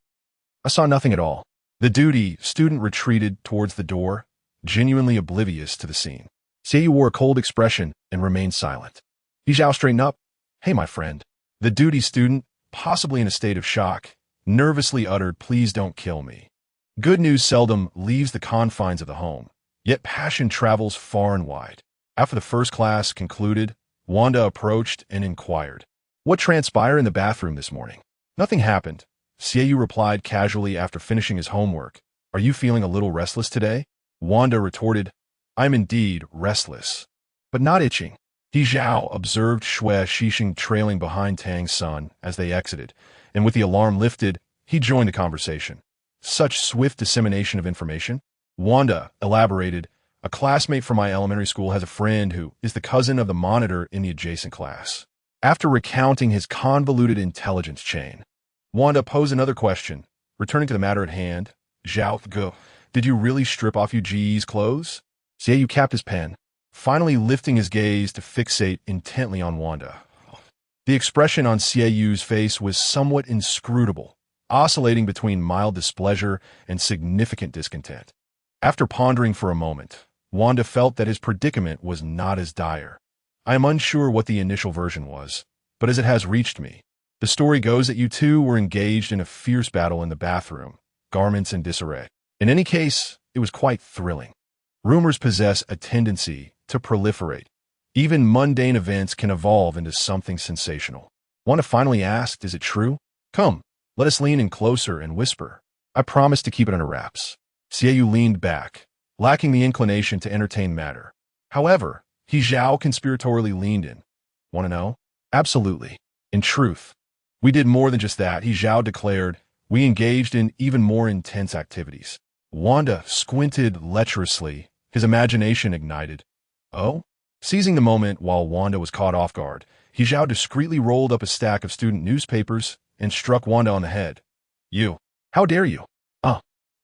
saw nothing at all. The duty student retreated towards the door, genuinely oblivious to the scene. Xie wore a cold expression and remained silent. He Zhao straightened up. Hey, my friend. The duty student, possibly in a state of shock, nervously uttered, please don't kill me. Good news seldom leaves the confines of the home, yet passion travels far and wide. After the first class concluded, Wanda approached and inquired, what transpired in the bathroom this morning? Nothing happened. Xie replied casually after finishing his homework. Are you feeling a little restless today? Wanda retorted, I'm indeed restless, but not itching. He Zhao observed Xue Shixing trailing behind Tang's son as they exited, and with the alarm lifted, he joined the conversation. Such swift dissemination of information? Wanda elaborated, a classmate from my elementary school has a friend who is the cousin of the monitor in the adjacent class. After recounting his convoluted intelligence chain, Wanda posed another question. Returning to the matter at hand, Zhao Ge, did you really strip off Yuji's clothes? Xie capped his pen, finally lifting his gaze to fixate intently on Wanda. The expression on Xieyu's face was somewhat inscrutable, oscillating between mild displeasure and significant discontent. After pondering for a moment, Wanda felt that his predicament was not as dire. I am unsure what the initial version was, but as it has reached me, the story goes that you two were engaged in a fierce battle in the bathroom, garments in disarray. In any case, it was quite thrilling. Rumors possess a tendency to proliferate. Even mundane events can evolve into something sensational. Wanda finally asked, is it true? Come, let us lean in closer and whisper. I promise to keep it under wraps. Xieyou leaned back, lacking the inclination to entertain matter. However, He Zhao conspiratorially leaned in. Want to know? Absolutely. In truth, we did more than just that, He Zhao declared. We engaged in even more intense activities. Wanda squinted lecherously, his imagination ignited. Oh? Seizing the moment while Wanda was caught off guard, He Zhao discreetly rolled up a stack of student newspapers and struck Wanda on the head. You. How dare you?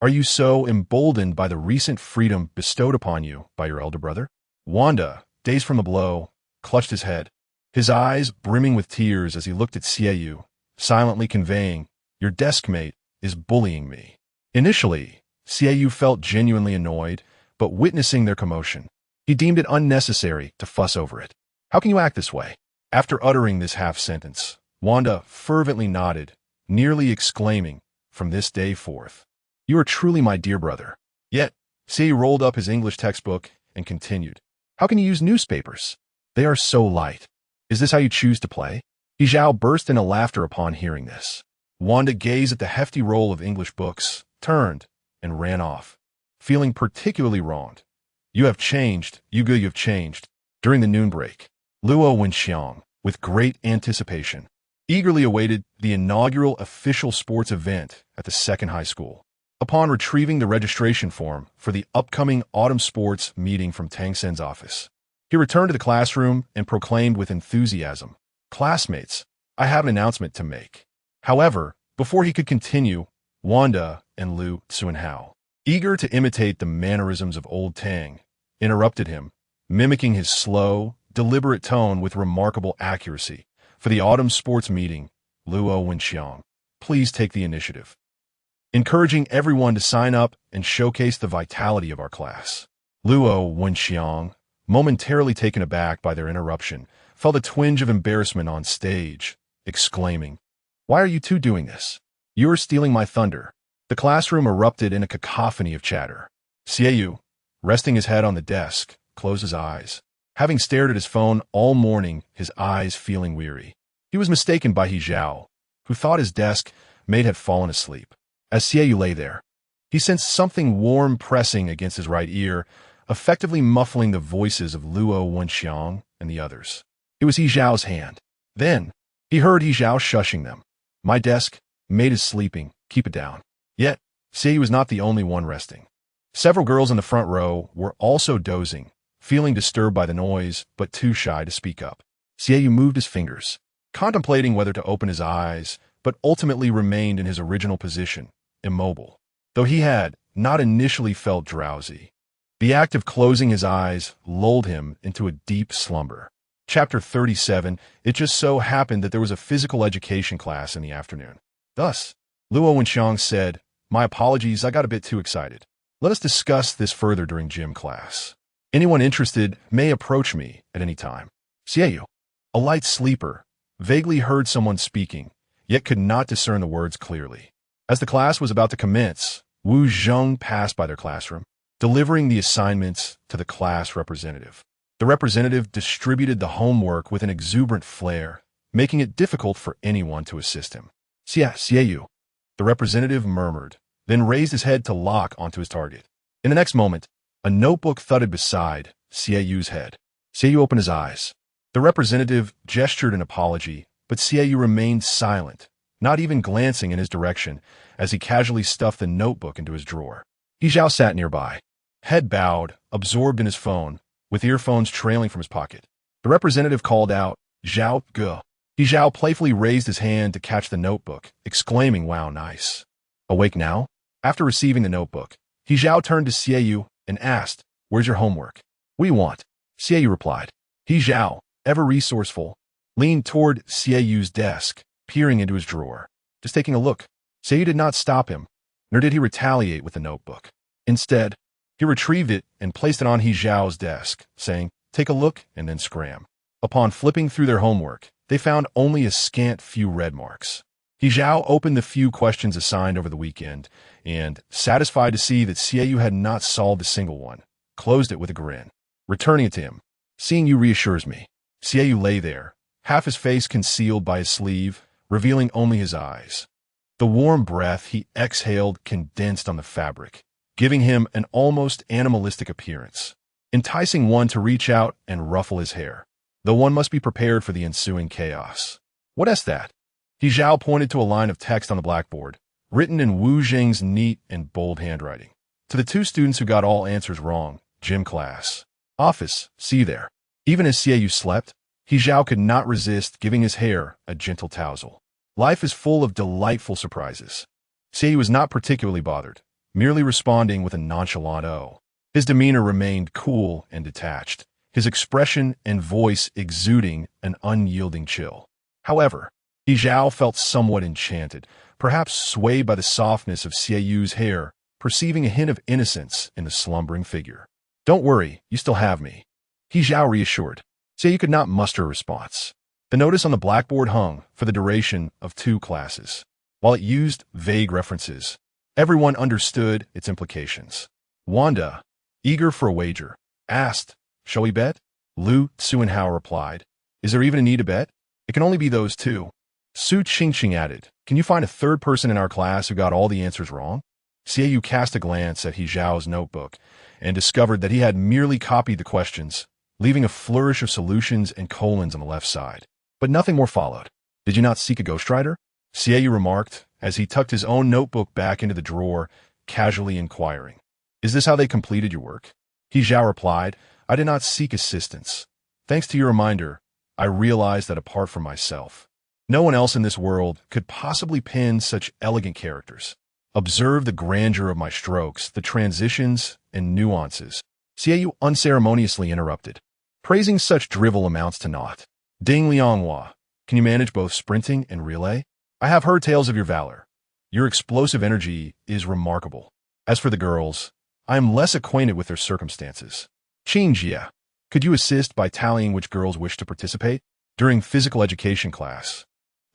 Are you so emboldened by the recent freedom bestowed upon you by your elder brother? Wanda, dazed from the blow, clutched his head, his eyes brimming with tears as he looked at Xieyou, silently conveying, your desk mate is bullying me. Initially, Xieyou felt genuinely annoyed, but witnessing their commotion, he deemed it unnecessary to fuss over it. How can you act this way? After uttering this half-sentence, Wanda fervently nodded, nearly exclaiming, from this day forth, you are truly my dear brother. Yet, Xieyou rolled up his English textbook and continued, how can you use newspapers? They are so light. Is this how you choose to play? He Zhao burst into laughter upon hearing this. Wanda gazed at the hefty roll of English books, turned, and ran off, feeling particularly wronged. You have changed, you have changed. During the noon break, Luo Wenxiang, with great anticipation, eagerly awaited the inaugural official sports event at the second high school. Upon retrieving the registration form for the upcoming autumn sports meeting from Tang Sen's office, he returned to the classroom and proclaimed with enthusiasm, classmates, I have an announcement to make. However, before he could continue, Wanda and Lu Tsunhao, eager to imitate the mannerisms of old Tang, interrupted him, mimicking his slow, deliberate tone with remarkable accuracy. For the autumn sports meeting, Luo Wenxiang, please take the initiative. Encouraging everyone to sign up and showcase the vitality of our class. Luo Wenxiang, momentarily taken aback by their interruption, felt a twinge of embarrassment on stage, exclaiming, why are you two doing this? You're stealing my thunder. The classroom erupted in a cacophony of chatter. Xieyou, resting his head on the desk, closed his eyes. Having stared at his phone all morning, his eyes feeling weary, he was mistaken by He Zhao, who thought his desk mate had fallen asleep. As Xieyou lay there, he sensed something warm pressing against his right ear, effectively muffling the voices of Luo Wenxiang and the others. It was He Zhao's hand. Then, he heard He Zhao shushing them. My desk mate is sleeping, keep it down. Yet, Xieyou was not the only one resting. Several girls in the front row were also dozing, feeling disturbed by the noise, but too shy to speak up. Xieyou moved his fingers, contemplating whether to open his eyes, but ultimately remained in his original position, immobile. Though he had not initially felt drowsy, the act of closing his eyes lulled him into a deep slumber. Chapter 37, it just so happened that there was a physical education class in the afternoon. Thus, Luo Wenxiang said, My apologies, I got a bit too excited. Let us discuss this further during gym class. Anyone interested may approach me at any time. Xiaoyu, a light sleeper, vaguely heard someone speaking, yet could not discern the words clearly. As the class was about to commence, Wu Zheng passed by their classroom, delivering the assignments to the class representative. The representative distributed the homework with an exuberant flair, making it difficult for anyone to assist him. Xiaoyu, the representative murmured, then raised his head to lock onto his target. In the next moment, a notebook thudded beside Xiaoyu's head. Xiaoyu opened his eyes. The representative gestured an apology, but Xiaoyu remained silent, not even glancing in his direction, as he casually stuffed the notebook into his drawer. He Zhao sat nearby, head bowed, absorbed in his phone, with earphones trailing from his pocket. The representative called out, "Zhao Ge." He Zhao playfully raised his hand to catch the notebook, exclaiming, "Wow, nice." Awake now? After receiving the notebook, He Zhao turned to Xiaoyu and asked, "Where's your homework?" "What do you want?" Xiaoyu replied. He Zhao, ever resourceful, leaned toward Xiaoyu's desk, peering into his drawer. Just taking a look. Xiaoyu did not stop him, nor did he retaliate with the notebook. Instead, he retrieved it and placed it on He Zhao's desk, saying, "Take a look and then scram." Upon flipping through their homework, they found only a scant few red marks. He Zhao opened the few questions assigned over the weekend and, satisfied to see that Xiaoyu had not solved a single one, closed it with a grin, returning it to him. "Seeing you reassures me." Xiaoyu lay there, half his face concealed by his sleeve, revealing only his eyes. The warm breath he exhaled condensed on the fabric, giving him an almost animalistic appearance, enticing one to reach out and ruffle his hair, though one must be prepared for the ensuing chaos. "What is that?" He Zhao pointed to a line of text on the blackboard, written in Wu Zheng's neat and bold handwriting. To the two students who got all answers wrong, gym class. Office, see there. Even as Xiaoyu slept, He Zhao could not resist giving his hair a gentle tousle. Life is full of delightful surprises. Xiaoyu was not particularly bothered, merely responding with a nonchalant "oh." His demeanor remained cool and detached, his expression and voice exuding an unyielding chill. However, He Zhao felt somewhat enchanted, perhaps swayed by the softness of Xiaoyu's hair, perceiving a hint of innocence in the slumbering figure. "Don't worry, you still have me," He Zhao reassured. Xiaoyu could not muster a response. The notice on the blackboard hung for the duration of 2 classes. While it used vague references, everyone understood its implications. Wanda, eager for a wager, asked, "Shall we bet?" Lu Tsuenhao replied, "Is there even a need to bet? It can only be those two." Su Qingqing added, "Can you find a third person in our class who got all the answers wrong?" Xiaoyu cast a glance at He Zhao's notebook and discovered that he had merely copied the questions, leaving a flourish of solutions and colons on the left side. But nothing more followed. "Did you not seek a ghostwriter?" Xiaoyu remarked as he tucked his own notebook back into the drawer, casually inquiring. "Is this how they completed your work?" He Zhao replied, "I did not seek assistance. Thanks to your reminder, I realized that apart from myself, no one else in this world could possibly pen such elegant characters. Observe the grandeur of my strokes, the transitions and nuances." Xiaoyu unceremoniously interrupted. "Praising such drivel amounts to naught. Ding Lianghua, can you manage both sprinting and relay? I have heard tales of your valor. Your explosive energy is remarkable. As for the girls, I am less acquainted with their circumstances. Qingjia, could you assist by tallying which girls wish to participate?" During physical education class,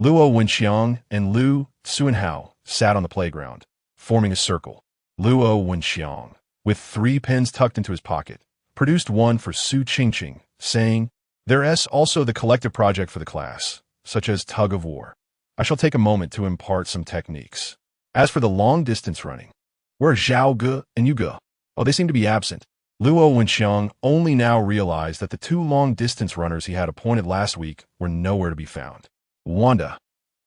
Luo Wenxiang and Lu Tsuenhao sat on the playground, forming a circle. Luo Wenxiang, with 3 pens tucked into his pocket, produced one for Su Qingqing, saying, "There is also the collective project for the class, such as tug of war. I shall take a moment to impart some techniques. As for the long-distance running, where are Zhao Ge and Yu Ge? Oh, they seem to be absent." Luo Wenxiang only now realized that the 2 long-distance runners he had appointed last week were nowhere to be found. "Wanda,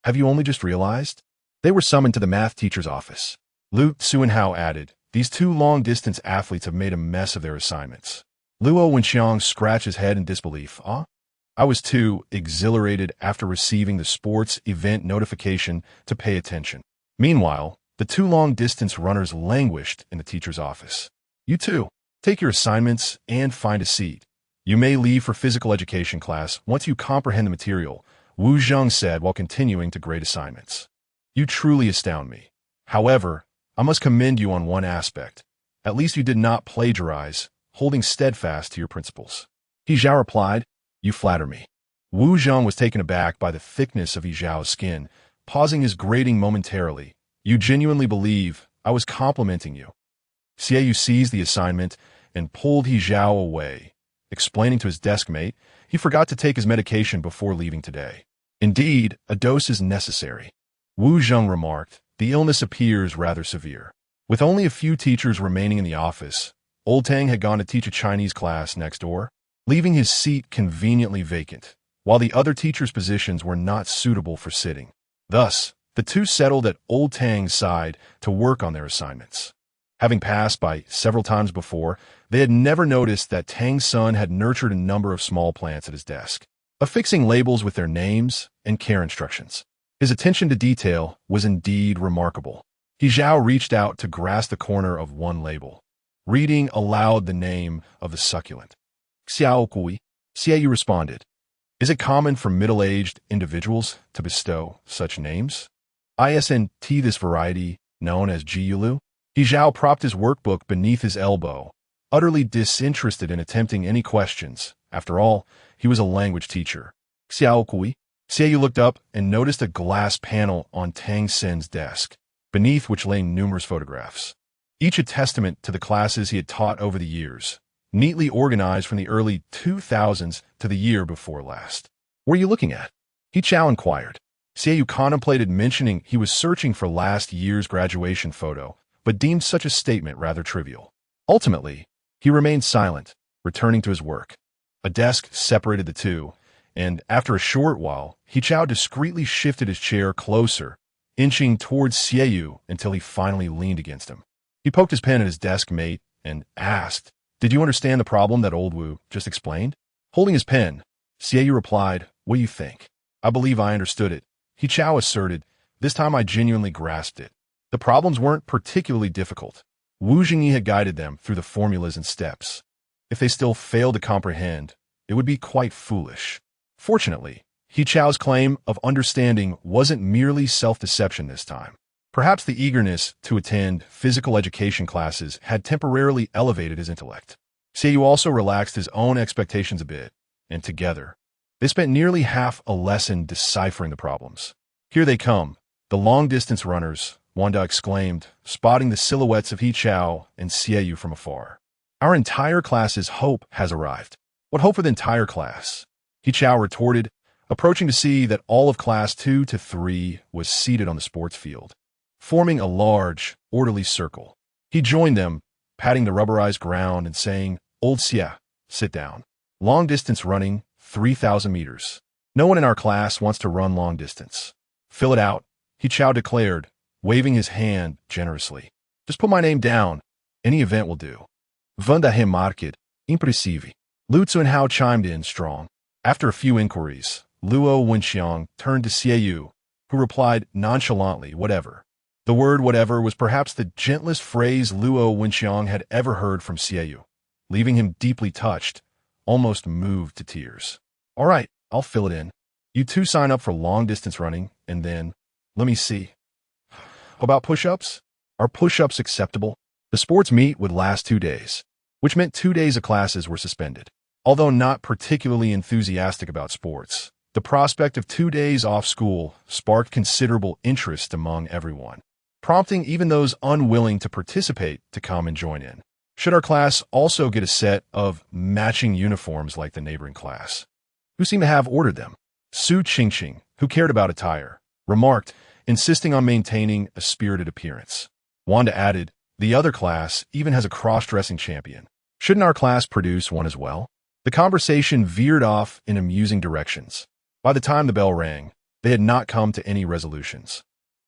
have you only just realized? They were summoned to the math teacher's office." Lu Tsuenhao added, "These 2 long-distance athletes have made a mess of their assignments." Luo Wenxiang scratched his head in disbelief. I was too exhilarated after receiving the sports event notification to pay attention. Meanwhile, the 2 long-distance runners languished in the teacher's office. "You too, take your assignments and find a seat. You may leave for physical education class once you comprehend the material," Wu Zheng said while continuing to grade assignments. "You truly astound me. However, I must commend you on one aspect. At least you did not plagiarize, holding steadfast to your principles. He Zhao replied, you flatter me. Wu Zhong was taken aback by the thickness of He Zhao's skin, pausing his grating momentarily. You genuinely believe I was complimenting you. Xie seized the assignment and pulled He Zhao away, explaining to his desk mate he forgot to take his medication before leaving today. Indeed, a dose is necessary. Wu Zhong remarked, the illness appears rather severe. With only a few teachers remaining in the office, Old Tang had gone to teach a Chinese class next door, leaving his seat conveniently vacant, while the other teachers' positions were not suitable for sitting. Thus, the two settled at Old Tang's side to work on their assignments. Having passed by several times before, they had never noticed that Tang's son had nurtured a number of small plants at his desk, affixing labels with their names and care instructions. His attention to detail was indeed remarkable. He Zhao reached out to grasp the corner of one label, reading aloud the name of the succulent. Xiao Kui, Xiaoyu responded. Is it common for middle-aged individuals to bestow such names? Isn't this variety known as Jiyulu? He Zhao propped his workbook beneath his elbow, utterly disinterested in attempting any questions. After all, he was a language teacher. Xiao Kui. Xiaoyu looked up and noticed a glass panel on Tang Sen's desk, beneath which lay numerous photographs, each a testament to the classes he had taught over the years, neatly organized from the early 2000s to the year before last. What are you looking at? He Chao inquired. Xiaoyu contemplated mentioning he was searching for last year's graduation photo, but deemed such a statement rather trivial. Ultimately, he remained silent, returning to his work. A desk separated the two, and after a short while, He Chao discreetly shifted his chair closer, inching towards Xiaoyu until he finally leaned against him. He poked his pen at his desk mate and asked, did you understand the problem that old Wu just explained? Holding his pen, Xiaoyu replied, what do you think? I believe I understood it. He Chao asserted, this time I genuinely grasped it. The problems weren't particularly difficult. Wu Jingyi had guided them through the formulas and steps. If they still failed to comprehend, it would be quite foolish. Fortunately, He Chao's claim of understanding wasn't merely self-deception this time. Perhaps the eagerness to attend physical education classes had temporarily elevated his intellect. Xiaoyu also relaxed his own expectations a bit, and together, they spent nearly half a lesson deciphering the problems. Here they come, the long-distance runners, Wanda exclaimed, spotting the silhouettes of He Chao and Xiaoyu from afar. Our entire class's hope has arrived. What hope for the entire class? He Chao retorted, approaching to see that all of class 2 to 3 was seated on the sports field, forming a large, orderly circle. He joined them, patting the rubberized ground and saying, Old Xia, sit down. Long-distance running, 3,000 meters. No one in our class wants to run long distance. Fill it out, He Chao declared, waving his hand generously. Just put my name down. Any event will do. Vanda him market, impressive. Lu Tsunhao chimed in strong. After a few inquiries, Luo Wenxiang turned to Xiaoyu, who replied nonchalantly, whatever. The word whatever was perhaps the gentlest phrase Luo Wenxiang had ever heard from Xiaoyu, leaving him deeply touched, almost moved to tears. All right, I'll fill it in. You two sign up for long-distance running, and then, let me see. How about push-ups? Are push-ups acceptable? The sports meet would last 2 days, which meant 2 days of classes were suspended. Although not particularly enthusiastic about sports, the prospect of 2 days off school sparked considerable interest among everyone, prompting even those unwilling to participate to come and join in. Should our class also get a set of matching uniforms like the neighboring class? Who seemed to have ordered them? Su Qingqing, who cared about attire, remarked, insisting on maintaining a spirited appearance. Wanda added, the other class even has a cross-dressing champion. Shouldn't our class produce one as well? The conversation veered off in amusing directions. By the time the bell rang, they had not come to any resolutions.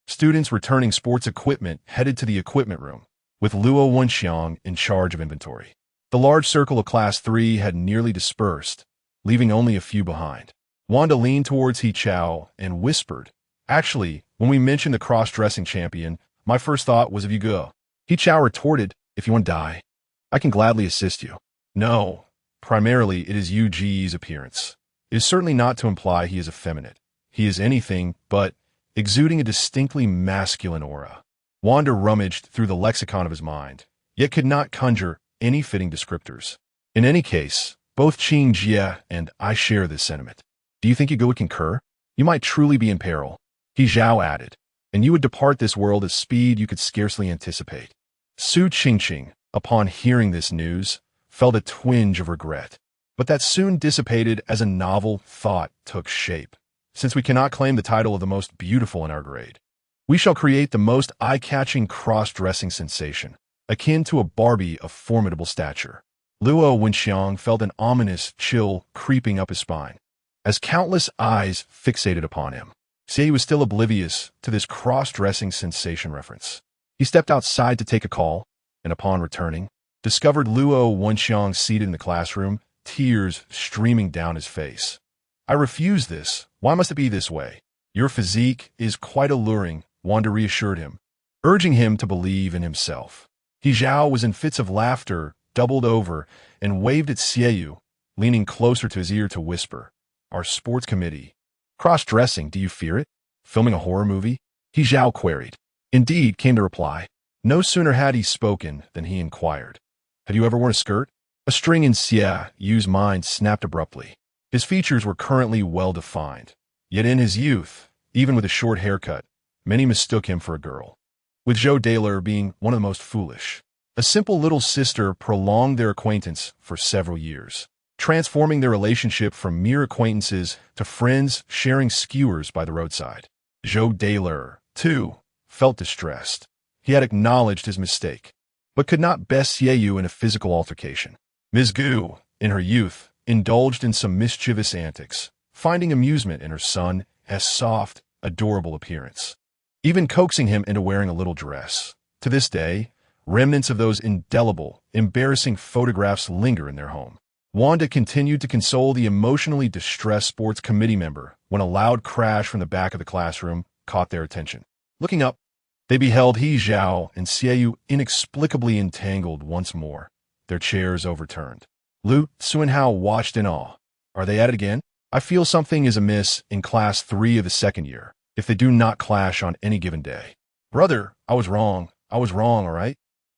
Students returning sports equipment headed to the equipment room, with Luo Wenxiang in charge of inventory. The large circle of Class 3 had nearly dispersed, leaving only a few behind. Wanda leaned towards He Chao and whispered, actually, when we mentioned the cross-dressing champion, my first thought was of you go. He Chao retorted, if you want to die, I can gladly assist you. No, primarily it is Yu Ji's appearance. It is certainly not to imply he is effeminate. He is anything but exuding a distinctly masculine aura. Wanda rummaged through the lexicon of his mind, yet could not conjure any fitting descriptors. In any case, both Qing Jie and I share this sentiment. Do you think Hugo would concur? You might truly be in peril, He Zhao added, and you would depart this world at speed you could scarcely anticipate. Su Qingqing, upon hearing this news, felt a twinge of regret. But that soon dissipated as a novel thought took shape. Since we cannot claim the title of the most beautiful in our grade, we shall create the most eye-catching cross-dressing sensation, akin to a Barbie of formidable stature. Luo Wenxiang felt an ominous chill creeping up his spine, as countless eyes fixated upon him. Xie was still oblivious to this cross-dressing sensation reference. He stepped outside to take a call, and upon returning, discovered Luo Wenxiang seated in the classroom, tears streaming down his face. I refuse this. Why must it be this way? Your physique is quite alluring, Wanda reassured him, urging him to believe in himself. He Zhao was in fits of laughter, doubled over, and waved at Xie, leaning closer to his ear to whisper, Our sports committee. Cross-dressing, do you fear it? Filming a horror movie? He Zhao queried. Indeed, came the reply. No sooner had he spoken than he inquired. Have you ever worn a skirt? A string in Xie Yu's mind snapped abruptly. His features were currently well-defined. Yet in his youth, even with a short haircut, many mistook him for a girl, with Zhou Daler being one of the most foolish. A simple little sister prolonged their acquaintance for several years, transforming their relationship from mere acquaintances to friends sharing skewers by the roadside. Zhou Daler, too, felt distressed. He had acknowledged his mistake, but could not best Xie in a physical altercation. Ms. Gu, in her youth, indulged in some mischievous antics, finding amusement in her son's soft, adorable appearance, even coaxing him into wearing a little dress. To this day, remnants of those indelible, embarrassing photographs linger in their home. Wanda continued to console the emotionally distressed sports committee member when a loud crash from the back of the classroom caught their attention. Looking up, they beheld He Zhao and Xie inexplicably entangled once more, their chairs overturned. Lu Xuanhao watched in awe. Are they at it again? I feel something is amiss in class 3 of the second year, if they do not clash on any given day. Brother, I was wrong, all right?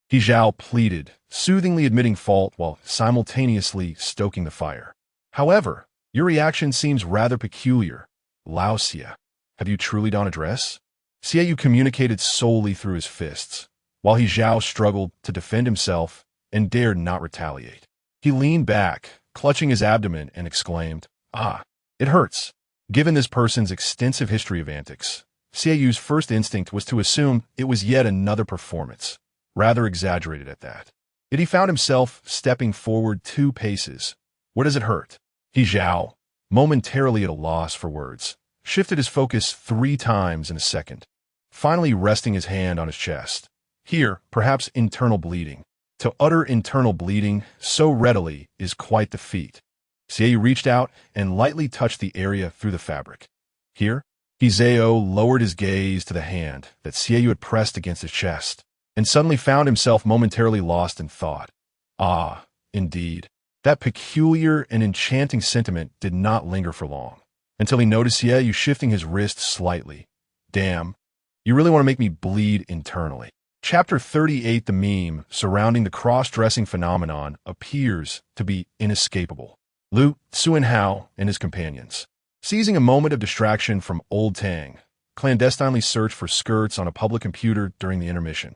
He Zhao pleaded, soothingly admitting fault while simultaneously stoking the fire. However, your reaction seems rather peculiar. Lao Xie, have you truly donned a dress? Xie communicated solely through his fists, while He Zhao struggled to defend himself and dared not retaliate. He leaned back, clutching his abdomen, and exclaimed, Ah, it hurts. Given this person's extensive history of antics, Xie first instinct was to assume it was yet another performance, rather exaggerated at that. Yet he found himself stepping forward 2 paces. Where does it hurt? He Zhao, momentarily at a loss for words, shifted his focus 3 times in a second, finally resting his hand on his chest. Here, perhaps internal bleeding. To utter internal bleeding so readily is quite the feat. Xie reached out and lightly touched the area through the fabric. Here, He Zhao lowered his gaze to the hand that Xie had pressed against his chest, and suddenly found himself momentarily lost in thought. Ah, indeed. That peculiar and enchanting sentiment did not linger for long, until he noticed Xie shifting his wrist slightly. Damn, you really want to make me bleed internally. Chapter 38. The meme surrounding the cross-dressing phenomenon appears to be inescapable. Lu Xuanhao and his companions, seizing a moment of distraction from Old Tang, clandestinely searched for skirts on a public computer during the intermission.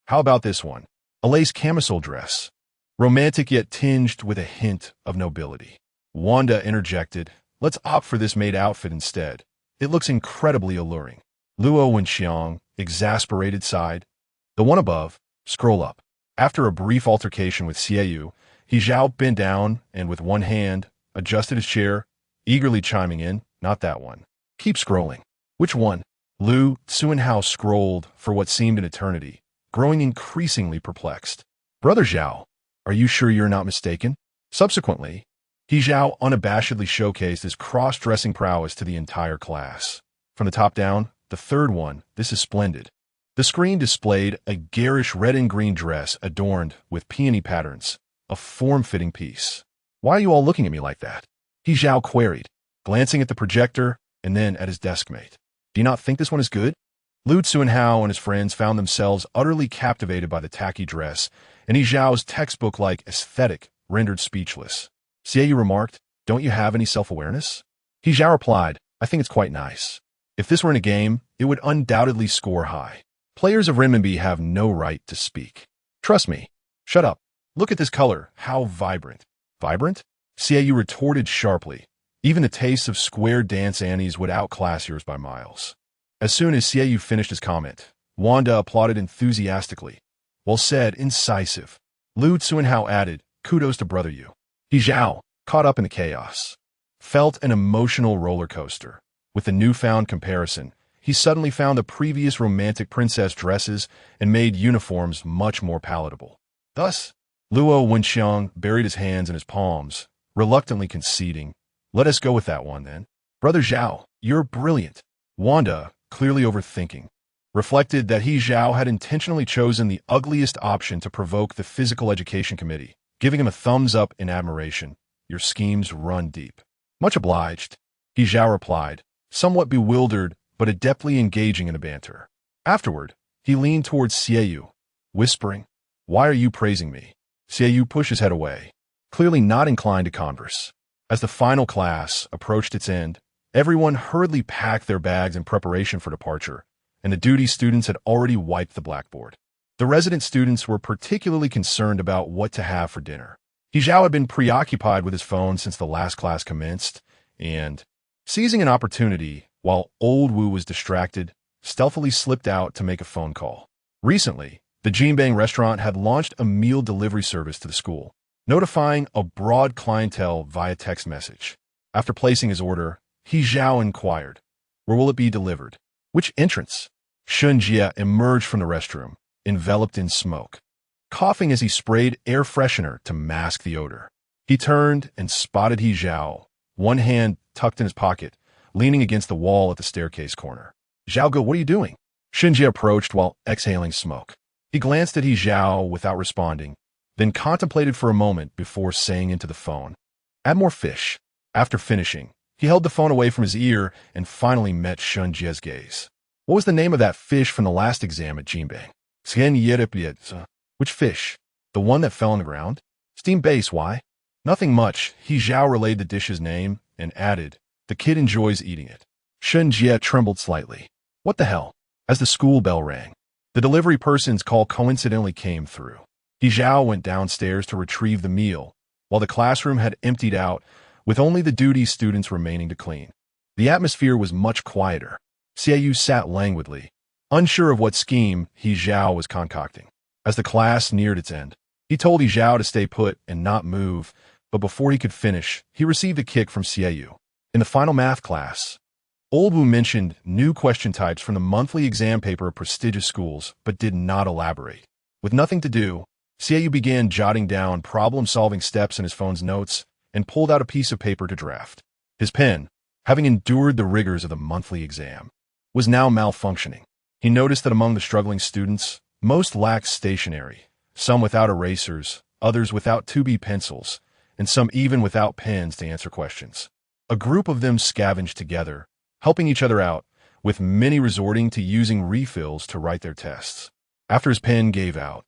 How about this one? A lace camisole dress. Romantic yet tinged with a hint of nobility. Wanda interjected, Let's opt for this maid outfit instead. It looks incredibly alluring. Luo Wenxiang, exasperated, sighed. The one above, scroll up. After a brief altercation with Xie, He Zhao bent down and with one hand adjusted his chair, eagerly chiming in, Not that one. Keep scrolling. Which one? Lu Xuanhao scrolled for what seemed an eternity, growing increasingly perplexed. Brother Zhao, are you sure you're not mistaken? Subsequently, He Zhao unabashedly showcased his cross-dressing prowess to the entire class. From the top down, the third one, this is splendid. The screen displayed a garish red and green dress adorned with peony patterns, a form-fitting piece. Why are you all looking at me like that? He Zhao queried, glancing at the projector and then at his deskmate. Do you not think this one is good? Lu Tsuanhao and his friends found themselves utterly captivated by the tacky dress, and He Zhao's textbook-like aesthetic rendered speechless. Xie remarked, "Don't you have any self-awareness?" He Zhao replied, "I think it's quite nice. If this were in a game, it would undoubtedly score high. Players of renminbi have no right to speak. Trust me. Shut up. Look at this color. How vibrant." Vibrant? Xie retorted sharply. Even the tastes of square dance annies would outclass yours by miles. As soon as Xie finished his comment, Wanda applauded enthusiastically. "Well said, incisive." Lu Tsuanhao added, "Kudos to brother Yu." He Zhao, caught up in the chaos, felt an emotional roller coaster. With the newfound comparison, he suddenly found the previous romantic princess dresses and made uniforms much more palatable. Thus, Luo Wenxiang buried his hands in his palms, reluctantly conceding, "Let us go with that one, then." "Brother Zhao, you're brilliant." Wanda, clearly overthinking, reflected that He Zhao had intentionally chosen the ugliest option to provoke the Physical Education Committee, giving him a thumbs up in admiration. "Your schemes run deep." "Much obliged," He Zhao replied, somewhat bewildered but adeptly engaging in the banter. Afterward, he leaned towards Xie, whispering, "Why are you praising me?" Xie pushed his head away, clearly not inclined to converse. As the final class approached its end, everyone hurriedly packed their bags in preparation for departure, and the duty students had already wiped the blackboard. The resident students were particularly concerned about what to have for dinner. He Zhao had been preoccupied with his phone since the last class commenced, and, seizing an opportunity while old Wu was distracted, stealthily slipped out to make a phone call. Recently, the Jinbang restaurant had launched a meal delivery service to the school, notifying a broad clientele via text message. After placing his order, He Zhao inquired, "Where will it be delivered?" "Which entrance?" Shun Jie emerged from the restroom, enveloped in smoke, coughing as he sprayed air freshener to mask the odor. He turned and spotted He Zhao, one hand tucked in his pocket, leaning against the wall at the staircase corner. "Zhaoge, what are you doing?" Shun Jie approached while exhaling smoke. He glanced at He Zhao without responding, then contemplated for a moment before saying into the phone, "Add more fish." After finishing, he held the phone away from his ear and finally met Shun Jie's gaze. "What was the name of that fish from the last exam at Jinbang?" "Which fish? The one that fell on the ground?" "Steam base, why?" "Nothing much." He Zhao relayed the dish's name and added, "The kid enjoys eating it." Shun Jie trembled slightly. What the hell? As the school bell rang, the delivery person's call coincidentally came through. He Zhao went downstairs to retrieve the meal, while the classroom had emptied out, with only the duty students remaining to clean. The atmosphere was much quieter. Xie sat languidly, unsure of what scheme He Zhao was concocting. As the class neared its end, he told He Zhao to stay put and not move, but before he could finish, he received a kick from Xie. In the final math class, Old Wu mentioned new question types from the monthly exam paper of prestigious schools, but did not elaborate. With nothing to do, Xie began jotting down problem-solving steps in his phone's notes and pulled out a piece of paper to draft. His pen, having endured the rigors of the monthly exam, was now malfunctioning. He noticed that among the struggling students, most lacked stationery, some without erasers, others without 2B pencils, and some even without pens to answer questions. A group of them scavenged together, helping each other out, with many resorting to using refills to write their tests. After his pen gave out,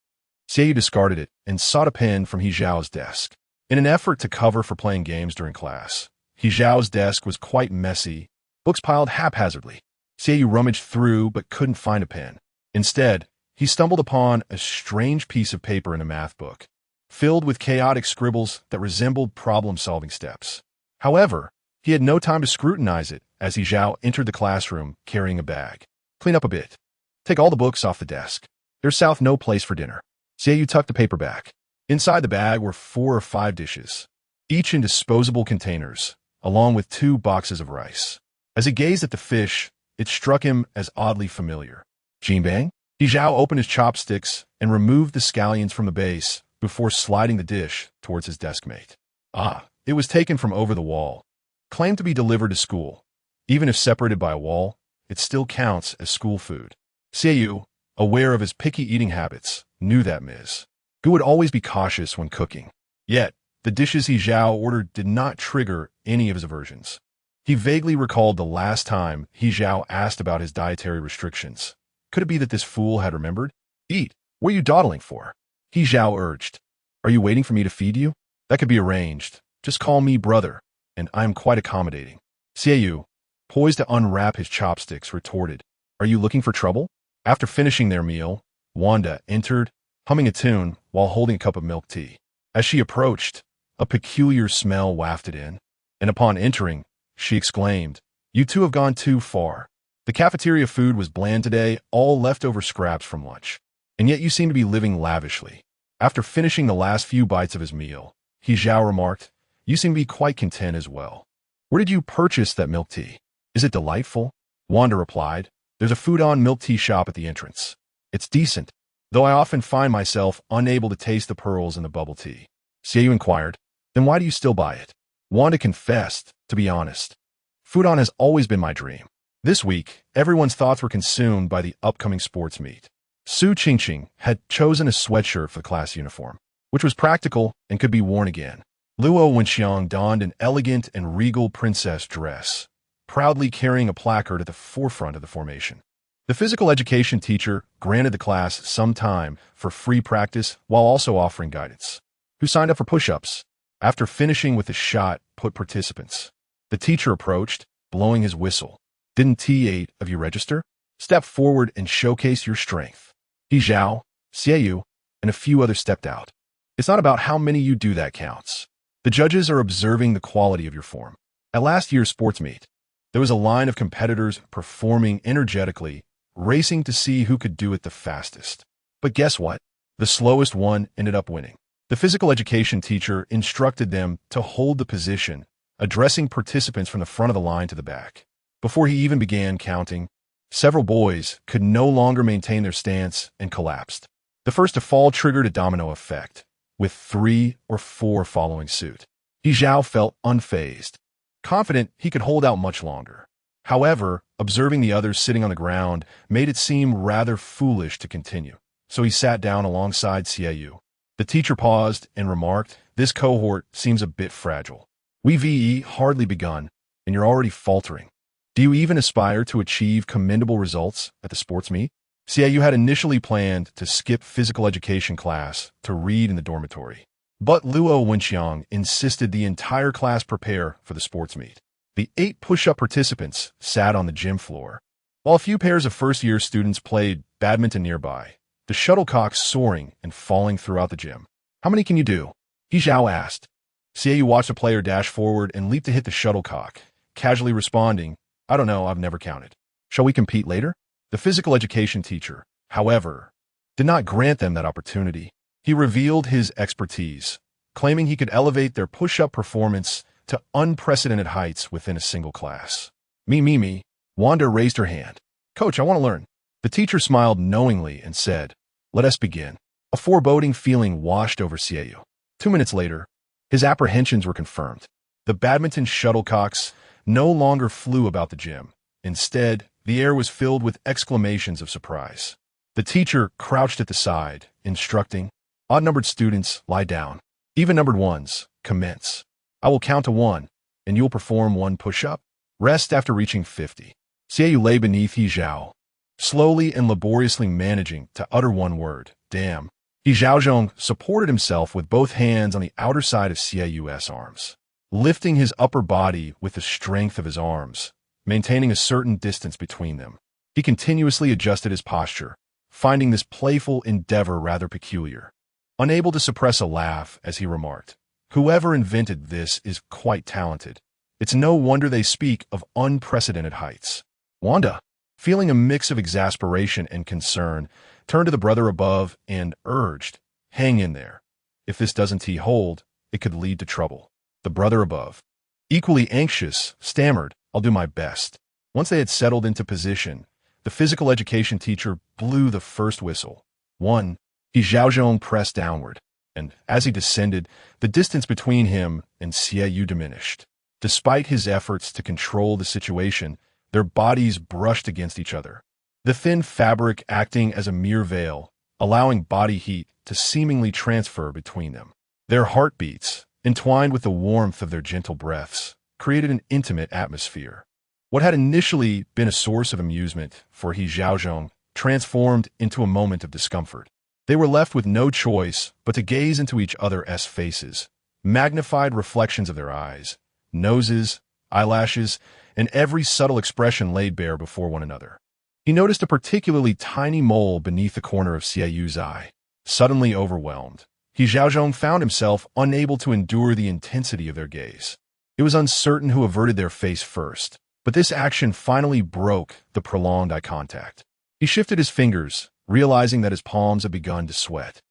Xie discarded it and sought a pen from He Zhao's desk. In an effort to cover for playing games during class, He Zhao's desk was quite messy, books piled haphazardly. Xie rummaged through but couldn't find a pen. Instead, he stumbled upon a strange piece of paper in a math book, filled with chaotic scribbles that resembled problem-solving steps. However, he had no time to scrutinize it as He Zhao entered the classroom carrying a bag. "Clean up a bit. Take all the books off the desk. There's south no place for dinner." Xie tucked the paper back. Inside the bag were 4 or 5 dishes, each in disposable containers, along with 2 boxes of rice. As he gazed at the fish, it struck him as oddly familiar. Jinbang? He Zhao opened his chopsticks and removed the scallions from the base before sliding the dish towards his deskmate. Ah, it was taken from over the wall. Claimed to be delivered to school. Even if separated by a wall, it still counts as school food. Xie, aware of his picky eating habits, knew that Ms. Gu would always be cautious when cooking. Yet, the dishes He Zhao ordered did not trigger any of his aversions. He vaguely recalled the last time He Zhao asked about his dietary restrictions, Could it be that this fool had remembered? Eat. What are you dawdling for? He Zhao urged. Are you waiting for me to feed you? That could be arranged. Just call me brother, and I am quite accommodating. Xiaoyu, poised to unwrap his chopsticks, retorted. Are you looking for trouble? After finishing their meal, Wanda entered, humming a tune while holding a cup of milk tea. As she approached, a peculiar smell wafted in, and upon entering, she exclaimed, You two have gone too far. The cafeteria food was bland today, all leftover scraps from lunch, and yet you seem to be living lavishly. After finishing the last few bites of his meal, He Zhao remarked, You seem to be quite content as well. Where did you purchase that milk tea? Is it delightful? Wanda replied, There's a food-on milk tea shop at the entrance. It's decent, though I often find myself unable to taste the pearls in the bubble tea. Xiaoyu inquired, Then why do you still buy it? Wanda confessed, To be honest, food-on has always been my dream. This week, everyone's thoughts were consumed by the upcoming sports meet. Su Qingqing had chosen a sweatshirt for the class uniform, which was practical and could be worn again. Luo Wenxiang donned an elegant and regal princess dress, proudly carrying a placard at the forefront of the formation. The physical education teacher granted the class some time for free practice while also offering guidance. Who signed up for push-ups? After finishing with the shot put participants, the teacher approached, blowing his whistle. Didn't T8 of you register? Step forward and showcase your strength. He Zhao, Xiaoyu, and a few others stepped out. It's not about how many you do that counts. The judges are observing the quality of your form. At last year's sports meet, there was a line of competitors performing energetically, racing to see who could do it the fastest. But guess what? The slowest one ended up winning. The physical education teacher instructed them to hold the position, addressing participants from the front of the line to the back. Before he even began counting, several boys could no longer maintain their stance and collapsed. The first to fall triggered a domino effect, with 3 or 4 following suit. He Zhao felt unfazed, confident he could hold out much longer. However, observing the others sitting on the ground made it seem rather foolish to continue, so he sat down alongside Xiaoyu. The teacher paused and remarked, This cohort seems a bit fragile. We've hardly begun, and you're already faltering. Do you even aspire to achieve commendable results at the sports meet? Xiaoyu had initially planned to skip physical education class to read in the dormitory, but Luo Wenxiang insisted the entire class prepare for the sports meet. The 8 push-up participants sat on the gym floor, while a few pairs of first-year students played badminton nearby, the shuttlecocks soaring and falling throughout the gym. How many can you do? He Zhao asked. Xiaoyu watched a player dash forward and leap to hit the shuttlecock, casually responding, I don't know, I've never counted. Shall we compete later? The physical education teacher, however, did not grant them that opportunity. He revealed his expertise, claiming he could elevate their push-up performance to unprecedented heights within a single class. Me. Wanda raised her hand. Coach, I want to learn. The teacher smiled knowingly and said, Let us begin. A foreboding feeling washed over Xiaoyu. 2 minutes later, his apprehensions were confirmed. The badminton shuttlecocks no longer flew about the gym. Instead, the air was filled with exclamations of surprise. The teacher crouched at the side, instructing, Odd-numbered students, lie down. Even-numbered ones, commence. I will count to 1, and you will perform 1 push-up. Rest after reaching 50. Xiaoyu lay beneath He Zhao, slowly and laboriously managing to utter 1 word, damn. He Zhaozhong supported himself with both hands on the outer side of Xiaoyu's arms, lifting his upper body with the strength of his arms, maintaining a certain distance between them. He continuously adjusted his posture, finding this playful endeavor rather peculiar. Unable to suppress a laugh as he remarked, Whoever invented this is quite talented. It's no wonder they speak of unprecedented heights. Wanda, feeling a mix of exasperation and concern, turned to the brother above and urged, Hang in there. If this doesn't hold, it could lead to trouble. The brother above, equally anxious, stammered, I'll do my best. Once they had settled into position, the physical education teacher blew the first whistle. 1. He Zhaozhong pressed downward, and as he descended, the distance between him and Xiaoyu diminished. Despite his efforts to control the situation, their bodies brushed against each other, the thin fabric acting as a mere veil, allowing body heat to seemingly transfer between them. Their heartbeats, entwined with the warmth of their gentle breaths, created an intimate atmosphere. What had initially been a source of amusement for He Zhaozhong transformed into a moment of discomfort. They were left with no choice but to gaze into each other's faces, magnified reflections of their eyes, noses, eyelashes, and every subtle expression laid bare before one another. He noticed a particularly tiny mole beneath the corner of Xiaoyu's eye. Suddenly overwhelmed, He Xiaozhong found himself unable to endure the intensity of their gaze. It was uncertain who averted their face first, but this action finally broke the prolonged eye contact. He shifted his fingers, realizing that his palms had begun to sweat.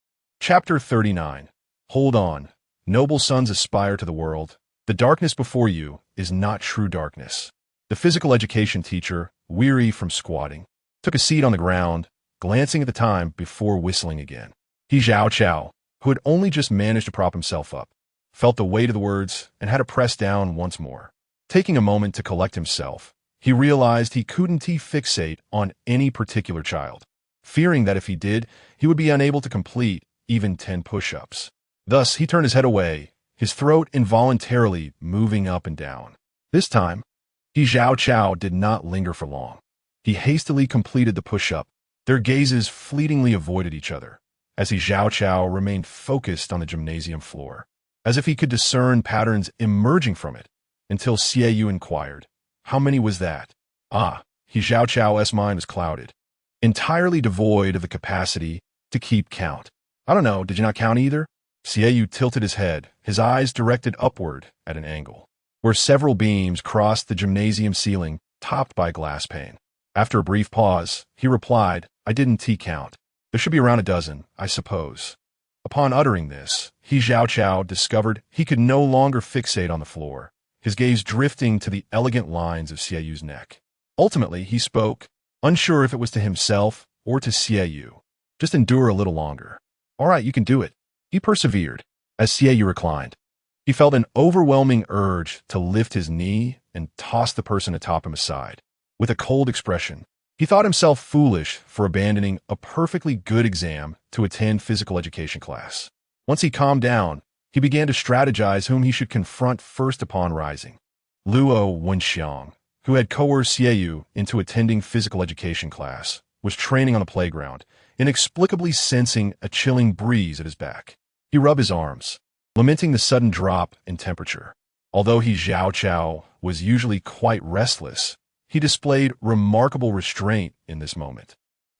Chapter 39. Hold on. Noble sons aspire to the world. The darkness before you is not true darkness. The physical education teacher, weary from squatting, took a seat on the ground, glancing at the time before whistling again. He Zhao Chao, who had only just managed to prop himself up, felt the weight of the words and had to press down once more. Taking a moment to collect himself, he realized he couldn't fixate on any particular child, fearing that if he did, he would be unable to complete even 10 push-ups. Thus, he turned his head away, his throat involuntarily moving up and down. This time, He Zhao Chao did not linger for long. He hastily completed the push-up. Their gazes fleetingly avoided each other, as He Zhao Chao remained focused on the gymnasium floor, as if he could discern patterns emerging from it, until Xie Yu inquired, "How many was that?" He Zhao Chao's mind was clouded, entirely devoid of the capacity to keep count. "I don't know, did you not count either?" Xie Yu tilted his head, his eyes directed upward at an angle, where several beams crossed the gymnasium ceiling, topped by glass pane. After a brief pause, he replied, "I didn't count. There should be around a dozen, I suppose." Upon uttering this, He Zhao Chao discovered he could no longer fixate on the floor, his gaze drifting to the elegant lines of Xie Yu's neck. Ultimately, he spoke, unsure if it was to himself or to Xie Yu. "Just endure a little longer." "All right, you can do it." He persevered, as Xie Yu reclined. He felt an overwhelming urge to lift his knee and toss the person atop him aside. With a cold expression, he thought himself foolish for abandoning a perfectly good exam to attend physical education class. Once he calmed down, he began to strategize whom he should confront first upon rising. Luo Wenxiang, who had coerced Xie Yu into attending physical education class, was training on the playground, inexplicably sensing a chilling breeze at his back. He rubbed his arms, lamenting the sudden drop in temperature. Although He Zhao Chao was usually quite restless, he displayed remarkable restraint in this moment.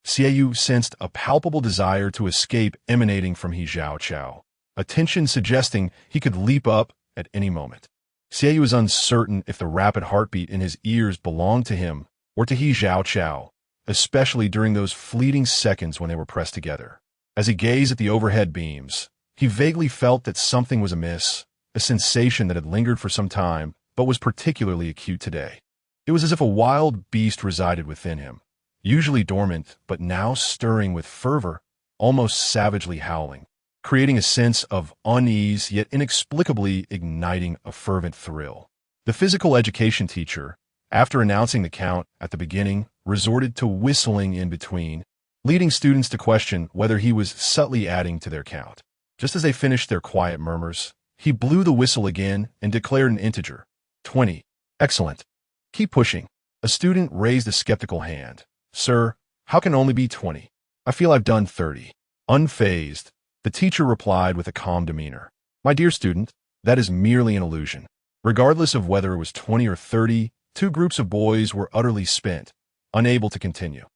Xie Yu sensed a palpable desire to escape emanating from He Zhao Chao, a tension suggesting he could leap up at any moment. Xie Yu was uncertain if the rapid heartbeat in his ears belonged to him or to He Zhao Chao, especially during those fleeting seconds when they were pressed together. As he gazed at the overhead beams, he vaguely felt that something was amiss, a sensation that had lingered for some time but was particularly acute today. It was as if a wild beast resided within him, usually dormant but now stirring with fervor, almost savagely howling, creating a sense of unease yet inexplicably igniting a fervent thrill. The physical education teacher, after announcing the count at the beginning, resorted to whistling in between, leading students to question whether he was subtly adding to their count. Just as they finished their quiet murmurs, he blew the whistle again and declared an integer, 20. "Excellent. Keep pushing." A student raised a skeptical hand. "Sir, how can it only be 20? I feel I've done 30. Unfazed, the teacher replied with a calm demeanor. "My dear student, that is merely an illusion." Regardless of whether it was 20 or 30, two groups of boys were utterly spent, unable to continue.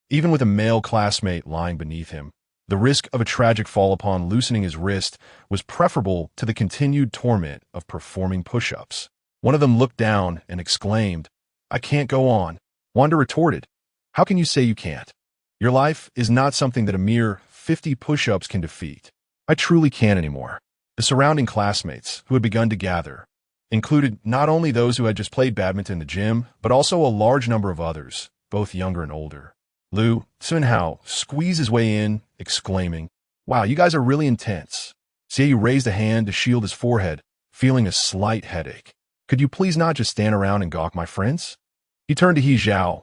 Even with a male classmate lying beneath him, the risk of a tragic fall upon loosening his wrist was preferable to the continued torment of performing push-ups. One of them looked down and exclaimed, "I can't go on." Wanda retorted, "How can you say you can't? Your life is not something that a mere 50 push-ups can defeat." "I truly can't anymore." The surrounding classmates, who had begun to gather, included not only those who had just played badminton in the gym, but also a large number of others, both younger and older. Lu Sunhao squeezed his way in, exclaiming, "Wow, you guys are really intense." Xie Yu raised a hand to shield his forehead, feeling a slight headache. "Could you please not just stand around and gawk, my friends?" He turned to He Zhao,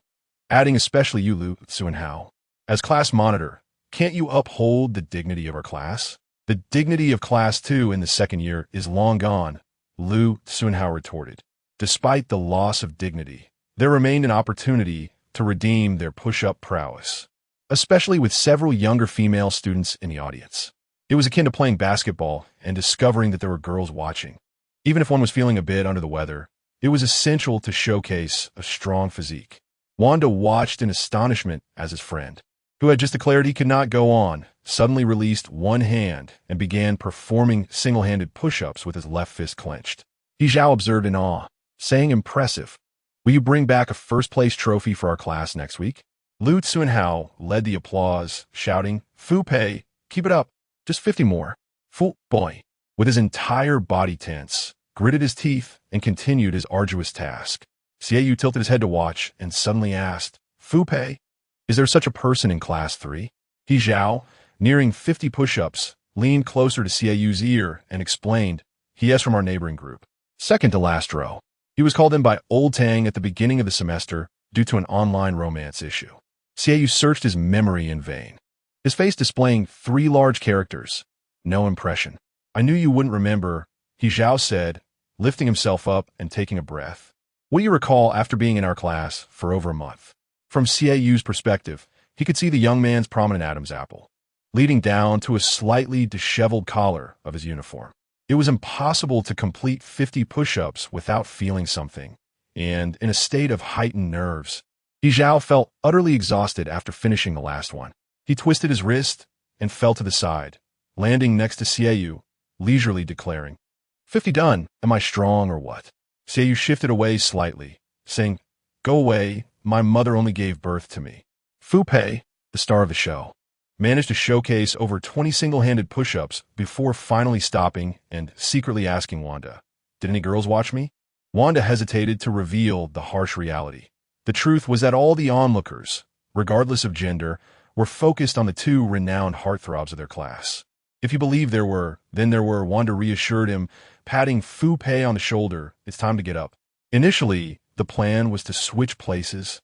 adding, "Especially you, Lu Sunhao. As class monitor, can't you uphold the dignity of our class?" "The dignity of Class 2 in the second year is long gone," Lu Sunhao retorted. Despite the loss of dignity, there remained an opportunity to redeem their push-up prowess. especially with several younger female students in the audience. It was akin to playing basketball and discovering that there were girls watching. Even if one was feeling a bit under the weather, it was essential to showcase a strong physique. Wanda watched in astonishment as his friend, who had just declared he could not go on, suddenly released one hand and began performing single-handed push-ups with his left fist clenched. Zhao observed in awe, saying, "Impressive. Will you bring back a first-place trophy for our class next week?" Lu Tsuanhao led the applause, shouting, "Fu Pei, keep it up. Just 50 more. Fu boy." With his entire body tense, gritted his teeth, and continued his arduous task. Xiaoyu tilted his head to watch and suddenly asked, "Fu Pei, is there such a person in class 3? He Zhao, nearing 50 push-ups, leaned closer to Xiaoyu's ear and explained, "He is from our neighboring group. Second to last row. He was called in by Old Tang at the beginning of the semester due to an online romance issue." Xiaoyu searched his memory in vain, his face displaying 3 large characters. "No impression. I knew you wouldn't remember," He Zhao said, lifting himself up and taking a breath. "What do you recall after being in our class for over a month?" From Xiaoyu's perspective, he could see the young man's prominent Adam's apple, leading down to a slightly disheveled collar of his uniform. It was impossible to complete 50 push-ups without feeling something, and in a state of heightened nerves. He Zhao felt utterly exhausted after finishing the last one. He twisted his wrist and fell to the side, landing next to Xiaoyu, leisurely declaring, "50 done. Am I strong or what?" Xiaoyu shifted away slightly, saying, "Go away, my mother only gave birth to me." Fu Pei, the star of the show, managed to showcase over 20 single-handed push-ups before finally stopping and secretly asking Wanda, "Did any girls watch me?" Wanda hesitated to reveal the harsh reality. The truth was that all the onlookers, regardless of gender, were focused on the 2 renowned heartthrobs of their class. If you believed there were, then there were, Wanda reassured him, patting Fu Pei on the shoulder. "It's time to get up." Initially, the plan was to switch places,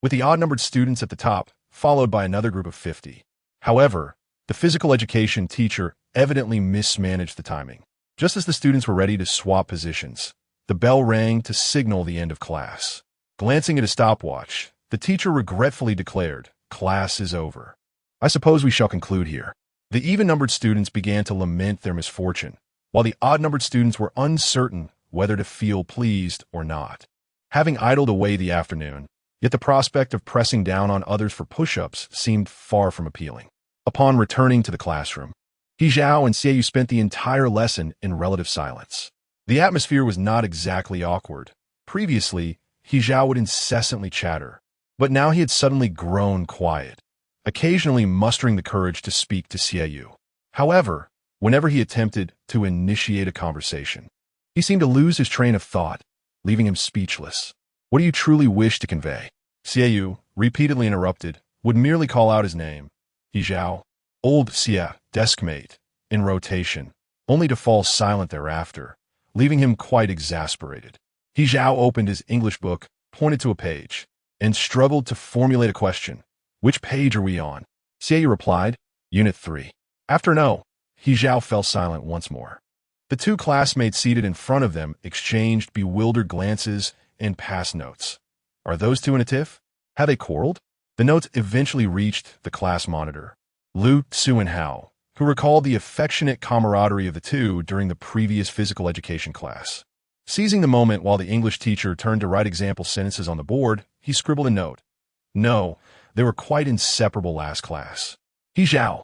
with the odd-numbered students at the top, followed by another group of 50. However, the physical education teacher evidently mismanaged the timing. Just as the students were ready to swap positions, the bell rang to signal the end of class. Glancing at a stopwatch, the teacher regretfully declared, "Class is over. I suppose we shall conclude here." The even-numbered students began to lament their misfortune, while the odd-numbered students were uncertain whether to feel pleased or not. Having idled away the afternoon, yet the prospect of pressing down on others for push-ups seemed far from appealing. Upon returning to the classroom, He Zhao and Xiaoyu spent the entire lesson in relative silence. The atmosphere was not exactly awkward. Previously, He Zhao would incessantly chatter, but now he had suddenly grown quiet, occasionally mustering the courage to speak to Xiaoyu. However, whenever he attempted to initiate a conversation, he seemed to lose his train of thought, leaving him speechless. "What do you truly wish to convey?" Xiaoyu, repeatedly interrupted, would merely call out his name, He Zhao, "Old Xia, deskmate," in rotation, only to fall silent thereafter, leaving him quite exasperated. He Zhao opened his English book, pointed to a page, and struggled to formulate a question. "Which page are we on?" Xiaoyu replied, "Unit 3. After no, He Zhao fell silent once more. The 2 classmates seated in front of them exchanged bewildered glances and passed notes. Are those 2 in a tiff? Have they quarreled? The notes eventually reached the class monitor, Lu Tsuanhao, who recalled the affectionate camaraderie of the 2 during the previous physical education class. Seizing the moment while the English teacher turned to write example sentences on the board, he scribbled a note. No, they were quite inseparable last class. He Zhao,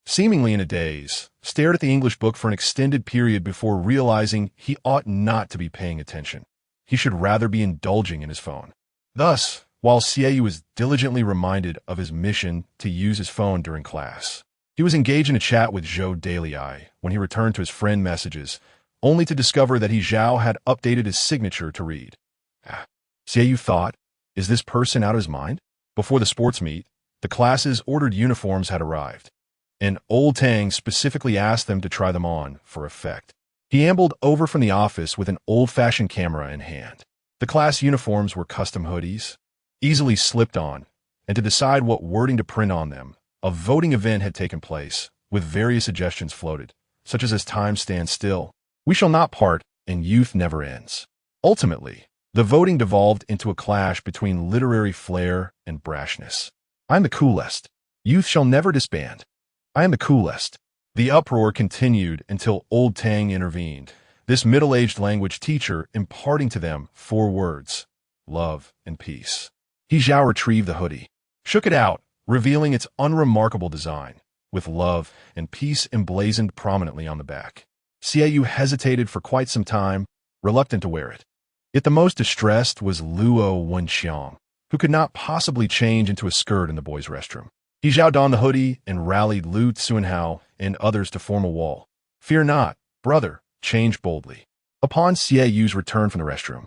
seemingly in a daze, stared at the English book for an extended period before realizing he ought not to be paying attention. He should rather be indulging in his phone. Thus, while Xiaoyu was diligently reminded of his mission to use his phone during class, he was engaged in a chat with Zhou Dailai when he returned to his friend messages, only to discover that He Zhao had updated his signature to read. Xiaoyu thought, is this person out of his mind? Before the sports meet, the class's ordered uniforms had arrived, and Old Tang specifically asked them to try them on for effect. He ambled over from the office with an old-fashioned camera in hand. The class uniforms were custom hoodies, easily slipped on, and to decide what wording to print on them, a voting event had taken place, with various suggestions floated, such as time stands still, we shall not part, and youth never ends. Ultimately, the voting devolved into a clash between literary flair and brashness. I'm the coolest. Youth shall never disband. I am the coolest. The uproar continued until old Tang intervened, this middle-aged language teacher imparting to them 4 words: love and peace. He Zhao retrieved the hoodie, shook it out, revealing its unremarkable design, with love and peace emblazoned prominently on the back. Xiaoyu hesitated for quite some time, reluctant to wear it. Yet the most distressed was Luo Wenxiang, who could not possibly change into a skirt in the boys' restroom. He Zhao donned the hoodie and rallied Lu Tsunhao and others to form a wall. Fear not, brother, change boldly. Upon Xiaoyu's return from the restroom,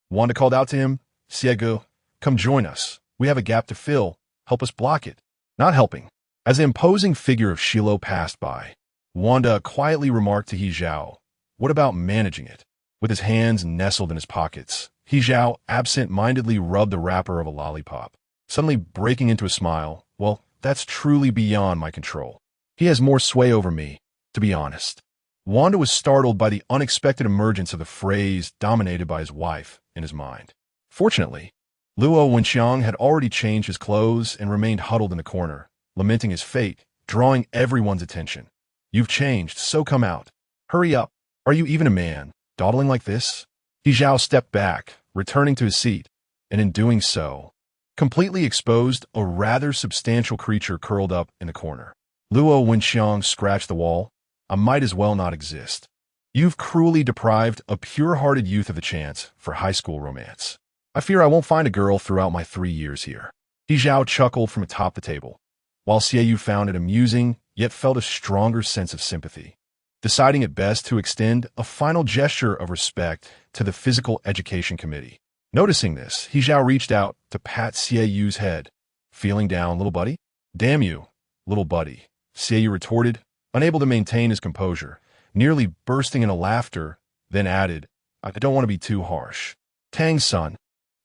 Wanda called out to him, Xiaogu, come join us. We have a gap to fill. Help us block it. Not helping. As the imposing figure of Shilo passed by, Wanda quietly remarked to He Zhao, what about managing it? With his hands nestled in his pockets, He Zhao absent-mindedly rubbed the wrapper of a lollipop, suddenly breaking into a smile. Well, that's truly beyond my control. He has more sway over me, to be honest. Wanda was startled by the unexpected emergence of the phrase dominated by his wife in his mind. Fortunately, Luo Wenxiang had already changed his clothes and remained huddled in the corner, lamenting his fate, drawing everyone's attention. You've changed, so come out. Hurry up. Are you even a man, dawdling like this? He Zhao stepped back, returning to his seat, and in doing so, completely exposed a rather substantial creature curled up in the corner. Luo Wenxiang scratched the wall. I might as well not exist. You've cruelly deprived a pure-hearted youth of the chance for high school romance. I fear I won't find a girl throughout my 3 years here. He Zhao chuckled from atop the table, while Xiaoyu found it amusing, yet felt a stronger sense of sympathy, deciding it best to extend a final gesture of respect to the Physical Education Committee. Noticing this, He Zhao reached out to pat Xiaoyu's head. Feeling down, little buddy? Damn you, little buddy, Xiaoyu retorted, unable to maintain his composure, nearly bursting into laughter, then added, I don't want to be too harsh. Tang's son,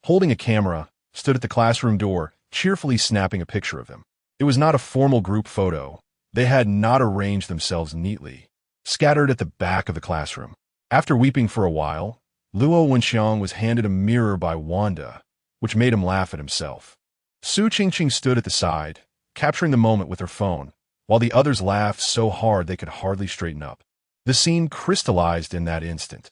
holding a camera, stood at the classroom door, cheerfully snapping a picture of him. It was not a formal group photo. They had not arranged themselves neatly, scattered at the back of the classroom. After weeping for a while, Luo Wenxiang was handed a mirror by Wanda, which made him laugh at himself. Su Qingqing stood at the side, capturing the moment with her phone, while the others laughed so hard they could hardly straighten up. The scene crystallized in that instant,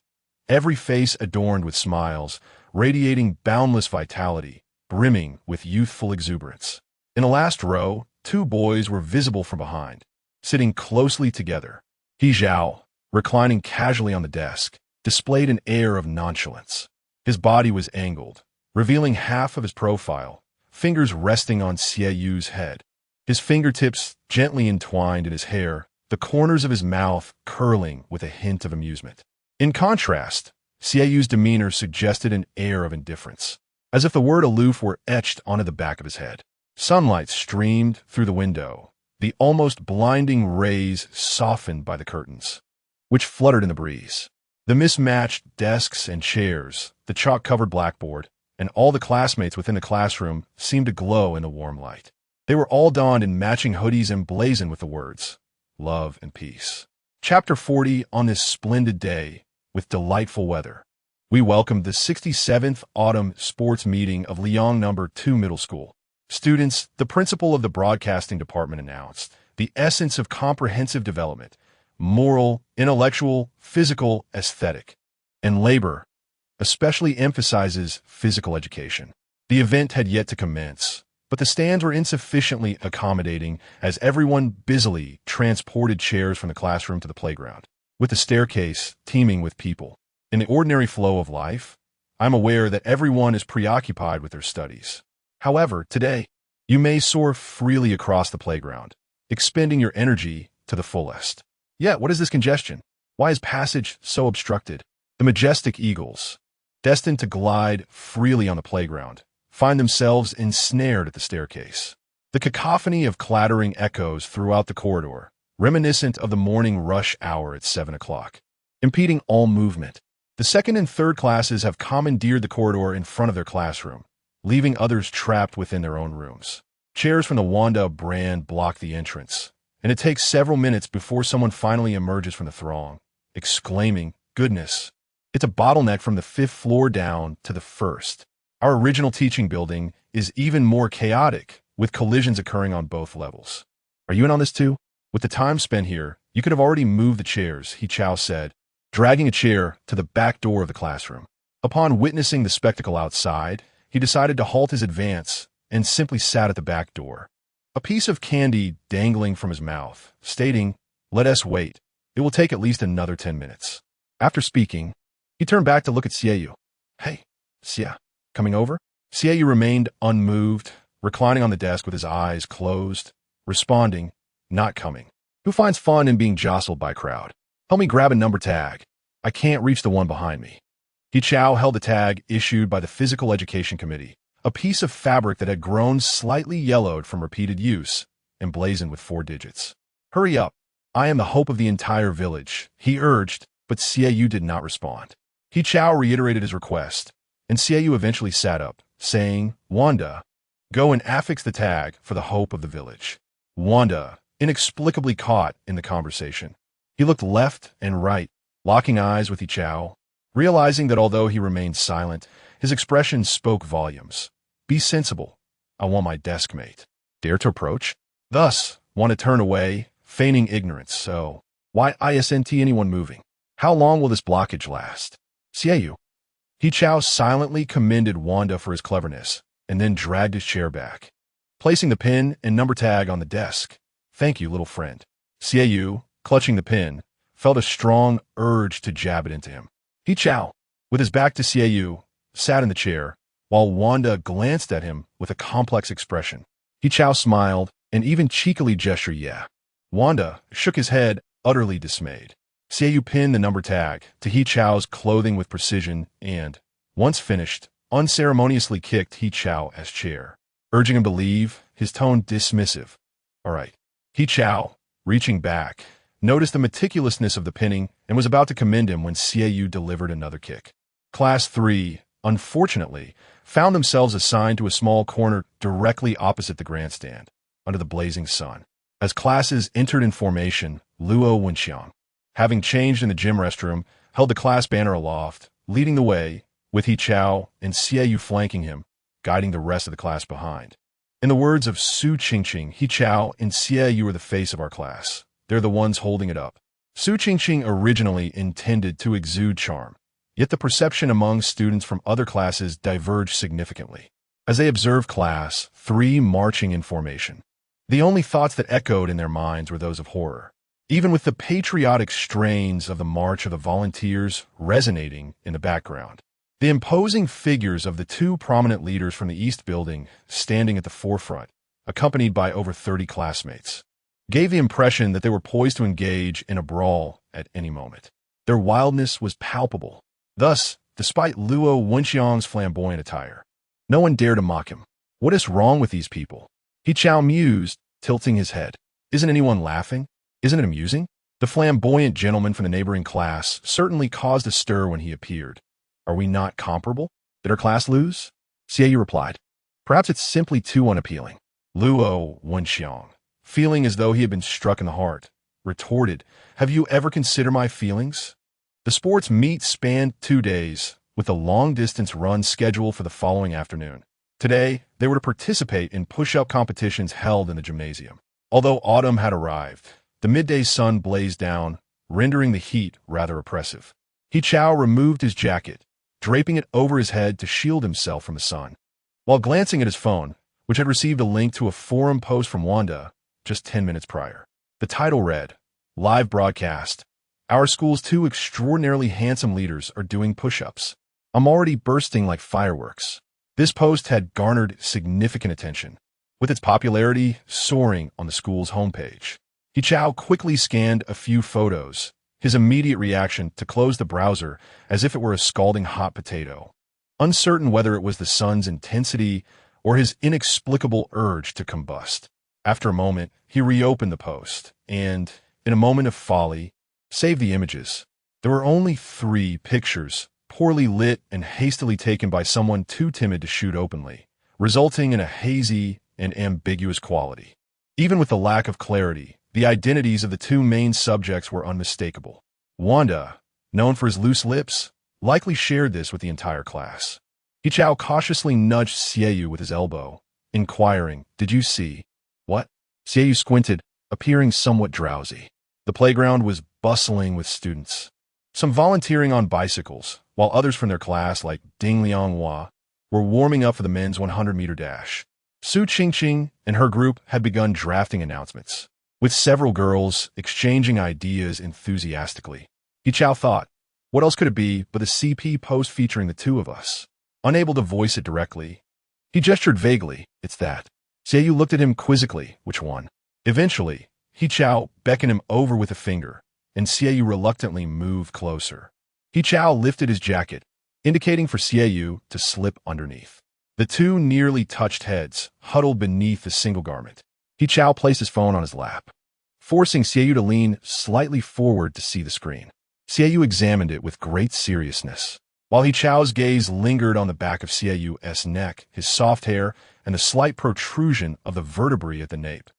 every face adorned with smiles, radiating boundless vitality, brimming with youthful exuberance. In the last row, 2 boys were visible from behind, sitting closely together. He Zhao, reclining casually on the desk, displayed an air of nonchalance. His body was angled, revealing half of his profile, fingers resting on Xiaoyu's head. His fingertips gently entwined in his hair, the corners of his mouth curling with a hint of amusement. In contrast, Xiaoyu's demeanor suggested an air of indifference, as if the word aloof were etched onto the back of his head. Sunlight streamed through the window, the almost blinding rays softened by the curtains, which fluttered in the breeze. The mismatched desks and chairs, the chalk-covered blackboard, and all the classmates within the classroom seemed to glow in the warm light. They were all donned in matching hoodies emblazoned with the words, love and peace. Chapter 40. On this splendid day, with delightful weather, we welcomed the 67th Autumn Sports Meeting of Liang No. 2 Middle School. Students, the principal of the broadcasting department announced, the essence of comprehensive development, moral, intellectual, physical, aesthetic, and labor, especially emphasizes physical education. The event had yet to commence, but the stands were insufficiently accommodating as everyone busily transported chairs from the classroom to the playground, with the staircase teeming with people. In the ordinary flow of life, I'm aware that everyone is preoccupied with their studies. However, today, you may soar freely across the playground, expending your energy to the fullest. Yet, what is this congestion? Why is passage so obstructed? The majestic eagles, destined to glide freely on the playground, find themselves ensnared at the staircase. The cacophony of clattering echoes throughout the corridor, reminiscent of the morning rush hour at 7 o'clock, impeding all movement. The second and third classes have commandeered the corridor in front of their classroom, leaving others trapped within their own rooms. Chairs from the Wanda brand block the entrance, and it takes several minutes before someone finally emerges from the throng, exclaiming, goodness, it's a bottleneck from the 5th floor down to the 1st. Our original teaching building is even more chaotic with collisions occurring on both levels. Are you in on this too? With the time spent here, you could have already moved the chairs, He Chao said, dragging a chair to the back door of the classroom. Upon witnessing the spectacle outside, he decided to halt his advance and simply sat at the back door, a piece of candy dangling from his mouth, stating, "Let us wait. It will take at least another 10 minutes. After speaking, he turned back to look at Xiaoyu. "Hey, Xia, coming over?" Xiaoyu remained unmoved, reclining on the desk with his eyes closed, responding, "Not coming. Who finds fun in being jostled by a crowd? Help me grab a number tag. I can't reach the one behind me." He Chao held the tag issued by the Physical Education Committee, a piece of fabric that had grown slightly yellowed from repeated use, emblazoned with 4 digits. "Hurry up. I am the hope of the entire village," he urged, but Xiaoyu did not respond. He Chao reiterated his request, and Xiaoyu eventually sat up, saying, "Wanda, go and affix the tag for the hope of the village." Wanda, inexplicably caught in the conversation. He looked left and right, locking eyes with He Chao, realizing that although he remained silent, his expression spoke volumes. "Be sensible. I want my desk mate." Dare to approach? Thus, Wanda turned away, feigning ignorance. "So, why isn't anyone moving? How long will this blockage last?" "Xiaoyu." He Chao silently commended Wanda for his cleverness, and then dragged his chair back, placing the pin and number tag on the desk. "Thank you, little friend." Xiaoyu, clutching the pin, felt a strong urge to jab it into him. He Chao, with his back to Xiaoyu, sat in the chair, while Wanda glanced at him with a complex expression. He Chao smiled and even cheekily gestured "yeah." Wanda shook his head, utterly dismayed. Xiaoyu pinned the number tag to He Chao's clothing with precision and, once finished, unceremoniously kicked He Chao as chair, urging him to leave, his tone dismissive. "All right." He Chao, reaching back, noticed the meticulousness of the pinning and was about to commend him when Xiaoyu delivered another kick. Class 3, unfortunately, found themselves assigned to a small corner directly opposite the grandstand, under the blazing sun. As classes entered in formation, Luo Wenxiang, having changed in the gym restroom, held the class banner aloft, leading the way, with He Chao and Xiaoyu flanking him, guiding the rest of the class behind. In the words of Su Qingqing, He Chao and Xiaoyu are the face of our class. They're the ones holding it up. Su Qingqing originally intended to exude charm, yet the perception among students from other classes diverged significantly. As they observed Class 3 marching in formation, the only thoughts that echoed in their minds were those of horror, even with the patriotic strains of the March of the Volunteers resonating in the background. The imposing figures of the 2 prominent leaders from the East Building standing at the forefront, accompanied by over 30 classmates, gave the impression that they were poised to engage in a brawl at any moment. Their wildness was palpable. Thus, despite Luo Wenxiang's flamboyant attire, no one dared to mock him. "What is wrong with these people?" He Chao mused, tilting his head. "Isn't anyone laughing? Isn't it amusing?" The flamboyant gentleman from the neighboring class certainly caused a stir when he appeared. "Are we not comparable? Did our class lose?" Xiaoyu replied. "Perhaps it's simply too unappealing." Luo Wenxiang, feeling as though he had been struck in the heart, retorted, "Have you ever considered my feelings?" The sports meet spanned 2 days, with a long-distance run scheduled for the following afternoon. Today, they were to participate in push-up competitions held in the gymnasium. Although autumn had arrived, the midday sun blazed down, rendering the heat rather oppressive. He Chao removed his jacket, draping it over his head to shield himself from the sun. While glancing at his phone, which had received a link to a forum post from Wanda just 10 minutes prior, the title read, "Live broadcast. Our school's 2 extraordinarily handsome leaders are doing push-ups. I'm already bursting like fireworks." This post had garnered significant attention, with its popularity soaring on the school's homepage. He Chao quickly scanned a few photos, his immediate reaction to close the browser as if it were a scalding hot potato, uncertain whether it was the sun's intensity or his inexplicable urge to combust. After a moment, he reopened the post and, in a moment of folly, saved the images. There were only 3 pictures, poorly lit and hastily taken by someone too timid to shoot openly, resulting in a hazy and ambiguous quality. Even with the lack of clarity, the identities of the 2 main subjects were unmistakable. Wanda, known for his loose lips, likely shared this with the entire class. He Chao cautiously nudged Xiaoyu with his elbow, inquiring, "Did you see?" "What?" Xiaoyu squinted, appearing somewhat drowsy. The playground was bustling with students, some volunteering on bicycles, while others from their class, like Ding Lianghua, were warming up for the men's 100-meter dash. Su Qingqing and her group had begun drafting announcements, with several girls exchanging ideas enthusiastically. He Chao thought, what else could it be but a CP post featuring the two of us? Unable to voice it directly, he gestured vaguely, "It's that." Xiaoyu looked at him quizzically, "Which one?" Eventually, He Chao beckoned him over with a finger, and Xiaoyu reluctantly moved closer. He Chao lifted his jacket, indicating for Xiaoyu to slip underneath. The two nearly touched heads, huddled beneath the single garment. He Chao placed his phone on his lap, forcing Xiaoyu to lean slightly forward to see the screen. Xiaoyu examined it with great seriousness, while He Chao's gaze lingered on the back of Xiaoyu's neck, his soft hair, and the slight protrusion of the vertebrae at the nape,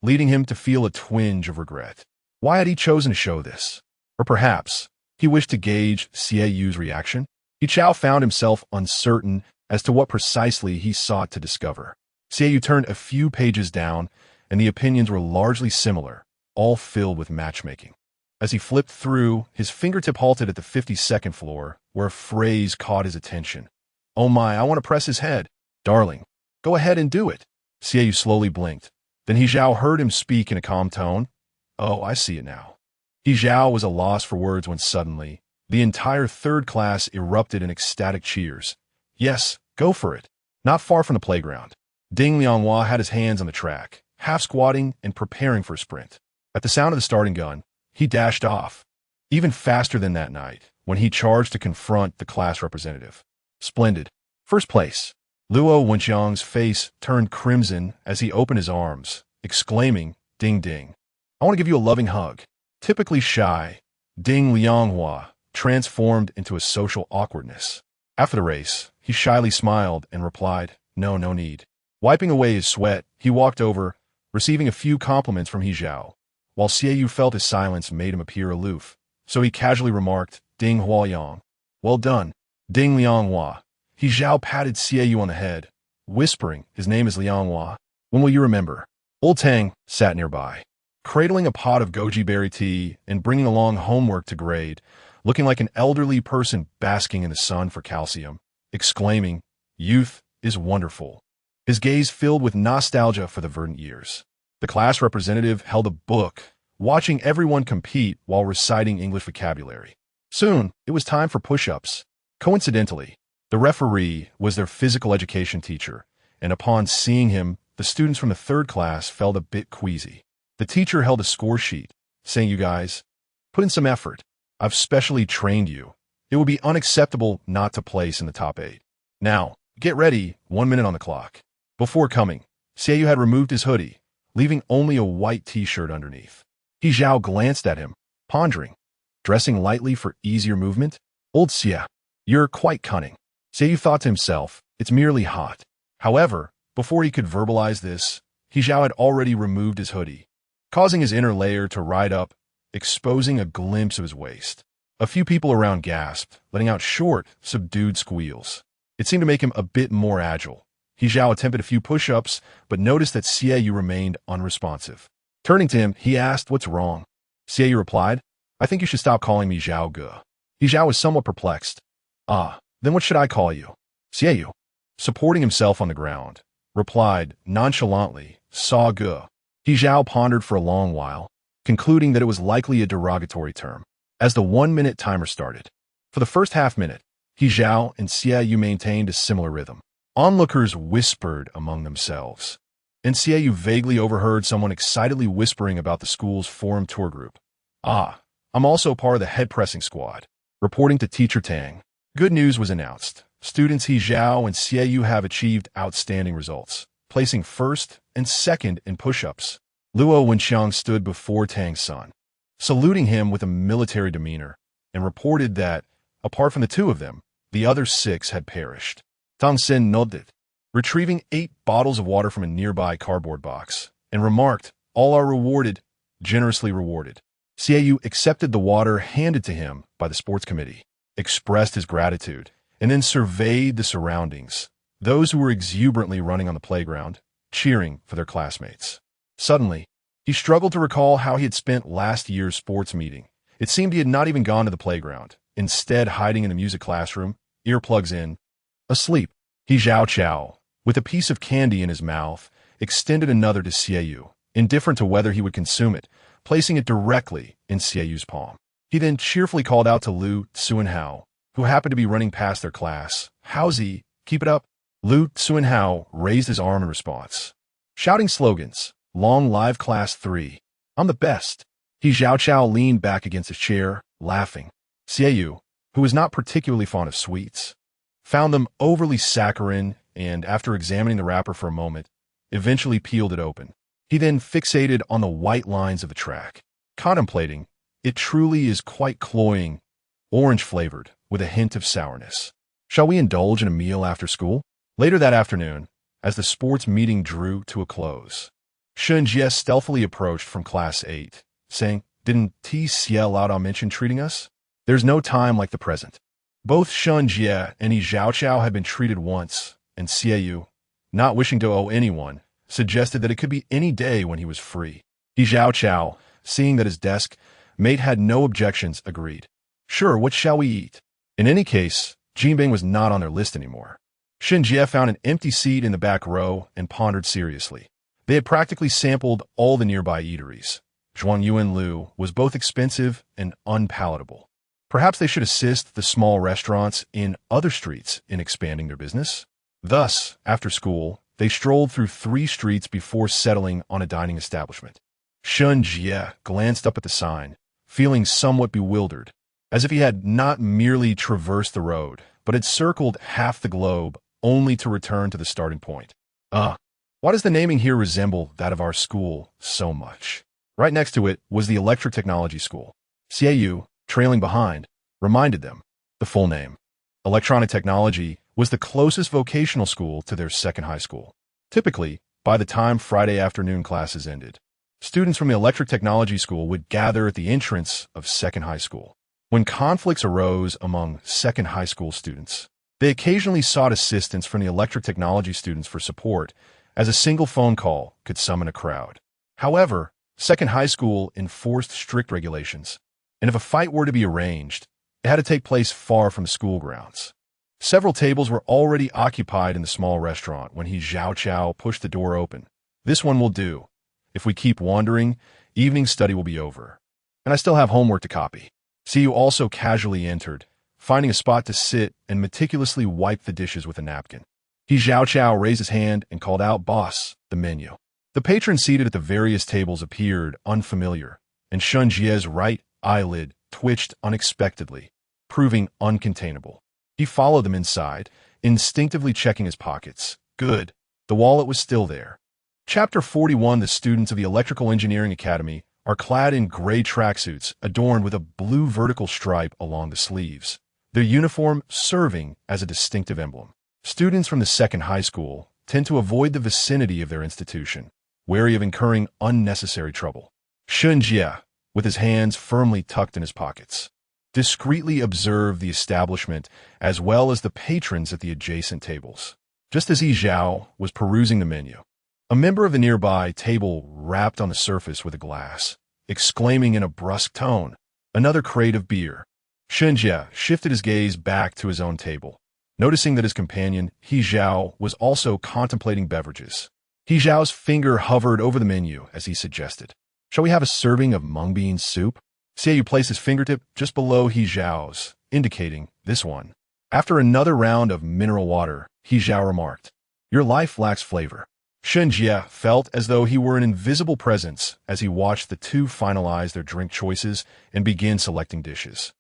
leading him to feel a twinge of regret. Why had he chosen to show this? Or perhaps he wished to gauge Xiaoyu's reaction? He Chao found himself uncertain as to what precisely he sought to discover. Xiaoyu turned a few pages down, and the opinions were largely similar, all filled with matchmaking. As he flipped through, his fingertip halted at the 52nd floor, where a phrase caught his attention. "Oh my, I want to press his head." "Darling, go ahead and do it." Xiaoyu slowly blinked. Then He Zhao heard him speak in a calm tone. "Oh, I see it now." He Zhao was a loss for words when suddenly, the entire third class erupted in ecstatic cheers. "Yes, go for it." Not far from the playground, Ding Lianghua had his hands on the track, half squatting and preparing for a sprint. At the sound of the starting gun, he dashed off, even faster than that night, when he charged to confront the class representative. "Splendid. First place." Luo Wenxiang's face turned crimson as he opened his arms, exclaiming, "Ding ding. I want to give you a loving hug." Typically shy, Ding Lianghua transformed into a social awkwardness. After the race, he shyly smiled and replied, "No, no need." Wiping away his sweat, he walked over, receiving a few compliments from He Zhao, while Xiaoyu felt his silence made him appear aloof. So he casually remarked, "Ding Huayang." "Well done, Ding Lianghua." He Zhao patted Xiaoyu on the head, whispering, "His name is Lianghua. When will you remember?" Old Tang sat nearby, cradling a pot of goji berry tea and bringing along homework to grade, looking like an elderly person basking in the sun for calcium, exclaiming, "Youth is wonderful." His gaze filled with nostalgia for the verdant years. The class representative held a book, watching everyone compete while reciting English vocabulary. Soon, it was time for push-ups. Coincidentally, the referee was their physical education teacher, and upon seeing him, the students from the third class felt a bit queasy. The teacher held a score sheet, saying, "You guys, put in some effort. I've specially trained you. It would be unacceptable not to place in the top 8. Now, get ready, 1 minute on the clock." Before coming, Xiaoyu had removed his hoodie, leaving only a white t-shirt underneath. He Zhao glanced at him, pondering, dressing lightly for easier movement? "Old Xia, you're quite cunning." Xiaoyu thought to himself, "It's merely hot." However, before he could verbalize this, He Zhao had already removed his hoodie, causing his inner layer to ride up, exposing a glimpse of his waist. A few people around gasped, letting out short, subdued squeals. It seemed to make him a bit more agile. He Zhao attempted a few push-ups, but noticed that Xiaoyu remained unresponsive. Turning to him, he asked, "What's wrong?" Xiaoyu replied, "I think you should stop calling me Zhao Ge." He Zhao was somewhat perplexed. "Ah, then what should I call you?" Xiaoyu, supporting himself on the ground, replied nonchalantly, "Sa Ge." He Zhao pondered for a long while, concluding that it was likely a derogatory term. As the 1-minute timer started, for the first half-minute, He Zhao and Xiaoyu maintained a similar rhythm. Onlookers whispered among themselves, and Xiaoyu vaguely overheard someone excitedly whispering about the school's forum tour group. "Ah, I'm also part of the head-pressing squad." Reporting to Teacher Tang, good news was announced. Students He Zhao and Xiaoyu have achieved outstanding results, placing first and second in push-ups. Luo Wenxiang stood before Tang's son, saluting him with a military demeanor, and reported that, apart from the two of them, the other 6 had perished. Tang Xin nodded, retrieving 8 bottles of water from a nearby cardboard box, and remarked, "All are rewarded, generously rewarded." Xiaoyu accepted the water handed to him by the sports committee, expressed his gratitude, and then surveyed the surroundings. those who were exuberantly running on the playground, cheering for their classmates. Suddenly, he struggled to recall how he had spent last year's sports meeting. It seemed he had not even gone to the playground, instead hiding in the music classroom, earplugs in, asleep. He Zhao Chao, with a piece of candy in his mouth, extended another to Xiaoyu, indifferent to whether he would consume it, placing it directly in Xiaoyu's palm. He then cheerfully called out to Lu Tsuanhao, who happened to be running past their class. "How's keep it up?" Lu Tsuanhao raised his arm in response, shouting slogans. "Long live Class 3. I'm the best." He Zhao Chao leaned back against his chair, laughing. Xiaoyu, who was not particularly fond of sweets, found them overly saccharine and, after examining the wrapper for a moment, eventually peeled it open. He then fixated on the white lines of the track, contemplating. It truly is quite cloying, orange-flavored, with a hint of sourness. Shall we indulge in a meal after school? Later that afternoon, as the sports meeting drew to a close, Shun Jie stealthily approached from Class 8, saying, "Didn't T. Xie Lao Dao mention treating us? There's no time like the present." Both Shun Jie and Yi Zhao Chao had been treated once, and Xiaoyu, not wishing to owe anyone, suggested that it could be any day when he was free. Yi Zhao Chao, seeing that his desk mate had no objections, agreed. "Sure, what shall we eat?" In any case, Jinbing was not on their list anymore. Shun Jie found an empty seat in the back row and pondered seriously. They had practically sampled all the nearby eateries. Zhuangyuan Lu was both expensive and unpalatable. Perhaps they should assist the small restaurants in other streets in expanding their business. Thus, after school, they strolled through 3 streets before settling on a dining establishment. Shun Jie glanced up at the sign, feeling somewhat bewildered, as if he had not merely traversed the road, but had circled half the globe only to return to the starting point. Why does the naming here resemble that of our school so much? Right next to it was the Electric Technology School. Xiaoyu, trailing behind, reminded them. The full name, Electronic Technology, was the closest vocational school to their second high school. Typically, by the time Friday afternoon classes ended, students from the Electric Technology School would gather at the entrance of second high school. When conflicts arose among second high school students, they occasionally sought assistance from the Electric Technology students for support, as a single phone call could summon a crowd. However, second high school enforced strict regulations, and if a fight were to be arranged, it had to take place far from the school grounds. Several tables were already occupied in the small restaurant when He Zhao Chao pushed the door open. "This one will do. If we keep wandering, evening study will be over. And I still have homework to copy." Siu also casually entered, finding a spot to sit and meticulously wipe the dishes with a napkin. He Zhao Chao raised his hand and called out, "Boss, the menu." The patrons seated at the various tables appeared unfamiliar, and Shun Jie's right eyelid twitched unexpectedly, proving uncontainable. He followed them inside, instinctively checking his pockets. Good. The wallet was still there. Chapter 41. The students of the Electrical Engineering Academy are clad in gray tracksuits adorned with a blue vertical stripe along the sleeves, their uniform serving as a distinctive emblem. Students from the second high school tend to avoid the vicinity of their institution, wary of incurring unnecessary trouble. Shun Jie, with his hands firmly tucked in his pockets, discreetly observed the establishment as well as the patrons at the adjacent tables. Just as Yi Zhao was perusing the menu, a member of the nearby table rapped on the surface with a glass, exclaiming in a brusque tone, "Another crate of beer." Shun Jie shifted his gaze back to his own table, noticing that his companion, He Zhao, was also contemplating beverages. He Zhao's finger hovered over the menu as he suggested, "Shall we have a serving of mung bean soup?" Xiaoyu placed his fingertip just below He Zhao's, indicating this one. After another round of mineral water, He Zhao remarked, "Your life lacks flavor." Shun Jie felt as though he were an invisible presence as he watched the two finalize their drink choices and begin selecting dishes.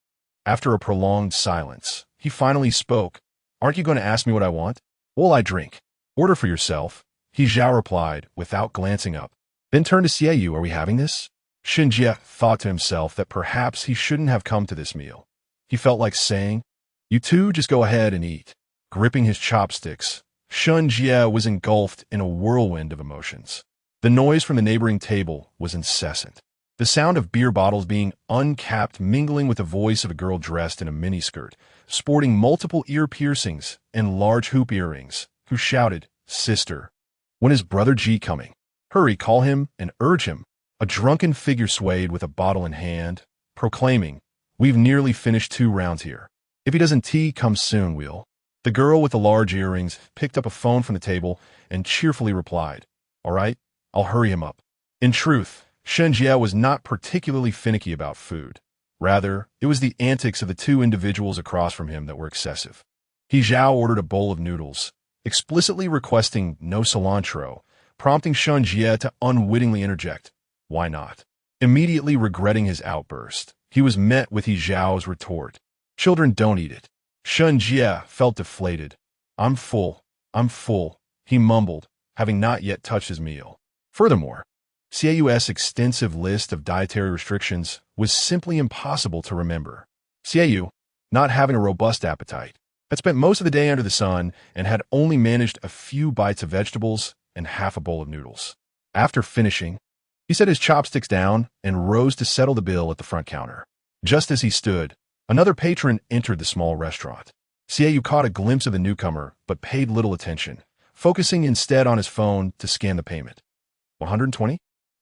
After a prolonged silence, he finally spoke. "Aren't you going to ask me what I want?" "Well, I drink." "Order for yourself," He Zhao replied without glancing up. Then turned to Xiaoyu. "Are we having this?" Shun Jie thought to himself that perhaps he shouldn't have come to this meal. He felt like saying, "You two just go ahead and eat." Gripping his chopsticks, Shun Jie was engulfed in a whirlwind of emotions. The noise from the neighboring table was incessant. The sound of beer bottles being uncapped mingling with the voice of a girl dressed in a miniskirt, sporting multiple ear piercings and large hoop earrings, who who shouted, "Sister, when is Brother G coming? Hurry, call him and urge him." A drunken figure swayed with a bottle in hand, proclaiming, "We've nearly finished 2 rounds here. If he doesn't come soon, we'll." The girl with the large earrings picked up a phone from the table and cheerfully replied, "All right, I'll hurry him up." In truth, Shen Jie was not particularly finicky about food. Rather, it was the antics of the 2 individuals across from him that were excessive. He Zhao ordered a bowl of noodles, explicitly requesting no cilantro, prompting Shen Jie to unwittingly interject, "Why not?" Immediately regretting his outburst, he was met with He Zhao's retort, "Children don't eat it." Shen Jie felt deflated. I'm full, he mumbled, having not yet touched his meal. Furthermore, Xiao's extensive list of dietary restrictions was simply impossible to remember. Xiao, not having a robust appetite, had spent most of the day under the sun and had only managed a few bites of vegetables and half a bowl of noodles. After finishing, he set his chopsticks down and rose to settle the bill at the front counter. Just as he stood, another patron entered the small restaurant. Xiao caught a glimpse of the newcomer but paid little attention, focusing instead on his phone to scan the payment. 120?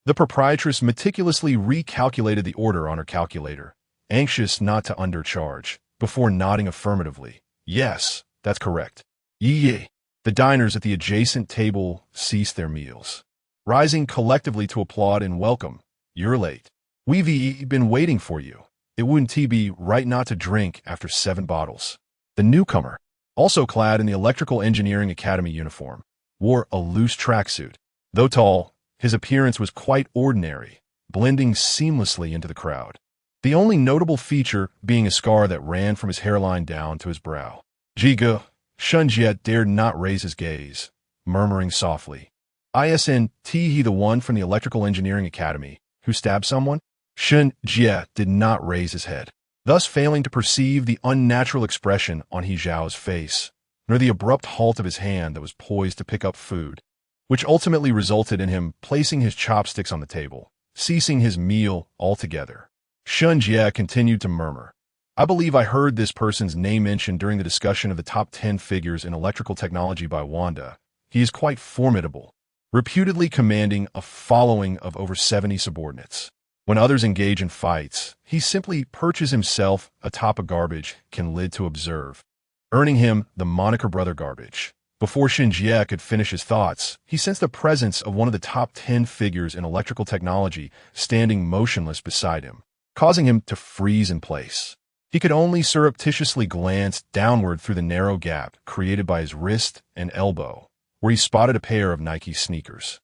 The proprietress meticulously recalculated the order on her calculator, anxious not to undercharge, before nodding affirmatively. Yes, that's correct. Yee. The diners at the adjacent table ceased their meals, rising collectively to applaud and welcome. You're late. We've been waiting for you. It wouldn't be right not to drink after 7 bottles. The newcomer, also clad in the Electrical Engineering Academy uniform, wore a loose tracksuit. Though tall, his appearance was quite ordinary, blending seamlessly into the crowd. The only notable feature being a scar that ran from his hairline down to his brow. Jiga, Shen Jie dared not raise his gaze, murmuring softly, "Isn't he the one from the Electrical Engineering Academy who stabbed someone?" Shen Jie did not raise his head, thus failing to perceive the unnatural expression on He Zhao's face, nor the abrupt halt of his hand that was poised to pick up food, which ultimately resulted in him placing his chopsticks on the table, ceasing his meal altogether. Shen Jie continued to murmur, "I believe I heard this person's name mentioned during the discussion of the top 10 figures in electrical technology by Wanda. He is quite formidable, reputedly commanding a following of over 70 subordinates. When others engage in fights, he simply perches himself atop a garbage can lid to observe, earning him the moniker Brother Garbage." Before Shen Jie could finish his thoughts, he sensed the presence of one of the top 10 figures in electrical technology standing motionless beside him, causing him to freeze in place. He could only surreptitiously glance downward through the narrow gap created by his wrist and elbow, where he spotted a pair of Nike sneakers.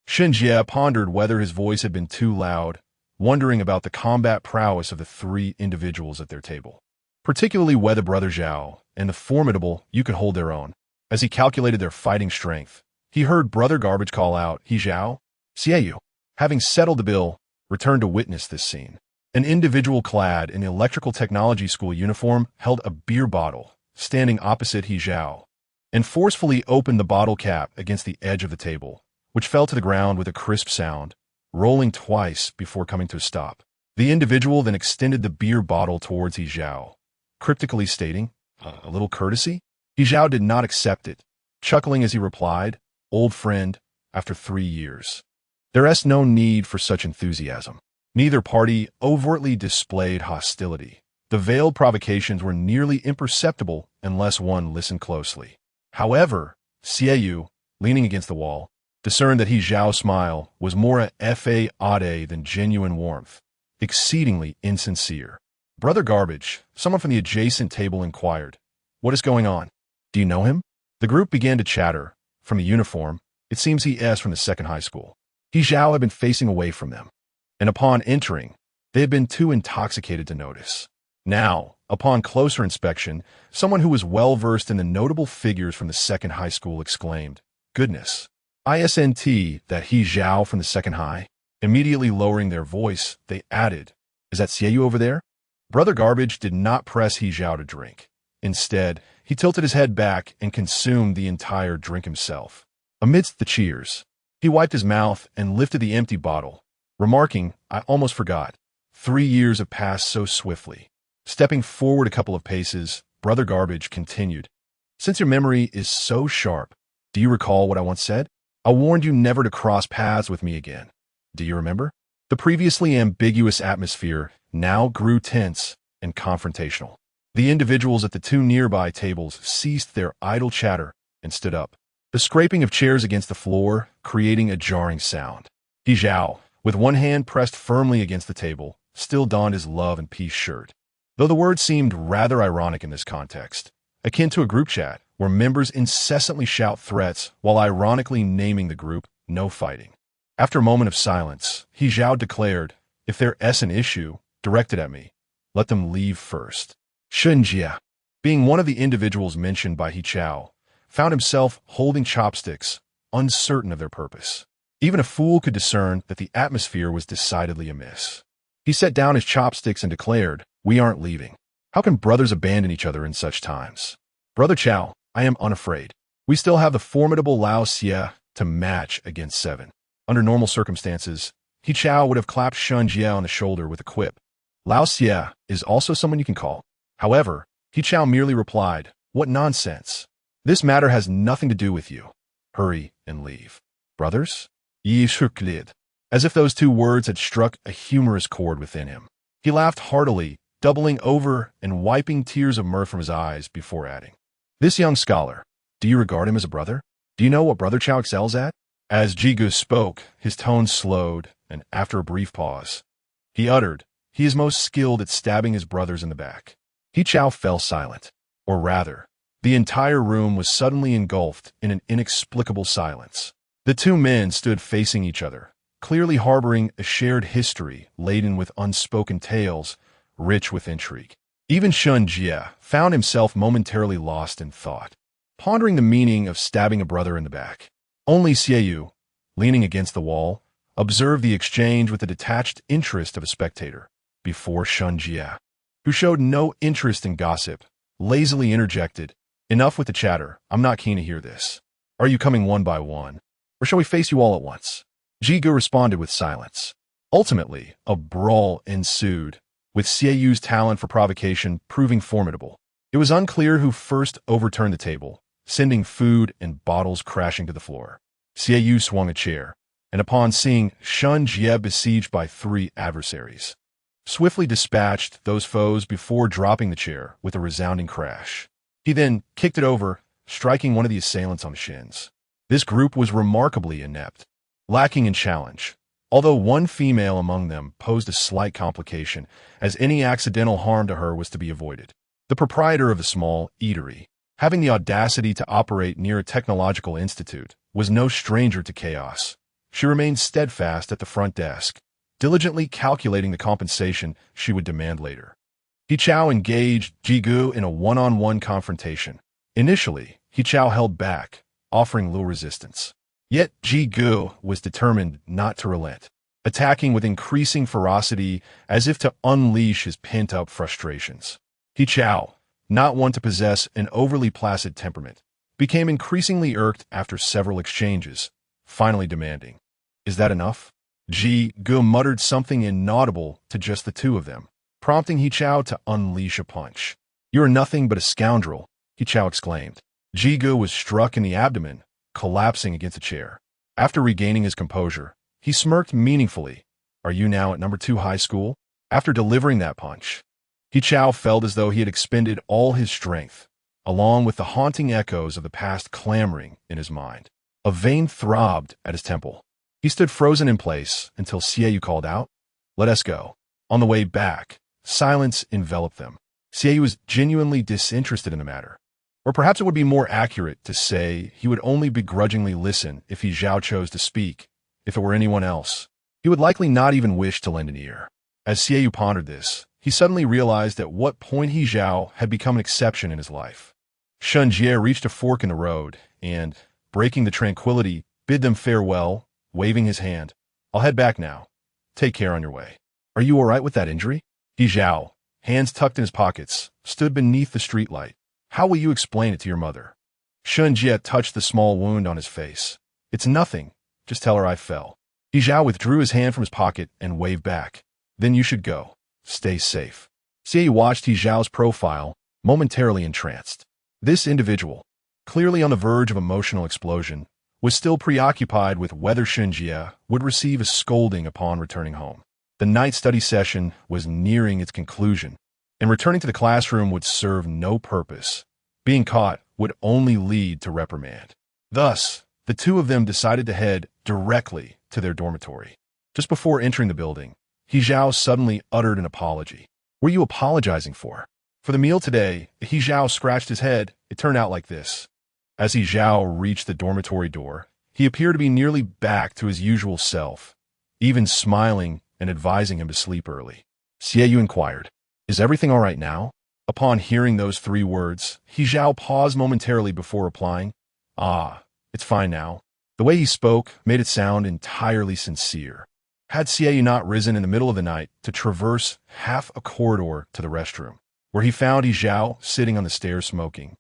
Shen Jie pondered whether his voice had been too loud, wondering about the combat prowess of the 3 individuals at their table, particularly whether Brother Zhao and the formidable Yu could hold their own. As he calculated their fighting strength, he heard Brother Garbage call out, "He Zhao?" Xiao, having settled the bill, returned to witness this scene. An individual clad in the Electrical Technology School uniform held a beer bottle, standing opposite He Zhao, and forcefully opened the bottle cap against the edge of the table, which fell to the ground with a crisp sound, rolling twice before coming to a stop. The individual then extended the beer bottle towards He Zhao, cryptically stating, "A little courtesy?" He Zhao did not accept it, chuckling as he replied, "Old friend, after 3 years. There is no need for such enthusiasm." Neither party overtly displayed hostility. The veiled provocations were nearly imperceptible unless one listened closely. However, Xiao, leaning against the wall, discerned that He Zhao's smile was more a fade than genuine warmth, exceedingly insincere. Brother Garbage, someone from the adjacent table inquired, "What is going on? Do you know him?" The group began to chatter. From the uniform, it seems he is from the 2nd high school. He Zhao had been facing away from them, and upon entering, they had been too intoxicated to notice. Now, upon closer inspection, someone who was well-versed in the notable figures from the 2nd high school exclaimed, "Goodness, isn't that He Zhao from the 2nd high?" Immediately lowering their voice, they added, "Is that Xiao over there?" Brother Garbage did not press He Zhao to drink. Instead, he tilted his head back and consumed the entire drink himself. Amidst the cheers, he wiped his mouth and lifted the empty bottle, remarking, "I almost forgot. 3 years have passed so swiftly." Stepping forward a couple of paces, Brother Garbage continued, "Since your memory is so sharp, Do you recall what I once said? I warned you never to cross paths with me again. Do you remember? The previously ambiguous atmosphere now grew tense and confrontational. The individuals at the two nearby tables ceased their idle chatter and stood up, the scraping of chairs against the floor creating a jarring sound. He Zhao, with one hand pressed firmly against the table, still donned his love and peace shirt. Though the word seemed rather ironic in this context, akin to a group chat where members incessantly shout threats while ironically naming the group No Fighting. After a moment of silence, He Zhao declared, if there is an issue directed at me, let them leave first. Shen Jia, being one of the individuals mentioned by He Chao, found himself holding chopsticks, uncertain of their purpose. Even a fool could discern that the atmosphere was decidedly amiss. He set down his chopsticks and declared, we aren't leaving. How can brothers abandon each other in such times? Brother Chao, I am unafraid. We still have the formidable Lao Xie to match against 7. Under normal circumstances, He Chao would have clapped Shen Jia on the shoulder with a quip. Lao Xie is also someone you can call. However, He Chao merely replied, what nonsense. This matter has nothing to do with you. Hurry and leave. Brothers? Yi Shuklid. As if those two words had struck a humorous chord within him. He laughed heartily, doubling over and wiping tears of mirth from his eyes before adding, this young scholar, do you regard him as a brother? Do you know what Brother Chao excels at? As Jigu spoke, his tone slowed, and after a brief pause, he uttered, he is most skilled at stabbing his brothers in the back. He Chao fell silent, or rather, the entire room was suddenly engulfed in an inexplicable silence. The two men stood facing each other, clearly harboring a shared history laden with unspoken tales, rich with intrigue. Even Shen Jia found himself momentarily lost in thought, pondering the meaning of stabbing a brother in the back. Only Xie, leaning against the wall, observed the exchange with the detached interest of a spectator, before Shen Jia, who showed no interest in gossip, lazily interjected, enough with the chatter, I'm not keen to hear this. Are you coming one by one? Or shall we face you all at once? Jigu responded with silence. Ultimately, a brawl ensued, with Xieyu's talent for provocation proving formidable. It was unclear who first overturned the table, sending food and bottles crashing to the floor. Xieyu swung a chair, and upon seeing Shen Jie besieged by 3 adversaries, swiftly dispatched those foes before dropping the chair with a resounding crash. He then kicked it over, striking one of the assailants on the shins. This group was remarkably inept, lacking in challenge, although one female among them posed a slight complication, as any accidental harm to her was to be avoided. The proprietor of the small eatery, having the audacity to operate near a technological institute, was no stranger to chaos. She remained steadfast at the front desk, diligently calculating the compensation she would demand later. He Chao engaged Jigu in a one-on-one confrontation. Initially, He Chao held back, offering little resistance. Yet Jigu was determined not to relent, attacking with increasing ferocity as if to unleash his pent-up frustrations. He Chao, not one to possess an overly placid temperament, became increasingly irked after several exchanges, finally demanding, is that enough? Jigu muttered something inaudible to just the two of them, prompting He Chao to unleash a punch. You are nothing but a scoundrel, He Chao exclaimed. Jigu was struck in the abdomen, collapsing against a chair. After regaining his composure, he smirked meaningfully. Are you now at number 2 high school? After delivering that punch, He Chao felt as though he had expended all his strength, along with the haunting echoes of the past clamoring in his mind. A vein throbbed at his temple. He stood frozen in place until Xieyou called out, let us go. On the way back, silence enveloped them. Xieyou was genuinely disinterested in the matter. Or perhaps it would be more accurate to say he would only begrudgingly listen if He Zhao chose to speak. If it were anyone else, he would likely not even wish to lend an ear. As Xieyou pondered this, he suddenly realized at what point He Zhao had become an exception in his life. Shen Jie reached a fork in the road and, breaking the tranquility, bid them farewell, waving his hand. I'll head back now. Take care on your way. Are you all right with that injury? He Zhao, hands tucked in his pockets, stood beneath the streetlight. How will you explain it to your mother? Shen Jie touched the small wound on his face. It's nothing. Just tell her I fell. He Zhao withdrew his hand from his pocket and waved back. Then you should go. Stay safe. Xie watched He Zhao's profile, momentarily entranced. This individual, clearly on the verge of emotional explosion, was still preoccupied with whether Xinjie would receive a scolding upon returning home. The night study session was nearing its conclusion, and returning to the classroom would serve no purpose. Being caught would only lead to reprimand. Thus, the two of them decided to head directly to their dormitory. Just before entering the building, He Zhao suddenly uttered an apology. "What are you apologizing for?" "For the meal today," He Zhao scratched his head. "It turned out like this." As He Zhao reached the dormitory door, he appeared to be nearly back to his usual self, even smiling and advising him to sleep early. Xie inquired, "Is everything all right now?" Upon hearing those three words, He Zhao paused momentarily before replying, "Ah, it's fine now." The way he spoke made it sound entirely sincere. Had Xie not risen in the middle of the night to traverse half a corridor to the restroom, where he found He Zhao sitting on the stairs smoking,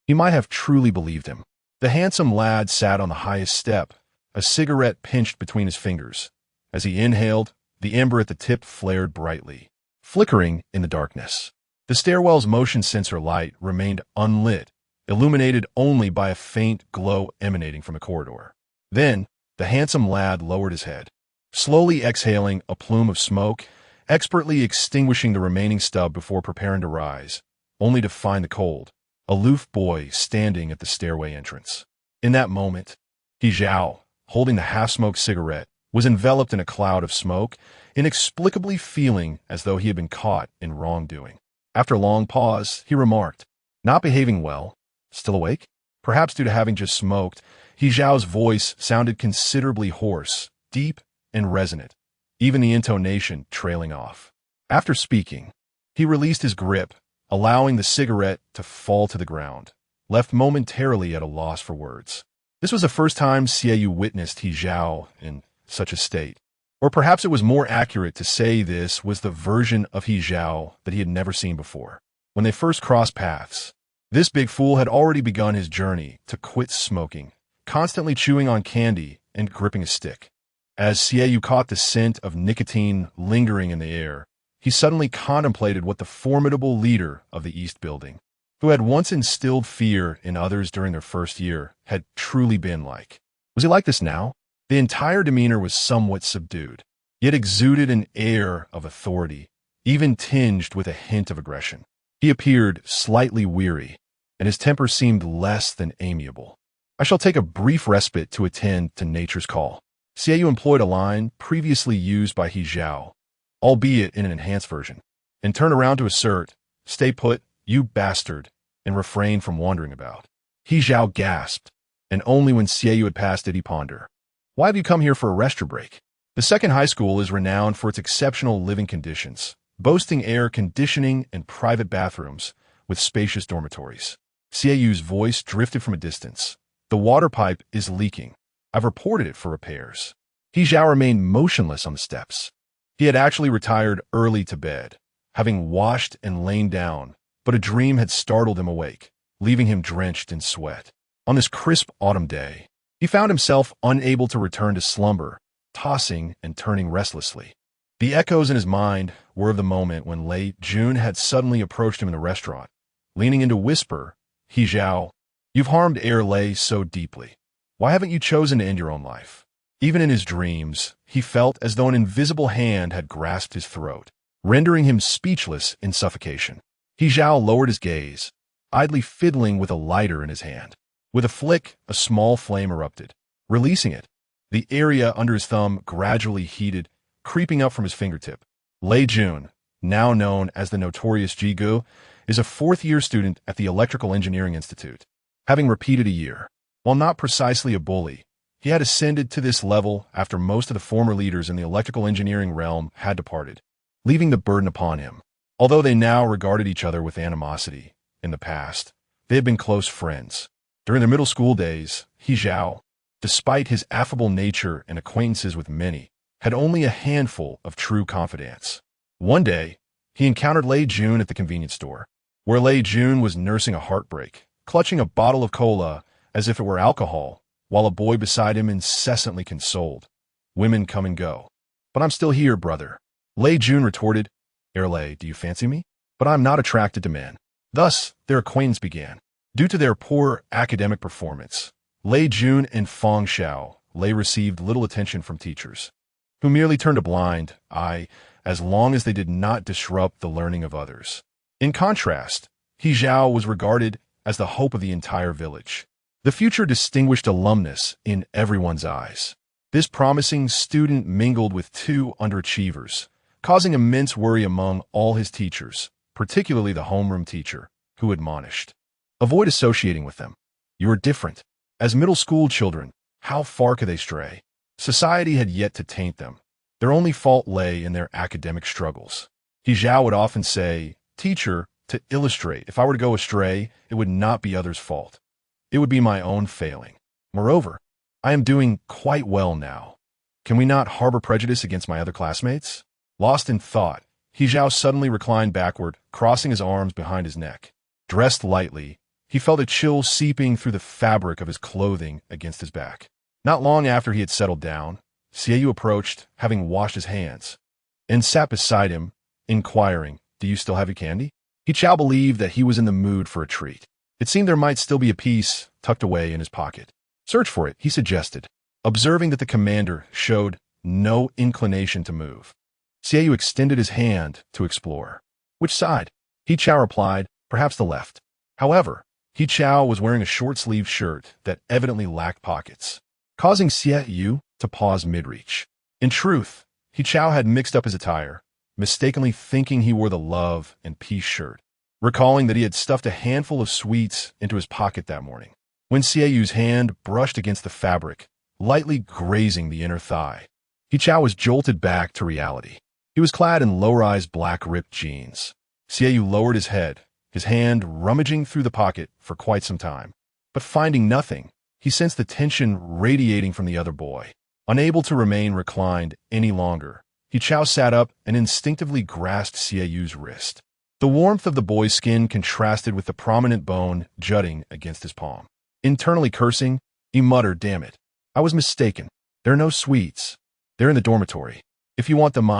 he might have truly believed him. The handsome lad sat on the highest step, a cigarette pinched between his fingers. As he inhaled, the ember at the tip flared brightly, flickering in the darkness. The stairwell's motion sensor light remained unlit, illuminated only by a faint glow emanating from the corridor. Then, the handsome lad lowered his head, slowly exhaling a plume of smoke, expertly extinguishing the remaining stub before preparing to rise, only to find the cold, aloof boy standing at the stairway entrance. In that moment, He Zhao, holding the half-smoked cigarette, was enveloped in a cloud of smoke, inexplicably feeling as though he had been caught in wrongdoing. After a long pause, he remarked, "Not behaving well? Still awake?" Perhaps due to having just smoked, He Zhao's voice sounded considerably hoarse, deep, and resonant, even the intonation trailing off. After speaking, he released his grip, allowing the cigarette to fall to the ground, left momentarily at a loss for words. This was the first time Xie witnessed He Zhao in such a state. Or perhaps it was more accurate to say this was the version of He Zhao that he had never seen before. When they first crossed paths, this big fool had already begun his journey to quit smoking, constantly chewing on candy and gripping a stick. As Xie caught the scent of nicotine lingering in the air, he suddenly contemplated what the formidable leader of the East Building, who had once instilled fear in others during their first year, had truly been like. Was he like this now? The entire demeanor was somewhat subdued, yet exuded an air of authority, even tinged with a hint of aggression. He appeared slightly weary, and his temper seemed less than amiable. "I shall take a brief respite to attend to nature's call." Xie employed a line previously used by He Zhao, albeit in an enhanced version, and turned around to assert, "Stay put, you bastard," and refrain from wandering about. He Zhao gasped, and only when Xie had passed did he ponder. "Why have you come here for a rest or break?" The second high school is renowned for its exceptional living conditions, boasting air conditioning and private bathrooms with spacious dormitories. Xieyu's voice drifted from a distance. "The water pipe is leaking. I've reported it for repairs." He Zhao remained motionless on the steps. He had actually retired early to bed, having washed and lain down, but a dream had startled him awake, leaving him drenched in sweat. On this crisp autumn day, he found himself unable to return to slumber, tossing and turning restlessly. The echoes in his mind were of the moment when Lei Jun had suddenly approached him in the restaurant, leaning in to whisper, "He Zhao, you've harmed Air Lei so deeply. Why haven't you chosen to end your own life?" Even in his dreams, he felt as though an invisible hand had grasped his throat, rendering him speechless in suffocation. He Zhao lowered his gaze, idly fiddling with a lighter in his hand. With a flick, a small flame erupted. Releasing it, the area under his thumb gradually heated, creeping up from his fingertip. Lei Jun, now known as the notorious Jigu, is a fourth-year student at the Electrical Engineering Institute. Having repeated a year, while not precisely a bully, he had ascended to this level after most of the former leaders in the electrical engineering realm had departed, leaving the burden upon him. Although they now regarded each other with animosity, in the past, they had been close friends. During their middle school days, He Zhao, despite his affable nature and acquaintances with many, had only a handful of true confidants. One day, he encountered Lei Jun at the convenience store, where Lei Jun was nursing a heartbreak, clutching a bottle of cola as if it were alcohol, while a boy beside him incessantly consoled. "Women come and go. But I'm still here, brother." Lei Jun retorted, "Lei, do you fancy me? But I'm not attracted to men." Thus, their acquaintance began. Due to their poor academic performance, Lei Jun and Feng Xiao Lei received little attention from teachers, who merely turned a blind eye as long as they did not disrupt the learning of others. In contrast, He Zhao was regarded as the hope of the entire village, the future distinguished alumnus in everyone's eyes. This promising student mingled with two underachievers, causing immense worry among all his teachers, particularly the homeroom teacher, who admonished, "Avoid associating with them. You are different. As middle school children, how far could they stray?" Society had yet to taint them. Their only fault lay in their academic struggles. He Zhao would often say, "Teacher, to illustrate, if I were to go astray, it would not be others' fault. It would be my own failing. Moreover, I am doing quite well now. Can we not harbor prejudice against my other classmates?" Lost in thought, He Zhao suddenly reclined backward, crossing his arms behind his neck. Dressed lightly, he felt a chill seeping through the fabric of his clothing against his back. Not long after he had settled down, Xiaoyu approached, having washed his hands, and sat beside him, inquiring, "Do you still have your candy?" He Chao believed that he was in the mood for a treat. It seemed there might still be a piece tucked away in his pocket. "Search for it," he suggested, observing that the commander showed no inclination to move. Xiaoyu extended his hand to explore. "Which side?" He Chao replied, "Perhaps the left." However, He Chao was wearing a short-sleeved shirt that evidently lacked pockets, causing Xiaoyu to pause mid-reach. In truth, He Chao had mixed up his attire, mistakenly thinking he wore the love and peace shirt, recalling that he had stuffed a handful of sweets into his pocket that morning. When Xiaoyu's hand brushed against the fabric, lightly grazing the inner thigh, He Chao was jolted back to reality. He was clad in low-rise black ripped jeans. Xiaoyu lowered his head, his hand rummaging through the pocket for quite some time. But finding nothing, he sensed the tension radiating from the other boy. Unable to remain reclined any longer, He Chao sat up and instinctively grasped Xiaoyu's wrist. The warmth of the boy's skin contrasted with the prominent bone jutting against his palm. Internally cursing, he muttered, "Damn it, I was mistaken. There are no sweets. They're in the dormitory. If you want them,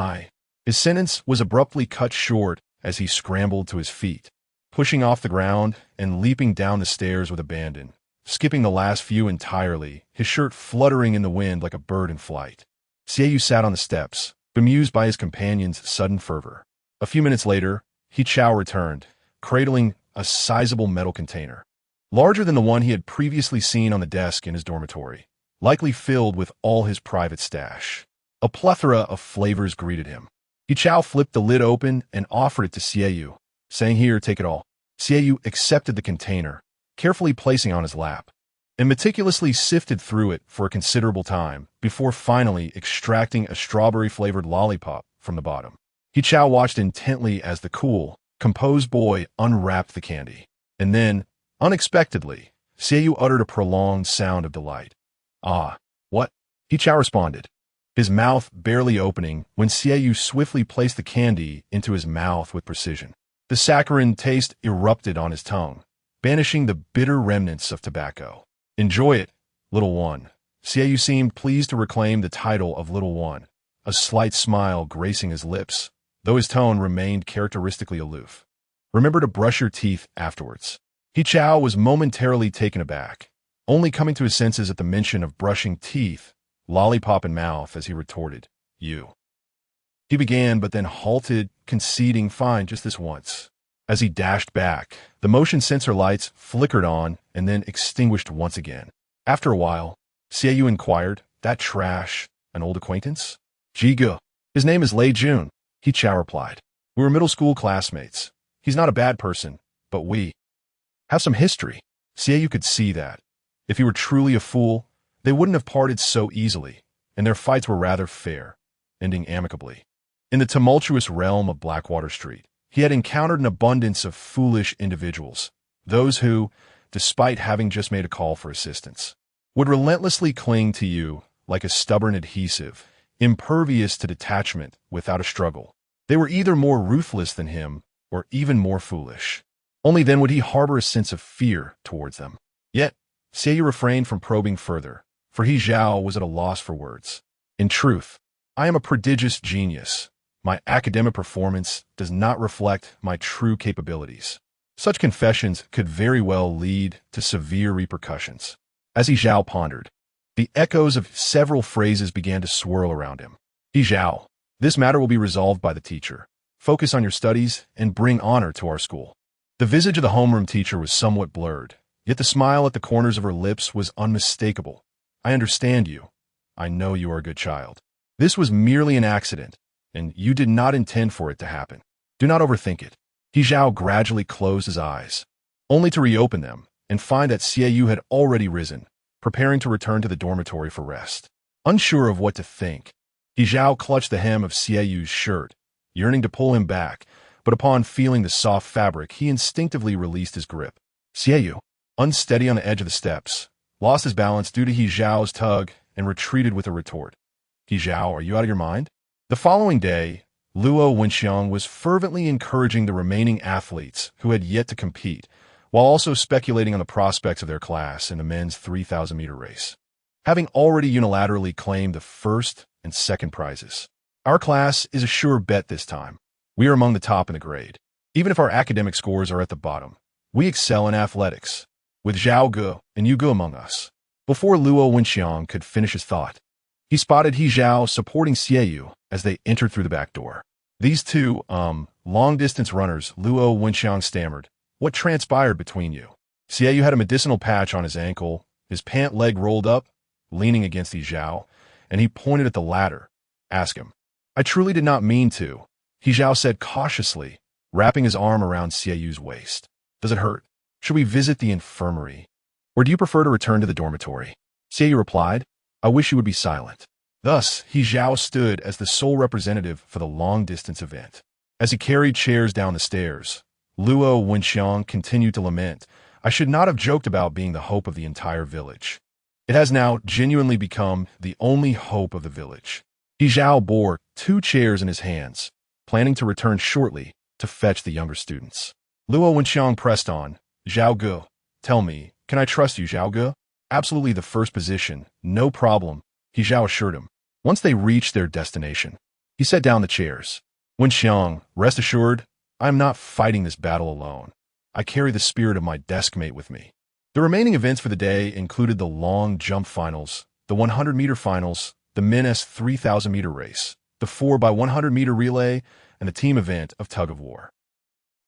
His sentence was abruptly cut short as he scrambled to his feet, pushing off the ground and leaping down the stairs with abandon, skipping the last few entirely, his shirt fluttering in the wind like a bird in flight. Xiaoyu sat on the steps, bemused by his companion's sudden fervor. A few minutes later, He Chao returned, cradling a sizable metal container, larger than the one he had previously seen on the desk in his dormitory, likely filled with all his private stash. A plethora of flavors greeted him. He Chao flipped the lid open and offered it to Xiaoyu, saying, "Here, take it all." Xiaoyu accepted the container, carefully placing it on his lap, and meticulously sifted through it for a considerable time before finally extracting a strawberry-flavored lollipop from the bottom. He Chao watched intently as the cool, composed boy unwrapped the candy. And then, unexpectedly, Xiaoyu uttered a prolonged sound of delight. "Ah, what?" He Chao responded, his mouth barely opening when Xiaoyu swiftly placed the candy into his mouth with precision. The saccharine taste erupted on his tongue, banishing the bitter remnants of tobacco. "Enjoy it, little one." Xiaoyu seemed pleased to reclaim the title of little one, a slight smile gracing his lips, though his tone remained characteristically aloof. "Remember to brush your teeth afterwards." He Chao was momentarily taken aback, only coming to his senses at the mention of brushing teeth, lollipop in mouth, as he retorted, "You." He began, but then halted, conceding, "Fine, just this once." As he dashed back, the motion sensor lights flickered on and then extinguished once again. After a while, Xiaoyu inquired, "That trash, an old acquaintance?" "Jigu. His name is Lei Jun," He Chao replied. "We were middle school classmates. He's not a bad person, but we have some history." Xiaoyu could see that. If he were truly a fool, they wouldn't have parted so easily, and their fights were rather fair, ending amicably. In the tumultuous realm of Blackwater Street, he had encountered an abundance of foolish individuals, those who, despite having just made a call for assistance, would relentlessly cling to you like a stubborn adhesive, impervious to detachment without a struggle. They were either more ruthless than him or even more foolish. Only then would he harbor a sense of fear towards them. Yet, Xiaoyu refrained from probing further, for He Zhao was at a loss for words. "In truth, I am a prodigious genius. My academic performance does not reflect my true capabilities." Such confessions could very well lead to severe repercussions. As He Zhao pondered, the echoes of several phrases began to swirl around him. He Zhao, this matter will be resolved by the teacher. Focus on your studies and bring honor to our school. The visage of the homeroom teacher was somewhat blurred, yet the smile at the corners of her lips was unmistakable. I understand you. I know you are a good child. This was merely an accident, and you did not intend for it to happen. Do not overthink it. He Zhao gradually closed his eyes, only to reopen them and find that Xiaoyu had already risen, preparing to return to the dormitory for rest. Unsure of what to think, He Zhao clutched the hem of Xiaoyu's shirt, yearning to pull him back, but upon feeling the soft fabric, he instinctively released his grip. Xiaoyu, unsteady on the edge of the steps, lost his balance due to He Zhao's tug and retreated with a retort. He Zhao, are you out of your mind? The following day, Luo Wenxiang was fervently encouraging the remaining athletes who had yet to compete, while also speculating on the prospects of their class in the men's 3,000-meter race. Having already unilaterally claimed the first and second prizes, our class is a sure bet this time. We are among the top in the grade. Even if our academic scores are at the bottom, we excel in athletics, with Zhao Ge and Yu Ge among us. Before Luo Wenxiang could finish his thought, he spotted He Zhao supporting Xiaoyu as they entered through the back door. These two, long-distance runners, Luo Wenxiang stammered. What transpired between you? Xiaoyu had a medicinal patch on his ankle, his pant leg rolled up, leaning against He Zhao, and he pointed at the latter. Ask him. I truly did not mean to, He Zhao said cautiously, wrapping his arm around Xiaoyu's waist. Does it hurt? Should we visit the infirmary? Or do you prefer to return to the dormitory? Xiaoyu replied, I wish you would be silent. Thus, He Zhao stood as the sole representative for the long-distance event. As he carried chairs down the stairs, Luo Wenxiang continued to lament, I should not have joked about being the hope of the entire village. It has now genuinely become the only hope of the village. He Zhao bore 2 chairs in his hands, planning to return shortly to fetch the younger students. Luo Wenxiang pressed on, Zhao Ge, tell me, can I trust you, Zhao Ge? Absolutely the first position, no problem, He Zhao assured him. Once they reached their destination, he set down the chairs. Wenxiang, rest assured, I am not fighting this battle alone. I carry the spirit of my desk mate with me. The remaining events for the day included the long jump finals, the 100-meter finals, the men's 3,000-meter race, the 4x100-meter relay, and the team event of tug-of-war,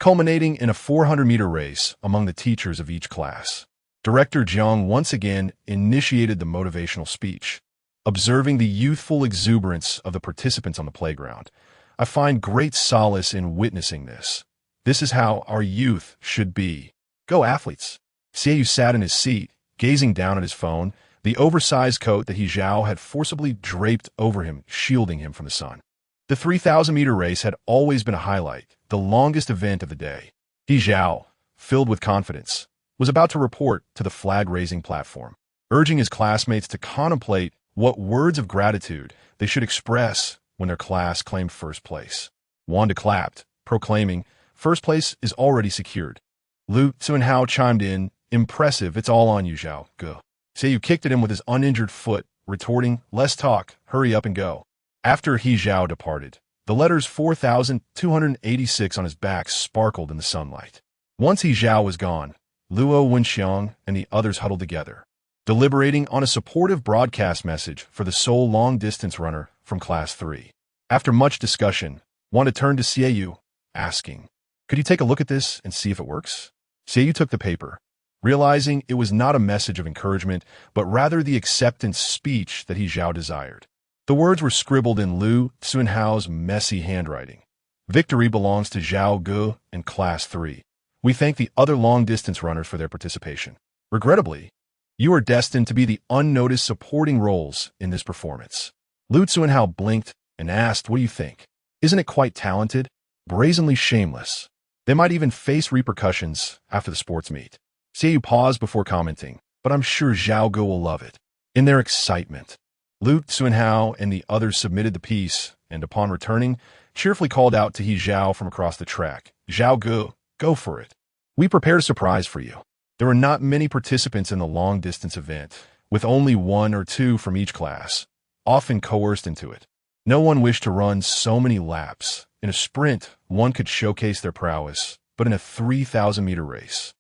culminating in a 400-meter race among the teachers of each class. Director Jiang once again initiated the motivational speech. Observing the youthful exuberance of the participants on the playground, I find great solace in witnessing this. This is how our youth should be. Go athletes! Xiaoyu sat in his seat, gazing down at his phone, the oversized coat that He Zhao had forcibly draped over him, shielding him from the sun. The 3,000-meter race had always been a highlight, the longest event of the day. He Zhao, filled with confidence, was about to report to the flag-raising platform, urging his classmates to contemplate what words of gratitude they should express when their class claimed first place. Wanda clapped, proclaiming, first place is already secured. Lu Tsunhao chimed in, impressive, it's all on you, Zhao Ge. Xiaoyu kicked at him with his uninjured foot, retorting, less talk, hurry up and go. After He Zhao departed, the letters 4,286 on his back sparkled in the sunlight. Once He Zhao was gone, Luo Wenxiang and the others huddled together, deliberating on a supportive broadcast message for the sole long-distance runner from Class 3. After much discussion, Wanda turned to Xiaoyu, asking, could you take a look at this and see if it works? Xiaoyu took the paper, realizing it was not a message of encouragement, but rather the acceptance speech that He Zhao desired. The words were scribbled in Lu Tsunhao's messy handwriting. Victory belongs to Zhao Ge and Class 3. We thank the other long-distance runners for their participation. Regrettably, you are destined to be the unnoticed supporting roles in this performance. Lu Tsunhao blinked and asked, what do you think? Isn't it quite talented? Brazenly shameless. They might even face repercussions after the sports meet. Xiaoyu paused before commenting, but I'm sure Zhao Ge will love it. In their excitement, Lu Tsunhao and the others submitted the piece, and upon returning, cheerfully called out to He Zhao from across the track, Zhao Ge, go for it. We prepared a surprise for you. There were not many participants in the long-distance event, with only 1 or 2 from each class, often coerced into it. No one wished to run so many laps. In a sprint, one could showcase their prowess, but in a 3,000-meter race,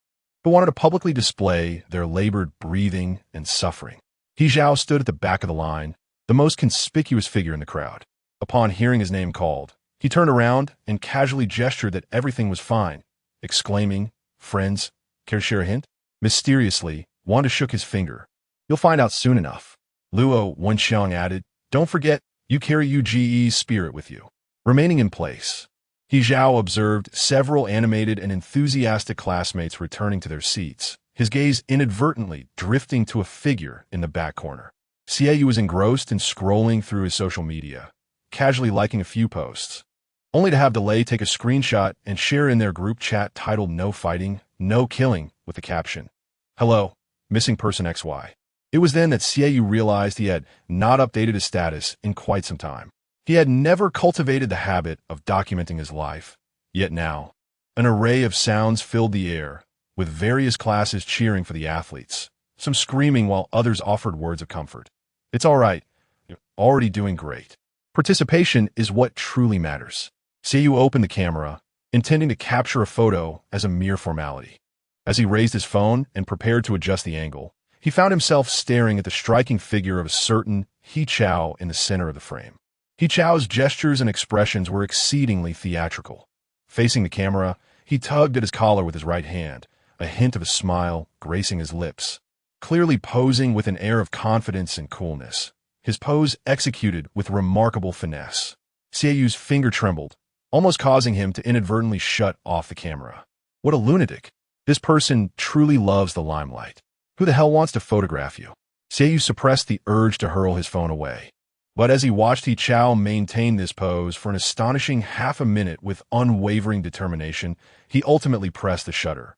but wanted to publicly display their labored breathing and suffering. He Zhao stood at the back of the line, the most conspicuous figure in the crowd. Upon hearing his name called, he turned around and casually gestured that everything was fine, exclaiming, "Friends, care to share a hint?" Mysteriously, Wanda shook his finger. "You'll find out soon enough." Luo Wenxiang added, "Don't forget, you carry UGE's spirit with you." Remaining in place, He Zhao observed several animated and enthusiastic classmates returning to their seats, his gaze inadvertently drifting to a figure in the back corner. Xiaoyu was engrossed in scrolling through his social media, casually liking a few posts, only to have Delay take a screenshot and share in their group chat titled "No Fighting, No Killing" with the caption, "Hello, missing person XY." It was then that Xiaoyu realized he had not updated his status in quite some time. He had never cultivated the habit of documenting his life, yet now, an array of sounds filled the air, with various classes cheering for the athletes, some screaming while others offered words of comfort. "It's all right. You're already doing great." Participation is what truly matters. Xiaoyu opened the camera, intending to capture a photo as a mere formality. As he raised his phone and prepared to adjust the angle, he found himself staring at the striking figure of a certain He Chao in the center of the frame. He Chao's gestures and expressions were exceedingly theatrical. Facing the camera, he tugged at his collar with his right hand, a hint of a smile gracing his lips, clearly posing with an air of confidence and coolness, his pose executed with remarkable finesse. Xiaoyu's finger trembled, almost causing him to inadvertently shut off the camera. What a lunatic. This person truly loves the limelight. Who the hell wants to photograph you? Xiaoyu suppressed the urge to hurl his phone away. But as he watched He Chao maintain this pose for an astonishing half a minute with unwavering determination, he ultimately pressed the shutter,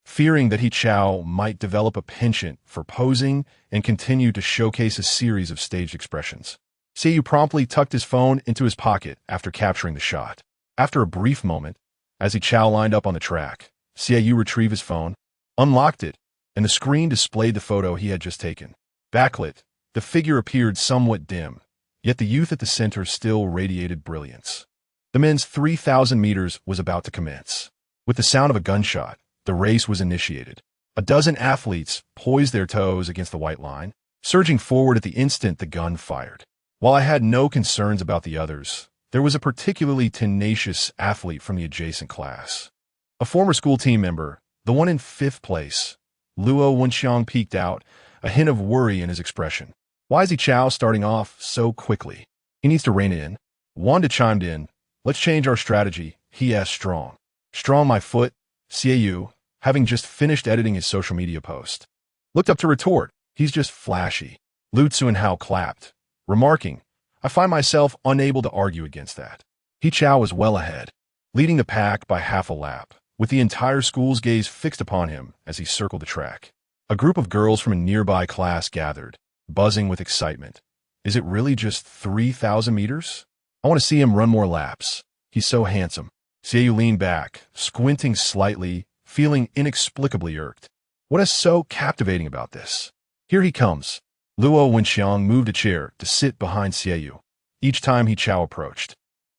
fearing that He Chao might develop a penchant for posing and continue to showcase a series of staged expressions. Xiaoyu promptly tucked his phone into his pocket after capturing the shot. After a brief moment, as He Chao lined up on the track, Xiaoyu retrieved his phone, unlocked it, and the screen displayed the photo he had just taken. Backlit, the figure appeared somewhat dim, yet the youth at the center still radiated brilliance. The men's 3,000 meters was about to commence. With the sound of a gunshot, the race was initiated. A dozen athletes poised their toes against the white line, surging forward at the instant the gun fired. While I had no concerns about the others, there was a particularly tenacious athlete from the adjacent class. A former school team member, the one in 5th place, Luo Wenxiang, peeked out, a hint of worry in his expression. "Why is He Chao starting off so quickly? He needs to rein in." Wanda chimed in. "Let's change our strategy. He asked strong." "Strong my foot." Xiaoyu, having just finished editing his social media post, looked up to retort. "He's just flashy." Lu Tsuanhao clapped, remarking, "I find myself unable to argue against that." He Chao was well ahead, leading the pack by half a lap, with the entire school's gaze fixed upon him as he circled the track. A group of girls from a nearby class gathered, buzzing with excitement. "Is it really just 3,000 meters? I want to see him run more laps. He's so handsome." Xiaoyu leaned back, squinting slightly, feeling inexplicably irked. What is so captivating about this? "Here he comes." Luo Wenxiang moved a chair to sit behind Xiaoyu. Each time He Chao approached,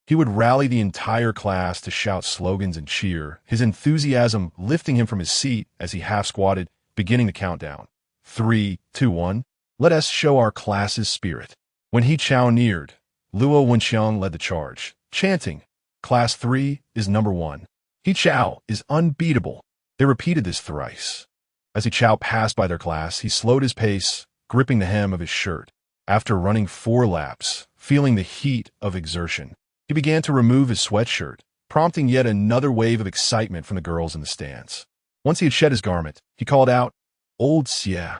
he would rally the entire class to shout slogans and cheer, his enthusiasm lifting him from his seat as he half-squatted, beginning the countdown. 3, 2, 1. Let us show our class's spirit. When He Chao neared, Luo Wenxiang led the charge, chanting, "Class 3 is number 1. He Chao is unbeatable." They repeated this thrice. As He Chao passed by their class, he slowed his pace, gripping the hem of his shirt. After running 4 laps, feeling the heat of exertion, he began to remove his sweatshirt, prompting yet another wave of excitement from the girls in the stands. Once he had shed his garment, he called out, "Old Xia."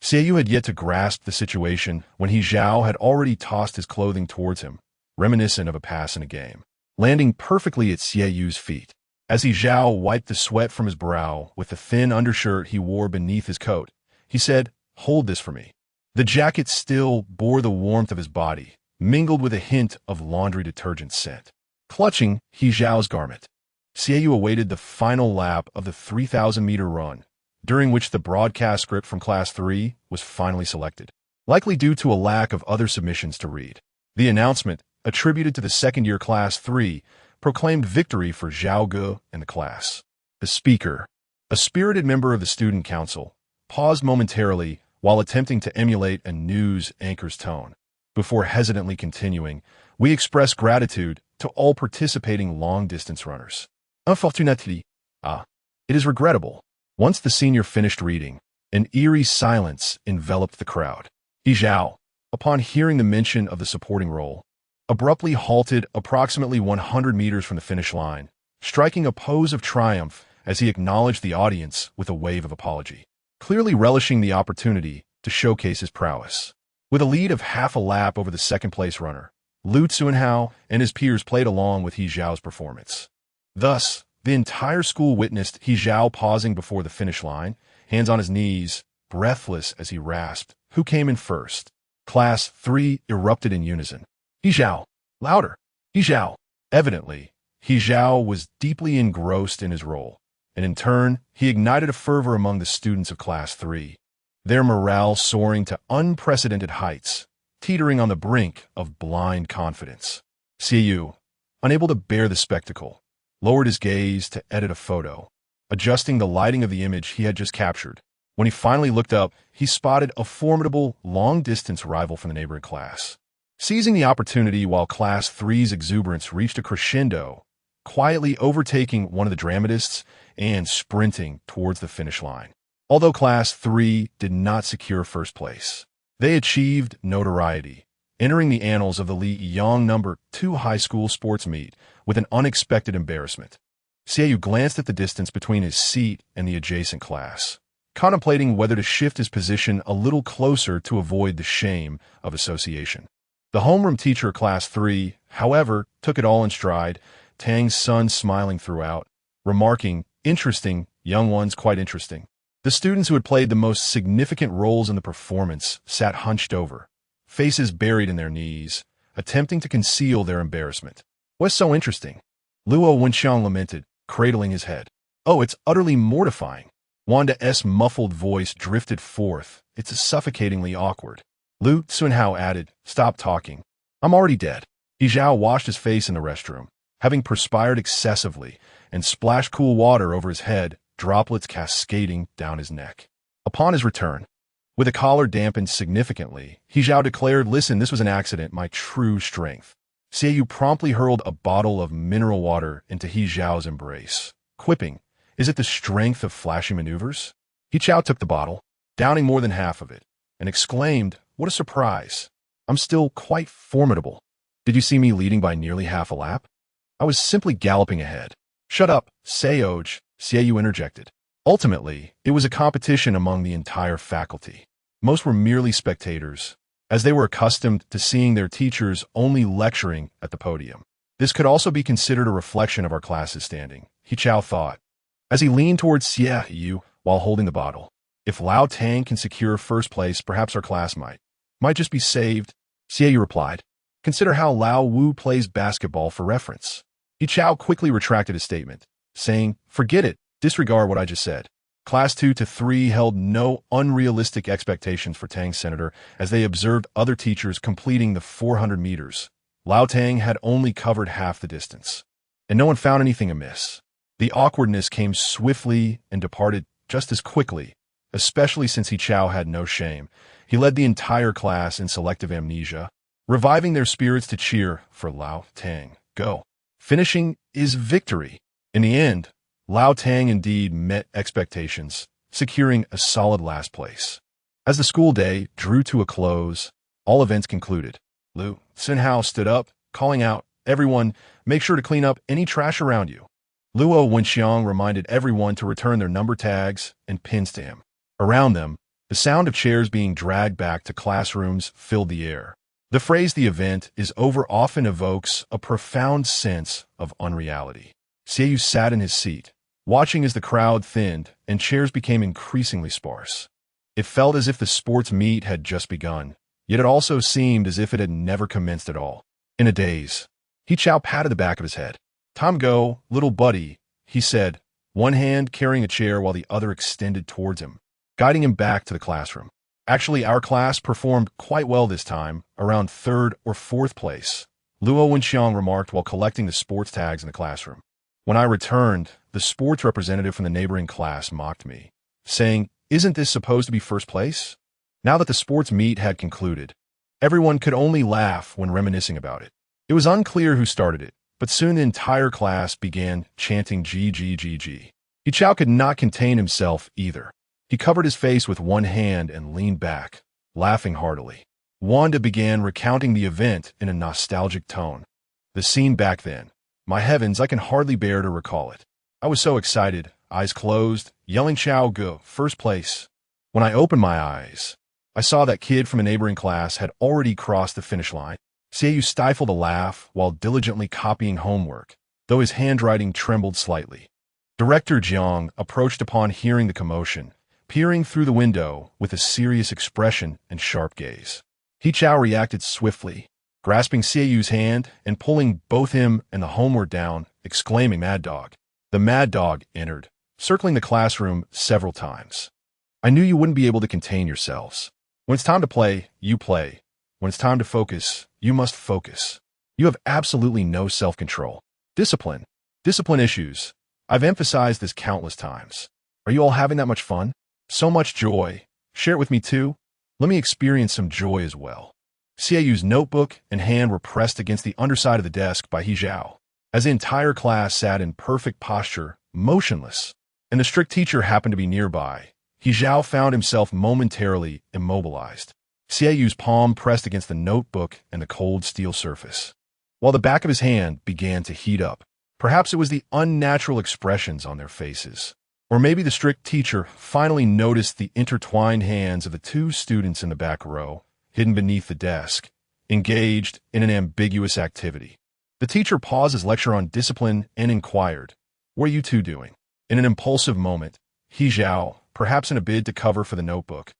Xiaoyu had yet to grasp the situation when He Zhao had already tossed his clothing towards him, reminiscent of a pass in a game, landing perfectly at Xiaoyu's feet. As He Zhao wiped the sweat from his brow with the thin undershirt he wore beneath his coat, he said, "Hold this for me." The jacket still bore the warmth of his body, mingled with a hint of laundry detergent scent. Clutching He Zhao's garment, Xiaoyu awaited the final lap of the 3,000-meter run, during which the broadcast script from Class 3 was finally selected, likely due to a lack of other submissions to read. The announcement, attributed to the second-year Class 3, proclaimed victory for Zhao Ge and the class. The speaker, a spirited member of the student council, paused momentarily while attempting to emulate a news anchor's tone. Before hesitantly continuing, we express gratitude to all participating long-distance runners. Unfortunately, it is regrettable. Once the senior finished reading, an eerie silence enveloped the crowd. He Zhao, upon hearing the mention of the supporting role, abruptly halted approximately 100 meters from the finish line, striking a pose of triumph as he acknowledged the audience with a wave of apology, clearly relishing the opportunity to showcase his prowess. With a lead of half a lap over the second-place runner, Lu Tsunhao and his peers played along with He Zhao's performance. Thus, the entire school witnessed He Zhao pausing before the finish line, hands on his knees, breathless as he rasped, "Who came in first?" Class 3 erupted in unison. He Zhao! Louder! He Zhao! Evidently, He Zhao was deeply engrossed in his role, and in turn, he ignited a fervor among the students of Class 3, their morale soaring to unprecedented heights, teetering on the brink of blind confidence. Xiaoyu, unable to bear the spectacle, lowered his gaze to edit a photo, adjusting the lighting of the image he had just captured. When he finally looked up, he spotted a formidable, long-distance rival from the neighboring class. Seizing the opportunity while Class 3's exuberance reached a crescendo, quietly overtaking one of the dramatists and sprinting towards the finish line. Although Class 3 did not secure first place, they achieved notoriety, entering the annals of the Li Yang No. 2 high school sports meet with an unexpected embarrassment. Xiaoyu glanced at the distance between his seat and the adjacent class, contemplating whether to shift his position a little closer to avoid the shame of association. The homeroom teacher of Class 3, however, took it all in stride, Tang's son smiling throughout, remarking, "Interesting, young ones, quite interesting." The students who had played the most significant roles in the performance sat hunched over, faces buried in their knees, attempting to conceal their embarrassment. "What's so interesting?" Luo Wenxiang lamented, cradling his head. "Oh, it's utterly mortifying." Wanda's muffled voice drifted forth. "It's suffocatingly awkward." Lu Tsunhao added, "Stop talking. I'm already dead." He Zhao washed his face in the restroom, having perspired excessively, and splashed cool water over his head, droplets cascading down his neck. Upon his return, with a collar dampened significantly, He Zhao declared, "Listen, this was an accident, my true strength." Xiaoyu promptly hurled a bottle of mineral water into He Zhao's embrace, quipping, "Is it the strength of flashy maneuvers?" He Zhao took the bottle, downing more than half of it, and exclaimed, "What a surprise! I'm still quite formidable. Did you see me leading by nearly half a lap? I was simply galloping ahead." "Shut up, Seoj," Xiaoyu interjected. Ultimately, it was a competition among the entire faculty. Most were merely spectators, as they were accustomed to seeing their teachers only lecturing at the podium. This could also be considered a reflection of our class's standing, He Chao thought, as he leaned towards Xiaoyu while holding the bottle. "If Lao Tang can secure first place, perhaps our class might just be saved." Xiaoyu replied, "Consider how Lao Wu plays basketball for reference." He Chao quickly retracted his statement, saying, "Forget it, disregard what I just said." Class 2 to 3 held no unrealistic expectations for Tang's senator as they observed other teachers completing the 400 meters. Lao Tang had only covered half the distance, and no one found anything amiss. The awkwardness came swiftly and departed just as quickly, especially since He Chao had no shame. He led the entire class in selective amnesia, reviving their spirits to cheer for Lao Tang. Go. Finishing is victory. In the end, Lao Tang indeed met expectations, securing a solid last place. As the school day drew to a close, all events concluded. Lu Tsunhao stood up, calling out, "Everyone, make sure to clean up any trash around you." Luo Wenxiang reminded everyone to return their number tags and pins to him. Around them, the sound of chairs being dragged back to classrooms filled the air. The phrase "the event is over" often evokes a profound sense of unreality. Xiaoyu sat in his seat, watching as the crowd thinned and chairs became increasingly sparse. It felt as if the sports meet had just begun, yet it also seemed as if it had never commenced at all. In a daze, He Chao patted the back of his head. "Time go, little buddy," he said, one hand carrying a chair while the other extended towards him, guiding him back to the classroom. "Actually, our class performed quite well this time, around 3rd or 4th place," Luo Wenxiang remarked while collecting the sports tags in the classroom. When I returned, the sports representative from the neighboring class mocked me, saying, "Isn't this supposed to be first place?" Now that the sports meet had concluded, everyone could only laugh when reminiscing about it. It was unclear who started it, but soon the entire class began chanting G G G G. He could not contain himself either. He covered his face with one hand and leaned back, laughing heartily. Wanda began recounting the event in a nostalgic tone. The scene back then. My heavens, I can hardly bear to recall it. I was so excited, eyes closed, yelling Chow go, first place. When I opened my eyes, I saw that kid from a neighboring class had already crossed the finish line. Xiaoyu stifled a laugh while diligently copying homework, though his handwriting trembled slightly. Director Jiang approached upon hearing the commotion, peering through the window with a serious expression and sharp gaze. He Chao reacted swiftly, grasping Xiaoyu's hand and pulling both him and the homeward down, exclaiming, "Mad Dog." The Mad Dog entered, circling the classroom several times. "I knew you wouldn't be able to contain yourselves. When it's time to play, you play. When it's time to focus, you must focus. You have absolutely no self-control. Discipline. Discipline issues. I've emphasized this countless times. Are you all having that much fun? So much joy. Share it with me too. Let me experience some joy as well." Xiaoyu's notebook and hand were pressed against the underside of the desk by He Zhao, as the entire class sat in perfect posture, motionless, and the strict teacher happened to be nearby. He Zhao found himself momentarily immobilized, Xiaoyu's palm pressed against the notebook and the cold steel surface, while the back of his hand began to heat up. Perhaps it was the unnatural expressions on their faces. Or maybe the strict teacher finally noticed the intertwined hands of the two students in the back row, hidden beneath the desk, engaged in an ambiguous activity. The teacher paused his lecture on discipline and inquired, "What are you two doing?" In an impulsive moment, He Zhao, perhaps in a bid to cover for the notebook,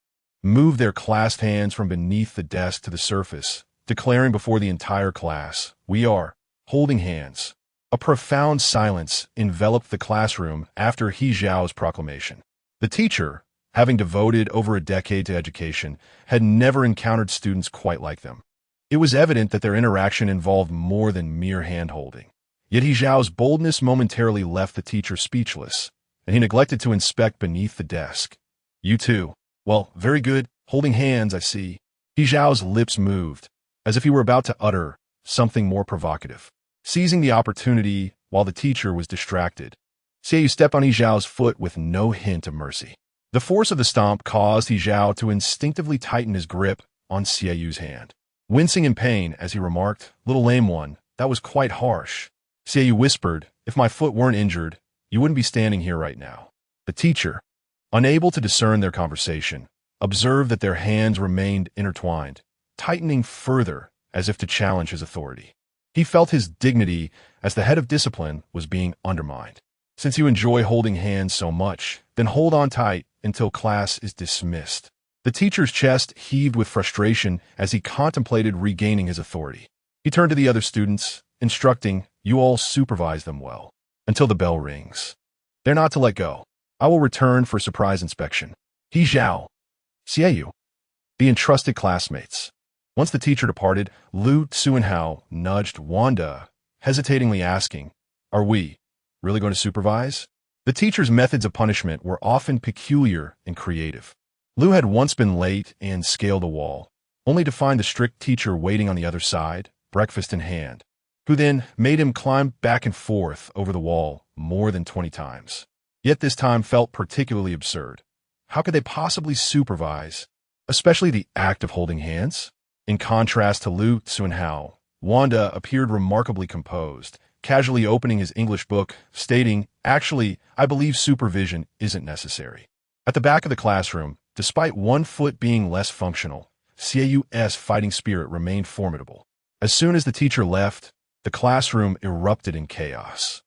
moved their clasped hands from beneath the desk to the surface, declaring before the entire class, "We are holding hands." A profound silence enveloped the classroom after He Zhao's proclamation. The teacher, having devoted over a decade to education, had never encountered students quite like them. It was evident that their interaction involved more than mere hand-holding. Yet He Zhao's boldness momentarily left the teacher speechless, and he neglected to inspect beneath the desk. "You too. Well, very good. Holding hands, I see." He Zhao's lips moved, as if he were about to utter something more provocative. Seizing the opportunity while the teacher was distracted, Xiaoyu stepped on He Zhao's foot with no hint of mercy. The force of the stomp caused He Zhao to instinctively tighten his grip on Xiaoyu's hand, wincing in pain as he remarked, "Little lame one, that was quite harsh." Xiaoyu whispered, "If my foot weren't injured, you wouldn't be standing here right now." The teacher, unable to discern their conversation, observed that their hands remained intertwined, tightening further as if to challenge his authority. He felt his dignity as the head of discipline was being undermined. "Since you enjoy holding hands so much, then hold on tight until class is dismissed." The teacher's chest heaved with frustration as he contemplated regaining his authority. He turned to the other students, instructing, "You all supervise them well, until the bell rings. They're not to let go. I will return for surprise inspection." He Zhao, Xiaoyu, the entrusted classmates. Once the teacher departed, Lu Tsuanhao nudged Wanda, hesitatingly asking, "Are we really going to supervise?" The teacher's methods of punishment were often peculiar and creative. Lu had once been late and scaled a wall, only to find the strict teacher waiting on the other side, breakfast in hand, who then made him climb back and forth over the wall more than 20 times. Yet this time felt particularly absurd. How could they possibly supervise, especially the act of holding hands? In contrast to Lu Tsuanhao, Wanda appeared remarkably composed, casually opening his English book, stating, "Actually, I believe supervision isn't necessary." At the back of the classroom, despite one foot being less functional, Xiaoyu's fighting spirit remained formidable. As soon as the teacher left, the classroom erupted in chaos.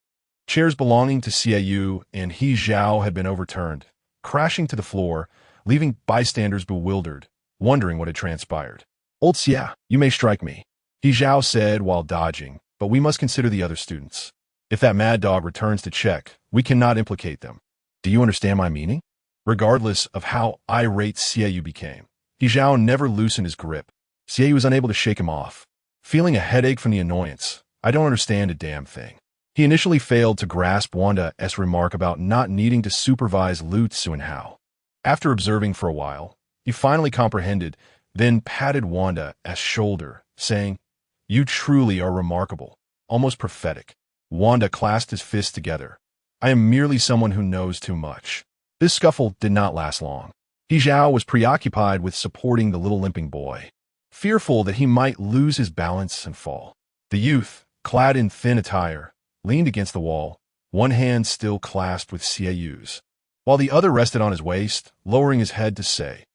Chairs belonging to Xiaoyu and He Zhao had been overturned, crashing to the floor, leaving bystanders bewildered, wondering what had transpired. "Old Xia, you may strike me," He Zhao said while dodging, "but we must consider the other students. If that mad dog returns to check, we cannot implicate them. Do you understand my meaning?" Regardless of how irate Xiaoyu became, He Zhao never loosened his grip. Xiaoyu was unable to shake him off. Feeling a headache from the annoyance, "I don't understand a damn thing." He initially failed to grasp Wanda's remark about not needing to supervise Lu Tsuanhao. After observing for a while, he finally comprehended, then patted Wanda's shoulder, saying, "You truly are remarkable, almost prophetic." Wanda clasped his fists together. "I am merely someone who knows too much." This scuffle did not last long. He Zhao was preoccupied with supporting the little limping boy, fearful that he might lose his balance and fall. The youth, clad in thin attire, leaned against the wall, one hand still clasped with Xieyu's, while the other rested on his waist, lowering his head to say,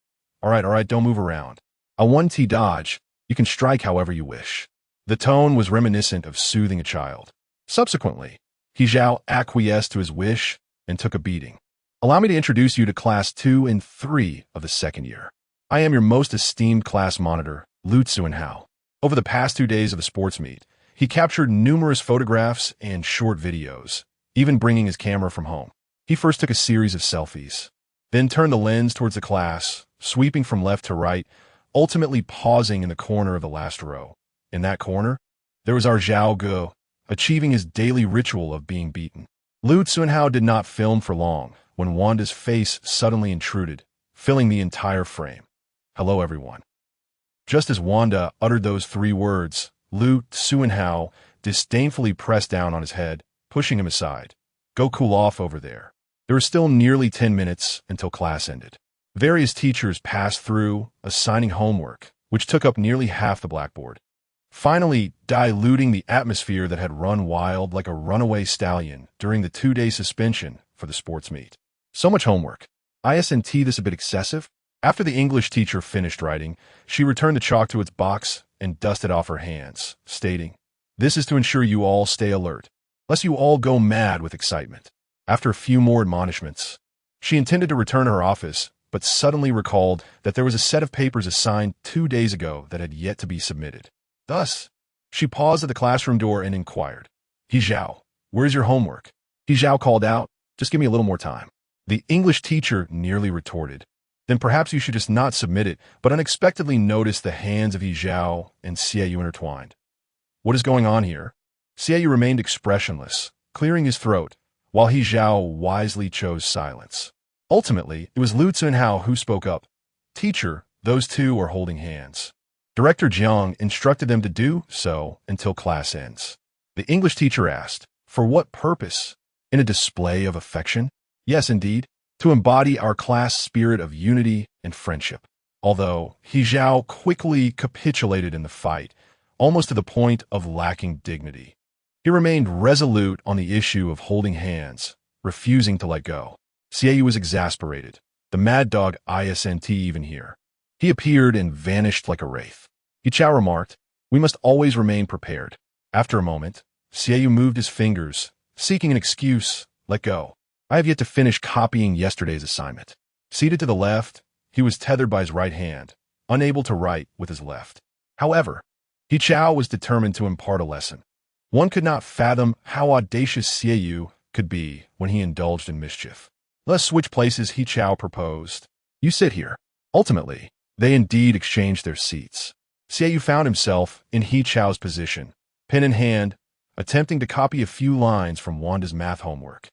all right, don't move around. A 1T dodge, you can strike however you wish." The tone was reminiscent of soothing a child. Subsequently, He Zhao acquiesced to his wish and took a beating. "Allow me to introduce you to Class 2 and 3 of the second year. I am your most esteemed class monitor, Lu Tsuanhao." Over the past 2 days of the sports meet, he captured numerous photographs and short videos, even bringing his camera from home. He first took a series of selfies, then turned the lens towards the class, sweeping from left to right, ultimately pausing in the corner of the last row. In that corner, there was our Zhao Ge, achieving his daily ritual of being beaten. Lu Tsuanhao did not film for long when Wanda's face suddenly intruded, filling the entire frame. "Hello, everyone." Just as Wanda uttered those 3 words, Lu Tsuanhao disdainfully pressed down on his head, pushing him aside. "Go cool off over there." There were still nearly 10 minutes until class ended. Various teachers passed through, assigning homework, which took up nearly half the blackboard, finally diluting the atmosphere that had run wild like a runaway stallion during the 2-day suspension for the sports meet. So much homework. Isn't this a bit excessive? After the English teacher finished writing, she returned the chalk to its box and dusted off her hands, stating, "This is to ensure you all stay alert, lest you all go mad with excitement." After a few more admonishments, she intended to return to her office, but suddenly recalled that there was a set of papers assigned 2 days ago that had yet to be submitted. Thus, she paused at the classroom door and inquired, "He Zhao, where's your homework?" He Zhao called out, "Just give me a little more time." The English teacher nearly retorted, "Then perhaps you should just not submit it," but unexpectedly noticed the hands of He Zhao and Xiaoyu intertwined. "What is going on here?" Xiaoyu remained expressionless, clearing his throat, while He Zhao wisely chose silence. Ultimately, it was Lu Tsuanhao who spoke up. "Teacher, those two are holding hands. Director Jiang instructed them to do so until class ends." The English teacher asked, "For what purpose? In a display of affection?" "Yes, indeed, to embody our class spirit of unity and friendship." Although He Zhao quickly capitulated in the fight, almost to the point of lacking dignity, he remained resolute on the issue of holding hands, refusing to let go. Xiaoyu was exasperated. The mad dog isn't even here. He appeared and vanished like a wraith. He Chao remarked, "We must always remain prepared." After a moment, Xiaoyu moved his fingers, seeking an excuse. "Let go. I have yet to finish copying yesterday's assignment." Seated to the left, he was tethered by his right hand, unable to write with his left. However, He Chao was determined to impart a lesson. One could not fathom how audacious Xiaoyu could be when he indulged in mischief. "Let's switch places," He Chao proposed. "You sit here." Ultimately, they indeed exchanged their seats. Xiaoyu found himself in He Chao's position, pen in hand, attempting to copy a few lines from Wanda's math homework.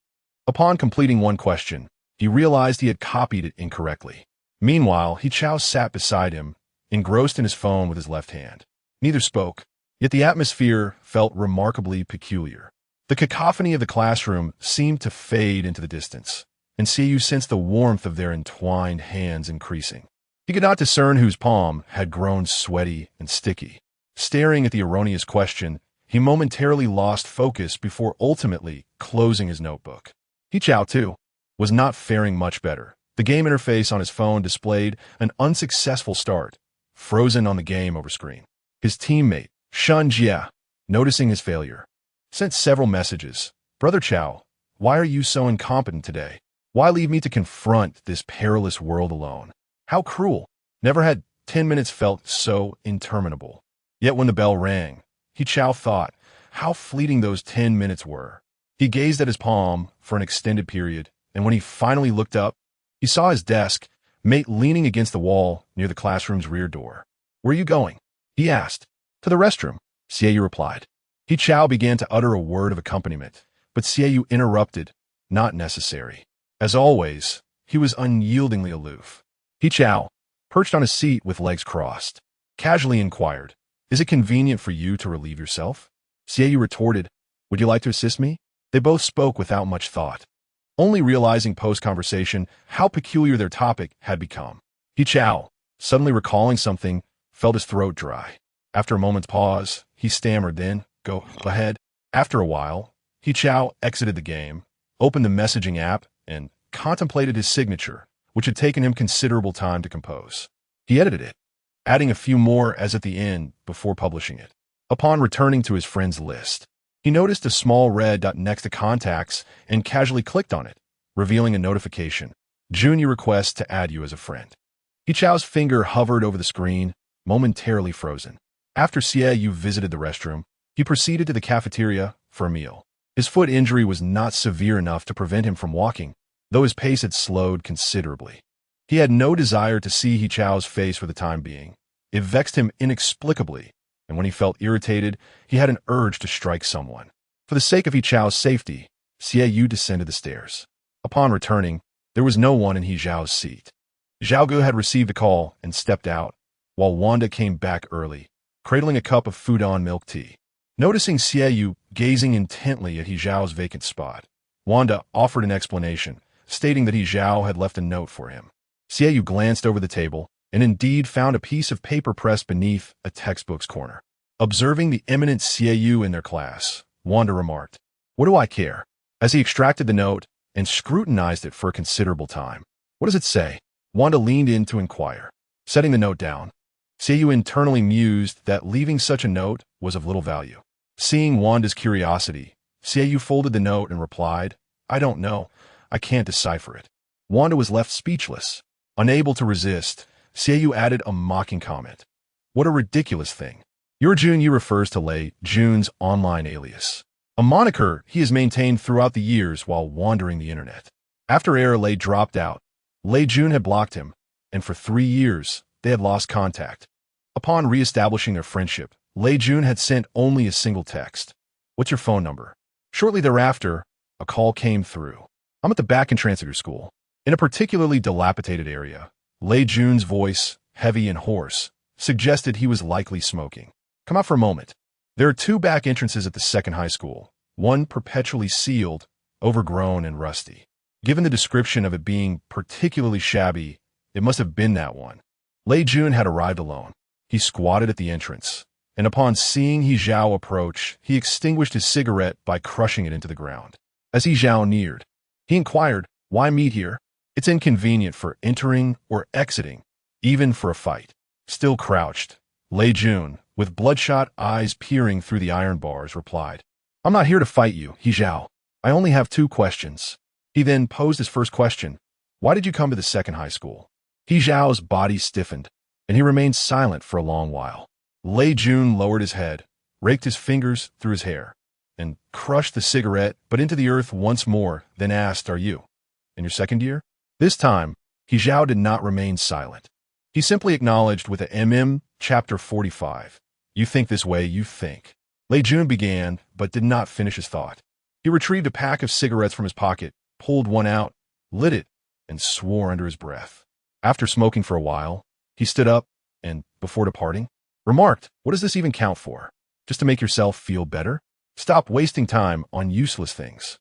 Upon completing one question, he realized he had copied it incorrectly. Meanwhile, He Chao sat beside him, engrossed in his phone with his left hand. Neither spoke, yet the atmosphere felt remarkably peculiar. The cacophony of the classroom seemed to fade into the distance, and Xiaoyu sensed the warmth of their entwined hands increasing. He could not discern whose palm had grown sweaty and sticky. Staring at the erroneous question, he momentarily lost focus before ultimately closing his notebook. He Chao, too, was not faring much better. The game interface on his phone displayed an unsuccessful start, frozen on the game over screen. His teammate, Shan Jia, noticing his failure, sent several messages. "Brother Chao, why are you so incompetent today? Why leave me to confront this perilous world alone? How cruel! Never had 10 minutes felt so interminable." Yet when the bell rang, He Chao thought how fleeting those 10 minutes were. He gazed at his palm for an extended period, and when he finally looked up, he saw his desk mate leaning against the wall near the classroom's rear door. "Where are you going?" he asked. "To the restroom," Xiaoyu replied. He Chao began to utter a word of accompaniment, but Xiaoyu interrupted, not necessary. As always, he was unyieldingly aloof. He Chao, perched on a seat with legs crossed, casually inquired, "Is it convenient for you to relieve yourself?" Xiaoyu retorted, "Would you like to assist me?" They both spoke without much thought, only realizing post-conversation how peculiar their topic had become. He Chao, suddenly recalling something, felt his throat dry. After a moment's pause, he stammered, then, Go ahead." After a while, He Chao exited the game, opened the messaging app, and contemplated his signature, which had taken him considerable time to compose. He edited it, adding a few more as at the end before publishing it. Upon returning to his friends list, he noticed a small red dot next to contacts and casually clicked on it, revealing a notification. Junior requests to add you as a friend. He Chao's finger hovered over the screen, momentarily frozen. After Xiaoyu visited the restroom, he proceeded to the cafeteria for a meal. His foot injury was not severe enough to prevent him from walking, though his pace had slowed considerably. He had no desire to see He Chao's face for the time being. It vexed him inexplicably, and when he felt irritated, he had an urge to strike someone. For the sake of He Chao's safety, Xiaoyu descended the stairs. Upon returning, there was no one in He Zhao's seat. Zhao had received a call and stepped out, while Wanda came back early, cradling a cup of Fudan milk tea. Noticing Xiaoyu gazing intently at He Zhao's vacant spot, Wanda offered an explanation, stating that He Zhao had left a note for him. Xiaoyu glanced over the table and indeed found a piece of paper pressed beneath a textbook's corner. Observing the eminent Xiaoyu in their class, Wanda remarked, "What do I care?" as he extracted the note and scrutinized it for a considerable time. "What does it say?" Wanda leaned in to inquire. Setting the note down, Xiaoyu internally mused that leaving such a note was of little value. Seeing Wanda's curiosity, Xiaoyu folded the note and replied, "I don't know. I can't decipher it." Wanda was left speechless. Unable to resist, Xiaoyu added a mocking comment. "What a ridiculous thing. Your Junyi refers to Lei Jun's online alias, a moniker he has maintained throughout the years while wandering the internet. After Air Lei dropped out, Lei Jun had blocked him, and for 3 years, they had lost contact. Upon re-establishing their friendship, Lei Jun had sent only a single text. "What's your phone number?" Shortly thereafter, a call came through. "I'm at the back entrance of your school." In a particularly dilapidated area, Lei Jun's voice, heavy and hoarse, suggested he was likely smoking. "Come out for a moment. There are 2 back entrances at the second high school, one perpetually sealed, overgrown, and rusty." Given the description of it being particularly shabby, it must have been that one. Lei Jun had arrived alone. He squatted at the entrance, and upon seeing He Zhao approach, he extinguished his cigarette by crushing it into the ground. As He Zhao neared, he inquired, "Why meet here?" "It's inconvenient for entering or exiting, even for a fight." Still crouched, Lei Jun, with bloodshot eyes peering through the iron bars, replied, "I'm not here to fight you, He Zhao. I only have 2 questions. He then posed his first question. "Why did you come to the second high school?" He Zhao's body stiffened, and he remained silent for a long while. Lei Jun lowered his head, raked his fingers through his hair, and crushed the cigarette but into the earth once more, then asked, "Are you in your second year?" This time, He Zhao did not remain silent. He simply acknowledged with a chapter 45. "You think this way, you think." Lei Jun began, but did not finish his thought. He retrieved a pack of cigarettes from his pocket, pulled one out, lit it, and swore under his breath. After smoking for a while, he stood up and, before departing, remarked, "What does this even count for? Just to make yourself feel better? Stop wasting time on useless things.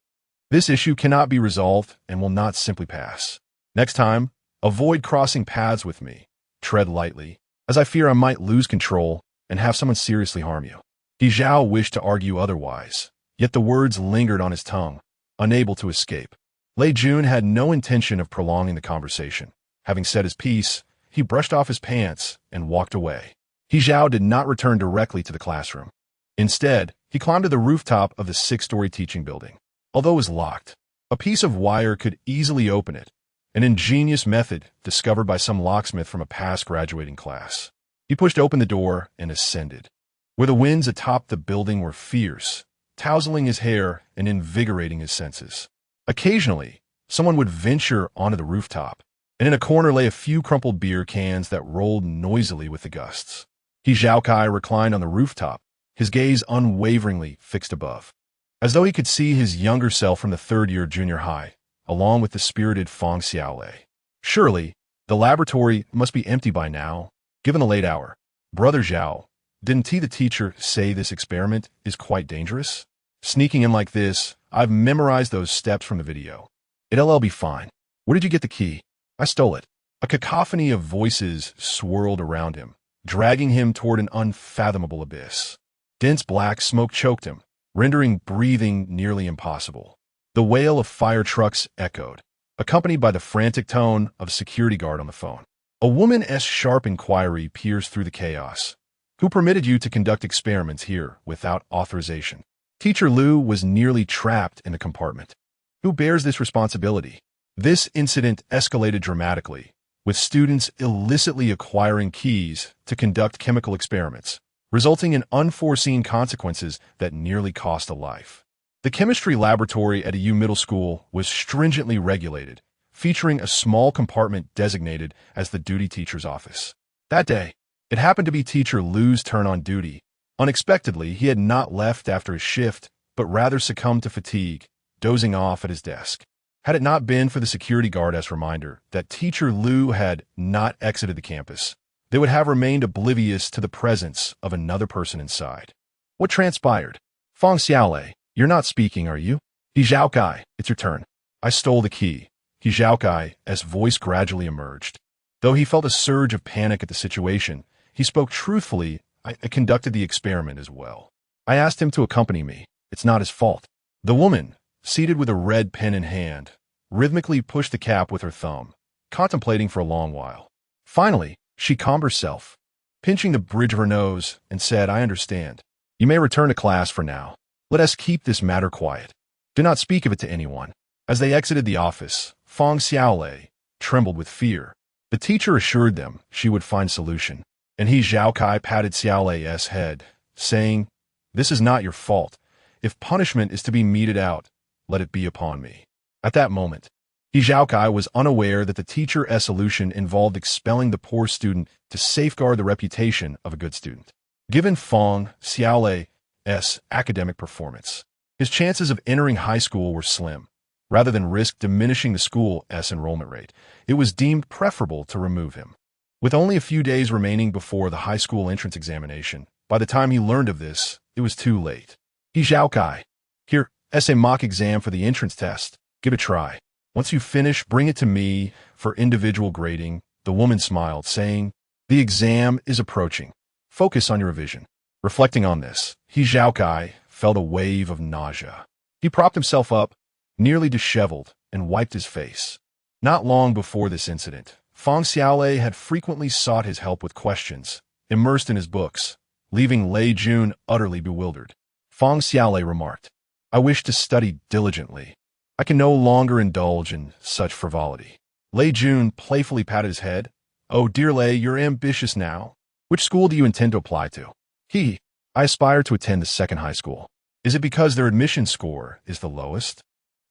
This issue cannot be resolved and will not simply pass. Next time, avoid crossing paths with me. Tread lightly, as I fear I might lose control and have someone seriously harm you." He Zhao wished to argue otherwise, yet the words lingered on his tongue, unable to escape. Lei Jun had no intention of prolonging the conversation. Having said his piece, he brushed off his pants and walked away. He Zhao did not return directly to the classroom. Instead, he climbed to the rooftop of the 6-story teaching building. Although it was locked, a piece of wire could easily open it, an ingenious method discovered by some locksmith from a past graduating class. He pushed open the door and ascended. Where the winds atop the building were fierce, tousling his hair and invigorating his senses. Occasionally, someone would venture onto the rooftop, and in a corner lay a few crumpled beer cans that rolled noisily with the gusts. He Zhao Kai reclined on the rooftop, his gaze unwaveringly fixed above, as though he could see his younger self from the third year of junior high, along with the spirited Feng Xiaolei. Surely, the laboratory must be empty by now, given the late hour. Brother Zhao, didn't the teacher say this experiment is quite dangerous? Sneaking in like this, I've memorized those steps from the video. It'll be fine. Where did you get the key? I stole it. A cacophony of voices swirled around him, dragging him toward an unfathomable abyss. Dense black smoke choked him, rendering breathing nearly impossible. The wail of fire trucks echoed, accompanied by the frantic tone of a security guard on the phone. A woman's sharp inquiry pierced through the chaos. Who permitted you to conduct experiments here without authorization? Teacher Liu was nearly trapped in the compartment. Who bears this responsibility? This incident escalated dramatically, with students illicitly acquiring keys to conduct chemical experiments, resulting in unforeseen consequences that nearly cost a life. The chemistry laboratory at a U middle school was stringently regulated, featuring a small compartment designated as the duty teacher's office. That day, it happened to be Teacher Liu's turn on duty. Unexpectedly, he had not left after his shift, but rather succumbed to fatigue, dozing off at his desk. Had it not been for the security guard's reminder that Teacher Liu had not exited the campus, they would have remained oblivious to the presence of another person inside. What transpired? Feng Xiaolei, you're not speaking, are you? He Zhaokai, it's your turn. I stole the key. He Zhaokai's voice gradually emerged. Though he felt a surge of panic at the situation, he spoke truthfully. I conducted the experiment as well. I asked him to accompany me. It's not his fault. The woman, seated with a red pen in hand, rhythmically pushed the cap with her thumb, contemplating for a long while. Finally, she calmed herself, pinching the bridge of her nose, and said, I understand. You may return to class for now. Let us keep this matter quiet. Do not speak of it to anyone. As they exited the office, Feng Xiaolei trembled with fear. The teacher assured them she would find solution, and he Zhaokai patted Xiaolei's head, saying, This is not your fault. If punishment is to be meted out, let it be upon me. At that moment, he Zhaokai was unaware that the teacher's solution involved expelling the poor student to safeguard the reputation of a good student. Given Feng Xiaolei's academic performance, his chances of entering high school were slim. Rather than risk diminishing the school's enrollment rate, it was deemed preferable to remove him. With only a few days remaining before the high school entrance examination, by the time he learned of this, it was too late. He Zhaokai, here, a mock exam for the entrance test. Give it a try. Once you finish, bring it to me for individual grading. The woman smiled, saying, The exam is approaching. Focus on your revision. Reflecting on this, he Zhaokai felt a wave of nausea. He propped himself up, nearly disheveled, and wiped his face. Not long before this incident, Feng Xiaolei had frequently sought his help with questions, immersed in his books, leaving Lei Jun utterly bewildered. Feng Xiaolei remarked, I wish to study diligently. I can no longer indulge in such frivolity. Lei Jun playfully patted his head. Oh, dear Lei, you're ambitious now. Which school do you intend to apply to? I aspire to attend the second high school. Is it because their admission score is the lowest?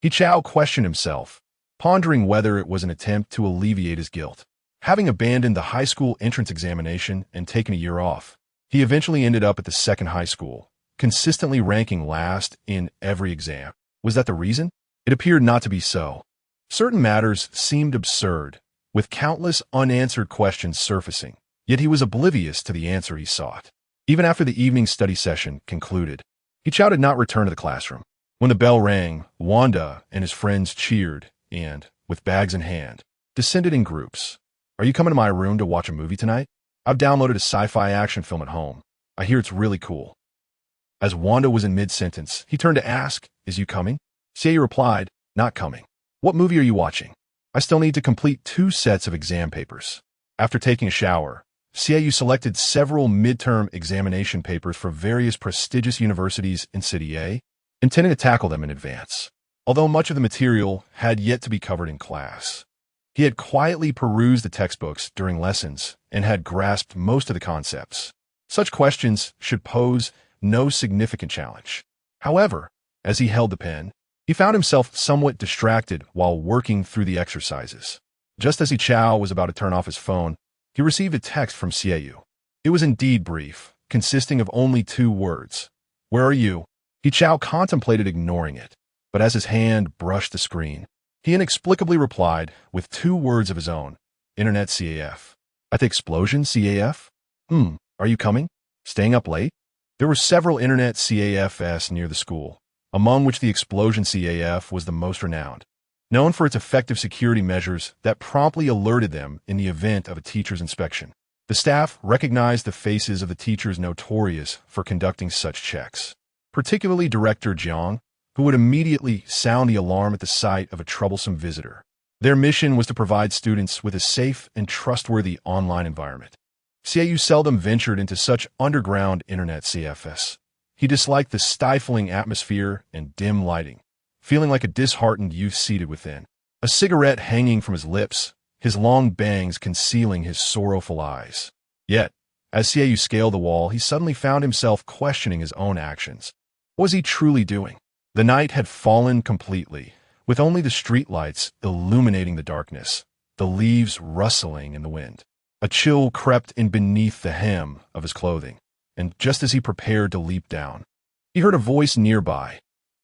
He Chao questioned himself, pondering whether it was an attempt to alleviate his guilt. Having abandoned the high school entrance examination and taken a year off, he eventually ended up at the second high school, consistently ranking last in every exam. Was that the reason? It appeared not to be so. Certain matters seemed absurd, with countless unanswered questions surfacing, yet he was oblivious to the answer he sought. Even after the evening study session concluded, he Chao did not return to the classroom. When the bell rang, Wanda and his friends cheered and, with bags in hand, descended in groups. Are you coming to my room to watch a movie tonight? I've downloaded a sci-fi action film at home. I hear it's really cool. As Wanda was in mid-sentence, he turned to ask, Is you coming? Xie replied, Not coming. What movie are you watching? I still need to complete 2 sets of exam papers. After taking a shower, Xie selected several midterm examination papers for various prestigious universities in City A, intending to tackle them in advance. Although much of the material had yet to be covered in class, he had quietly perused the textbooks during lessons and had grasped most of the concepts. Such questions should pose no significant challenge. However, as he held the pen, he found himself somewhat distracted while working through the exercises. Just as Chao was about to turn off his phone, he received a text from Xieu. It was indeed brief, consisting of only 2 words. "Where are you?" He Chao contemplated ignoring it, but as his hand brushed the screen, he inexplicably replied with 2 words of his own. "Internet CAF. At the explosion CAF? Are you coming? Staying up late?" There were several internet CAFs near the school, among which the explosion CAF was the most renowned, known for its effective security measures that promptly alerted them in the event of a teacher's inspection. The staff recognized the faces of the teachers notorious for conducting such checks, particularly Director Jiang, who would immediately sound the alarm at the sight of a troublesome visitor. Their mission was to provide students with a safe and trustworthy online environment. Xiaoyu seldom ventured into such underground internet CFS. He disliked the stifling atmosphere and dim lighting, feeling like a disheartened youth seated within, a cigarette hanging from his lips, his long bangs concealing his sorrowful eyes. Yet, as Xiaoyu scaled the wall, he suddenly found himself questioning his own actions. What was he truly doing? The night had fallen completely, with only the streetlights illuminating the darkness, the leaves rustling in the wind. A chill crept in beneath the hem of his clothing, and just as he prepared to leap down, he heard a voice nearby.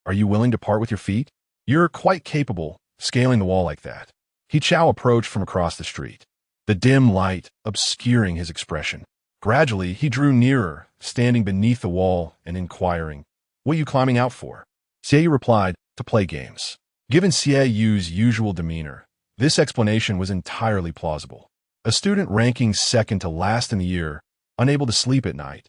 "Are you willing to part with your feet? You're quite capable, scaling the wall like that." He Chao approached from across the street, the dim light obscuring his expression. Gradually, he drew nearer, standing beneath the wall and inquiring, "What are you climbing out for?" Xiaoyu replied, "To play games." Given Xiaoyu's usual demeanor, this explanation was entirely plausible. A student ranking second to last in the year, unable to sleep at night,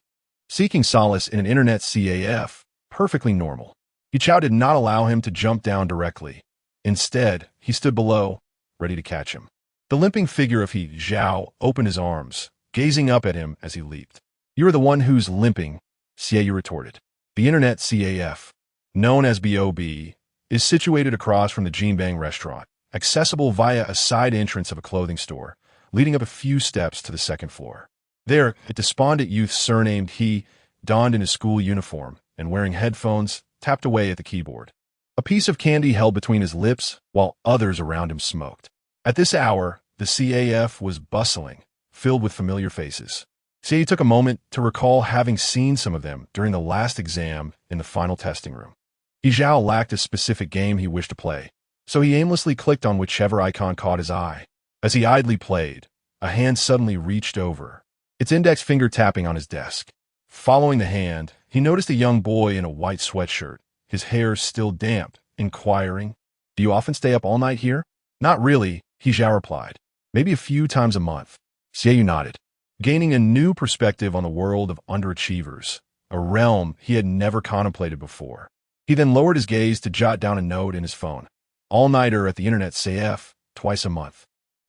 seeking solace in an internet CAF, perfectly normal. He Chao did not allow him to jump down directly. Instead, he stood below, ready to catch him. The limping figure of He Zhao opened his arms, gazing up at him as he leaped. "You are the one who's limping," Xiaoyu retorted. The internet CAF, known as BOB, is situated across from the Jinbang restaurant, accessible via a side entrance of a clothing store, leading up a few steps to the 2nd floor. There, a despondent youth surnamed He, donned in his school uniform and wearing headphones, tapped away at the keyboard. A piece of candy held between his lips, while others around him smoked. At this hour, the CAF was bustling, filled with familiar faces. Xiaoyu took a moment to recall having seen some of them during the last exam in the final testing room. He Zhao lacked a specific game he wished to play, so he aimlessly clicked on whichever icon caught his eye. As he idly played, a hand suddenly reached over, its index finger tapping on his desk. Following the hand, he noticed a young boy in a white sweatshirt, his hair still damp, inquiring, "Do you often stay up all night here?" "Not really," He Zhao replied. "Maybe a few times a month." Xiaoyu nodded, gaining a new perspective on the world of underachievers, a realm he had never contemplated before. He then lowered his gaze to jot down a note in his phone. "All-nighter at the internet CAF, twice a month."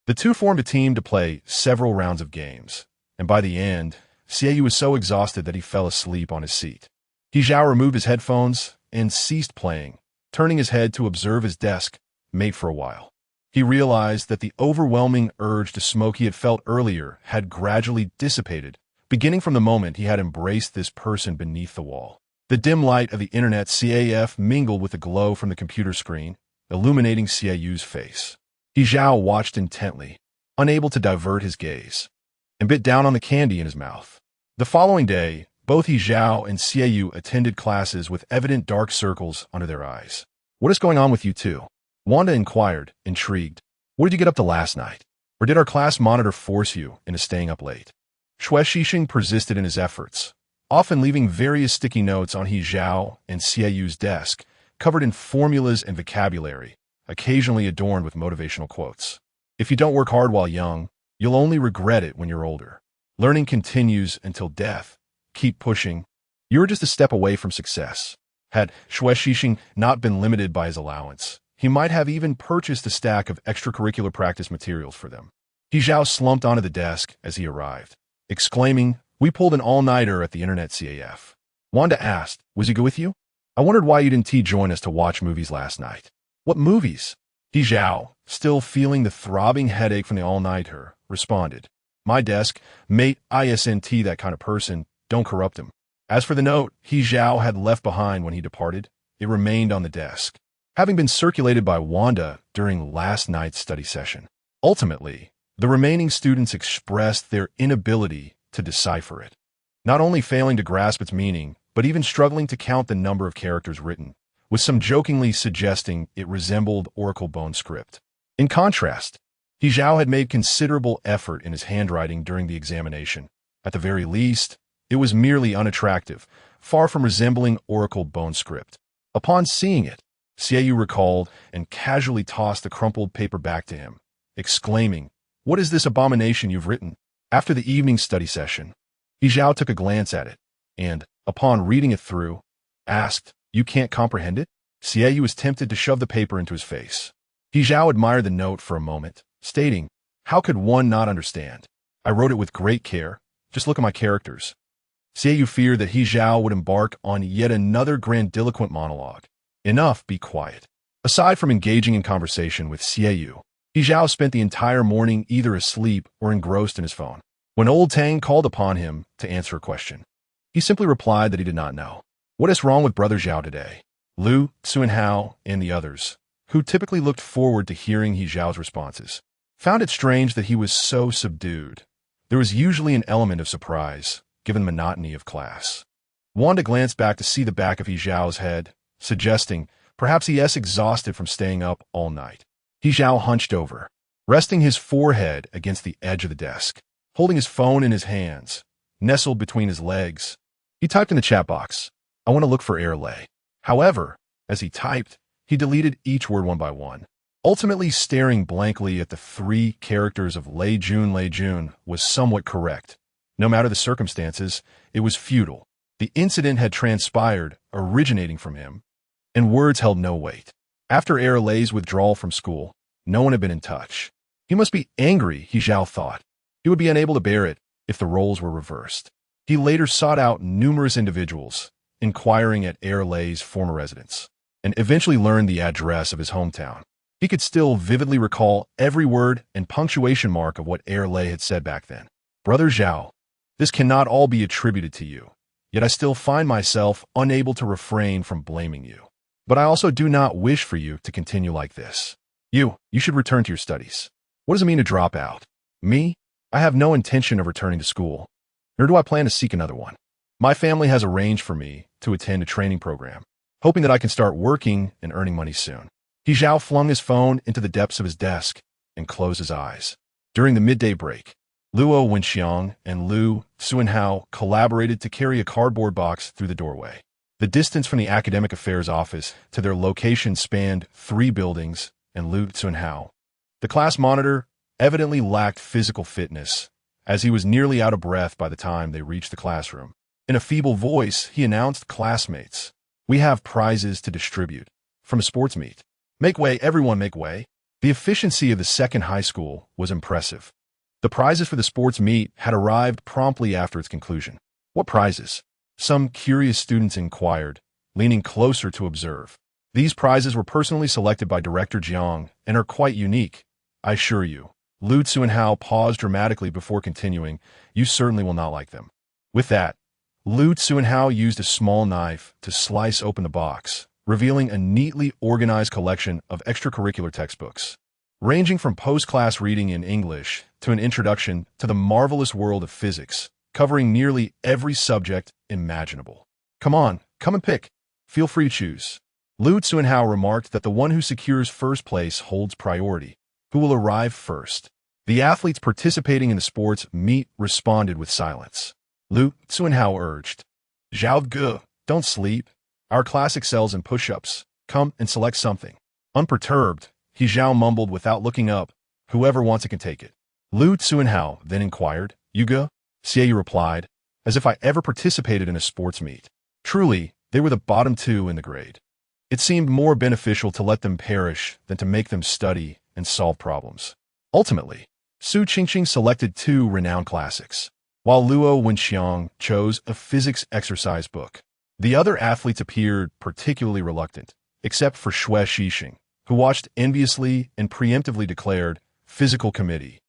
The two formed a team to play several rounds of games, and by the end, Xiaoyu was so exhausted that he fell asleep on his seat. He Zhao removed his headphones and ceased playing, turning his head to observe his desk mate for a while. He realized that the overwhelming urge to smoke he had felt earlier had gradually dissipated, beginning from the moment he had embraced this person beneath the wall. The dim light of the internet CAF mingled with the glow from the computer screen, illuminating Xiaoyu's face. He Zhao watched intently, unable to divert his gaze, and bit down on the candy in his mouth. The following day, both He Zhao and Xiaoyu attended classes with evident dark circles under their eyes. "What is going on with you two?" Wanda inquired, intrigued. "What did you get up to last night? Or did our class monitor force you into staying up late?" Shui Shixing persisted in his efforts, often leaving various sticky notes on He Zhao and Xiaoyu's desk, covered in formulas and vocabulary, occasionally adorned with motivational quotes. "If you don't work hard while young, you'll only regret it when you're older. Learning continues until death. Keep pushing. You're just a step away from success." Had Shui Shixing not been limited by his allowance, he might have even purchased a stack of extracurricular practice materials for them. He Zhao slumped onto the desk as he arrived, exclaiming, "We pulled an all-nighter at the internet CAF." Wanda asked, "Was he good with you? I wondered why you didn't join us to watch movies last night." "What movies?" He Zhao, still feeling the throbbing headache from the all-nighter, responded, "My desk, mate ISNT that kind of person, don't corrupt him." As for the note He Zhao had left behind when he departed, it remained on the desk, having been circulated by Wanda during last night's study session. Ultimately, the remaining students expressed their inability to decipher it. not only failing to grasp its meaning, but even struggling to count the number of characters written, with some jokingly suggesting it resembled Oracle bone script. In contrast, He Zhao had made considerable effort in his handwriting during the examination. At the very least, it was merely unattractive, far from resembling Oracle bone script. Upon seeing it, Xiaoyu recalled and casually tossed the crumpled paper back to him, exclaiming, "What is this abomination you've written?" After the evening study session, He Zhao took a glance at it, and, upon reading it through, asked, "You can't comprehend it?" Xiaoyu was tempted to shove the paper into his face. He Zhao admired the note for a moment, stating, "How could one not understand? I wrote it with great care. Just look at my characters." Xiaoyu feared that He Zhao would embark on yet another grandiloquent monologue. Enough, be quiet. Aside from engaging in conversation with Xiaoyu, He Zhao spent the entire morning either asleep or engrossed in his phone. When old Tang called upon him to answer a question, he simply replied that he did not know. What is wrong with Brother Zhao today? Lu, Xuanhao, and the others, who typically looked forward to hearing He Zhao's responses, found it strange that he was so subdued. There was usually an element of surprise, given the monotony of class. Wanda glanced back to see the back of He Zhao's head, suggesting perhaps he is exhausted from staying up all night. He Zhao hunched over, resting his forehead against the edge of the desk, holding his phone in his hands, nestled between his legs. He typed in the chat box, "I want to look for Lei." However, as he typed, he deleted each word one by one. Ultimately, staring blankly at the 3 characters of Lei Jun was somewhat correct. No matter the circumstances, it was futile. The incident had transpired, originating from him, and words held no weight. After Lei's withdrawal from school, no one had been in touch. He must be angry, He Zhao thought. He would be unable to bear it if the roles were reversed. He later sought out numerous individuals, inquiring at Lei's former residence, and eventually learned the address of his hometown. He could still vividly recall every word and punctuation mark of what Lei had said back then. "Brother Zhao, this cannot all be attributed to you, yet I still find myself unable to refrain from blaming you. But I also do not wish for you to continue like this. You should return to your studies. What does it mean to drop out? Me? I have no intention of returning to school, nor do I plan to seek another one. My family has arranged for me to attend a training program, hoping that I can start working and earning money soon." He Zhao flung his phone into the depths of his desk and closed his eyes. During the midday break, Luo Wenxiang and Lu Xuanhao collaborated to carry a cardboard box through the doorway. The distance from the academic affairs office to their location spanned 3 buildings, and Lu Xuanhao, the class monitor, evidently lacked physical fitness, as he was nearly out of breath by the time they reached the classroom. In a feeble voice, he announced, "Classmates, we have prizes to distribute from a sports meet. Make way, everyone, make way." The efficiency of the second high school was impressive. The prizes for the sports meet had arrived promptly after its conclusion. "What prizes?" some curious students inquired, leaning closer to observe. "These prizes were personally selected by Director Jiang and are quite unique, I assure you." Lu Xuanhao paused dramatically before continuing, "You certainly will not like them." With that, Lu Xuanhao used a small knife to slice open the box, revealing a neatly organized collection of extracurricular textbooks, ranging from post-class reading in English to an introduction to the marvelous world of physics, covering nearly every subject imaginable. "Come on, come and pick. Feel free to choose." Lu Xuanhao remarked that the one who secures first place holds priority. Who will arrive first? The athletes participating in the sports meet responded with silence. Lu Xuanhao urged, "Zhao Ge, don't sleep. Our class excels in push-ups. Come and select something." Unperturbed, He Zhao mumbled without looking up, "Whoever wants it can take it." Lu Xuanhao then inquired, "You Ge?" Xiaoyu replied, "As if I ever participated in a sports meet." Truly, they were the bottom 2 in the grade. It seemed more beneficial to let them perish than to make them study and solve problems. Ultimately, Su Qingqing selected 2 renowned classics, while Luo Wenxiang chose a physics exercise book. The other athletes appeared particularly reluctant, except for Xue Xixing, who watched enviously and preemptively declared, "Physical committee.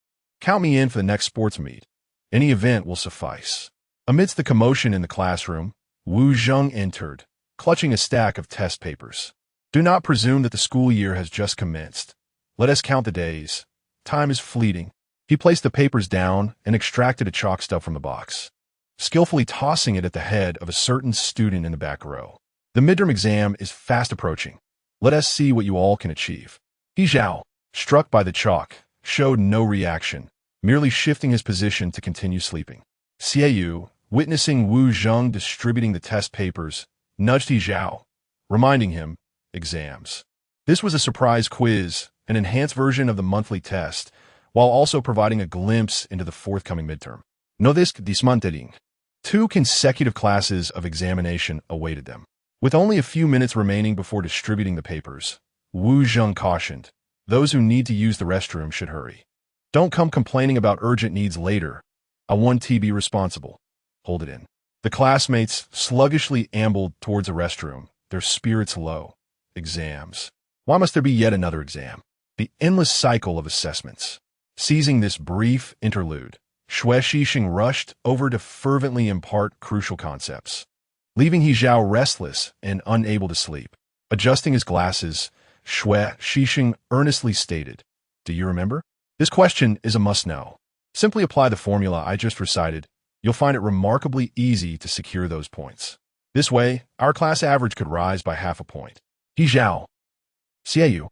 Count me in for the next sports meet. Any event will suffice." Amidst the commotion in the classroom, Wu Zheng entered, clutching a stack of test papers. "Do not presume that the school year has just commenced. Let us count the days. Time is fleeting." He placed the papers down and extracted a chalk stub from the box. skillfully tossing it at the head of a certain student in the back row. The midterm exam is fast approaching. Let us see what you all can achieve. He Zhao, struck by the chalk, showed no reaction, merely shifting his position to continue sleeping. Xiaoyu, witnessing Wu Zheng distributing the test papers, nudged He Zhao, reminding him, exams. This was a surprise quiz, an enhanced version of the monthly test, while also providing a glimpse into the forthcoming midterm. No this dismantling. 2 consecutive classes of examination awaited them. With only a few minutes remaining before distributing the papers, Wu Zheng cautioned, those who need to use the restroom should hurry. Don't come complaining about urgent needs later. I want to be responsible. Hold it in. The classmates sluggishly ambled towards a restroom, their spirits low. Exams. Why must there be yet another exam? The endless cycle of assessments. Seizing this brief interlude, Xue Shixing rushed over to fervently impart crucial concepts. Leaving He Zhao restless and unable to sleep. Adjusting his glasses, Xue Shixing earnestly stated, do you remember? This question is a must-know. Simply apply the formula I just recited. You'll find it remarkably easy to secure those points. This way, our class average could rise by half a point. He Zhao. Xiaoyu.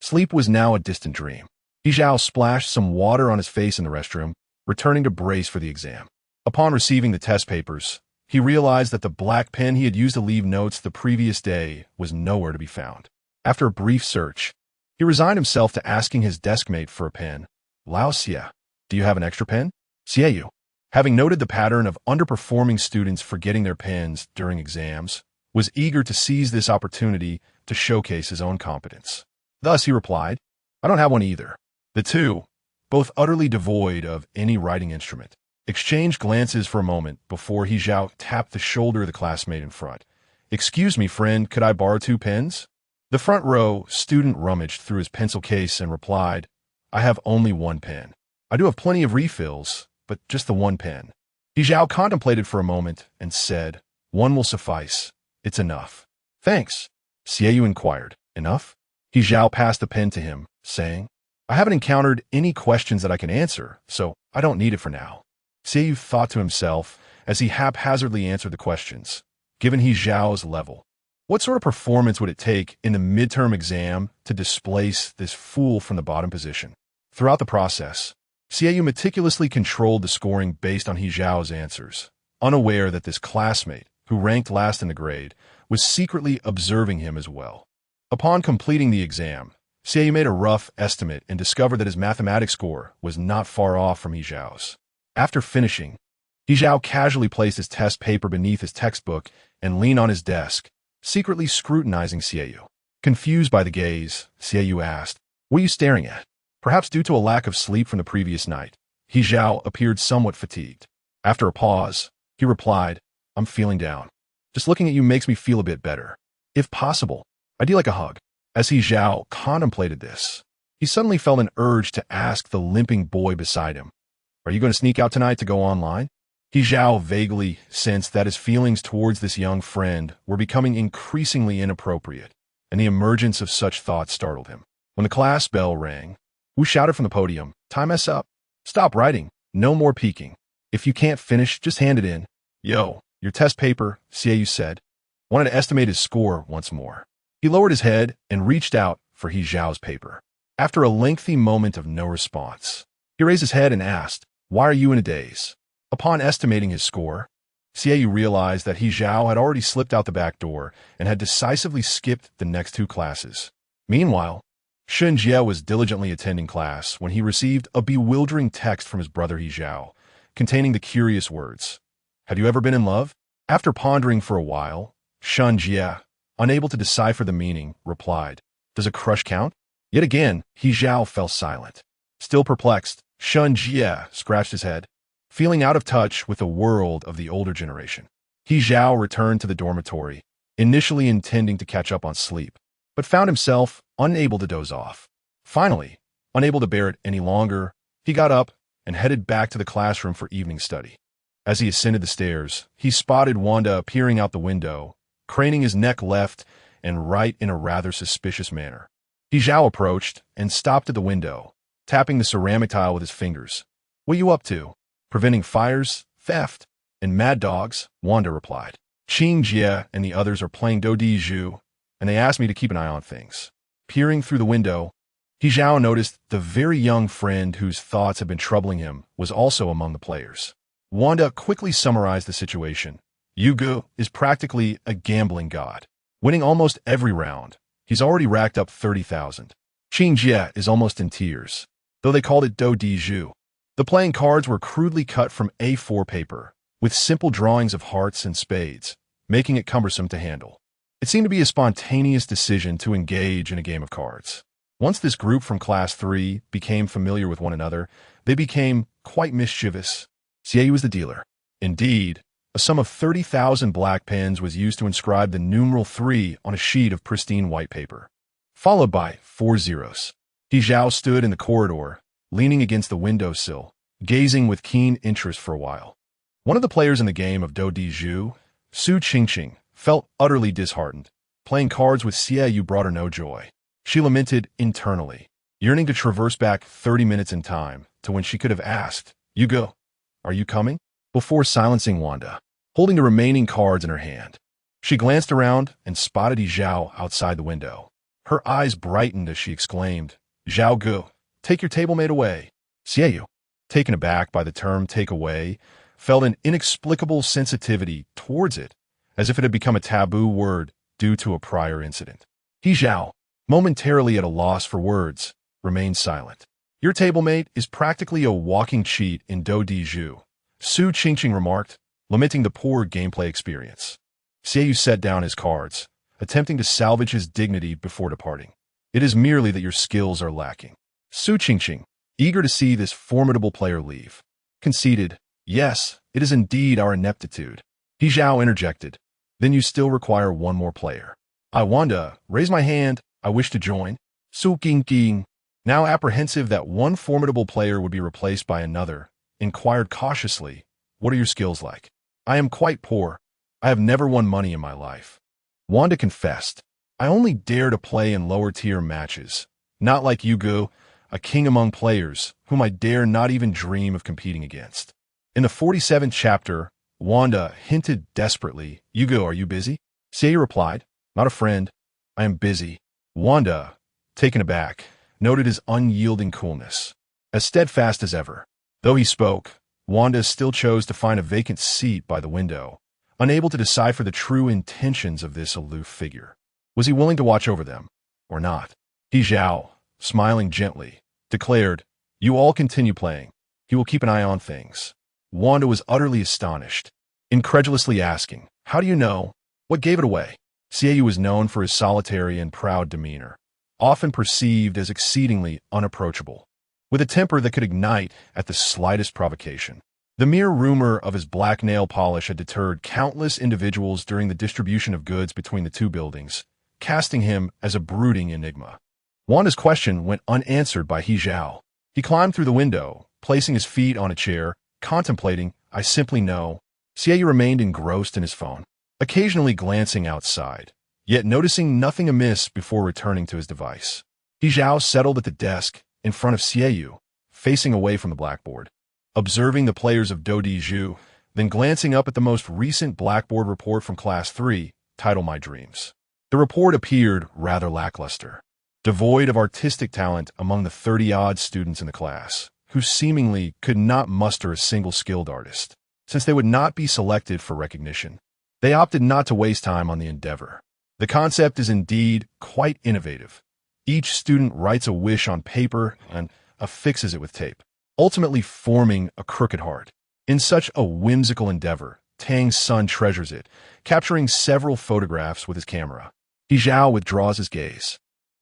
Sleep was now a distant dream. He Zhao splashed some water on his face in the restroom, returning to brace for the exam. Upon receiving the test papers, he realized that the black pen he had used to leave notes the previous day was nowhere to be found. After a brief search, he resigned himself to asking his deskmate for a pen. Lao Xia, do you have an extra pen? Xiaoyu, having noted the pattern of underperforming students forgetting their pens during exams, was eager to seize this opportunity to showcase his own competence. Thus he replied, I don't have one either. The two, both utterly devoid of any writing instrument, exchanged glances for a moment before He Zhao tapped the shoulder of the classmate in front. Excuse me, friend, could I borrow 2 pens? The front row student rummaged through his pencil case and replied, I have only 1 pen. I do have plenty of refills, but just the 1 pen. He Zhao contemplated for a moment and said, 1 will suffice. It's enough. Thanks. Xiaoyu inquired, enough? He Zhao passed the pen to him, saying, I haven't encountered any questions that I can answer, so I don't need it for now. Xiaoyu thought to himself as he haphazardly answered the questions. Given He Zhao's level, what sort of performance would it take in the midterm exam to displace this fool from the bottom position? Throughout the process, Xiaoyu meticulously controlled the scoring based on He Zhao's answers, unaware that this classmate, who ranked last in the grade, was secretly observing him as well. Upon completing the exam, Xiaoyu made a rough estimate and discovered that his mathematics score was not far off from He Zhao's. After finishing, He Zhao casually placed his test paper beneath his textbook and leaned on his desk, secretly scrutinizing Xiaoyu. Confused by the gaze, Xiaoyu asked, what are you staring at? Perhaps due to a lack of sleep from the previous night, He Zhao appeared somewhat fatigued. After a pause, he replied, I'm feeling down. Just looking at you makes me feel a bit better. If possible, I'd like a hug. As He Zhao contemplated this, he suddenly felt an urge to ask the limping boy beside him, are you going to sneak out tonight to go online? He Zhao vaguely sensed that his feelings towards this young friend were becoming increasingly inappropriate, and the emergence of such thoughts startled him. When the class bell rang, Wu shouted from the podium, time us up. Stop writing. No more peeking. If you can't finish, just hand it in. Yo, your test paper, Xiaoyu said. Wanted to estimate his score once more. He lowered his head and reached out for He Zhao's paper. After a lengthy moment of no response, he raised his head and asked, why are you in a daze? Upon estimating his score, Xiaoyu realized that He Zhao had already slipped out the back door and had decisively skipped the next 2 classes. Meanwhile, Shun Jie was diligently attending class when he received a bewildering text from his brother He Zhao, containing the curious words, had you ever been in love? After pondering for a while, Shun Jie, unable to decipher the meaning, replied, does a crush count? Yet again, He Zhao fell silent. Still perplexed, Shun Jie scratched his head, feeling out of touch with the world of the older generation. He Zhao returned to the dormitory, initially intending to catch up on sleep, but found himself unable to doze off. Finally, unable to bear it any longer, he got up and headed back to the classroom for evening study. As he ascended the stairs, he spotted Wanda peering out the window, craning his neck left and right in a rather suspicious manner. He Zhao approached and stopped at the window, tapping the ceramic tile with his fingers. What you up to? Preventing fires? Theft? And Mad Dogs, Wanda replied. Qing Jie and the others are playing Do Di Zhu, and they asked me to keep an eye on things. Peering through the window, He Zhao noticed the very young friend whose thoughts had been troubling him was also among the players. Wanda quickly summarized the situation. Yugu is practically a gambling god, winning almost every round. He's already racked up 30,000. Qing Jie is almost in tears, though they called it Do Di Zhu. The playing cards were crudely cut from A4 paper, with simple drawings of hearts and spades, making it cumbersome to handle. It seemed to be a spontaneous decision to engage in a game of cards. Once this group from Class 3 became familiar with one another, they became quite mischievous. Xie was the dealer. Indeed, a sum of 30,000 black pens was used to inscribe the numeral 3 on a sheet of pristine white paper, followed by 4 zeros. He Zhao stood in the corridor, leaning against the windowsill, gazing with keen interest for a while. One of the players in the game of Do Di Zhu, Su Qingqing, felt utterly disheartened. Playing cards with Xie Yu brought her no joy. She lamented internally, yearning to traverse back 30 minutes in time to when she could have asked, Yugo, are you coming? Before silencing Wanda, holding the remaining cards in her hand. She glanced around and spotted Yi Zhao outside the window. Her eyes brightened as she exclaimed, Zhao Gu, take your tablemate away. Xie Yu, taken aback by the term take away, felt an inexplicable sensitivity towards it, as if it had become a taboo word due to a prior incident. He Zhao, momentarily at a loss for words, remained silent. Your tablemate is practically a walking cheat in Do Di Zhu, Su Qingqing remarked, lamenting the poor gameplay experience. Xie Yu set down his cards, attempting to salvage his dignity before departing. It is merely that your skills are lacking. Su Qingqing, eager to see this formidable player leave, conceded, yes, it is indeed our ineptitude. He Zhao interjected, then you still require one more player. I Wanda, raise my hand, I wish to join. Su Qingqing, now apprehensive that one formidable player would be replaced by another, inquired cautiously, what are your skills like? I am quite poor. I have never won money in my life. Wanda confessed, I only dare to play in lower-tier matches, not like Yugo, a king among players, whom I dare not even dream of competing against. In the 47th chapter, Wanda hinted desperately, Yugo, are you busy? Xie replied, not a friend. I am busy. Wanda, taken aback, noted his unyielding coolness, as steadfast as ever. Though he spoke, Wanda still chose to find a vacant seat by the window, unable to decipher the true intentions of this aloof figure. Was he willing to watch over them, or not? He Zhao, smiling gently, declared, you all continue playing. He will keep an eye on things. Wanda was utterly astonished, incredulously asking, how do you know? What gave it away? Xie Yu was known for his solitary and proud demeanor, often perceived as exceedingly unapproachable, with a temper that could ignite at the slightest provocation. The mere rumor of his black nail polish had deterred countless individuals during the distribution of goods between the two buildings, casting him as a brooding enigma. Wanda's question went unanswered by He Zhao. He climbed through the window, placing his feet on a chair, contemplating, I simply know. Xie Yu remained engrossed in his phone, occasionally glancing outside, yet noticing nothing amiss before returning to his device. He Zhao settled at the desk in front of Xie Yu, facing away from the blackboard, observing the players of Do Di Zhu, then glancing up at the most recent Blackboard report from Class 3, titled My Dreams. The report appeared rather lackluster, devoid of artistic talent among the 30-odd students in the class, who seemingly could not muster a single skilled artist. Since they would not be selected for recognition, they opted not to waste time on the endeavor. The concept is indeed quite innovative. Each student writes a wish on paper and affixes it with tape, ultimately forming a crooked heart. In such a whimsical endeavor, Tang's son treasures it, capturing several photographs with his camera. He Zhao withdraws his gaze,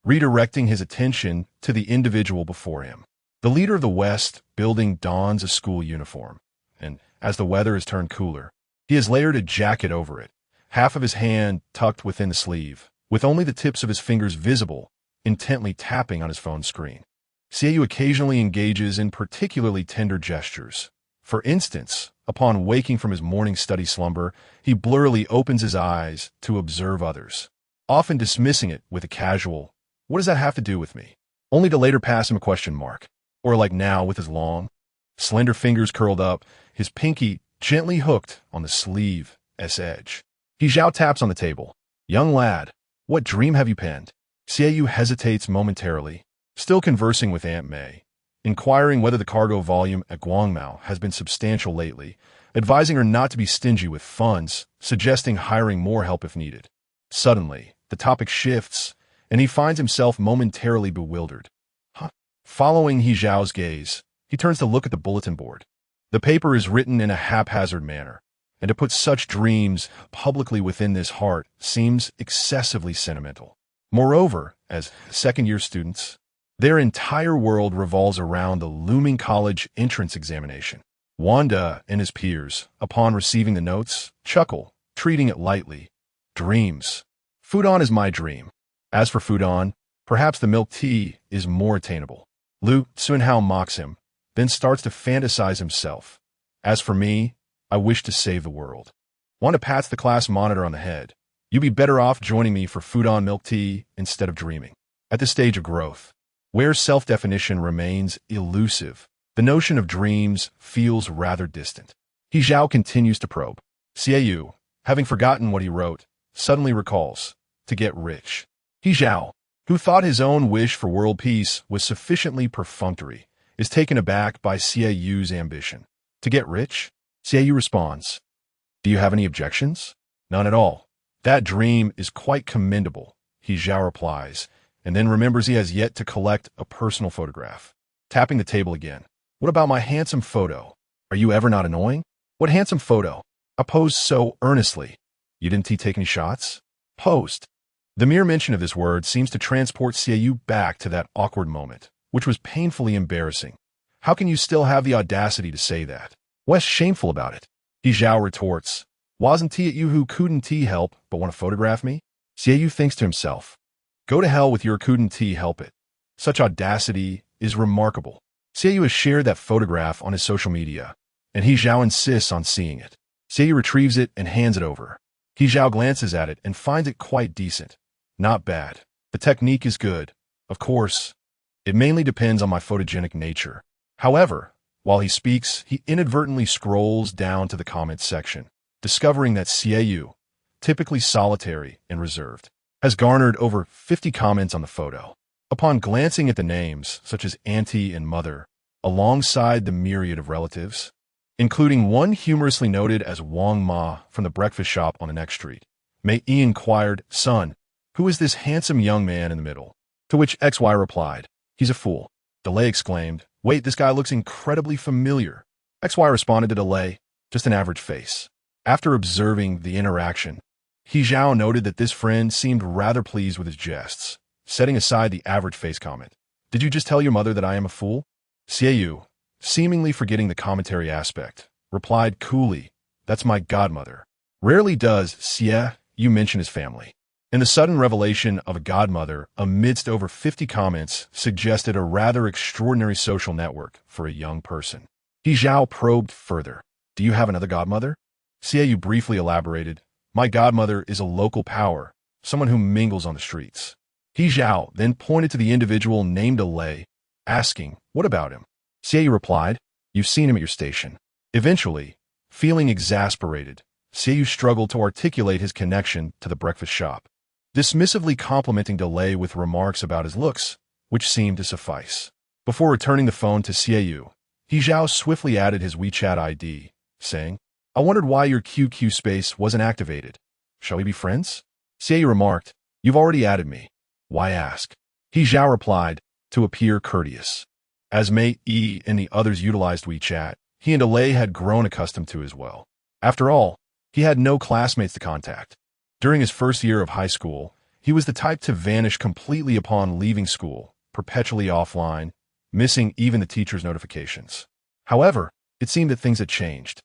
redirecting his attention to the individual before him. The leader of the West building dons a school uniform, and as the weather has turned cooler, he has layered a jacket over it, half of his hand tucked within the sleeve, with only the tips of his fingers visible, intently tapping on his phone screen. Xie Yu occasionally engages in particularly tender gestures. For instance, upon waking from his morning study slumber, he blurrily opens his eyes to observe others, often dismissing it with a casual, what does that have to do with me? Only to later pass him a question mark, or like now with his long, slender fingers curled up, his pinky gently hooked on the sleeve's edge. He Zhao taps on the table. Young lad, what dream have you penned? Xiaoyu hesitates momentarily, still conversing with Aunt May, inquiring whether the cargo volume at Guangmao has been substantial lately, advising her not to be stingy with funds, suggesting hiring more help if needed. Suddenly, the topic shifts, and he finds himself momentarily bewildered. Following He Zhao's gaze, he turns to look at the bulletin board. The paper is written in a haphazard manner, and to put such dreams publicly within this heart seems excessively sentimental. Moreover, as second-year students, their entire world revolves around the looming college entrance examination. Wanda and his peers, upon receiving the notes, chuckle, treating it lightly. Dreams. Fudan is my dream. As for Fudan, perhaps the milk tea is more attainable. Lu Xunhao mocks him, then starts to fantasize himself. As for me, I wish to save the world. Wanda pats the class monitor on the head. You'd be better off joining me for Fudan milk tea instead of dreaming. At this stage of growth, where self-definition remains elusive, the notion of dreams feels rather distant. He Zhao continues to probe. Xiaoyu, having forgotten what he wrote, suddenly recalls, to get rich. He Zhao, who thought his own wish for world peace was sufficiently perfunctory, is taken aback by Xiaoyu's ambition. To get rich? Xiaoyu responds, do you have any objections? None at all. That dream is quite commendable, He Zhao replies, and then remembers he has yet to collect a personal photograph. Tapping the table again. What about my handsome photo? Are you ever not annoying? What handsome photo? I posed so earnestly. You didn't take any shots? Posed. The mere mention of this word seems to transport Xiaoyu back to that awkward moment, which was painfully embarrassing. How can you still have the audacity to say that? What's shameful about it? He Zhao retorts. Wasn't it you who couldn't help but want to photograph me? Xiaoyu thinks to himself. Go to hell with your couldn't help it. Such audacity is remarkable. Xiaoyu has shared that photograph on his social media, and He Zhao insists on seeing it. Xiaoyu retrieves it and hands it over. He Zhao glances at it and finds it quite decent. Not bad. The technique is good. Of course, it mainly depends on my photogenic nature. However, while he speaks, he inadvertently scrolls down to the comments section, discovering that Xiaoyu, typically solitary and reserved, has garnered over 50 comments on the photo. Upon glancing at the names, such as auntie and mother, alongside the myriad of relatives, including one humorously noted as Wang Ma from the breakfast shop on the next street, Mei Yi inquired, son, who is this handsome young man in the middle? To which XY replied, he's a fool. Delay exclaimed, wait, this guy looks incredibly familiar. XY responded to Delay, just an average face. After observing the interaction, He Zhao noted that this friend seemed rather pleased with his jests, setting aside the average face comment. Did you just tell your mother that I am a fool? Xiaoyu, seemingly forgetting the commentary aspect, replied coolly, that's my godmother. Rarely does Xiaoyu mention his family. And the sudden revelation of a godmother amidst over 50 comments suggested a rather extraordinary social network for a young person. He Zhao probed further. Do you have another godmother? Xiaoyu briefly elaborated. My godmother is a local power, someone who mingles on the streets. He Zhao then pointed to the individual named Lei, asking, what about him? Xiaoyu replied, you've seen him at your station. Eventually, feeling exasperated, Xiaoyu struggled to articulate his connection to the breakfast shop, dismissively complimenting Delay with remarks about his looks, which seemed to suffice. Before returning the phone to Xiaoyu, He Zhao swiftly added his WeChat ID, saying, I wondered why your QQ space wasn't activated. Shall we be friends? Xiaoyu remarked, you've already added me. Why ask? He Zhao replied, to appear courteous. As Mei Yi and the others utilized WeChat, he and Delay had grown accustomed to as well. After all, he had no classmates to contact. During his first year of high school, he was the type to vanish completely upon leaving school, perpetually offline, missing even the teacher's notifications. However, it seemed that things had changed.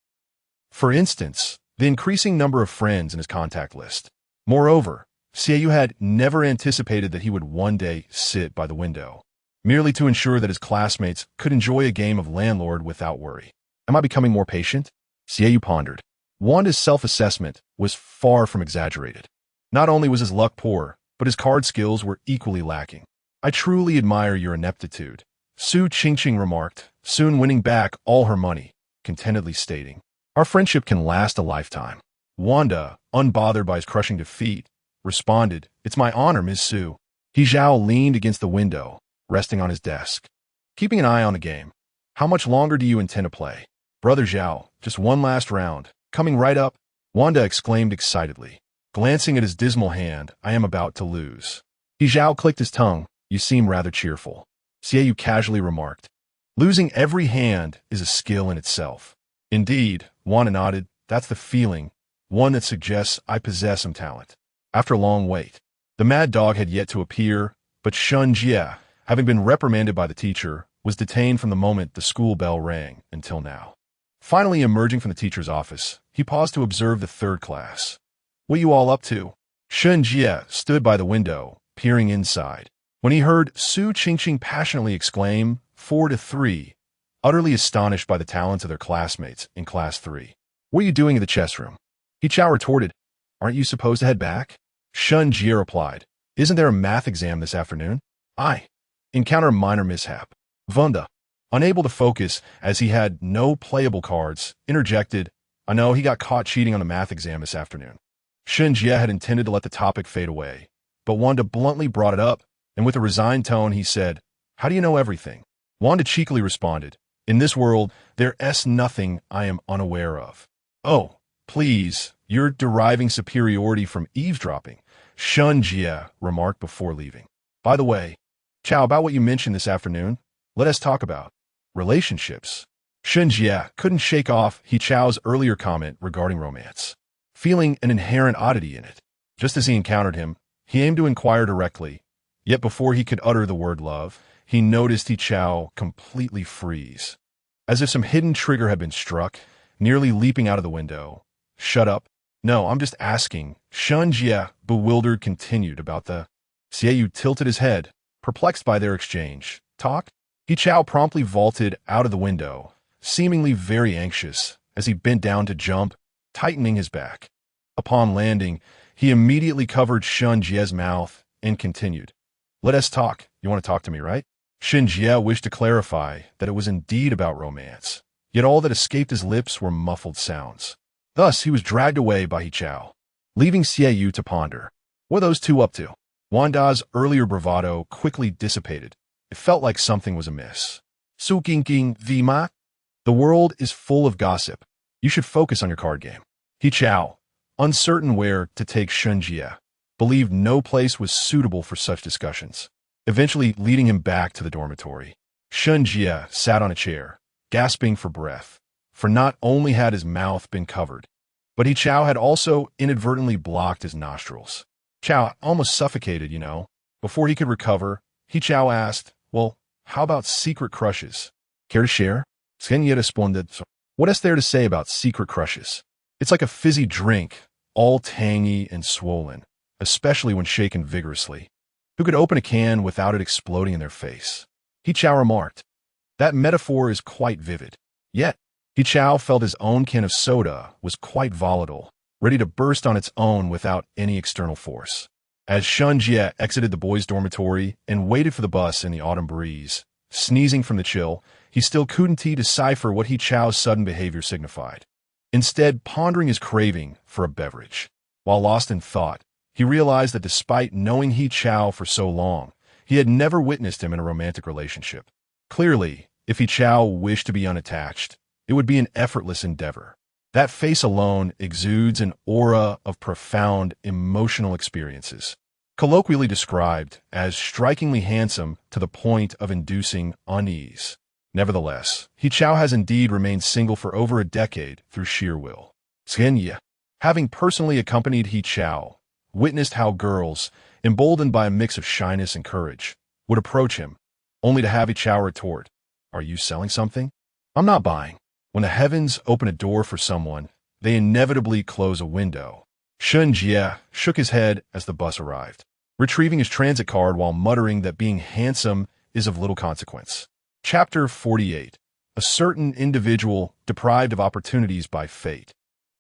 For instance, the increasing number of friends in his contact list. Moreover, Xiaoyu had never anticipated that he would one day sit by the window, merely to ensure that his classmates could enjoy a game of landlord without worry. Am I becoming more patient? Xiaoyu pondered. Wanda's self-assessment was far from exaggerated. Not only was his luck poor, but his card skills were equally lacking. I truly admire your ineptitude, Su Qingqing remarked, soon winning back all her money, contentedly stating. Our friendship can last a lifetime. Wanda, unbothered by his crushing defeat, responded, "It's my honor, Ms. Su." He Zhao leaned against the window, resting on his desk, keeping an eye on the game. "How much longer do you intend to play?" "Brother Zhao, just one last round. Coming right up," Wanda exclaimed excitedly. Glancing at his dismal hand, "I am about to lose." He Zhao clicked his tongue. "You seem rather cheerful," Xiaoyu casually remarked. "Losing every hand is a skill in itself." "Indeed," Wanda nodded. "That's the feeling, one that suggests I possess some talent." After a long wait, the mad dog had yet to appear, but Shun Jie, having been reprimanded by the teacher, was detained from the moment the school bell rang until now. Finally emerging from the teacher's office, he paused to observe the third class. "What you all up to?" Shun Jie stood by the window, peering inside. When he heard Su Qingqing passionately exclaim, 4-3, utterly astonished by the talents of their classmates in Class 3. "What are you doing in the chess room?" He Chao retorted, "Aren't you supposed to head back?" Shun Jie replied, "Isn't there a math exam this afternoon?" "I encounter a minor mishap." Wanda, unable to focus as he had no playable cards, interjected, "I know he got caught cheating on the math exam this afternoon." Shun Jie had intended to let the topic fade away, but Wanda bluntly brought it up, and with a resigned tone he said, "How do you know everything?" Wanda cheekily responded, "In this world, there's nothing I am unaware of." "Oh, please, you're deriving superiority from eavesdropping," Shun Jie remarked before leaving. "By the way, Chao, about what you mentioned this afternoon, let us talk about relationships." Shun Jie couldn't shake off He Chao's earlier comment regarding romance, feeling an inherent oddity in it. Just as he encountered him, he aimed to inquire directly, yet before he could utter the word love, he noticed He Chao completely freeze, as if some hidden trigger had been struck, nearly leaping out of the window. "Shut up. No, I'm just asking." Shun Jie, bewildered, continued about the... Xiaoyu tilted his head, perplexed by their exchange. "Talk?" He Chao promptly vaulted out of the window, seemingly very anxious, as he bent down to jump, tightening his back. Upon landing, he immediately covered Shun Jie's mouth and continued, "Let us talk. You want to talk to me, right?" Shun Jie wished to clarify that it was indeed about romance, yet all that escaped his lips were muffled sounds. Thus, he was dragged away by He Chao, leaving Xiaoyu to ponder. What are those two up to? Wanda's earlier bravado quickly dissipated. It felt like something was amiss. "Su Qingqing Vima? The world is full of gossip. You should focus on your card game." He Chao, uncertain where to take Shun Jie, believed no place was suitable for such discussions, eventually leading him back to the dormitory. Shun Jie sat on a chair, gasping for breath, for not only had his mouth been covered, but He Chao had also inadvertently blocked his nostrils. Chao almost suffocated, you know. Before he could recover, He Chao asked, "Well, how about secret crushes? Care to share?" Xenia responded, "What is there to say about secret crushes? It's like a fizzy drink, all tangy and swollen, especially when shaken vigorously. Who could open a can without it exploding in their face?" He Chao remarked, "That metaphor is quite vivid." Yet, He Chao felt his own can of soda was quite volatile, ready to burst on its own without any external force. As Shun Jie exited the boys' dormitory and waited for the bus in the autumn breeze, sneezing from the chill, he still couldn't decipher what He Chao's sudden behavior signified. Instead, pondering his craving for a beverage. While lost in thought, he realized that despite knowing He Chao for so long, he had never witnessed him in a romantic relationship. Clearly, if He Chao wished to be unattached, it would be an effortless endeavor. That face alone exudes an aura of profound emotional experiences, colloquially described as strikingly handsome to the point of inducing unease. Nevertheless, He Chao has indeed remained single for over a decade through sheer will. Xenia, having personally accompanied He Chao, witnessed how girls, emboldened by a mix of shyness and courage, would approach him, only to have He Chao retort, "Are you selling something?" "I'm not buying." When the heavens open a door for someone, they inevitably close a window. Shun Jie shook his head as the bus arrived, retrieving his transit card while muttering that being handsome is of little consequence. Chapter 48. A certain individual, deprived of opportunities by fate,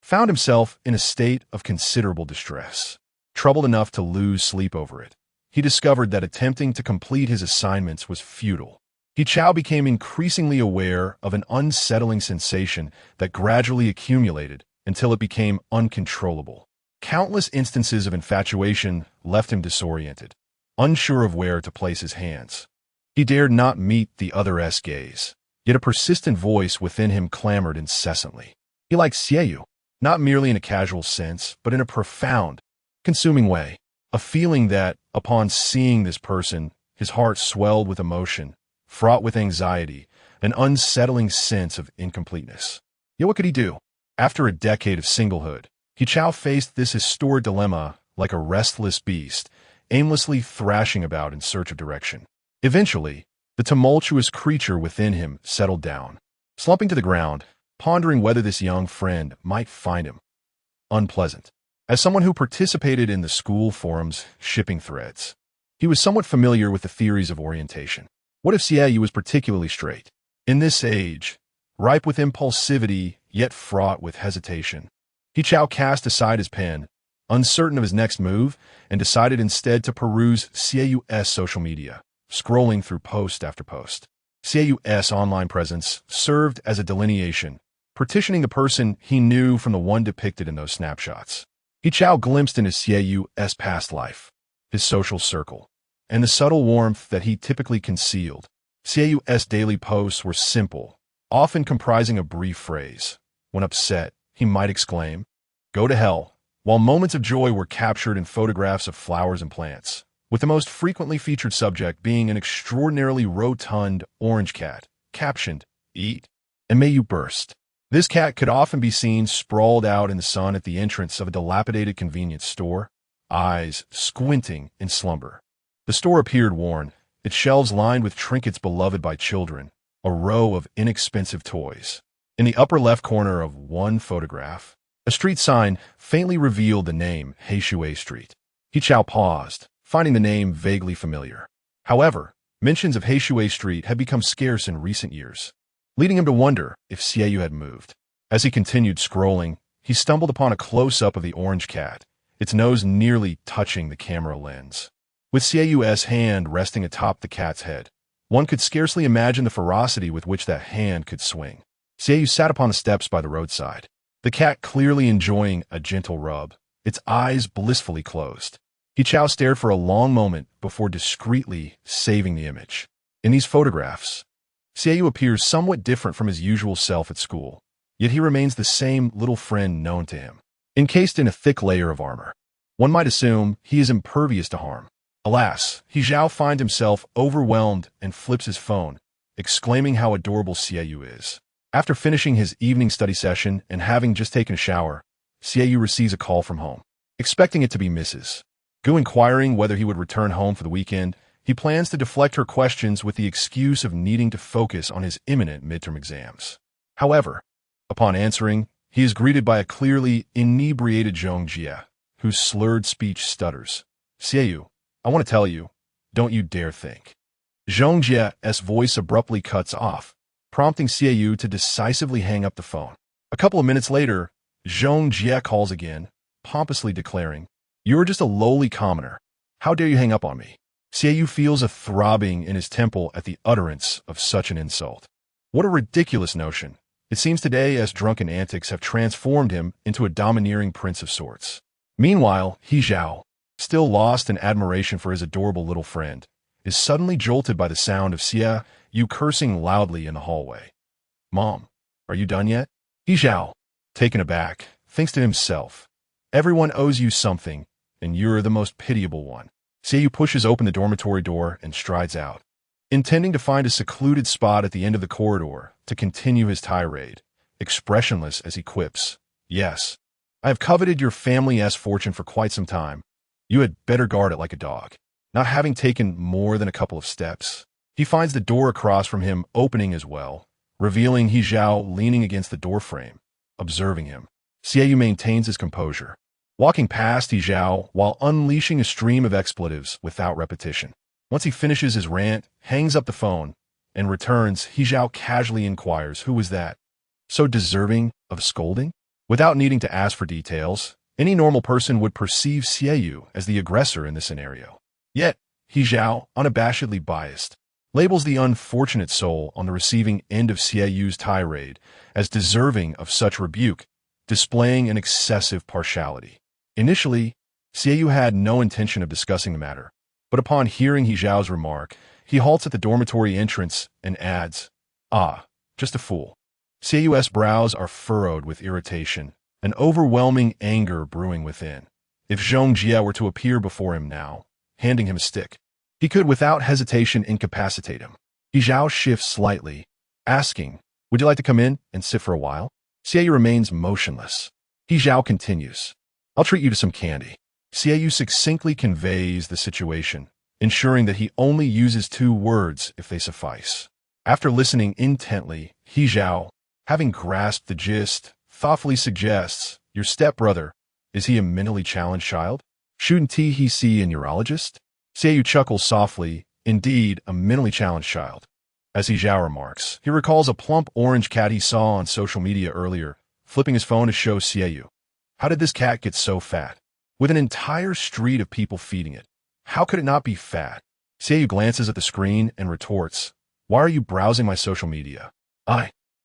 found himself in a state of considerable distress. Troubled enough to lose sleep over it, he discovered that attempting to complete his assignments was futile. He Chao became increasingly aware of an unsettling sensation that gradually accumulated until it became uncontrollable. Countless instances of infatuation left him disoriented, unsure of where to place his hands. He dared not meet the other's gaze, yet a persistent voice within him clamored incessantly. He liked Xiaoyu, not merely in a casual sense, but in a profound, consuming way. A feeling that, upon seeing this person, his heart swelled with emotion, fraught with anxiety, an unsettling sense of incompleteness. Yet what could he do? After a decade of singlehood, He Chao faced this historic dilemma like a restless beast, aimlessly thrashing about in search of direction. Eventually, the tumultuous creature within him settled down, slumping to the ground, pondering whether this young friend might find him unpleasant. As someone who participated in the school forum's shipping threads, he was somewhat familiar with the theories of orientation. What if Xiaoyu was particularly straight? In this age, ripe with impulsivity yet fraught with hesitation, He Chao cast aside his pen, uncertain of his next move, and decided instead to peruse Xiaoyu's social media, scrolling through post after post. Xiaoyu's online presence served as a delineation, partitioning the person he knew from the one depicted in those snapshots. He Chao glimpsed into Xiaoyu's past life, his social circle, and the subtle warmth that he typically concealed. Xiaoyu's daily posts were simple, often comprising a brief phrase. When upset, he might exclaim, "Go to hell," while moments of joy were captured in photographs of flowers and plants, with the most frequently featured subject being an extraordinarily rotund orange cat, captioned, "Eat, and may you burst." This cat could often be seen sprawled out in the sun at the entrance of a dilapidated convenience store, eyes squinting in slumber. The store appeared worn, its shelves lined with trinkets beloved by children, a row of inexpensive toys. In the upper left corner of one photograph, a street sign faintly revealed the name Heishui Street. He Chao paused, finding the name vaguely familiar. However, mentions of Heishui Street had become scarce in recent years, leading him to wonder if Xiaoyu had moved. As he continued scrolling, he stumbled upon a close-up of the orange cat, its nose nearly touching the camera lens. With Xiaoyu's hand resting atop the cat's head, one could scarcely imagine the ferocity with which that hand could swing. Xiaoyu sat upon the steps by the roadside, the cat clearly enjoying a gentle rub, its eyes blissfully closed. He Chao stared for a long moment before discreetly saving the image. In these photographs, Xiaoyu appears somewhat different from his usual self at school, yet he remains the same little friend known to him. Encased in a thick layer of armor, one might assume he is impervious to harm. Alas, He Chao finds himself overwhelmed and flips his phone, exclaiming how adorable Xiaoyu is. After finishing his evening study session and having just taken a shower, Xiaoyu receives a call from home. Expecting it to be Mrs. Gu inquiring whether he would return home for the weekend, he plans to deflect her questions with the excuse of needing to focus on his imminent midterm exams. However, upon answering, he is greeted by a clearly inebriated Zhong Jie, whose slurred speech stutters. "Xiaoyu, I want to tell you, don't you dare think." Zhong Jie's voice abruptly cuts off, prompting Xiaoyu to decisively hang up the phone. A couple of minutes later, Zhong Jie calls again, pompously declaring, "You are just a lowly commoner. How dare you hang up on me?" Xiaoyu feels a throbbing in his temple at the utterance of such an insult. What a ridiculous notion. It seems today as drunken antics have transformed him into a domineering prince of sorts. Meanwhile, He Chao, still lost in admiration for his adorable little friend, is suddenly jolted by the sound of Xiaoyu cursing loudly in the hallway. "Mom, are you done yet?" He Chao, taken aback, thinks to himself, "Everyone owes you something, and you're the most pitiable one." Xiaoyu pushes open the dormitory door and strides out, intending to find a secluded spot at the end of the corridor to continue his tirade, expressionless as he quips, "Yes, I have coveted your family's fortune for quite some time. You had better guard it like a dog." Not having taken more than a couple of steps, he finds the door across from him opening as well, revealing He Chao leaning against the doorframe, observing him. Xiaoyu maintains his composure, walking past He Chao while unleashing a stream of expletives without repetition. Once he finishes his rant, hangs up the phone, and returns, He Chao casually inquires, "Who was that? So deserving of scolding?" Without needing to ask for details, any normal person would perceive Xiaoyu as the aggressor in this scenario. Yet, He Chao, unabashedly biased, labels the unfortunate soul on the receiving end of Xieyu's tirade as deserving of such rebuke, displaying an excessive partiality. Initially, Xieyu had no intention of discussing the matter, but upon hearing He Zhao's remark, he halts at the dormitory entrance and adds, "Ah, just a fool." Xieyu's brows are furrowed with irritation, an overwhelming anger brewing within. If Zhong Jia were to appear before him now, handing him a stick, he could without hesitation incapacitate him. He Zhao shifts slightly, asking, "Would you like to come in and sit for a while?" Xieyu remains motionless. He Zhao continues, "I'll treat you to some candy." Xieyu succinctly conveys the situation, ensuring that he only uses 2 words if they suffice. After listening intently, He Zhao, having grasped the gist, thoughtfully suggests, "Your stepbrother, is he a mentally challenged child? Shouldn't he see a neurologist?" Xieyu chuckles softly, "Indeed, a mentally challenged child." As He Zhao remarks, he recalls a plump orange cat he saw on social media earlier, flipping his phone to show Xieyu. How did this cat get so fat? With an entire street of people feeding it, how could it not be fat? Xieyu glances at the screen and retorts, "Why are you browsing my social media?"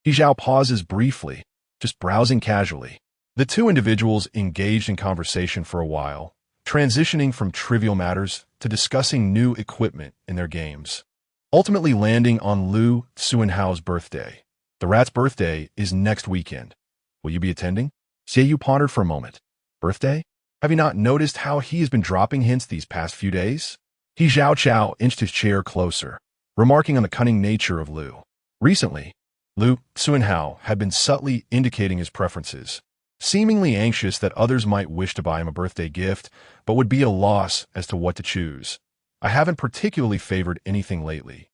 He Zhao pauses briefly, just browsing casually. The 2 individuals engaged in conversation for a while, transitioning from trivial matters to discussing new equipment in their games, ultimately landing on Lu Xuanhao's birthday. The rat's birthday is next weekend. Will you be attending? Xieyu pondered for a moment. Birthday? Have you not noticed how he has been dropping hints these past few days? He Zhao Chao inched his chair closer, remarking on the cunning nature of Lu. Recently, Lu Xuanhao had been subtly indicating his preferences, seemingly anxious that others might wish to buy him a birthday gift, but would be at a loss as to what to choose. "I haven't particularly favored anything lately,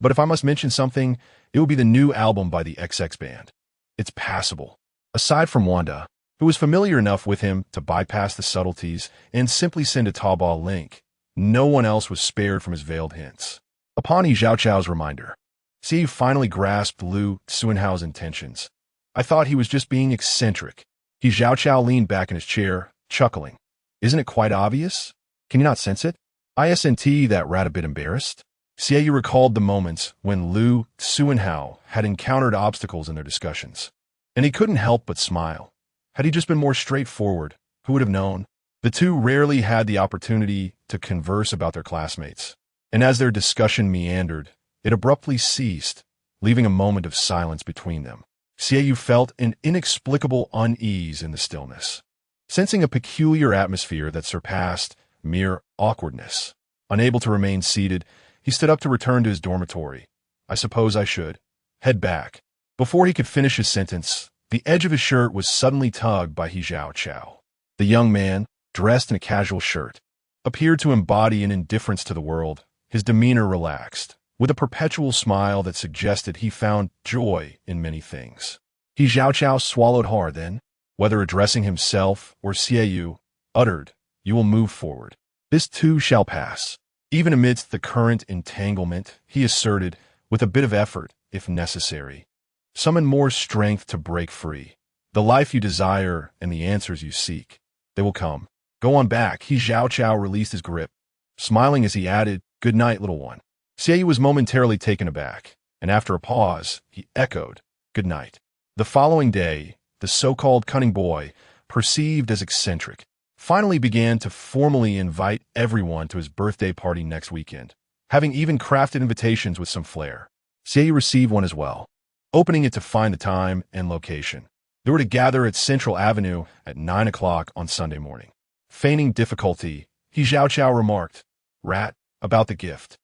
but if I must mention something, it would be the new album by the XX band. It's passable." Aside from Wanda, who was familiar enough with him to bypass the subtleties and simply send a Taobao link, no one else was spared from his veiled hints. Upon He Zhao Chao's reminder, Xie finally grasped Lu Xuanhao's intentions. "I thought he was just being eccentric." He Zhao Chao leaned back in his chair, chuckling. "Isn't it quite obvious? Can you not sense it? Isn't that rat a bit embarrassed?" Xieyu recalled the moments when Lu Xuanhao had encountered obstacles in their discussions, and he couldn't help but smile. Had he just been more straightforward, who would have known? The 2 rarely had the opportunity to converse about their classmates, and as their discussion meandered, it abruptly ceased, leaving a moment of silence between them. Xieyu felt an inexplicable unease in the stillness, sensing a peculiar atmosphere that surpassed mere awkwardness. Unable to remain seated, he stood up to return to his dormitory. "I suppose I should head back." Before he could finish his sentence, the edge of his shirt was suddenly tugged by He Zhao Chao. The young man, dressed in a casual shirt, appeared to embody an indifference to the world, his demeanor relaxed, with a perpetual smile that suggested he found joy in many things. He Zhao Chao swallowed hard then, whether addressing himself or Xieyu, uttered, "You will move forward. This too shall pass." Even amidst the current entanglement, he asserted, with a bit of effort, if necessary, "Summon more strength to break free. The life you desire and the answers you seek, they will come. Go on back." He Zhao Chao released his grip, smiling as he added, "Good night, little one." Xieyu was momentarily taken aback, and after a pause, he echoed, "Good night." The following day, the so-called cunning boy, perceived as eccentric, finally began to formally invite everyone to his birthday party next weekend, having even crafted invitations with some flair. Xieyu received one as well, opening it to find the time and location. They were to gather at Central Avenue at 9 o'clock on Sunday morning. Feigning difficulty, He Zhao Chao remarked, "Rat, about the gift."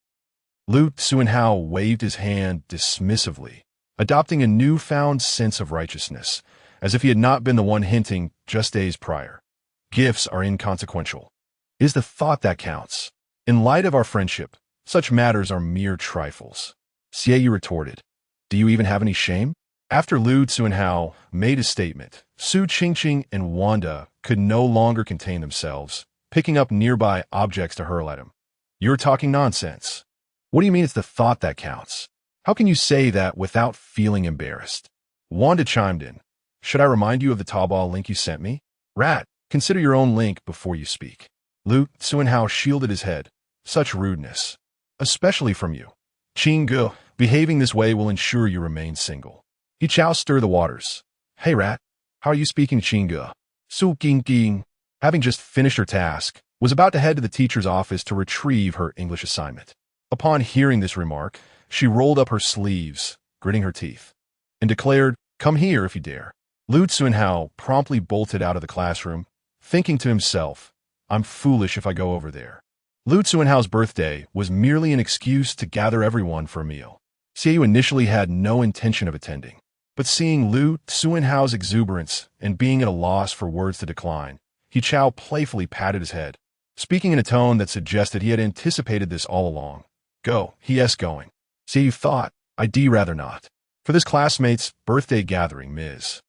Lu Xuanhao waved his hand dismissively, adopting a newfound sense of righteousness, as if he had not been the one hinting just days prior. "Gifts are inconsequential. It is the thought that counts. In light of our friendship, such matters are mere trifles." Xieyu retorted, "Do you even have any shame?" After Lu Xuanhao made his statement, Su Qingqing and Wanda could no longer contain themselves, picking up nearby objects to hurl at him. "You're talking nonsense. What do you mean it's the thought that counts? How can you say that without feeling embarrassed?" Wanda chimed in, "Should I remind you of the Taobao link you sent me? Rat, consider your own link before you speak." Lu Xuanhao shielded his head. "Such rudeness. Especially from you. Chingu, behaving this way will ensure you remain single. He Chao stir the waters. Hey rat, how are you speaking Chingu? Su King King, having just finished her task, was about to head to the teacher's office to retrieve her English assignment. Upon hearing this remark, she rolled up her sleeves, gritting her teeth, and declared, "Come here if you dare." Lu Tsunhao promptly bolted out of the classroom, thinking to himself, "I'm foolish if I go over there." Lu Tsunhao's birthday was merely an excuse to gather everyone for a meal. Xiaoyu initially had no intention of attending, but seeing Lu Tsunhao's exuberance and being at a loss for words to decline, He Chao playfully patted his head, speaking in a tone that suggested he had anticipated this all along. "Go, he going." Xiaoyu thought, "I'd rather not." For this classmate's birthday gathering, Ms.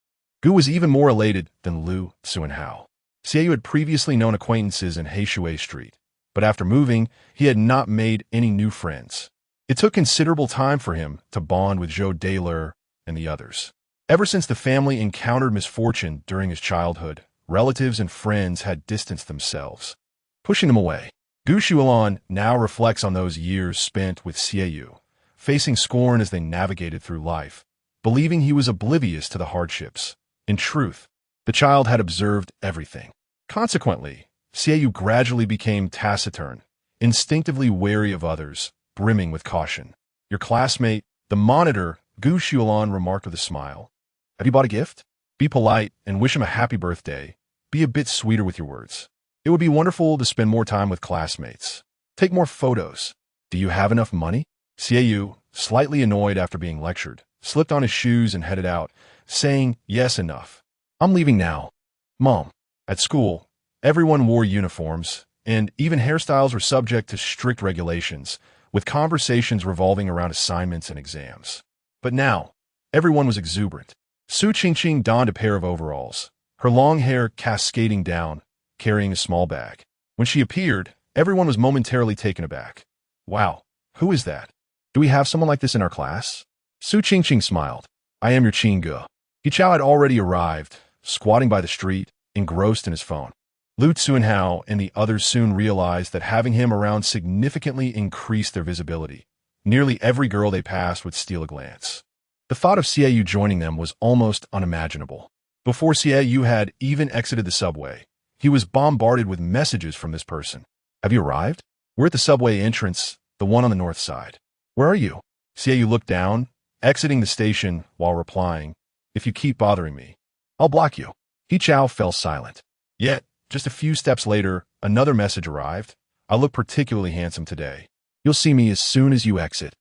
Gu was even more elated than Lu Tsunhao. Xiaoyu had previously known acquaintances in Heishui Street, but after moving, he had not made any new friends. It took considerable time for him to bond with Zhou Daler and the others. Ever since the family encountered misfortune during his childhood, relatives and friends had distanced themselves, pushing them away. Gu Shuilon now reflects on those years spent with Xiaoyu, facing scorn as they navigated through life, believing he was oblivious to the hardships. In truth, the child had observed everything. Consequently, Xiaoyu gradually became taciturn, instinctively wary of others, brimming with caution. "Your classmate, the monitor," Gu Shuilon remarked with a smile. "Have you bought a gift? Be polite and wish him a happy birthday. Be a bit sweeter with your words. It would be wonderful to spend more time with classmates. Take more photos. Do you have enough money?" Xiaoyu, slightly annoyed after being lectured, slipped on his shoes and headed out, saying, "Yes, enough. I'm leaving now." Mom. At school, everyone wore uniforms, and even hairstyles were subject to strict regulations, with conversations revolving around assignments and exams. But now, everyone was exuberant. Su Qingqing donned a pair of overalls, her long hair cascading down, carrying a small bag. When she appeared, everyone was momentarily taken aback. "Wow, who is that? Do we have someone like this in our class?" Su Qingqing smiled. "I am your Qingge." He Chao had already arrived, squatting by the street, engrossed in his phone. Lu Tsunhao and the others soon realized that having him around significantly increased their visibility. Nearly every girl they passed would steal a glance. The thought of Xiaoyu joining them was almost unimaginable. Before Xiaoyu had even exited the subway, he was bombarded with messages from this person. "Have you arrived? We're at the subway entrance, the one on the north side. Where are you?" Xiaoyu looked down, exiting the station while replying, "If you keep bothering me, I'll block you." He Chao fell silent. Yet, just a few steps later, another message arrived. "I look particularly handsome today. You'll see me as soon as you exit.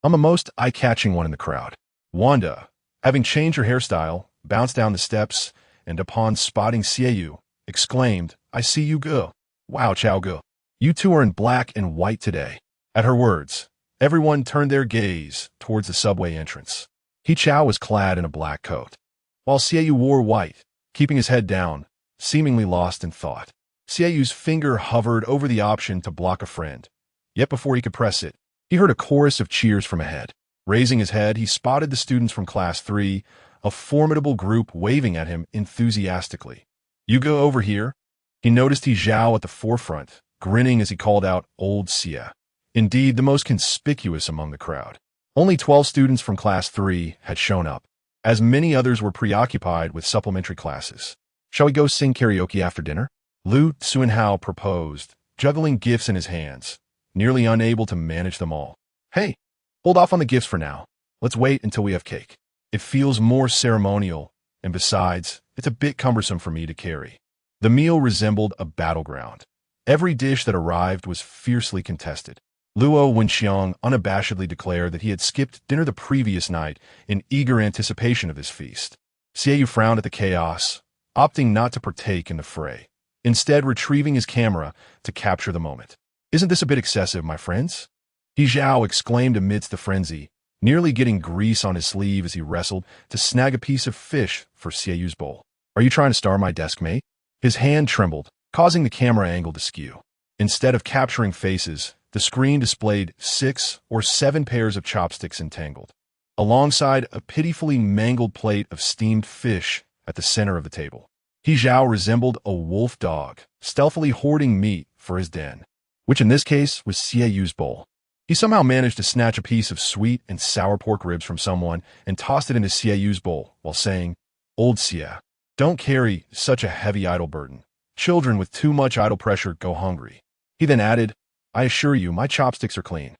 I'm the most eye-catching one in the crowd." Wanda, having changed her hairstyle, bounced down the steps, and upon spotting Xiaoyu, exclaimed, "I see you go. Wow, Chao Gu. You two are in black and white today." At her words, everyone turned their gaze towards the subway entrance. He Chao was clad in a black coat, while Xiaoyu wore white, keeping his head down, seemingly lost in thought. Xiaoyu's finger hovered over the option to block a friend. Yet before he could press it, he heard a chorus of cheers from ahead. Raising his head, he spotted the students from Class 3, a formidable group waving at him enthusiastically. "You go over here." He noticed He Zhao at the forefront, grinning as he called out Old Xia, indeed the most conspicuous among the crowd. Only 12 students from Class 3 had shown up, as many others were preoccupied with supplementary classes. "Shall we go sing karaoke after dinner?" Lu Tsunhao proposed, juggling gifts in his hands, nearly unable to manage them all. "Hey, hold off on the gifts for now. Let's wait until we have cake. It feels more ceremonial, and besides, it's a bit cumbersome for me to carry." The meal resembled a battleground. Every dish that arrived was fiercely contested. Luo Wenxiang unabashedly declared that he had skipped dinner the previous night in eager anticipation of this feast. Xiaoyu frowned at the chaos, opting not to partake in the fray, instead retrieving his camera to capture the moment. "Isn't this a bit excessive, my friends?" He Zhao exclaimed amidst the frenzy, nearly getting grease on his sleeve as he wrestled to snag a piece of fish for Xiaoyu's bowl. "Are you trying to star my desk mate?" His hand trembled, causing the camera angle to skew. Instead of capturing faces, the screen displayed 6 or 7 pairs of chopsticks entangled, alongside a pitifully mangled plate of steamed fish at the center of the table. He Zhao resembled a wolf dog, stealthily hoarding meat for his den, which in this case was Xiaoyu's bowl. He somehow managed to snatch a piece of sweet and sour pork ribs from someone and tossed it into Xieyu's bowl while saying, "Old Xie, don't carry such a heavy idle burden. Children with too much idle pressure go hungry." He then added, "I assure you, my chopsticks are clean.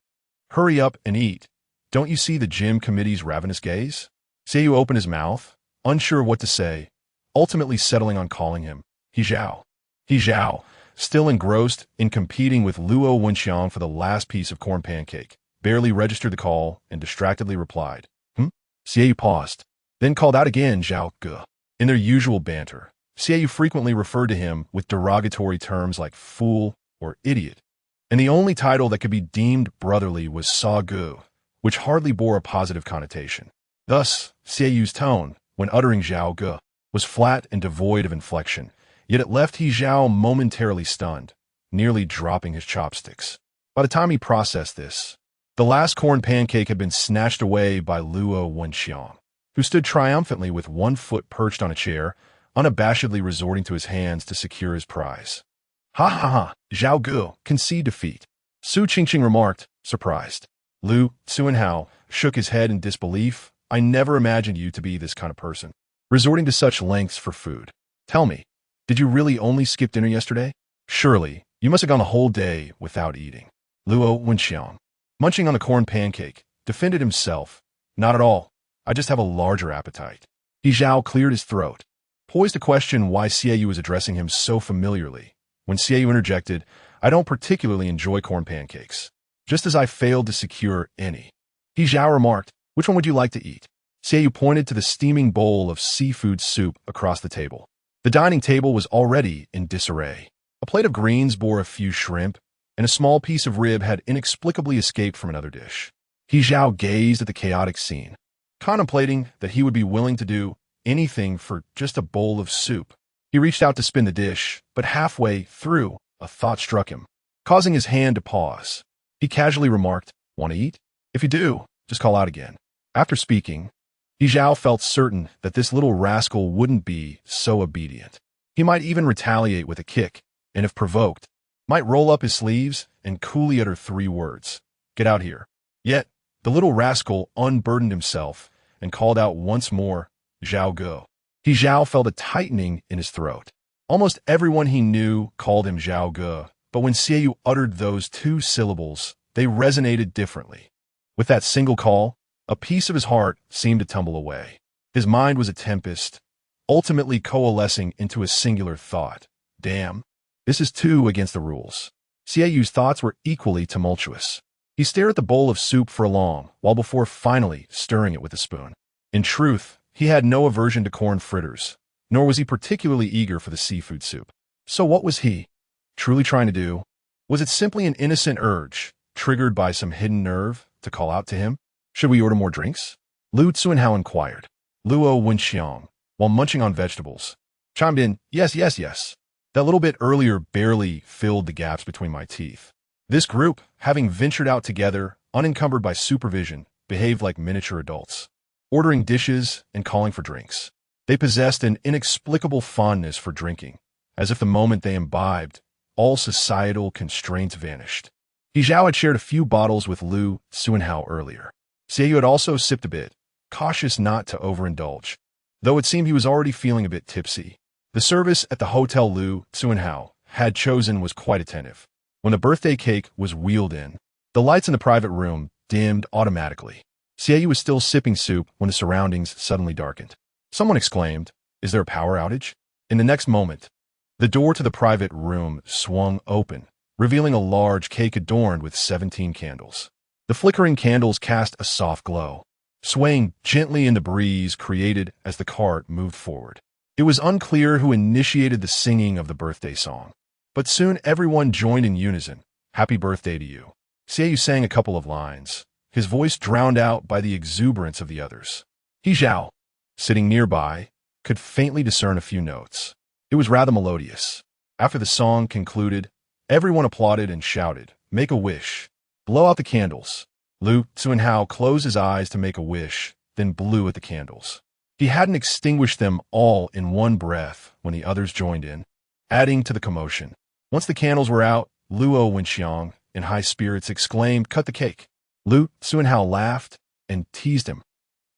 Hurry up and eat. Don't you see the gym committee's ravenous gaze?" Xieyou opened his mouth, unsure of what to say, ultimately settling on calling him He Zhao. He Zhao, still engrossed in competing with Luo Wenxiang for the last piece of corn pancake, barely registered the call and distractedly replied, "Hmm?" Xieyou paused, then called out again Zhao Ge. In their usual banter, Xieyou frequently referred to him with derogatory terms like fool or idiot, and the only title that could be deemed brotherly was Sa Gu, which hardly bore a positive connotation. Thus, Xieyu's tone, when uttering Zhao Ge, was flat and devoid of inflection, yet it left He Zhao momentarily stunned, nearly dropping his chopsticks. By the time he processed this, the last corn pancake had been snatched away by Luo Wenxiang, who stood triumphantly with one foot perched on a chair, unabashedly resorting to his hands to secure his prize. "Ha ha ha, Zhao Ge, concede defeat," Su Qingqing remarked, surprised. Lu Tsuanhao shook his head in disbelief. "I never imagined you to be this kind of person, resorting to such lengths for food. Tell me, did you really only skip dinner yesterday? Surely, you must have gone the whole day without eating." Luo Wenxiang, munching on the corn pancake, defended himself. "Not at all. I just have a larger appetite." He Zhao cleared his throat, poised to question why Xieyou was addressing him so familiarly, when Xieyou interjected, "I don't particularly enjoy corn pancakes, just as I failed to secure any." He Zhao remarked, "Which one would you like to eat?" Xieyou pointed to the steaming bowl of seafood soup across the table. The dining table was already in disarray. A plate of greens bore a few shrimp, and a small piece of rib had inexplicably escaped from another dish. He Zhao gazed at the chaotic scene, contemplating that he would be willing to do anything for just a bowl of soup. He reached out to spin the dish, but halfway through, a thought struck him, causing his hand to pause. He casually remarked, "Want to eat? If you do, just call out again." After speaking, He Zhao felt certain that this little rascal wouldn't be so obedient. He might even retaliate with a kick, and if provoked, might roll up his sleeves and coolly utter 3 words, "Get out here." Yet, the little rascal unburdened himself and called out once more, "Zhao Ge." He Zhao felt a tightening in his throat. Almost everyone he knew called him Zhao Ge, but when Xieyou uttered those 2 syllables, they resonated differently. With that single call, a piece of his heart seemed to tumble away. His mind was a tempest, ultimately coalescing into a singular thought. Damn, this is 2 against the rules. Xieyu's thoughts were equally tumultuous. He stared at the bowl of soup for long, while before finally stirring it with a spoon. In truth, he had no aversion to corn fritters, nor was he particularly eager for the seafood soup. So what was he truly trying to do? Was it simply an innocent urge, triggered by some hidden nerve, to call out to him? "Should we order more drinks?" Lu Tsuanhao inquired. Luo Wenxiang, while munching on vegetables, chimed in, "Yes, yes, yes. That little bit earlier barely filled the gaps between my teeth." This group, having ventured out together, unencumbered by supervision, behaved like miniature adults, ordering dishes and calling for drinks. They possessed an inexplicable fondness for drinking, as if the moment they imbibed, all societal constraints vanished. He Zhao had shared a few bottles with Lu Tsuanhao earlier. Xieyou had also sipped a bit, cautious not to overindulge, though it seemed he was already feeling a bit tipsy. The service at the hotel Lu Tsuanhao had chosen was quite attentive. When the birthday cake was wheeled in, the lights in the private room dimmed automatically. Xieyou was still sipping soup when the surroundings suddenly darkened. Someone exclaimed, "Is there a power outage?" In the next moment, the door to the private room swung open, revealing a large cake adorned with 17 candles. The flickering candles cast a soft glow, swaying gently in the breeze created as the cart moved forward. It was unclear who initiated the singing of the birthday song, but soon everyone joined in unison, "Happy birthday to you." Xieyou sang a couple of lines, his voice drowned out by the exuberance of the others. He Zhao, sitting nearby, could faintly discern a few notes. It was rather melodious. After the song concluded, everyone applauded and shouted, "Make a wish. Blow out the candles." Lu Tsuanhao closed his eyes to make a wish, then blew at the candles. He hadn't extinguished them all in one breath when the others joined in, adding to the commotion. Once the candles were out, Luo Wenxiang, in high spirits, exclaimed, "Cut the cake." Lu Suanhao laughed and teased him.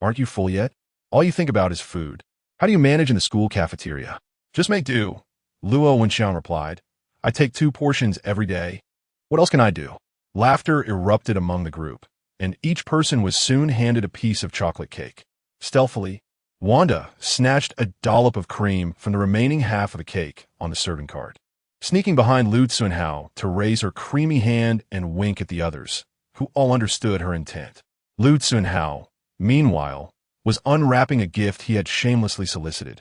"Aren't you full yet? All you think about is food. How do you manage in the school cafeteria?" "Just make do," Luo Wenxiang replied. "I take 2 portions every day. What else can I do?" Laughter erupted among the group, and each person was soon handed a piece of chocolate cake. Stealthily, Wanda snatched a dollop of cream from the remaining half of the cake on the serving card, sneaking behind Lu Tsunhao to raise her creamy hand and wink at the others, who all understood her intent. Lu Tsunhao, meanwhile, was unwrapping a gift he had shamelessly solicited,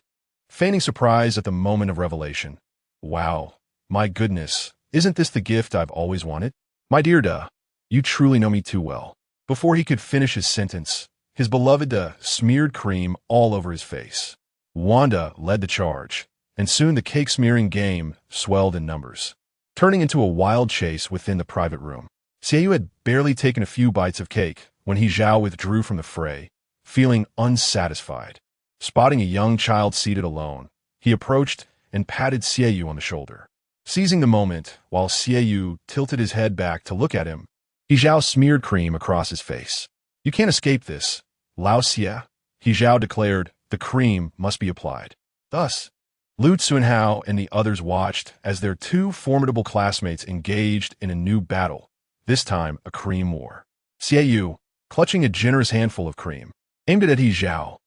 feigning surprise at the moment of revelation. "Wow, my goodness, isn't this the gift I've always wanted? My dear Da, you truly know me too well." Before he could finish his sentence, his beloved Da smeared cream all over his face. Wanda led the charge, and soon the cake-smearing game swelled in numbers, turning into a wild chase within the private room. Xiaoyu had barely taken a few bites of cake when He Zhao withdrew from the fray, feeling unsatisfied. Spotting a young child seated alone, he approached and patted Xiaoyu on the shoulder. Seizing the moment, while Xiaoyu tilted his head back to look at him, He Zhao smeared cream across his face. "You can't escape this, Lao Xia," He Zhao declared. "The cream must be applied." Thus, Lu Tsunhao and the others watched as their 2 formidable classmates engaged in a new battle, this time a cream war. Xiaoyu, clutching a generous handful of cream, aimed it at He Zhao.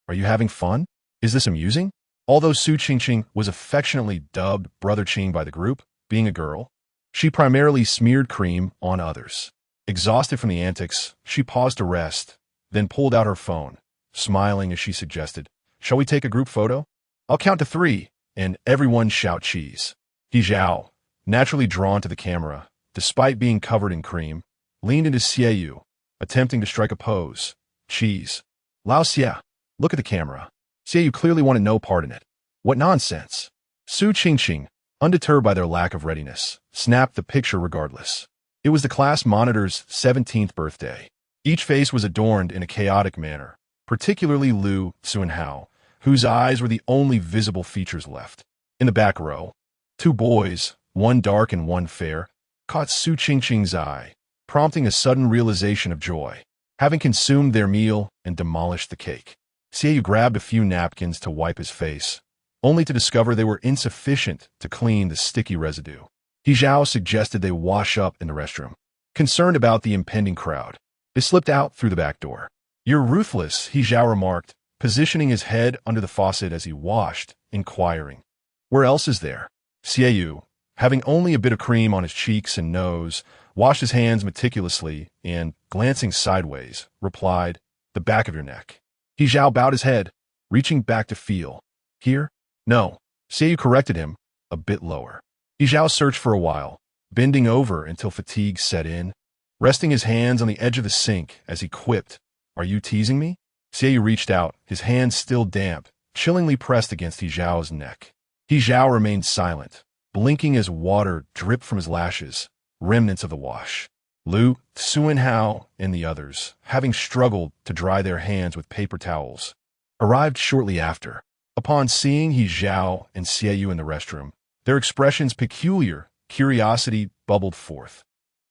"Are you having fun? Is this amusing?" Although Su Qingqing was affectionately dubbed Brother Qing by the group, being a girl, she primarily smeared cream on others. Exhausted from the antics, she paused to rest, then pulled out her phone, smiling as she suggested, "Shall we take a group photo? I'll count to 3, and everyone shout cheese." He Zhao, naturally drawn to the camera, despite being covered in cream, leaned into Xiaoyu, attempting to strike a pose. "Cheese. Lao Xia, look at the camera." Xiaoyu clearly wanted no part in it. "What nonsense." Su Qingqing, undeterred by their lack of readiness, snapped the picture regardless. It was the class monitor's 17th birthday. Each face was adorned in a chaotic manner, particularly Lu Tsunhao, whose eyes were the only visible features left. In the back row, 2 boys, one dark and one fair, caught Su Qingqing's eye, prompting a sudden realization of joy. Having consumed their meal and demolished the cake, Xiaoyu grabbed a few napkins to wipe his face, only to discover they were insufficient to clean the sticky residue. He Zhao suggested they wash up in the restroom. Concerned about the impending crowd, they slipped out through the back door. "You're ruthless," He Zhao remarked, positioning his head under the faucet as he washed, inquiring, "Where else is there?" Xiaoyu, having only a bit of cream on his cheeks and nose, washed his hands meticulously and, glancing sideways, replied, "The back of your neck." He Zhao bowed his head, reaching back to feel. "Here? No." Xiaoyu corrected him, a bit lower. He Zhao searched for a while, bending over until fatigue set in, resting his hands on the edge of the sink as he quipped, "Are you teasing me?" Xiaoyu reached out, his hands still damp, chillingly pressed against He Zhao's neck. He Zhao remained silent, blinking as water dripped from his lashes, remnants of the wash. Lu Tsunhao and the others, having struggled to dry their hands with paper towels, arrived shortly after. Upon seeing He Zhao and Xiaoyu in the restroom, their expressions peculiar curiosity bubbled forth.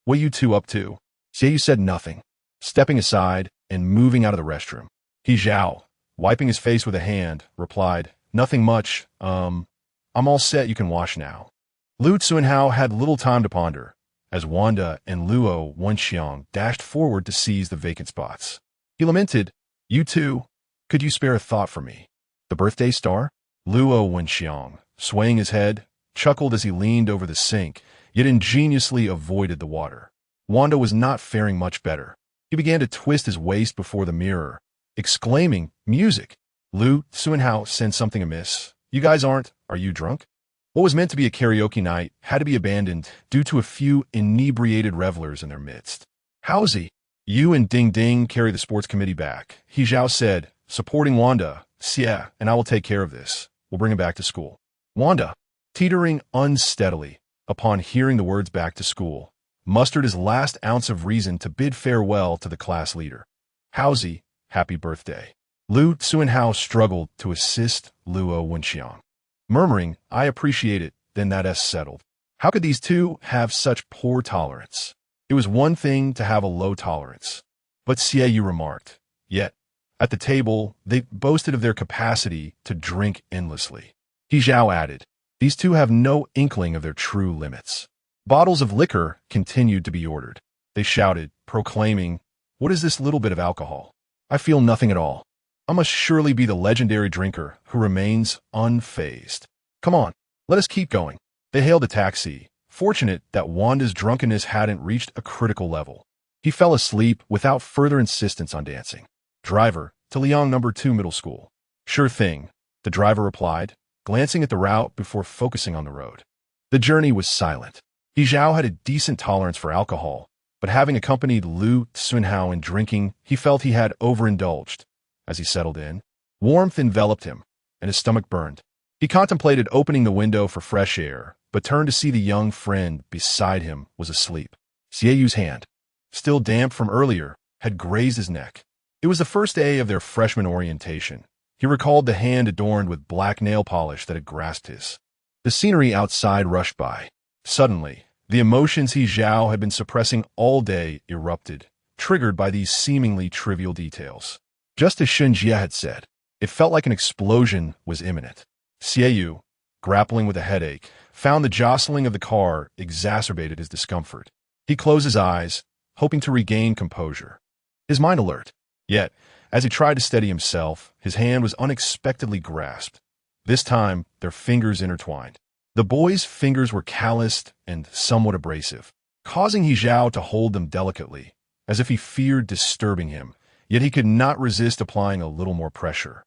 "What you 2 up to?" Xiaoyu said nothing, stepping aside and moving out of the restroom. He Zhao, wiping his face with a hand, replied, "Nothing much, I'm all set, you can wash now." Lu Tsunhao had little time to ponder, as Wanda and Luo Wenxiang dashed forward to seize the vacant spots. He lamented, "You 2, could you spare a thought for me?" "The birthday star?" Luo Wenxiang, swaying his head, chuckled as he leaned over the sink, yet ingeniously avoided the water. Wanda was not faring much better. He began to twist his waist before the mirror, exclaiming, "Music!" Lu Tsunhao sensed something amiss. "You guys are you drunk?" What was meant to be a karaoke night had to be abandoned due to a few inebriated revelers in their midst. "Howsy, you and Ding Ding carry the sports committee back," He Zhao said, supporting Wanda. "Xia and I will take care of this. We'll bring him back to school." Wanda, teetering unsteadily upon hearing the words "back to school," mustered his last ounce of reason to bid farewell to the class leader. "Howsy, happy birthday." Lu Tsunhao struggled to assist Luo Wenxiang, murmuring, "I appreciate it, then that S settled." How could these 2 have such poor tolerance? It was one thing to have a low tolerance, but Xiaoyu remarked. Yet, at the table, they boasted of their capacity to drink endlessly. He Zhao added, these two have no inkling of their true limits. Bottles of liquor continued to be ordered. They shouted, proclaiming, what is this little bit of alcohol? I feel nothing at all. I must surely be the legendary drinker who remains unfazed. Come on, let us keep going. They hailed a taxi, fortunate that Wanda's drunkenness hadn't reached a critical level. He fell asleep without further insistence on dancing. Driver, to Liang No. 2 Middle School. Sure thing, the driver replied, glancing at the route before focusing on the road. The journey was silent. He Zhao had a decent tolerance for alcohol, but having accompanied Lu Tsunhao in drinking, he felt he had overindulged. As he settled in, warmth enveloped him, and his stomach burned. He contemplated opening the window for fresh air, but turned to see the young friend beside him was asleep. Xieyu's hand, still damp from earlier, had grazed his neck. It was the first day of their freshman orientation. He recalled the hand adorned with black nail polish that had grasped his. The scenery outside rushed by. Suddenly, the emotions he Zhao had been suppressing all day erupted, triggered by these seemingly trivial details. Just as Shun Jie had said, it felt like an explosion was imminent. Xiaoyu, grappling with a headache, found the jostling of the car exacerbated his discomfort. He closed his eyes, hoping to regain composure, his mind alert. Yet, as he tried to steady himself, his hand was unexpectedly grasped. This time, their fingers intertwined. The boy's fingers were calloused and somewhat abrasive, causing He Zhao to hold them delicately, as if he feared disturbing him, yet he could not resist applying a little more pressure.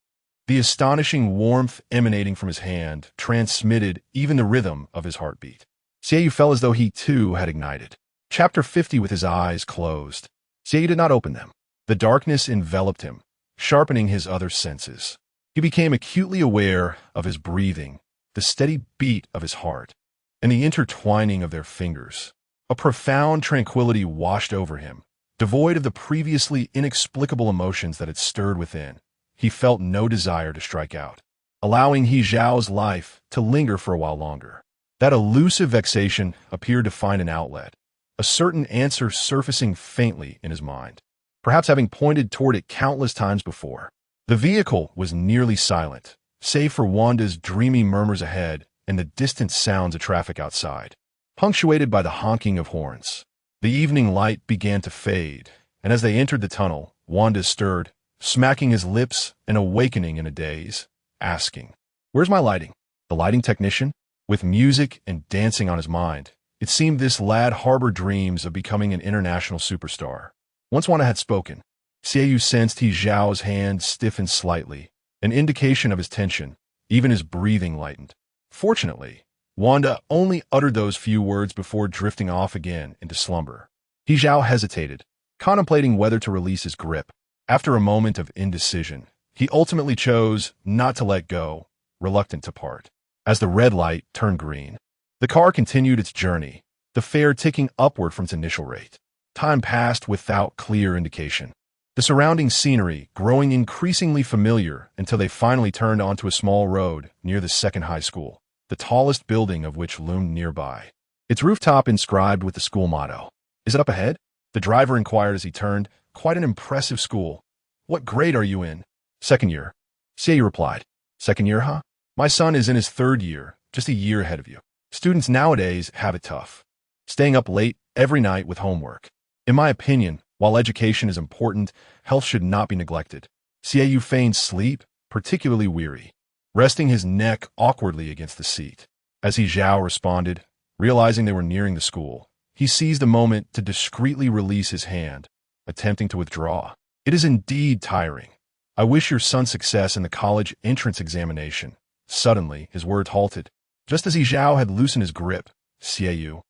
The astonishing warmth emanating from his hand transmitted even the rhythm of his heartbeat. Xiaoyu felt as though he too had ignited. Chapter 50 with his eyes closed. Xiaoyu did not open them. The darkness enveloped him, sharpening his other senses. He became acutely aware of his breathing, the steady beat of his heart, and the intertwining of their fingers. A profound tranquility washed over him, devoid of the previously inexplicable emotions that had stirred within. He felt no desire to strike out, allowing He Zhao's life to linger for a while longer. That elusive vexation appeared to find an outlet, a certain answer surfacing faintly in his mind, perhaps having pointed toward it countless times before. The vehicle was nearly silent, save for Wanda's dreamy murmurs ahead and the distant sounds of traffic outside, punctuated by the honking of horns. The evening light began to fade, and as they entered the tunnel, Wanda stirred, smacking his lips and awakening in a daze, asking, "Where's my lighting?" The lighting technician? With music and dancing on his mind, it seemed this lad harbored dreams of becoming an international superstar. Once Wanda had spoken, Xiaoyu sensed He Zhao's hand stiffen slightly, an indication of his tension. Even his breathing lightened. Fortunately, Wanda only uttered those few words before drifting off again into slumber. He Zhao hesitated, contemplating whether to release his grip. After a moment of indecision, he ultimately chose not to let go, reluctant to part. As the red light turned green, the car continued its journey, the fare ticking upward from its initial rate. Time passed without clear indication, the surrounding scenery growing increasingly familiar until they finally turned onto a small road near the second high school, the tallest building of which loomed nearby, its rooftop inscribed with the school motto. "Is it up ahead?" the driver inquired as he turned. "Quite an impressive school. What grade are you in?" "Second year." Xiaoyu replied. "Second year, huh? My son is in his third year, just a year ahead of you. Students nowadays have it tough, staying up late every night with homework. In my opinion, while education is important, health should not be neglected." Xiaoyu feigned sleep, particularly weary, resting his neck awkwardly against the seat. As He Zhao responded, realizing they were nearing the school, he seized a moment to discreetly release his hand, attempting to withdraw. "It is indeed tiring. I wish your son success in the college entrance examination." Suddenly, his words halted. Just as He Zhao had loosened his grip, Xiaoyu,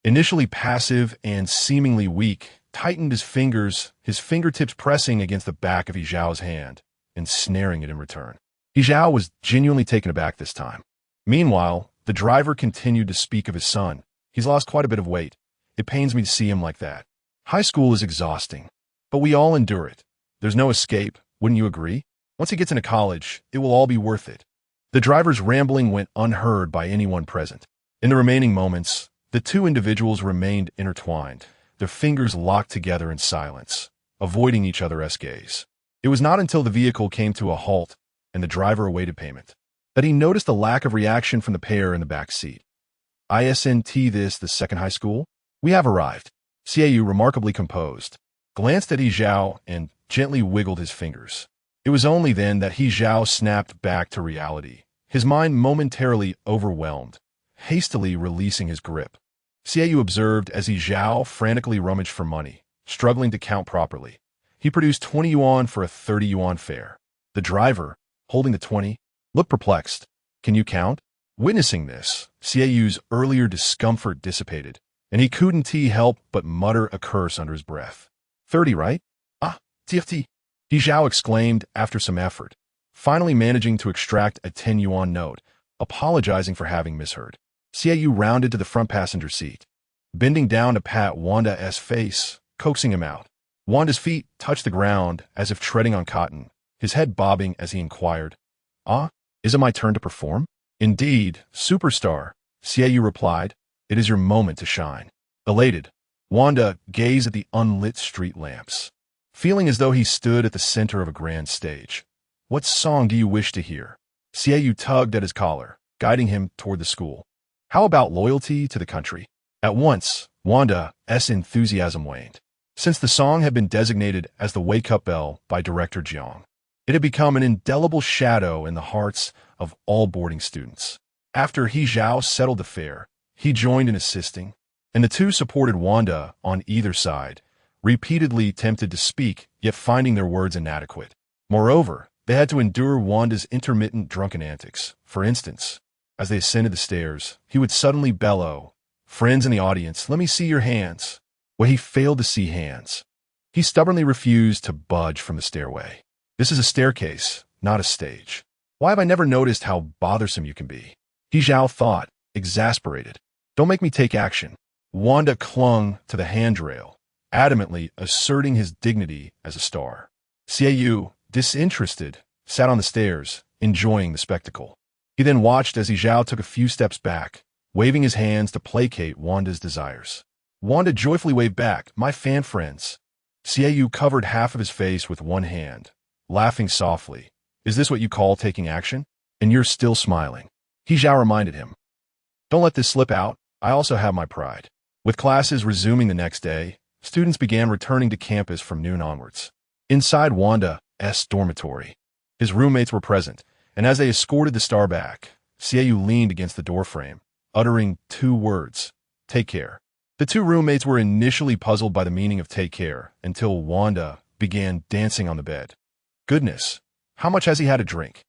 initially passive and seemingly weak, tightened his fingertips pressing against the back of He Zhao's hand, ensnaring it in return. He Zhao was genuinely taken aback this time. Meanwhile, the driver continued to speak of his son. "He's lost quite a bit of weight. It pains me to see him like that. High school is exhausting, but we all endure it. There's no escape, wouldn't you agree? Once he gets into college, it will all be worth it." The driver's rambling went unheard by anyone present. In the remaining moments, the two individuals remained intertwined, their fingers locked together in silence, avoiding each other's gaze. It was not until the vehicle came to a halt and the driver awaited payment that he noticed the lack of reaction from the pair in the back seat. "Isn't this the second high school? We have arrived." Xiaoyu, remarkably composed, glanced at He Zhao and gently wiggled his fingers. It was only then that He Zhao snapped back to reality, his mind momentarily overwhelmed, hastily releasing his grip. Xiaoyu observed as He Zhao frantically rummaged for money, struggling to count properly. He produced 20 yuan for a 30 yuan fare. The driver, holding the 20, looked perplexed. "Can you count?" Witnessing this, Xiaoyu's earlier discomfort dissipated, and he couldn't help but mutter a curse under his breath. 30, right? "Ah, 30. He Zhao exclaimed after some effort, finally managing to extract a 10 yuan note, apologizing for having misheard. Xiaoyu rounded to the front passenger seat, bending down to pat Wanda's face, coaxing him out. Wanda's feet touched the ground as if treading on cotton, his head bobbing as he inquired, "Ah, is it my turn to perform?" "Indeed, superstar," Xiaoyu replied. "It is your moment to shine." Elated, Wanda gazed at the unlit street lamps, feeling as though he stood at the center of a grand stage. "What song do you wish to hear?" Xiaoyu tugged at his collar, guiding him toward the school. "How about loyalty to the country?" At once, Wanda's enthusiasm waned. Since the song had been designated as the wake-up bell by Director Jiang, it had become an indelible shadow in the hearts of all boarding students. After He Zhao settled the fare, he joined in assisting, and the two supported Wanda on either side, repeatedly tempted to speak, yet finding their words inadequate. Moreover, they had to endure Wanda's intermittent drunken antics. For instance, as they ascended the stairs, he would suddenly bellow, "Friends in the audience, let me see your hands." Well, he failed to see hands. He stubbornly refused to budge from the stairway. "This is a staircase, not a stage. Why have I never noticed how bothersome you can be?" He Zhao thought, exasperated. "Don't make me take action." Wanda clung to the handrail, adamantly asserting his dignity as a star. Xiaoyu, disinterested, sat on the stairs, enjoying the spectacle. He then watched as He Zhao took a few steps back, waving his hands to placate Wanda's desires. Wanda joyfully waved back, "My fan friends." Xiaoyu covered half of his face with one hand, laughing softly. "Is this what you call taking action? And you're still smiling?" He Zhao reminded him. "Don't let this slip out. I also have my pride." With classes resuming the next day, students began returning to campus from noon onwards. Inside Wanda's dormitory, his roommates were present, and as they escorted the star back, Xiaoyu leaned against the doorframe, uttering two words, "Take care." The two roommates were initially puzzled by the meaning of "take care" until Wanda began dancing on the bed. "Goodness, how much has he had to drink?"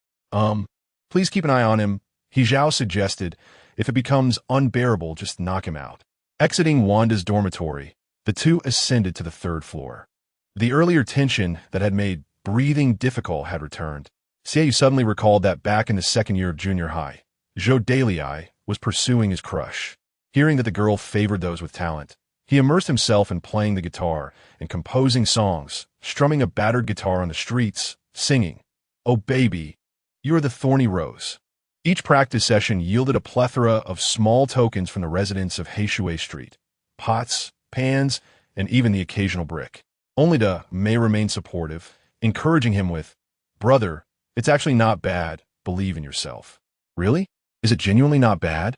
Please keep an eye on him," He Zhao suggested. "If it becomes unbearable, just knock him out." Exiting Wanda's dormitory, the two ascended to the third floor. The earlier tension that had made breathing difficult had returned. Xiaoyu suddenly recalled that back in the second year of junior high, Zhou Dalai was pursuing his crush. Hearing that the girl favored those with talent, he immersed himself in playing the guitar and composing songs, strumming a battered guitar on the streets, singing, "Oh baby, you're the thorny rose." Each practice session yielded a plethora of small tokens from the residents of Heishui Street, pots, pans, and even the occasional brick. Only to May remain supportive, encouraging him with, "Brother, it's actually not bad, believe in yourself." "Really? Is it genuinely not bad?"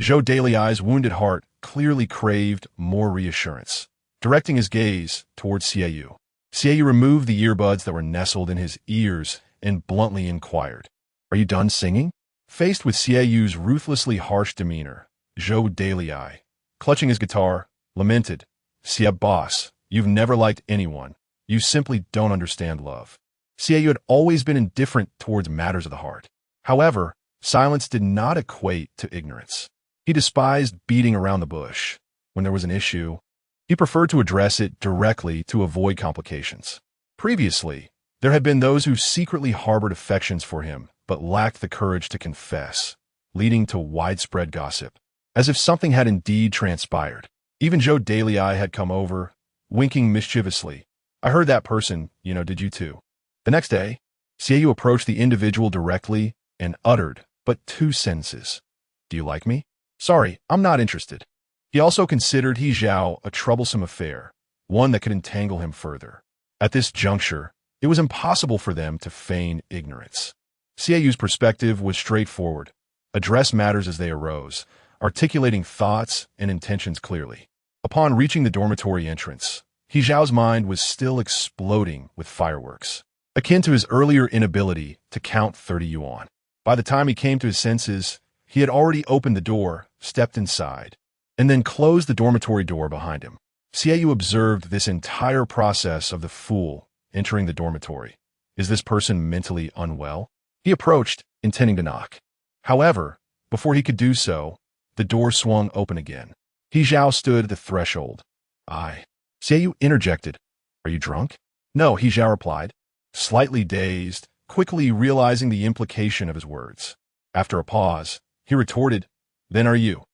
Zhou Dalai's wounded heart clearly craved more reassurance. Directing his gaze towards Xiaoyu, Xiaoyu removed the earbuds that were nestled in his ears and bluntly inquired, "Are you done singing?" Faced with Xiaoyu's ruthlessly harsh demeanor, Zhou Dalai, clutching his guitar, lamented, "Xia boss, you've never liked anyone. You simply don't understand love." Xiaoyu had always been indifferent towards matters of the heart. However, silence did not equate to ignorance. He despised beating around the bush. When there was an issue, he preferred to address it directly to avoid complications. Previously, there had been those who secretly harbored affections for him but lacked the courage to confess, leading to widespread gossip, as if something had indeed transpired. Even Zhou Dalai had come over, winking mischievously. "I heard that person, did you too?" The next day, Xiaoyu approached the individual directly and uttered but two sentences. "Do you like me?" "Sorry, I'm not interested." He also considered He Zhao a troublesome affair, one that could entangle him further. At this juncture, it was impossible for them to feign ignorance. Xiaoyu's perspective was straightforward: address matters as they arose, articulating thoughts and intentions clearly. Upon reaching the dormitory entrance, He Zhao's mind was still exploding with fireworks, akin to his earlier inability to count 30 yuan. By the time he came to his senses, he had already opened the door, stepped inside, and then closed the dormitory door behind him. Xiaoyu observed this entire process of the fool entering the dormitory. Is this person mentally unwell? He approached, intending to knock. However, before he could do so, the door swung open again. He Zhao stood at the threshold. Xiaoyu interjected. Are you drunk? No, He Zhao replied, slightly dazed, quickly realizing the implication of his words. After a pause, he retorted, then are you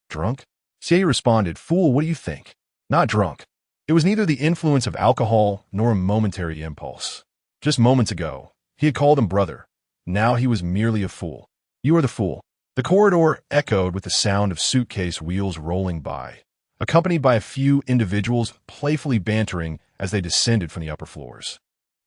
drunk? Xiaoyu responded, fool, what do you think? Not drunk. It was neither the influence of alcohol nor a momentary impulse. Just moments ago, he had called him brother. Now he was merely a fool. You are the fool. The corridor echoed with the sound of suitcase wheels rolling by, accompanied by a few individuals playfully bantering as they descended from the upper floors.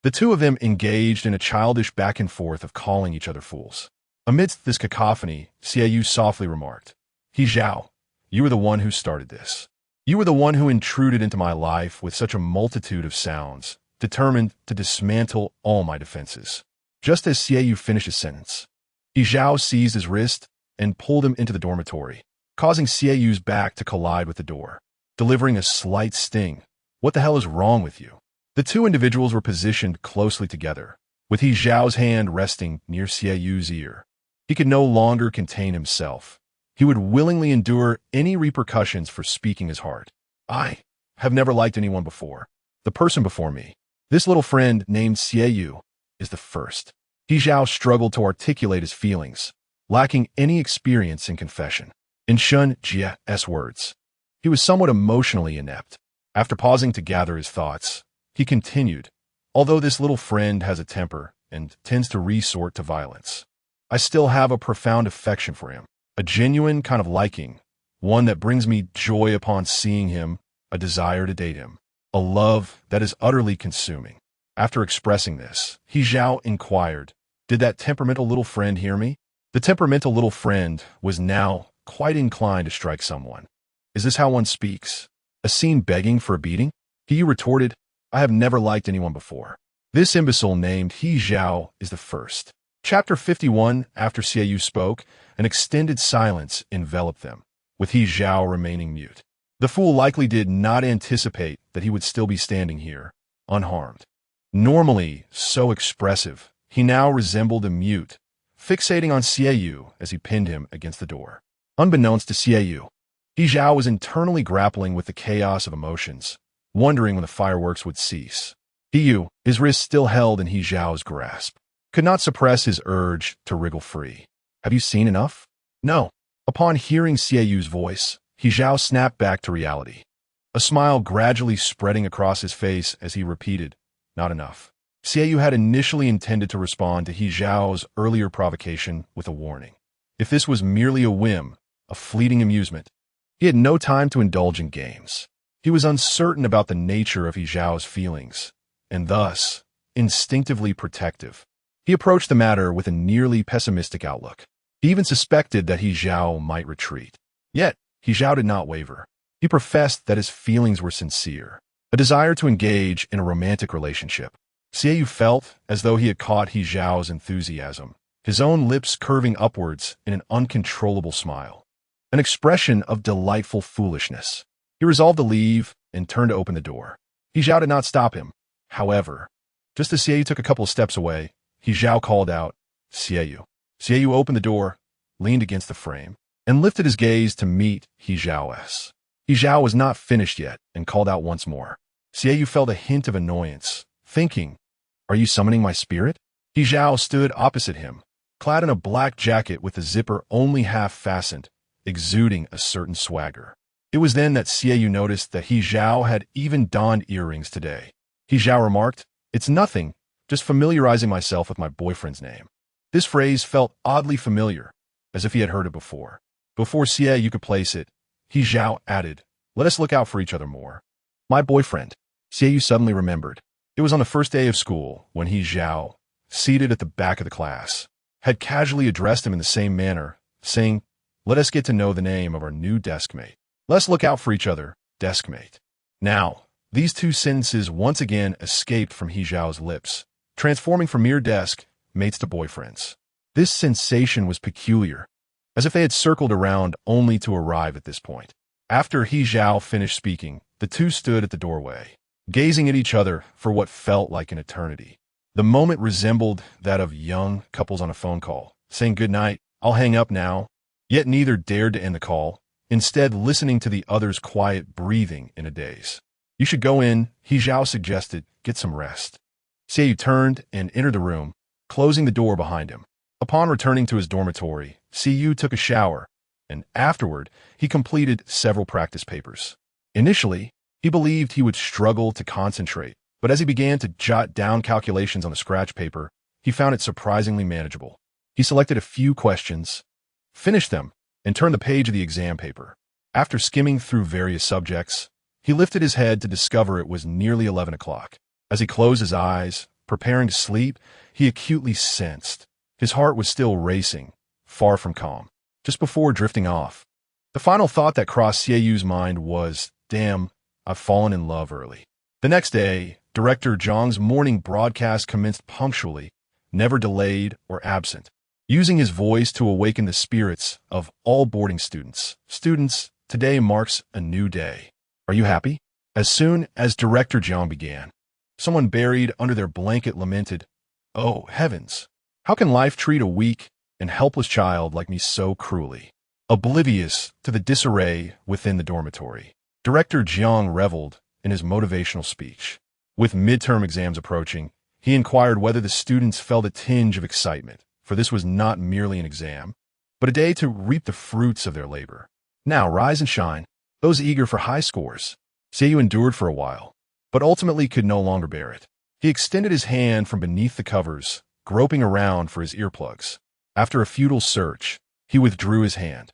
The two of them engaged in a childish back and forth of calling each other fools. Amidst this cacophony, Xiaoyu softly remarked, He Zhao, you were the one who started this. You were the one who intruded into my life with such a multitude of sounds, determined to dismantle all my defenses. Just as Xiaoyu finished his sentence, He Zhao seized his wrist and pulled him into the dormitory, causing Xiaoyu's back to collide with the door, delivering a slight sting. What the hell is wrong with you? The two individuals were positioned closely together, with He Zhao's hand resting near Xiaoyu's ear. He could no longer contain himself. He would willingly endure any repercussions for speaking his heart. I have never liked anyone before. The person before me, this little friend named Xiaoyu, is the first. He Zhao struggled to articulate his feelings, lacking any experience in confession. In Shun Jie's words, he was somewhat emotionally inept. After pausing to gather his thoughts, he continued, although this little friend has a temper and tends to resort to violence, I still have a profound affection for him, a genuine kind of liking, one that brings me joy upon seeing him, a desire to date him, a love that is utterly consuming. After expressing this, He Zhao inquired, did that temperamental little friend hear me? The temperamental little friend was now quite inclined to strike someone. Is this how one speaks? A scene begging for a beating? He retorted, I have never liked anyone before. This imbecile named He Zhao is the first. Chapter 51. After Xiaoyu spoke, an extended silence enveloped them, with He Zhao remaining mute. The fool likely did not anticipate that he would still be standing here, unharmed. Normally so expressive, he now resembled a mute, fixating on Xiaoyu as he pinned him against the door. Unbeknownst to Xiaoyu, He Zhao was internally grappling with the chaos of emotions, wondering when the fireworks would cease. Xiaoyu, his wrist still held in He Zhao's grasp, could not suppress his urge to wriggle free. Have you seen enough? No. Upon hearing Xiaoyu's voice, He Zhao snapped back to reality, a smile gradually spreading across his face as he repeated, not enough. Xiaoyu had initially intended to respond to He Zhao's earlier provocation with a warning. If this was merely a whim, a fleeting amusement, he had no time to indulge in games. He was uncertain about the nature of He Zhao's feelings, and thus, instinctively protective. He approached the matter with a nearly pessimistic outlook. He even suspected that He Zhao might retreat. Yet, He Zhao did not waver. He professed that his feelings were sincere, a desire to engage in a romantic relationship. Xiaoyu felt as though he had caught He Zhao's enthusiasm, his own lips curving upwards in an uncontrollable smile, an expression of delightful foolishness. He resolved to leave and turned to open the door. He Zhao did not stop him. However, just as Xiaoyu took a couple of steps away, He Zhao called out, Xiaoyu. Xiaoyu opened the door, leaned against the frame, and lifted his gaze to meet He Zhao's. He Zhao was not finished yet and called out once more. Xiaoyu felt a hint of annoyance, thinking, are you summoning my spirit? He Zhao stood opposite him, clad in a black jacket with the zipper only half fastened, exuding a certain swagger. It was then that Xiaoyu noticed that He Zhao had even donned earrings today. He Zhao remarked, it's nothing, just familiarizing myself with my boyfriend's name. This phrase felt oddly familiar, as if he had heard it before. Before Xiaoyu could place it, He Zhao added, "Let us look out for each other more." My boyfriend. Xie Yu suddenly remembered. It was on the first day of school when He Zhao, seated at the back of the class, had casually addressed him in the same manner, saying, "Let us get to know the name of our new deskmate. Let's look out for each other, deskmate." Now, these two sentences once again escaped from He Zhao's lips, transforming from mere desk mates to boyfriends. This sensation was peculiar, as if they had circled around only to arrive at this point. After He Zhao finished speaking, the two stood at the doorway, gazing at each other for what felt like an eternity. The moment resembled that of young couples on a phone call, saying goodnight, "I'll hang up now." Yet neither dared to end the call, instead listening to the other's quiet breathing in a daze. "You should go in," He Zhao suggested, "get some rest." Xie Yu turned and entered the room, closing the door behind him. Upon returning to his dormitory, Xie Yu took a shower, and afterward, he completed several practice papers. Initially, he believed he would struggle to concentrate, but as he began to jot down calculations on the scratch paper, he found it surprisingly manageable. He selected a few questions, finished them, and turned the page of the exam paper. After skimming through various subjects, he lifted his head to discover it was nearly 11 o'clock. As he closed his eyes, preparing to sleep, he acutely sensed his heart was still racing, far from calm. Just before drifting off, the final thought that crossed Xie Yu's mind was, "Damn, I've fallen in love early." The next day, Director Zhang's morning broadcast commenced punctually, never delayed or absent, using his voice to awaken the spirits of all boarding students. "Students, today marks a new day. Are you happy?" As soon as Director Zhang began, someone buried under their blanket lamented, "Oh, heavens! How can life treat a weak and helpless child like me so cruelly?" Oblivious to the disarray within the dormitory, Director Jiang reveled in his motivational speech. With midterm exams approaching, he inquired whether the students felt a tinge of excitement, for this was not merely an exam, but a day to reap the fruits of their labor. Now rise and shine, those eager for high scores. Xie Yu endured for a while, but ultimately could no longer bear it. He extended his hand from beneath the covers, groping around for his earplugs. After a futile search, he withdrew his hand.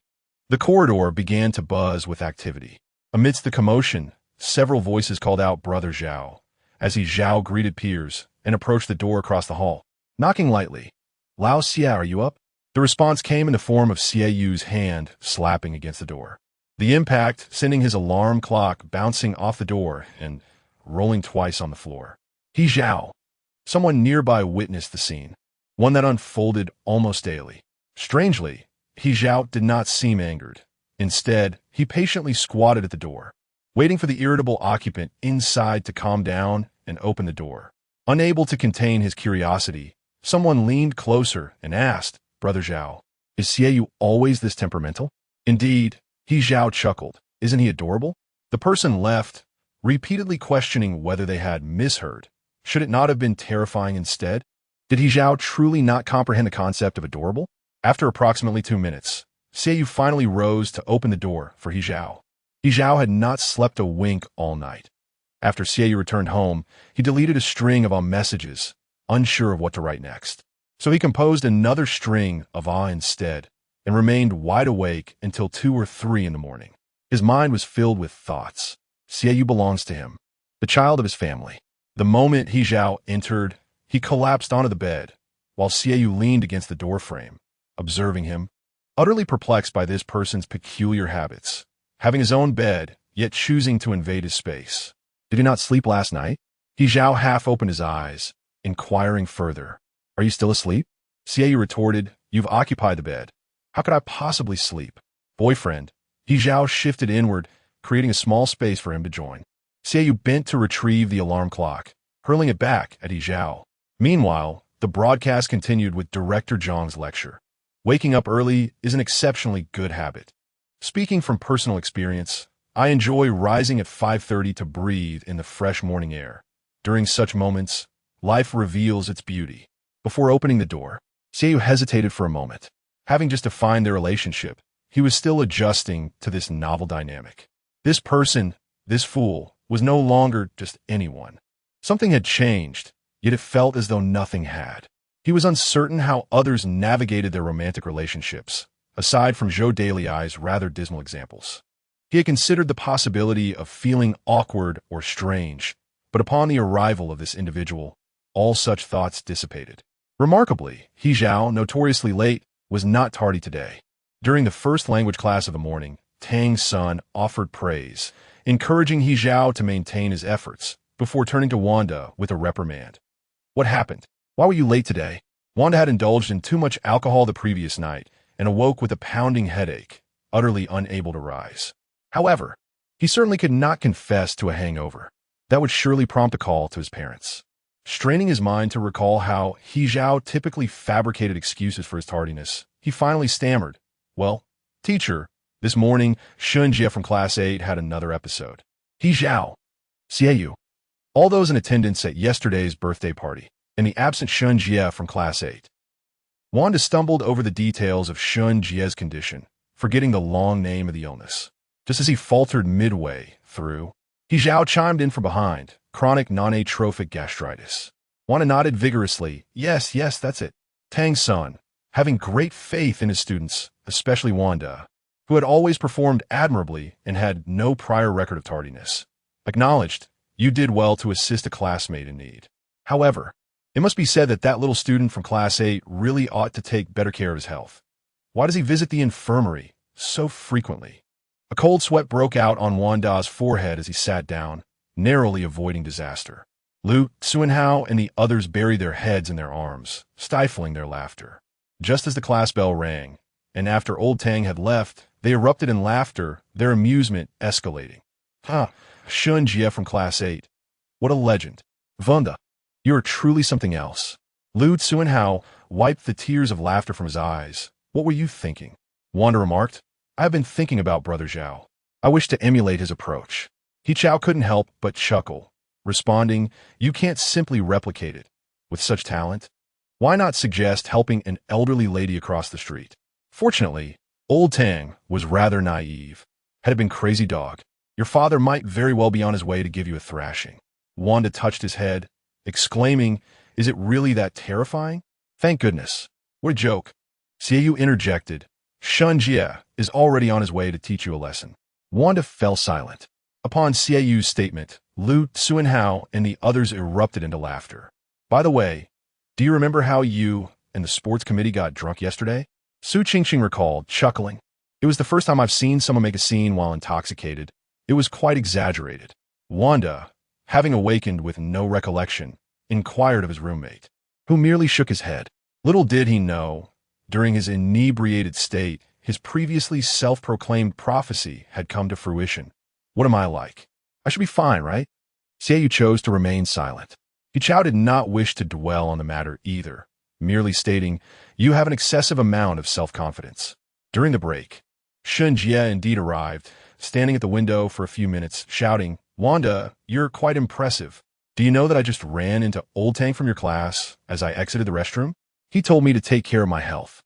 The corridor began to buzz with activity. Amidst the commotion, several voices called out Brother Zhao, as He Zhao greeted peers and approached the door across the hall, knocking lightly. "Lao Xia, are you up?" The response came in the form of Xie Yu's hand slapping against the door. The impact sending his alarm clock bouncing off the door and rolling twice on the floor. He Zhao. Someone nearby witnessed the scene, one that unfolded almost daily. Strangely, He Zhao did not seem angered. Instead, he patiently squatted at the door, waiting for the irritable occupant inside to calm down and open the door. Unable to contain his curiosity, someone leaned closer and asked, "Brother Zhao, is Xie Yu always this temperamental?" "Indeed," He Zhao chuckled. "Isn't he adorable?" The person left, repeatedly questioning whether they had misheard. Should it not have been terrifying instead? Did He Zhao truly not comprehend the concept of adorable? After approximately 2 minutes, Xie Yu finally rose to open the door for He Zhao. He Zhao had not slept a wink all night. After Xie Yu returned home, he deleted a string of messages, unsure of what to write next. So he composed another string of instead, and remained wide awake until 2 or 3 in the morning. His mind was filled with thoughts. Xie Yu belongs to him, the child of his family. The moment He Zhao entered, he collapsed onto the bed, while Xie Yu leaned against the doorframe, observing him, utterly perplexed by this person's peculiar habits, having his own bed, yet choosing to invade his space. "Did you not sleep last night?" He Zhao half opened his eyes, inquiring further. "Are you still asleep?" Xie Yu retorted, "You've occupied the bed. How could I possibly sleep?" "Boyfriend." He Zhao shifted inward, creating a small space for him to join. Xie Yu bent to retrieve the alarm clock, hurling it back at He Zhao. Meanwhile, the broadcast continued with Director Zhang's lecture. Waking up early is an exceptionally good habit. Speaking from personal experience, I enjoy rising at 5:30 to breathe in the fresh morning air. During such moments, life reveals its beauty. Before opening the door, Xie Yu hesitated for a moment. Having just defined their relationship, he was still adjusting to this novel dynamic. This person, this fool, was no longer just anyone. Something had changed, yet it felt as though nothing had. He was uncertain how others navigated their romantic relationships, aside from Zhou Dailyai's rather dismal examples. He had considered the possibility of feeling awkward or strange, but upon the arrival of this individual, all such thoughts dissipated. Remarkably, He Zhao, notoriously late, was not tardy today. During the first language class of the morning, Tang's son offered praise, encouraging He Zhao to maintain his efforts, before turning to Wanda with a reprimand. What happened? Why were you late today? Wanda had indulged in too much alcohol the previous night and awoke with a pounding headache, utterly unable to rise. However, he certainly could not confess to a hangover. That would surely prompt a call to his parents. Straining his mind to recall how He Zhao typically fabricated excuses for his tardiness, he finally stammered, "Well, teacher, this morning, Shun Jie from Class 8 had another episode. He Zhao. Xiaoyu. All those in attendance at yesterday's birthday party, and the absent Shun Jie from Class 8. Wanda stumbled over the details of Shun Jie's condition, forgetting the long name of the illness. Just as he faltered midway through, He Zhao chimed in from behind, chronic non-atrophic gastritis. Wanda nodded vigorously. Yes, that's it. Tang's son, having great faith in his students, especially Wanda, who had always performed admirably and had no prior record of tardiness, acknowledged, "You did well to assist a classmate in need." However, it must be said that that little student from Class 8 really ought to take better care of his health. Why does he visit the infirmary so frequently? A cold sweat broke out on Wanda's forehead as he sat down, narrowly avoiding disaster. Lu Xuanhao and the others buried their heads in their arms, stifling their laughter. Just as the class bell rang, and after old Tang had left, they erupted in laughter, their amusement escalating. Shun Jie from Class 8. What a legend. Wanda, you are truly something else. Lu Xuanhao wiped the tears of laughter from his eyes. What were you thinking? Wanda remarked. I have been thinking about Brother Zhao. I wish to emulate his approach. He Zhao couldn't help but chuckle, responding, you can't simply replicate it. With such talent, why not suggest helping an elderly lady across the street? Fortunately, old Tang was rather naive. Had it been Crazy Dog, your father might very well be on his way to give you a thrashing. Wanda touched his head, exclaiming, is it really that terrifying? Thank goodness. What a joke. Xiaoyu interjected, Shun Jie is already on his way to teach you a lesson. Wanda fell silent. Upon Xiaoyu's statement, Lu Xuanhao and the others erupted into laughter. By the way, do you remember how you and the sports committee got drunk yesterday? Su Qingqing recalled, chuckling. It was the first time I've seen someone make a scene while intoxicated. It was quite exaggerated. Wanda, having awakened with no recollection, inquired of his roommate, who merely shook his head. Little did he know, during his inebriated state, his previously self-proclaimed prophecy had come to fruition. What am I like? I should be fine, right? Xiaoyu chose to remain silent. He Chao did not wish to dwell on the matter either, merely stating, you have an excessive amount of self-confidence. During the break, Shun Jie indeed arrived, standing at the window for a few minutes, shouting, Wanda, you're quite impressive. Do you know that I just ran into old Tang from your class as I exited the restroom? He told me to take care of my health.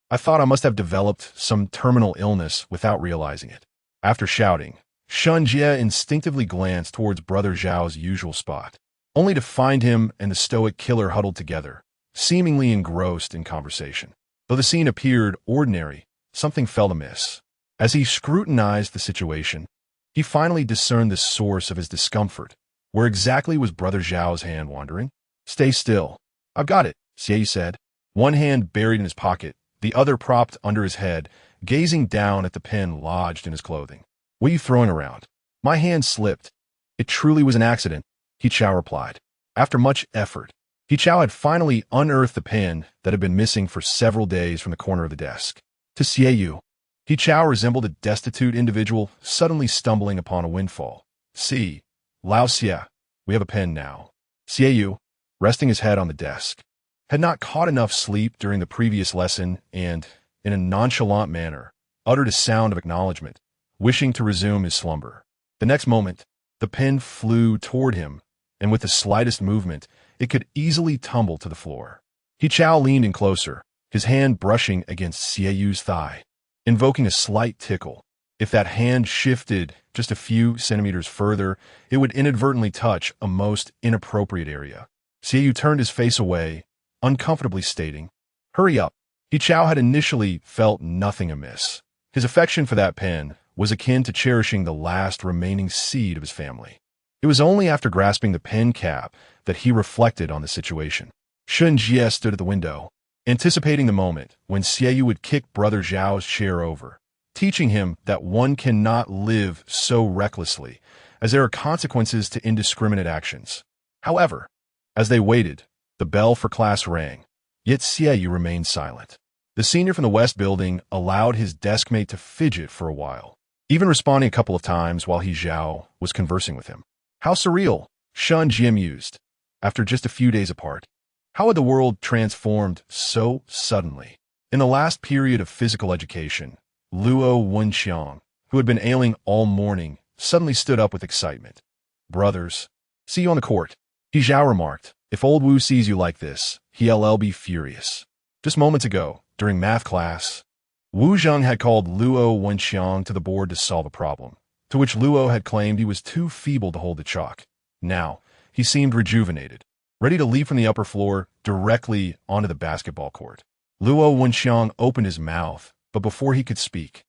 I thought I must have developed some terminal illness without realizing it. After shouting, Shun Jie instinctively glanced towards Brother Zhao's usual spot, only to find him and the stoic killer huddled together, seemingly engrossed in conversation. Though the scene appeared ordinary, something felt amiss. As he scrutinized the situation, he finally discerned the source of his discomfort. Where exactly was Brother Zhao's hand wandering? Stay still. I've got it, Xiaoyu said, one hand buried in his pocket, the other propped under his head, gazing down at the pen lodged in his clothing. What are you throwing around? My hand slipped. It truly was an accident, He Chao replied. After much effort, He Chao had finally unearthed the pen that had been missing for several days from the corner of the desk. To Xiaoyu, He Chao resembled a destitute individual suddenly stumbling upon a windfall. See, Lao Xia, we have a pen now. Xiaoyu, resting his head on the desk, had not caught enough sleep during the previous lesson and, in a nonchalant manner, uttered a sound of acknowledgement, wishing to resume his slumber. The next moment, the pen flew toward him, and with the slightest movement, it could easily tumble to the floor. He Chao leaned in closer, his hand brushing against Xiaoyu's thigh, invoking a slight tickle. If that hand shifted just a few centimeters further, it would inadvertently touch a most inappropriate area. Xiaoyu turned his face away, uncomfortably stating, hurry up. He Chao had initially felt nothing amiss. His affection for that pen was akin to cherishing the last remaining seed of his family. It was only after grasping the pen cap that he reflected on the situation. Shun Jie stood at the window, anticipating the moment when Xie would kick Brother Zhao's chair over, teaching him that one cannot live so recklessly, as there are consequences to indiscriminate actions. However, as they waited, the bell for class rang, yet Xie remained silent. The senior from the West Building allowed his deskmate to fidget for a while, even responding a couple of times while Zhao was conversing with him. How surreal, Shun Jie mused, after just a few days apart. How had the world transformed so suddenly? In the last period of physical education, Luo Wenxiang, who had been ailing all morning, suddenly stood up with excitement. Brothers, see you on the court. Zhao remarked, if old Wu sees you like this, he'll be furious. Just moments ago, during math class, Wu Zheng had called Luo Wenxiang to the board to solve a problem, to which Luo had claimed he was too feeble to hold the chalk. Now, he seemed rejuvenated, ready to leap from the upper floor directly onto the basketball court. Luo Wenxiang opened his mouth, but before he could speak,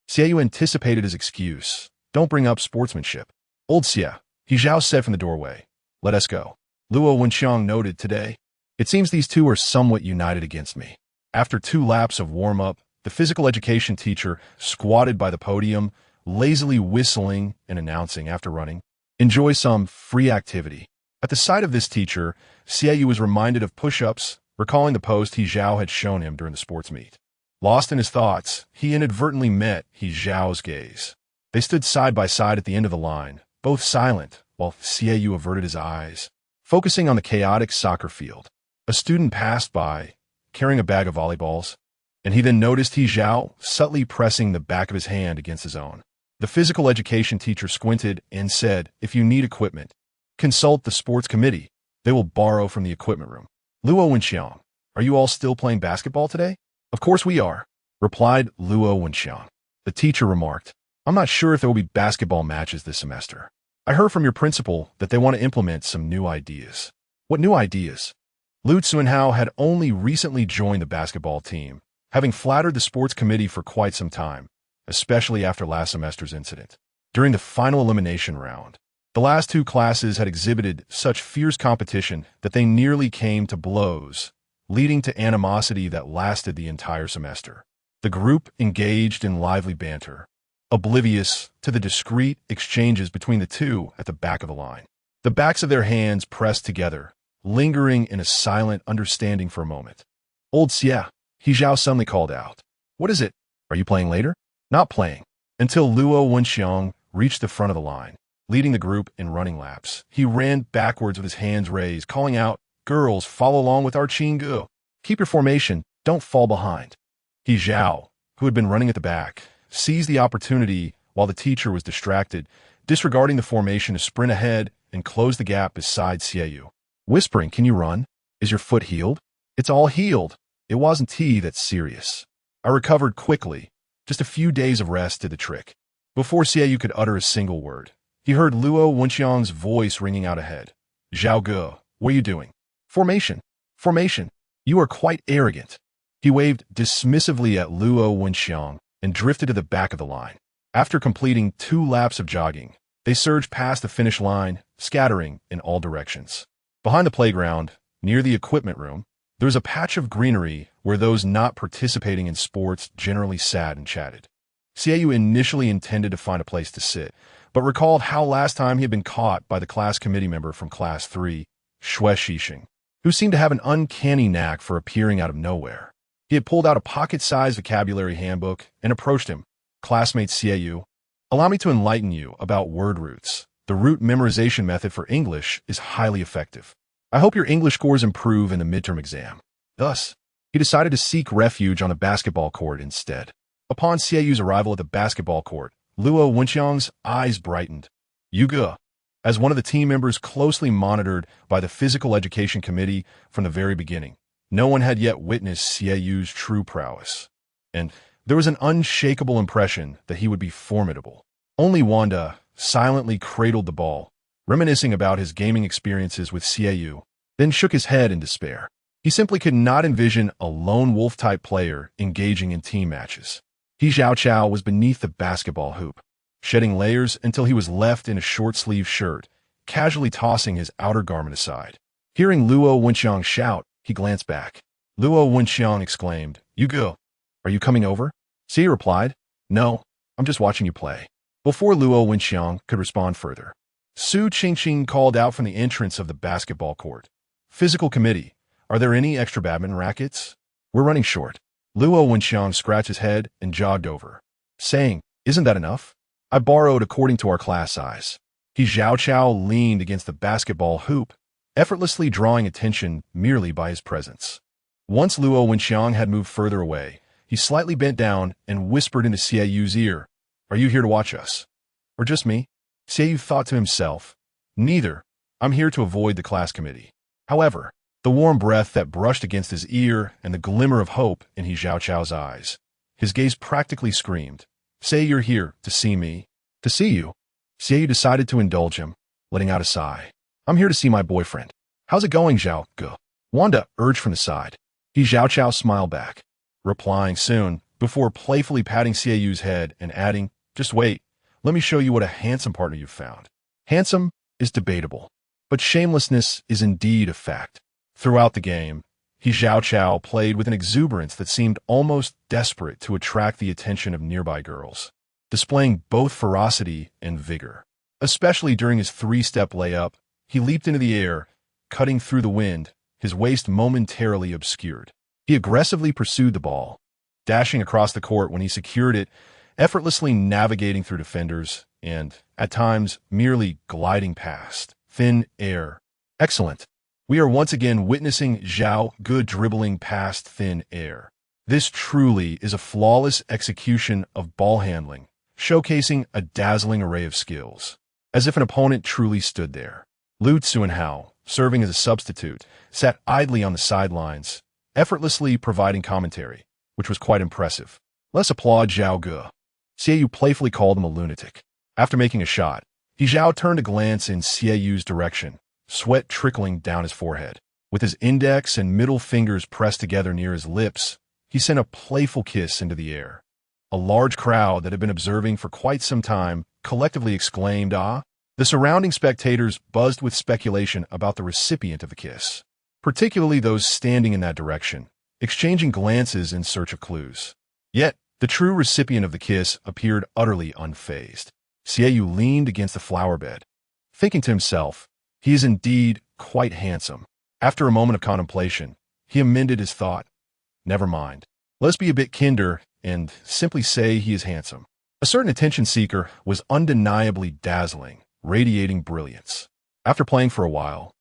Xie anticipated his excuse. Don't bring up sportsmanship. Old Xie, Zhao said from the doorway. Let us go. Luo Wenxiang noted today. It seems these two are somewhat united against me. After 2 laps of warm-up, the physical education teacher squatted by the podium, lazily whistling and announcing after running, enjoy some free activity. At the sight of this teacher, Xie was reminded of push-ups, recalling the post Zhao had shown him during the sports meet. Lost in his thoughts, he inadvertently met Zhao's gaze. They stood side by side at the end of the line, both silent, while Xie averted his eyes, focusing on the chaotic soccer field. A student passed by, carrying a bag of volleyballs, and he then noticed Zhao subtly pressing the back of his hand against his own. The physical education teacher squinted and said, if you need equipment, consult the sports committee. They will borrow from the equipment room. Luo Wenxiang, are you all still playing basketball today? Of course we are, replied Luo Wenxiang. The teacher remarked, I'm not sure if there will be basketball matches this semester. I heard from your principal that they want to implement some new ideas. What new ideas? Lu Tsunhao had only recently joined the basketball team, having flattered the sports committee for quite some time, especially after last semester's incident. During the final elimination round, the last 2 classes had exhibited such fierce competition that they nearly came to blows, leading to animosity that lasted the entire semester. The group engaged in lively banter, oblivious to the discreet exchanges between the two at the back of the line. The backs of their hands pressed together, lingering in a silent understanding for a moment. Old Xie, Zhao suddenly called out. What is it? Are you playing later? Not playing. Until Luo Wenxiang reached the front of the line, leading the group in running laps. He ran backwards with his hands raised, calling out, Girls, follow along with our Qinggu. Keep your formation, don't fall behind. Zhao, who had been running at the back, seized the opportunity while the teacher was distracted, disregarding the formation to sprint ahead and close the gap beside Xie. Whispering, can you run? Is your foot healed? It's all healed. It wasn't tea that's serious. I recovered quickly. Just a few days of rest did the trick. Before Xie could utter a single word, he heard Luo Wenxiang's voice ringing out ahead. Zhao Ge, what are you doing? Formation. Formation. You are quite arrogant. He waved dismissively at Luo Wenxiang and drifted to the back of the line. After completing 2 laps of jogging, they surged past the finish line, scattering in all directions. Behind the playground, near the equipment room, there was a patch of greenery where those not participating in sports generally sat and chatted. Xie initially intended to find a place to sit, but recalled how last time he had been caught by the class committee member from Class 3, Xue Shixing, who seemed to have an uncanny knack for appearing out of nowhere. He had pulled out a pocket-sized vocabulary handbook and approached him. Classmate Xie, allow me to enlighten you about word roots. The root memorization method for English is highly effective. I hope your English scores improve in the midterm exam. Thus, he decided to seek refuge on a basketball court instead. Upon Xieyu's arrival at the basketball court, Luo Wenxiang's eyes brightened. Yuge, as one of the team members closely monitored by the physical education committee from the very beginning, no one had yet witnessed Xieyu's true prowess, and there was an unshakable impression that he would be formidable. Only Wanda silently cradled the ball, reminiscing about his gaming experiences with Xieyu, then shook his head in despair. He simply could not envision a lone wolf-type player engaging in team matches. He Zhao was beneath the basketball hoop, shedding layers until he was left in a short-sleeved shirt, casually tossing his outer garment aside. Hearing Luo Wenxiang shout, he glanced back. Luo Wenxiang exclaimed, "You go. Are you coming over?" Xie replied, "No, I'm just watching you play." Before Luo Wenxiang could respond further, Su Qingqing called out from the entrance of the basketball court. "Physical committee, are there any extra badminton rackets? We're running short." Luo Wenxiang scratched his head and jogged over, saying, "Isn't that enough? I borrowed according to our class size." He Zhao leaned against the basketball hoop, effortlessly drawing attention merely by his presence. Once Luo Wenxiang had moved further away, he slightly bent down and whispered into Xie Yu's ear, "Are you here to watch us? Or just me?" Xie Yu thought to himself, "Neither. I'm here to avoid the class committee." However, the warm breath that brushed against his ear and the glimmer of hope in He Zhao's eyes, his gaze practically screamed, "Say you're here to see me." "To see you?" Xie Yu decided to indulge him, letting out a sigh. "I'm here to see my boyfriend. How's it going, Zhao Ge?" Wanda urged from the side. He Zhao smiled back, replying soon, before playfully patting Xie Yu's head and adding, "Just wait, let me show you what a handsome partner you've found." Handsome is debatable, but shamelessness is indeed a fact. Throughout the game, He Zhao played with an exuberance that seemed almost desperate to attract the attention of nearby girls, displaying both ferocity and vigor. Especially during his three-step layup, he leaped into the air, cutting through the wind, his waist momentarily obscured. He aggressively pursued the ball, dashing across the court when he secured it, effortlessly navigating through defenders, and, at times, merely gliding past thin air. Excellent. We are once again witnessing Zhao Ge dribbling past thin air. This truly is a flawless execution of ball handling, showcasing a dazzling array of skills. As if an opponent truly stood there. Lu Tsuanhao, serving as a substitute, sat idly on the sidelines, effortlessly providing commentary, which was quite impressive. "Let's applaud Zhao Ge." Xie Yu playfully called him a lunatic. After making a shot, He Zhao turned to glance in Xie Yu's direction, sweat trickling down his forehead. With his index and middle fingers pressed together near his lips, he sent a playful kiss into the air. A large crowd that had been observing for quite some time collectively exclaimed, "Ah!" The surrounding spectators buzzed with speculation about the recipient of the kiss, particularly those standing in that direction, exchanging glances in search of clues. Yet, the true recipient of the kiss appeared utterly unfazed. Xie Yu leaned against the flower bed, thinking to himself, "He is indeed quite handsome." After a moment of contemplation, he amended his thought. "Never mind. Let's be a bit kinder and simply say he is handsome." A certain attention seeker was undeniably dazzling, radiating brilliance. After playing for a while,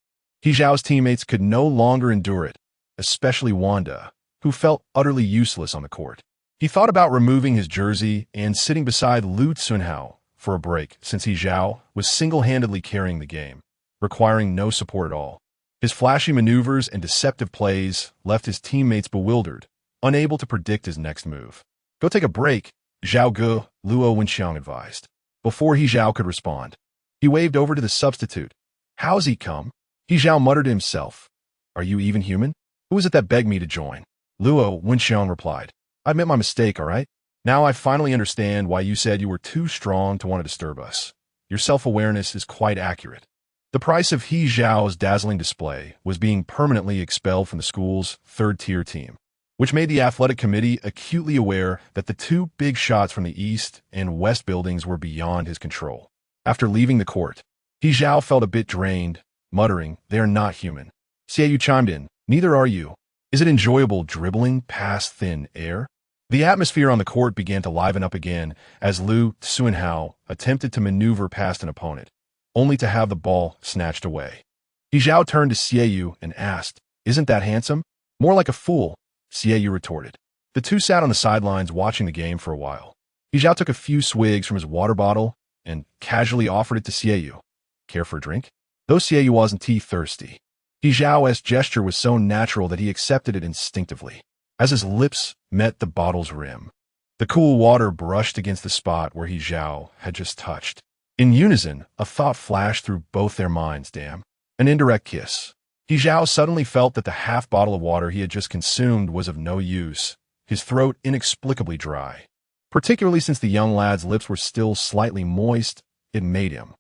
He Zhao's teammates could no longer endure it, especially Wanda, who felt utterly useless on the court. He thought about removing his jersey and sitting beside Lu Tsunhao for a break, since He Zhao was single-handedly carrying the game, requiring no support at all. His flashy maneuvers and deceptive plays left his teammates bewildered, unable to predict his next move. "Go take a break," Zhao Ge, Luo Wenxiang advised. Before He Zhao could respond, he waved over to the substitute. "How's he come?" He Zhao muttered to himself. "Are you even human? Who is it that begged me to join?" Luo Wenxiang replied. "I admit my mistake, all right? Now I finally understand why you said you were too strong to want to disturb us. Your self-awareness is quite accurate." The price of He Zhao's dazzling display was being permanently expelled from the school's third-tier team, which made the athletic committee acutely aware that the two big shots from the east and west buildings were beyond his control. After leaving the court, He Zhao felt a bit drained, muttering, "They are not human." Xie Yu chimed in, "Neither are you. Is it enjoyable dribbling past thin air?" The atmosphere on the court began to liven up again as Lu Tsunhao attempted to maneuver past an opponent, only to have the ball snatched away. He Zhao turned to Xie Yu and asked, "Isn't that handsome?" "More like a fool," Xie Yu retorted. The two sat on the sidelines watching the game for a while. He Zhao took a few swigs from his water bottle and casually offered it to Xie Yu. "Care for a drink?" Though Xie Yu wasn't tea-thirsty, He Zhao's gesture was so natural that he accepted it instinctively. As his lips met the bottle's rim, the cool water brushed against the spot where He Zhao had just touched. In unison, a thought flashed through both their minds, damn. An indirect kiss. He Zhao suddenly felt that the half bottle of water he had just consumed was of no use, his throat inexplicably dry. Particularly since the young lad's lips were still slightly moist, it made him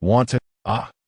want to,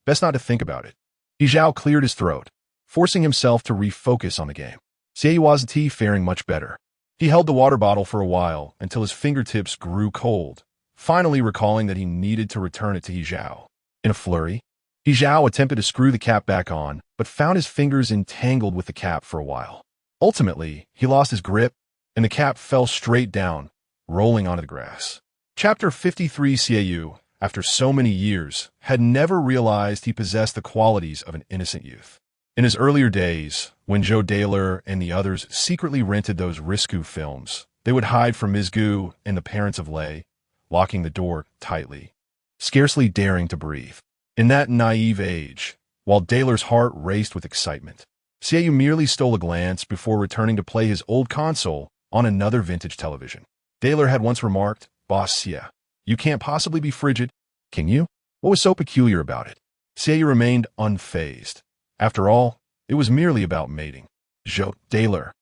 best not to think about it. He Zhao cleared his throat, forcing himself to refocus on the game. Xie Yu's tea faring much better. He held the water bottle for a while until his fingertips grew cold, finally recalling that he needed to return it to He Zhao. In a flurry, He Zhao attempted to screw the cap back on, but found his fingers entangled with the cap for a while. Ultimately, he lost his grip, and the cap fell straight down, rolling onto the grass. Chapter 53. Xiaoyu, after so many years, had never realized he possessed the qualities of an innocent youth. In his earlier days, when Joe Daler and the others secretly rented those Risku films, they would hide from Ms. Gu and the parents of Lei, locking the door tightly, scarcely daring to breathe. In that naive age, while Daler's heart raced with excitement, Xiaoyu merely stole a glance before returning to play his old console on another vintage television. Daler had once remarked, "Boss Xie, you can't possibly be frigid, can you?" What was so peculiar about it? Xiaoyu remained unfazed. After all, it was merely about mating. Joe Daler.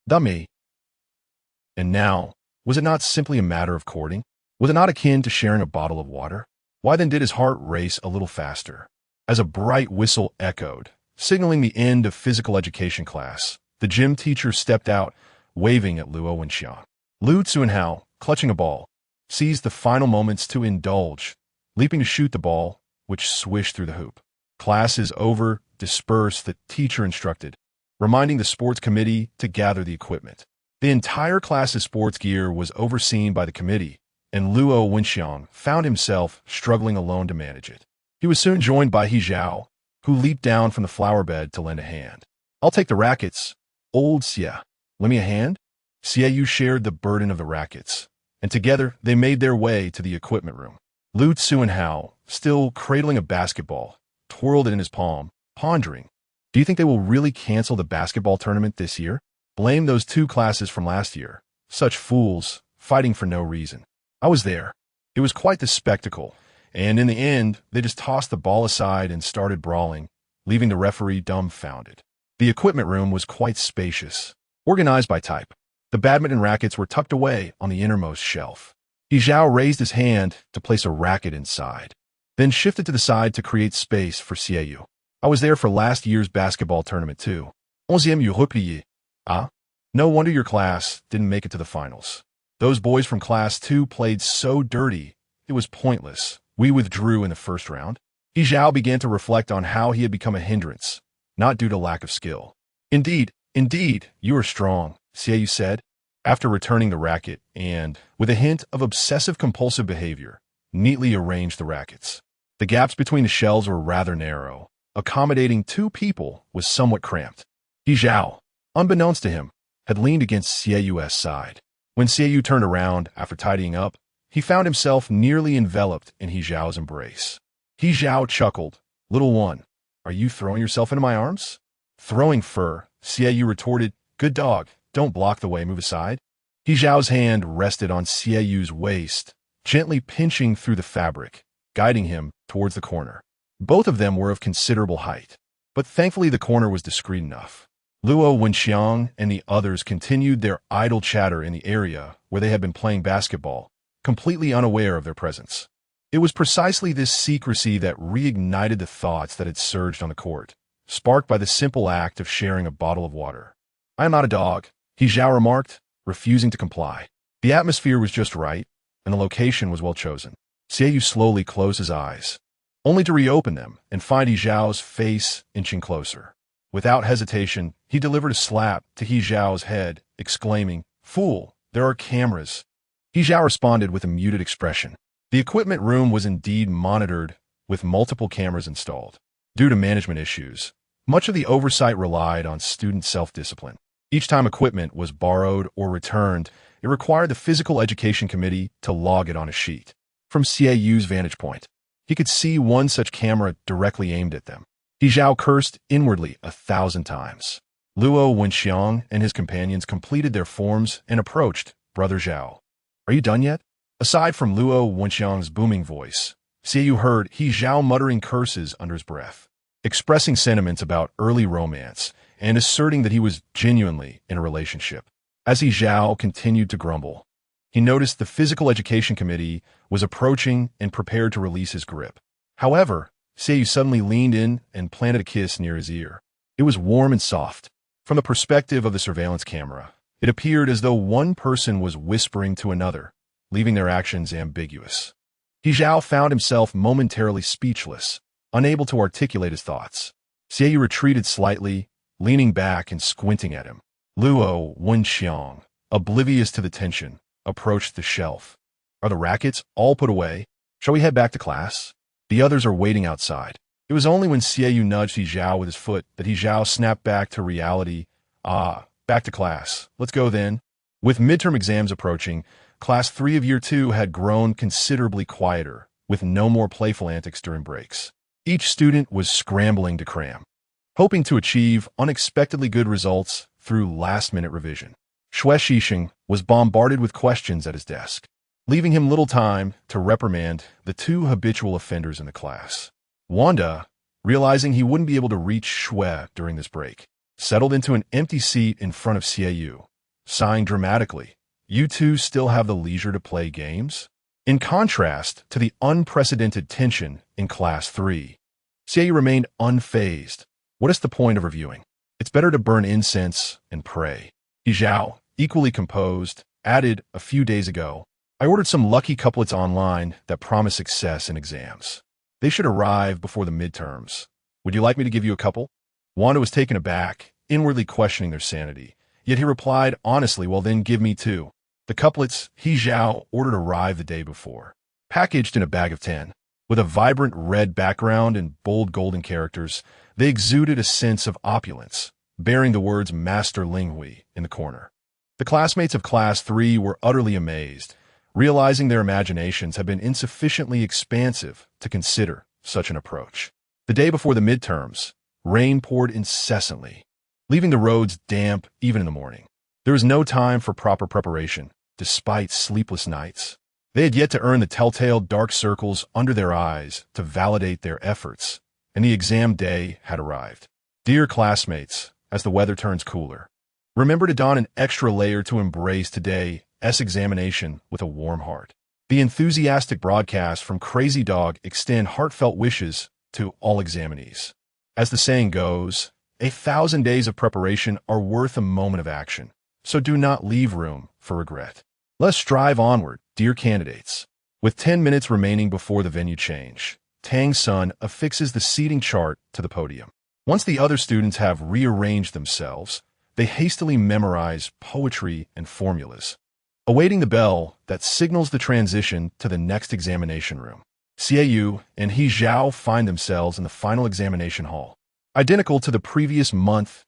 Dummy. And now, was it not simply a matter of courting? Was it not akin to sharing a bottle of water? Why then did his heart race a little faster? As a bright whistle echoed, signaling the end of physical education class, the gym teacher stepped out, waving at Luo Wenxiang. Lu Tsuanhao, clutching a ball, seized the final moments to indulge, leaping to shoot the ball, which swished through the hoop. "Class is over, disperse," the teacher instructed, reminding the sports committee to gather the equipment. The entire class's sports gear was overseen by the committee, and Luo Wenxiang found himself struggling alone to manage it. He was soon joined by He Zhao, who leaped down from the flower bed to lend a hand. "I'll take the rackets. Old Xie, lend me a hand?" Xiaoyu shared the burden of the rackets, and together they made their way to the equipment room. Lu Tsuanhao, still cradling a basketball, twirled it in his palm, pondering. "Do you think they will really cancel the basketball tournament this year? Blame those two classes from last year. Such fools, fighting for no reason. I was there. It was quite the spectacle, and in the end, they just tossed the ball aside and started brawling, leaving the referee dumbfounded." The equipment room was quite spacious, organized by type. The badminton rackets were tucked away on the innermost shelf. He Zhao raised his hand to place a racket inside, then shifted to the side to create space for Xiaoyu. "I was there for last year's basketball tournament too. 11e Europe. Ah? No wonder your class didn't make it to the finals. Those boys from class 2 played so dirty, it was pointless. We withdrew in the first round." He Zhao began to reflect on how he had become a hindrance, not due to lack of skill. Indeed, you are strong," Xiaoyu said, after returning the racket and, with a hint of obsessive-compulsive behavior, neatly arranged the rackets. The gaps between the shelves were rather narrow. Accommodating two people was somewhat cramped. He Zhao, unbeknownst to him, had leaned against Xiaoyu's side. When Xiaoyu turned around after tidying up, he found himself nearly enveloped in He Zhao's embrace. He Zhao chuckled. "Little one, are you throwing yourself into my arms?" "Throwing fur," Xiaoyu retorted. "Good dog, don't block the way, move aside." He Zhao's hand rested on Xiaoyu's waist, gently pinching through the fabric, guiding him towards the corner. Both of them were of considerable height, but thankfully the corner was discreet enough. Luo Wenxiang and the others continued their idle chatter in the area where they had been playing basketball, completely unaware of their presence. It was precisely this secrecy that reignited the thoughts that had surged on the court, sparked by the simple act of sharing a bottle of water. "I am not a dog," He Zhao remarked, refusing to comply. The atmosphere was just right, and the location was well chosen. Xiaoyu slowly closed his eyes, only to reopen them and find He Zhao's face inching closer. Without hesitation, he delivered a slap to He Zhao's head, exclaiming, "Fool, there are cameras." He Zhao responded with a muted expression. The equipment room was indeed monitored, with multiple cameras installed. Due to management issues, much of the oversight relied on student self-discipline. Each time equipment was borrowed or returned, it required the Physical Education Committee to log it on a sheet. From Xiaoyu's vantage point, he could see one such camera directly aimed at them. He Zhao cursed inwardly 1,000 times. Luo Wenxiang and his companions completed their forms and approached Brother Zhao. "Are you done yet?" Aside from Luo Wenxiang's booming voice, Xiaoyu heard He Zhao muttering curses under his breath, expressing sentiments about early romance and asserting that he was genuinely in a relationship. As He Zhao continued to grumble, He noticed the physical education committee was approaching and prepared to release his grip. However, Seiyu suddenly leaned in and planted a kiss near his ear. It was warm and soft. From the perspective of the surveillance camera, it appeared as though one person was whispering to another, leaving their actions ambiguous. He Zhao found himself momentarily speechless, unable to articulate his thoughts. Seiyu retreated slightly, leaning back and squinting at him. Luo Wenxiang, oblivious to the tension, approached the shelf. Are the rackets all put away? Shall we head back to class? The others are waiting outside. It was only when Seiyu nudged He Zhao with his foot that He Zhao snapped back to reality. Back to class. Let's go then. With midterm exams approaching, Class 3 of Year 2 had grown considerably quieter, with no more playful antics during breaks. Each student was scrambling to cram, hoping to achieve unexpectedly good results through last-minute revision. Xue Shixing was bombarded with questions at his desk, leaving him little time to reprimand the two habitual offenders in the class. Wanda, realizing he wouldn't be able to reach Xue during this break, settled into an empty seat in front of Seiyu, sighing dramatically. You two still have the leisure to play games? In contrast to the unprecedented tension in Class 3, Seiyu remained unfazed. What is the point of reviewing? It's better to burn incense and pray. He Zhao, equally composed, added a few days ago, I ordered some lucky couplets online that promise success in exams. They should arrive before the midterms. Would you like me to give you a couple? Wanda was taken aback, inwardly questioning their sanity. Yet he replied honestly, well then give me two. The couplets He Zhao ordered arrived the day before, packaged in a bag of 10. With a vibrant red background and bold golden characters, they exuded a sense of opulence, bearing the words Master Linghui in the corner. The classmates of Class 3 were utterly amazed, realizing their imaginations had been insufficiently expansive to consider such an approach. The day before the midterms, rain poured incessantly, leaving the roads damp even in the morning. There was no time for proper preparation, despite sleepless nights. They had yet to earn the telltale dark circles under their eyes to validate their efforts, and the exam day had arrived. Dear classmates, as the weather turns cooler, remember to don an extra layer to embrace today's examination with a warm heart. The enthusiastic broadcast from Crazy Dog extend heartfelt wishes to all examinees. As the saying goes, 1,000 days of preparation are worth a moment of action, so do not leave room for regret. Let's strive onward, dear candidates. With 10 minutes remaining before the venue change, Tang Sun affixes the seating chart to the podium. Once the other students have rearranged themselves, they hastily memorize poetry and formulas, awaiting the bell that signals the transition to the next examination room. Seiyu and He Zhao find themselves in the final examination hall, identical to the previous month's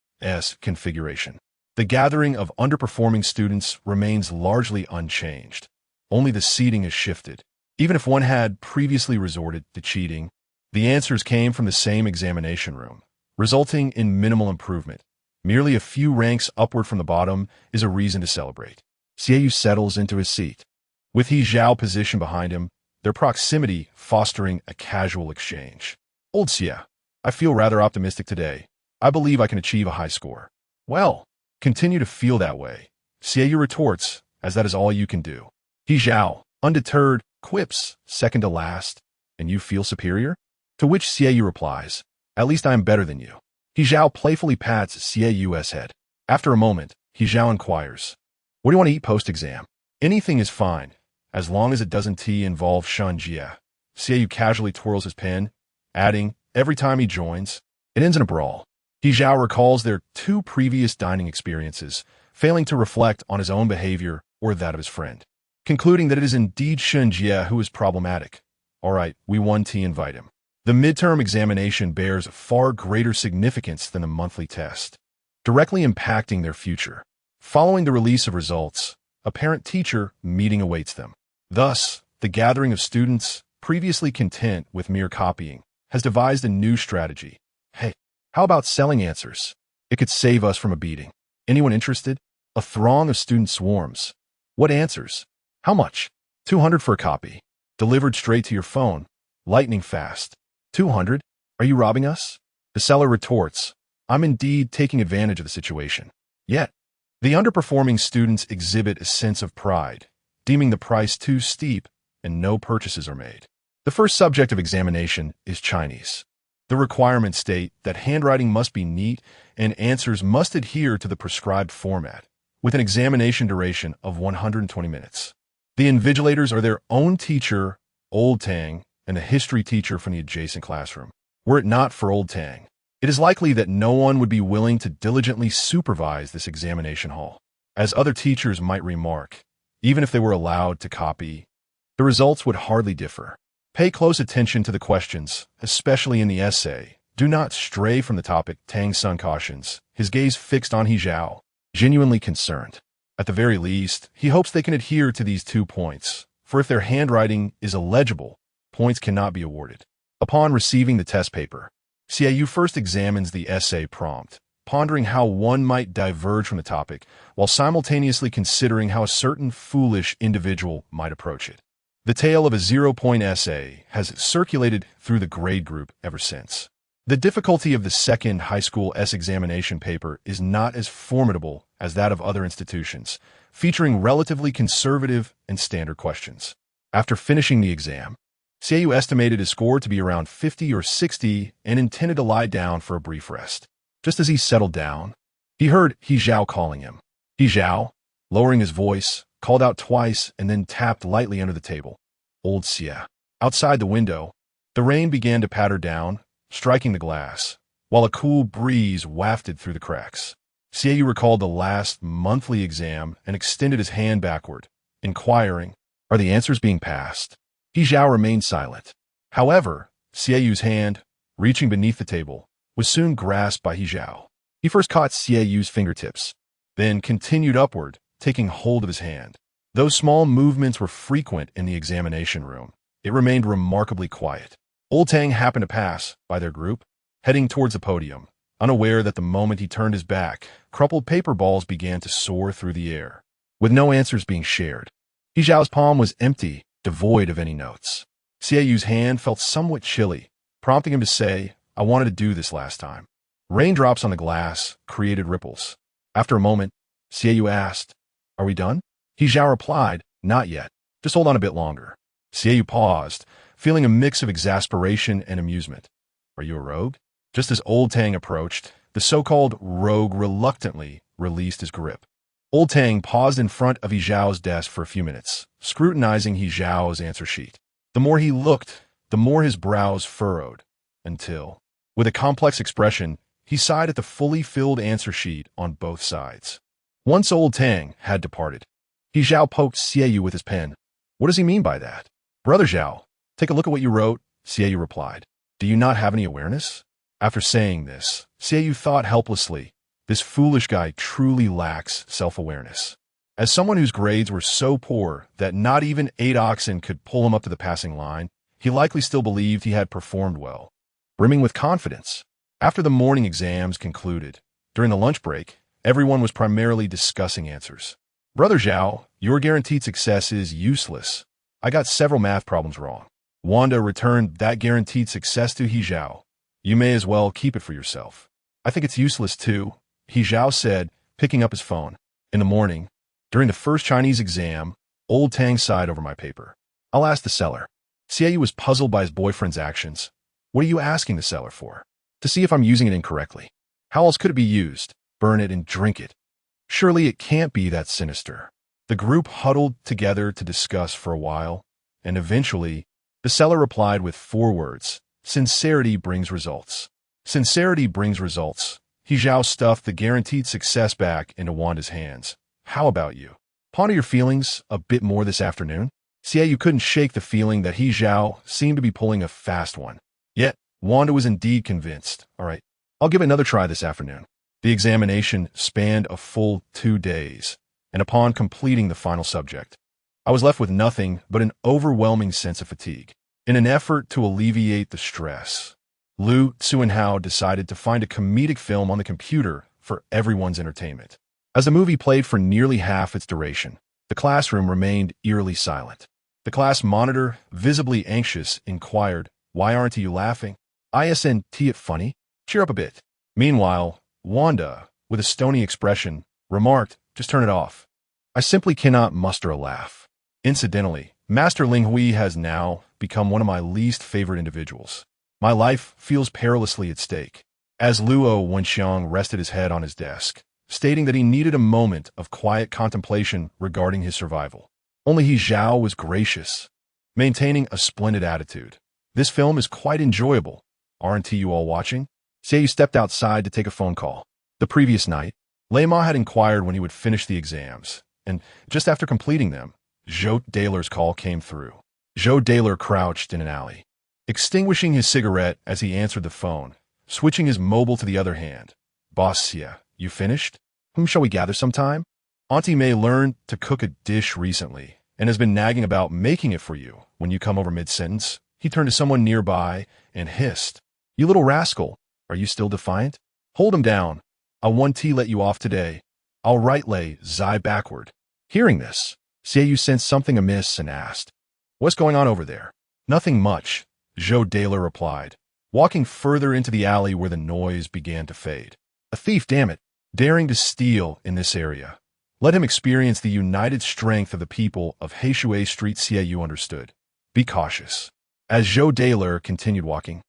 configuration. The gathering of underperforming students remains largely unchanged. Only the seating is shifted. Even if one had previously resorted to cheating, the answers came from the same examination room, resulting in minimal improvement. Merely a few ranks upward from the bottom is a reason to celebrate. Seiyu settles into his seat, with He Zhao positioned behind him, their proximity fostering a casual exchange. Old Xie, I feel rather optimistic today. I believe I can achieve a high score. Well, continue to feel that way, Seiyu retorts, as that is all you can do. He Zhao, undeterred, quips, second to last, and you feel superior? To which Seiyu replies, at least I am better than you. He Zhao playfully pats Seiyu's head. After a moment, He Zhao inquires, what do you want to eat post-exam? Anything is fine, as long as it doesn't involve Shen Jie. Seiyu casually twirls his pen, adding, every time he joins, it ends in a brawl. He Zhao recalls their two previous dining experiences, failing to reflect on his own behavior or that of his friend, concluding that it is indeed Shen Jie who is problematic. All right, we won invite him. The midterm examination bears far greater significance than the monthly test, directly impacting their future. Following the release of results, a parent-teacher meeting awaits them. Thus, the gathering of students, previously content with mere copying, has devised a new strategy. Hey, how about selling answers? It could save us from a beating. Anyone interested? A throng of students swarms. What answers? How much? 200 for a copy. Delivered straight to your phone. Lightning fast. 200? Are you robbing us? The seller retorts, I'm indeed taking advantage of the situation. Yet, the underperforming students exhibit a sense of pride, deeming the price too steep, and no purchases are made. The first subject of examination is Chinese. The requirements state that handwriting must be neat and answers must adhere to the prescribed format, with an examination duration of 120 minutes. The invigilators are their own teacher, Old Tang, and a history teacher from the adjacent classroom. Were it not for Old Tang, it is likely that no one would be willing to diligently supervise this examination hall. As other teachers might remark, even if they were allowed to copy, the results would hardly differ. Pay close attention to the questions, especially in the essay. Do not stray from the topic, Tang's son cautions, his gaze fixed on He Zhao, genuinely concerned. At the very least, he hopes they can adhere to these 2 points, for if their handwriting is illegible, points cannot be awarded. Upon receiving the test paper, Xiaoyu first examines the essay prompt, pondering how one might diverge from the topic, while simultaneously considering how a certain foolish individual might approach it. The tale of a 0-point essay has circulated through the grade group ever since. The difficulty of the second high school examination paper is not as formidable as that of other institutions, featuring relatively conservative and standard questions. After finishing the exam, Xiaoyu estimated his score to be around 50 or 60 and intended to lie down for a brief rest. Just as he settled down, he heard He Zhao calling him. He Zhao, lowering his voice, called out twice and then tapped lightly under the table. Old Xia. Outside the window, the rain began to patter down, striking the glass, while a cool breeze wafted through the cracks. Xiaoyu recalled the last monthly exam and extended his hand backward, inquiring, "Are the answers being passed?" He Zhao remained silent. However, Xiaoyu's hand, reaching beneath the table, was soon grasped by He Zhao. He first caught Xiaoyu's fingertips, then continued upward, taking hold of his hand. Though small movements were frequent in the examination room, it remained remarkably quiet. Old Tang happened to pass by their group, heading towards the podium, unaware that the moment he turned his back, crumpled paper balls began to soar through the air, with no answers being shared. He Zhao's palm was empty, devoid of any notes. Xiaoyu's hand felt somewhat chilly, prompting him to say, "I wanted to do this last time." Raindrops on the glass created ripples. After a moment, Xiaoyu asked, "Are we done?" He Zhao replied, "Not yet. Just hold on a bit longer." Xiaoyu paused, feeling a mix of exasperation and amusement. "Are you a rogue?" Just as Old Tang approached, the so-called rogue reluctantly released his grip. Old Tang paused in front of He Zhao's desk for a few minutes, scrutinizing He Zhao's answer sheet. The more he looked, the more his brows furrowed, until, with a complex expression, he sighed at the fully filled answer sheet on both sides. Once Old Tang had departed, He Zhao poked Xiaoyu with his pen. "What does he mean by that?" "Brother Zhao, take a look at what you wrote," Xiaoyu replied. "Do you not have any awareness?" After saying this, Xiaoyu thought helplessly, this foolish guy truly lacks self-awareness. As someone whose grades were so poor that not even 8 oxen could pull him up to the passing line, he likely still believed he had performed well, brimming with confidence. After the morning exams concluded, during the lunch break, everyone was primarily discussing answers. "Brother Zhao, your guaranteed success is useless. I got several math problems wrong." Wanda returned that guaranteed success to He Zhao. "You may as well keep it for yourself." "I think it's useless too," He Zhao said, picking up his phone. In the morning, during the first Chinese exam, Old Tang sighed over my paper. "I'll ask the seller." Xiaoyu was puzzled by his boyfriend's actions. "What are you asking the seller for?" "To see if I'm using it incorrectly." "How else could it be used?" "Burn it and drink it." Surely it can't be that sinister. The group huddled together to discuss for a while, and eventually, the seller replied with 4 words, "Sincerity brings results." Sincerity brings results. He Zhao stuffed the guaranteed success back into Wanda's hands. "How about you? Ponder your feelings a bit more this afternoon." Xiaoyu couldn't shake the feeling that He Zhao seemed to be pulling a fast one. Yet, Wanda was indeed convinced. "All right, I'll give it another try this afternoon." The examination spanned a full 2 days, and upon completing the final subject, I was left with nothing but an overwhelming sense of fatigue. In an effort to alleviate the stress, Lu Tsuenhao decided to find a comedic film on the computer for everyone's entertainment. As the movie played for nearly half its duration, the classroom remained eerily silent. The class monitor, visibly anxious, inquired, "Why aren't you laughing?" "Isn't it funny? Cheer up a bit." Meanwhile, Wanda, with a stony expression, remarked, "Just turn it off. I simply cannot muster a laugh." Incidentally, Master Ling Hui has now become one of my least favorite individuals. My life feels perilously at stake. As Luo Wenxiang rested his head on his desk, stating that he needed a moment of quiet contemplation regarding his survival. Only He Zhao was gracious, maintaining a splendid attitude. This film is quite enjoyable. Aren't you all watching? Xiaoyu stepped outside to take a phone call. The previous night, Lei Ma had inquired when he would finish the exams, and just after completing them, Zhou Daler's call came through. Zhou Daler crouched in an alley, extinguishing his cigarette as he answered the phone, switching his mobile to the other hand. Boss Xia, you finished? Whom shall we gather sometime? Auntie May learned to cook a dish recently and has been nagging about making it for you when you come over mid-sentence. He turned to someone nearby and hissed, You little rascal, are you still defiant? Hold him down. I want to let you off today. I'll right Lei Zai backward. Hearing this, Xiaoyu sensed something amiss and asked, What's going on over there? Nothing much, Zhou Daler replied, walking further into the alley where the noise began to fade. A thief, damn it, daring to steal in this area. Let him experience the united strength of the people of Heishui Street. Xiaoyu understood. Be cautious. As Zhou Daler continued walking,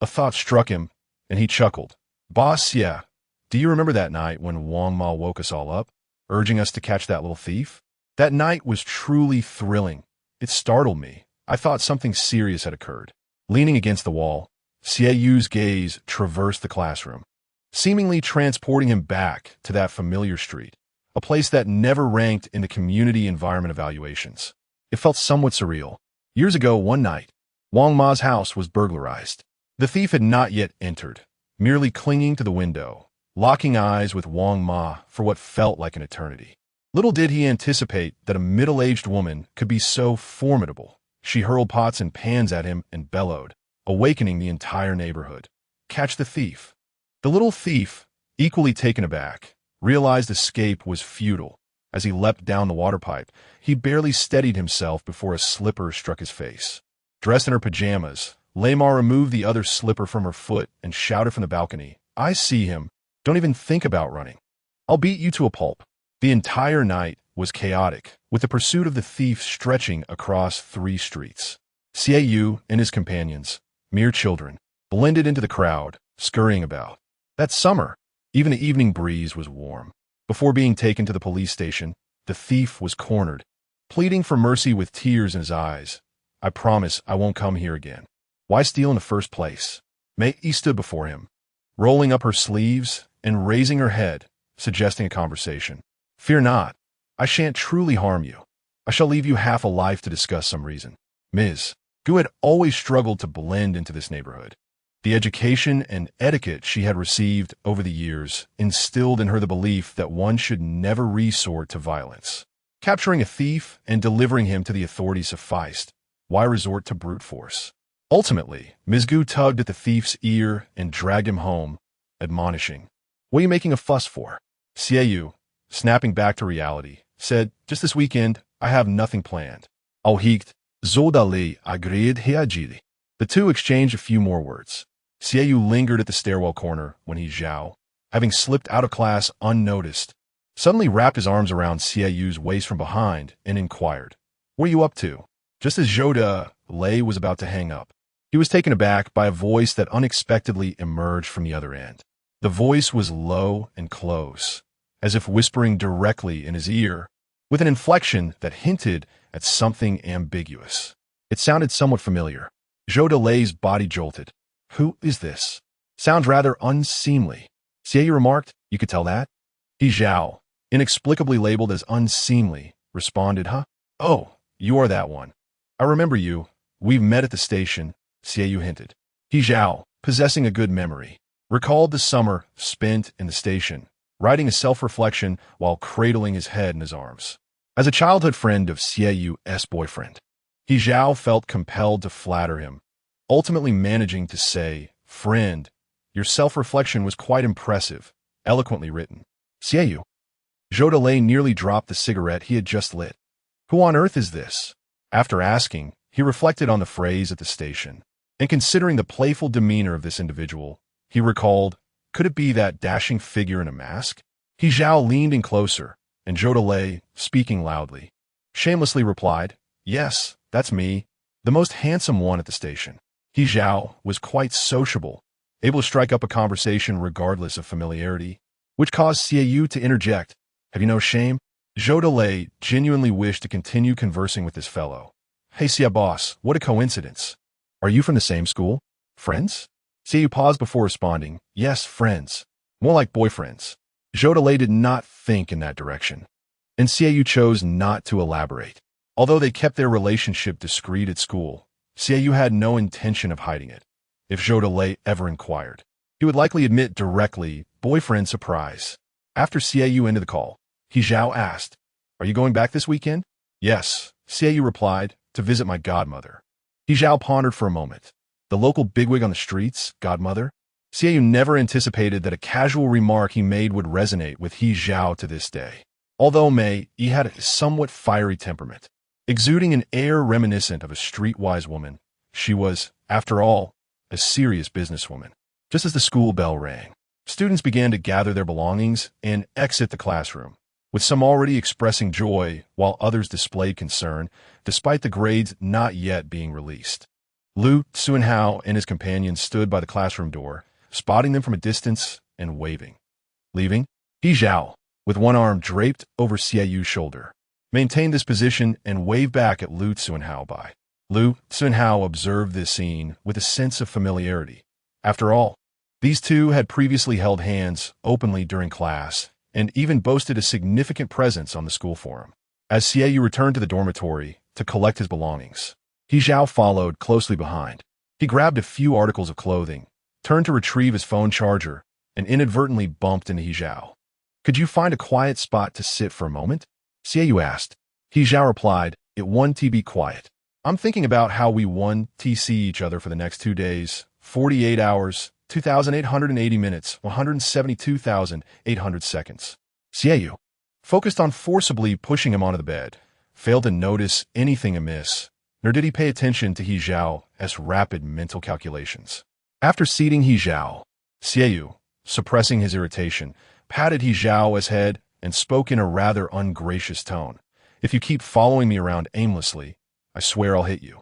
a thought struck him, and he chuckled. Boss Xia, do you remember that night when Wang Ma woke us all up, urging us to catch that little thief? That night was truly thrilling. It startled me. I thought something serious had occurred. Leaning against the wall, Xiaoyu's gaze traversed the classroom, seemingly transporting him back to that familiar street, a place that never ranked in the community environment evaluations. It felt somewhat surreal. Years ago, one night, Wang Ma's house was burglarized. The thief had not yet entered, merely clinging to the window, locking eyes with Wang Ma for what felt like an eternity. Little did he anticipate that a middle-aged woman could be so formidable. She hurled pots and pans at him and bellowed, awakening the entire neighborhood. Catch the thief. The little thief, equally taken aback, realized escape was futile. As he leapt down the water pipe, he barely steadied himself before a slipper struck his face. Dressed in her pajamas, Lei Ma removed the other slipper from her foot and shouted from the balcony, I see him. Don't even think about running. I'll beat you to a pulp. The entire night was chaotic, with the pursuit of the thief stretching across 3 streets. Xiaoyu and his companions, mere children, blended into the crowd, scurrying about. That summer, even the evening breeze was warm. Before being taken to the police station, the thief was cornered, pleading for mercy with tears in his eyes. I promise I won't come here again. Why steal in the first place? Mei stood before him, rolling up her sleeves and raising her head, suggesting a conversation. Fear not. I shan't truly harm you. I shall leave you half a life to discuss some reason. Ms. Gu had always struggled to blend into this neighborhood. The education and etiquette she had received over the years instilled in her the belief that one should never resort to violence. Capturing a thief and delivering him to the authorities sufficed. Why resort to brute force? Ultimately, Ms. Gu tugged at the thief's ear and dragged him home, admonishing, What are you making a fuss for? Xiaoyu, snapping back to reality, said, Just this weekend, I have nothing planned. Au hiegt, Zodali agreed heagiri. The two exchanged a few more words. Xiaoyu lingered at the stairwell corner when He Zhao, having slipped out of class unnoticed, suddenly wrapped his arms around Xiaoyu's waist from behind and inquired, What are you up to? Just as Zhou Lei was about to hang up, he was taken aback by a voice that unexpectedly emerged from the other end. The voice was low and close, as if whispering directly in his ear, with an inflection that hinted at something ambiguous. It sounded somewhat familiar. Zhou Lei's body jolted. Who is this? Sounds rather unseemly. Xiaoyu remarked, You could tell that? He Zhao, inexplicably labeled as unseemly, responded, Huh? Oh, you are that one. I remember you. We've met at the station, Xiaoyu hinted. He Zhao, possessing a good memory, recalled the summer spent in the station, writing a self-reflection while cradling his head in his arms. As a childhood friend of Xiaoyu's boyfriend, He Zhao felt compelled to flatter him, ultimately managing to say, Friend, your self-reflection was quite impressive, eloquently written. Xiaoyu. Zhou Lei nearly dropped the cigarette he had just lit. Who on earth is this? After asking, he reflected on the phrase at the station, and considering the playful demeanor of this individual, he recalled, could it be that dashing figure in a mask? He Zhao leaned in closer, and Zhou Lei, speaking loudly, shamelessly replied, Yes, that's me, the most handsome one at the station. He Zhao was quite sociable, able to strike up a conversation regardless of familiarity, which caused Xiaoyu to interject. Have you no shame? Zhou Delay genuinely wished to continue conversing with this fellow. Hey Xia boss, what a coincidence. Are you from the same school? Friends? Xiaoyu paused before responding. Yes, friends. More like boyfriends. Zhou Delay did not think in that direction, and Xiaoyu chose not to elaborate. Although they kept their relationship discreet at school, Xiaoyu had no intention of hiding it. If Zhou Delay ever inquired, he would likely admit directly, boyfriend surprise. After Xiaoyu ended the call, He Zhao asked, Are you going back this weekend? Yes, Xiaoyu replied, to visit my godmother. He Zhao pondered for a moment. The local bigwig on the streets, godmother? Xiaoyu never anticipated that a casual remark he made would resonate with He Zhao to this day. Although He had a somewhat fiery temperament, exuding an air reminiscent of a streetwise woman, she was, after all, a serious businesswoman. Just as the school bell rang, students began to gather their belongings and exit the classroom, with some already expressing joy while others displayed concern, despite the grades not yet being released. Lu Xuanhao and his companions stood by the classroom door, spotting them from a distance and waving. Leaving, He Zhao, with one arm draped over Xiaoyu's shoulder, maintained this position and waved back at Lu Xuanhao by. Lu Xuanhao observed this scene with a sense of familiarity. After all, these two had previously held hands openly during class and even boasted a significant presence on the school forum. As Xiaoyu returned to the dormitory to collect his belongings, He Zhao followed closely behind. He grabbed a few articles of clothing, turned to retrieve his phone charger, and inadvertently bumped into He Zhao. Could you find a quiet spot to sit for a moment? Xiaoyu asked. He Zhao replied, It won't be quiet. I'm thinking about how we won TC each other for the next 2 days, 48 hours, 2,880 minutes, 172,800 seconds. Xiaoyu, focused on forcibly pushing him onto the bed, failed to notice anything amiss, nor did he pay attention to He Zhao's rapid mental calculations. After seating He Zhao, Xiaoyu, suppressing his irritation, patted He Zhao's head and spoke in a rather ungracious tone. If you keep following me around aimlessly, I swear I'll hit you.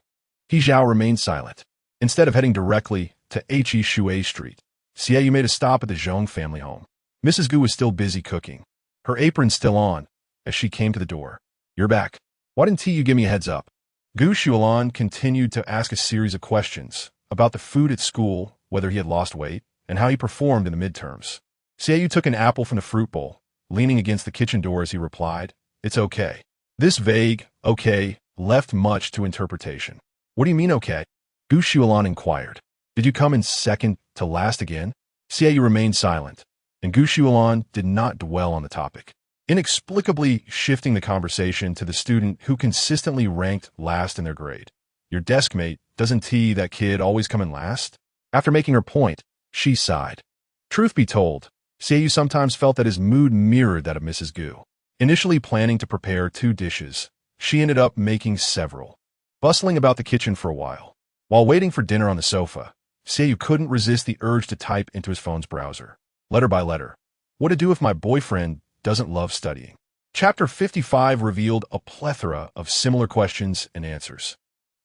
He Zhao remained silent. Instead of heading directly to He Shui Street, Xiaoyu made a stop at the Zhong family home. Mrs. Gu was still busy cooking, her apron still on, as she came to the door. You're back. Why didn't you give me a heads up? Gu Shulan continued to ask a series of questions about the food at school, whether he had lost weight, and how he performed in the midterms. Xiaoyu took an apple from the fruit bowl, leaning against the kitchen door as he replied, It's okay. This vague, okay, left much to interpretation. What do you mean okay? Gu Shulan inquired. Did you come in second to last again? Xiaoyu remained silent, and Gu Shulan did not dwell on the topic, inexplicably shifting the conversation to the student who consistently ranked last in their grade. Your desk mate, doesn't that kid always come in last? After making her point, she sighed. Truth be told, Xiaoyu sometimes felt that his mood mirrored that of Mrs. Gu. Initially planning to prepare 2 dishes, she ended up making several. Bustling about the kitchen for a while, while waiting for dinner on the sofa, Xiaoyu couldn't resist the urge to type into his phone's browser, letter by letter, what to do if my boyfriend doesn't love studying. Chapter 55 revealed a plethora of similar questions and answers.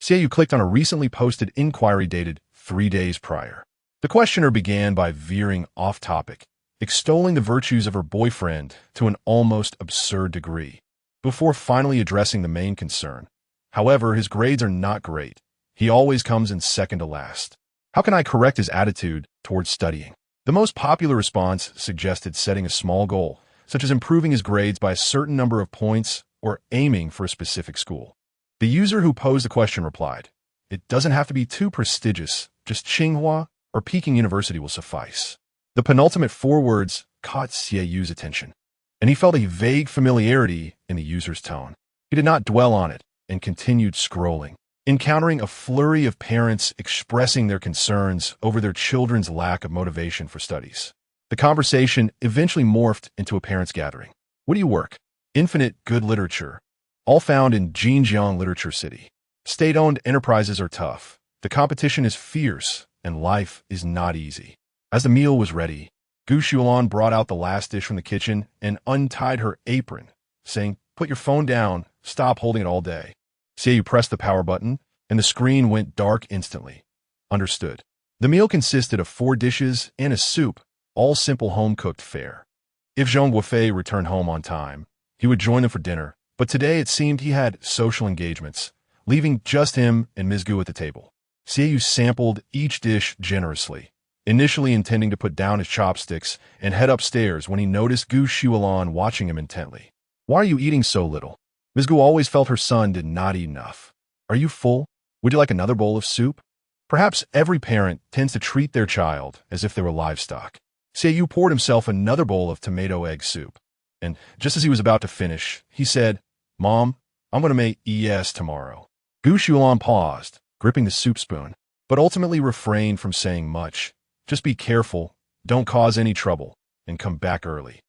Xiaoyu clicked on a recently posted inquiry dated 3 days prior. The questioner began by veering off topic, extolling the virtues of her boyfriend to an almost absurd degree, before finally addressing the main concern. However, his grades are not great. He always comes in second to last. How can I correct his attitude towards studying? The most popular response suggested setting a small goal, such as improving his grades by a certain number of points or aiming for a specific school. The user who posed the question replied, It doesn't have to be too prestigious, just Tsinghua or Peking University will suffice. The penultimate 4 words caught Xiaoyu's attention, and he felt a vague familiarity in the user's tone. He did not dwell on it and continued scrolling, encountering a flurry of parents expressing their concerns over their children's lack of motivation for studies. The conversation eventually morphed into a parents' gathering. What do you work? Infinite good literature, all found in Xinjiang Literature City. State-owned enterprises are tough. The competition is fierce, and life is not easy. As the meal was ready, Gu Shulan brought out the last dish from the kitchen and untied her apron, saying, Put your phone down, stop holding it all day. Xiaoyu pressed the power button, and the screen went dark instantly. Understood. The meal consisted of 4 dishes and a soup, all simple home-cooked fare. If Zhang Guofei returned home on time, he would join them for dinner, but today it seemed he had social engagements, leaving just him and Ms. Gu at the table. Xiaoyu sampled each dish generously, initially intending to put down his chopsticks and head upstairs when he noticed Gu Shualan watching him intently. "Why are you eating so little?" Ms. Gu always felt her son did not eat enough. "Are you full? Would you like another bowl of soup?" Perhaps every parent tends to treat their child as if they were livestock. Xiaoyu poured himself another bowl of tomato egg soup, and just as he was about to finish, he said, "Mom, I'm going to make ES tomorrow." Gu Shualan paused, gripping the soup spoon, but ultimately refrained from saying much. "Just be careful, don't cause any trouble, and come back early."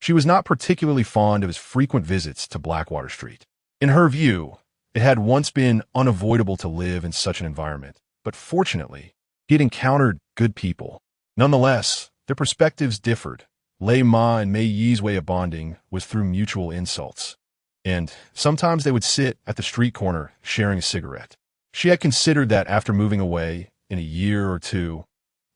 She was not particularly fond of his frequent visits to Blackwater Street. In her view, it had once been unavoidable to live in such an environment, but fortunately, he had encountered good people. Nonetheless, their perspectives differed. Lei Ma and Mei Yi's way of bonding was through mutual insults, and sometimes they would sit at the street corner sharing a cigarette. She had considered that after moving away in a year or 2,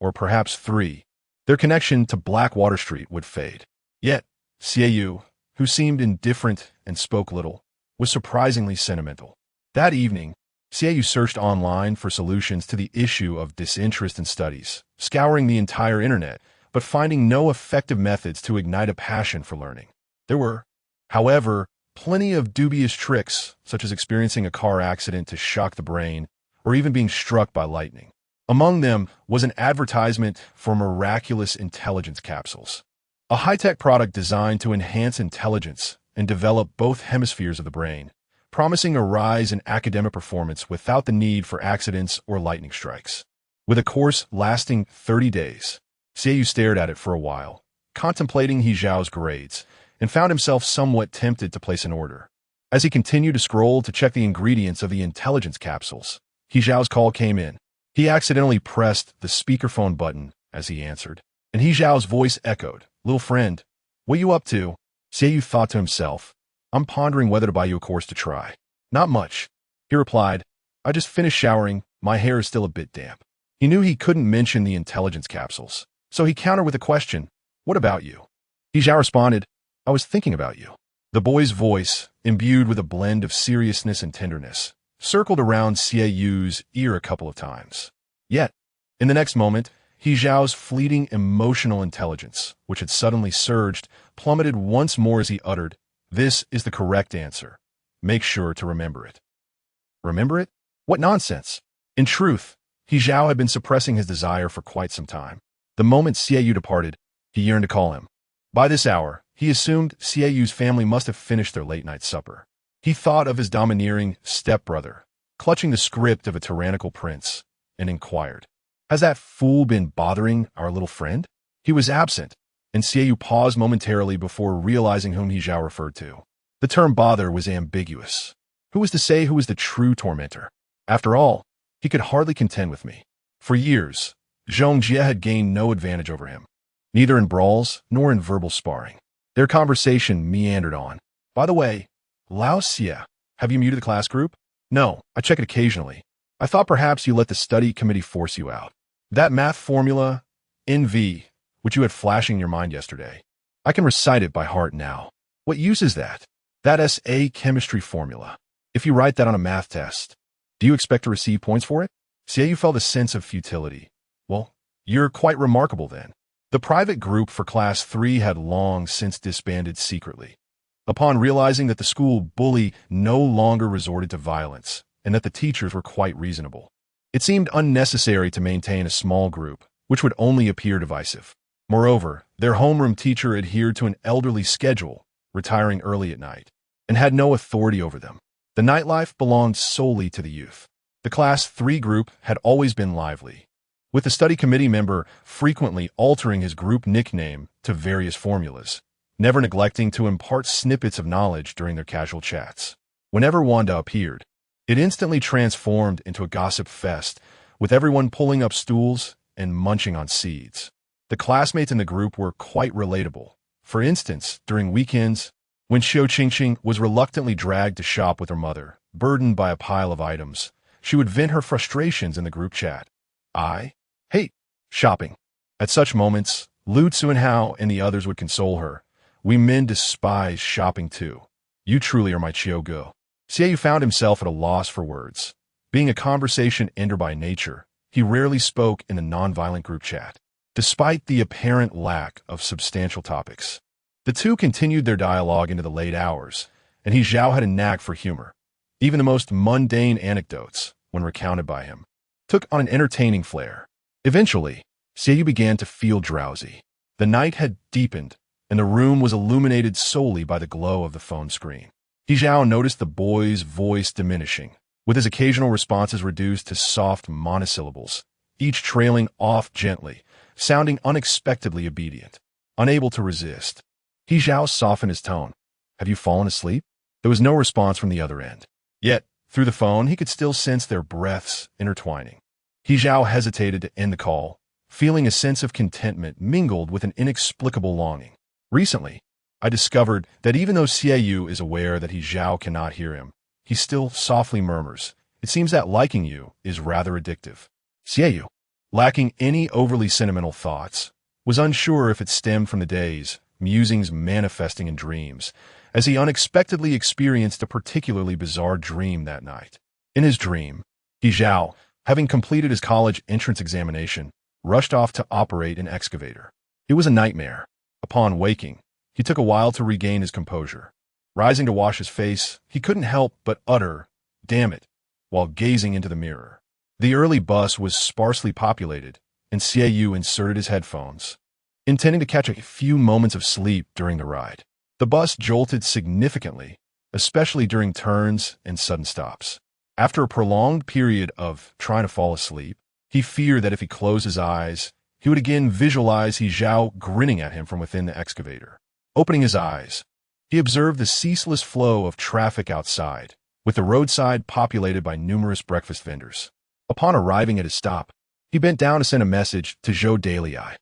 or perhaps 3, their connection to Blackwater Street would fade. Yet, Xiaoyu, who seemed indifferent and spoke little, was surprisingly sentimental. That evening, Xiaoyu searched online for solutions to the issue of disinterest in studies, scouring the entire internet, but finding no effective methods to ignite a passion for learning. There were, however, plenty of dubious tricks, such as experiencing a car accident to shock the brain, or even being struck by lightning. Among them was an advertisement for miraculous intelligence capsules, a high-tech product designed to enhance intelligence and develop both hemispheres of the brain, promising a rise in academic performance without the need for accidents or lightning strikes. With a course lasting 30 days, Xiaoyu stared at it for a while, contemplating He Zhao's grades, and found himself somewhat tempted to place an order. As he continued to scroll to check the ingredients of the intelligence capsules, He Zhao's call came in. He accidentally pressed the speakerphone button as he answered, and He Zhao's voice echoed, "Little friend, what you up to?" Xiaoyu thought to himself, "I'm pondering whether to buy you a course to try." "Not much," he replied. "I just finished showering, my hair is still a bit damp." He knew he couldn't mention the intelligence capsules, so he countered with a question, "What about you?" He Zhao responded, "I was thinking about you." The boy's voice, imbued with a blend of seriousness and tenderness, circled around Xiaoyu's ear a couple of times. Yet, in the next moment, He Zhao's fleeting emotional intelligence, which had suddenly surged, plummeted once more as he uttered, "This is the correct answer. Make sure to remember it." Remember it? What nonsense! In truth, He Zhao had been suppressing his desire for quite some time. The moment Xiaoyu departed, he yearned to call him. By this hour, he assumed Xiaoyu's family must have finished their late-night supper. He thought of his domineering stepbrother, clutching the script of a tyrannical prince, and inquired, "Has that fool been bothering our little friend?" He was absent, and Xiaoyu paused momentarily before realizing whom He Zhao referred to. The term bother was ambiguous. Who was to say who was the true tormentor? After all, he could hardly contend with me. For years, Zhong Jie had gained no advantage over him, neither in brawls nor in verbal sparring. Their conversation meandered on. "By the way, Lao Xie, have you muted the class group?" "No, I check it occasionally. I thought perhaps you let the study committee force you out. That math formula, NV, which you had flashing in your mind yesterday, I can recite it by heart now." "What use is that?" "That SA chemistry formula. If you write that on a math test, do you expect to receive points for it?" Xiaoyu felt a sense of futility. "Well, you're quite remarkable then." The private group for Class 3 had long since disbanded secretly. Upon realizing that the school bully no longer resorted to violence and that the teachers were quite reasonable, it seemed unnecessary to maintain a small group, which would only appear divisive. Moreover, their homeroom teacher adhered to an elderly schedule, retiring early at night, and had no authority over them. The nightlife belonged solely to the youth. The Class 3 group had always been lively, with the study committee member frequently altering his group nickname to various formulas, never neglecting to impart snippets of knowledge during their casual chats. Whenever Wanda appeared, it instantly transformed into a gossip fest, with everyone pulling up stools and munching on seeds. The classmates in the group were quite relatable. For instance, during weekends, when Xiao Qingqing was reluctantly dragged to shop with her mother, burdened by a pile of items, she would vent her frustrations in the group chat. I hate shopping. At such moments, Lu Tsuanhao and the others would console her. We men despise shopping too. You truly are my Chiogo. Xiaoyu found himself at a loss for words. Being a conversation ender by nature, he rarely spoke in the nonviolent group chat, despite the apparent lack of substantial topics. The two continued their dialogue into the late hours, and He Zhao had a knack for humor. Even the most mundane anecdotes, when recounted by him, took on an entertaining flair. Eventually, Xiaoyu began to feel drowsy. The night had deepened, and the room was illuminated solely by the glow of the phone screen. He Zhao noticed the boy's voice diminishing, with his occasional responses reduced to soft monosyllables, each trailing off gently, sounding unexpectedly obedient. Unable to resist, He Zhao softened his tone. Have you fallen asleep? There was no response from the other end. Yet, through the phone, he could still sense their breaths intertwining. He Zhao hesitated to end the call, feeling a sense of contentment mingled with an inexplicable longing. Recently, I discovered that even though Xiaoyu is aware that He Zhao cannot hear him, he still softly murmurs, "It seems that liking you is rather addictive." Xiaoyu, lacking any overly sentimental thoughts, was unsure if it stemmed from the days, musings manifesting in dreams, as he unexpectedly experienced a particularly bizarre dream that night. In his dream, He Zhao, having completed his college entrance examination, rushed off to operate an excavator. It was a nightmare. Upon waking, he took a while to regain his composure. Rising to wash his face, he couldn't help but utter, "Damn it," while gazing into the mirror. The early bus was sparsely populated, and Xiaoyu inserted his headphones, intending to catch a few moments of sleep during the ride. The bus jolted significantly, especially during turns and sudden stops. After a prolonged period of trying to fall asleep, he feared that if he closed his eyes, he would again visualize He Zhao grinning at him from within the excavator. Opening his eyes, he observed the ceaseless flow of traffic outside, with the roadside populated by numerous breakfast vendors. Upon arriving at his stop, he bent down to send a message to Zhou Dalai.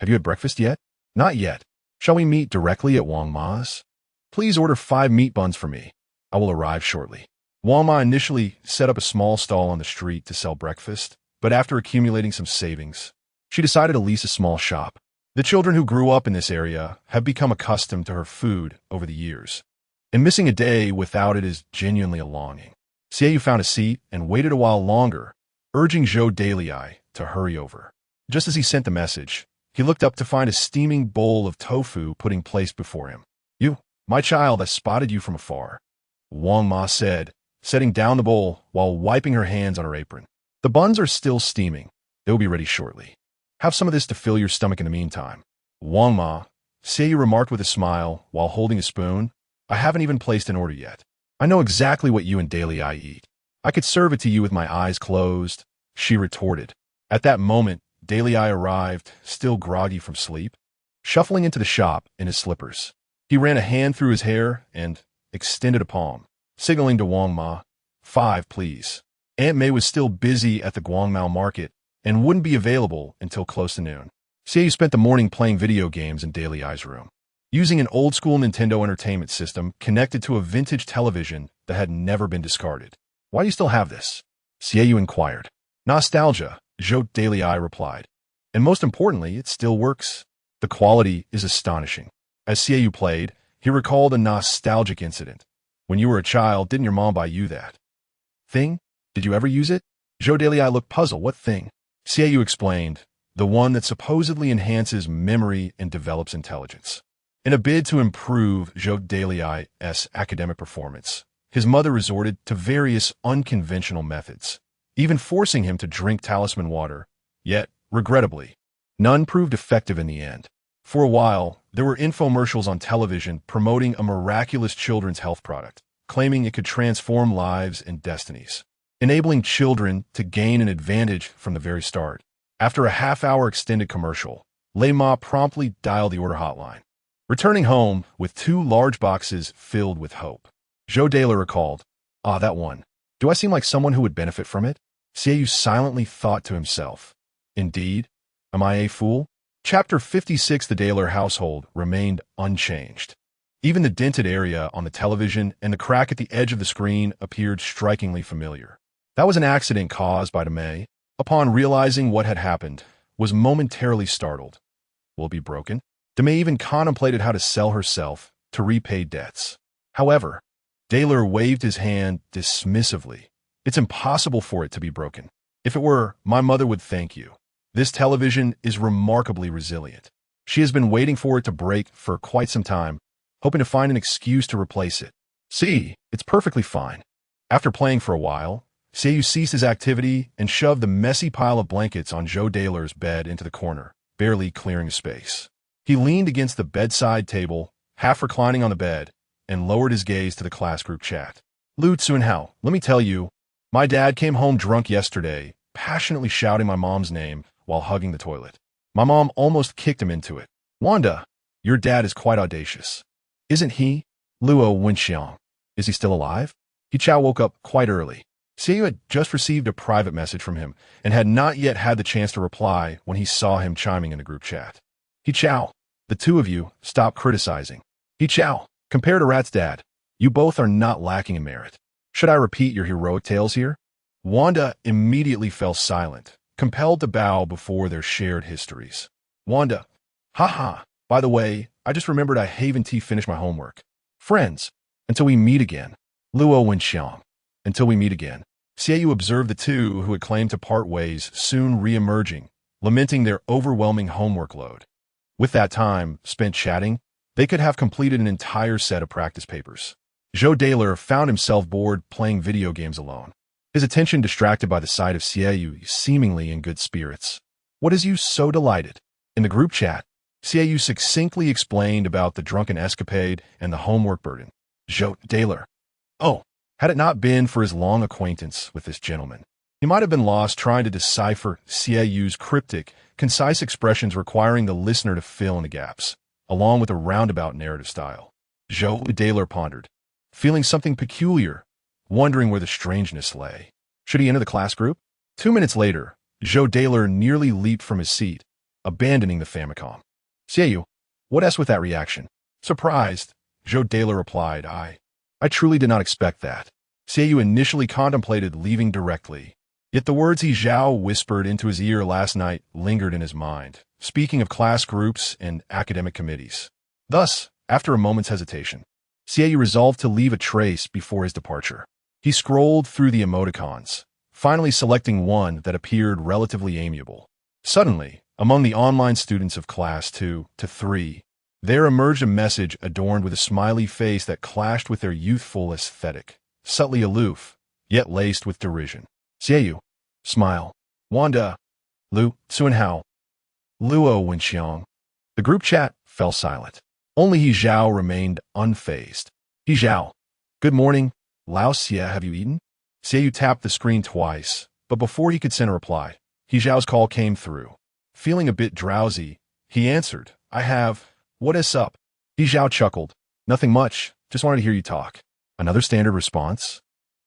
"Have you had breakfast yet?" "Not yet. Shall we meet directly at Wang Ma's? Please order 5 meat buns for me. I will arrive shortly." Wang Ma initially set up a small stall on the street to sell breakfast, but after accumulating some savings, she decided to lease a small shop. The children who grew up in this area have become accustomed to her food over the years, and missing a day without it is genuinely a longing. Xiaoyu found a seat and waited a while longer, urging Zhou Dalai to hurry over. Just as he sent the message, he looked up to find a steaming bowl of tofu putting placed before him. "You, my child, I spotted you from afar," Wang Ma said, setting down the bowl while wiping her hands on her apron. "The buns are still steaming. They will be ready shortly. Have some of this to fill your stomach in the meantime." "Wang Ma," Xiaoyu remarked with a smile while holding a spoon, "I haven't even placed an order yet. I know exactly what you and Dalai eat. I could serve it to you with my eyes closed," she retorted. At that moment, Dalai arrived, still groggy from sleep, shuffling into the shop in his slippers. He ran a hand through his hair and extended a palm, signaling to Wang Ma, "5, please." Aunt May was still busy at the Guangmao market and wouldn't be available until close to noon. Xiaoyu spent the morning playing video games in Dalai's room, using an old-school Nintendo Entertainment System connected to a vintage television that had never been discarded. "Why do you still have this?" Xiaoyu inquired. "Nostalgia," Zhou Dalai replied. "And most importantly, it still works. The quality is astonishing." As Xiaoyu played, he recalled a nostalgic incident. "When you were a child, didn't your mom buy you that thing? Did you ever use it?" Zhou Dalai looked puzzled. "What thing?" Xiaoyu explained, "The one that supposedly enhances memory and develops intelligence." In a bid to improve Zhou Dalai's academic performance, his mother resorted to various unconventional methods, even forcing him to drink talisman water, yet, regrettably, none proved effective in the end. For a while, there were infomercials on television promoting a miraculous children's health product, claiming it could transform lives and destinies, enabling children to gain an advantage from the very start. After a half-hour extended commercial, Lei Ma promptly dialed the order hotline, returning home with 2 large boxes filled with hope. Zhou Dalai recalled, "Ah, that one. Do I seem like someone who would benefit from it?" Xiaoyu silently thought to himself, "Indeed, am I a fool?" Chapter 56. The Dalai household remained unchanged. Even the dented area on the television and the crack at the edge of the screen appeared strikingly familiar. That was an accident caused by May. Upon realizing what had happened, was momentarily startled. Will it be broken? May even contemplated how to sell herself to repay debts. However, Daler waved his hand dismissively. It's impossible for it to be broken. If it were, my mother would thank you. This television is remarkably resilient. She has been waiting for it to break for quite some time, hoping to find an excuse to replace it. See, it's perfectly fine. After playing for a while, Seiyu ceased his activity and shoved the messy pile of blankets on Joe Daler's bed into the corner, barely clearing a space. He leaned against the bedside table, half reclining on the bed, and lowered his gaze to the class group chat. Lu Tsunhao, let me tell you, my dad came home drunk yesterday, passionately shouting my mom's name while hugging the toilet. My mom almost kicked him into it. Wanda, your dad is quite audacious. Isn't he? Luo Wenxiang. Is he still alive? Hichao woke up quite early. Seiyu had just received a private message from him and had not yet had the chance to reply when he saw him chiming in the group chat. Hichao, the two of you, stop criticizing. Hichao, compared to Rat's dad, you both are not lacking in merit. Should I repeat your heroic tales here? Wanda immediately fell silent, compelled to bow before their shared histories. Wanda, haha, by the way, I just remembered I haven't finished my homework. Friends, until we meet again. Luo Wenxiang, until we meet again. Seiyu observed the two who had claimed to part ways soon re-emerging, lamenting their overwhelming homework load. With that time spent chatting, they could have completed an entire set of practice papers. Joe Daler found himself bored playing video games alone, his attention distracted by the sight of Seiyu seemingly in good spirits. What is you so delighted? In the group chat, Seiyu succinctly explained about the drunken escapade and the homework burden. Joe Daler. Oh, had it not been for his long acquaintance with this gentleman, he might have been lost trying to decipher Seiyu's cryptic, concise expressions requiring the listener to fill in the gaps, along with a roundabout narrative style. Joe Daler pondered, feeling something peculiar, wondering where the strangeness lay. Should he enter the class group? 2 minutes later, Joe Daler nearly leaped from his seat, abandoning the Famicom. Seiyu, what else with that reaction? Surprised, Joe Daler replied, I truly did not expect that. Seiyu initially contemplated leaving directly, yet the words he Zhao whispered into his ear last night lingered in his mind, speaking of class groups and academic committees. Thus, after a moment's hesitation, Seiyu resolved to leave a trace before his departure. He scrolled through the emoticons, finally selecting one that appeared relatively amiable. Suddenly, among the online students of class 2 to 3, there emerged a message adorned with a smiley face that clashed with their youthful aesthetic, subtly aloof, yet laced with derision. Seiyu, smile. Wanda, Lu Tsunhao, Luo Wenxiang. The group chat fell silent. Only He Zhao remained unfazed. He Zhao, good morning. Lao Xie, have you eaten? Seiyu tapped the screen twice, but before he could send a reply, He Zhao's call came through. Feeling a bit drowsy, he answered, I have. What is up? He Zhao chuckled. Nothing much, just wanted to hear you talk. Another standard response?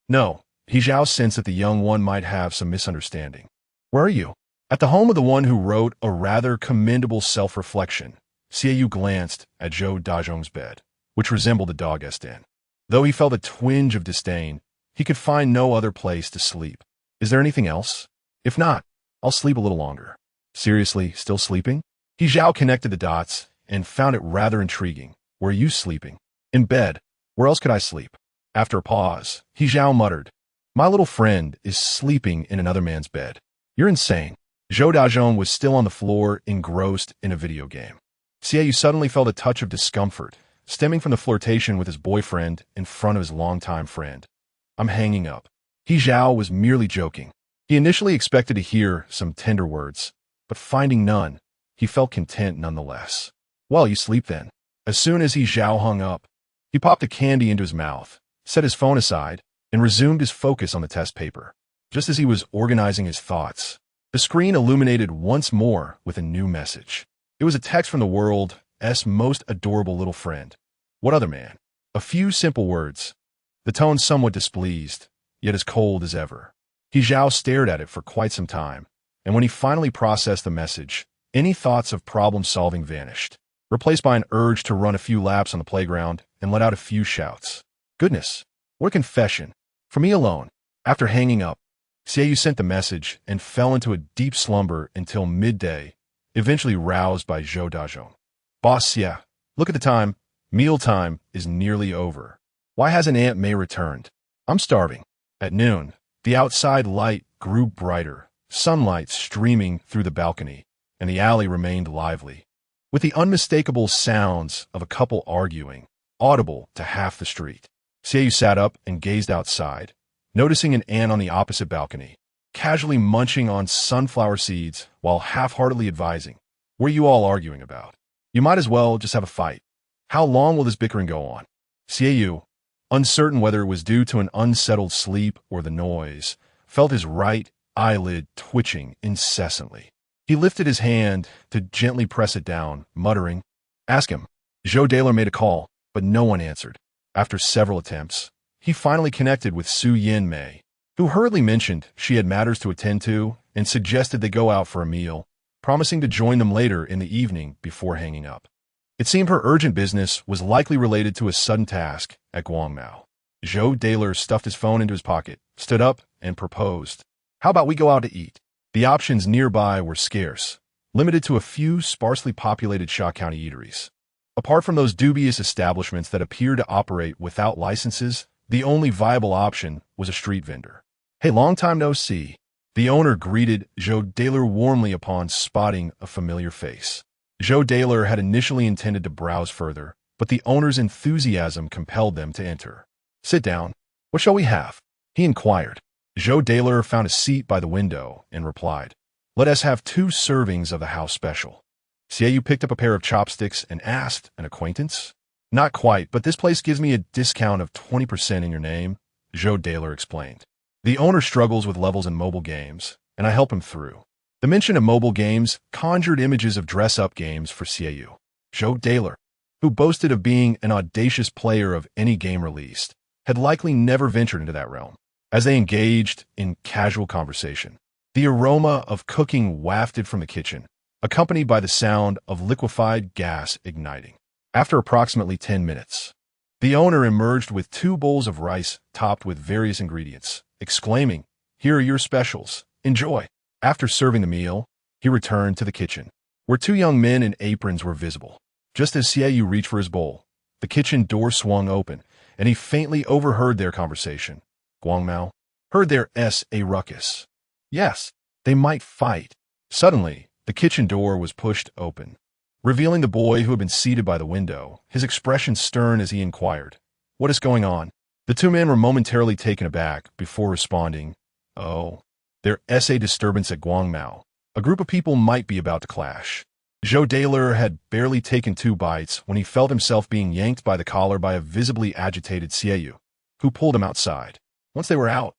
No, He Zhao sensed that the young one might have some misunderstanding. Where are you? At the home of the one who wrote a rather commendable self-reflection, Seiyu glanced at Zhou Dazhong's bed, which resembled a dog-esque den. Though he felt a twinge of disdain, he could find no other place to sleep. Is there anything else? If not, I'll sleep a little longer. Seriously, still sleeping? He Zhao connected the dots and found it rather intriguing. Where are you sleeping? In bed. Where else could I sleep? After a pause, He Zhao muttered, my little friend is sleeping in another man's bed. You're insane. Zhou Dazhong was still on the floor, engrossed in a video game. Seiyu suddenly felt a touch of discomfort, stemming from the flirtation with his boyfriend in front of his longtime friend. I'm hanging up. He Zhao was merely joking. He initially expected to hear some tender words, but finding none, he felt content nonetheless. Well, you sleep then. As soon as He Zhao hung up, he popped a candy into his mouth, set his phone aside, and resumed his focus on the test paper. Just as he was organizing his thoughts, the screen illuminated once more with a new message. It was a text from the world's most adorable little friend. What other man? A few simple words, the tone somewhat displeased, yet as cold as ever. He Zhao stared at it for quite some time, and when he finally processed the message, any thoughts of problem-solving vanished. replaced by an urge to run a few laps on the playground and let out a few shouts. Goodness, what a confession. For me alone, after hanging up, Xiaoyu sent the message and fell into a deep slumber until midday, eventually roused by Zhou Dazhong. Boss Xia, look at the time. Mealtime is nearly over. Why hasn't Aunt May returned? I'm starving. At noon, the outside light grew brighter, sunlight streaming through the balcony, and the alley remained lively, with the unmistakable sounds of a couple arguing, audible to half the street. Xiaoyu sat up and gazed outside, noticing an ant on the opposite balcony, casually munching on sunflower seeds while half-heartedly advising, "What are you all arguing about? You might as well just have a fight. How long will this bickering go on?" Xiaoyu, uncertain whether it was due to an unsettled sleep or the noise, felt his right eyelid twitching incessantly. He lifted his hand to gently press it down, muttering, "Ask him." Zhou Daler made a call, but no one answered. After several attempts, he finally connected with Su Yin Mei, who hurriedly mentioned she had matters to attend to and suggested they go out for a meal, promising to join them later in the evening before hanging up. It seemed her urgent business was likely related to a sudden task at Guangmao. Zhou Daler stuffed his phone into his pocket, stood up, and proposed, "How about we go out to eat?" The options nearby were scarce, limited to a few sparsely populated Sha County eateries. Apart from those dubious establishments that appeared to operate without licenses, the only viable option was a street vendor. "Hey, long time no see." The owner greeted Zhou Daler warmly upon spotting a familiar face. Zhou Daler had initially intended to browse further, but the owner's enthusiasm compelled them to enter. "Sit down. What shall we have?" he inquired. Zhou Daler found a seat by the window and replied, "Let us have 2 servings of the house special." Xiaoyu picked up a pair of chopsticks and asked, "An acquaintance?" "Not quite, but this place gives me a discount of 20% in your name," Zhou Daler explained. "The owner struggles with levels in mobile games, and I help him through." The mention of mobile games conjured images of dress-up games for Xiaoyu. Zhou Daler, who boasted of being an audacious player of any game released, had likely never ventured into that realm. As they engaged in casual conversation, the aroma of cooking wafted from the kitchen, accompanied by the sound of liquefied gas igniting. After approximately 10 minutes, the owner emerged with 2 bowls of rice topped with various ingredients, exclaiming, "Here are your specials. Enjoy." After serving the meal, he returned to the kitchen, where 2 young men in aprons were visible. Just as Xiaoyu reached for his bowl, the kitchen door swung open, and he faintly overheard their conversation. Guangmao heard their a ruckus. Yes, they might fight. Suddenly, the kitchen door was pushed open, revealing the boy who had been seated by the window, his expression stern as he inquired, "What is going on?" The 2 men were momentarily taken aback before responding, "Oh, their a disturbance at Guangmao. A group of people might be about to clash." Zhou Daler had barely taken 2 bites when he felt himself being yanked by the collar by a visibly agitated Xiaoyu, who pulled him outside. Once they were out,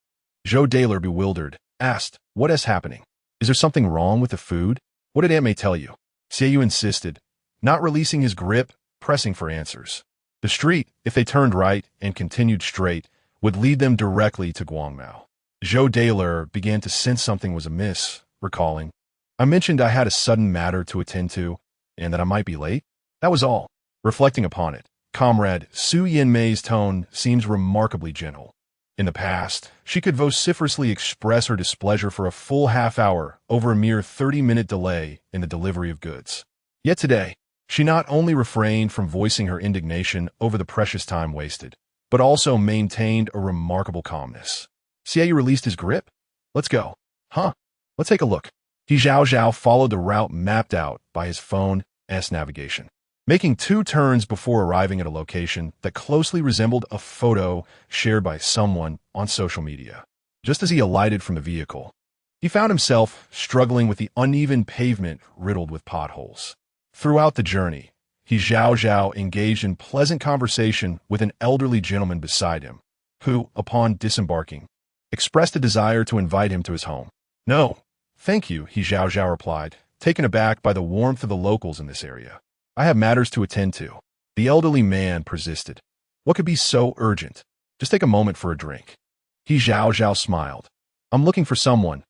Zhou Daler, bewildered, asked, "What is happening? Is there something wrong with the food? What did Aunt May tell you?" Xiaoyu insisted, not releasing his grip, pressing for answers. The street, if they turned right and continued straight, would lead them directly to Guangmao. Zhou Daler began to sense something was amiss, recalling, "I mentioned I had a sudden matter to attend to, and that I might be late. That was all." Reflecting upon it, Comrade Su Yin Mei's tone seems remarkably gentle. In the past, she could vociferously express her displeasure for a full half-hour over a mere 30-minute delay in the delivery of goods. Yet today, she not only refrained from voicing her indignation over the precious time wasted, but also maintained a remarkable calmness. Xiaoyu released his grip. "Let's go." "Huh? Let's take a look." He Zhao followed the route mapped out by his phone's navigation, making 2 turns before arriving at a location that closely resembled a photo shared by someone on social media. Just as he alighted from the vehicle, he found himself struggling with the uneven pavement riddled with potholes. Throughout the journey, he Zhao engaged in pleasant conversation with an elderly gentleman beside him, who, upon disembarking, expressed a desire to invite him to his home. "No, thank you," he Zhao replied, taken aback by the warmth of the locals in this area. "I have matters to attend to." The elderly man persisted. "What could be so urgent? Just take a moment for a drink." He Zhao smiled. "I'm looking for someone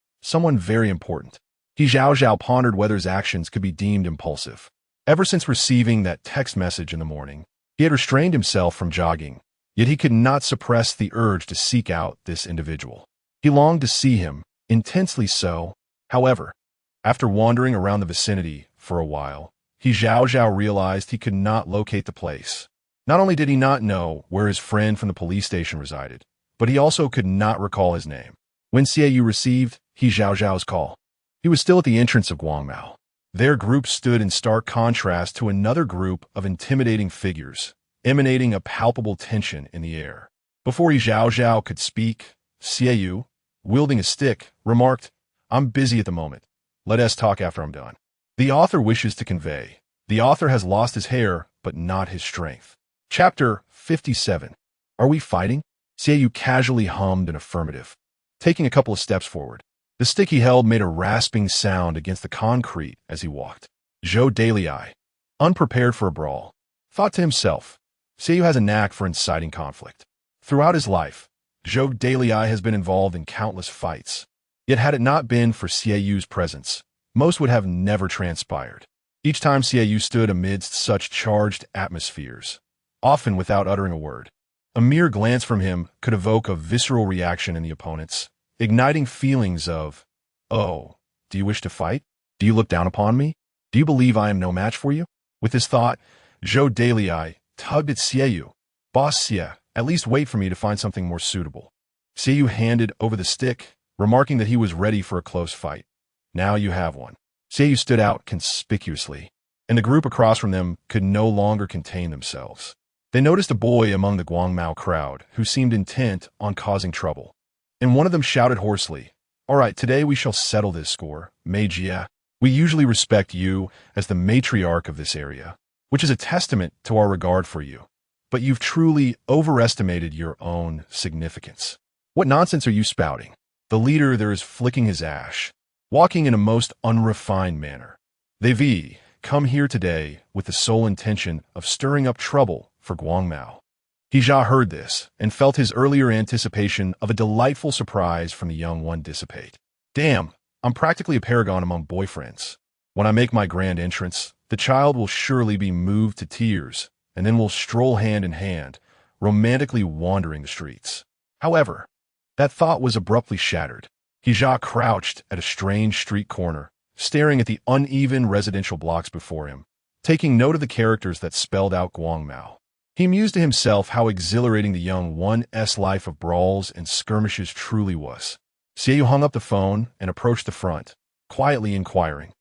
very important." He Zhao pondered whether his actions could be deemed impulsive. Ever since receiving that text message in the morning, he had restrained himself from jogging, yet he could not suppress the urge to seek out this individual. He longed to see him, intensely so. However, after wandering around the vicinity for a while, Zhao realized he could not locate the place. Not only did he not know where his friend from the police station resided, but he also could not recall his name. When Xiaoyu received Zhao's call, he was still at the entrance of Guangmao. Their group stood in stark contrast to another group of intimidating figures, emanating a palpable tension in the air. Before Zhao could speak, Xiaoyu, wielding a stick, remarked, "I'm busy at the moment. Let us talk after I'm done." The author wishes to convey, the author has lost his hair, but not his strength. Chapter 57. Are we fighting? Xiaoyu casually hummed an affirmative, taking a couple of steps forward. The stick he held made a rasping sound against the concrete as he walked. Zhou Dalai, unprepared for a brawl, thought to himself, Xiaoyu has a knack for inciting conflict. Throughout his life, Zhou Dalai has been involved in countless fights. Yet had it not been for Xiaoyu's presence, most would have never transpired. Each time Xiaoyu stood amidst such charged atmospheres, often without uttering a word, a mere glance from him could evoke a visceral reaction in the opponents, igniting feelings of, "Oh, do you wish to fight? Do you look down upon me? Do you believe I am no match for you?" With this thought, Zhou Dalai tugged at Xiaoyu. "Boss Xia, at least wait for me to find something more suitable." Xiaoyu handed over the stick, remarking that he was ready for a close fight. "Now you have one." Xiaoyu stood out conspicuously, and the group across from them could no longer contain themselves. They noticed a boy among the Guangmao crowd who seemed intent on causing trouble, and one of them shouted hoarsely, "All right, today we shall settle this score, Mei Jia. We usually respect you as the matriarch of this area, which is a testament to our regard for you. But you've truly overestimated your own significance. What nonsense are you spouting?" The leader there is flicking his ash, walking in a most unrefined manner. "They've come here today with the sole intention of stirring up trouble for Guangmao." Hija heard this and felt his earlier anticipation of a delightful surprise from the young one dissipate. "Damn, I'm practically a paragon among boyfriends. When I make my grand entrance, the child will surely be moved to tears, and then we'll stroll hand in hand, romantically wandering the streets." However, that thought was abruptly shattered. Hija crouched at a strange street corner, staring at the uneven residential blocks before him, taking note of the characters that spelled out Guangmao. He mused to himself how exhilarating the young one's life of brawls and skirmishes truly was. Xiaoyu hung up the phone and approached the front, quietly inquiring,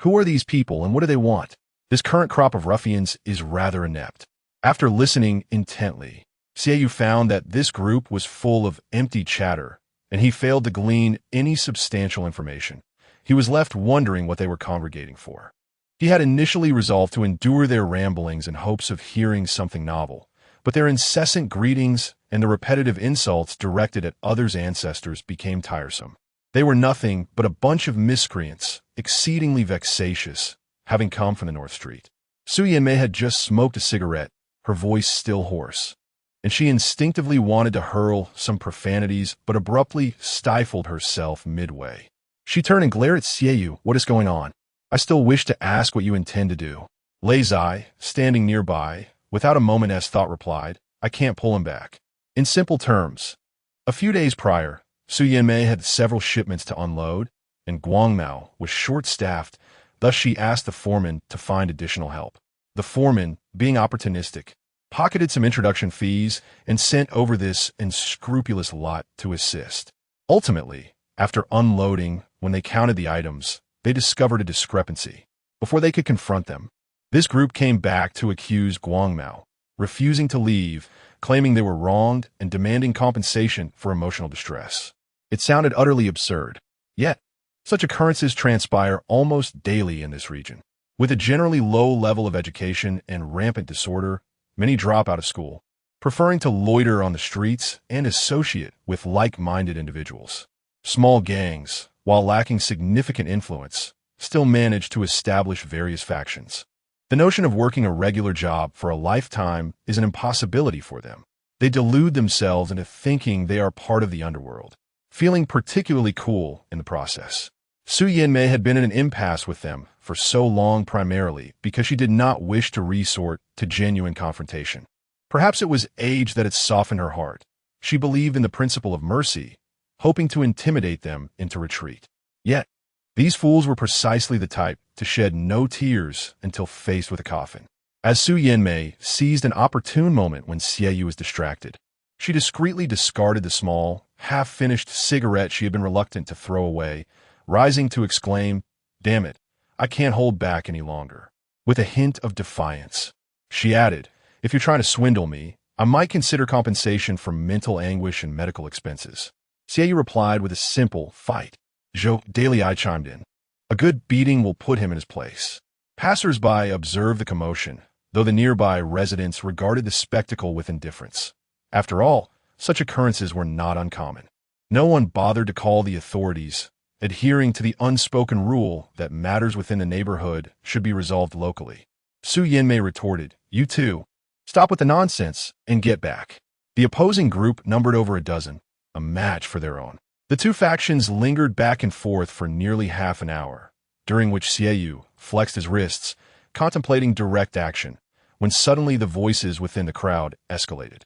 "Who are these people and what do they want? This current crop of ruffians is rather inept." After listening intently, Xiaoyu found that this group was full of empty chatter, and he failed to glean any substantial information. He was left wondering what they were congregating for. He had initially resolved to endure their ramblings in hopes of hearing something novel, but their incessant greetings and the repetitive insults directed at others' ancestors became tiresome. They were nothing but a bunch of miscreants, exceedingly vexatious, having come from the North Street. Su Yanmei had just smoked a cigarette, her voice still hoarse, and she instinctively wanted to hurl some profanities but abruptly stifled herself midway. She turned and glared at Xiaoyu. "What is going on? I still wish to ask what you intend to do." Lei Zai, standing nearby, without a moment's thought replied, "I can't pull him back." In simple terms, a few days prior, Su Yanmei had several shipments to unload, and Guangmao was short-staffed, thus she asked the foreman to find additional help. The foreman, being opportunistic, pocketed some introduction fees and sent over this unscrupulous lot to assist. Ultimately, after unloading, when they counted the items, they discovered a discrepancy. Before they could confront them, this group came back to accuse Guangmao, refusing to leave, claiming they were wronged and demanding compensation for emotional distress. It sounded utterly absurd. Yet, such occurrences transpire almost daily in this region. With a generally low level of education and rampant disorder, many drop out of school, preferring to loiter on the streets and associate with like-minded individuals. Small gangs, while lacking significant influence, still manage to establish various factions. The notion of working a regular job for a lifetime is an impossibility for them. They delude themselves into thinking they are part of the underworld, feeling particularly cool in the process. Su Yanmei had been in an impasse with them for so long primarily because she did not wish to resort to genuine confrontation. Perhaps it was age that had softened her heart. She believed in the principle of mercy, hoping to intimidate them into retreat. Yet, these fools were precisely the type to shed no tears until faced with a coffin. As Su Yanmei seized an opportune moment when Xie was distracted, she discreetly discarded the small, half-finished cigarette she had been reluctant to throw away, rising to exclaim, "Damn it, I can't hold back any longer." With a hint of defiance, she added, "If you're trying to swindle me, I might consider compensation for mental anguish and medical expenses." Xie replied with a simple fight. Zhou Dailai chimed in. "A good beating will put him in his place." Passers-by observed the commotion, though the nearby residents regarded the spectacle with indifference. After all, such occurrences were not uncommon. No one bothered to call the authorities, adhering to the unspoken rule that matters within the neighborhood should be resolved locally. Su Yanmei retorted, "You too. Stop with the nonsense and get back." The opposing group numbered over a dozen, a match for their own. The two factions lingered back and forth for nearly half an hour, during which Xie flexed his wrists, contemplating direct action, when suddenly the voices within the crowd escalated.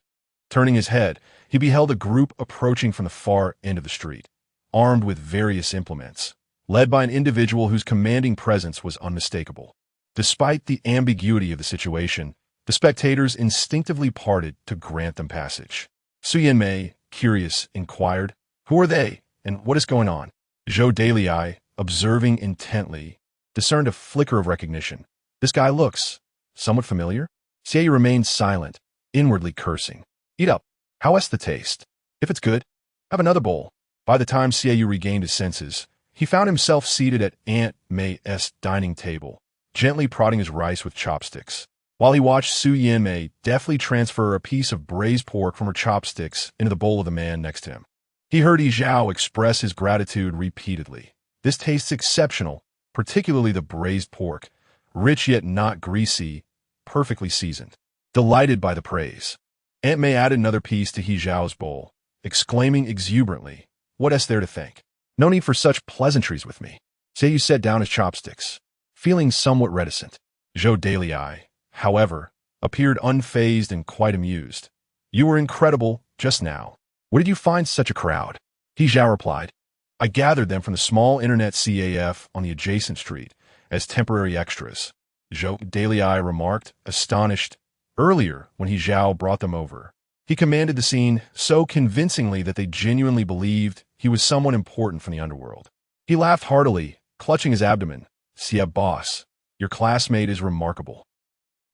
Turning his head, he beheld a group approaching from the far end of the street, armed with various implements, led by an individual whose commanding presence was unmistakable. Despite the ambiguity of the situation, the spectators instinctively parted to grant them passage. Su Yanmei, curious, inquired, "Who are they, and what is going on?" Zhou Dailai, observing intently, discerned a flicker of recognition. "This guy looks somewhat familiar." Xie remained silent, inwardly cursing. "Eat up. How is the taste? If it's good, have another bowl." By the time Xie regained his senses, he found himself seated at Aunt May's dining table, gently prodding his rice with chopsticks, while he watched Su Yanmei deftly transfer a piece of braised pork from her chopsticks into the bowl of the man next to him. He heard Yi Zhao express his gratitude repeatedly. "This tastes exceptional, particularly the braised pork, rich yet not greasy, perfectly seasoned." Delighted by the praise, Aunt May added another piece to Yi Zhao's bowl, exclaiming exuberantly, "What is there to thank? No need for such pleasantries with me." Xie set down his chopsticks, feeling somewhat reticent. Zhou Dailai, however, appeared unfazed and quite amused. "You were incredible just now. Where did you find such a crowd?" He Zhao replied, "I gathered them from the small internet CAF on the adjacent street as temporary extras." Zhou Dailai remarked, astonished. Earlier, when He Zhao brought them over, he commanded the scene so convincingly that they genuinely believed he was someone important from the underworld. He laughed heartily, clutching his abdomen. "Xie boss, your classmate is remarkable.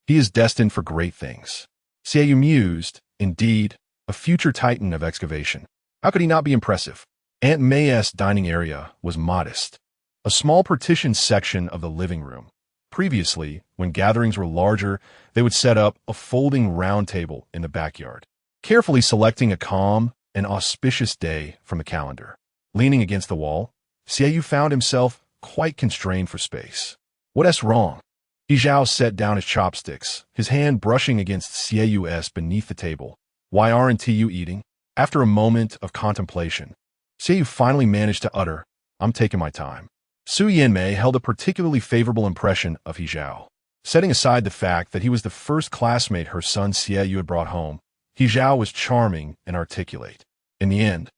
He is destined for great things." Xie mused, indeed, a future titan of excavation. How could he not be impressive? Aunt May's dining area was modest, a small partitioned section of the living room. Previously, when gatherings were larger, they would set up a folding round table in the backyard, carefully selecting a calm and auspicious day from the calendar. Leaning against the wall, Xie found himself quite constrained for space. "What's wrong?" Yi Zhao set down his chopsticks, his hand brushing against Xie's beneath the table. "Why aren't you eating?" After a moment of contemplation, Xie finally managed to utter, "I'm taking my time." Su Yanmei held a particularly favorable impression of Yi Zhao. Setting aside the fact that he was the first classmate her son Xie had brought home, Yi Zhao was charming and articulate. In the end,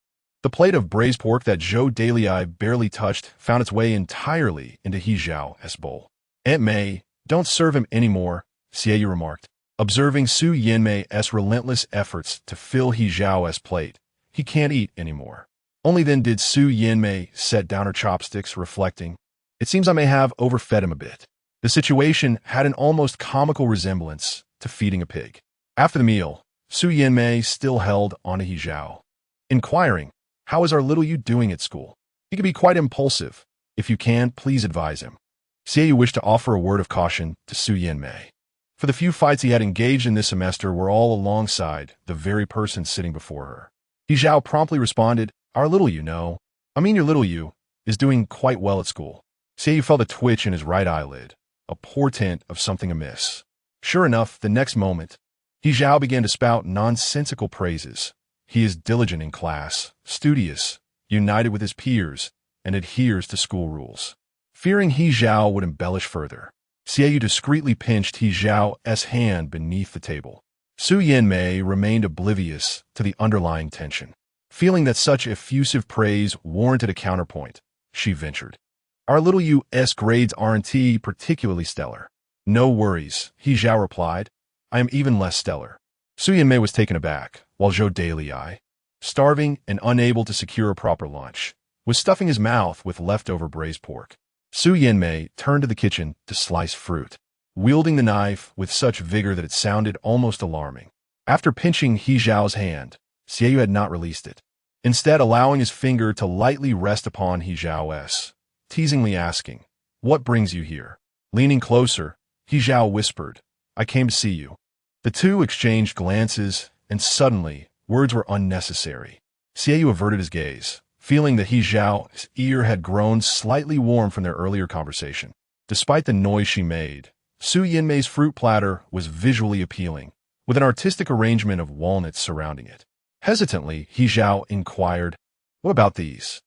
the plate of braised pork that Zhou Dailai barely touched found its way entirely into Yi Zhao's bowl. "Aunt May, don't serve him anymore," Xie remarked. Observing Su Yanmei's relentless efforts to fill Yi Zhao's plate, "He can't eat anymore." Only then did Su Yanmei set down her chopsticks, reflecting, "It seems I may have overfed him a bit." The situation had an almost comical resemblance to feeding a pig. After the meal, Su Yanmei still held onto Yi Zhao, inquiring, "How is our little you doing at school? He can be quite impulsive. If you can, please advise him." Xie wished to offer a word of caution to Su Yanmei, for the few fights he had engaged in this semester were all alongside the very person sitting before her. Yi Zhao promptly responded, "Our little you know, your little you, is doing quite well at school." Xie felt a twitch in his right eyelid, a portent of something amiss. Sure enough, the next moment, Yi Zhao began to spout nonsensical praises. "He is diligent in class, studious, united with his peers, and adheres to school rules. Fearing He Zhao would embellish further, Xiaoyu discreetly pinched He Zhao's hand beneath the table. Su Yanmei remained oblivious to the underlying tension. Feeling that such effusive praise warranted a counterpoint, she ventured. Our little U.S. grades aren't particularly stellar. No worries, He Zhao replied. I am even less stellar. Su Yanmei was taken aback, while Zhou Dalai, starving and unable to secure a proper lunch, was stuffing his mouth with leftover braised pork. Su Yanmei turned to the kitchen to slice fruit, wielding the knife with such vigor that it sounded almost alarming. After pinching He Zhao's hand, Xiaoyu had not released it, instead allowing his finger to lightly rest upon He Zhao's, teasingly asking, "What brings you here?" Leaning closer, He Zhao whispered, "I came to see you." The two exchanged glances, and suddenly, words were unnecessary. Xiaoyu averted his gaze, feeling that He Zhao's ear had grown slightly warm from their earlier conversation. Despite the noise she made, Su Yanmei's fruit platter was visually appealing, with an artistic arrangement of walnuts surrounding it. Hesitantly, He Zhao inquired, "What about these?"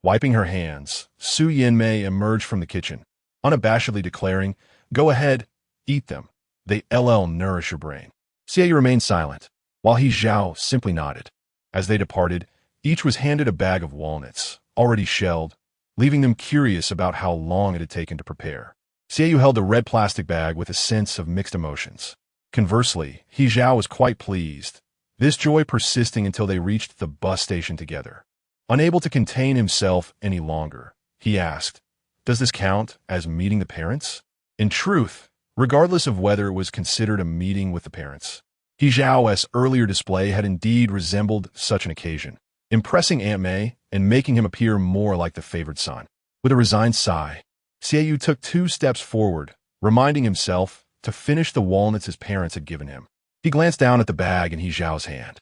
Wiping her hands, Su Yanmei emerged from the kitchen, unabashedly declaring, "Go ahead, eat them. They nourish your brain." Xiaoyu remained silent, while He Zhao simply nodded. As they departed, each was handed a bag of walnuts, already shelled, leaving them curious about how long it had taken to prepare. Xiaoyu held the red plastic bag with a sense of mixed emotions. Conversely, He Zhao was quite pleased, this joy persisting until they reached the bus station together. Unable to contain himself any longer, he asked, "Does this count as meeting the parents?" In truth, regardless of whether it was considered a meeting with the parents, He Zhao's earlier display had indeed resembled such an occasion, impressing Aunt May and making him appear more like the favored son. With a resigned sigh, Xiaoyu took 2 steps forward, reminding himself to finish the walnuts his parents had given him. He glanced down at the bag in He Zhao's hand,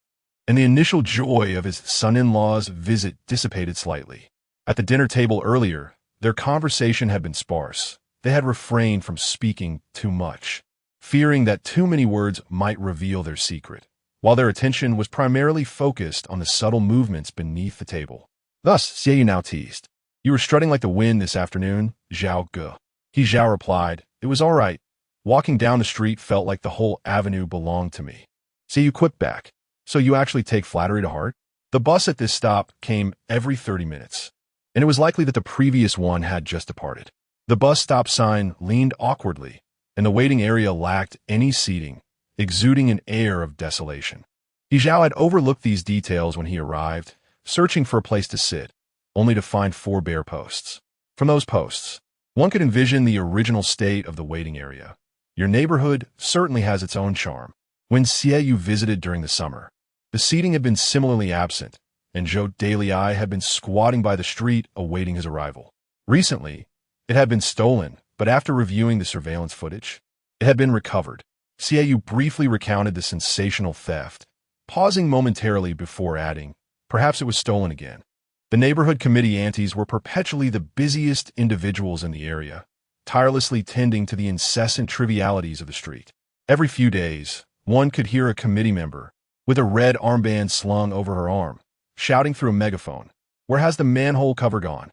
and the initial joy of his son-in-law's visit dissipated slightly. At the dinner table earlier, their conversation had been sparse. They had refrained from speaking too much, fearing that too many words might reveal their secret, while their attention was primarily focused on the subtle movements beneath the table. Thus, Xiaoyu now teased, "You were strutting like the wind this afternoon, Zhao Ge." He Zhao replied, "It was all right. Walking down the street felt like the whole avenue belonged to me." Xiaoyu quipped back, "So you actually take flattery to heart?" The bus at this stop came every 30 minutes, and it was likely that the previous one had just departed. The bus stop sign leaned awkwardly, and the waiting area lacked any seating, exuding an air of desolation. He Zhao had overlooked these details when he arrived, searching for a place to sit, only to find 4 bare posts. From those posts, one could envision the original state of the waiting area. Your neighborhood certainly has its own charm. When Xiaoyu visited during the summer, the seating had been similarly absent, and Zhou Dalai had been squatting by the street awaiting his arrival. Recently, it had been stolen, but after reviewing the surveillance footage, it had been recovered. Xiaoyu briefly recounted the sensational theft, pausing momentarily before adding, "Perhaps it was stolen again." The neighborhood committee aunties were perpetually the busiest individuals in the area, tirelessly tending to the incessant trivialities of the street. Every few days, one could hear a committee member, with a red armband slung over her arm, shouting through a megaphone, "Where has the manhole cover gone?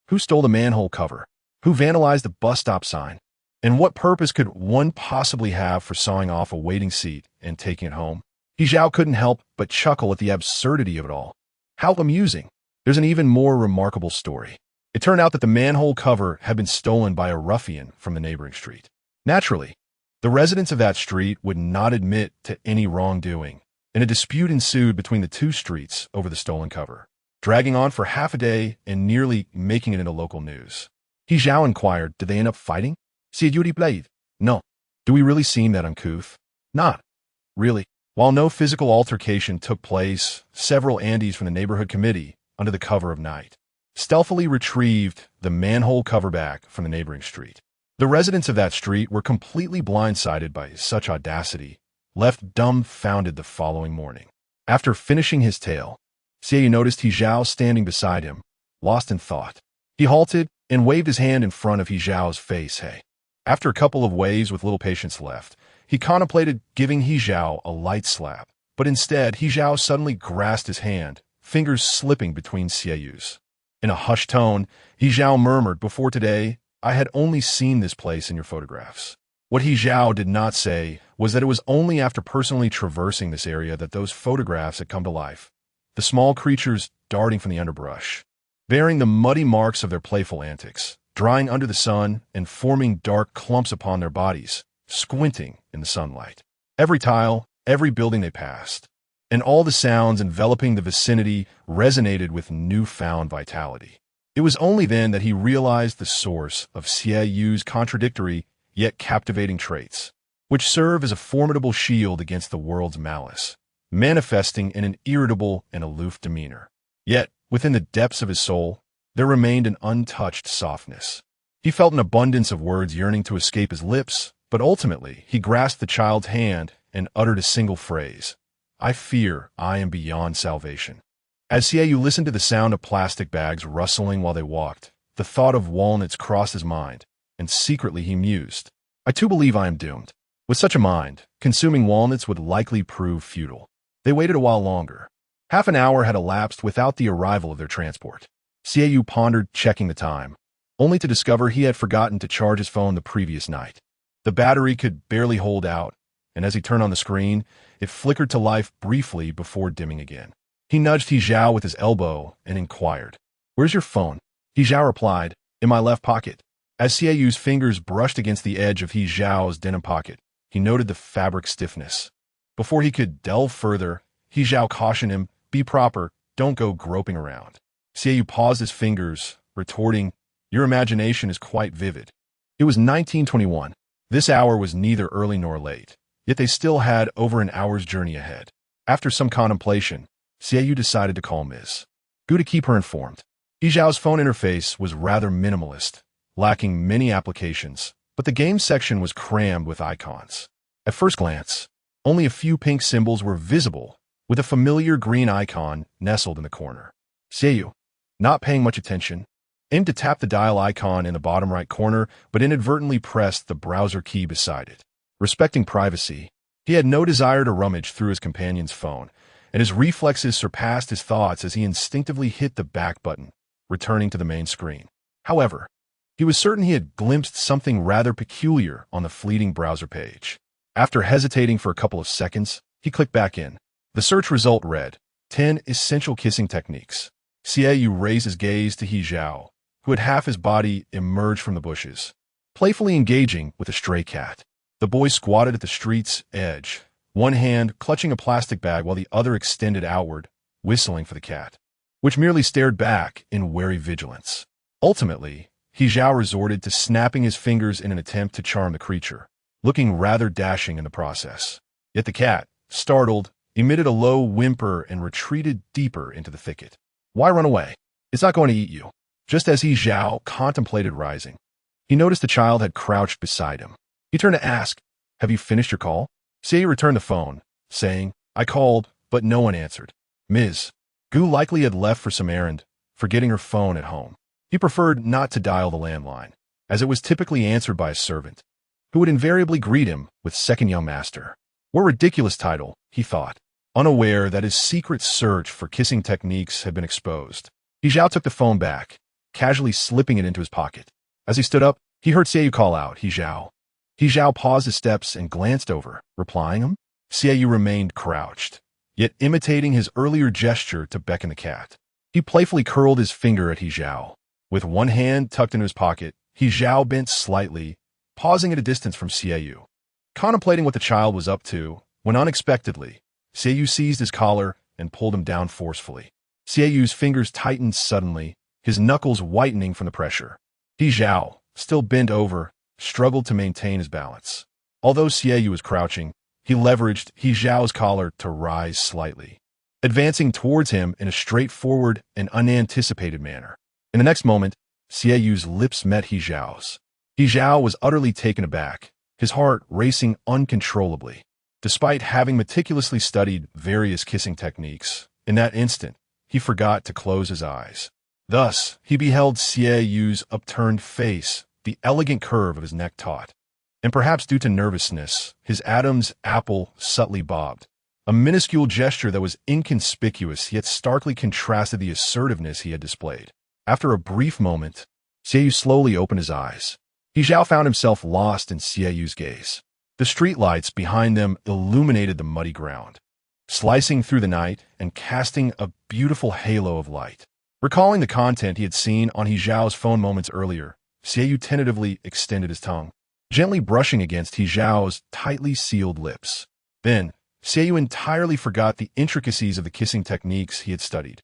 Who stole the manhole cover? Who vandalized the bus stop sign? And what purpose could one possibly have for sawing off a waiting seat and taking it home?" He Zhao couldn't help but chuckle at the absurdity of it all. How amusing. There's an even more remarkable story. It turned out that the manhole cover had been stolen by a ruffian from the neighboring street. Naturally, the residents of that street would not admit to any wrongdoing, and a dispute ensued between the 2 streets over the stolen cover, dragging on for half a day and nearly making it into local news. He Zhao inquired, "Did they end up fighting?" "Xiaoyu played. No. Do we really seem that uncouth?" "Not really." While no physical altercation took place, several Andes from the neighborhood committee, under the cover of night, stealthily retrieved the manhole cover back from the neighboring street. The residents of that street were completely blindsided by such audacity, left dumbfounded the following morning. After finishing his tale, Xiaoyu noticed He Zhao standing beside him, lost in thought. He halted and waved his hand in front of He Zhao's face. "Hey." After a couple of waves with little patience left, he contemplated giving He Zhao a light slap, but instead He Zhao suddenly grasped his hand, fingers slipping between Xiaoyu's. In a hushed tone, He Zhao murmured, "Before today, I had only seen this place in your photographs." What He Zhao did not say was that it was only after personally traversing this area that those photographs had come to life. The small creatures darting from the underbrush, bearing the muddy marks of their playful antics, drying under the sun and forming dark clumps upon their bodies, squinting in the sunlight. Every tile, every building they passed, and all the sounds enveloping the vicinity resonated with newfound vitality. It was only then that he realized the source of Xie Yu's contradictory yet captivating traits, which serve as a formidable shield against the world's malice, manifesting in an irritable and aloof demeanor. Yet, within the depths of his soul, there remained an untouched softness. He felt an abundance of words yearning to escape his lips, but ultimately he grasped the child's hand and uttered a single phrase: "I fear I am beyond salvation." As Xie Yu listened to the sound of plastic bags rustling while they walked, the thought of walnuts crossed his mind, and secretly he mused, "I too believe I am doomed." With such a mind, consuming walnuts would likely prove futile. They waited a while longer. Half an hour had elapsed without the arrival of their transport. Xie Yu pondered, checking the time, only to discover he had forgotten to charge his phone the previous night. The battery could barely hold out, and as he turned on the screen, it flickered to life briefly before dimming again. He nudged He Zhao with his elbow and inquired, "Where's your phone?" He Zhao replied, "In my left pocket." As Xie Yu's fingers brushed against the edge of He Zhao's denim pocket, he noted the fabric stiffness. Before he could delve further, He Zhao cautioned him, "Be proper, don't go groping around." Xie Yu paused his fingers, retorting, "Your imagination is quite vivid." It was 1921. This hour was neither early nor late, yet they still had over an hour's journey ahead. After some contemplation, Xie Yu decided to call Ms. Gu to keep her informed. He Zhao's phone interface was rather minimalist, lacking many applications, but the game section was crammed with icons. At first glance, only a few pink symbols were visible, with a familiar green icon nestled in the corner. Xie Yu, not paying much attention, aimed to tap the dial icon in the bottom right corner, but inadvertently pressed the browser key beside it. Respecting privacy, he had no desire to rummage through his companion's phone, and his reflexes surpassed his thoughts as he instinctively hit the back button, returning to the main screen. However, he was certain he had glimpsed something rather peculiar on the fleeting browser page. After hesitating for a couple of seconds, he clicked back in. The search result read, 10 Essential Kissing Techniques. Xie Yu raised his gaze to He Zhao, who had half his body emerged from the bushes, playfully engaging with a stray cat. The boy squatted at the street's edge, one hand clutching a plastic bag while the other extended outward, whistling for the cat, which merely stared back in wary vigilance. Ultimately, He Zhao resorted to snapping his fingers in an attempt to charm the creature, looking rather dashing in the process. Yet the cat, startled, emitted a low whimper and retreated deeper into the thicket. "Why run away? It's not going to eat you." Just as He Zhao contemplated rising, he noticed the child had crouched beside him. He turned to ask, "Have you finished your call?" Xie returned the phone, saying, "I called, but no one answered." Ms. Gu likely had left for some errand, forgetting her phone at home. He preferred not to dial the landline, as it was typically answered by a servant, who would invariably greet him with "Second Young Master." What a ridiculous title, he thought, unaware that his secret search for kissing techniques had been exposed. He Zhao took the phone back, casually slipping it into his pocket. As he stood up, he heard Xie Yu call out, "He Zhao." He Zhao paused his steps and glanced over, replying him. Xie Yu remained crouched, yet imitating his earlier gesture to beckon the cat. He playfully curled his finger at He Zhao. With one hand tucked into his pocket, He Zhao bent slightly, pausing at a distance from Xie Yu, contemplating what the child was up to, when unexpectedly, Xie Yu seized his collar and pulled him down forcefully. Xie Yu's fingers tightened suddenly, his knuckles whitening from the pressure. He Zhao, still bent over, struggled to maintain his balance. Although Xie Yu was crouching, he leveraged He Zhao's collar to rise slightly, advancing towards him in a straightforward and unanticipated manner. In the next moment, Xie Yu's lips met He Zhao's. He Zhao was utterly taken aback, his heart racing uncontrollably. Despite having meticulously studied various kissing techniques, in that instant, he forgot to close his eyes. Thus, he beheld Xie Yu's upturned face, the elegant curve of his neck taut, and perhaps due to nervousness, his Adam's apple subtly bobbed, a minuscule gesture that was inconspicuous yet starkly contrasted the assertiveness he had displayed. After a brief moment, Xiaoyu slowly opened his eyes. He Zhao found himself lost in Xiaoyu's gaze. The streetlights behind them illuminated the muddy ground, slicing through the night and casting a beautiful halo of light. Recalling the content he had seen on He Zhao's phone moments earlier, Xiaoyu tentatively extended his tongue, gently brushing against He Zhao's tightly sealed lips. Then, Xiaoyu entirely forgot the intricacies of the kissing techniques he had studied,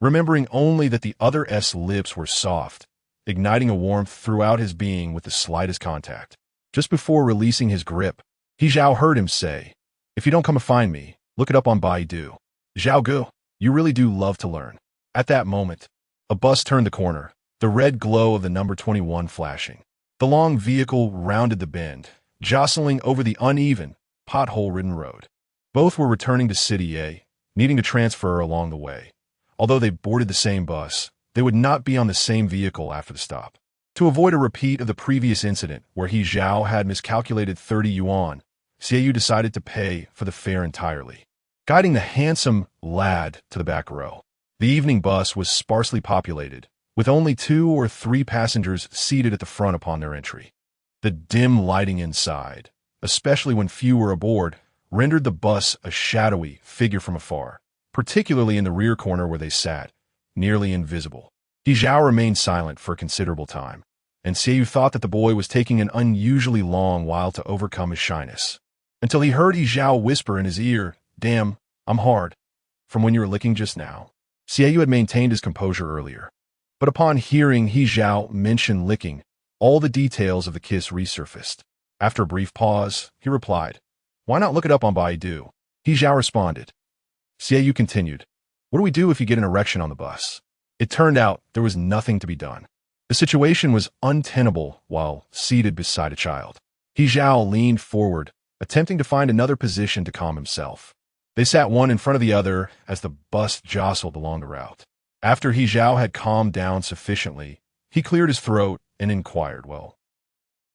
remembering only that the other's lips were soft, igniting a warmth throughout his being with the slightest contact. Just before releasing his grip, He Zhao heard him say, "If you don't come and find me, look it up on Baidu. Zhao Gu, you really do love to learn." At that moment, a bus turned the corner, the red glow of the number 21 flashing. The long vehicle rounded the bend, jostling over the uneven, pothole-ridden road. Both were returning to City A, needing to transfer along the way. Although they boarded the same bus, they would not be on the same vehicle after the stop. To avoid a repeat of the previous incident where He Zhao had miscalculated 30 yuan, Xiaoyu decided to pay for the fare entirely, guiding the handsome lad to the back row. The evening bus was sparsely populated, with only 2 or 3 passengers seated at the front upon their entry. The dim lighting inside, especially when few were aboard, rendered the bus a shadowy figure from afar, particularly in the rear corner where they sat, nearly invisible. He Zhao remained silent for a considerable time, and Xiaoyu thought that the boy was taking an unusually long while to overcome his shyness, until he heard He Zhao whisper in his ear, "Damn, I'm hard, from when you were licking just now." Xiaoyu had maintained his composure earlier, but upon hearing He Zhao mention licking, all the details of the kiss resurfaced. After a brief pause, he replied, "Why not look it up on Baidu?" He Zhao responded. Xiaoyu continued, "What do we do if you get an erection on the bus?" It turned out there was nothing to be done. The situation was untenable while seated beside a child. He Zhao leaned forward, attempting to find another position to calm himself. They sat one in front of the other as the bus jostled along the route. After He Zhao had calmed down sufficiently, he cleared his throat and inquired, "Well?"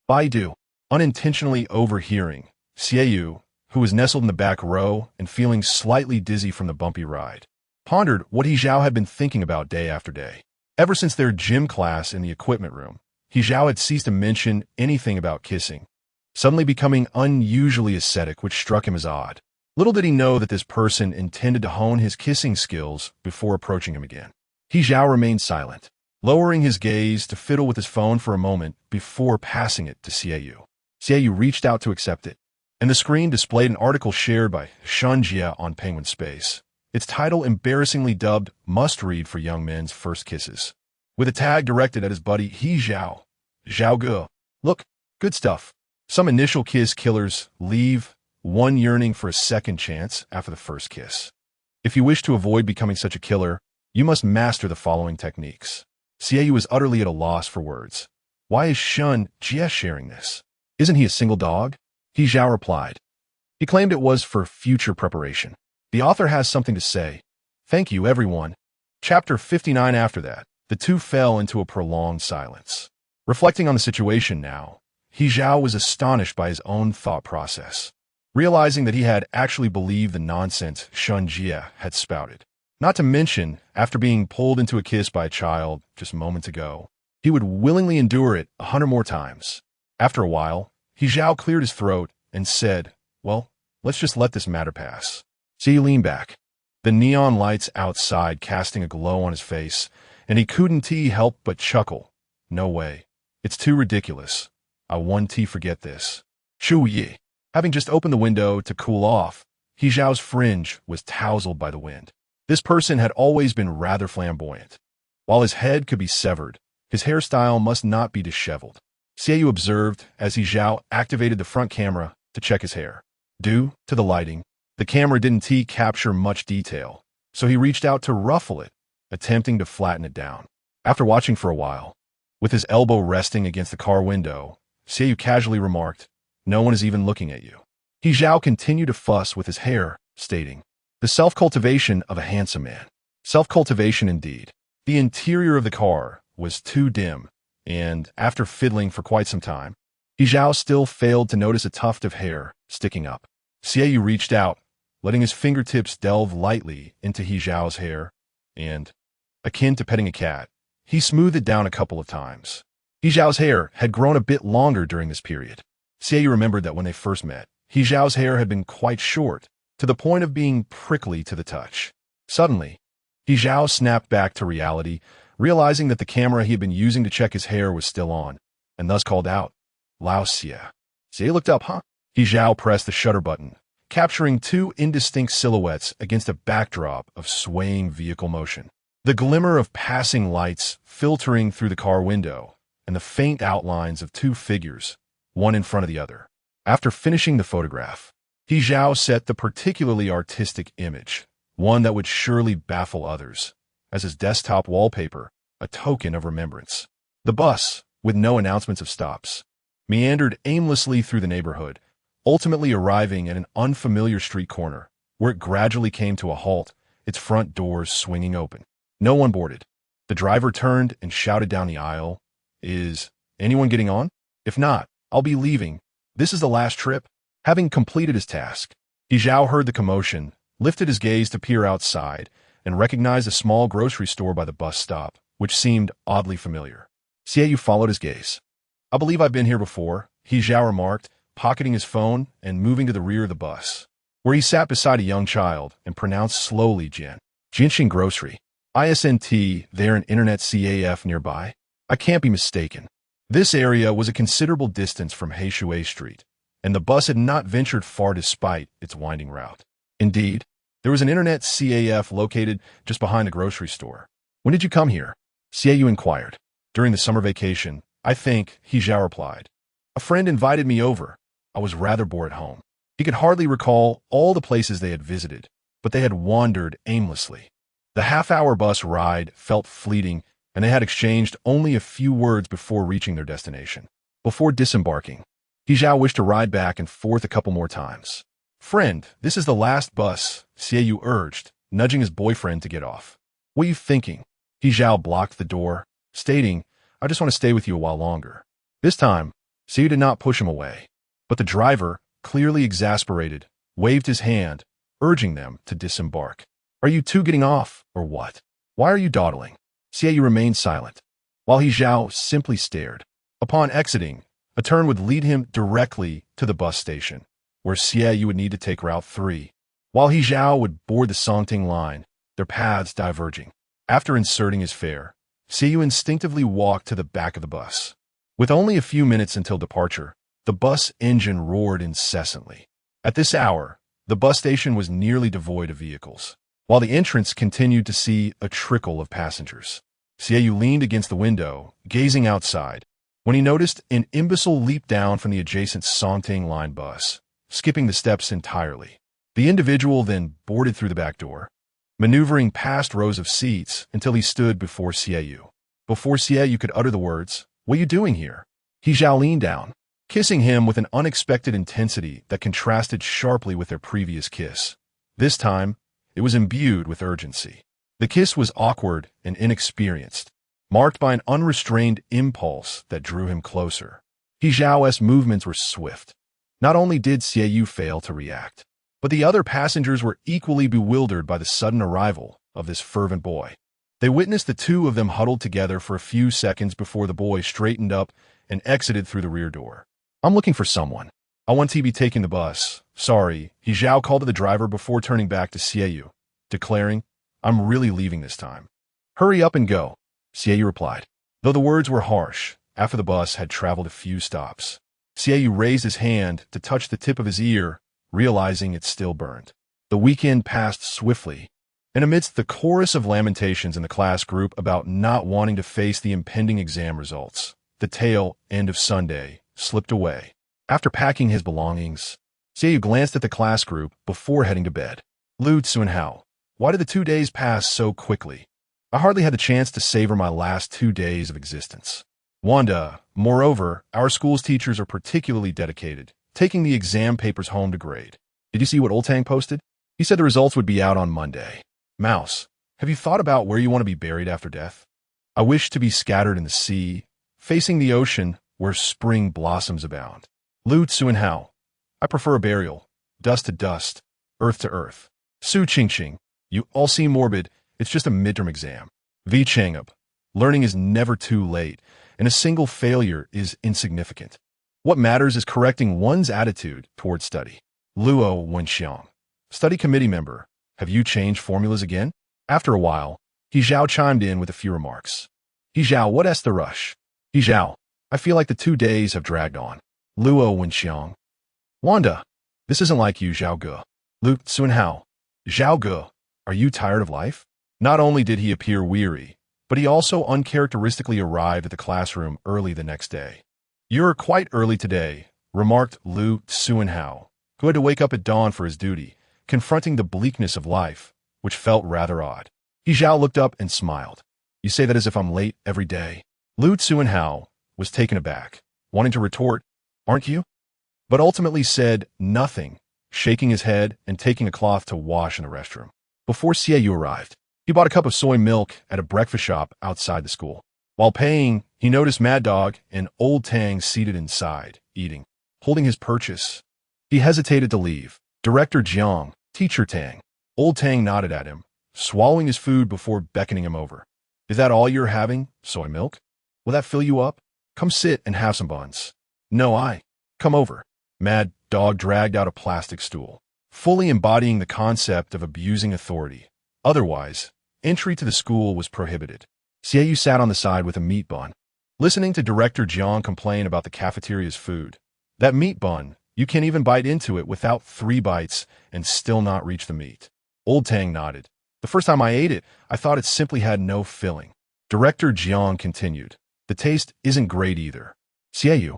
Baidu, unintentionally overhearing, Xiaoyu, who was nestled in the back row and feeling slightly dizzy from the bumpy ride, pondered what He Zhao had been thinking about day after day. Ever since their gym class in the equipment room, He Zhao had ceased to mention anything about kissing, suddenly becoming unusually ascetic, which struck him as odd. Little did he know that this person intended to hone his kissing skills before approaching him again. He Zhao remained silent, lowering his gaze to fiddle with his phone for a moment before passing it to Xiaoyu. Xiaoyu reached out to accept it, and the screen displayed an article shared by Shanjia on Penguin Space. Its title embarrassingly dubbed "Must Read for Young Men's First Kisses," with a tag directed at his buddy He Zhao. Zhao Ge. Look, good stuff. Some initial kiss killers leave one yearning for a second chance after the first kiss. If you wish to avoid becoming such a killer, you must master the following techniques. Xiaoyu was utterly at a loss for words. Why is Shun Jie sharing this? Isn't he a single dog? He Zhao replied. He claimed it was for future preparation. The author has something to say. Thank you, everyone. Chapter 59. After that, the two fell into a prolonged silence. Reflecting on the situation now, He Zhao was astonished by his own thought process, realizing that he had actually believed the nonsense Shun Jie had spouted. Not to mention, after being pulled into a kiss by a child just moments ago, he would willingly endure it 100 more times. After a while, He Zhao cleared his throat and said, "Well, let's just let this matter pass." He leaned back, the neon lights outside casting a glow on his face, and he couldn't help but chuckle. No way. It's too ridiculous. I won't forget this. Shu Yi. Having just opened the window to cool off, He Zhao's fringe was tousled by the wind. This person had always been rather flamboyant. While his head could be severed, his hairstyle must not be disheveled. Xiaoyu observed as He Zhao activated the front camera to check his hair. Due to the lighting, the camera didn't capture much detail, so he reached out to ruffle it, attempting to flatten it down. After watching for a while, with his elbow resting against the car window, Xiaoyu casually remarked, "No one is even looking at you." He Zhao continued to fuss with his hair, stating, "The self-cultivation of a handsome man." Self-cultivation indeed. The interior of the car was too dim, and after fiddling for quite some time, He Zhao still failed to notice a tuft of hair sticking up. Xiaoyu reached out, letting his fingertips delve lightly into He Zhao's hair, and, akin to petting a cat, he smoothed it down a couple of times. He Zhao's hair had grown a bit longer during this period. Xie remembered that when they first met, He Zhao's hair had been quite short, to the point of being prickly to the touch. Suddenly, He Zhao snapped back to reality, realizing that the camera he had been using to check his hair was still on, and thus called out, "Lao Xie." Xie looked up, huh? He Zhao pressed the shutter button, capturing two indistinct silhouettes against a backdrop of swaying vehicle motion. The glimmer of passing lights filtering through the car window, and the faint outlines of two figures, one in front of the other. After finishing the photograph, He Zhao set the particularly artistic image, one that would surely baffle others, as his desktop wallpaper, a token of remembrance. The bus, with no announcements of stops, meandered aimlessly through the neighborhood, ultimately arriving at an unfamiliar street corner, where it gradually came to a halt, its front doors swinging open. No one boarded. The driver turned and shouted down the aisle, "Is anyone getting on? If not, I'll be leaving. This is the last trip." Having completed his task, He Zhao heard the commotion, lifted his gaze to peer outside, and recognized a small grocery store by the bus stop, which seemed oddly familiar. Xie followed his gaze. "I believe I've been here before," He Zhao remarked, pocketing his phone and moving to the rear of the bus, where he sat beside a young child and pronounced slowly, Jianxing Grocery. ISNT, there an internet CAF nearby? I can't be mistaken. This area was a considerable distance from Heishui Street, and the bus had not ventured far despite its winding route. Indeed, there was an internet CAF located just behind the grocery store. "When did you come here?" Xie inquired. "During the summer vacation, I think," He Zhao replied. "A friend invited me over. I was rather bored at home." He could hardly recall all the places they had visited, but they had wandered aimlessly. The half-hour bus ride felt fleeting, and they had exchanged only a few words before reaching their destination. Before disembarking, He Zhao wished to ride back and forth a couple more times. "Friend, this is the last bus," Xie urged, nudging his boyfriend to get off. "What are you thinking?" He Zhao blocked the door, stating, "I just want to stay with you a while longer." This time, Xie did not push him away, but the driver, clearly exasperated, waved his hand, urging them to disembark. "Are you two getting off, or what? Why are you dawdling?" Xie remained silent, while He Zhao simply stared. Upon exiting, a turn would lead him directly to the bus station, where Xie would need to take Route 3, while He Zhao would board the Songting line, their paths diverging. After inserting his fare, Xie instinctively walked to the back of the bus. With only a few minutes until departure, the bus engine roared incessantly. At this hour, the bus station was nearly devoid of vehicles, while the entrance continued to see a trickle of passengers. Xie leaned against the window, gazing outside, when he noticed an imbecile leap down from the adjacent Songting line bus, skipping the steps entirely. The individual then boarded through the back door, maneuvering past rows of seats until he stood before Xie. Before Xie could utter the words, "What are you doing here?" He Zhao leaned down, kissing him with an unexpected intensity that contrasted sharply with their previous kiss. This time, it was imbued with urgency. The kiss was awkward and inexperienced, marked by an unrestrained impulse that drew him closer. He Zhao's movements were swift. Not only did Xie fail to react, but the other passengers were equally bewildered by the sudden arrival of this fervent boy. They witnessed the two of them huddled together for a few seconds before the boy straightened up and exited through the rear door. "I'm looking for someone. I want to be taking the bus. Sorry," He Zhao called to the driver before turning back to Xie, declaring, "I'm really leaving this time." "Hurry up and go," Xie replied. Though the words were harsh, after the bus had traveled a few stops, Xie raised his hand to touch the tip of his ear, realizing it still burned. The weekend passed swiftly, and amidst the chorus of lamentations in the class group about not wanting to face the impending exam results, the tail end of Sunday slipped away. After packing his belongings, Xie glanced at the class group before heading to bed. "Lu Tsunhao, why did the 2 days pass so quickly? I hardly had the chance to savor my last 2 days of existence. Wanda, moreover, our school's teachers are particularly dedicated, taking the exam papers home to grade. Did you see what Oltang posted? He said the results would be out on Monday. Mouse, have you thought about where you want to be buried after death? I wish to be scattered in the sea, facing the ocean where spring blossoms abound. Lu Tsunhao, I prefer a burial, dust to dust, earth to earth. Su Qingqing, you all seem morbid, it's just a midterm exam. V Changup, Learning is never too late, and a single failure is insignificant. What matters is correcting one's attitude toward study. Luo Wenxiang, study committee member, have you changed formulas again? After a while, He Zhao chimed in with a few remarks. He Zhao, what's the rush? He Zhao, I feel like the 2 days have dragged on. Luo Wenxiang, Wanda, this isn't like you, Zhao Ge. Lu Tsunhao, Zhao Ge, are you tired of life? Not only did he appear weary, but he also uncharacteristically arrived at the classroom early the next day. You're quite early today, remarked Lu Tsunhao, who had to wake up at dawn for his duty, confronting the bleakness of life, which felt rather odd. He Zhao looked up and smiled. You say that as if I'm late every day. Lu Tsunhao was taken aback, wanting to retort, aren't you? But ultimately said nothing, shaking his head and taking a cloth to wash in the restroom. Before Xie arrived, he bought a cup of soy milk at a breakfast shop outside the school. While paying, he noticed Mad Dog and Old Tang seated inside, eating. Holding his purchase, he hesitated to leave. Director Jiang, Teacher Tang. Old Tang nodded at him, swallowing his food before beckoning him over. Is that all you're having, soy milk? Will that fill you up? Come sit and have some buns. No, come over. Mad Dog dragged out a plastic stool, fully embodying the concept of abusing authority. Otherwise, entry to the school was prohibited. Xie sat on the side with a meat bun, listening to Director Jiang complain about the cafeteria's food. That meat bun, you can't even bite into it without 3 bites and still not reach the meat. Old Tang nodded. The first time I ate it, I thought it simply had no filling. Director Jiang continued. The taste isn't great either. Xie.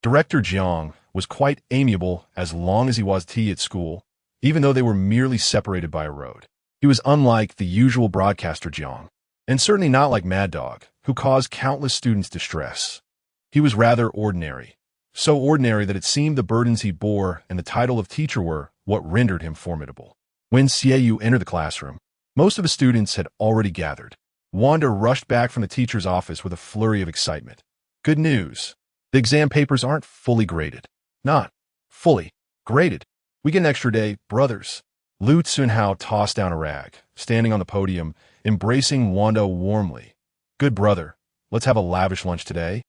Director Jiang was quite amiable as long as he was at school, even though they were merely separated by a road. He was unlike the usual broadcaster Jiang, and certainly not like Mad Dog, who caused countless students distress. He was rather ordinary, so ordinary that it seemed the burdens he bore and the title of teacher were what rendered him formidable. When Xie entered the classroom, most of the students had already gathered. Wanda rushed back from the teacher's office with a flurry of excitement. Good news. The exam papers aren't fully graded. Not fully graded. We get an extra day, brothers. Lu Tsunhao tossed down a rag, standing on the podium, embracing Wanda warmly. Good brother, let's have a lavish lunch today.